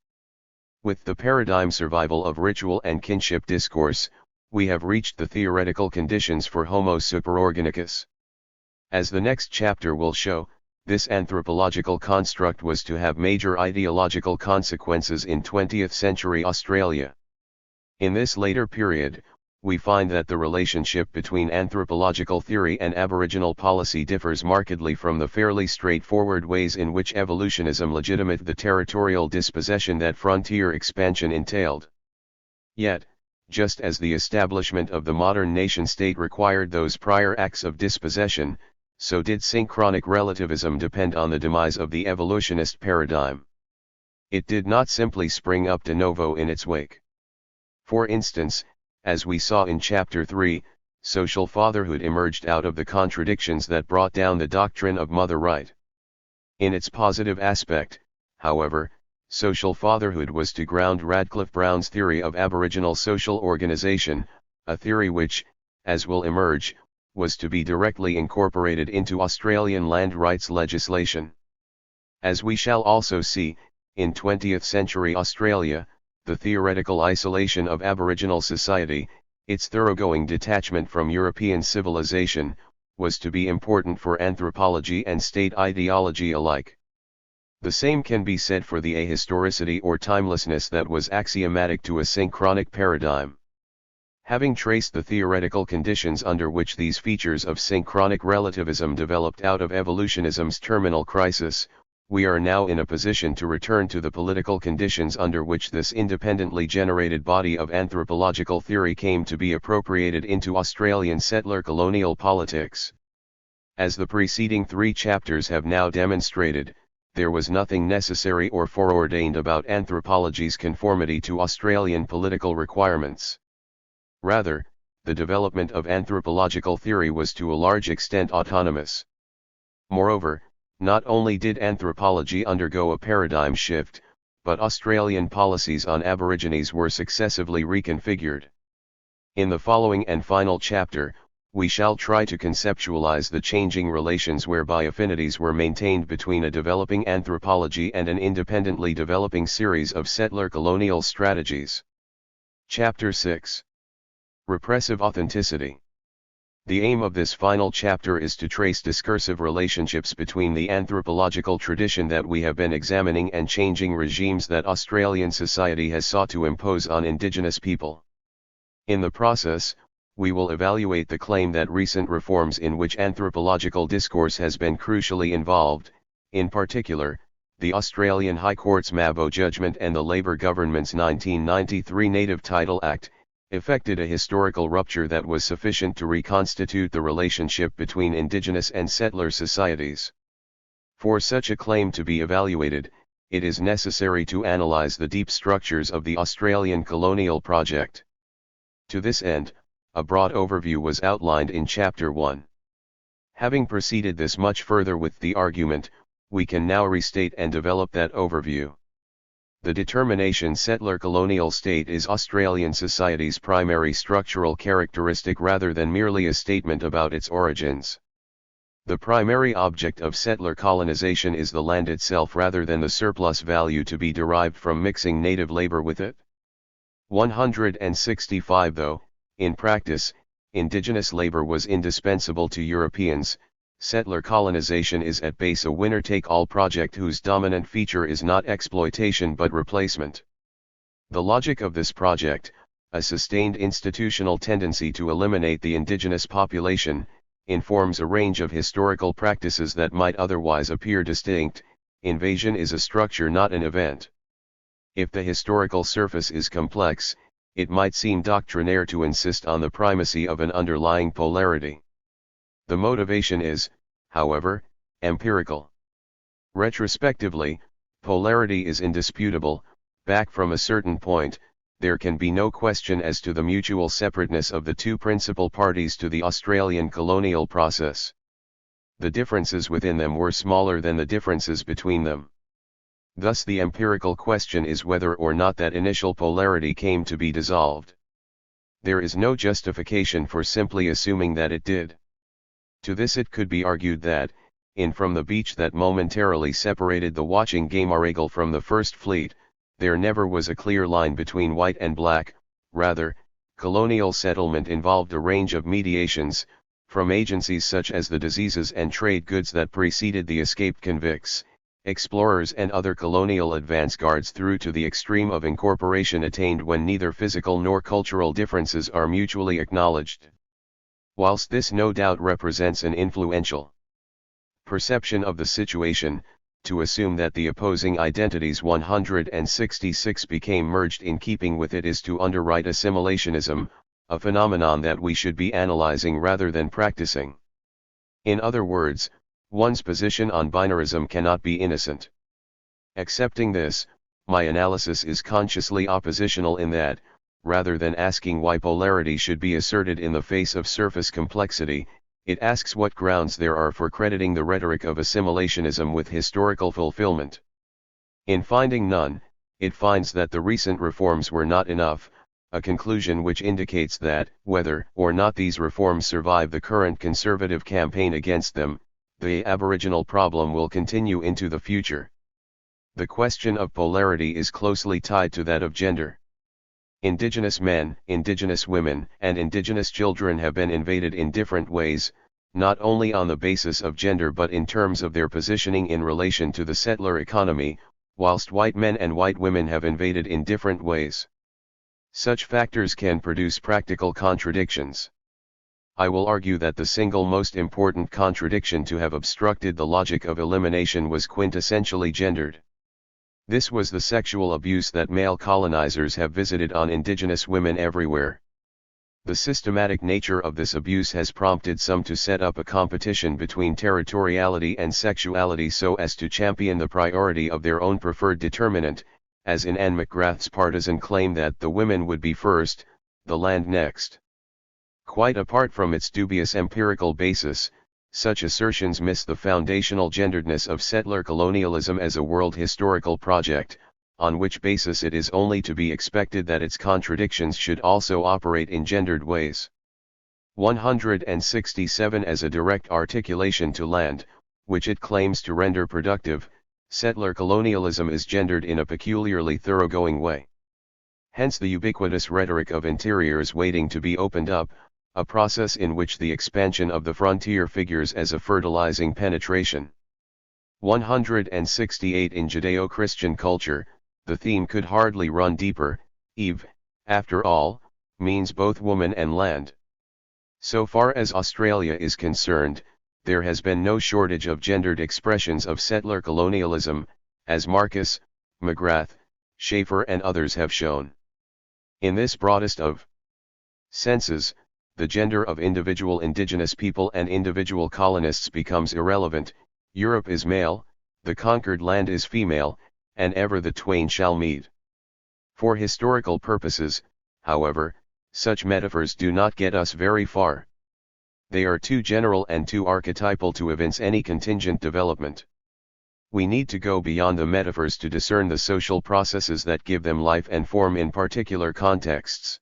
With the paradigm survival of ritual and kinship discourse, we have reached the theoretical conditions for Homo superorganicus. As the next chapter will show, this anthropological construct was to have major ideological consequences in 20th century Australia. In this later period, we find that the relationship between anthropological theory and Aboriginal policy differs markedly from the fairly straightforward ways in which evolutionism legitimated the territorial dispossession that frontier expansion entailed. Yet, just as the establishment of the modern nation-state required those prior acts of dispossession, so did synchronic relativism depend on the demise of the evolutionist paradigm. It did not simply spring up de novo in its wake. For instance, as we saw in Chapter 3, social fatherhood emerged out of the contradictions that brought down the doctrine of mother right. In its positive aspect, however, social fatherhood was to ground Radcliffe Brown's theory of Aboriginal social organization, a theory which, as will emerge, was to be directly incorporated into Australian land rights legislation. As we shall also see, in 20th century Australia, the theoretical isolation of Aboriginal society, its thoroughgoing detachment from European civilization, was to be important for anthropology and state ideology alike. The same can be said for the ahistoricity or timelessness that was axiomatic to a synchronic paradigm. Having traced the theoretical conditions under which these features of synchronic relativism developed out of evolutionism's terminal crisis, we are now in a position to return to the political conditions under which this independently generated body of anthropological theory came to be appropriated into Australian settler colonial politics. As the preceding 3 chapters have now demonstrated, there was nothing necessary or foreordained about anthropology's conformity to Australian political requirements. Rather, the development of anthropological theory was to a large extent autonomous. Moreover, not only did anthropology undergo a paradigm shift, but Australian policies on Aborigines were successively reconfigured. In the following and final chapter, we shall try to conceptualize the changing relations whereby affinities were maintained between a developing anthropology and an independently developing series of settler colonial strategies. Chapter 6. Repressive Authenticity. The aim of this final chapter is to trace discursive relationships between the anthropological tradition that we have been examining and changing regimes that Australian society has sought to impose on Indigenous people. In the process, we will evaluate the claim that recent reforms in which anthropological discourse has been crucially involved, in particular, the Australian High Court's Mabo judgment and the Labor government's 1993 Native Title Act, effected a historical rupture that was sufficient to reconstitute the relationship between Indigenous and settler societies. For such a claim to be evaluated, it is necessary to analyse the deep structures of the Australian colonial project. To this end, a broad overview was outlined in Chapter 1. Having proceeded this much further with the argument, we can now restate and develop that overview. The determination settler colonial state is Australian society's primary structural characteristic rather than merely a statement about its origins. The primary object of settler colonization is the land itself rather than the surplus value to be derived from mixing native labour with it. 165 Though, in practice, Indigenous labour was indispensable to Europeans, settler colonization is at base a winner-take-all project whose dominant feature is not exploitation but replacement. The logic of this project, a sustained institutional tendency to eliminate the Indigenous population, informs a range of historical practices that might otherwise appear distinct. Invasion is a structure, not an event. If the historical surface is complex, it might seem doctrinaire to insist on the primacy of an underlying polarity. The motivation is, however, empirical. Retrospectively, polarity is indisputable. Back from a certain point, there can be no question as to the mutual separateness of the two principal parties to the Australian colonial process. The differences within them were smaller than the differences between them. Thus the empirical question is whether or not that initial polarity came to be dissolved. There is no justification for simply assuming that it did. To this it could be argued that, in from the beach that momentarily separated the watching Gamarragle from the First Fleet, there never was a clear line between white and black. Rather, colonial settlement involved a range of mediations, from agencies such as the diseases and trade goods that preceded the escaped convicts, explorers and other colonial advance guards through to the extreme of incorporation attained when neither physical nor cultural differences are mutually acknowledged. Whilst this no doubt represents an influential perception of the situation, to assume that the opposing identities 166 became merged in keeping with it is to underwrite assimilationism, a phenomenon that we should be analyzing rather than practicing. In other words, one's position on binarism cannot be innocent. Accepting this, my analysis is consciously oppositional in that, rather than asking why polarity should be asserted in the face of surface complexity, it asks what grounds there are for crediting the rhetoric of assimilationism with historical fulfillment. In finding none, it finds that the recent reforms were not enough, a conclusion which indicates that, whether or not these reforms survive the current conservative campaign against them, the Aboriginal problem will continue into the future. The question of polarity is closely tied to that of gender. Indigenous men, Indigenous women, and Indigenous children have been invaded in different ways, not only on the basis of gender but in terms of their positioning in relation to the settler economy, whilst white men and white women have invaded in different ways. Such factors can produce practical contradictions. I will argue that the single most important contradiction to have obstructed the logic of elimination was quintessentially gendered. This was the sexual abuse that male colonizers have visited on Indigenous women everywhere. The systematic nature of this abuse has prompted some to set up a competition between territoriality and sexuality so as to champion the priority of their own preferred determinant, as in Anne McGrath's partisan claim that the women would be first, the land next. Quite apart from its dubious empirical basis, such assertions miss the foundational genderedness of settler colonialism as a world historical project, on which basis it is only to be expected that its contradictions should also operate in gendered ways. 167 As a direct articulation to land, which it claims to render productive, settler colonialism is gendered in a peculiarly thoroughgoing way. Hence the ubiquitous rhetoric of interiors waiting to be opened up, a process in which the expansion of the frontier figures as a fertilizing penetration. 168 In Judeo-Christian culture, the theme could hardly run deeper. Eve, after all, means both woman and land. So far as Australia is concerned, there has been no shortage of gendered expressions of settler colonialism, as Marcus, McGrath, Schaefer and others have shown. In this broadest of senses, the gender of individual indigenous people and individual colonists becomes irrelevant. Europe is male, the conquered land is female, and ever the twain shall meet. For historical purposes, however, such metaphors do not get us very far. They are too general and too archetypal to evince any contingent development. We need to go beyond the metaphors to discern the social processes that give them life and form in particular contexts.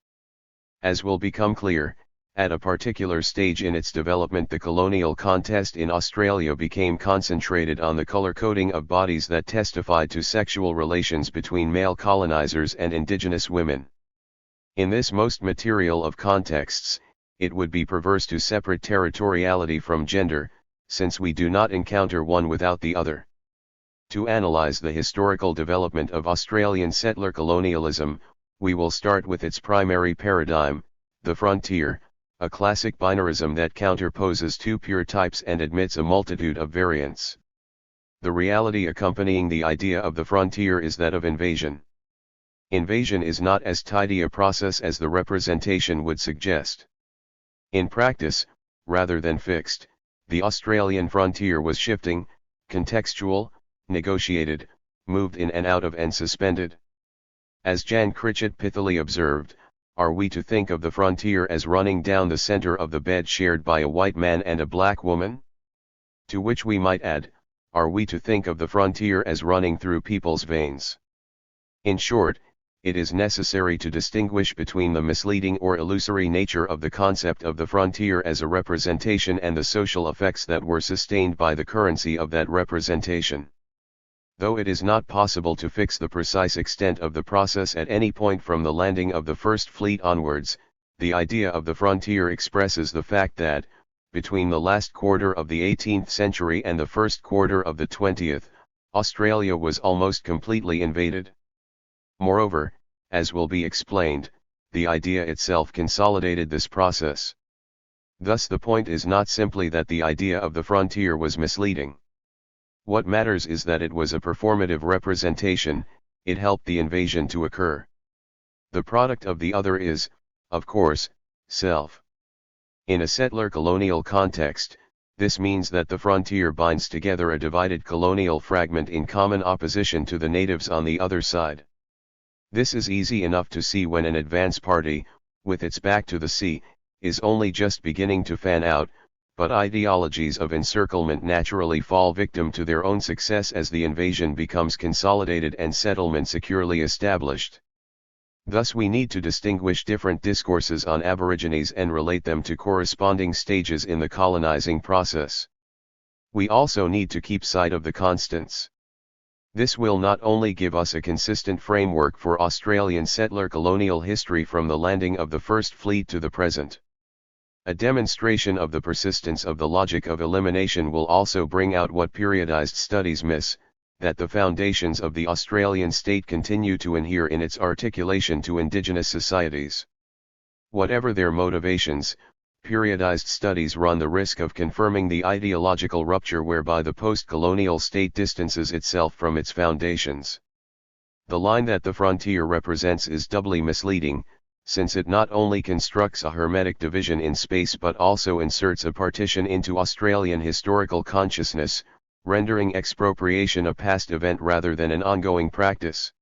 As will become clear, at a particular stage in its development, the colonial contest in Australia became concentrated on the color coding of bodies that testified to sexual relations between male colonizers and indigenous women. In this most material of contexts, it would be perverse to separate territoriality from gender, since we do not encounter one without the other. To analyze the historical development of Australian settler colonialism, we will start with its primary paradigm, the frontier, a classic binarism that counterposes two pure types and admits a multitude of variants. The reality accompanying the idea of the frontier is that of invasion. Invasion is not as tidy a process as the representation would suggest. In practice, rather than fixed, the Australian frontier was shifting, contextual, negotiated, moved in and out of and suspended. As Jan Critchett pithily observed, are we to think of the frontier as running down the center of the bed shared by a white man and a black woman? To which we might add, are we to think of the frontier as running through people's veins? In short, it is necessary to distinguish between the misleading or illusory nature of the concept of the frontier as a representation and the social effects that were sustained by the currency of that representation. Though it is not possible to fix the precise extent of the process at any point from the landing of the First Fleet onwards, the idea of the frontier expresses the fact that, between the last quarter of the 18th century and the first quarter of the 20th, Australia was almost completely invaded. Moreover, as will be explained, the idea itself consolidated this process. Thus the point is not simply that the idea of the frontier was misleading. What matters is that it was a performative representation, it helped the invasion to occur. The product of the other is, of course, self. In a settler colonial context, this means that the frontier binds together a divided colonial fragment in common opposition to the natives on the other side. This is easy enough to see when an advance party, with its back to the sea, is only just beginning to fan out, but ideologies of encirclement naturally fall victim to their own success as the invasion becomes consolidated and settlement securely established. Thus we need to distinguish different discourses on Aborigines and relate them to corresponding stages in the colonizing process. We also need to keep sight of the constants. This will not only give us a consistent framework for Australian settler colonial history from the landing of the First Fleet to the present. A demonstration of the persistence of the logic of elimination will also bring out what periodized studies miss, that the foundations of the Australian state continue to inhere in its articulation to indigenous societies. Whatever their motivations, periodized studies run the risk of confirming the ideological rupture whereby the post-colonial state distances itself from its foundations. The line that the frontier represents is doubly misleading, since it not only constructs a hermetic division in space but also inserts a partition into Australian historical consciousness, rendering expropriation a past event rather than an ongoing practice.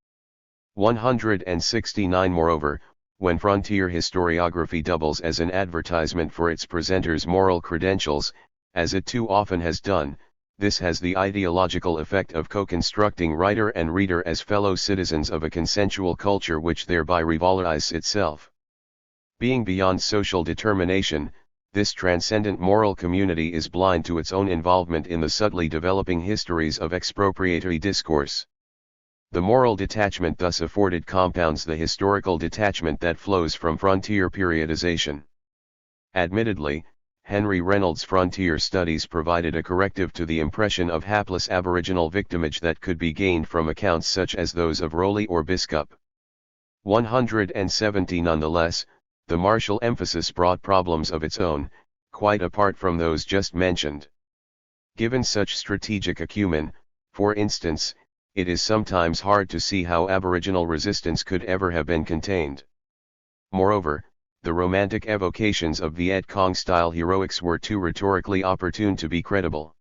169 Moreover, when frontier historiography doubles as an advertisement for its presenters' moral credentials, as it too often has done, this has the ideological effect of co-constructing writer and reader as fellow citizens of a consensual culture which thereby revalorizes itself. Being beyond social determination, this transcendent moral community is blind to its own involvement in the subtly developing histories of expropriatory discourse. The moral detachment thus afforded compounds the historical detachment that flows from frontier periodization. Admittedly, Henry Reynolds' frontier studies provided a corrective to the impression of hapless aboriginal victimage that could be gained from accounts such as those of Rowley or Biscup. 170 Nonetheless, the martial emphasis brought problems of its own, quite apart from those just mentioned. Given such strategic acumen, for instance, it is sometimes hard to see how aboriginal resistance could ever have been contained. Moreover, the romantic evocations of Viet Cong-style heroics were too rhetorically opportune to be credible.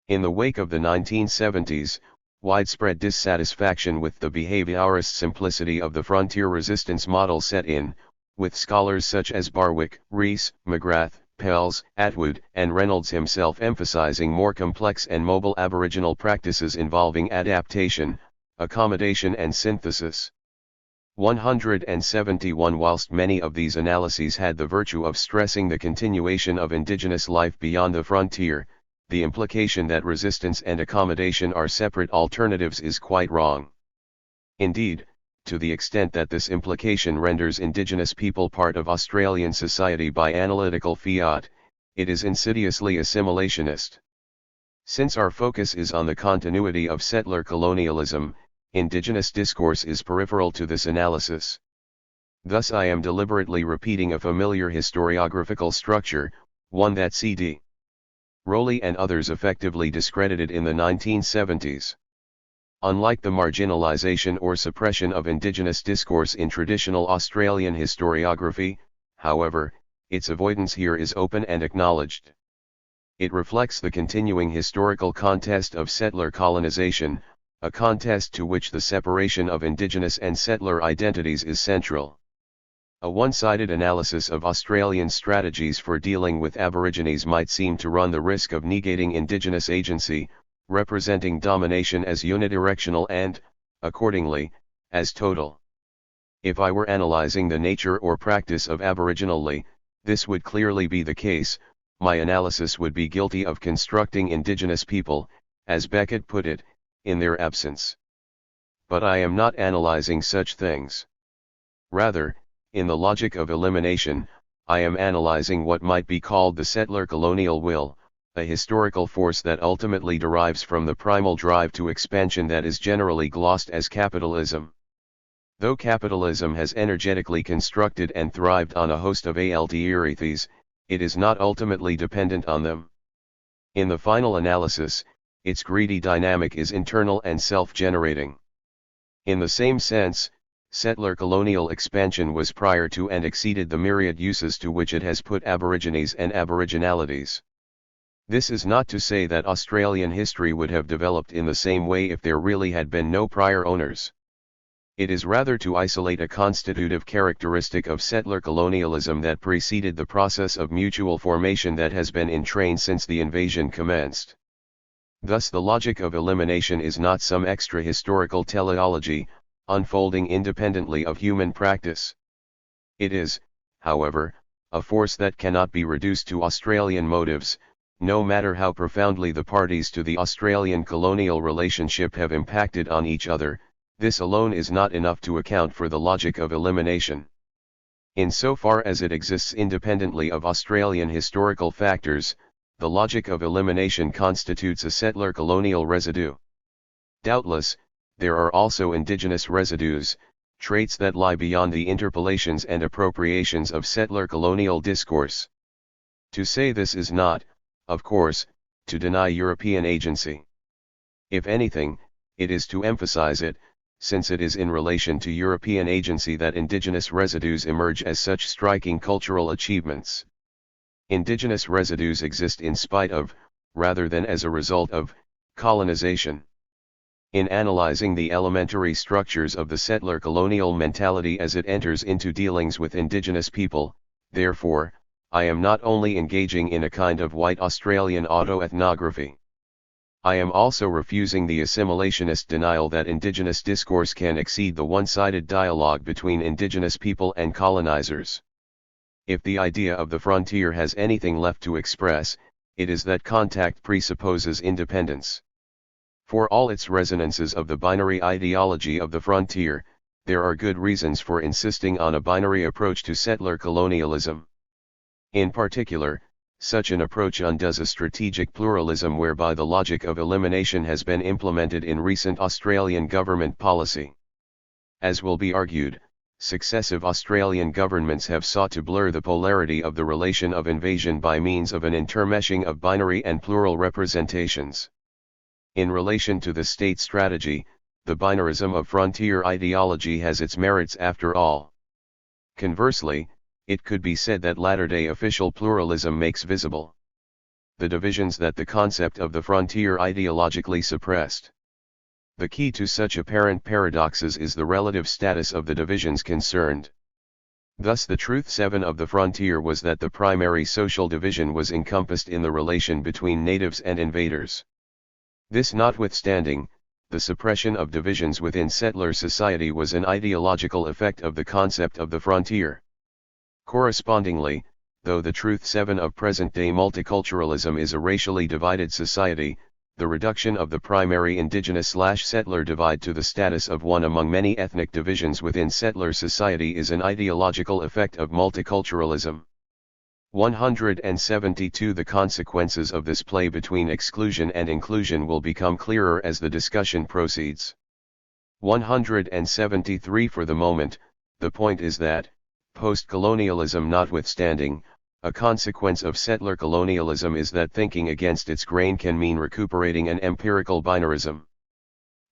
In the wake of the 1970s, widespread dissatisfaction with the behaviorist simplicity of the frontier resistance model set in, with scholars such as Barwick, Rees, McGrath, Pels, Atwood, and Reynolds himself emphasizing more complex and mobile aboriginal practices involving adaptation, accommodation and synthesis. 171 Whilst many of these analyses had the virtue of stressing the continuation of indigenous life beyond the frontier, the implication that resistance and accommodation are separate alternatives is quite wrong. Indeed, to the extent that this implication renders indigenous people part of Australian society by analytical fiat, it is insidiously assimilationist. Since our focus is on the continuity of settler colonialism, indigenous discourse is peripheral to this analysis. Thus I am deliberately repeating a familiar historiographical structure, one that C.D. Rowley and others effectively discredited in the 1970s. Unlike the marginalization or suppression of indigenous discourse in traditional Australian historiography, however, its avoidance here is open and acknowledged. It reflects the continuing historical contest of settler colonization, a contest to which the separation of indigenous and settler identities is central. A one-sided analysis of Australian strategies for dealing with Aborigines might seem to run the risk of negating indigenous agency, representing domination as unidirectional and, accordingly, as total. If I were analyzing the nature or practice of Aboriginally, this would clearly be the case. My analysis would be guilty of constructing indigenous people, as Beckett put it, in their absence. But I am not analyzing such things. Rather, in the logic of elimination, I am analyzing what might be called the settler colonial will, a historical force that ultimately derives from the primal drive to expansion that is generally glossed as capitalism. Though capitalism has energetically constructed and thrived on a host of alternates, it is not ultimately dependent on them. In the final analysis, its greedy dynamic is internal and self-generating. In the same sense, settler colonial expansion was prior to and exceeded the myriad uses to which it has put Aborigines and Aboriginalities. This is not to say that Australian history would have developed in the same way if there really had been no prior owners. It is rather to isolate a constitutive characteristic of settler colonialism that preceded the process of mutual formation that has been in train since the invasion commenced. Thus the logic of elimination is not some extra historical teleology, unfolding independently of human practice. It is, however, a force that cannot be reduced to Australian motives, no matter how profoundly the parties to the Australian colonial relationship have impacted on each other. This alone is not enough to account for the logic of elimination. Insofar as it exists independently of Australian historical factors, the logic of elimination constitutes a settler colonial residue. Doubtless, there are also indigenous residues, traits that lie beyond the interpolations and appropriations of settler colonial discourse. To say this is not, of course, to deny European agency. If anything, it is to emphasize it, since it is in relation to European agency that indigenous residues emerge as such striking cultural achievements. Indigenous residues exist in spite of, rather than as a result of, colonization. In analyzing the elementary structures of the settler colonial mentality as it enters into dealings with indigenous people, therefore, I am not only engaging in a kind of white Australian autoethnography. I am also refusing the assimilationist denial that indigenous discourse can exceed the one-sided dialogue between indigenous people and colonizers. If the idea of the frontier has anything left to express, it is that contact presupposes independence. For all its resonances of the binary ideology of the frontier, there are good reasons for insisting on a binary approach to settler colonialism. In particular, such an approach undoes a strategic pluralism whereby the logic of elimination has been implemented in recent Australian government policy. As will be argued, successive Australian governments have sought to blur the polarity of the relation of invasion by means of an intermeshing of binary and plural representations. In relation to the state strategy, the binarism of frontier ideology has its merits after all. Conversely, it could be said that latter-day official pluralism makes visible the divisions that the concept of the frontier ideologically suppressed. The key to such apparent paradoxes is the relative status of the divisions concerned. Thus the truth 7 of the frontier was that the primary social division was encompassed in the relation between natives and invaders. This notwithstanding, the suppression of divisions within settler society was an ideological effect of the concept of the frontier. Correspondingly, though the truth 7 of present-day multiculturalism is a racially divided society, the reduction of the primary indigenous/settler divide to the status of one among many ethnic divisions within settler society is an ideological effect of multiculturalism. 172 The consequences of this play between exclusion and inclusion will become clearer as the discussion proceeds. 173 For the moment, the point is that, post-colonialism notwithstanding, a consequence of settler colonialism is that thinking against its grain can mean recuperating an empirical binarism.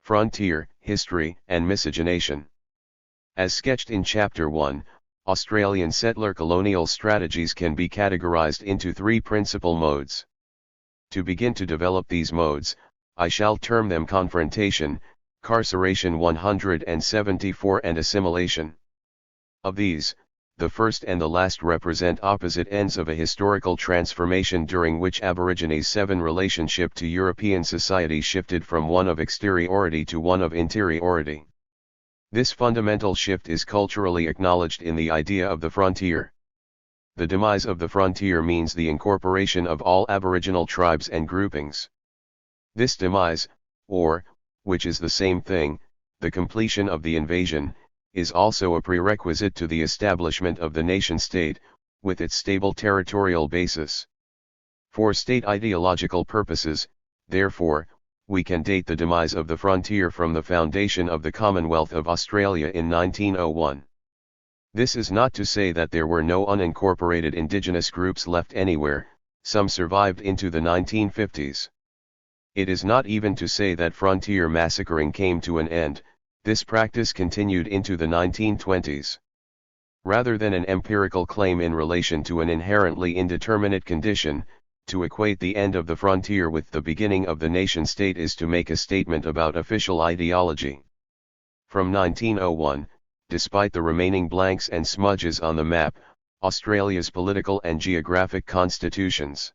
Frontier, History, and Miscegenation. As sketched in Chapter 1, Australian settler colonial strategies can be categorized into 3 principal modes. To begin to develop these modes, I shall term them confrontation, carceration 174 and assimilation. Of these, the first and the last represent opposite ends of a historical transformation during which Aborigines' 7 relationship to European society shifted from one of exteriority to one of interiority. This fundamental shift is culturally acknowledged in the idea of the frontier. The demise of the frontier means the incorporation of all Aboriginal tribes and groupings. This demise, or, which is the same thing, the completion of the invasion, is also a prerequisite to the establishment of the nation-state, with its stable territorial basis. For state ideological purposes, therefore, we can date the demise of the frontier from the foundation of the Commonwealth of Australia in 1901. This is not to say that there were no unincorporated indigenous groups left anywhere, some survived into the 1950s. It is not even to say that frontier massacring came to an end, this practice continued into the 1920s. Rather than an empirical claim in relation to an inherently indeterminate condition, to equate the end of the frontier with the beginning of the nation-state is to make a statement about official ideology. From 1901, despite the remaining blanks and smudges on the map, Australia's political and geographic constitutions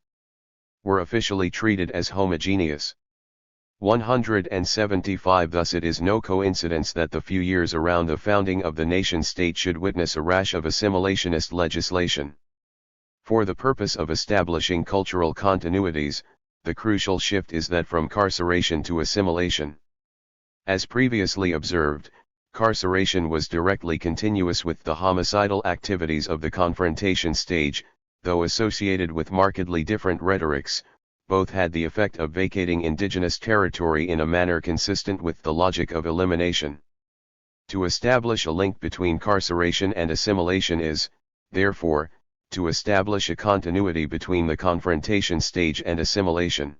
were officially treated as homogeneous. 175 Thus it is no coincidence that the few years around the founding of the nation-state should witness a rash of assimilationist legislation. For the purpose of establishing cultural continuities, the crucial shift is that from carceration to assimilation. As previously observed, carceration was directly continuous with the homicidal activities of the confrontation stage, though associated with markedly different rhetorics. Both had the effect of vacating indigenous territory in a manner consistent with the logic of elimination. To establish a link between carceration and assimilation is, therefore, to establish a continuity between the confrontation stage and assimilation.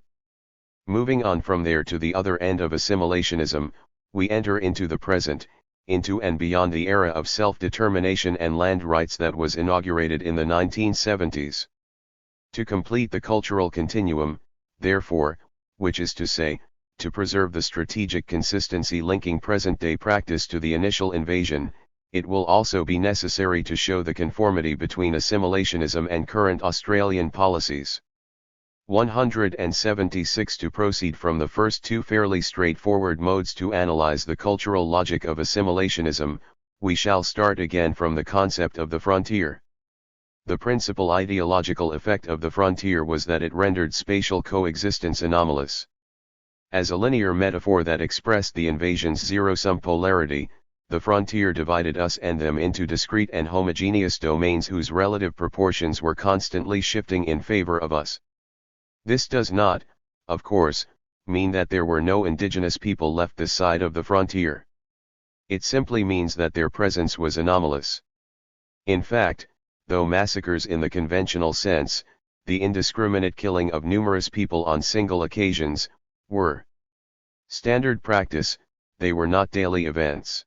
Moving on from there to the other end of assimilationism, we enter into the present, into and beyond the era of self-determination and land rights that was inaugurated in the 1970s. To complete the cultural continuum, therefore, which is to say, to preserve the strategic consistency linking present-day practice to the initial invasion, it will also be necessary to show the conformity between assimilationism and current Australian policies. 176 To proceed from the first 2 fairly straightforward modes to analyze the cultural logic of assimilationism, we shall start again from the concept of the frontier. The principal ideological effect of the frontier was that it rendered spatial coexistence anomalous. As a linear metaphor that expressed the invasion's zero-sum polarity, the frontier divided us and them into discrete and homogeneous domains whose relative proportions were constantly shifting in favor of us. This does not, of course, mean that there were no indigenous people left this side of the frontier. It simply means that their presence was anomalous. In fact, though massacres in the conventional sense, the indiscriminate killing of numerous people on single occasions, were standard practice, they were not daily events.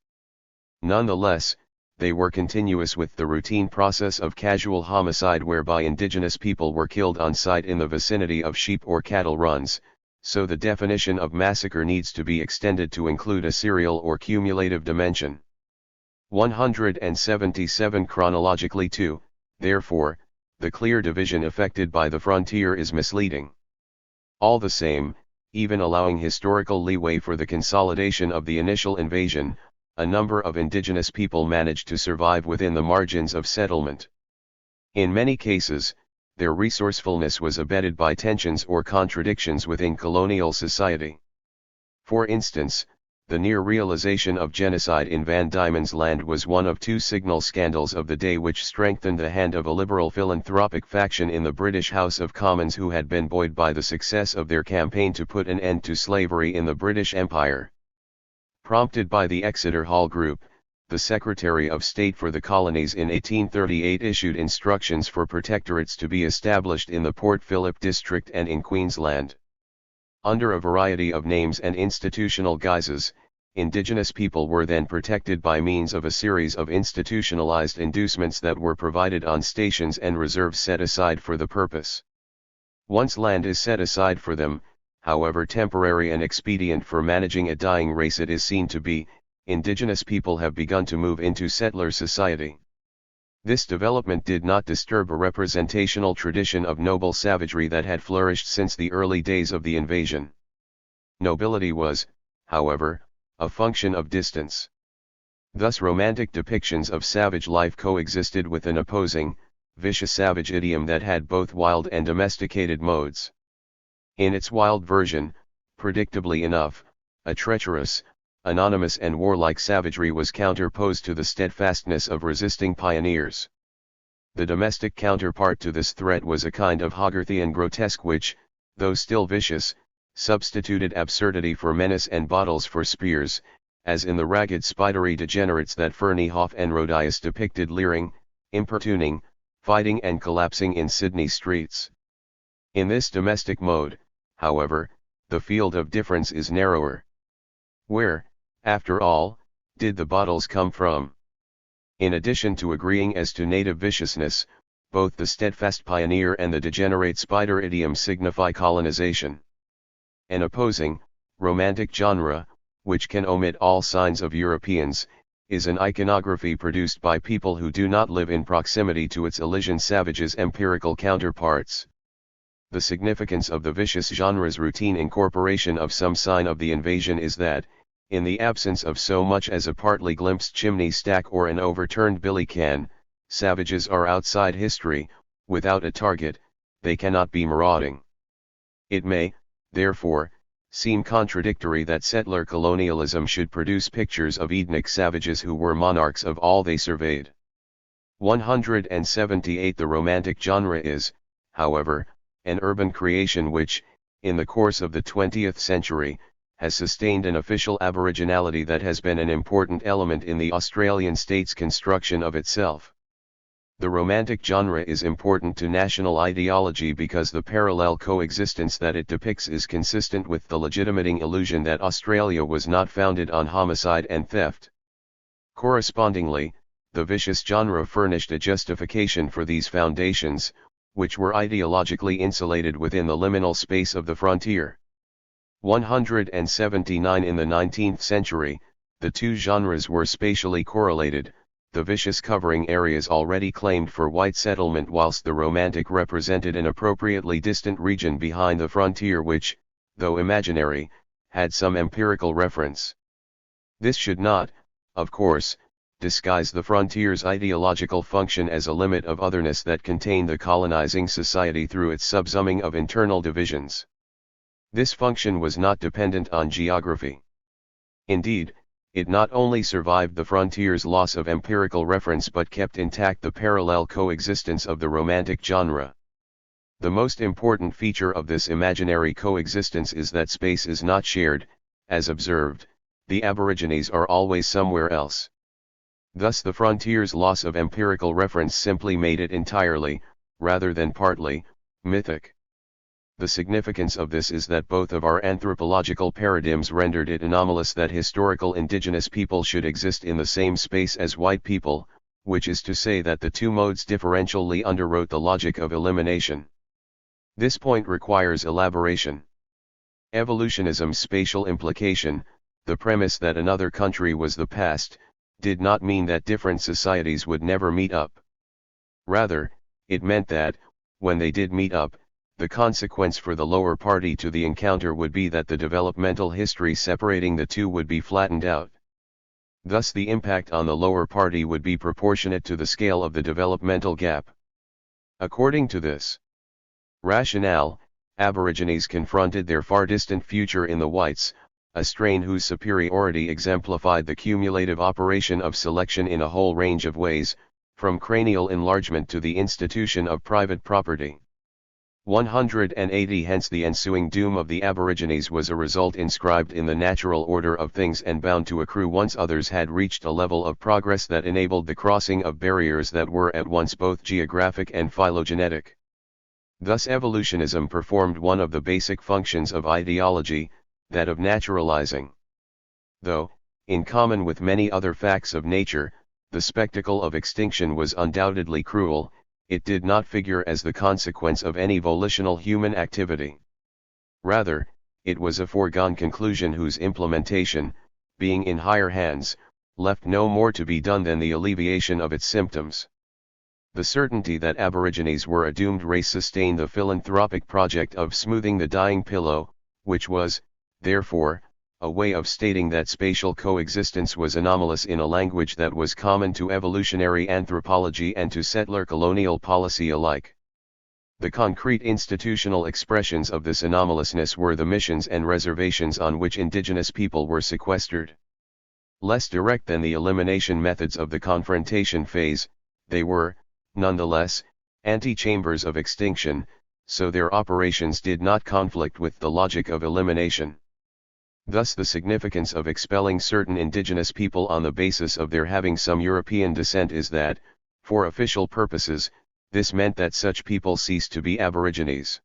Nonetheless, they were continuous with the routine process of casual homicide whereby indigenous people were killed on sight in the vicinity of sheep or cattle runs, so the definition of massacre needs to be extended to include a serial or cumulative dimension. 177 chronologically too, therefore, the clear division effected by the frontier is misleading. All the same, even allowing historical leeway for the consolidation of the initial invasion, a number of indigenous people managed to survive within the margins of settlement. In many cases, their resourcefulness was abetted by tensions or contradictions within colonial society. For instance, the near realization of genocide in Van Diemen's Land was one of two signal scandals of the day which strengthened the hand of a liberal philanthropic faction in the British House of Commons who had been buoyed by the success of their campaign to put an end to slavery in the British Empire. Prompted by the Exeter Hall Group, the Secretary of State for the Colonies in 1838 issued instructions for protectorates to be established in the Port Phillip district and in Queensland. Under a variety of names and institutional guises, indigenous people were then protected by means of a series of institutionalized inducements that were provided on stations and reserves set aside for the purpose. Once land is set aside for them, however temporary and expedient for managing a dying race it is seen to be, indigenous people have begun to move into settler society. This development did not disturb a representational tradition of noble savagery that had flourished since the early days of the invasion. Nobility was, however, a function of distance. Thus romantic depictions of savage life coexisted with an opposing, vicious savage idiom that had both wild and domesticated modes. In its wild version, predictably enough, a treacherous, anonymous and warlike savagery was counterposed to the steadfastness of resisting pioneers. The domestic counterpart to this threat was a kind of Hogarthian grotesque which, though still vicious, substituted absurdity for menace and bottles for spears, as in the ragged spidery degenerates that Fernie Hoff and Rhodius depicted leering, importuning, fighting and collapsing in Sydney streets. In this domestic mode, however, the field of difference is narrower. Where, after all, did the bottles come from? In addition to agreeing as to native viciousness, both the steadfast pioneer and the degenerate spider idiom signify colonization. An opposing, romantic genre, which can omit all signs of Europeans, is an iconography produced by people who do not live in proximity to its Elysian savages' empirical counterparts. The significance of the vicious genre's routine incorporation of some sign of the invasion is that, in the absence of so much as a partly glimpsed chimney stack or an overturned billy can, savages are outside history, without a target, they cannot be marauding. It may, therefore, seem contradictory that settler colonialism should produce pictures of Edenic savages who were monarchs of all they surveyed. 178 The Romantic genre is, however, an urban creation which, in the course of the 20th century, has sustained an official aboriginality that has been an important element in the Australian state's construction of itself. The Romantic genre is important to national ideology because the parallel coexistence that it depicts is consistent with the legitimating illusion that Australia was not founded on homicide and theft. Correspondingly, the vicious genre furnished a justification for these foundations, which were ideologically insulated within the liminal space of the frontier. 179 In the 19th century, the two genres were spatially correlated, the vicious covering areas already claimed for white settlement whilst the romantic represented an appropriately distant region behind the frontier which, though imaginary, had some empirical reference. This should not, of course, disguise the frontier's ideological function as a limit of otherness that contained the colonizing society through its subsuming of internal divisions. This function was not dependent on geography. Indeed, it not only survived the frontier's loss of empirical reference but kept intact the parallel coexistence of the Romantic genre. The most important feature of this imaginary coexistence is that space is not shared. As observed, the Aborigines are always somewhere else. Thus the frontier's loss of empirical reference simply made it entirely, rather than partly, mythic. The significance of this is that both of our anthropological paradigms rendered it anomalous that historical indigenous people should exist in the same space as white people, which is to say that the two modes differentially underwrote the logic of elimination. This point requires elaboration. Evolutionism's spatial implication, the premise that another country was the past, did not mean that different societies would never meet up. Rather, it meant that, when they did meet up, the consequence for the lower party to the encounter would be that the developmental history separating the two would be flattened out. Thus the impact on the lower party would be proportionate to the scale of the developmental gap. According to this rationale, Aborigines confronted their far-distant future in the whites, a strain whose superiority exemplified the cumulative operation of selection in a whole range of ways, from cranial enlargement to the institution of private property. 180 Hence the ensuing doom of the Aborigines was a result inscribed in the natural order of things and bound to accrue once others had reached a level of progress that enabled the crossing of barriers that were at once both geographic and phylogenetic. Thus evolutionism performed one of the basic functions of ideology, that of naturalizing. Though, in common with many other facts of nature, the spectacle of extinction was undoubtedly cruel, it did not figure as the consequence of any volitional human activity. Rather, it was a foregone conclusion whose implementation, being in higher hands, left no more to be done than the alleviation of its symptoms. The certainty that Aborigines were a doomed race sustained the philanthropic project of smoothing the dying pillow, which was, therefore, a way of stating that spatial coexistence was anomalous in a language that was common to evolutionary anthropology and to settler colonial policy alike. The concrete institutional expressions of this anomalousness were the missions and reservations on which indigenous people were sequestered. Less direct than the elimination methods of the confrontation phase, they were, nonetheless, antechambers of extinction, so their operations did not conflict with the logic of elimination. Thus the significance of expelling certain indigenous people on the basis of their having some European descent is that, for official purposes, this meant that such people ceased to be Aborigines.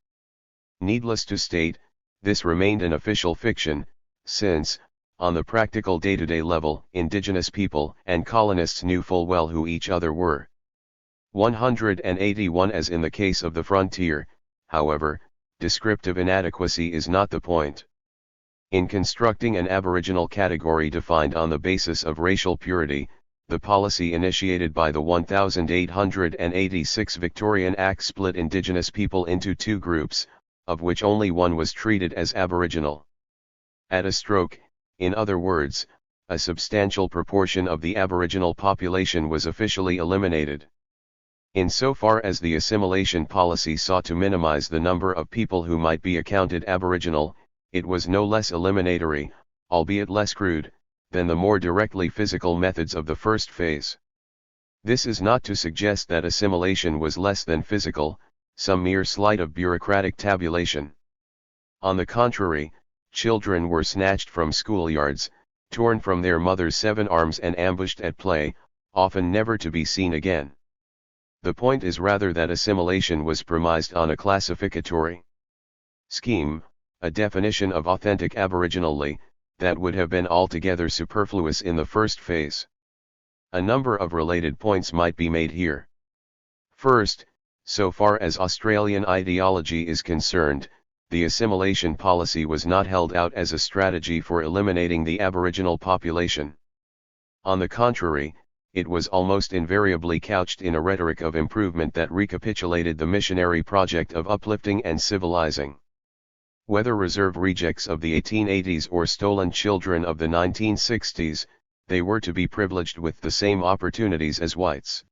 Needless to state, this remained an official fiction, since, on the practical day-to-day level, indigenous people and colonists knew full well who each other were. 181 As in the case of the frontier, however, descriptive inadequacy is not the point. In constructing an aboriginal category defined on the basis of racial purity, the policy initiated by the 1886 Victorian Act split indigenous people into two groups, of which only one was treated as aboriginal. At a stroke, in other words, a substantial proportion of the aboriginal population was officially eliminated. Insofar as the assimilation policy sought to minimize the number of people who might be accounted aboriginal, it was no less eliminatory, albeit less crude, than the more directly physical methods of the first phase. This is not to suggest that assimilation was less than physical, some mere sleight of bureaucratic tabulation. On the contrary, children were snatched from schoolyards, torn from their mothers' 7 arms and ambushed at play, often never to be seen again. The point is rather that assimilation was premised on a classificatory scheme, a definition of authentic aboriginally, that would have been altogether superfluous in the first phase. A number of related points might be made here. First, so far as Australian ideology is concerned, the assimilation policy was not held out as a strategy for eliminating the Aboriginal population. On the contrary, it was almost invariably couched in a rhetoric of improvement that recapitulated the missionary project of uplifting and civilizing. Whether reserve rejects of the 1880s or stolen children of the 1960s, they were to be privileged with the same opportunities as whites.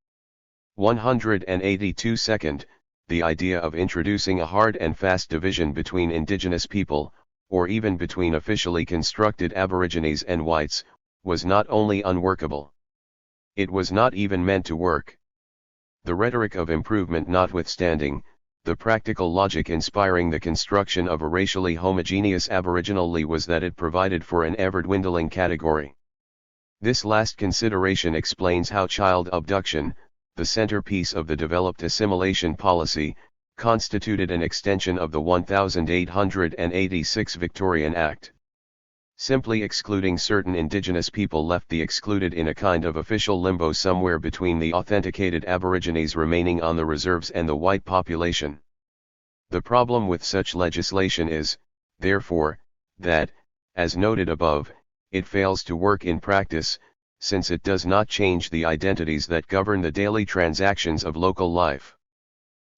182 Second, the idea of introducing a hard and fast division between indigenous people, or even between officially constructed aborigines and whites, was not only unworkable. It was not even meant to work. The rhetoric of improvement notwithstanding, the practical logic inspiring the construction of a racially homogeneous aboriginally was that it provided for an ever-dwindling category. This last consideration explains how child abduction, the centerpiece of the developed assimilation policy, constituted an extension of the 1886 Victorian Act. Simply excluding certain indigenous people left the excluded in a kind of official limbo somewhere between the authenticated aborigines remaining on the reserves and the white population. The problem with such legislation is, therefore, that, as noted above, it fails to work in practice, since it does not change the identities that govern the daily transactions of local life.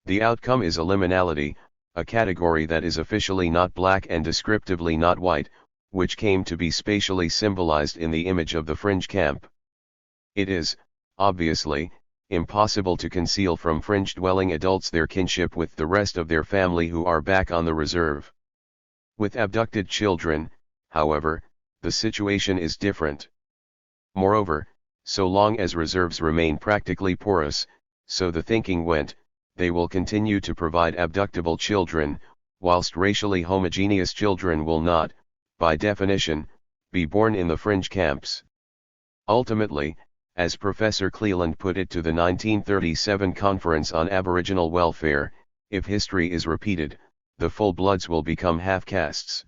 The outcome is a liminality, a category that is officially not black and descriptively not white, which came to be spatially symbolized in the image of the fringe camp. It is, obviously, impossible to conceal from fringe-dwelling adults their kinship with the rest of their family who are back on the reserve. With abducted children, however, the situation is different. Moreover, so long as reserves remain practically porous, so the thinking went, they will continue to provide abductable children, whilst racially homogeneous children will not, by definition, be born in the fringe camps. Ultimately, as Professor Cleland put it to the 1937 Conference on Aboriginal Welfare, if history is repeated, the full-bloods will become half-castes.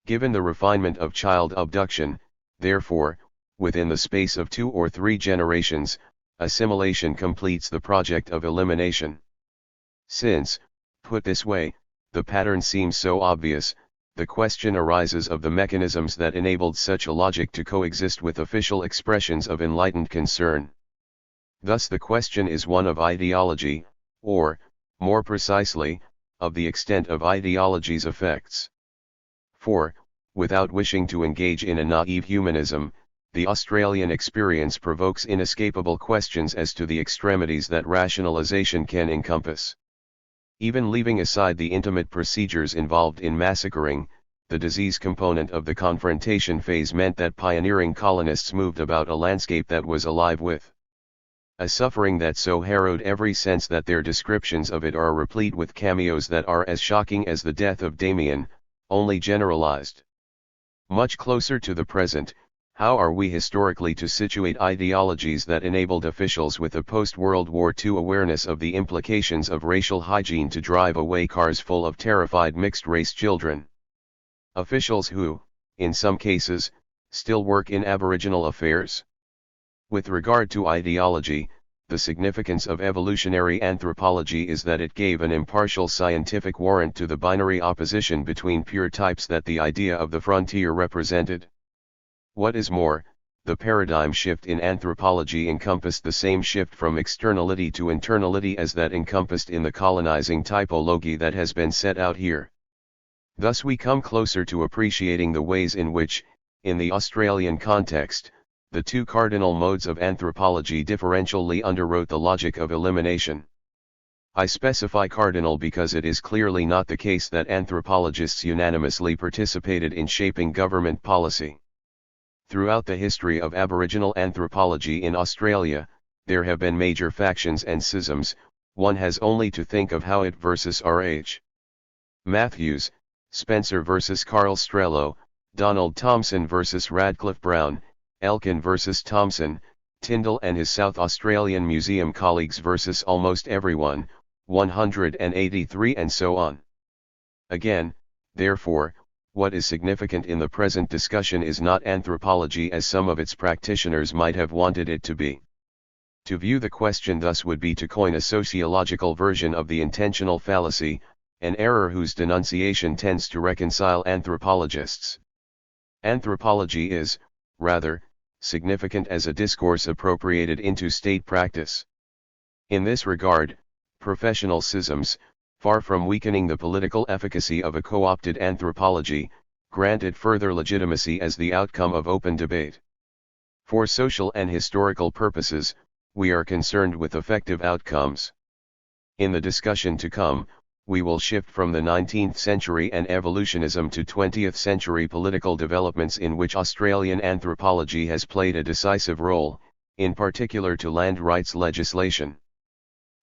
Given the refinement of child abduction, therefore, within the space of 2 or 3 generations, assimilation completes the project of elimination. Since, put this way, the pattern seems so obvious, the question arises of the mechanisms that enabled such a logic to coexist with official expressions of enlightened concern. Thus the question is one of ideology, or, more precisely, of the extent of ideology's effects. For, without wishing to engage in a naive humanism, the Australian experience provokes inescapable questions as to the extremities that rationalization can encompass. Even leaving aside the intimate procedures involved in massacring, the disease component of the confrontation phase meant that pioneering colonists moved about a landscape that was alive with a suffering that so harrowed every sense that their descriptions of it are replete with cameos that are as shocking as the death of Damien, only generalized. Much closer to the present, how are we historically to situate ideologies that enabled officials with a post-World War II awareness of the implications of racial hygiene to drive away cars full of terrified mixed-race children? Officials who, in some cases, still work in Aboriginal affairs. With regard to ideology, the significance of evolutionary anthropology is that it gave an impartial scientific warrant to the binary opposition between pure types that the idea of the frontier represented. What is more, the paradigm shift in anthropology encompassed the same shift from externality to internality as that encompassed in the colonizing typology that has been set out here. Thus we come closer to appreciating the ways in which, in the Australian context, the 2 cardinal modes of anthropology differentially underwrote the logic of elimination. I specify cardinal because it is clearly not the case that anthropologists unanimously participated in shaping government policy. Throughout the history of Aboriginal anthropology in Australia, there have been major factions and schisms. One has only to think of Howitt versus R.H. Matthews, Spencer versus Carl Strello, Donald Thompson versus Radcliffe Brown, Elkin versus Thompson, Tyndall and his South Australian Museum colleagues versus almost everyone, 183 and so on. Again, therefore, what is significant in the present discussion is not anthropology as some of its practitioners might have wanted it to be. To view the question thus would be to coin a sociological version of the intentional fallacy, an error whose denunciation tends to reconcile anthropologists. Anthropology is, rather, significant as a discourse appropriated into state practice. In this regard, professional schisms, far from weakening the political efficacy of a co-opted anthropology, granted further legitimacy as the outcome of open debate. For social and historical purposes, we are concerned with effective outcomes. In the discussion to come, we will shift from the 19th century and evolutionism to 20th century political developments in which Australian anthropology has played a decisive role, in particular to land rights legislation.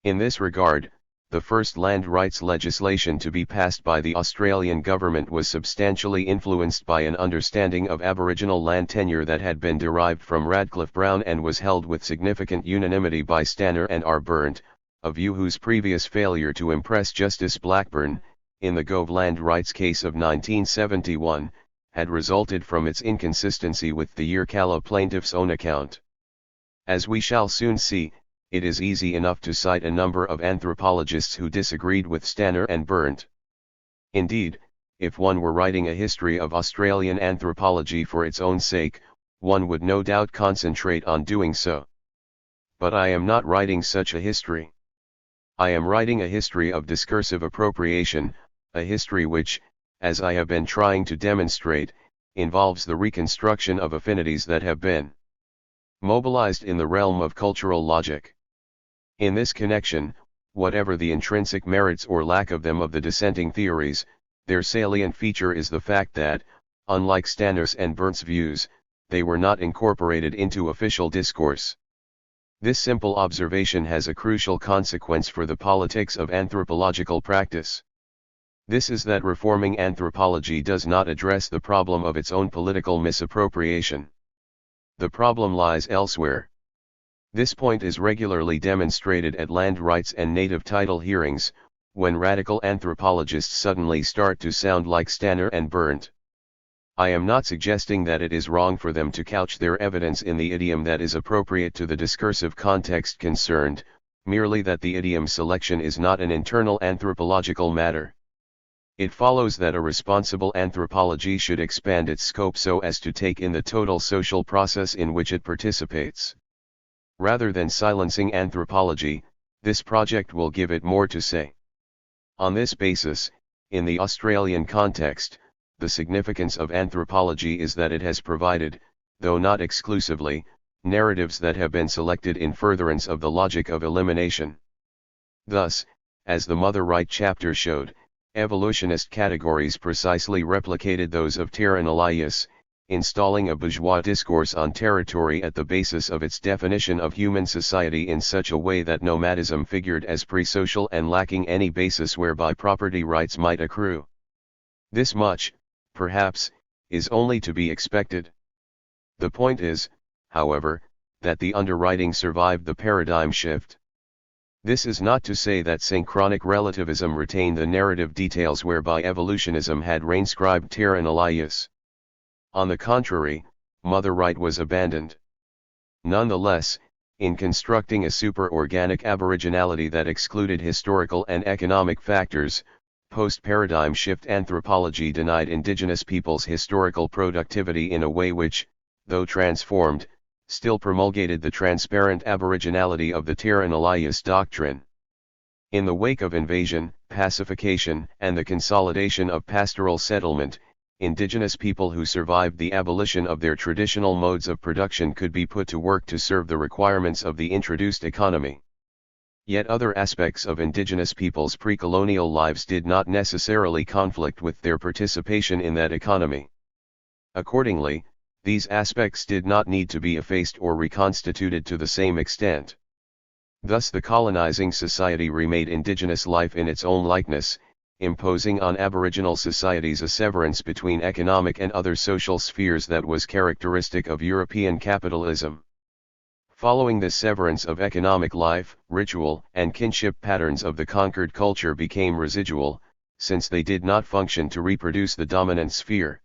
In this regard, the first land rights legislation to be passed by the Australian government was substantially influenced by an understanding of Aboriginal land tenure that had been derived from Radcliffe Brown and was held with significant unanimity by Stanner and R. Berndt, a view whose previous failure to impress Justice Blackburn, in the Gove land rights case of 1971, had resulted from its inconsistency with the Yirrkala plaintiff's own account. As we shall soon see, it is easy enough to cite a number of anthropologists who disagreed with Stanner and Berndt. Indeed, if one were writing a history of Australian anthropology for its own sake, one would no doubt concentrate on doing so. But I am not writing such a history. I am writing a history of discursive appropriation, a history which, as I have been trying to demonstrate, involves the reconstruction of affinities that have been mobilized in the realm of cultural logic. In this connection, whatever the intrinsic merits or lack of them of the dissenting theories, their salient feature is the fact that, unlike Stanner's and Bernddt's views, they were not incorporated into official discourse. This simple observation has a crucial consequence for the politics of anthropological practice. This is that reforming anthropology does not address the problem of its own political misappropriation. The problem lies elsewhere. This point is regularly demonstrated at land rights and native title hearings, when radical anthropologists suddenly start to sound like Stanner and Berndt. I am not suggesting that it is wrong for them to couch their evidence in the idiom that is appropriate to the discursive context concerned, merely that the idiom selection is not an internal anthropological matter. It follows that a responsible anthropology should expand its scope so as to take in the total social process in which it participates. Rather than silencing anthropology, this project will give it more to say. On this basis, in the Australian context, the significance of anthropology is that it has provided, though not exclusively, narratives that have been selected in furtherance of the logic of elimination. Thus, as the Mother Right chapter showed, evolutionist categories precisely replicated those of Terra Nullius, installing a bourgeois discourse on territory at the basis of its definition of human society in such a way that nomadism figured as pre-social and lacking any basis whereby property rights might accrue. This much, perhaps, is only to be expected. The point is, however, that the underwriting survived the paradigm shift. This is not to say that synchronic relativism retained the narrative details whereby evolutionism had reinscribed Terra Nullius. On the contrary, Mother Right was abandoned. Nonetheless, in constructing a super-organic aboriginality that excluded historical and economic factors, post-paradigm shift anthropology denied indigenous peoples historical productivity in a way which, though transformed, still promulgated the transparent aboriginality of the Terra Nullius doctrine. In the wake of invasion, pacification, and the consolidation of pastoral settlement, indigenous people who survived the abolition of their traditional modes of production could be put to work to serve the requirements of the introduced economy. Yet other aspects of indigenous peoples' pre-colonial lives did not necessarily conflict with their participation in that economy. Accordingly, these aspects did not need to be effaced or reconstituted to the same extent. Thus the colonizing society remade indigenous life in its own likeness, imposing on Aboriginal societies a severance between economic and other social spheres that was characteristic of European capitalism. Following this severance of economic life, ritual and kinship patterns of the conquered culture became residual, since they did not function to reproduce the dominant sphere.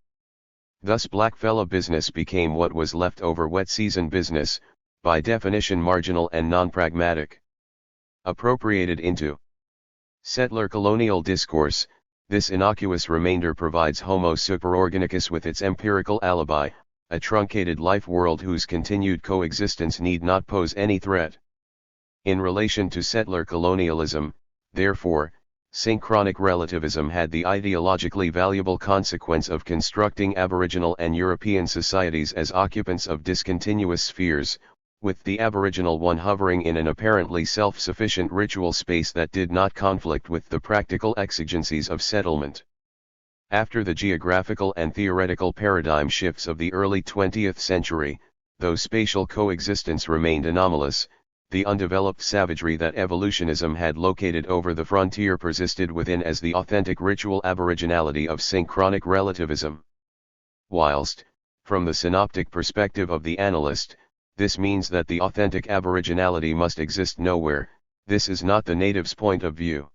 Thus blackfella business became what was left over wet season business, by definition marginal and non-pragmatic. Appropriated into settler colonial discourse, this innocuous remainder provides Homo superorganicus with its empirical alibi, a truncated life world whose continued coexistence need not pose any threat. In relation to settler colonialism, therefore, synchronic relativism had the ideologically valuable consequence of constructing Aboriginal and European societies as occupants of discontinuous spheres, with the Aboriginal one hovering in an apparently self-sufficient ritual space that did not conflict with the practical exigencies of settlement. After the geographical and theoretical paradigm shifts of the early 20th century, though spatial coexistence remained anomalous, the undeveloped savagery that evolutionism had located over the frontier persisted within as the authentic ritual aboriginality of synchronic relativism. Whilst, from the synoptic perspective of the analyst, this means that the authentic aboriginality must exist nowhere, this is not the native's point of view.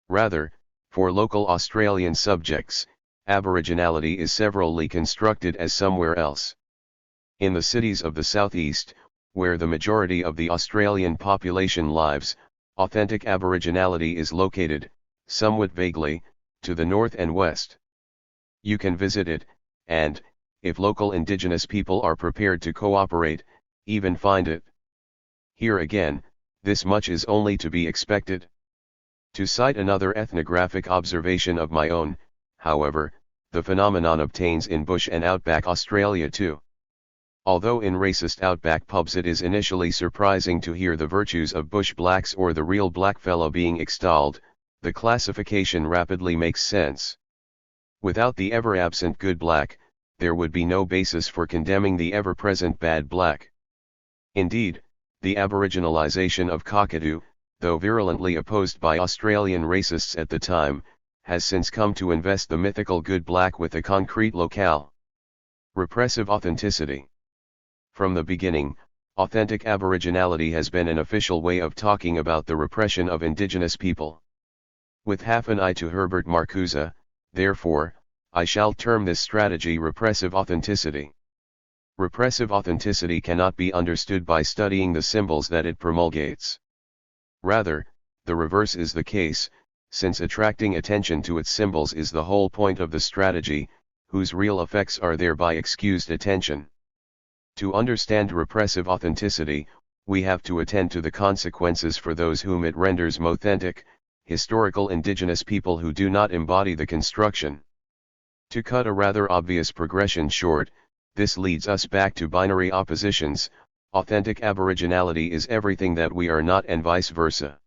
Rather, for local Australian subjects, aboriginality is severally constructed as somewhere else. In the cities of the southeast, where the majority of the Australian population lives, authentic aboriginality is located, somewhat vaguely, to the north and west. You can visit it, and, if local indigenous people are prepared to cooperate, even find it. Here again, this much is only to be expected. To cite another ethnographic observation of my own, however, the phenomenon obtains in bush and outback Australia too. Although in racist outback pubs it is initially surprising to hear the virtues of bush blacks or the real blackfellow being extolled, the classification rapidly makes sense. Without the ever-absent good black, there would be no basis for condemning the ever-present bad black. Indeed, the aboriginalisation of Cockatoo, though virulently opposed by Australian racists at the time, has since come to invest the mythical good black with a concrete locale. Repressive authenticity. From the beginning, authentic aboriginality has been an official way of talking about the repression of indigenous people. With half an eye to Herbert Marcuse, therefore, I shall term this strategy repressive authenticity. Repressive authenticity cannot be understood by studying the symbols that it promulgates. Rather, the reverse is the case, since attracting attention to its symbols is the whole point of the strategy, whose real effects are thereby excused attention. To understand repressive authenticity, we have to attend to the consequences for those whom it renders authentic, historical indigenous people who do not embody the construction. To cut a rather obvious progression short, this leads us back to binary oppositions: authentic aboriginality is everything that we are not and vice versa.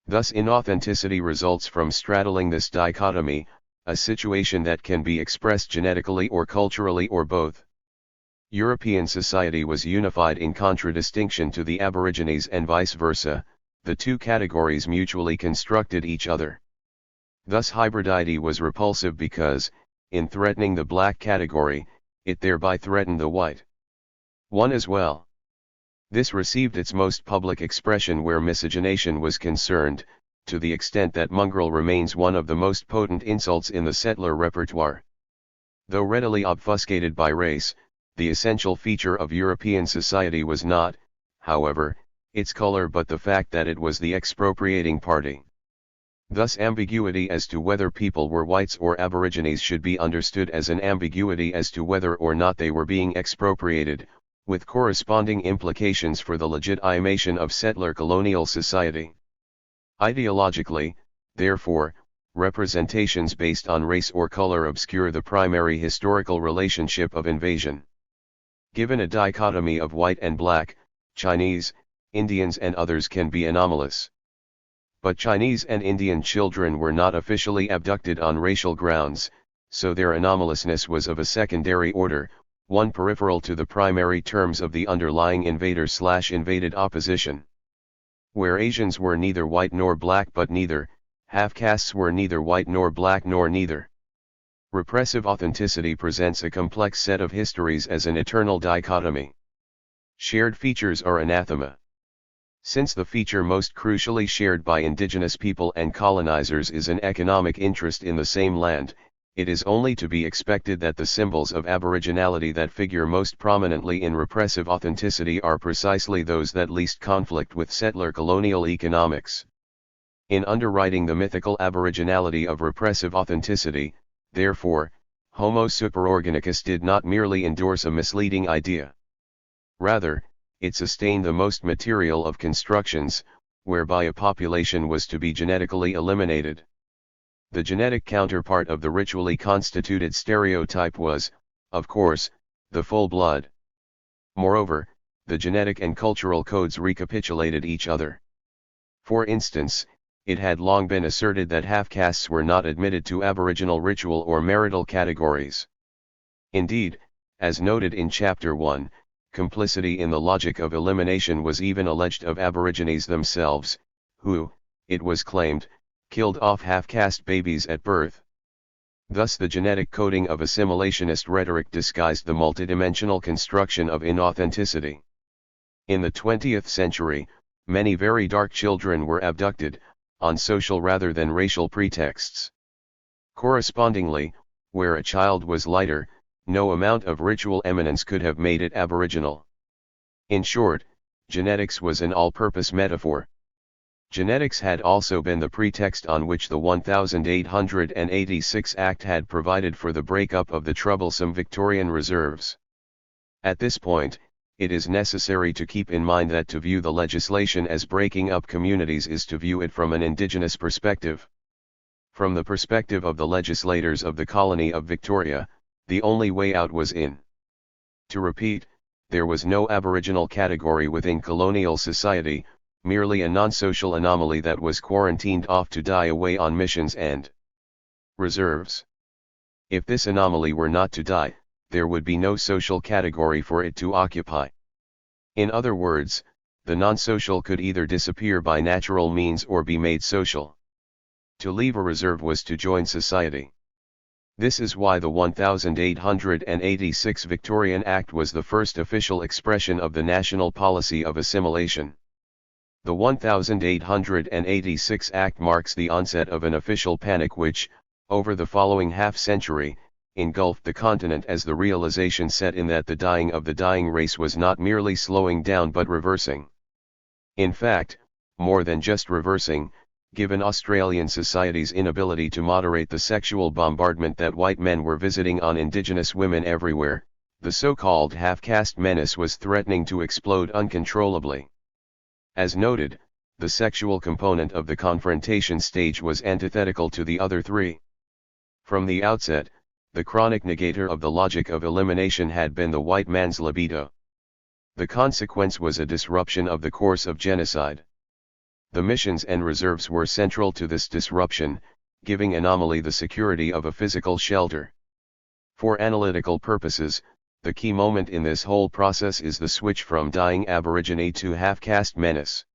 Thus inauthenticity results from straddling this dichotomy, a situation that can be expressed genetically or culturally or both. European society was unified in contradistinction to the Aborigines and vice versa, the two categories mutually constructed each other. Thus hybridity was repulsive because, in threatening the black category, it thereby threatened the white one as well. This received its most public expression where miscegenation was concerned, to the extent that mongrel remains one of the most potent insults in the settler repertoire. Though readily obfuscated by race, the essential feature of European society was not, however, its color but the fact that it was the expropriating party. Thus ambiguity as to whether people were whites or aborigines should be understood as an ambiguity as to whether or not they were being expropriated, with corresponding implications for the legitimation of settler colonial society. Ideologically, therefore, representations based on race or color obscure the primary historical relationship of invasion. Given a dichotomy of white and black, Chinese, Indians and others can be anomalous. But Chinese and Indian children were not officially abducted on racial grounds, so their anomalousness was of a secondary order, one peripheral to the primary terms of the underlying invader/invaded opposition. Where Asians were neither white nor black but neither, half-castes were neither white nor black nor neither. Repressive authenticity presents a complex set of histories as an eternal dichotomy. Shared features are anathema. Since the feature most crucially shared by indigenous people and colonizers is an economic interest in the same land, it is only to be expected that the symbols of aboriginality that figure most prominently in repressive authenticity are precisely those that least conflict with settler colonial economics. In underwriting the mythical aboriginality of repressive authenticity, therefore, Homo superorganicus did not merely endorse a misleading idea. Rather, it sustained the most material of constructions, whereby a population was to be genetically eliminated. The genetic counterpart of the ritually constituted stereotype was, of course, the full blood. Moreover, the genetic and cultural codes recapitulated each other. For instance, it had long been asserted that half-castes were not admitted to Aboriginal ritual or marital categories. Indeed, as noted in Chapter 1, complicity in the logic of elimination was even alleged of Aborigines themselves, who, it was claimed, killed off half-caste babies at birth. Thus the genetic coding of assimilationist rhetoric disguised the multidimensional construction of inauthenticity. In the 20th century, many very dark children were abducted, on social rather than racial pretexts. Correspondingly, where a child was lighter, no amount of ritual eminence could have made it aboriginal. In short, genetics was an all-purpose metaphor. Genetics had also been the pretext on which the 1886 Act had provided for the breakup of the troublesome Victorian reserves. At this point, it is necessary to keep in mind that to view the legislation as breaking up communities is to view it from an indigenous perspective. From the perspective of the legislators of the colony of Victoria, the only way out was in. To repeat, there was no Aboriginal category within colonial society, merely a non-social anomaly that was quarantined off to die away on missions and reserves. If this anomaly were not to die, there would be no social category for it to occupy. In other words, the non-social could either disappear by natural means or be made social. To leave a reserve was to join society. This is why the 1886 Victorian Act was the first official expression of the national policy of assimilation. The 1886 Act marks the onset of an official panic which, over the following half-century, engulfed the continent as the realization set in that the dying of the dying race was not merely slowing down but reversing. In fact, more than just reversing, given Australian society's inability to moderate the sexual bombardment that white men were visiting on Indigenous women everywhere, the so-called half-caste menace was threatening to explode uncontrollably. As noted, the sexual component of the confrontation stage was antithetical to the other three. From the outset, the chronic negator of the logic of elimination had been the white man's libido. The consequence was a disruption of the course of genocide. The missions and reserves were central to this disruption, giving anomaly the security of a physical shelter. For analytical purposes, the key moment in this whole process is the switch from dying Aborigine to half-caste menace.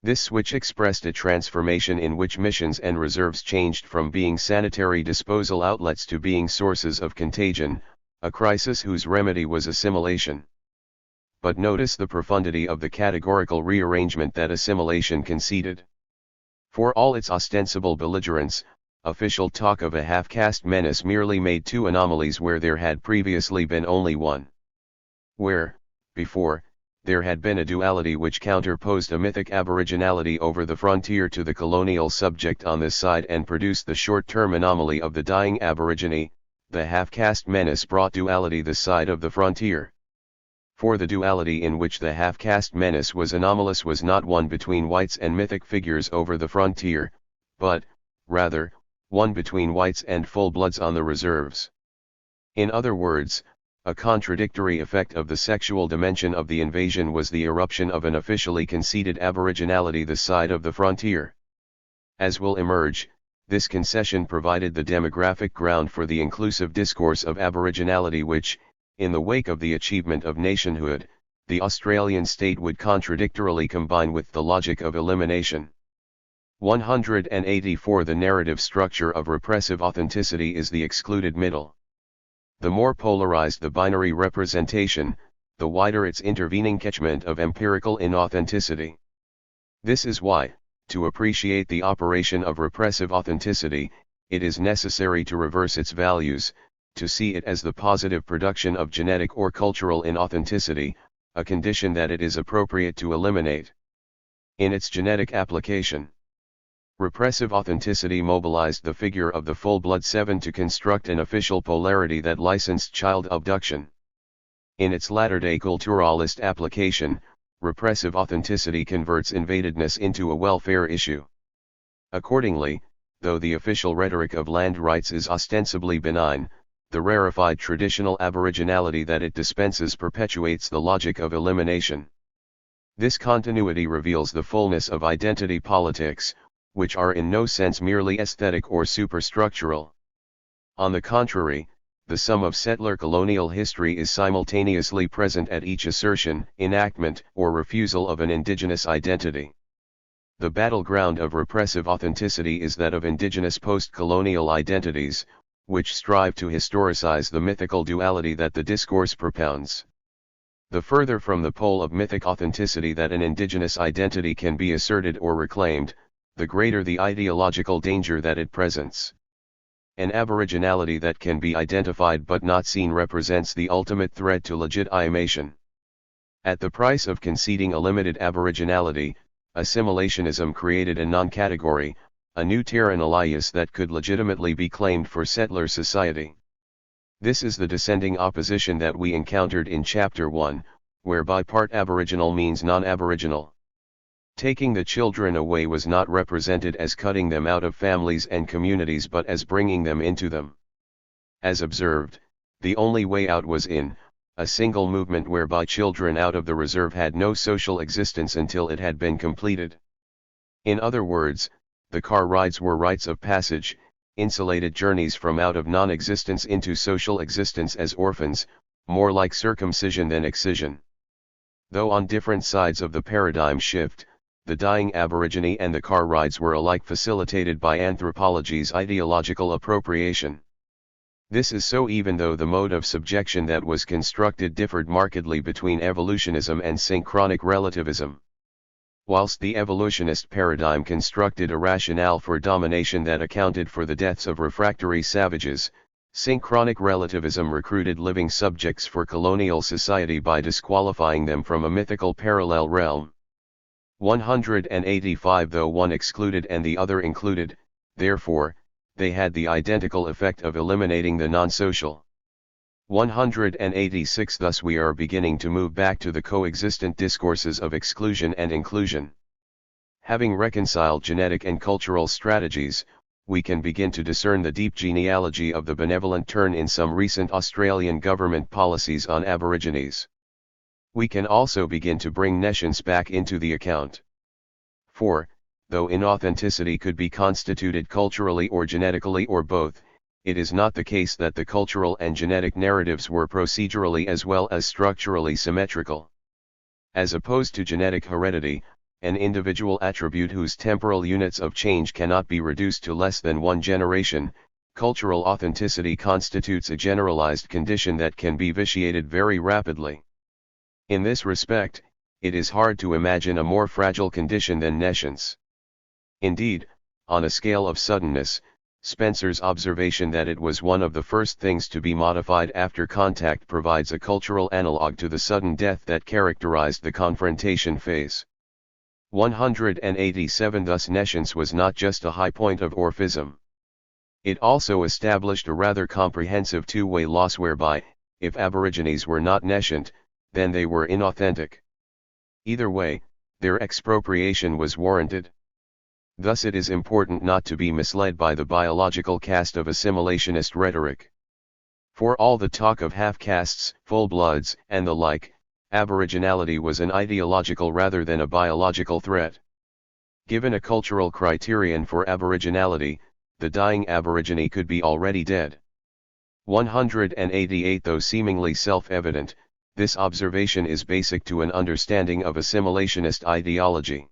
This switch expressed a transformation in which missions and reserves changed from being sanitary disposal outlets to being sources of contagion, a crisis whose remedy was assimilation. But notice the profundity of the categorical rearrangement that assimilation conceded. For all its ostensible belligerence, official talk of a half-caste menace merely made two anomalies where there had previously been only one. Where, before, there had been a duality which counterposed a mythic aboriginality over the frontier to the colonial subject on this side and produced the short-term anomaly of the dying Aborigine, the half-caste menace brought duality this side of the frontier. For the duality in which the half-caste menace was anomalous was not one between whites and mythic figures over the frontier, but, rather, one between whites and full-bloods on the reserves. In other words, a contradictory effect of the sexual dimension of the invasion was the eruption of an officially conceded aboriginality this side of the frontier. As will emerge, this concession provided the demographic ground for the inclusive discourse of aboriginality which, in the wake of the achievement of nationhood, the Australian state would contradictorily combine with the logic of elimination. 184 The narrative structure of repressive authenticity is the excluded middle. The more polarized the binary representation, the wider its intervening catchment of empirical inauthenticity. This is why, to appreciate the operation of repressive authenticity, it is necessary to reverse its values, to see it as the positive production of genetic or cultural inauthenticity, a condition that it is appropriate to eliminate. In its genetic application, repressive authenticity mobilized the figure of the full-blood seven to construct an official polarity that licensed child abduction. In its latter-day culturalist application, repressive authenticity converts invadedness into a welfare issue. Accordingly, though the official rhetoric of land rights is ostensibly benign, the rarefied traditional aboriginality that it dispenses perpetuates the logic of elimination. This continuity reveals the fullness of identity politics, which are in no sense merely aesthetic or superstructural. On the contrary, the sum of settler colonial history is simultaneously present at each assertion, enactment, or refusal of an indigenous identity. The battleground of repressive authenticity is that of indigenous post-colonial identities, which strive to historicize the mythical duality that the discourse propounds. The further from the pole of mythic authenticity that an indigenous identity can be asserted or reclaimed, the greater the ideological danger that it presents. An aboriginality that can be identified but not seen represents the ultimate threat to legitimation. At the price of conceding a limited aboriginality, assimilationism created a non-category, a new terra nullius that could legitimately be claimed for settler society. This is the descending opposition that we encountered in Chapter 1, whereby part aboriginal means non-aboriginal. Taking the children away was not represented as cutting them out of families and communities but as bringing them into them. As observed, the only way out was in a single movement whereby children out of the reserve had no social existence until it had been completed. In other words, the car rides were rites of passage, insulated journeys from out of non-existence into social existence as orphans, more like circumcision than excision. Though on different sides of the paradigm shift, the dying aborigine and the car rides were alike facilitated by anthropology's ideological appropriation. This is so even though the mode of subjection that was constructed differed markedly between evolutionism and synchronic relativism. Whilst the evolutionist paradigm constructed a rationale for domination that accounted for the deaths of refractory savages, synchronic relativism recruited living subjects for colonial society by disqualifying them from a mythical parallel realm. 185 though one excluded and the other included, therefore, they had the identical effect of eliminating the non-social. 186 Thus we are beginning to move back to the coexistent discourses of exclusion and inclusion. Having reconciled genetic and cultural strategies, we can begin to discern the deep genealogy of the benevolent turn in some recent Australian government policies on Aborigines. We can also begin to bring nescience back into the account. For, though inauthenticity could be constituted culturally or genetically or both, it is not the case that the cultural and genetic narratives were procedurally as well as structurally symmetrical. As opposed to genetic heredity, an individual attribute whose temporal units of change cannot be reduced to less than one generation, cultural authenticity constitutes a generalized condition that can be vitiated very rapidly. In this respect, it is hard to imagine a more fragile condition than nescience. Indeed, on a scale of suddenness, Spencer's observation that it was one of the first things to be modified after contact provides a cultural analog to the sudden death that characterized the confrontation phase. 187 Thus nescience was not just a high point of orphism. It also established a rather comprehensive two-way loss whereby, if Aborigines were not nescient, then they were inauthentic. Either way, their expropriation was warranted. Thus it is important not to be misled by the biological cast of assimilationist rhetoric. For all the talk of half-castes, full-bloods, and the like, aboriginality was an ideological rather than a biological threat. Given a cultural criterion for aboriginality, the dying aborigine could be already dead. 188 Though seemingly self-evident, this observation is basic to an understanding of assimilationist ideology.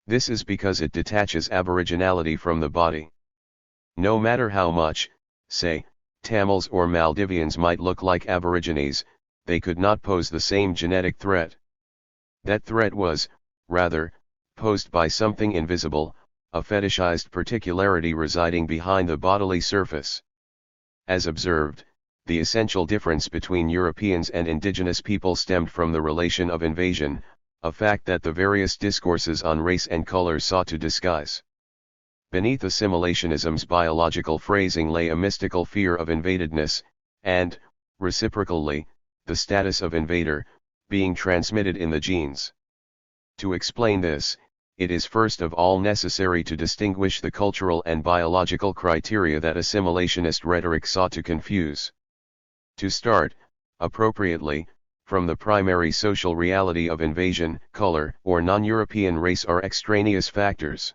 This is because it detaches aboriginality from the body. No matter how much, say, Tamils or Maldivians might look like Aborigines, they could not pose the same genetic threat. That threat was, rather, posed by something invisible, a fetishized particularity residing behind the bodily surface. As observed, the essential difference between Europeans and indigenous people stemmed from the relation of invasion, a fact that the various discourses on race and color sought to disguise. Beneath assimilationism's biological phrasing lay a mystical fear of invadedness, and, reciprocally, the status of invader, being transmitted in the genes. To explain this, it is first of all necessary to distinguish the cultural and biological criteria that assimilationist rhetoric sought to confuse. To start, appropriately, from the primary social reality of invasion, color, or non-European race are extraneous factors.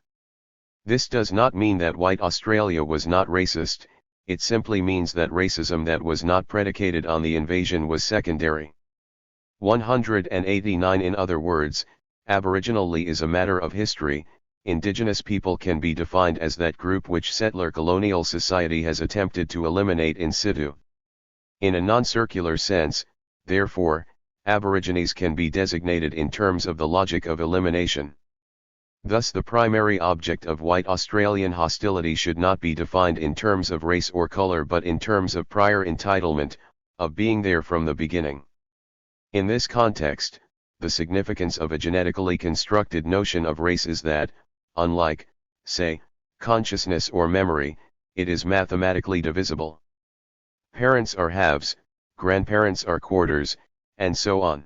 This does not mean that white Australia was not racist, it simply means that racism that was not predicated on the invasion was secondary. 189 In other words, Aboriginally is a matter of history. Indigenous people can be defined as that group which settler colonial society has attempted to eliminate in situ. In a non-circular sense, therefore, Aborigines can be designated in terms of the logic of elimination. Thus the primary object of white Australian hostility should not be defined in terms of race or color but in terms of prior entitlement, of being there from the beginning. In this context, the significance of a genetically constructed notion of race is that, unlike, say, consciousness or memory, it is mathematically divisible. Parents are halves, grandparents are quarters, and so on.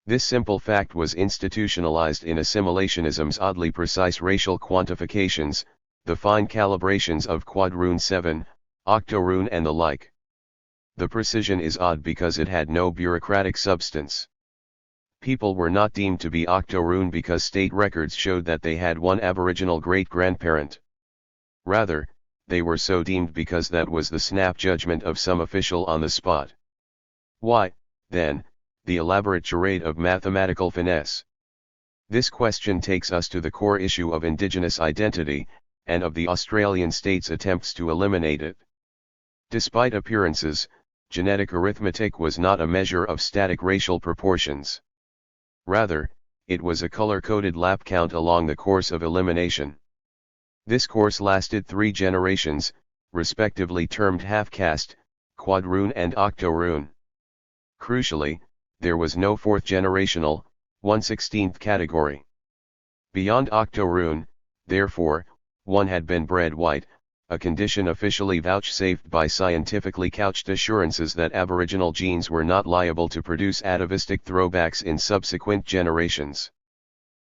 This simple fact was institutionalized in assimilationism's oddly precise racial quantifications, the fine calibrations of quadroon 7, octoroon and the like. The precision is odd because it had no bureaucratic substance. People were not deemed to be octoroon because state records showed that they had one Aboriginal great-grandparent. Rather, they were so deemed because that was the snap judgment of some official on the spot. Why, then, the elaborate charade of mathematical finesse? This question takes us to the core issue of Indigenous identity, and of the Australian state's attempts to eliminate it. Despite appearances, genetic arithmetic was not a measure of static racial proportions. Rather, it was a color-coded lap count along the course of elimination. This course lasted 3 generations, respectively termed half-caste, quadroon and octoroon. Crucially, there was no 4th generational, 1/16th category. Beyond octoroon, therefore, one had been bred white, a condition officially vouchsafed by scientifically couched assurances that Aboriginal genes were not liable to produce atavistic throwbacks in subsequent generations.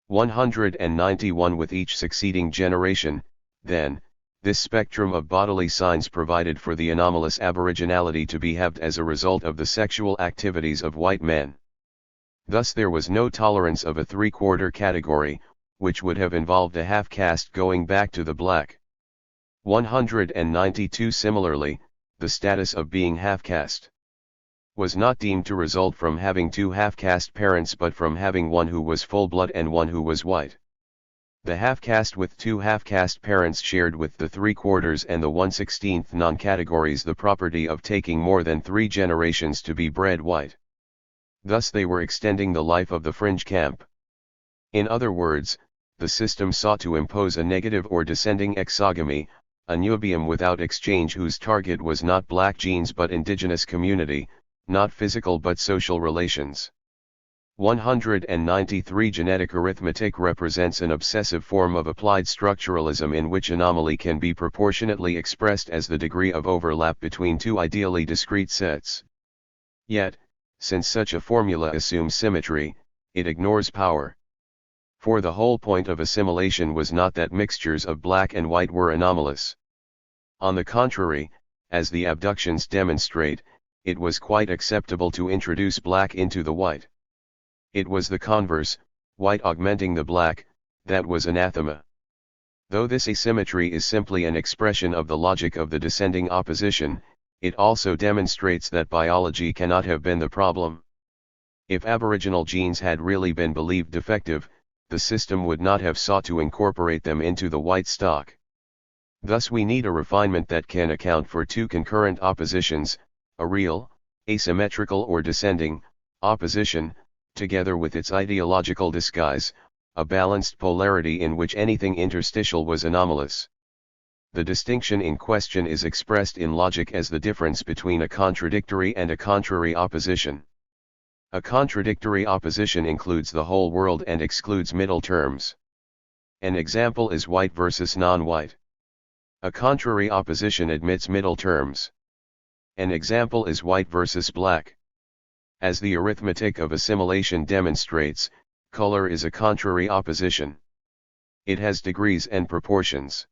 191 With each succeeding generation, then, this spectrum of bodily signs provided for the anomalous aboriginality to be halved as a result of the sexual activities of white men. Thus there was no tolerance of a 3/4 category, which would have involved a half-caste going back to the black. 192 Similarly, the status of being half-caste was not deemed to result from having 2 half-caste parents but from having one who was full-blood and one who was white. The half-caste with 2 half-caste parents shared with the 3/4 and the 1/16th non-categories the property of taking more than 3 generations to be bred white. Thus they were extending the life of the fringe camp. In other words, the system sought to impose a negative or descending exogamy, a nubium without exchange whose target was not black genes but indigenous community, not physical but social relations. 193 Genetic arithmetic represents an obsessive form of applied structuralism in which anomaly can be proportionately expressed as the degree of overlap between 2 ideally discrete sets. Yet, since such a formula assumes symmetry, it ignores power. For the whole point of assimilation was not that mixtures of black and white were anomalous. On the contrary, as the abductions demonstrate, it was quite acceptable to introduce black into the white. It was the converse, white augmenting the black, that was anathema. Though this asymmetry is simply an expression of the logic of the descending opposition, it also demonstrates that biology cannot have been the problem. If Aboriginal genes had really been believed defective, the system would not have sought to incorporate them into the white stock. Thus we need a refinement that can account for 2 concurrent oppositions, a real, asymmetrical or descending, opposition, together with its ideological disguise, a balanced polarity in which anything interstitial was anomalous. The distinction in question is expressed in logic as the difference between a contradictory and a contrary opposition. A contradictory opposition includes the whole world and excludes middle terms. An example is white versus non-white. A contrary opposition admits middle terms. An example is white versus black. As the arithmetic of assimilation demonstrates, Color is a contrary opposition. It has degrees and proportions.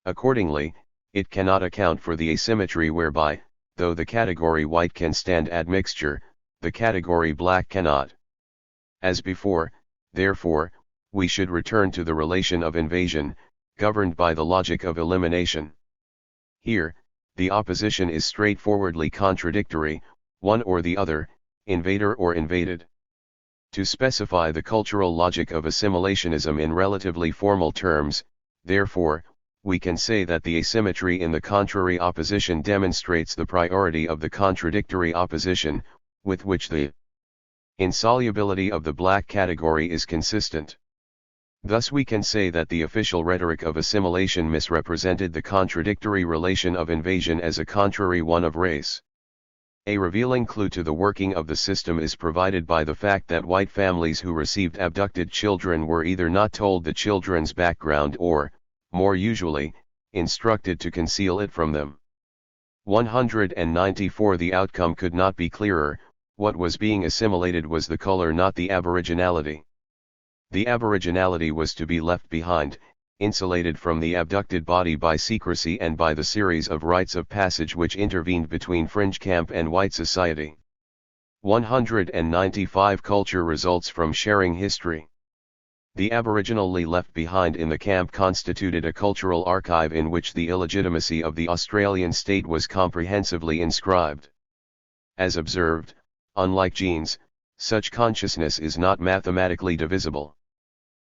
Accordingly, it cannot account for the asymmetry whereby, though the category white can stand admixture, the category black cannot. As before, therefore, we should return to the relation of invasion, governed by the logic of elimination. Here, the opposition is straightforwardly contradictory, one or the other, invader or invaded. To specify the cultural logic of assimilationism in relatively formal terms, therefore, we can say that the asymmetry in the contrary opposition demonstrates the priority of the contradictory opposition, with which the insolubility of the black category is consistent. Thus we can say that the official rhetoric of assimilation misrepresented the contradictory relation of invasion as a contrary one of race. A revealing clue to the working of the system is provided by the fact that white families who received abducted children were either not told the children's background or, more usually, instructed to conceal it from them. 194 The outcome could not be clearer. What was being assimilated was the color, not the aboriginality. The aboriginality was to be left behind, insulated from the abducted body by secrecy and by the series of rites of passage which intervened between fringe camp and white society. 195 Culture results from sharing history. The aboriginally left behind in the camp constituted a cultural archive in which the illegitimacy of the Australian state was comprehensively inscribed. As observed, unlike genes, such consciousness is not mathematically divisible.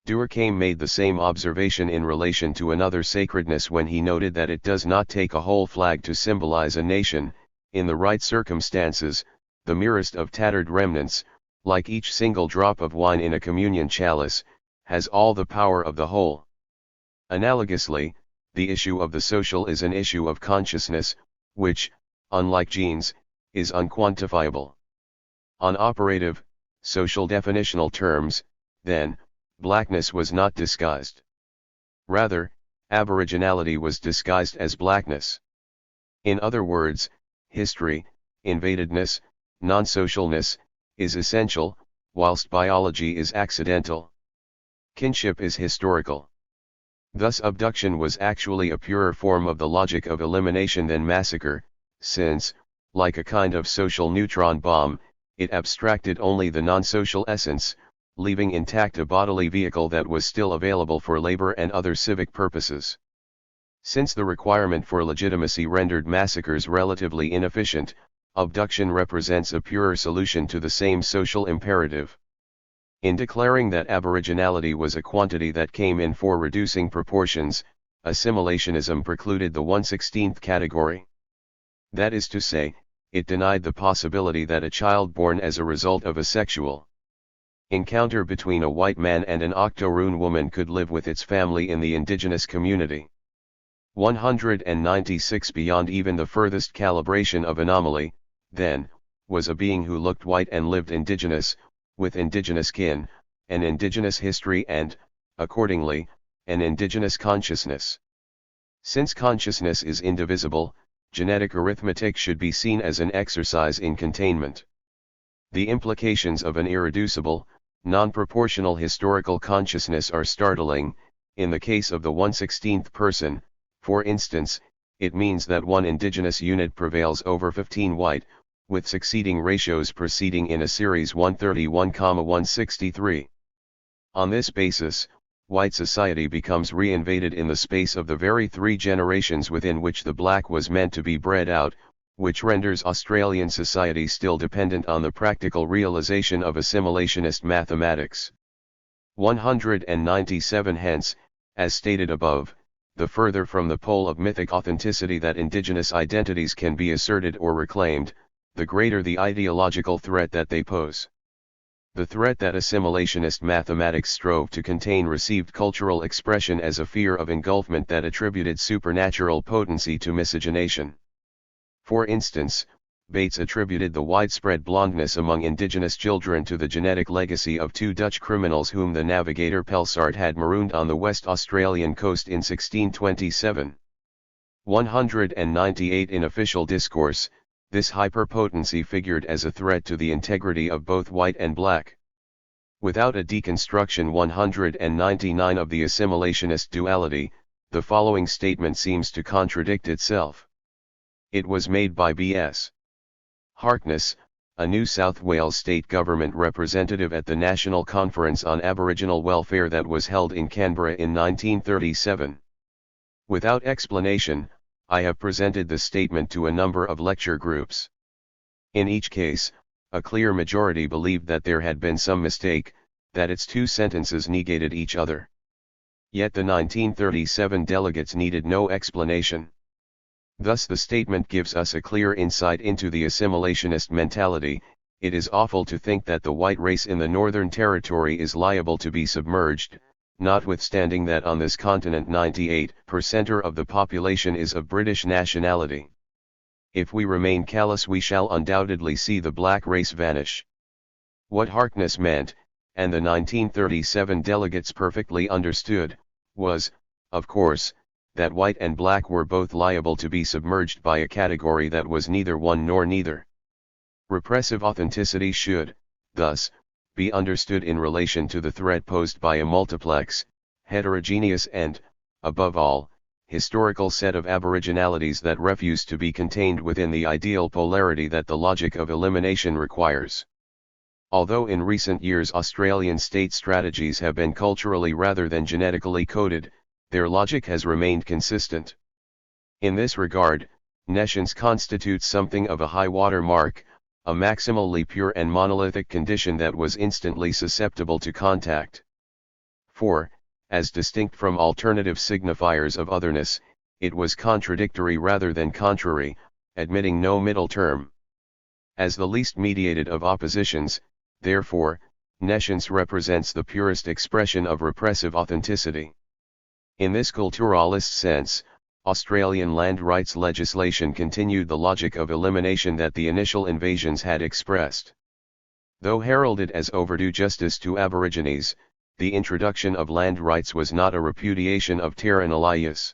Durkheim made the same observation in relation to another sacredness when he noted that it does not take a whole flag to symbolize a nation. In the right circumstances, the merest of tattered remnants, like each single drop of wine in a communion chalice, has all the power of the whole. Analogously, the issue of the social is an issue of consciousness, which, unlike genes, is unquantifiable. On operative, social definitional terms, then, blackness was not disguised. Rather, aboriginality was disguised as blackness. In other words, history, invadedness, non-socialness, is essential, whilst biology is accidental. Kinship is historical. Thus abduction was actually a purer form of the logic of elimination than massacre, since, like a kind of social neutron bomb, it abstracted only the non-social essence, leaving intact a bodily vehicle that was still available for labor and other civic purposes. Since the requirement for legitimacy rendered massacres relatively inefficient, abduction represents a purer solution to the same social imperative. In declaring that aboriginality was a quantity that came in for reducing proportions, assimilationism precluded the 1/16th category. That is to say, it denied the possibility that a child born as a result of a sexual encounter between a white man and an Octoroon woman could live with its family in the indigenous community. 196 Beyond even the furthest calibration of anomaly, then, was a being who looked white and lived indigenous, with indigenous kin, an indigenous history and, accordingly, an indigenous consciousness. Since consciousness is indivisible, genetic arithmetic should be seen as an exercise in containment. The implications of an irreducible, non-proportional historical consciousness are startling. In the case of the 1/16th person, for instance, it means that one indigenous unit prevails over 15 white, with succeeding ratios proceeding in a series 131,163. On this basis, white society becomes re-invaded in the space of the very 3 generations within which the black was meant to be bred out, which renders Australian society still dependent on the practical realization of assimilationist mathematics. 197 Hence, as stated above, the further from the pole of mythic authenticity that indigenous identities can be asserted or reclaimed, the greater the ideological threat that they pose. The threat that assimilationist mathematics strove to contain received cultural expression as a fear of engulfment that attributed supernatural potency to miscegenation. For instance, Bates attributed the widespread blondness among indigenous children to the genetic legacy of 2 Dutch criminals whom the navigator Pelsart had marooned on the West Australian coast in 1627. 198 In official discourse, this hyperpotency figured as a threat to the integrity of both white and black. Without a deconstruction 199 of the assimilationist duality, the following statement seems to contradict itself. It was made by B.S. Harkness, a New South Wales state government representative at the National Conference on Aboriginal Welfare that was held in Canberra in 1937. Without explanation, I have presented the statement to a number of lecture groups. In each case, a clear majority believed that there had been some mistake, that its two sentences negated each other. Yet the 1937 delegates needed no explanation. Thus the statement gives us a clear insight into the assimilationist mentality. It is awful to think that the white race in the Northern Territory is liable to be submerged, notwithstanding that on this continent 98% of the population is of British nationality. If we remain callous, we shall undoubtedly see the black race vanish. What Harkness meant, and the 1937 delegates perfectly understood, was, of course, that white and black were both liable to be submerged by a category that was neither one nor neither. Repressive authenticity should, thus, be understood in relation to the threat posed by a multiplex, heterogeneous and, above all, historical set of aboriginalities that refuse to be contained within the ideal polarity that the logic of elimination requires. Although in recent years Australian state strategies have been culturally rather than genetically coded, their logic has remained consistent. In this regard, nescience constitutes something of a high water mark, a maximally pure and monolithic condition that was instantly susceptible to contact. For, as distinct from alternative signifiers of otherness, it was contradictory rather than contrary, admitting no middle term. As the least mediated of oppositions, therefore, nescience represents the purest expression of repressive authenticity. In this culturalist sense, Australian land rights legislation continued the logic of elimination that the initial invasions had expressed. Though heralded as overdue justice to Aborigines, the introduction of land rights was not a repudiation of terra nullius.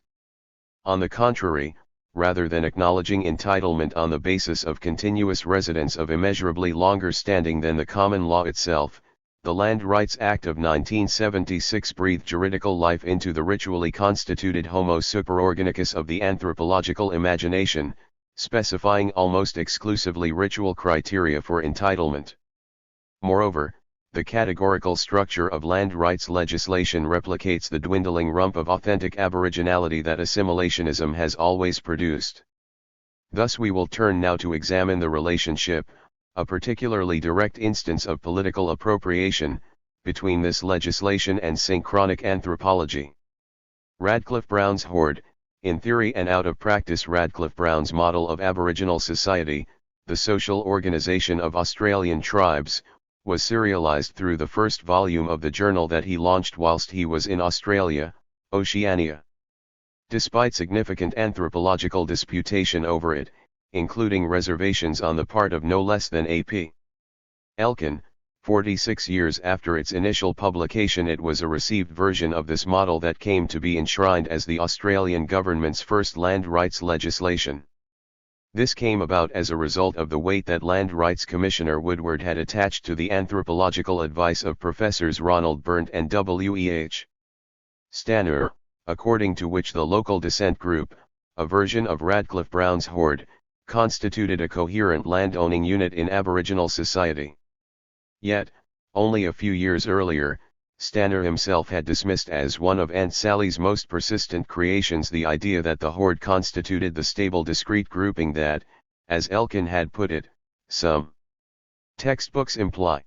On the contrary, rather than acknowledging entitlement on the basis of continuous residence of immeasurably longer standing than the common law itself, the Land Rights Act of 1976 breathed juridical life into the ritually constituted homo superorganicus of the anthropological imagination, specifying almost exclusively ritual criteria for entitlement. Moreover, the categorical structure of land rights legislation replicates the dwindling rump of authentic aboriginality that assimilationism has always produced. Thus we will turn now to examine the relationship, a particularly direct instance of political appropriation, between this legislation and synchronic anthropology. Radcliffe Brown's Horde, in theory and out of practice. Radcliffe Brown's model of Aboriginal society, the social organization of Australian tribes, was serialized through the first volume of the journal that he launched whilst he was in Australia, Oceania. Despite significant anthropological disputation over it, including reservations on the part of no less than A.P. Elkin, 46 years after its initial publication, it was a received version of this model that came to be enshrined as the Australian government's first land rights legislation. This came about as a result of the weight that Land Rights Commissioner Woodward had attached to the anthropological advice of Professors Ronald Berndt and W.E.H. Stanner, according to which the local dissent group, a version of Radcliffe Brown's Horde, constituted a coherent landowning unit in Aboriginal society. Yet, only a few years earlier, Stanner himself had dismissed as one of Aunt Sally's most persistent creations the idea that the horde constituted the stable discrete grouping that, as Elkin had put it, some textbooks imply.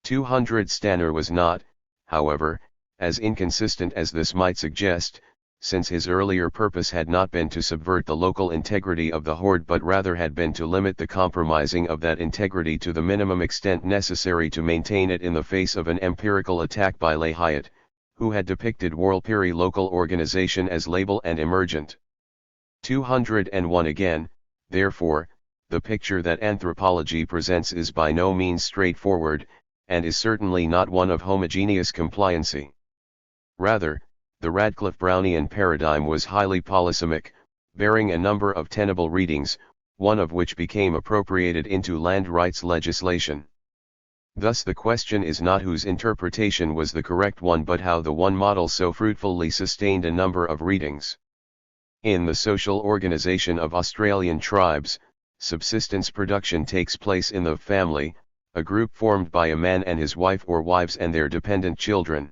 200 Stanner was not, however, as inconsistent as this might suggest, since his earlier purpose had not been to subvert the local integrity of the horde but rather had been to limit the compromising of that integrity to the minimum extent necessary to maintain it in the face of an empirical attack by Leigh Hyatt, who had depicted Warlpiri local organization as labile and emergent. 201 Again, therefore, the picture that anthropology presents is by no means straightforward, and is certainly not one of homogeneous compliancy. Rather, the Radcliffe Brownian paradigm was highly polysemic, bearing a number of tenable readings, one of which became appropriated into land rights legislation. Thus the question is not whose interpretation was the correct one but how the one model so fruitfully sustained a number of readings. In the social organization of Australian tribes, subsistence production takes place in the family, a group formed by a man and his wife or wives and their dependent children.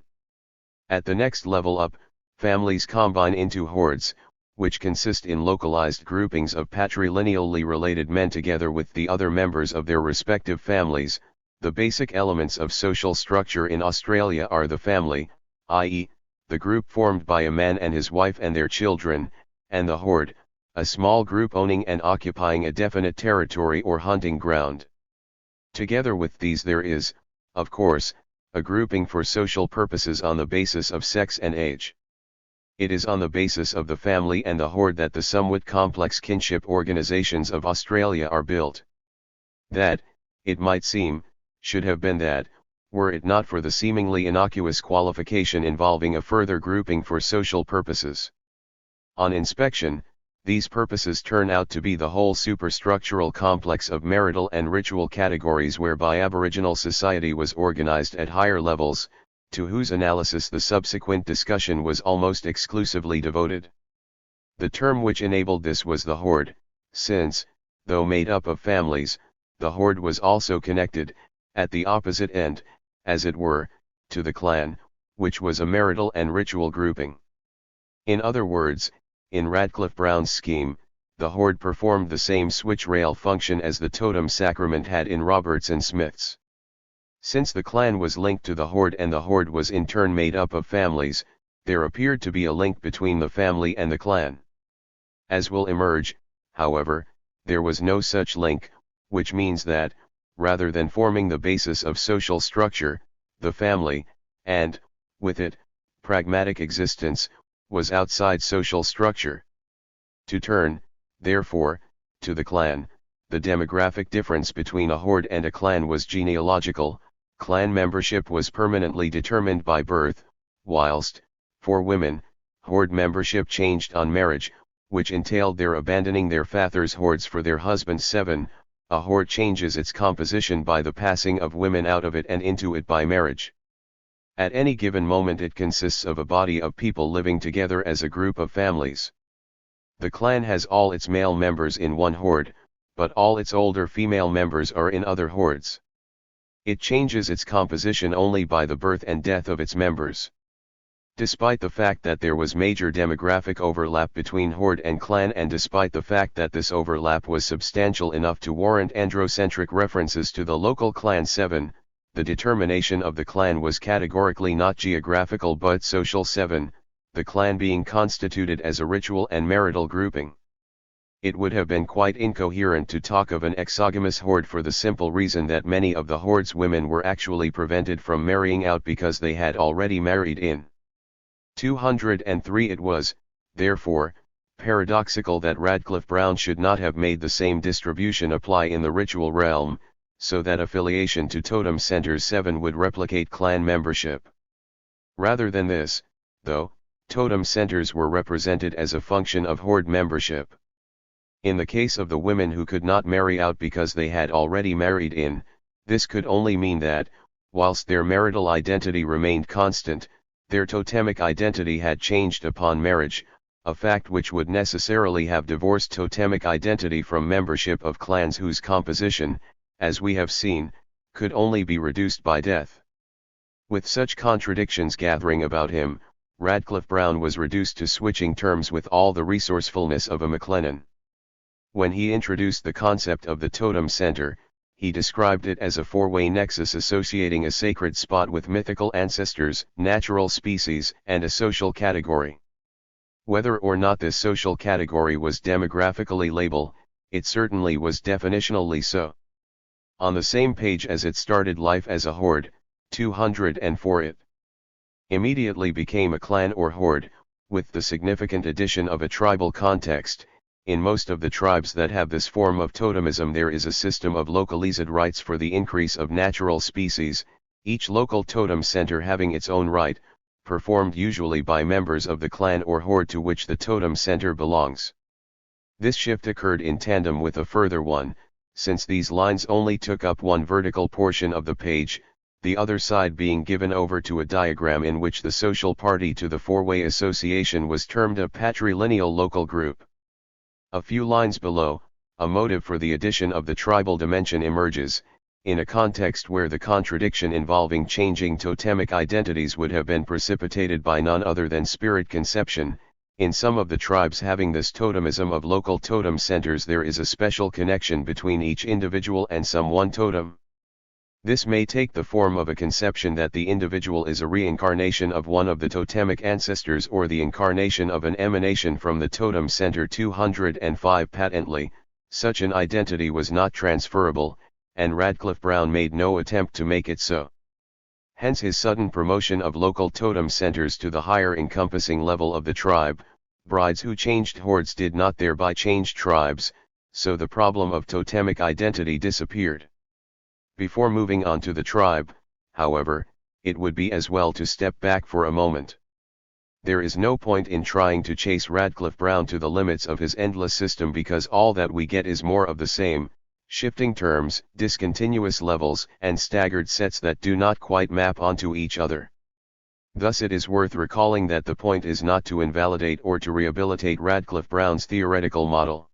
At the next level up, families combine into hordes, which consist in localized groupings of patrilineally related men together with the other members of their respective families. The basic elements of social structure in Australia are the family, i.e., the group formed by a man and his wife and their children, and the horde, a small group owning and occupying a definite territory or hunting ground. Together with these there is, of course, a grouping for social purposes on the basis of sex and age. It is on the basis of the family and the horde that the somewhat complex kinship organizations of Australia are built. That, it might seem, should have been that, were it not for the seemingly innocuous qualification involving a further grouping for social purposes. On inspection, these purposes turn out to be the whole superstructural complex of marital and ritual categories whereby Aboriginal society was organized at higher levels, to whose analysis the subsequent discussion was almost exclusively devoted. The term which enabled this was the horde, since, though made up of families, the horde was also connected, at the opposite end, as it were, to the clan, which was a marital and ritual grouping. In other words, in Radcliffe Brown's scheme, the horde performed the same switch rail function as the totem sacrament had in Roberts and Smith's. Since the clan was linked to the horde and the horde was in turn made up of families, there appeared to be a link between the family and the clan. As will emerge, however, there was no such link, which means that, rather than forming the basis of social structure, the family, and, with it, pragmatic existence, was outside social structure. To turn, therefore, to the clan, the demographic difference between a horde and a clan was genealogical. Clan membership was permanently determined by birth, whilst, for women, horde membership changed on marriage, which entailed their abandoning their fathers' hordes for their husbands. 7. A horde changes its composition by the passing of women out of it and into it by marriage. At any given moment it consists of a body of people living together as a group of families. The clan has all its male members in one horde, but all its older female members are in other hordes. It changes its composition only by the birth and death of its members. Despite the fact that there was major demographic overlap between horde and clan and despite the fact that this overlap was substantial enough to warrant androcentric references to the local clan. 7. The determination of the clan was categorically not geographical but social. 7. The clan being constituted as a ritual and marital grouping. It would have been quite incoherent to talk of an exogamous horde for the simple reason that many of the horde's women were actually prevented from marrying out because they had already married in. 203. It was, therefore, paradoxical that Radcliffe Brown should not have made the same distribution apply in the ritual realm, so that affiliation to totem centers 7 would replicate clan membership. Rather than this, though, totem centers were represented as a function of horde membership. In the case of the women who could not marry out because they had already married in, this could only mean that, whilst their marital identity remained constant, their totemic identity had changed upon marriage, a fact which would necessarily have divorced totemic identity from membership of clans whose composition, as we have seen, could only be reduced by death. With such contradictions gathering about him, Radcliffe Brown was reduced to switching terms with all the resourcefulness of a McLennan. When he introduced the concept of the totem center, he described it as a four-way nexus associating a sacred spot with mythical ancestors, natural species, and a social category. Whether or not this social category was demographically labeled, it certainly was definitionally so. On the same page as it started life as a horde, 204 it immediately became a clan or horde, with the significant addition of a tribal context. In most of the tribes that have this form of totemism there is a system of localized rights for the increase of natural species, each local totem center having its own rite, performed usually by members of the clan or horde to which the totem center belongs. This shift occurred in tandem with a further one, since these lines only took up one vertical portion of the page, the other side being given over to a diagram in which the social party to the four-way association was termed a patrilineal local group. A few lines below, a motive for the addition of the tribal dimension emerges, in a context where the contradiction involving changing totemic identities would have been precipitated by none other than spirit conception. In some of the tribes having this totemism of local totem centers, there is a special connection between each individual and some one totem. This may take the form of a conception that the individual is a reincarnation of one of the totemic ancestors or the incarnation of an emanation from the totem center 205. Patently, such an identity was not transferable, and Radcliffe Brown made no attempt to make it so. Hence his sudden promotion of local totem centers to the higher encompassing level of the tribe. Brides who changed hordes did not thereby change tribes, so the problem of totemic identity disappeared. Before moving on to the tribe, however, it would be as well to step back for a moment. There is no point in trying to chase Radcliffe Brown to the limits of his endless system, because all that we get is more of the same, shifting terms, discontinuous levels, and staggered sets that do not quite map onto each other. Thus it is worth recalling that the point is not to invalidate or to rehabilitate Radcliffe Brown's theoretical model.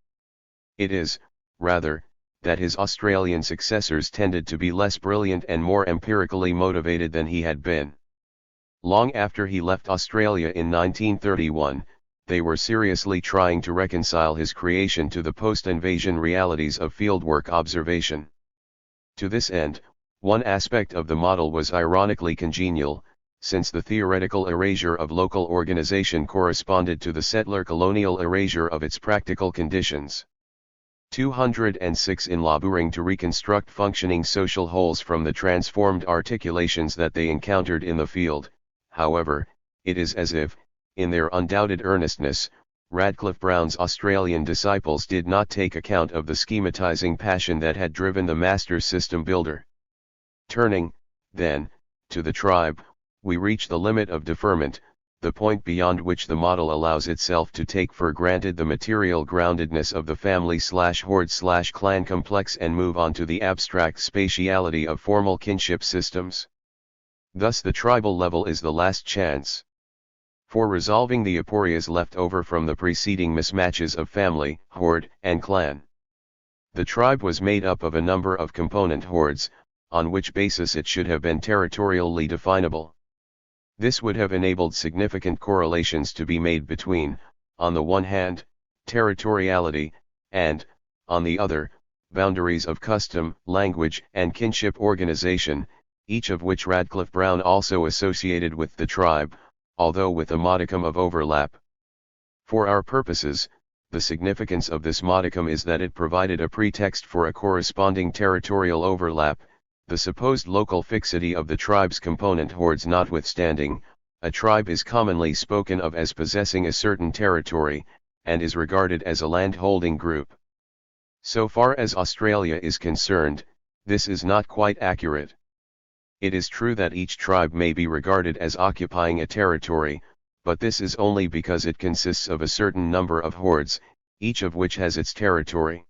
It is, rather, that his Australian successors tended to be less brilliant and more empirically motivated than he had been. Long after he left Australia in 1931, they were seriously trying to reconcile his creation to the post-invasion realities of fieldwork observation. To this end, one aspect of the model was ironically congenial, since the theoretical erasure of local organization corresponded to the settler colonial erasure of its practical conditions. 206 In laboring to reconstruct functioning social wholes from the transformed articulations that they encountered in the field, however, it is as if, in their undoubted earnestness, Radcliffe Brown's Australian disciples did not take account of the schematizing passion that had driven the master system builder. Turning, then, to the tribe, we reach the limit of deferment, the point beyond which the model allows itself to take for granted the material groundedness of the family/horde/clan complex and move on to the abstract spatiality of formal kinship systems. Thus the tribal level is the last chance for resolving the aporias left over from the preceding mismatches of family, horde, and clan. The tribe was made up of a number of component hordes, on which basis it should have been territorially definable. This would have enabled significant correlations to be made between, on the one hand, territoriality, and, on the other, boundaries of custom, language, and kinship organization, each of which Radcliffe Brown also associated with the tribe, although with a modicum of overlap. For our purposes, the significance of this modicum is that it provided a pretext for a corresponding territorial overlap. The supposed local fixity of the tribe's component hordes notwithstanding, a tribe is commonly spoken of as possessing a certain territory, and is regarded as a land-holding group. So far as Australia is concerned, this is not quite accurate. It is true that each tribe may be regarded as occupying a territory, but this is only because it consists of a certain number of hordes, each of which has its territory.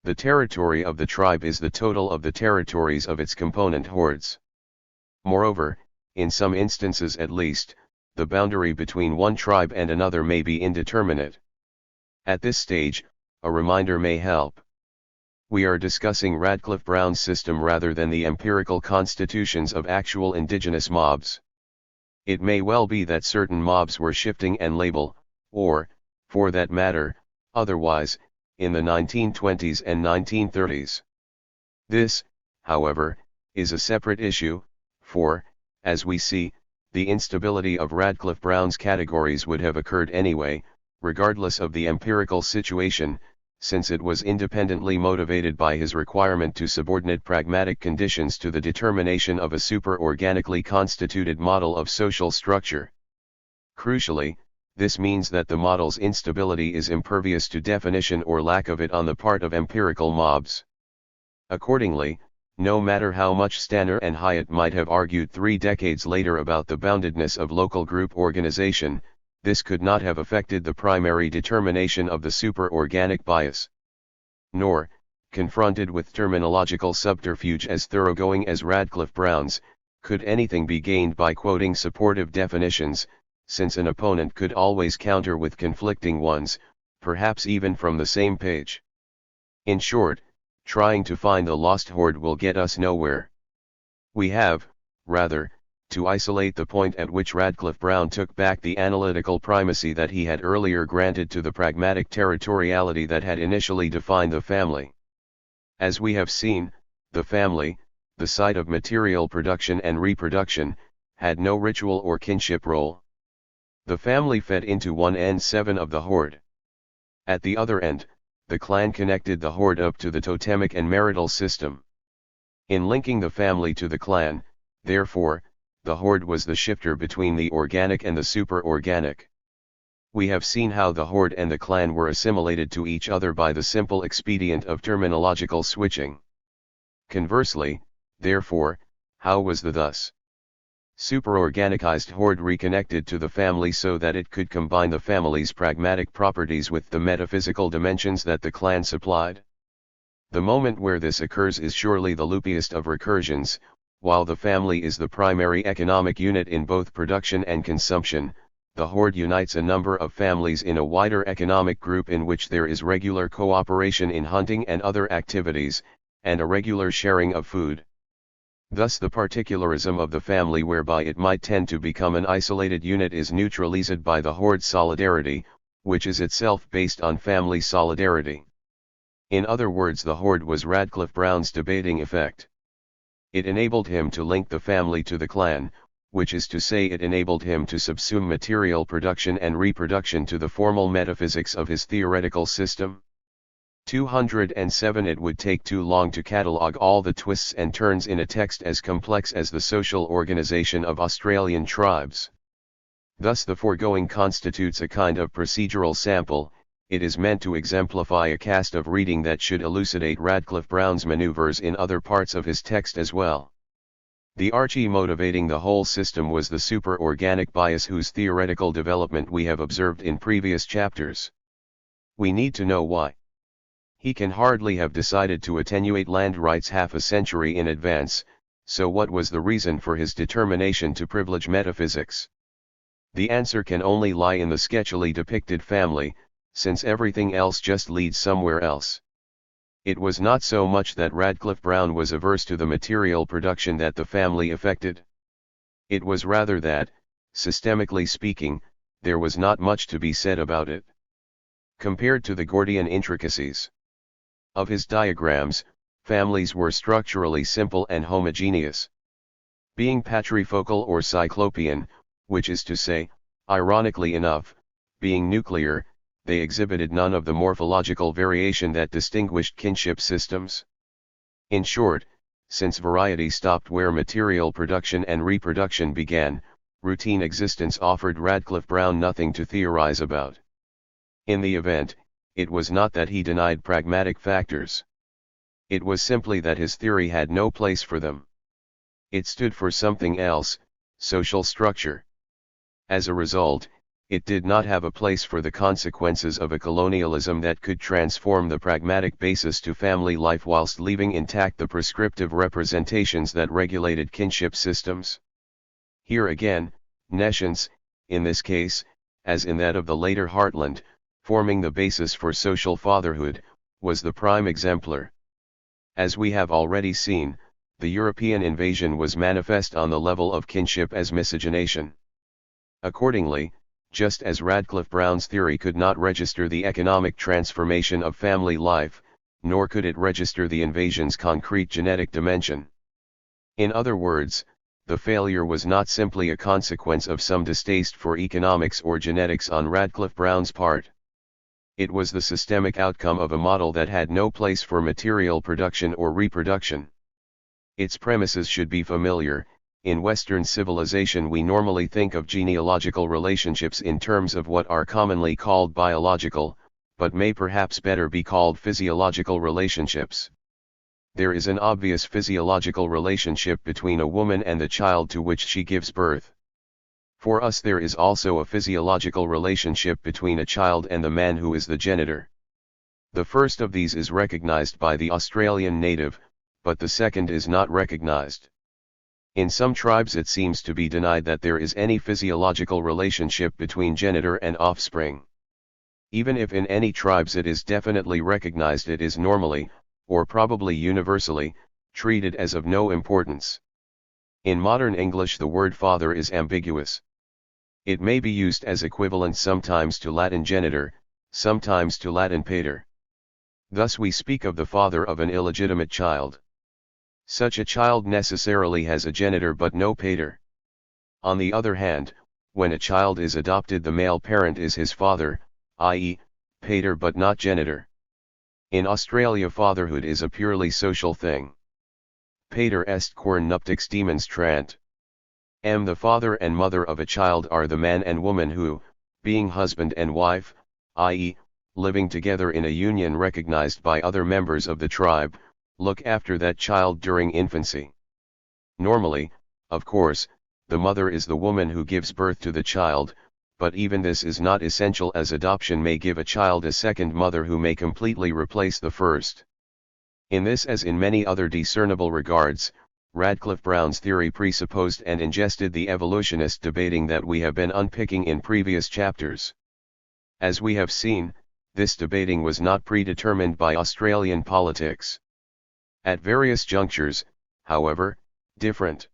The territory of the tribe is the total of the territories of its component hordes. Moreover, in some instances at least, the boundary between one tribe and another may be indeterminate. At this stage, a reminder may help. We are discussing Radcliffe Brown's system rather than the empirical constitutions of actual indigenous mobs. It may well be that certain mobs were shifting and labile, or, for that matter, otherwise, in the 1920s and 1930s. This, however, is a separate issue, for, as we see, the instability of Radcliffe Brown's categories would have occurred anyway, regardless of the empirical situation, since it was independently motivated by his requirement to subordinate pragmatic conditions to the determination of a super-organically constituted model of social structure. Crucially, this means that the model's instability is impervious to definition or lack of it on the part of empirical mobs. Accordingly, no matter how much Stanner and Hyatt might have argued 3 decades later about the boundedness of local group organization, this could not have affected the primary determination of the super-organic bias. Nor, confronted with terminological subterfuge as thoroughgoing as Radcliffe Brown's, could anything be gained by quoting supportive definitions, since an opponent could always counter with conflicting ones, perhaps even from the same page? In short, trying to find the lost hoard will get us nowhere. We have, rather, to isolate the point at which Radcliffe Brown took back the analytical primacy that he had earlier granted to the pragmatic territoriality that had initially defined the family. As we have seen, the family, the site of material production and reproduction, had no ritual or kinship role. The family fed into one end seven of the horde. At the other end, the clan connected the horde up to the totemic and marital system. In linking the family to the clan, therefore, the horde was the shifter between the organic and the super-organic. We have seen how the horde and the clan were assimilated to each other by the simple expedient of terminological switching. Conversely, therefore, how was the thus superorganicized horde reconnected to the family so that it could combine the family's pragmatic properties with the metaphysical dimensions that the clan supplied? The moment where this occurs is surely the loopiest of recursions. While the family is the primary economic unit in both production and consumption, the horde unites a number of families in a wider economic group in which there is regular cooperation in hunting and other activities, and a regular sharing of food. Thus the particularism of the family whereby it might tend to become an isolated unit is neutralized by the horde solidarity, which is itself based on family solidarity. In other words, the horde was Radcliffe Brown's debating effect. It enabled him to link the family to the clan, which is to say it enabled him to subsume material production and reproduction to the formal metaphysics of his theoretical system. 207. It would take too long to catalogue all the twists and turns in a text as complex as the social organization of Australian tribes. Thus the foregoing constitutes a kind of procedural sample. It is meant to exemplify a cast of reading that should elucidate Radcliffe Brown's maneuvers in other parts of his text as well. The archie motivating the whole system was the super-organic bias whose theoretical development we have observed in previous chapters. We need to know why. He can hardly have decided to attenuate land rights half a century in advance, so what was the reason for his determination to privilege metaphysics? The answer can only lie in the sketchily depicted family, since everything else just leads somewhere else. It was not so much that Radcliffe Brown was averse to the material production that the family affected. It was rather that, systemically speaking, there was not much to be said about it. Compared to the Gordian intricacies of his diagrams, families were structurally simple and homogeneous. Being patrifocal or cyclopean, which is to say, ironically enough, being nuclear, they exhibited none of the morphological variation that distinguished kinship systems. In short, since variety stopped where material production and reproduction began, routine existence offered Radcliffe Brown nothing to theorize about. In the event, it was not that he denied pragmatic factors. It was simply that his theory had no place for them. It stood for something else, social structure. As a result, it did not have a place for the consequences of a colonialism that could transform the pragmatic basis to family life whilst leaving intact the prescriptive representations that regulated kinship systems. Here again, nescience, in this case, as in that of the later Heartland, forming the basis for social fatherhood, was the prime exemplar. As we have already seen, the European invasion was manifest on the level of kinship as miscegenation. Accordingly, just as Radcliffe Brown's theory could not register the economic transformation of family life, nor could it register the invasion's concrete genetic dimension. In other words, the failure was not simply a consequence of some distaste for economics or genetics on Radcliffe Brown's part. It was the systemic outcome of a model that had no place for material production or reproduction. Its premises should be familiar. In Western civilization we normally think of genealogical relationships in terms of what are commonly called biological, but may perhaps better be called physiological relationships. There is an obvious physiological relationship between a woman and the child to which she gives birth. For us there is also a physiological relationship between a child and the man who is the genitor. The first of these is recognized by the Australian native, but the second is not recognized. In some tribes it seems to be denied that there is any physiological relationship between genitor and offspring. Even if in any tribes it is definitely recognized, it is normally, or probably universally, treated as of no importance. In modern English the word father is ambiguous. It may be used as equivalent sometimes to Latin genitor, sometimes to Latin pater. Thus we speak of the father of an illegitimate child. Such a child necessarily has a genitor but no pater. On the other hand, when a child is adopted, the male parent is his father, i.e., pater but not genitor. In Australia fatherhood is a purely social thing. Pater est quern nuptix demonstrant. The father and mother of a child are the man and woman who, being husband and wife, i.e., living together in a union recognized by other members of the tribe, look after that child during infancy. Normally, of course, the mother is the woman who gives birth to the child, but even this is not essential, as adoption may give a child a second mother who may completely replace the first. In this, as in many other discernible regards, Radcliffe Brown's theory presupposed and ingested the evolutionist debating that we have been unpicking in previous chapters. As we have seen, this debating was not predetermined by Australian politics. At various junctures, however, different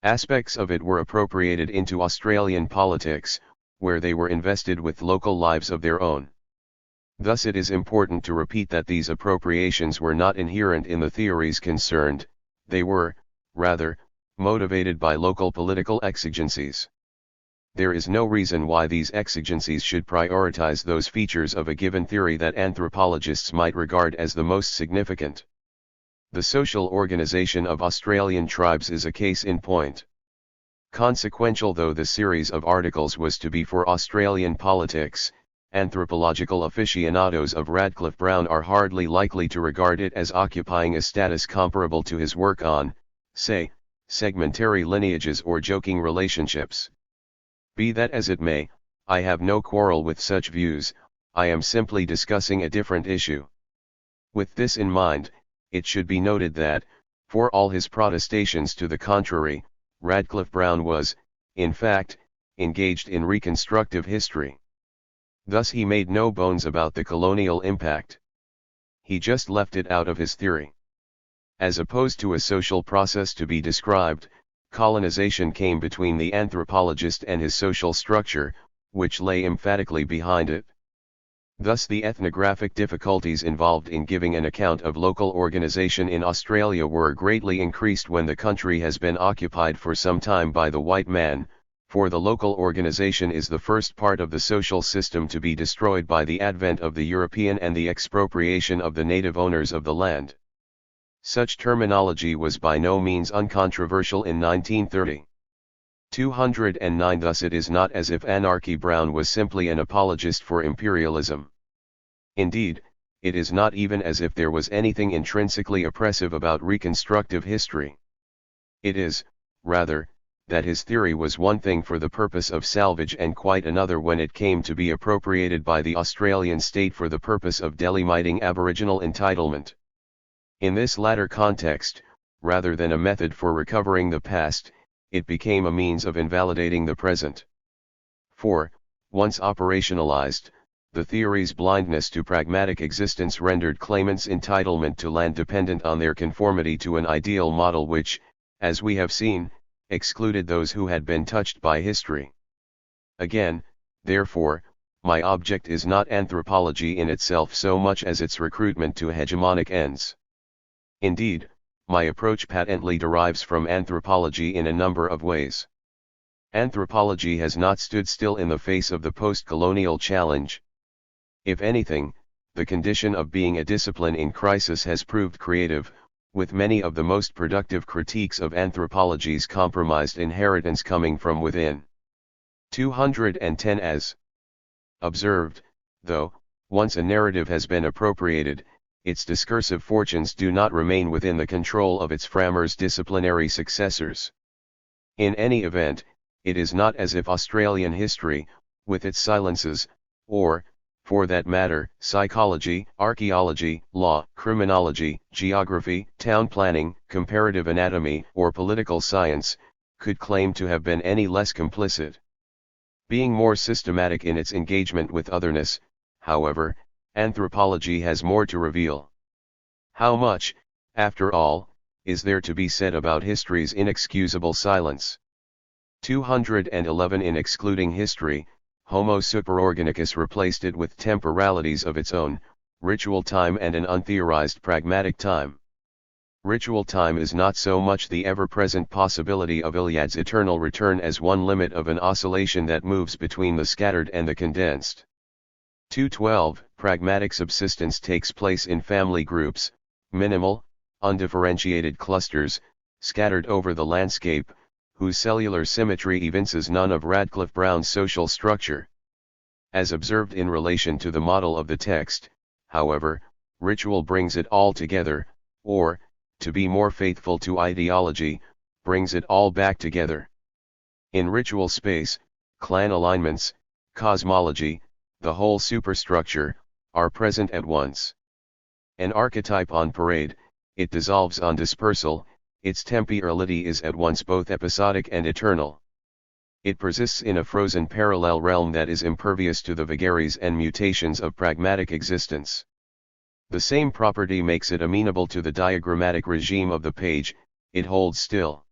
aspects of it were appropriated into Australian politics, where they were invested with local lives of their own. Thus it is important to repeat that these appropriations were not inherent in the theories concerned, they were, rather, motivated by local political exigencies. There is no reason why these exigencies should prioritize those features of a given theory that anthropologists might regard as the most significant. The social organization of Australian tribes is a case in point. Consequential though the series of articles was to be for Australian politics, anthropological aficionados of Radcliffe Brown are hardly likely to regard it as occupying a status comparable to his work on, say, segmentary lineages or joking relationships. Be that as it may, I have no quarrel with such views, I am simply discussing a different issue. With this in mind, it should be noted that, for all his protestations to the contrary, Radcliffe Brown was, in fact, engaged in reconstructive history. Thus he made no bones about the colonial impact. He just left it out of his theory. As opposed to a social process to be described, colonization came between the anthropologist and his social structure, which lay emphatically behind it. Thus the ethnographic difficulties involved in giving an account of local organization in Australia were greatly increased when the country has been occupied for some time by the white man, for the local organization is the first part of the social system to be destroyed by the advent of the European and the expropriation of the native owners of the land. Such terminology was by no means uncontroversial in 1930. 209 Thus it is not as if Anarchy Brown was simply an apologist for imperialism. Indeed, it is not even as if there was anything intrinsically oppressive about reconstructive history. It is, rather, that his theory was one thing for the purpose of salvage and quite another when it came to be appropriated by the Australian state for the purpose of delimiting Aboriginal entitlement. In this latter context, rather than a method for recovering the past, it became a means of invalidating the present. For, once operationalized, the theory's blindness to pragmatic existence rendered claimants' entitlement to land dependent on their conformity to an ideal model which, as we have seen, excluded those who had been touched by history. Again, therefore, my object is not anthropology in itself so much as its recruitment to hegemonic ends. Indeed, my approach patently derives from anthropology in a number of ways. Anthropology has not stood still in the face of the post-colonial challenge. If anything, the condition of being a discipline in crisis has proved creative, with many of the most productive critiques of anthropology's compromised inheritance coming from within. 210 As observed, though, once a narrative has been appropriated, its discursive fortunes do not remain within the control of its frammer's disciplinary successors. In any event, it is not as if Australian history, with its silences, or, for that matter, psychology, archaeology, law, criminology, geography, town planning, comparative anatomy, or political science, could claim to have been any less complicit. Being more systematic in its engagement with otherness, however, anthropology has more to reveal. How much, after all, is there to be said about history's inexcusable silence? 211. In excluding history, Homo superorganicus replaced it with temporalities of its own, ritual time and an untheorized pragmatic time. Ritual time is not so much the ever-present possibility of Iliad's eternal return as one limit of an oscillation that moves between the scattered and the condensed. 212. Pragmatic subsistence takes place in family groups, minimal, undifferentiated clusters, scattered over the landscape, whose cellular symmetry evinces none of Radcliffe Brown's social structure. As observed in relation to the model of the text, however, ritual brings it all together, or, to be more faithful to ideology, brings it all back together. In ritual space, clan alignments, cosmology, the whole superstructure, are present at once. An archetype on parade, it dissolves on dispersal, its temporality is at once both episodic and eternal. It persists in a frozen parallel realm that is impervious to the vagaries and mutations of pragmatic existence. The same property makes it amenable to the diagrammatic regime of the page, it holds still.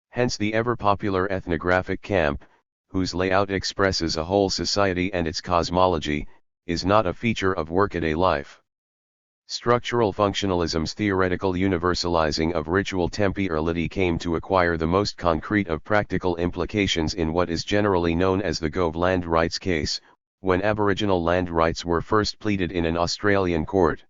Hence the ever-popular ethnographic camp, whose layout expresses a whole society and its cosmology, is not a feature of workaday life. Structural functionalism's theoretical universalizing of ritual temporality came to acquire the most concrete of practical implications in what is generally known as the Gove land rights case, when Aboriginal land rights were first pleaded in an Australian court.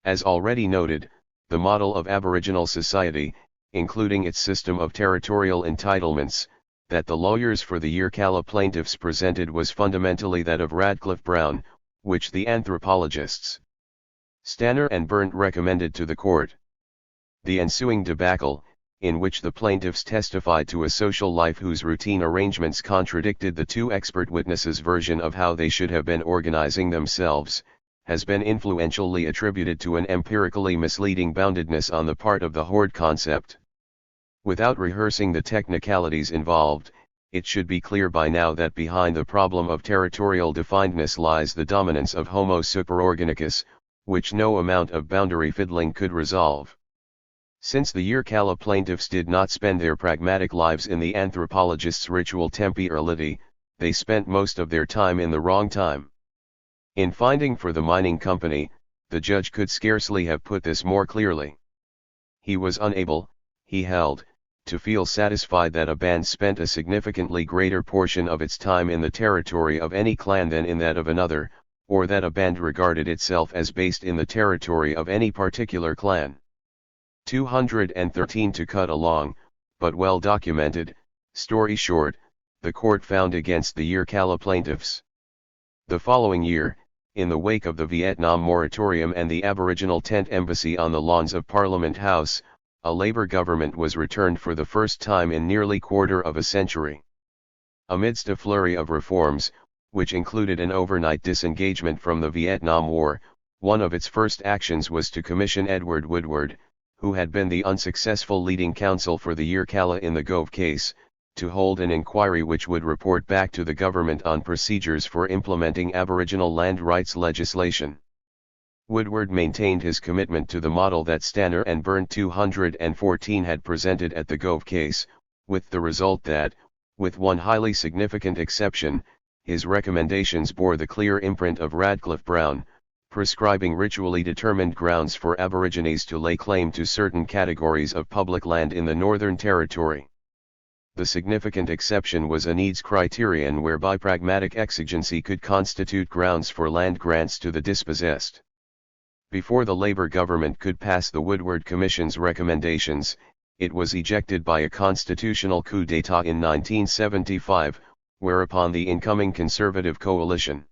As already noted, the model of Aboriginal society, including its system of territorial entitlements, that the lawyers for the Yirrkala plaintiffs presented was fundamentally that of Radcliffe Brown, which the anthropologists Stanner and Berndt recommended to the court. The ensuing debacle, in which the plaintiffs testified to a social life whose routine arrangements contradicted the two expert witnesses' version of how they should have been organizing themselves, has been influentially attributed to an empirically misleading boundedness on the part of the horde concept. Without rehearsing the technicalities involved, it should be clear by now that behind the problem of territorial definedness lies the dominance of Homo superorganicus, which no amount of boundary fiddling could resolve. Since the Yirrkala plaintiffs did not spend their pragmatic lives in the anthropologists' ritual temporality, they spent most of their time in the wrong time. In finding for the mining company, the judge could scarcely have put this more clearly. He was unable, he held, to feel satisfied that a band spent a significantly greater portion of its time in the territory of any clan than in that of another, or that a band regarded itself as based in the territory of any particular clan. 213. To cut a long, but well documented, story short, the court found against the Yirrkala plaintiffs. The following year, in the wake of the Vietnam moratorium and the Aboriginal tent embassy on the lawns of Parliament House, a Labour government was returned for the first time in nearly quarter of a century. Amidst a flurry of reforms, which included an overnight disengagement from the Vietnam War, one of its first actions was to commission Edward Woodward, who had been the unsuccessful leading counsel for the Yirrkala in the Gove case, to hold an inquiry which would report back to the government on procedures for implementing Aboriginal land rights legislation. Woodward maintained his commitment to the model that Stanner and Berndt 214 had presented at the Gove case, with the result that, with one highly significant exception, his recommendations bore the clear imprint of Radcliffe Brown, prescribing ritually determined grounds for Aborigines to lay claim to certain categories of public land in the Northern Territory. The significant exception was a needs criterion whereby pragmatic exigency could constitute grounds for land grants to the dispossessed. Before the Labour government could pass the Woodward Commission's recommendations, it was ejected by a constitutional coup d'état in 1975, whereupon the incoming Conservative coalition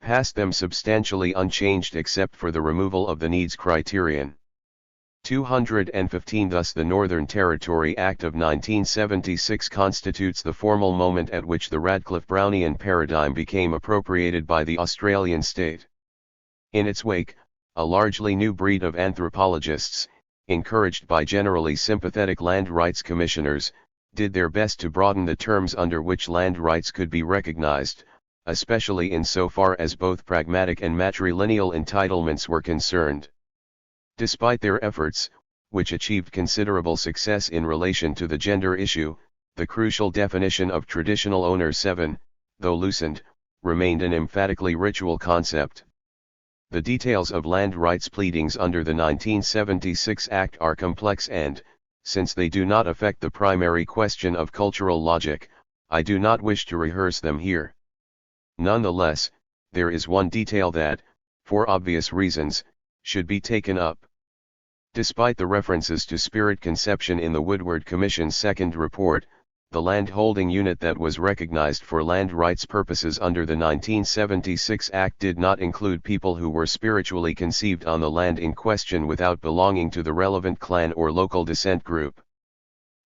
passed them substantially unchanged except for the removal of the needs criterion. 215 Thus the Northern Territory Act of 1976 constitutes the formal moment at which the Radcliffe-Brownian paradigm became appropriated by the Australian state. In its wake, a largely new breed of anthropologists, encouraged by generally sympathetic land rights commissioners, did their best to broaden the terms under which land rights could be recognized, especially insofar as both pragmatic and matrilineal entitlements were concerned. Despite their efforts, which achieved considerable success in relation to the gender issue, the crucial definition of traditional owner 7, though loosened, remained an emphatically ritual concept. The details of land rights pleadings under the 1976 Act are complex and, since they do not affect the primary question of cultural logic, I do not wish to rehearse them here. Nonetheless, there is one detail that, for obvious reasons, should be taken up. Despite the references to spirit conception in the Woodward Commission's second report, the land-holding unit that was recognized for land rights purposes under the 1976 Act did not include people who were spiritually conceived on the land in question without belonging to the relevant clan or local descent group.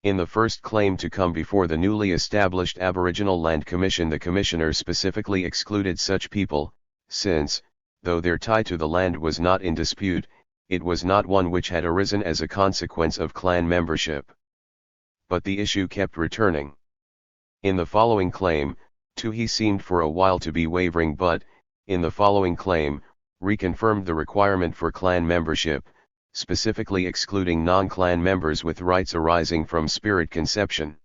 In the first claim to come before the newly established Aboriginal Land Commission, the Commissioner specifically excluded such people, since, though their tie to the land was not in dispute, it was not one which had arisen as a consequence of clan membership. But the issue kept returning. In the following claim, too, he seemed for a while to be wavering, but, in the following claim, reconfirmed the requirement for clan membership, specifically excluding non-clan members with rights arising from spirit conception.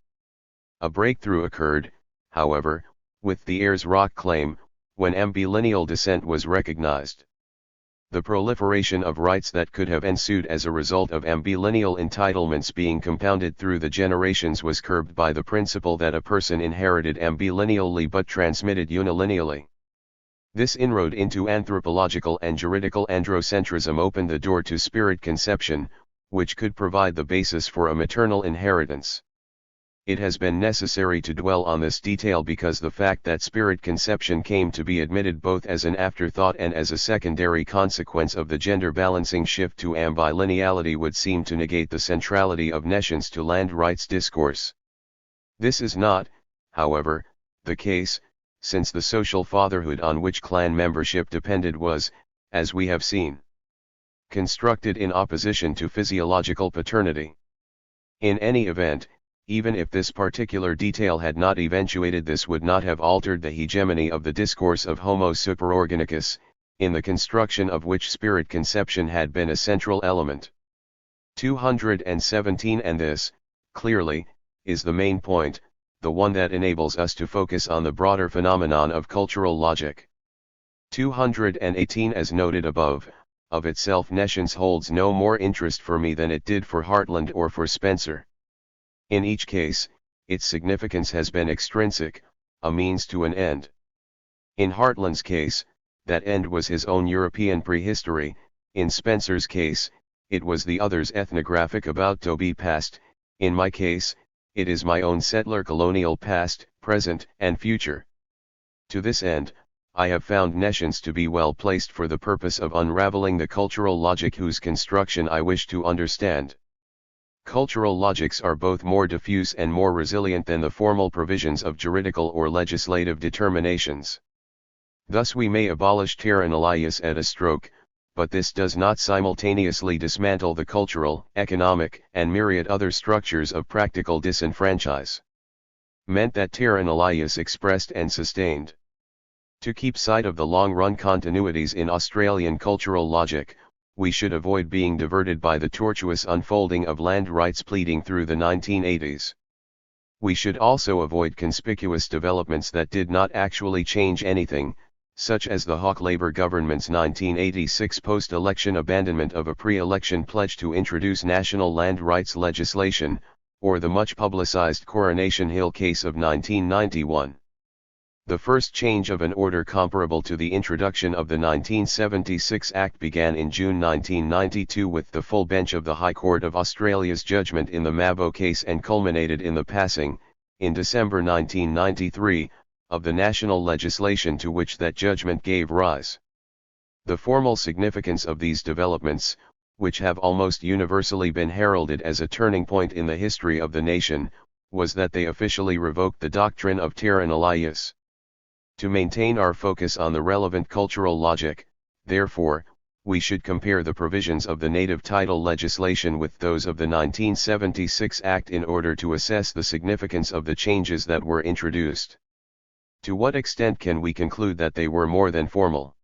A breakthrough occurred, however, with the Ayers Rock claim, when ambilineal descent was recognized. The proliferation of rights that could have ensued as a result of ambilineal entitlements being compounded through the generations was curbed by the principle that a person inherited ambilineally but transmitted unilineally. This inroad into anthropological and juridical androcentrism opened the door to spirit conception, which could provide the basis for a maternal inheritance. It has been necessary to dwell on this detail because the fact that spirit conception came to be admitted both as an afterthought and as a secondary consequence of the gender balancing shift to ambilineality would seem to negate the centrality of nescience to land rights discourse. This is not, however, the case, since the social fatherhood on which clan membership depended was, as we have seen, constructed in opposition to physiological paternity. In any event, even if this particular detail had not eventuated, this would not have altered the hegemony of the discourse of Homo superorganicus, in the construction of which spirit conception had been a central element. 217 And this, clearly, is the main point, the one that enables us to focus on the broader phenomenon of cultural logic. 218 As noted above, of itself nescience holds no more interest for me than it did for Hartland or for Spencer. In each case, its significance has been extrinsic, a means to an end. In Hartland's case, that end was his own European prehistory; in Spencer's case, it was the other's ethnographic about-to-be past; in my case, it is my own settler colonial past, present, and future. To this end, I have found nescience to be well placed for the purpose of unraveling the cultural logic whose construction I wish to understand. Cultural logics are both more diffuse and more resilient than the formal provisions of juridical or legislative determinations. Thus we may abolish terra nullius at a stroke, but this does not simultaneously dismantle the cultural, economic, and myriad other structures of practical disenfranchise. Meant that terra nullius expressed and sustained. To keep sight of the long-run continuities in Australian cultural logic, we should avoid being diverted by the tortuous unfolding of land rights pleading through the 1980s. We should also avoid conspicuous developments that did not actually change anything, such as the Hawke Labour government's 1986 post-election abandonment of a pre-election pledge to introduce national land rights legislation, or the much-publicized Coronation Hill case of 1991. The first change of an order comparable to the introduction of the 1976 Act began in June 1992 with the full bench of the High Court of Australia's judgment in the Mabo case and culminated in the passing, in December 1993, of the national legislation to which that judgment gave rise. The formal significance of these developments, which have almost universally been heralded as a turning point in the history of the nation, was that they officially revoked the doctrine of terra nullius. To maintain our focus on the relevant cultural logic, therefore, we should compare the provisions of the native title legislation with those of the 1976 Act in order to assess the significance of the changes that were introduced. To what extent can we conclude that they were more than formal?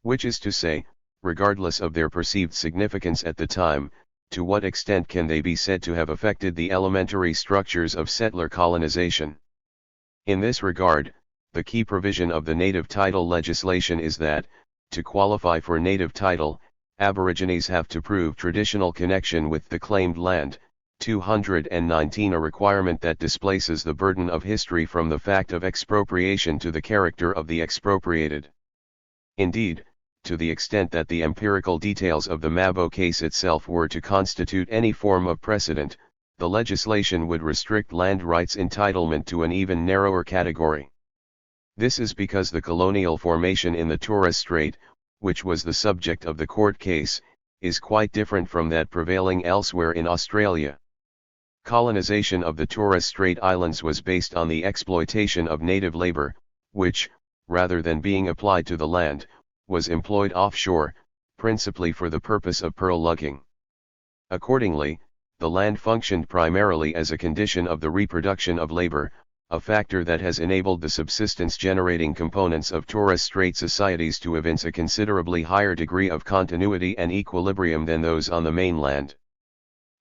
Which is to say, regardless of their perceived significance at the time, to what extent can they be said to have affected the elementary structures of settler colonization? In this regard, the key provision of the native title legislation is that, to qualify for native title, Aborigines have to prove traditional connection with the claimed land, 219, a requirement that displaces the burden of history from the fact of expropriation to the character of the expropriated. Indeed, to the extent that the empirical details of the Mabo case itself were to constitute any form of precedent, the legislation would restrict land rights entitlement to an even narrower category. This is because the colonial formation in the Torres Strait, which was the subject of the court case, is quite different from that prevailing elsewhere in Australia. Colonization of the Torres Strait Islands was based on the exploitation of native labor, which, rather than being applied to the land, was employed offshore, principally for the purpose of pearl lugging. Accordingly, the land functioned primarily as a condition of the reproduction of labor, a factor that has enabled the subsistence-generating components of Torres Strait societies to evince a considerably higher degree of continuity and equilibrium than those on the mainland.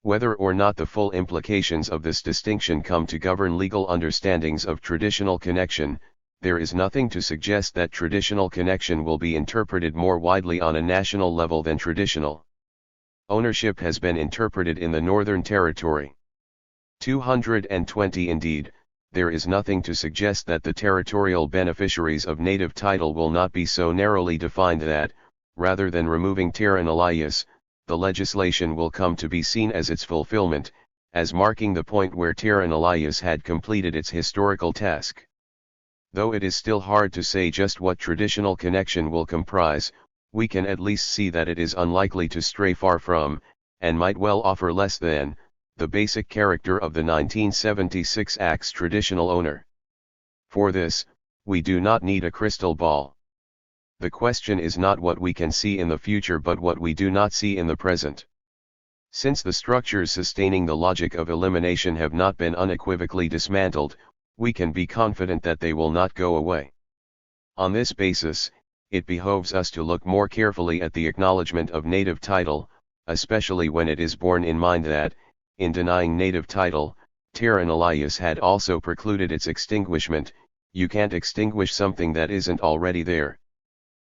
Whether or not the full implications of this distinction come to govern legal understandings of traditional connection, there is nothing to suggest that traditional connection will be interpreted more widely on a national level than traditional ownership has been interpreted in the Northern Territory. 220 Indeed, there is nothing to suggest that the territorial beneficiaries of native title will not be so narrowly defined that, rather than removing terra nullius, the legislation will come to be seen as its fulfillment, as marking the point where terra nullius had completed its historical task. Though it is still hard to say just what traditional connection will comprise, we can at least see that it is unlikely to stray far from, and might well offer less than, the basic character of the 1976 Act's traditional owner. For this, we do not need a crystal ball. The question is not what we can see in the future but what we do not see in the present. Since the structures sustaining the logic of elimination have not been unequivocally dismantled, we can be confident that they will not go away. On this basis, it behoves us to look more carefully at the acknowledgement of native title, especially when it is borne in mind that, in denying native title, terra nullius had also precluded its extinguishment. You can't extinguish something that isn't already there.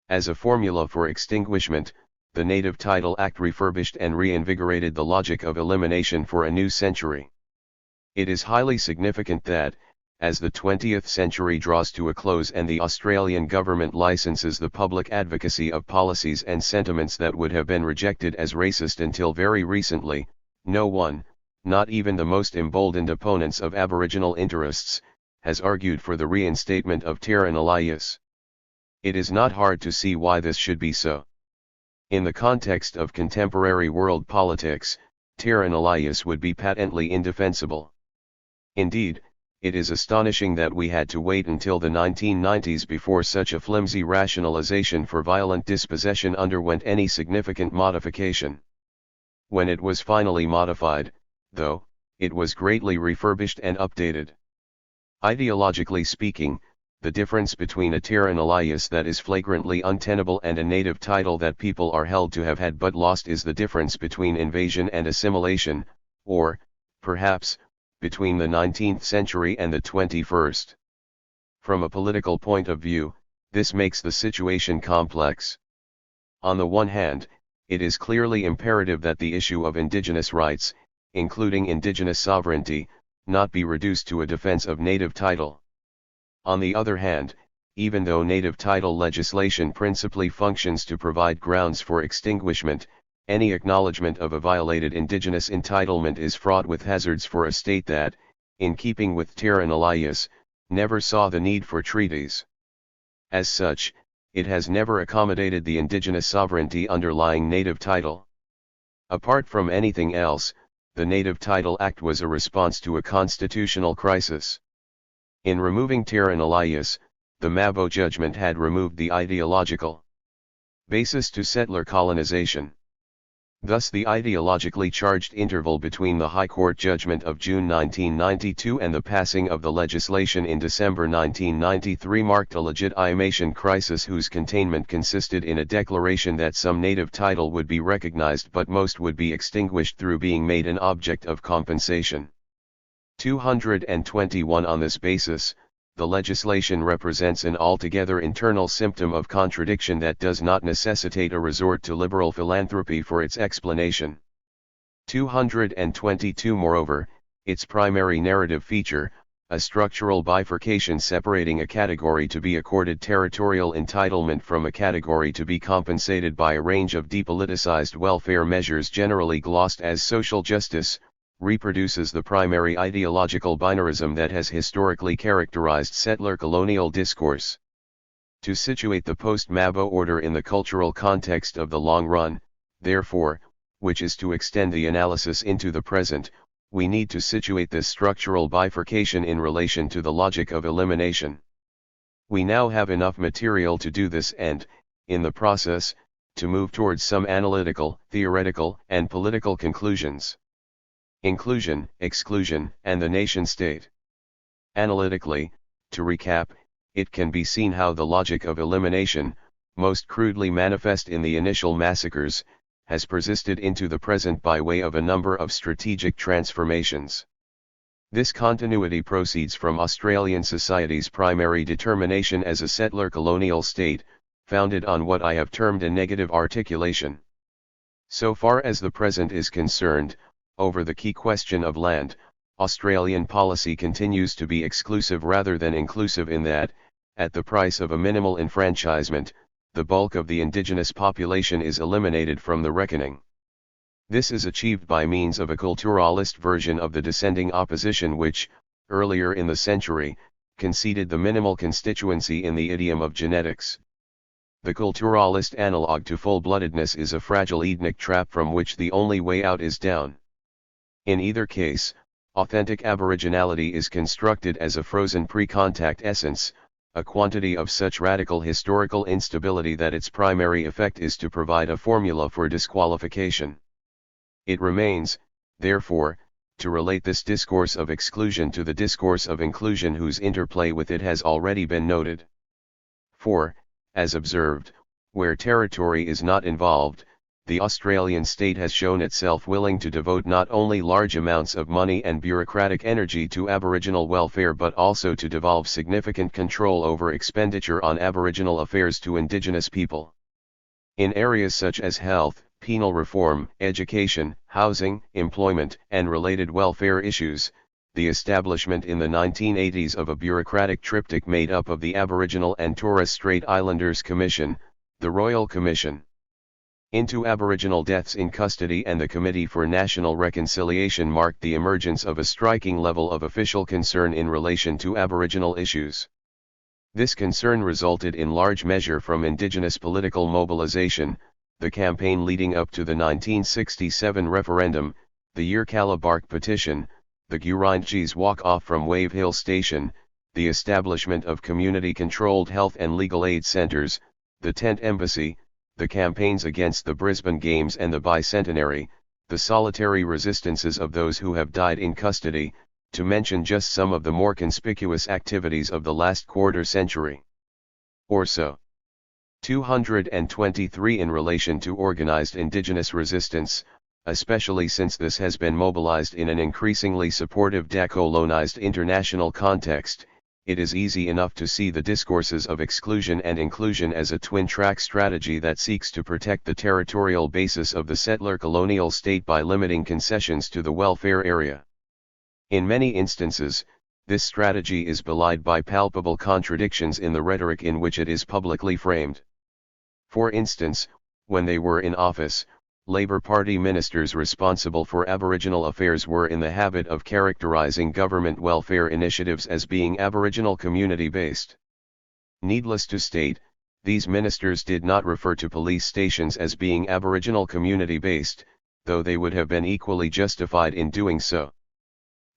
As a formula for extinguishment, the Native Title Act refurbished and reinvigorated the logic of elimination for a new century. It is highly significant that, as the 20th century draws to a close and the Australian government licenses the public advocacy of policies and sentiments that would have been rejected as racist until very recently, no one, not even the most emboldened opponents of Aboriginal interests, has argued for the reinstatement of terra nullius. It is not hard to see why this should be so. In the context of contemporary world politics, terra nullius would be patently indefensible. Indeed, it is astonishing that we had to wait until the 1990s before such a flimsy rationalization for violent dispossession underwent any significant modification. When it was finally modified, though, it was greatly refurbished and updated. Ideologically speaking, the difference between a terra nullius that is flagrantly untenable and a native title that people are held to have had but lost is the difference between invasion and assimilation, or, perhaps, between the 19th century and the 21st. From a political point of view, this makes the situation complex. On the one hand, it is clearly imperative that the issue of indigenous rights, including indigenous sovereignty, not be reduced to a defense of native title. On the other hand, even though native title legislation principally functions to provide grounds for extinguishment, any acknowledgement of a violated indigenous entitlement is fraught with hazards for a state that, in keeping with terra nullius, never saw the need for treaties. As such, it has never accommodated the indigenous sovereignty underlying native title. Apart from anything else, the Native Title Act was a response to a constitutional crisis. In removing terra nullius, the Mabo judgment had removed the ideological basis to settler colonization. Thus the ideologically charged interval between the High Court judgment of June 1992 and the passing of the legislation in December 1993 marked a legitimation crisis whose containment consisted in a declaration that some native title would be recognized but most would be extinguished through being made an object of compensation. 221 On this basis, the legislation represents an altogether internal symptom of contradiction that does not necessitate a resort to liberal philanthropy for its explanation. 222 Moreover, its primary narrative feature, a structural bifurcation separating a category to be accorded territorial entitlement from a category to be compensated by a range of depoliticized welfare measures generally glossed as social justice, reproduces the primary ideological binarism that has historically characterized settler colonial discourse. To situate the post-Mabo order in the cultural context of the long run, therefore, which is to extend the analysis into the present, we need to situate this structural bifurcation in relation to the logic of elimination. We now have enough material to do this and, in the process, to move towards some analytical, theoretical, and political conclusions. Inclusion, exclusion, and the nation-state. Analytically, to recap, it can be seen how the logic of elimination, most crudely manifest in the initial massacres, has persisted into the present by way of a number of strategic transformations. This continuity proceeds from Australian society's primary determination as a settler colonial state, founded on what I have termed a negative articulation. So far as the present is concerned, over the key question of land, Australian policy continues to be exclusive rather than inclusive in that, at the price of a minimal enfranchisement, the bulk of the indigenous population is eliminated from the reckoning. This is achieved by means of a culturalist version of the descending opposition which, earlier in the century, conceded the minimal constituency in the idiom of genetics. The culturalist analog to full-bloodedness is a fragile Edenic trap from which the only way out is down. In either case, authentic aboriginality is constructed as a frozen pre-contact essence, a quantity of such radical historical instability that its primary effect is to provide a formula for disqualification. It remains, therefore, to relate this discourse of exclusion to the discourse of inclusion whose interplay with it has already been noted. For, as observed, where territory is not involved, the Australian state has shown itself willing to devote not only large amounts of money and bureaucratic energy to Aboriginal welfare but also to devolve significant control over expenditure on Aboriginal affairs to Indigenous people. In areas such as health, penal reform, education, housing, employment, and related welfare issues, the establishment in the 1980s of a bureaucratic triptych made up of the Aboriginal and Torres Strait Islanders Commission, the Royal Commission into Aboriginal Deaths in Custody and the Committee for National Reconciliation marked the emergence of a striking level of official concern in relation to Aboriginal issues. This concern resulted in large measure from Indigenous political mobilization, the campaign leading up to the 1967 referendum, the Yirrkala Bark petition, the Gurindji's walk-off from Wave Hill Station, the establishment of community-controlled health and legal aid centres, the Tent Embassy, the campaigns against the Brisbane Games and the Bicentenary, the solitary resistances of those who have died in custody, to mention just some of the more conspicuous activities of the last quarter century or so. 223 In relation to organized Indigenous resistance, especially since this has been mobilized in an increasingly supportive decolonized international context, it is easy enough to see the discourses of exclusion and inclusion as a twin-track strategy that seeks to protect the territorial basis of the settler colonial state by limiting concessions to the welfare area. In many instances, this strategy is belied by palpable contradictions in the rhetoric in which it is publicly framed. For instance, when they were in office, Labour Party ministers responsible for Aboriginal affairs were in the habit of characterising government welfare initiatives as being Aboriginal community-based. Needless to state, these ministers did not refer to police stations as being Aboriginal community-based, though they would have been equally justified in doing so.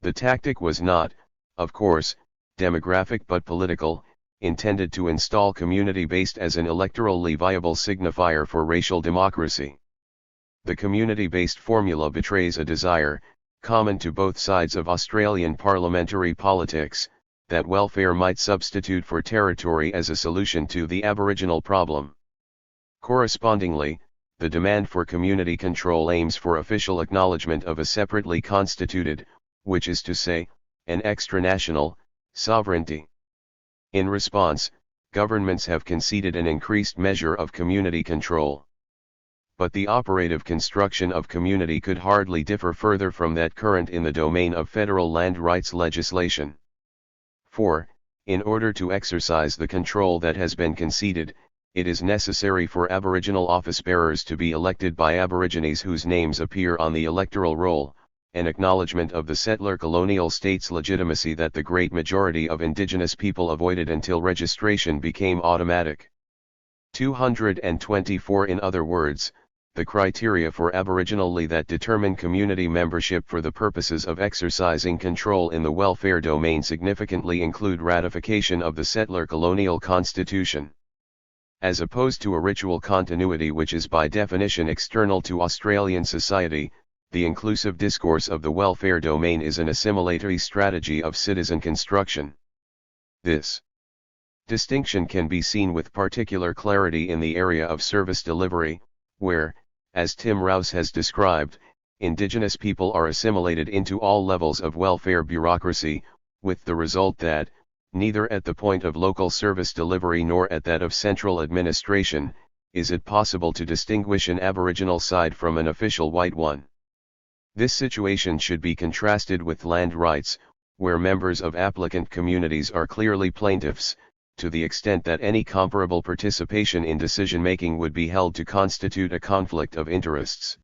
The tactic was not, of course, demographic but political, intended to install community-based as an electorally viable signifier for racial democracy. The community-based formula betrays a desire, common to both sides of Australian parliamentary politics, that welfare might substitute for territory as a solution to the Aboriginal problem. Correspondingly, the demand for community control aims for official acknowledgement of a separately constituted, which is to say, an extranational, sovereignty. In response, governments have conceded an increased measure of community control. But the operative construction of community could hardly differ further from that current in the domain of federal land rights legislation. For, in order to exercise the control that has been conceded, it is necessary for Aboriginal office-bearers to be elected by Aborigines whose names appear on the electoral roll, an acknowledgement of the settler colonial state's legitimacy that the great majority of Indigenous people avoided until registration became automatic. 224 In other words, the criteria for Aboriginally that determine community membership for the purposes of exercising control in the welfare domain significantly include ratification of the settler colonial constitution. As opposed to a ritual continuity which is by definition external to Australian society, the inclusive discourse of the welfare domain is an assimilatory strategy of citizen construction. This distinction can be seen with particular clarity in the area of service delivery, where, as Tim Rouse has described, Indigenous people are assimilated into all levels of welfare bureaucracy, with the result that, neither at the point of local service delivery nor at that of central administration, is it possible to distinguish an Aboriginal side from an official white one. This situation should be contrasted with land rights, where members of applicant communities are clearly plaintiffs, to the extent that any comparable participation in decision-making would be held to constitute a conflict of interests.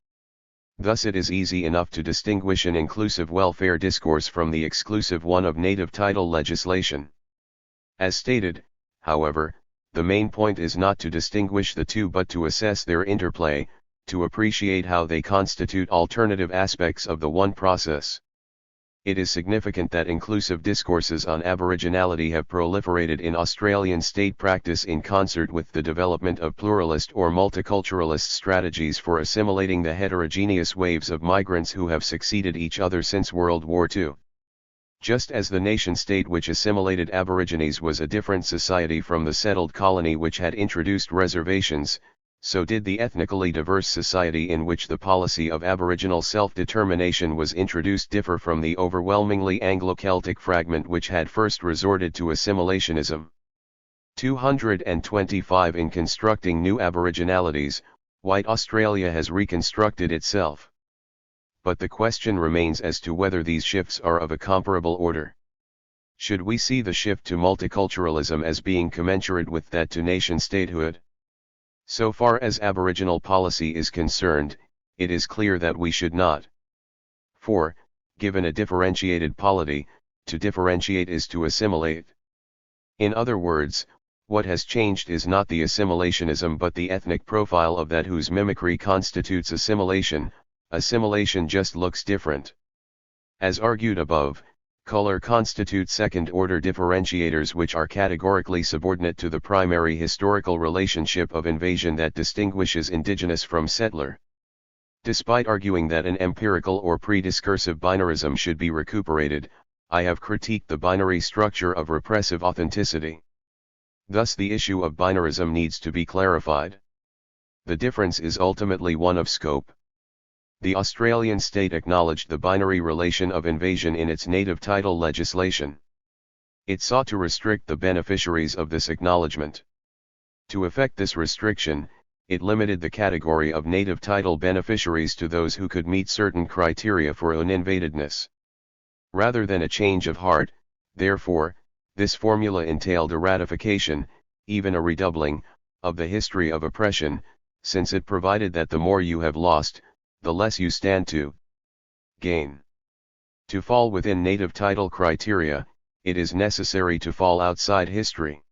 Thus it is easy enough to distinguish an inclusive welfare discourse from the exclusive one of native title legislation. As stated, however, the main point is not to distinguish the two but to assess their interplay, to appreciate how they constitute alternative aspects of the one process. It is significant that inclusive discourses on Aboriginality have proliferated in Australian state practice in concert with the development of pluralist or multiculturalist strategies for assimilating the heterogeneous waves of migrants who have succeeded each other since World War II. Just as the nation-state which assimilated Aborigines was a different society from the settled colony which had introduced reservations, so did the ethnically diverse society in which the policy of Aboriginal self-determination was introduced differ from the overwhelmingly Anglo-Celtic fragment which had first resorted to assimilationism. 225 In constructing new Aboriginalities, white Australia has reconstructed itself. But the question remains as to whether these shifts are of a comparable order. Should we see the shift to multiculturalism as being commensurate with that to nation-statehood? So far as Aboriginal policy is concerned, it is clear that we should not. For, given a differentiated polity, to differentiate is to assimilate. In other words, what has changed is not the assimilationism but the ethnic profile of that whose mimicry constitutes assimilation. Assimilation just looks different. As argued above, color constitutes second-order differentiators which are categorically subordinate to the primary historical relationship of invasion that distinguishes indigenous from settler. Despite arguing that an empirical or prediscursive binarism should be recuperated, I have critiqued the binary structure of repressive authenticity. Thus the issue of binarism needs to be clarified. The difference is ultimately one of scope. The Australian state acknowledged the binary relation of invasion in its native title legislation. It sought to restrict the beneficiaries of this acknowledgement. To effect this restriction, it limited the category of native title beneficiaries to those who could meet certain criteria for uninvadedness. Rather than a change of heart, therefore, this formula entailed a ratification, even a redoubling, of the history of oppression, since it provided that the more you have lost, the less you stand to gain. To fall within native title criteria, it is necessary to fall outside history.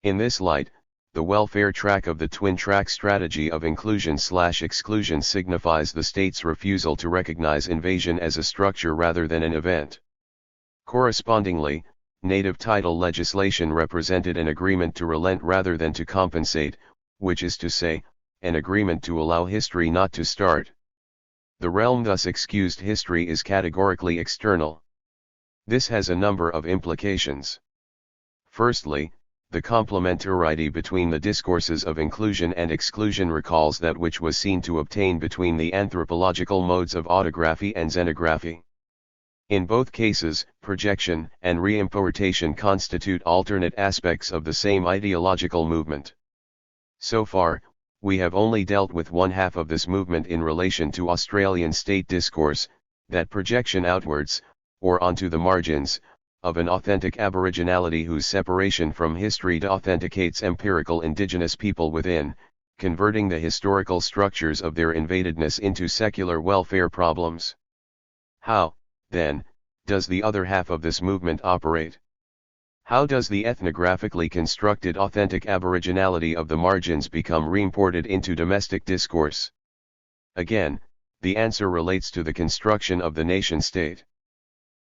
In this light, The welfare track of the twin-track strategy of inclusion/exclusion signifies the state's refusal to recognize invasion as a structure rather than an event. Correspondingly, native title legislation represented an agreement to relent rather than to compensate, which is to say, an agreement to allow history not to start. The realm thus excused history is categorically external. This has a number of implications. Firstly, the complementarity between the discourses of inclusion and exclusion recalls that which was seen to obtain between the anthropological modes of autography and xenography. In both cases, projection and reimportation constitute alternate aspects of the same ideological movement. So far, we have only dealt with one half of this movement in relation to Australian state discourse, that projection outwards, or onto the margins, of an authentic aboriginality whose separation from history authenticates empirical indigenous people within, converting the historical structures of their invadedness into secular welfare problems. How, then, does the other half of this movement operate? How does the ethnographically constructed authentic aboriginality of the margins become reimported into domestic discourse? Again, the answer relates to the construction of the nation-state.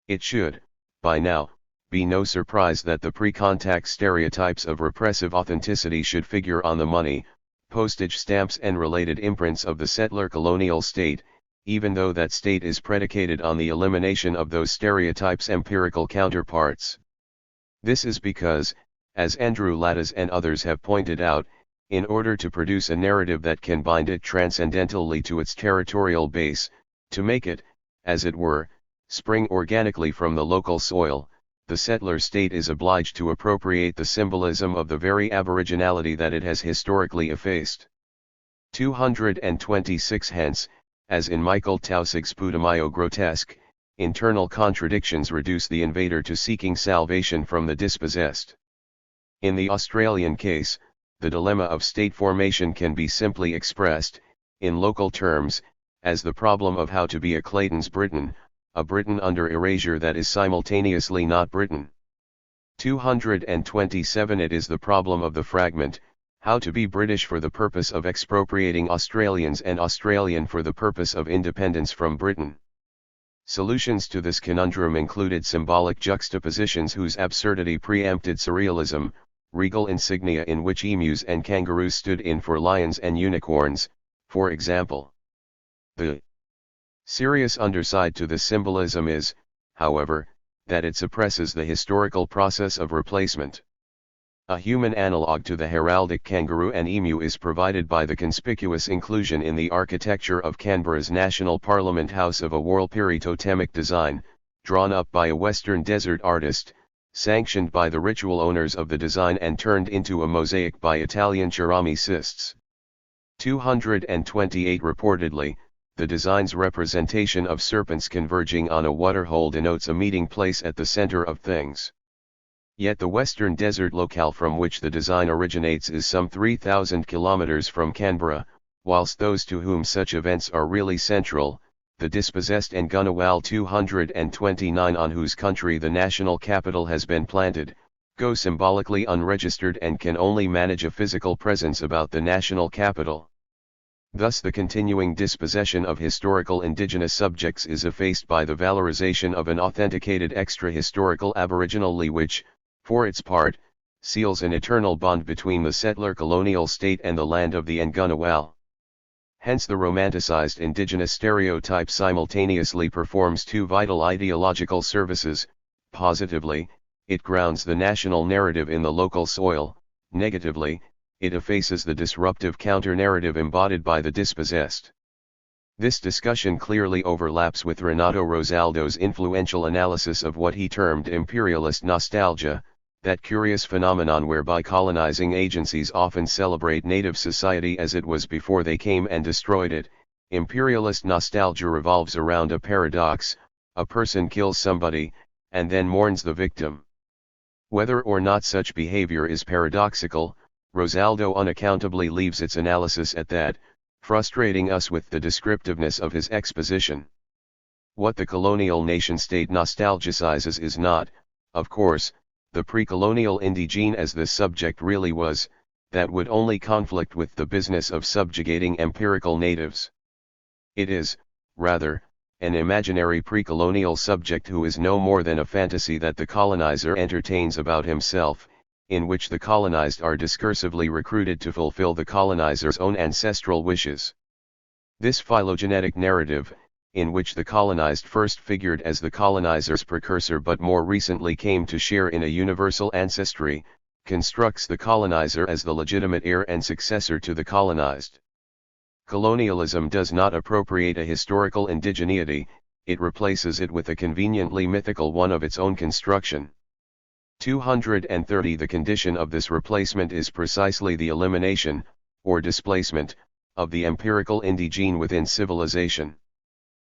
It should, by now, be no surprise that the pre-contact stereotypes of repressive authenticity should figure on the money, postage stamps and related imprints of the settler colonial state, even though that state is predicated on the elimination of those stereotypes' empirical counterparts. This is because, as Andrew Lattis and others have pointed out, in order to produce a narrative that can bind it transcendentally to its territorial base, to make it, as it were, spring organically from the local soil, the settler state is obliged to appropriate the symbolism of the very aboriginality that it has historically effaced. 226 Hence, as in Michael Tausig's Putumayo grotesque, internal contradictions reduce the invader to seeking salvation from the dispossessed. In the Australian case, the dilemma of state formation can be simply expressed, in local terms, as the problem of how to be a Clayton's Briton, a Briton under erasure that is simultaneously not Briton. 227 It is the problem of the fragment, how to be British for the purpose of expropriating Australians and Australian for the purpose of independence from Britain. Solutions to this conundrum included symbolic juxtapositions whose absurdity preempted surrealism, regal insignia in which emus and kangaroos stood in for lions and unicorns, for example. The serious underside to this symbolism is, however, that it suppresses the historical process of replacement. A human analogue to the heraldic kangaroo and emu is provided by the conspicuous inclusion in the architecture of Canberra's National Parliament House of a Warlpiri totemic design, drawn up by a Western Desert artist, sanctioned by the ritual owners of the design and turned into a mosaic by Italian ceramicists. 228 Reportedly, the design's representation of serpents converging on a waterhole denotes a meeting place at the center of things. Yet the Western Desert locale from which the design originates is some 3,000 kilometers from Canberra, whilst those to whom such events are really central, the dispossessed and Ngunnawal 229 on whose country the national capital has been planted, go symbolically unregistered and can only manage a physical presence about the national capital. Thus the continuing dispossession of historical indigenous subjects is effaced by the valorization of an authenticated extra-historical aboriginally which, for its part, seals an eternal bond between the settler colonial state and the land of the Ngunnawal. Hence the romanticized indigenous stereotype simultaneously performs two vital ideological services. Positively, it grounds the national narrative in the local soil; negatively, it effaces the disruptive counter-narrative embodied by the dispossessed. This discussion clearly overlaps with Renato Rosaldo's influential analysis of what he termed imperialist nostalgia, that curious phenomenon whereby colonizing agencies often celebrate native society as it was before they came and destroyed it. Imperialist nostalgia revolves around a paradox: a person kills somebody, and then mourns the victim. Whether or not such behavior is paradoxical, Rosaldo unaccountably leaves its analysis at that, frustrating us with the descriptiveness of his exposition. What the colonial nation-state nostalgicizes is not, of course, the pre-colonial indigene as this subject really was, that would only conflict with the business of subjugating empirical natives. It is, rather, an imaginary pre-colonial subject who is no more than a fantasy that the colonizer entertains about himself, in which the colonized are discursively recruited to fulfill the colonizer's own ancestral wishes. This phylogenetic narrative, in which the colonized first figured as the colonizer's precursor but more recently came to share in a universal ancestry, constructs the colonizer as the legitimate heir and successor to the colonized. Colonialism does not appropriate a historical indigeneity, it replaces it with a conveniently mythical one of its own construction. 230 The condition of this replacement is precisely the elimination, or displacement, of the empirical indigene within civilization.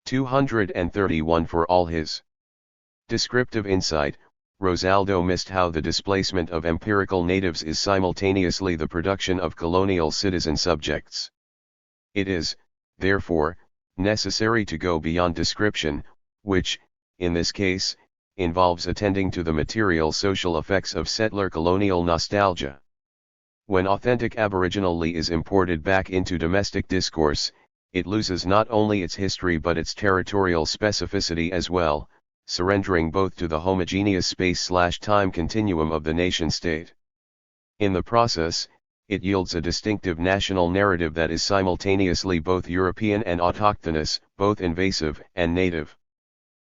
231 For all his descriptive insight, Rosaldo missed how the displacement of empirical natives is simultaneously the production of colonial citizen subjects. It is, therefore, necessary to go beyond description, which, in this case, involves attending to the material social effects of settler colonial nostalgia. When authentic Aboriginal-ly is imported back into domestic discourse, it loses not only its history but its territorial specificity as well, surrendering both to the homogeneous space/time continuum of the nation-state. In the process, it yields a distinctive national narrative that is simultaneously both European and autochthonous, both invasive and native.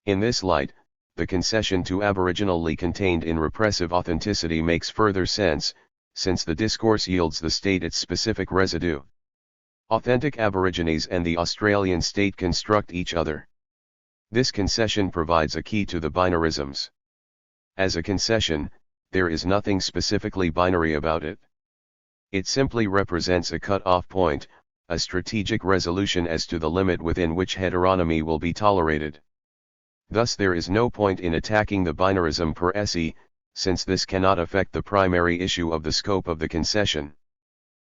In this light, the concession to Aboriginal-ly contained in repressive authenticity makes further sense, since the discourse yields the state its specific residue. Authentic Aborigines and the Australian state construct each other. This concession provides a key to the binarisms. As a concession, there is nothing specifically binary about it. It simply represents a cut-off point, a strategic resolution as to the limit within which heteronomy will be tolerated. Thus there is no point in attacking the binarism per se, since this cannot affect the primary issue of the scope of the concession.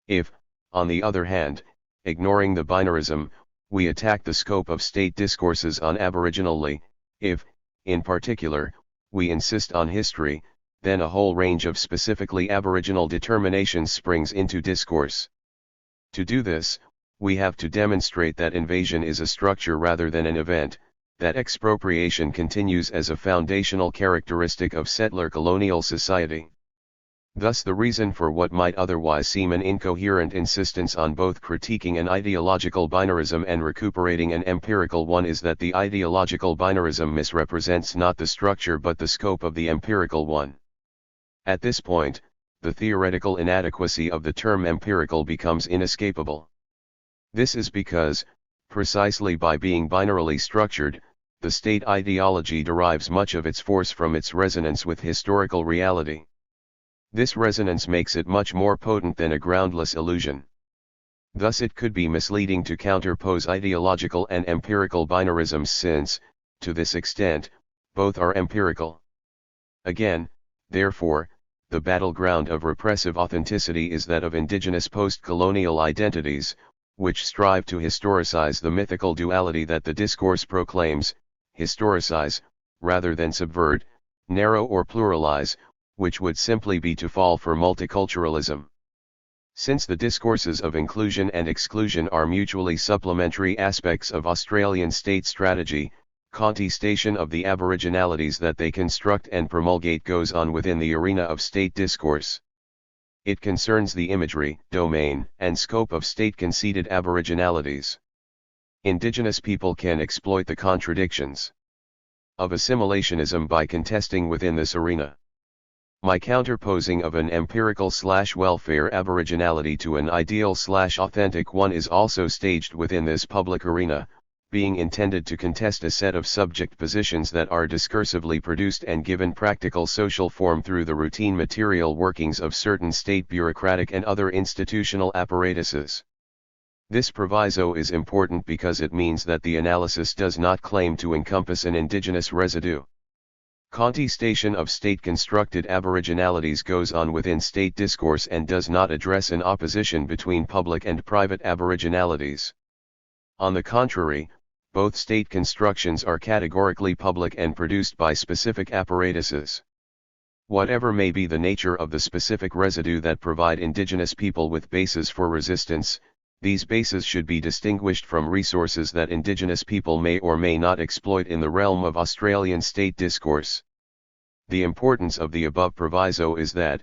If, on the other hand, ignoring the binarism, we attack the scope of state discourses on Aboriginal-ly, if, in particular, we insist on history, then a whole range of specifically Aboriginal determinations springs into discourse. To do this, we have to demonstrate that invasion is a structure rather than an event, that expropriation continues as a foundational characteristic of settler colonial society. Thus the reason for what might otherwise seem an incoherent insistence on both critiquing an ideological binarism and recuperating an empirical one is that the ideological binarism misrepresents not the structure but the scope of the empirical one. At this point, the theoretical inadequacy of the term empirical becomes inescapable. This is because, precisely by being binarily structured, the state ideology derives much of its force from its resonance with historical reality. This resonance makes it much more potent than a groundless illusion. Thus it could be misleading to counterpose ideological and empirical binarisms since, to this extent, both are empirical. Again, therefore, the battleground of repressive authenticity is that of indigenous post-colonial identities, which strive to historicize the mythical duality that the discourse proclaims, historicize, rather than subvert, narrow or pluralize, which would simply be to fall for multiculturalism. Since the discourses of inclusion and exclusion are mutually supplementary aspects of Australian state strategy, contestation of the aboriginalities that they construct and promulgate goes on within the arena of state discourse. It concerns the imagery, domain, and scope of state-conceded aboriginalities. Indigenous people can exploit the contradictions of assimilationism by contesting within this arena. My counterposing of an empirical/welfare aboriginality to an ideal/authentic one is also staged within this public arena, being intended to contest a set of subject positions that are discursively produced and given practical social form through the routine material workings of certain state bureaucratic and other institutional apparatuses. This proviso is important because it means that the analysis does not claim to encompass an indigenous residue. Contestation of state-constructed aboriginalities goes on within state discourse and does not address an opposition between public and private aboriginalities. On the contrary, both state constructions are categorically public and produced by specific apparatuses. Whatever may be the nature of the specific residue that provide indigenous people with bases for resistance, these bases should be distinguished from resources that indigenous people may or may not exploit in the realm of Australian state discourse. The importance of the above proviso is that,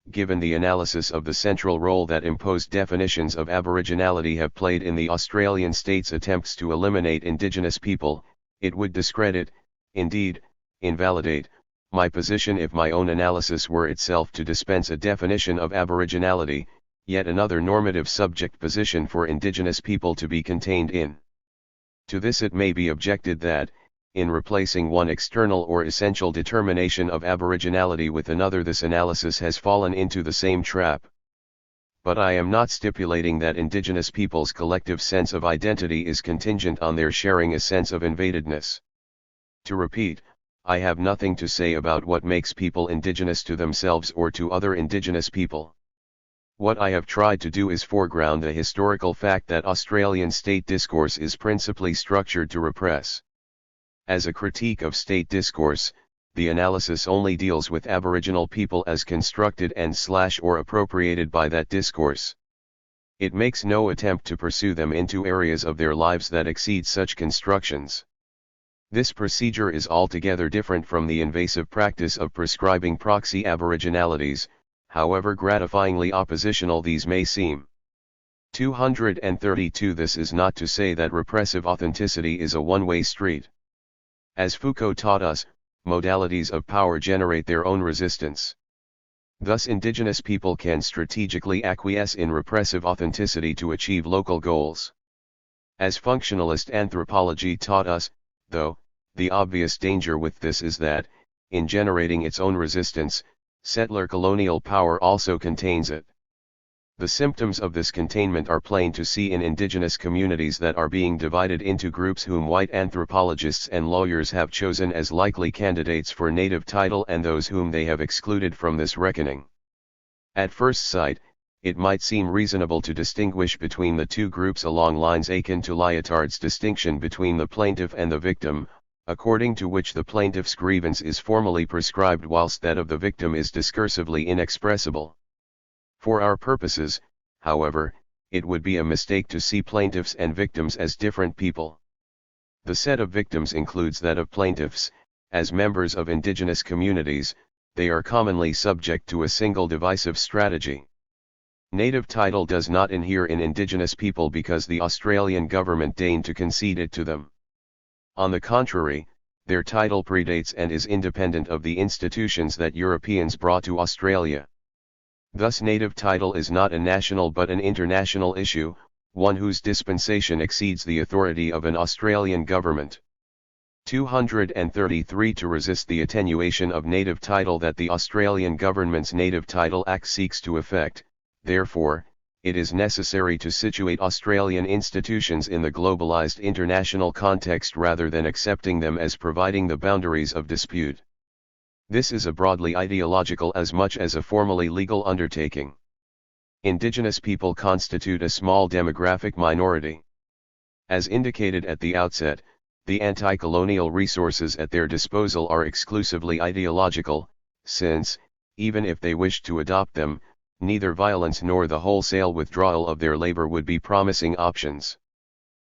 given the analysis of the central role that imposed definitions of aboriginality have played in the Australian state's attempts to eliminate indigenous people, it would discredit, indeed, invalidate, my position if my own analysis were itself to dispense a definition of aboriginality, yet another normative subject position for indigenous people to be contained in. To this it may be objected that, in replacing one external or essential determination of aboriginality with another, this analysis has fallen into the same trap. But I am not stipulating that indigenous people's collective sense of identity is contingent on their sharing a sense of invadedness. To repeat, I have nothing to say about what makes people indigenous to themselves or to other indigenous people. What I have tried to do is foreground the historical fact that Australian state discourse is principally structured to repress. As a critique of state discourse, the analysis only deals with Aboriginal people as constructed and/or appropriated by that discourse. It makes no attempt to pursue them into areas of their lives that exceed such constructions. This procedure is altogether different from the invasive practice of prescribing proxy aboriginalities, however gratifyingly oppositional these may seem. 232. This is not to say that repressive authenticity is a one-way street. As Foucault taught us, modalities of power generate their own resistance. Thus indigenous people can strategically acquiesce in repressive authenticity to achieve local goals. As functionalist anthropology taught us, though, the obvious danger with this is that, in generating its own resistance, settler colonial power also contains it. The symptoms of this containment are plain to see in indigenous communities that are being divided into groups whom white anthropologists and lawyers have chosen as likely candidates for native title and those whom they have excluded from this reckoning. At first sight, it might seem reasonable to distinguish between the two groups along lines akin to Lyotard's distinction between the plaintiff and the victim, according to which the plaintiff's grievance is formally prescribed whilst that of the victim is discursively inexpressible. For our purposes, however, it would be a mistake to see plaintiffs and victims as different people. The set of victims includes that of plaintiffs. As members of indigenous communities, they are commonly subject to a single divisive strategy. Native title does not inhere in indigenous people because the Australian government deigned to concede it to them. On the contrary, their title predates and is independent of the institutions that Europeans brought to Australia. Thus native title is not a national but an international issue, one whose dispensation exceeds the authority of an Australian government. 233. To resist the attenuation of native title that the Australian government's Native Title Act seeks to effect, therefore, it is necessary to situate Australian institutions in the globalized international context rather than accepting them as providing the boundaries of dispute. This is a broadly ideological as much as a formally legal undertaking. Indigenous people constitute a small demographic minority. As indicated at the outset, the anti-colonial resources at their disposal are exclusively ideological, since, even if they wished to adopt them, neither violence nor the wholesale withdrawal of their labor would be promising options.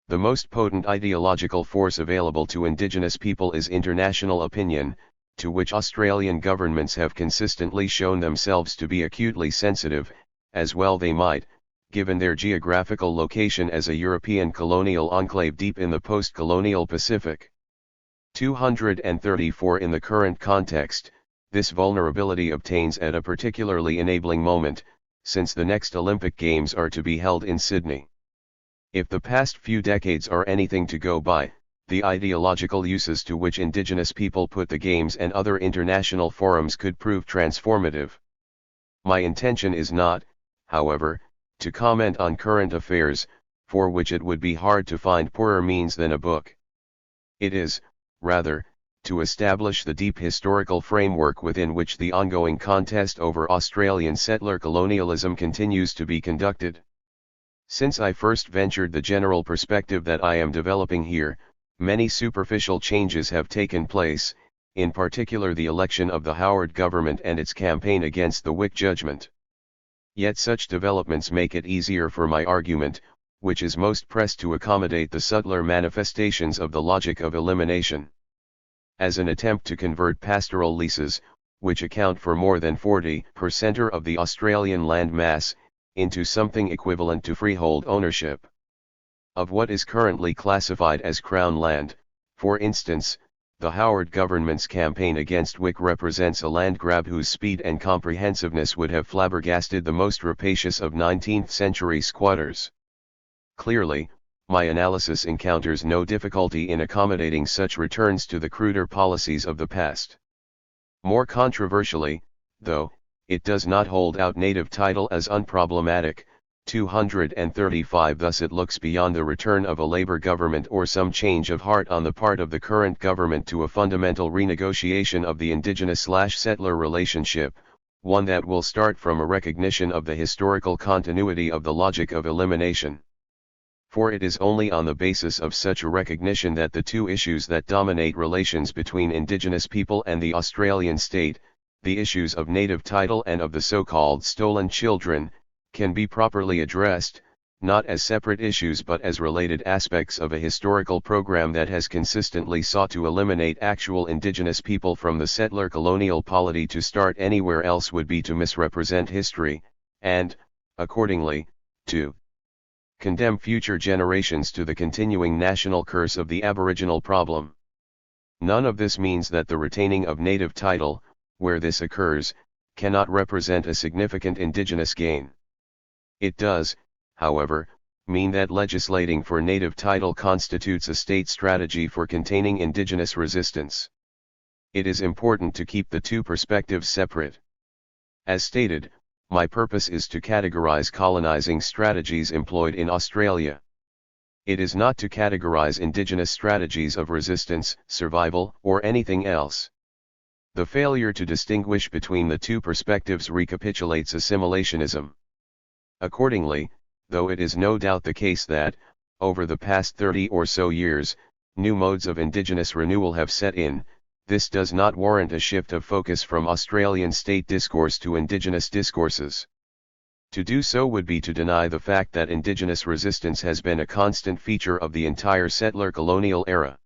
The most potent ideological force available to indigenous people is international opinion, to which Australian governments have consistently shown themselves to be acutely sensitive, as well they might, given their geographical location as a European colonial enclave deep in the post-colonial Pacific. 234. In the current context, this vulnerability obtains at a particularly enabling moment, since the next Olympic Games are to be held in Sydney. If the past few decades are anything to go by, the ideological uses to which indigenous people put the Games and other international forums could prove transformative. My intention is not, however, to comment on current affairs, for which it would be hard to find poorer means than a book. It is, rather, to establish the deep historical framework within which the ongoing contest over Australian settler colonialism continues to be conducted. Since I first ventured the general perspective that I am developing here, many superficial changes have taken place, in particular the election of the Howard government and its campaign against the Wick judgment. Yet such developments make it easier for my argument, which is most pressed to accommodate the subtler manifestations of the logic of elimination. As an attempt to convert pastoral leases, which account for more than 40% of the Australian land mass, into something equivalent to freehold ownership of what is currently classified as Crown land. For instance, the Howard government's campaign against Wick represents a land grab whose speed and comprehensiveness would have flabbergasted the most rapacious of 19th-century squatters. Clearly, my analysis encounters no difficulty in accommodating such returns to the cruder policies of the past. More controversially, though, it does not hold out native title as unproblematic. 235 Thus it looks beyond the return of a Labour government or some change of heart on the part of the current government to a fundamental renegotiation of the indigenous/settler relationship, one that will start from a recognition of the historical continuity of the logic of elimination. For it is only on the basis of such a recognition that the two issues that dominate relations between Indigenous people and the Australian state, the issues of native title and of the so-called stolen children, can be properly addressed, not as separate issues but as related aspects of a historical program that has consistently sought to eliminate actual Indigenous people from the settler colonial polity. To start anywhere else would be to misrepresent history, and, accordingly, to condemn future generations to the continuing national curse of the Aboriginal problem. None of this means that the retaining of native title, where this occurs, cannot represent a significant Indigenous gain. It does, however, mean that legislating for native title constitutes a state strategy for containing Indigenous resistance. It is important to keep the two perspectives separate. As stated, my purpose is to categorize colonizing strategies employed in Australia. It is not to categorize Indigenous strategies of resistance, survival, or anything else. The failure to distinguish between the two perspectives recapitulates assimilationism. Accordingly, though it is no doubt the case that, over the past 30 or so years, new modes of Indigenous renewal have set in, this does not warrant a shift of focus from Australian state discourse to Indigenous discourses. To do so would be to deny the fact that Indigenous resistance has been a constant feature of the entire settler colonial era.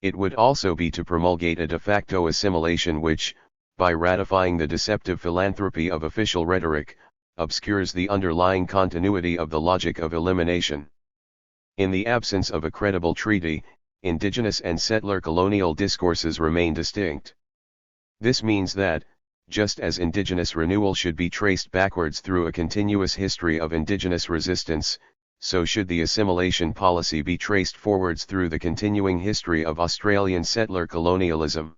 It would also be to promulgate a de facto assimilation which, by ratifying the deceptive philanthropy of official rhetoric, obscures the underlying continuity of the logic of elimination. In the absence of a credible treaty, Indigenous and settler colonial discourses remain distinct. This means that, just as Indigenous renewal should be traced backwards through a continuous history of Indigenous resistance, so should the assimilation policy be traced forwards through the continuing history of Australian settler colonialism.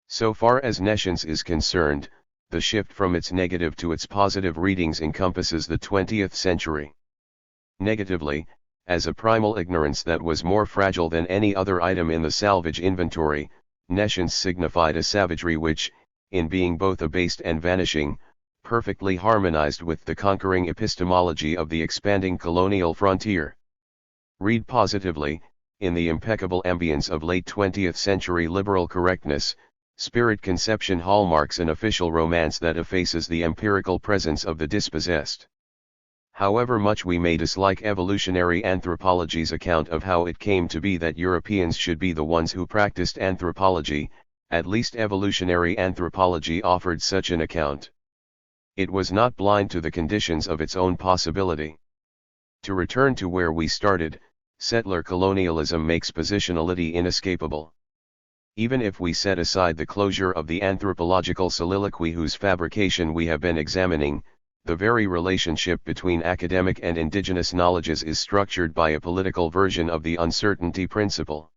So far as nescience is concerned, the shift from its negative to its positive readings encompasses the 20th century. Negatively, as a primal ignorance that was more fragile than any other item in the salvage inventory, nescience signified a savagery which, in being both abased and vanishing, perfectly harmonized with the conquering epistemology of the expanding colonial frontier. Read positively, in the impeccable ambience of late 20th century liberal correctness, spirit conception hallmarks an official romance that effaces the empirical presence of the dispossessed. However much we may dislike evolutionary anthropology's account of how it came to be that Europeans should be the ones who practiced anthropology, at least evolutionary anthropology offered such an account. It was not blind to the conditions of its own possibility. To return to where we started, settler colonialism makes positionality inescapable. Even if we set aside the closure of the anthropological soliloquy whose fabrication we have been examining, the very relationship between academic and Indigenous knowledges is structured by a political version of the uncertainty principle.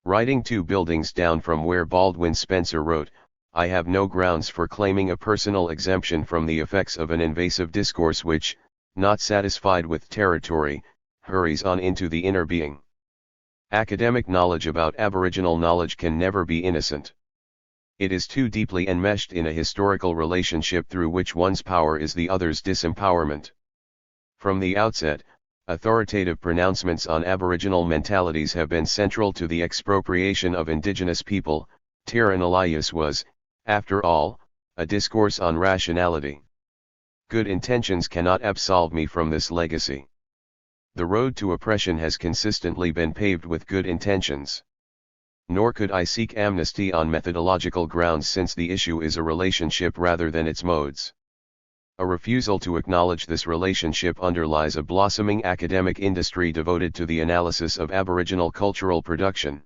Writing 2 buildings down from where Baldwin Spencer wrote, I have no grounds for claiming a personal exemption from the effects of an invasive discourse which, not satisfied with territory, hurries on into the inner being. Academic knowledge about Aboriginal knowledge can never be innocent. It is too deeply enmeshed in a historical relationship through which one's power is the other's disempowerment. From the outset, authoritative pronouncements on Aboriginal mentalities have been central to the expropriation of Indigenous people, Tyrannialius was, after all, a discourse on rationality. Good intentions cannot absolve me from this legacy. The road to oppression has consistently been paved with good intentions. Nor could I seek amnesty on methodological grounds, since the issue is a relationship rather than its modes. A refusal to acknowledge this relationship underlies a blossoming academic industry devoted to the analysis of Aboriginal cultural production.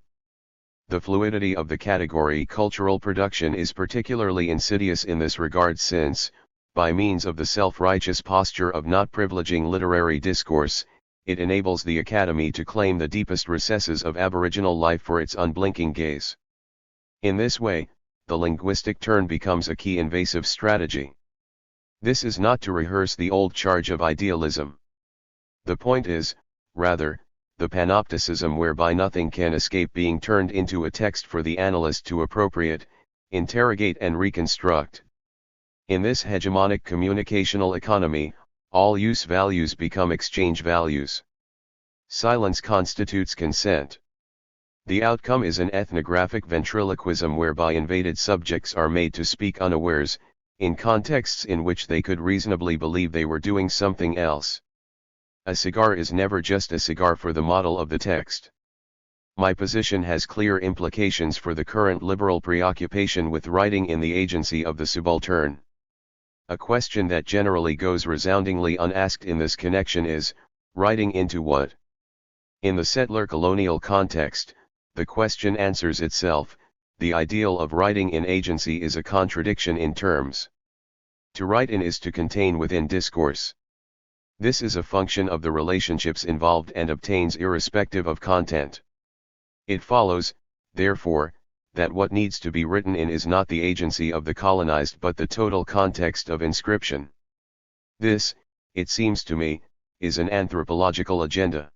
The fluidity of the category cultural production is particularly insidious in this regard, since, by means of the self-righteous posture of not privileging literary discourse, it enables the Academy to claim the deepest recesses of Aboriginal life for its unblinking gaze. In this way, the linguistic turn becomes a key invasive strategy. This is not to rehearse the old charge of idealism. The point is, rather, the panopticism whereby nothing can escape being turned into a text for the analyst to appropriate, interrogate and reconstruct. In this hegemonic communicational economy, all use values become exchange values. Silence constitutes consent. The outcome is an ethnographic ventriloquism whereby invaded subjects are made to speak unawares, in contexts in which they could reasonably believe they were doing something else. A cigar is never just a cigar for the model of the text. My position has clear implications for the current liberal preoccupation with writing in the agency of the subaltern. A question that generally goes resoundingly unasked in this connection is, writing into what? In the settler colonial context, the question answers itself. The ideal of writing in agency is a contradiction in terms. To write in is to contain within discourse. This is a function of the relationships involved and obtains irrespective of content. It follows, therefore, that what needs to be written in is not the agency of the colonized but the total context of inscription. This, it seems to me, is an anthropological agenda.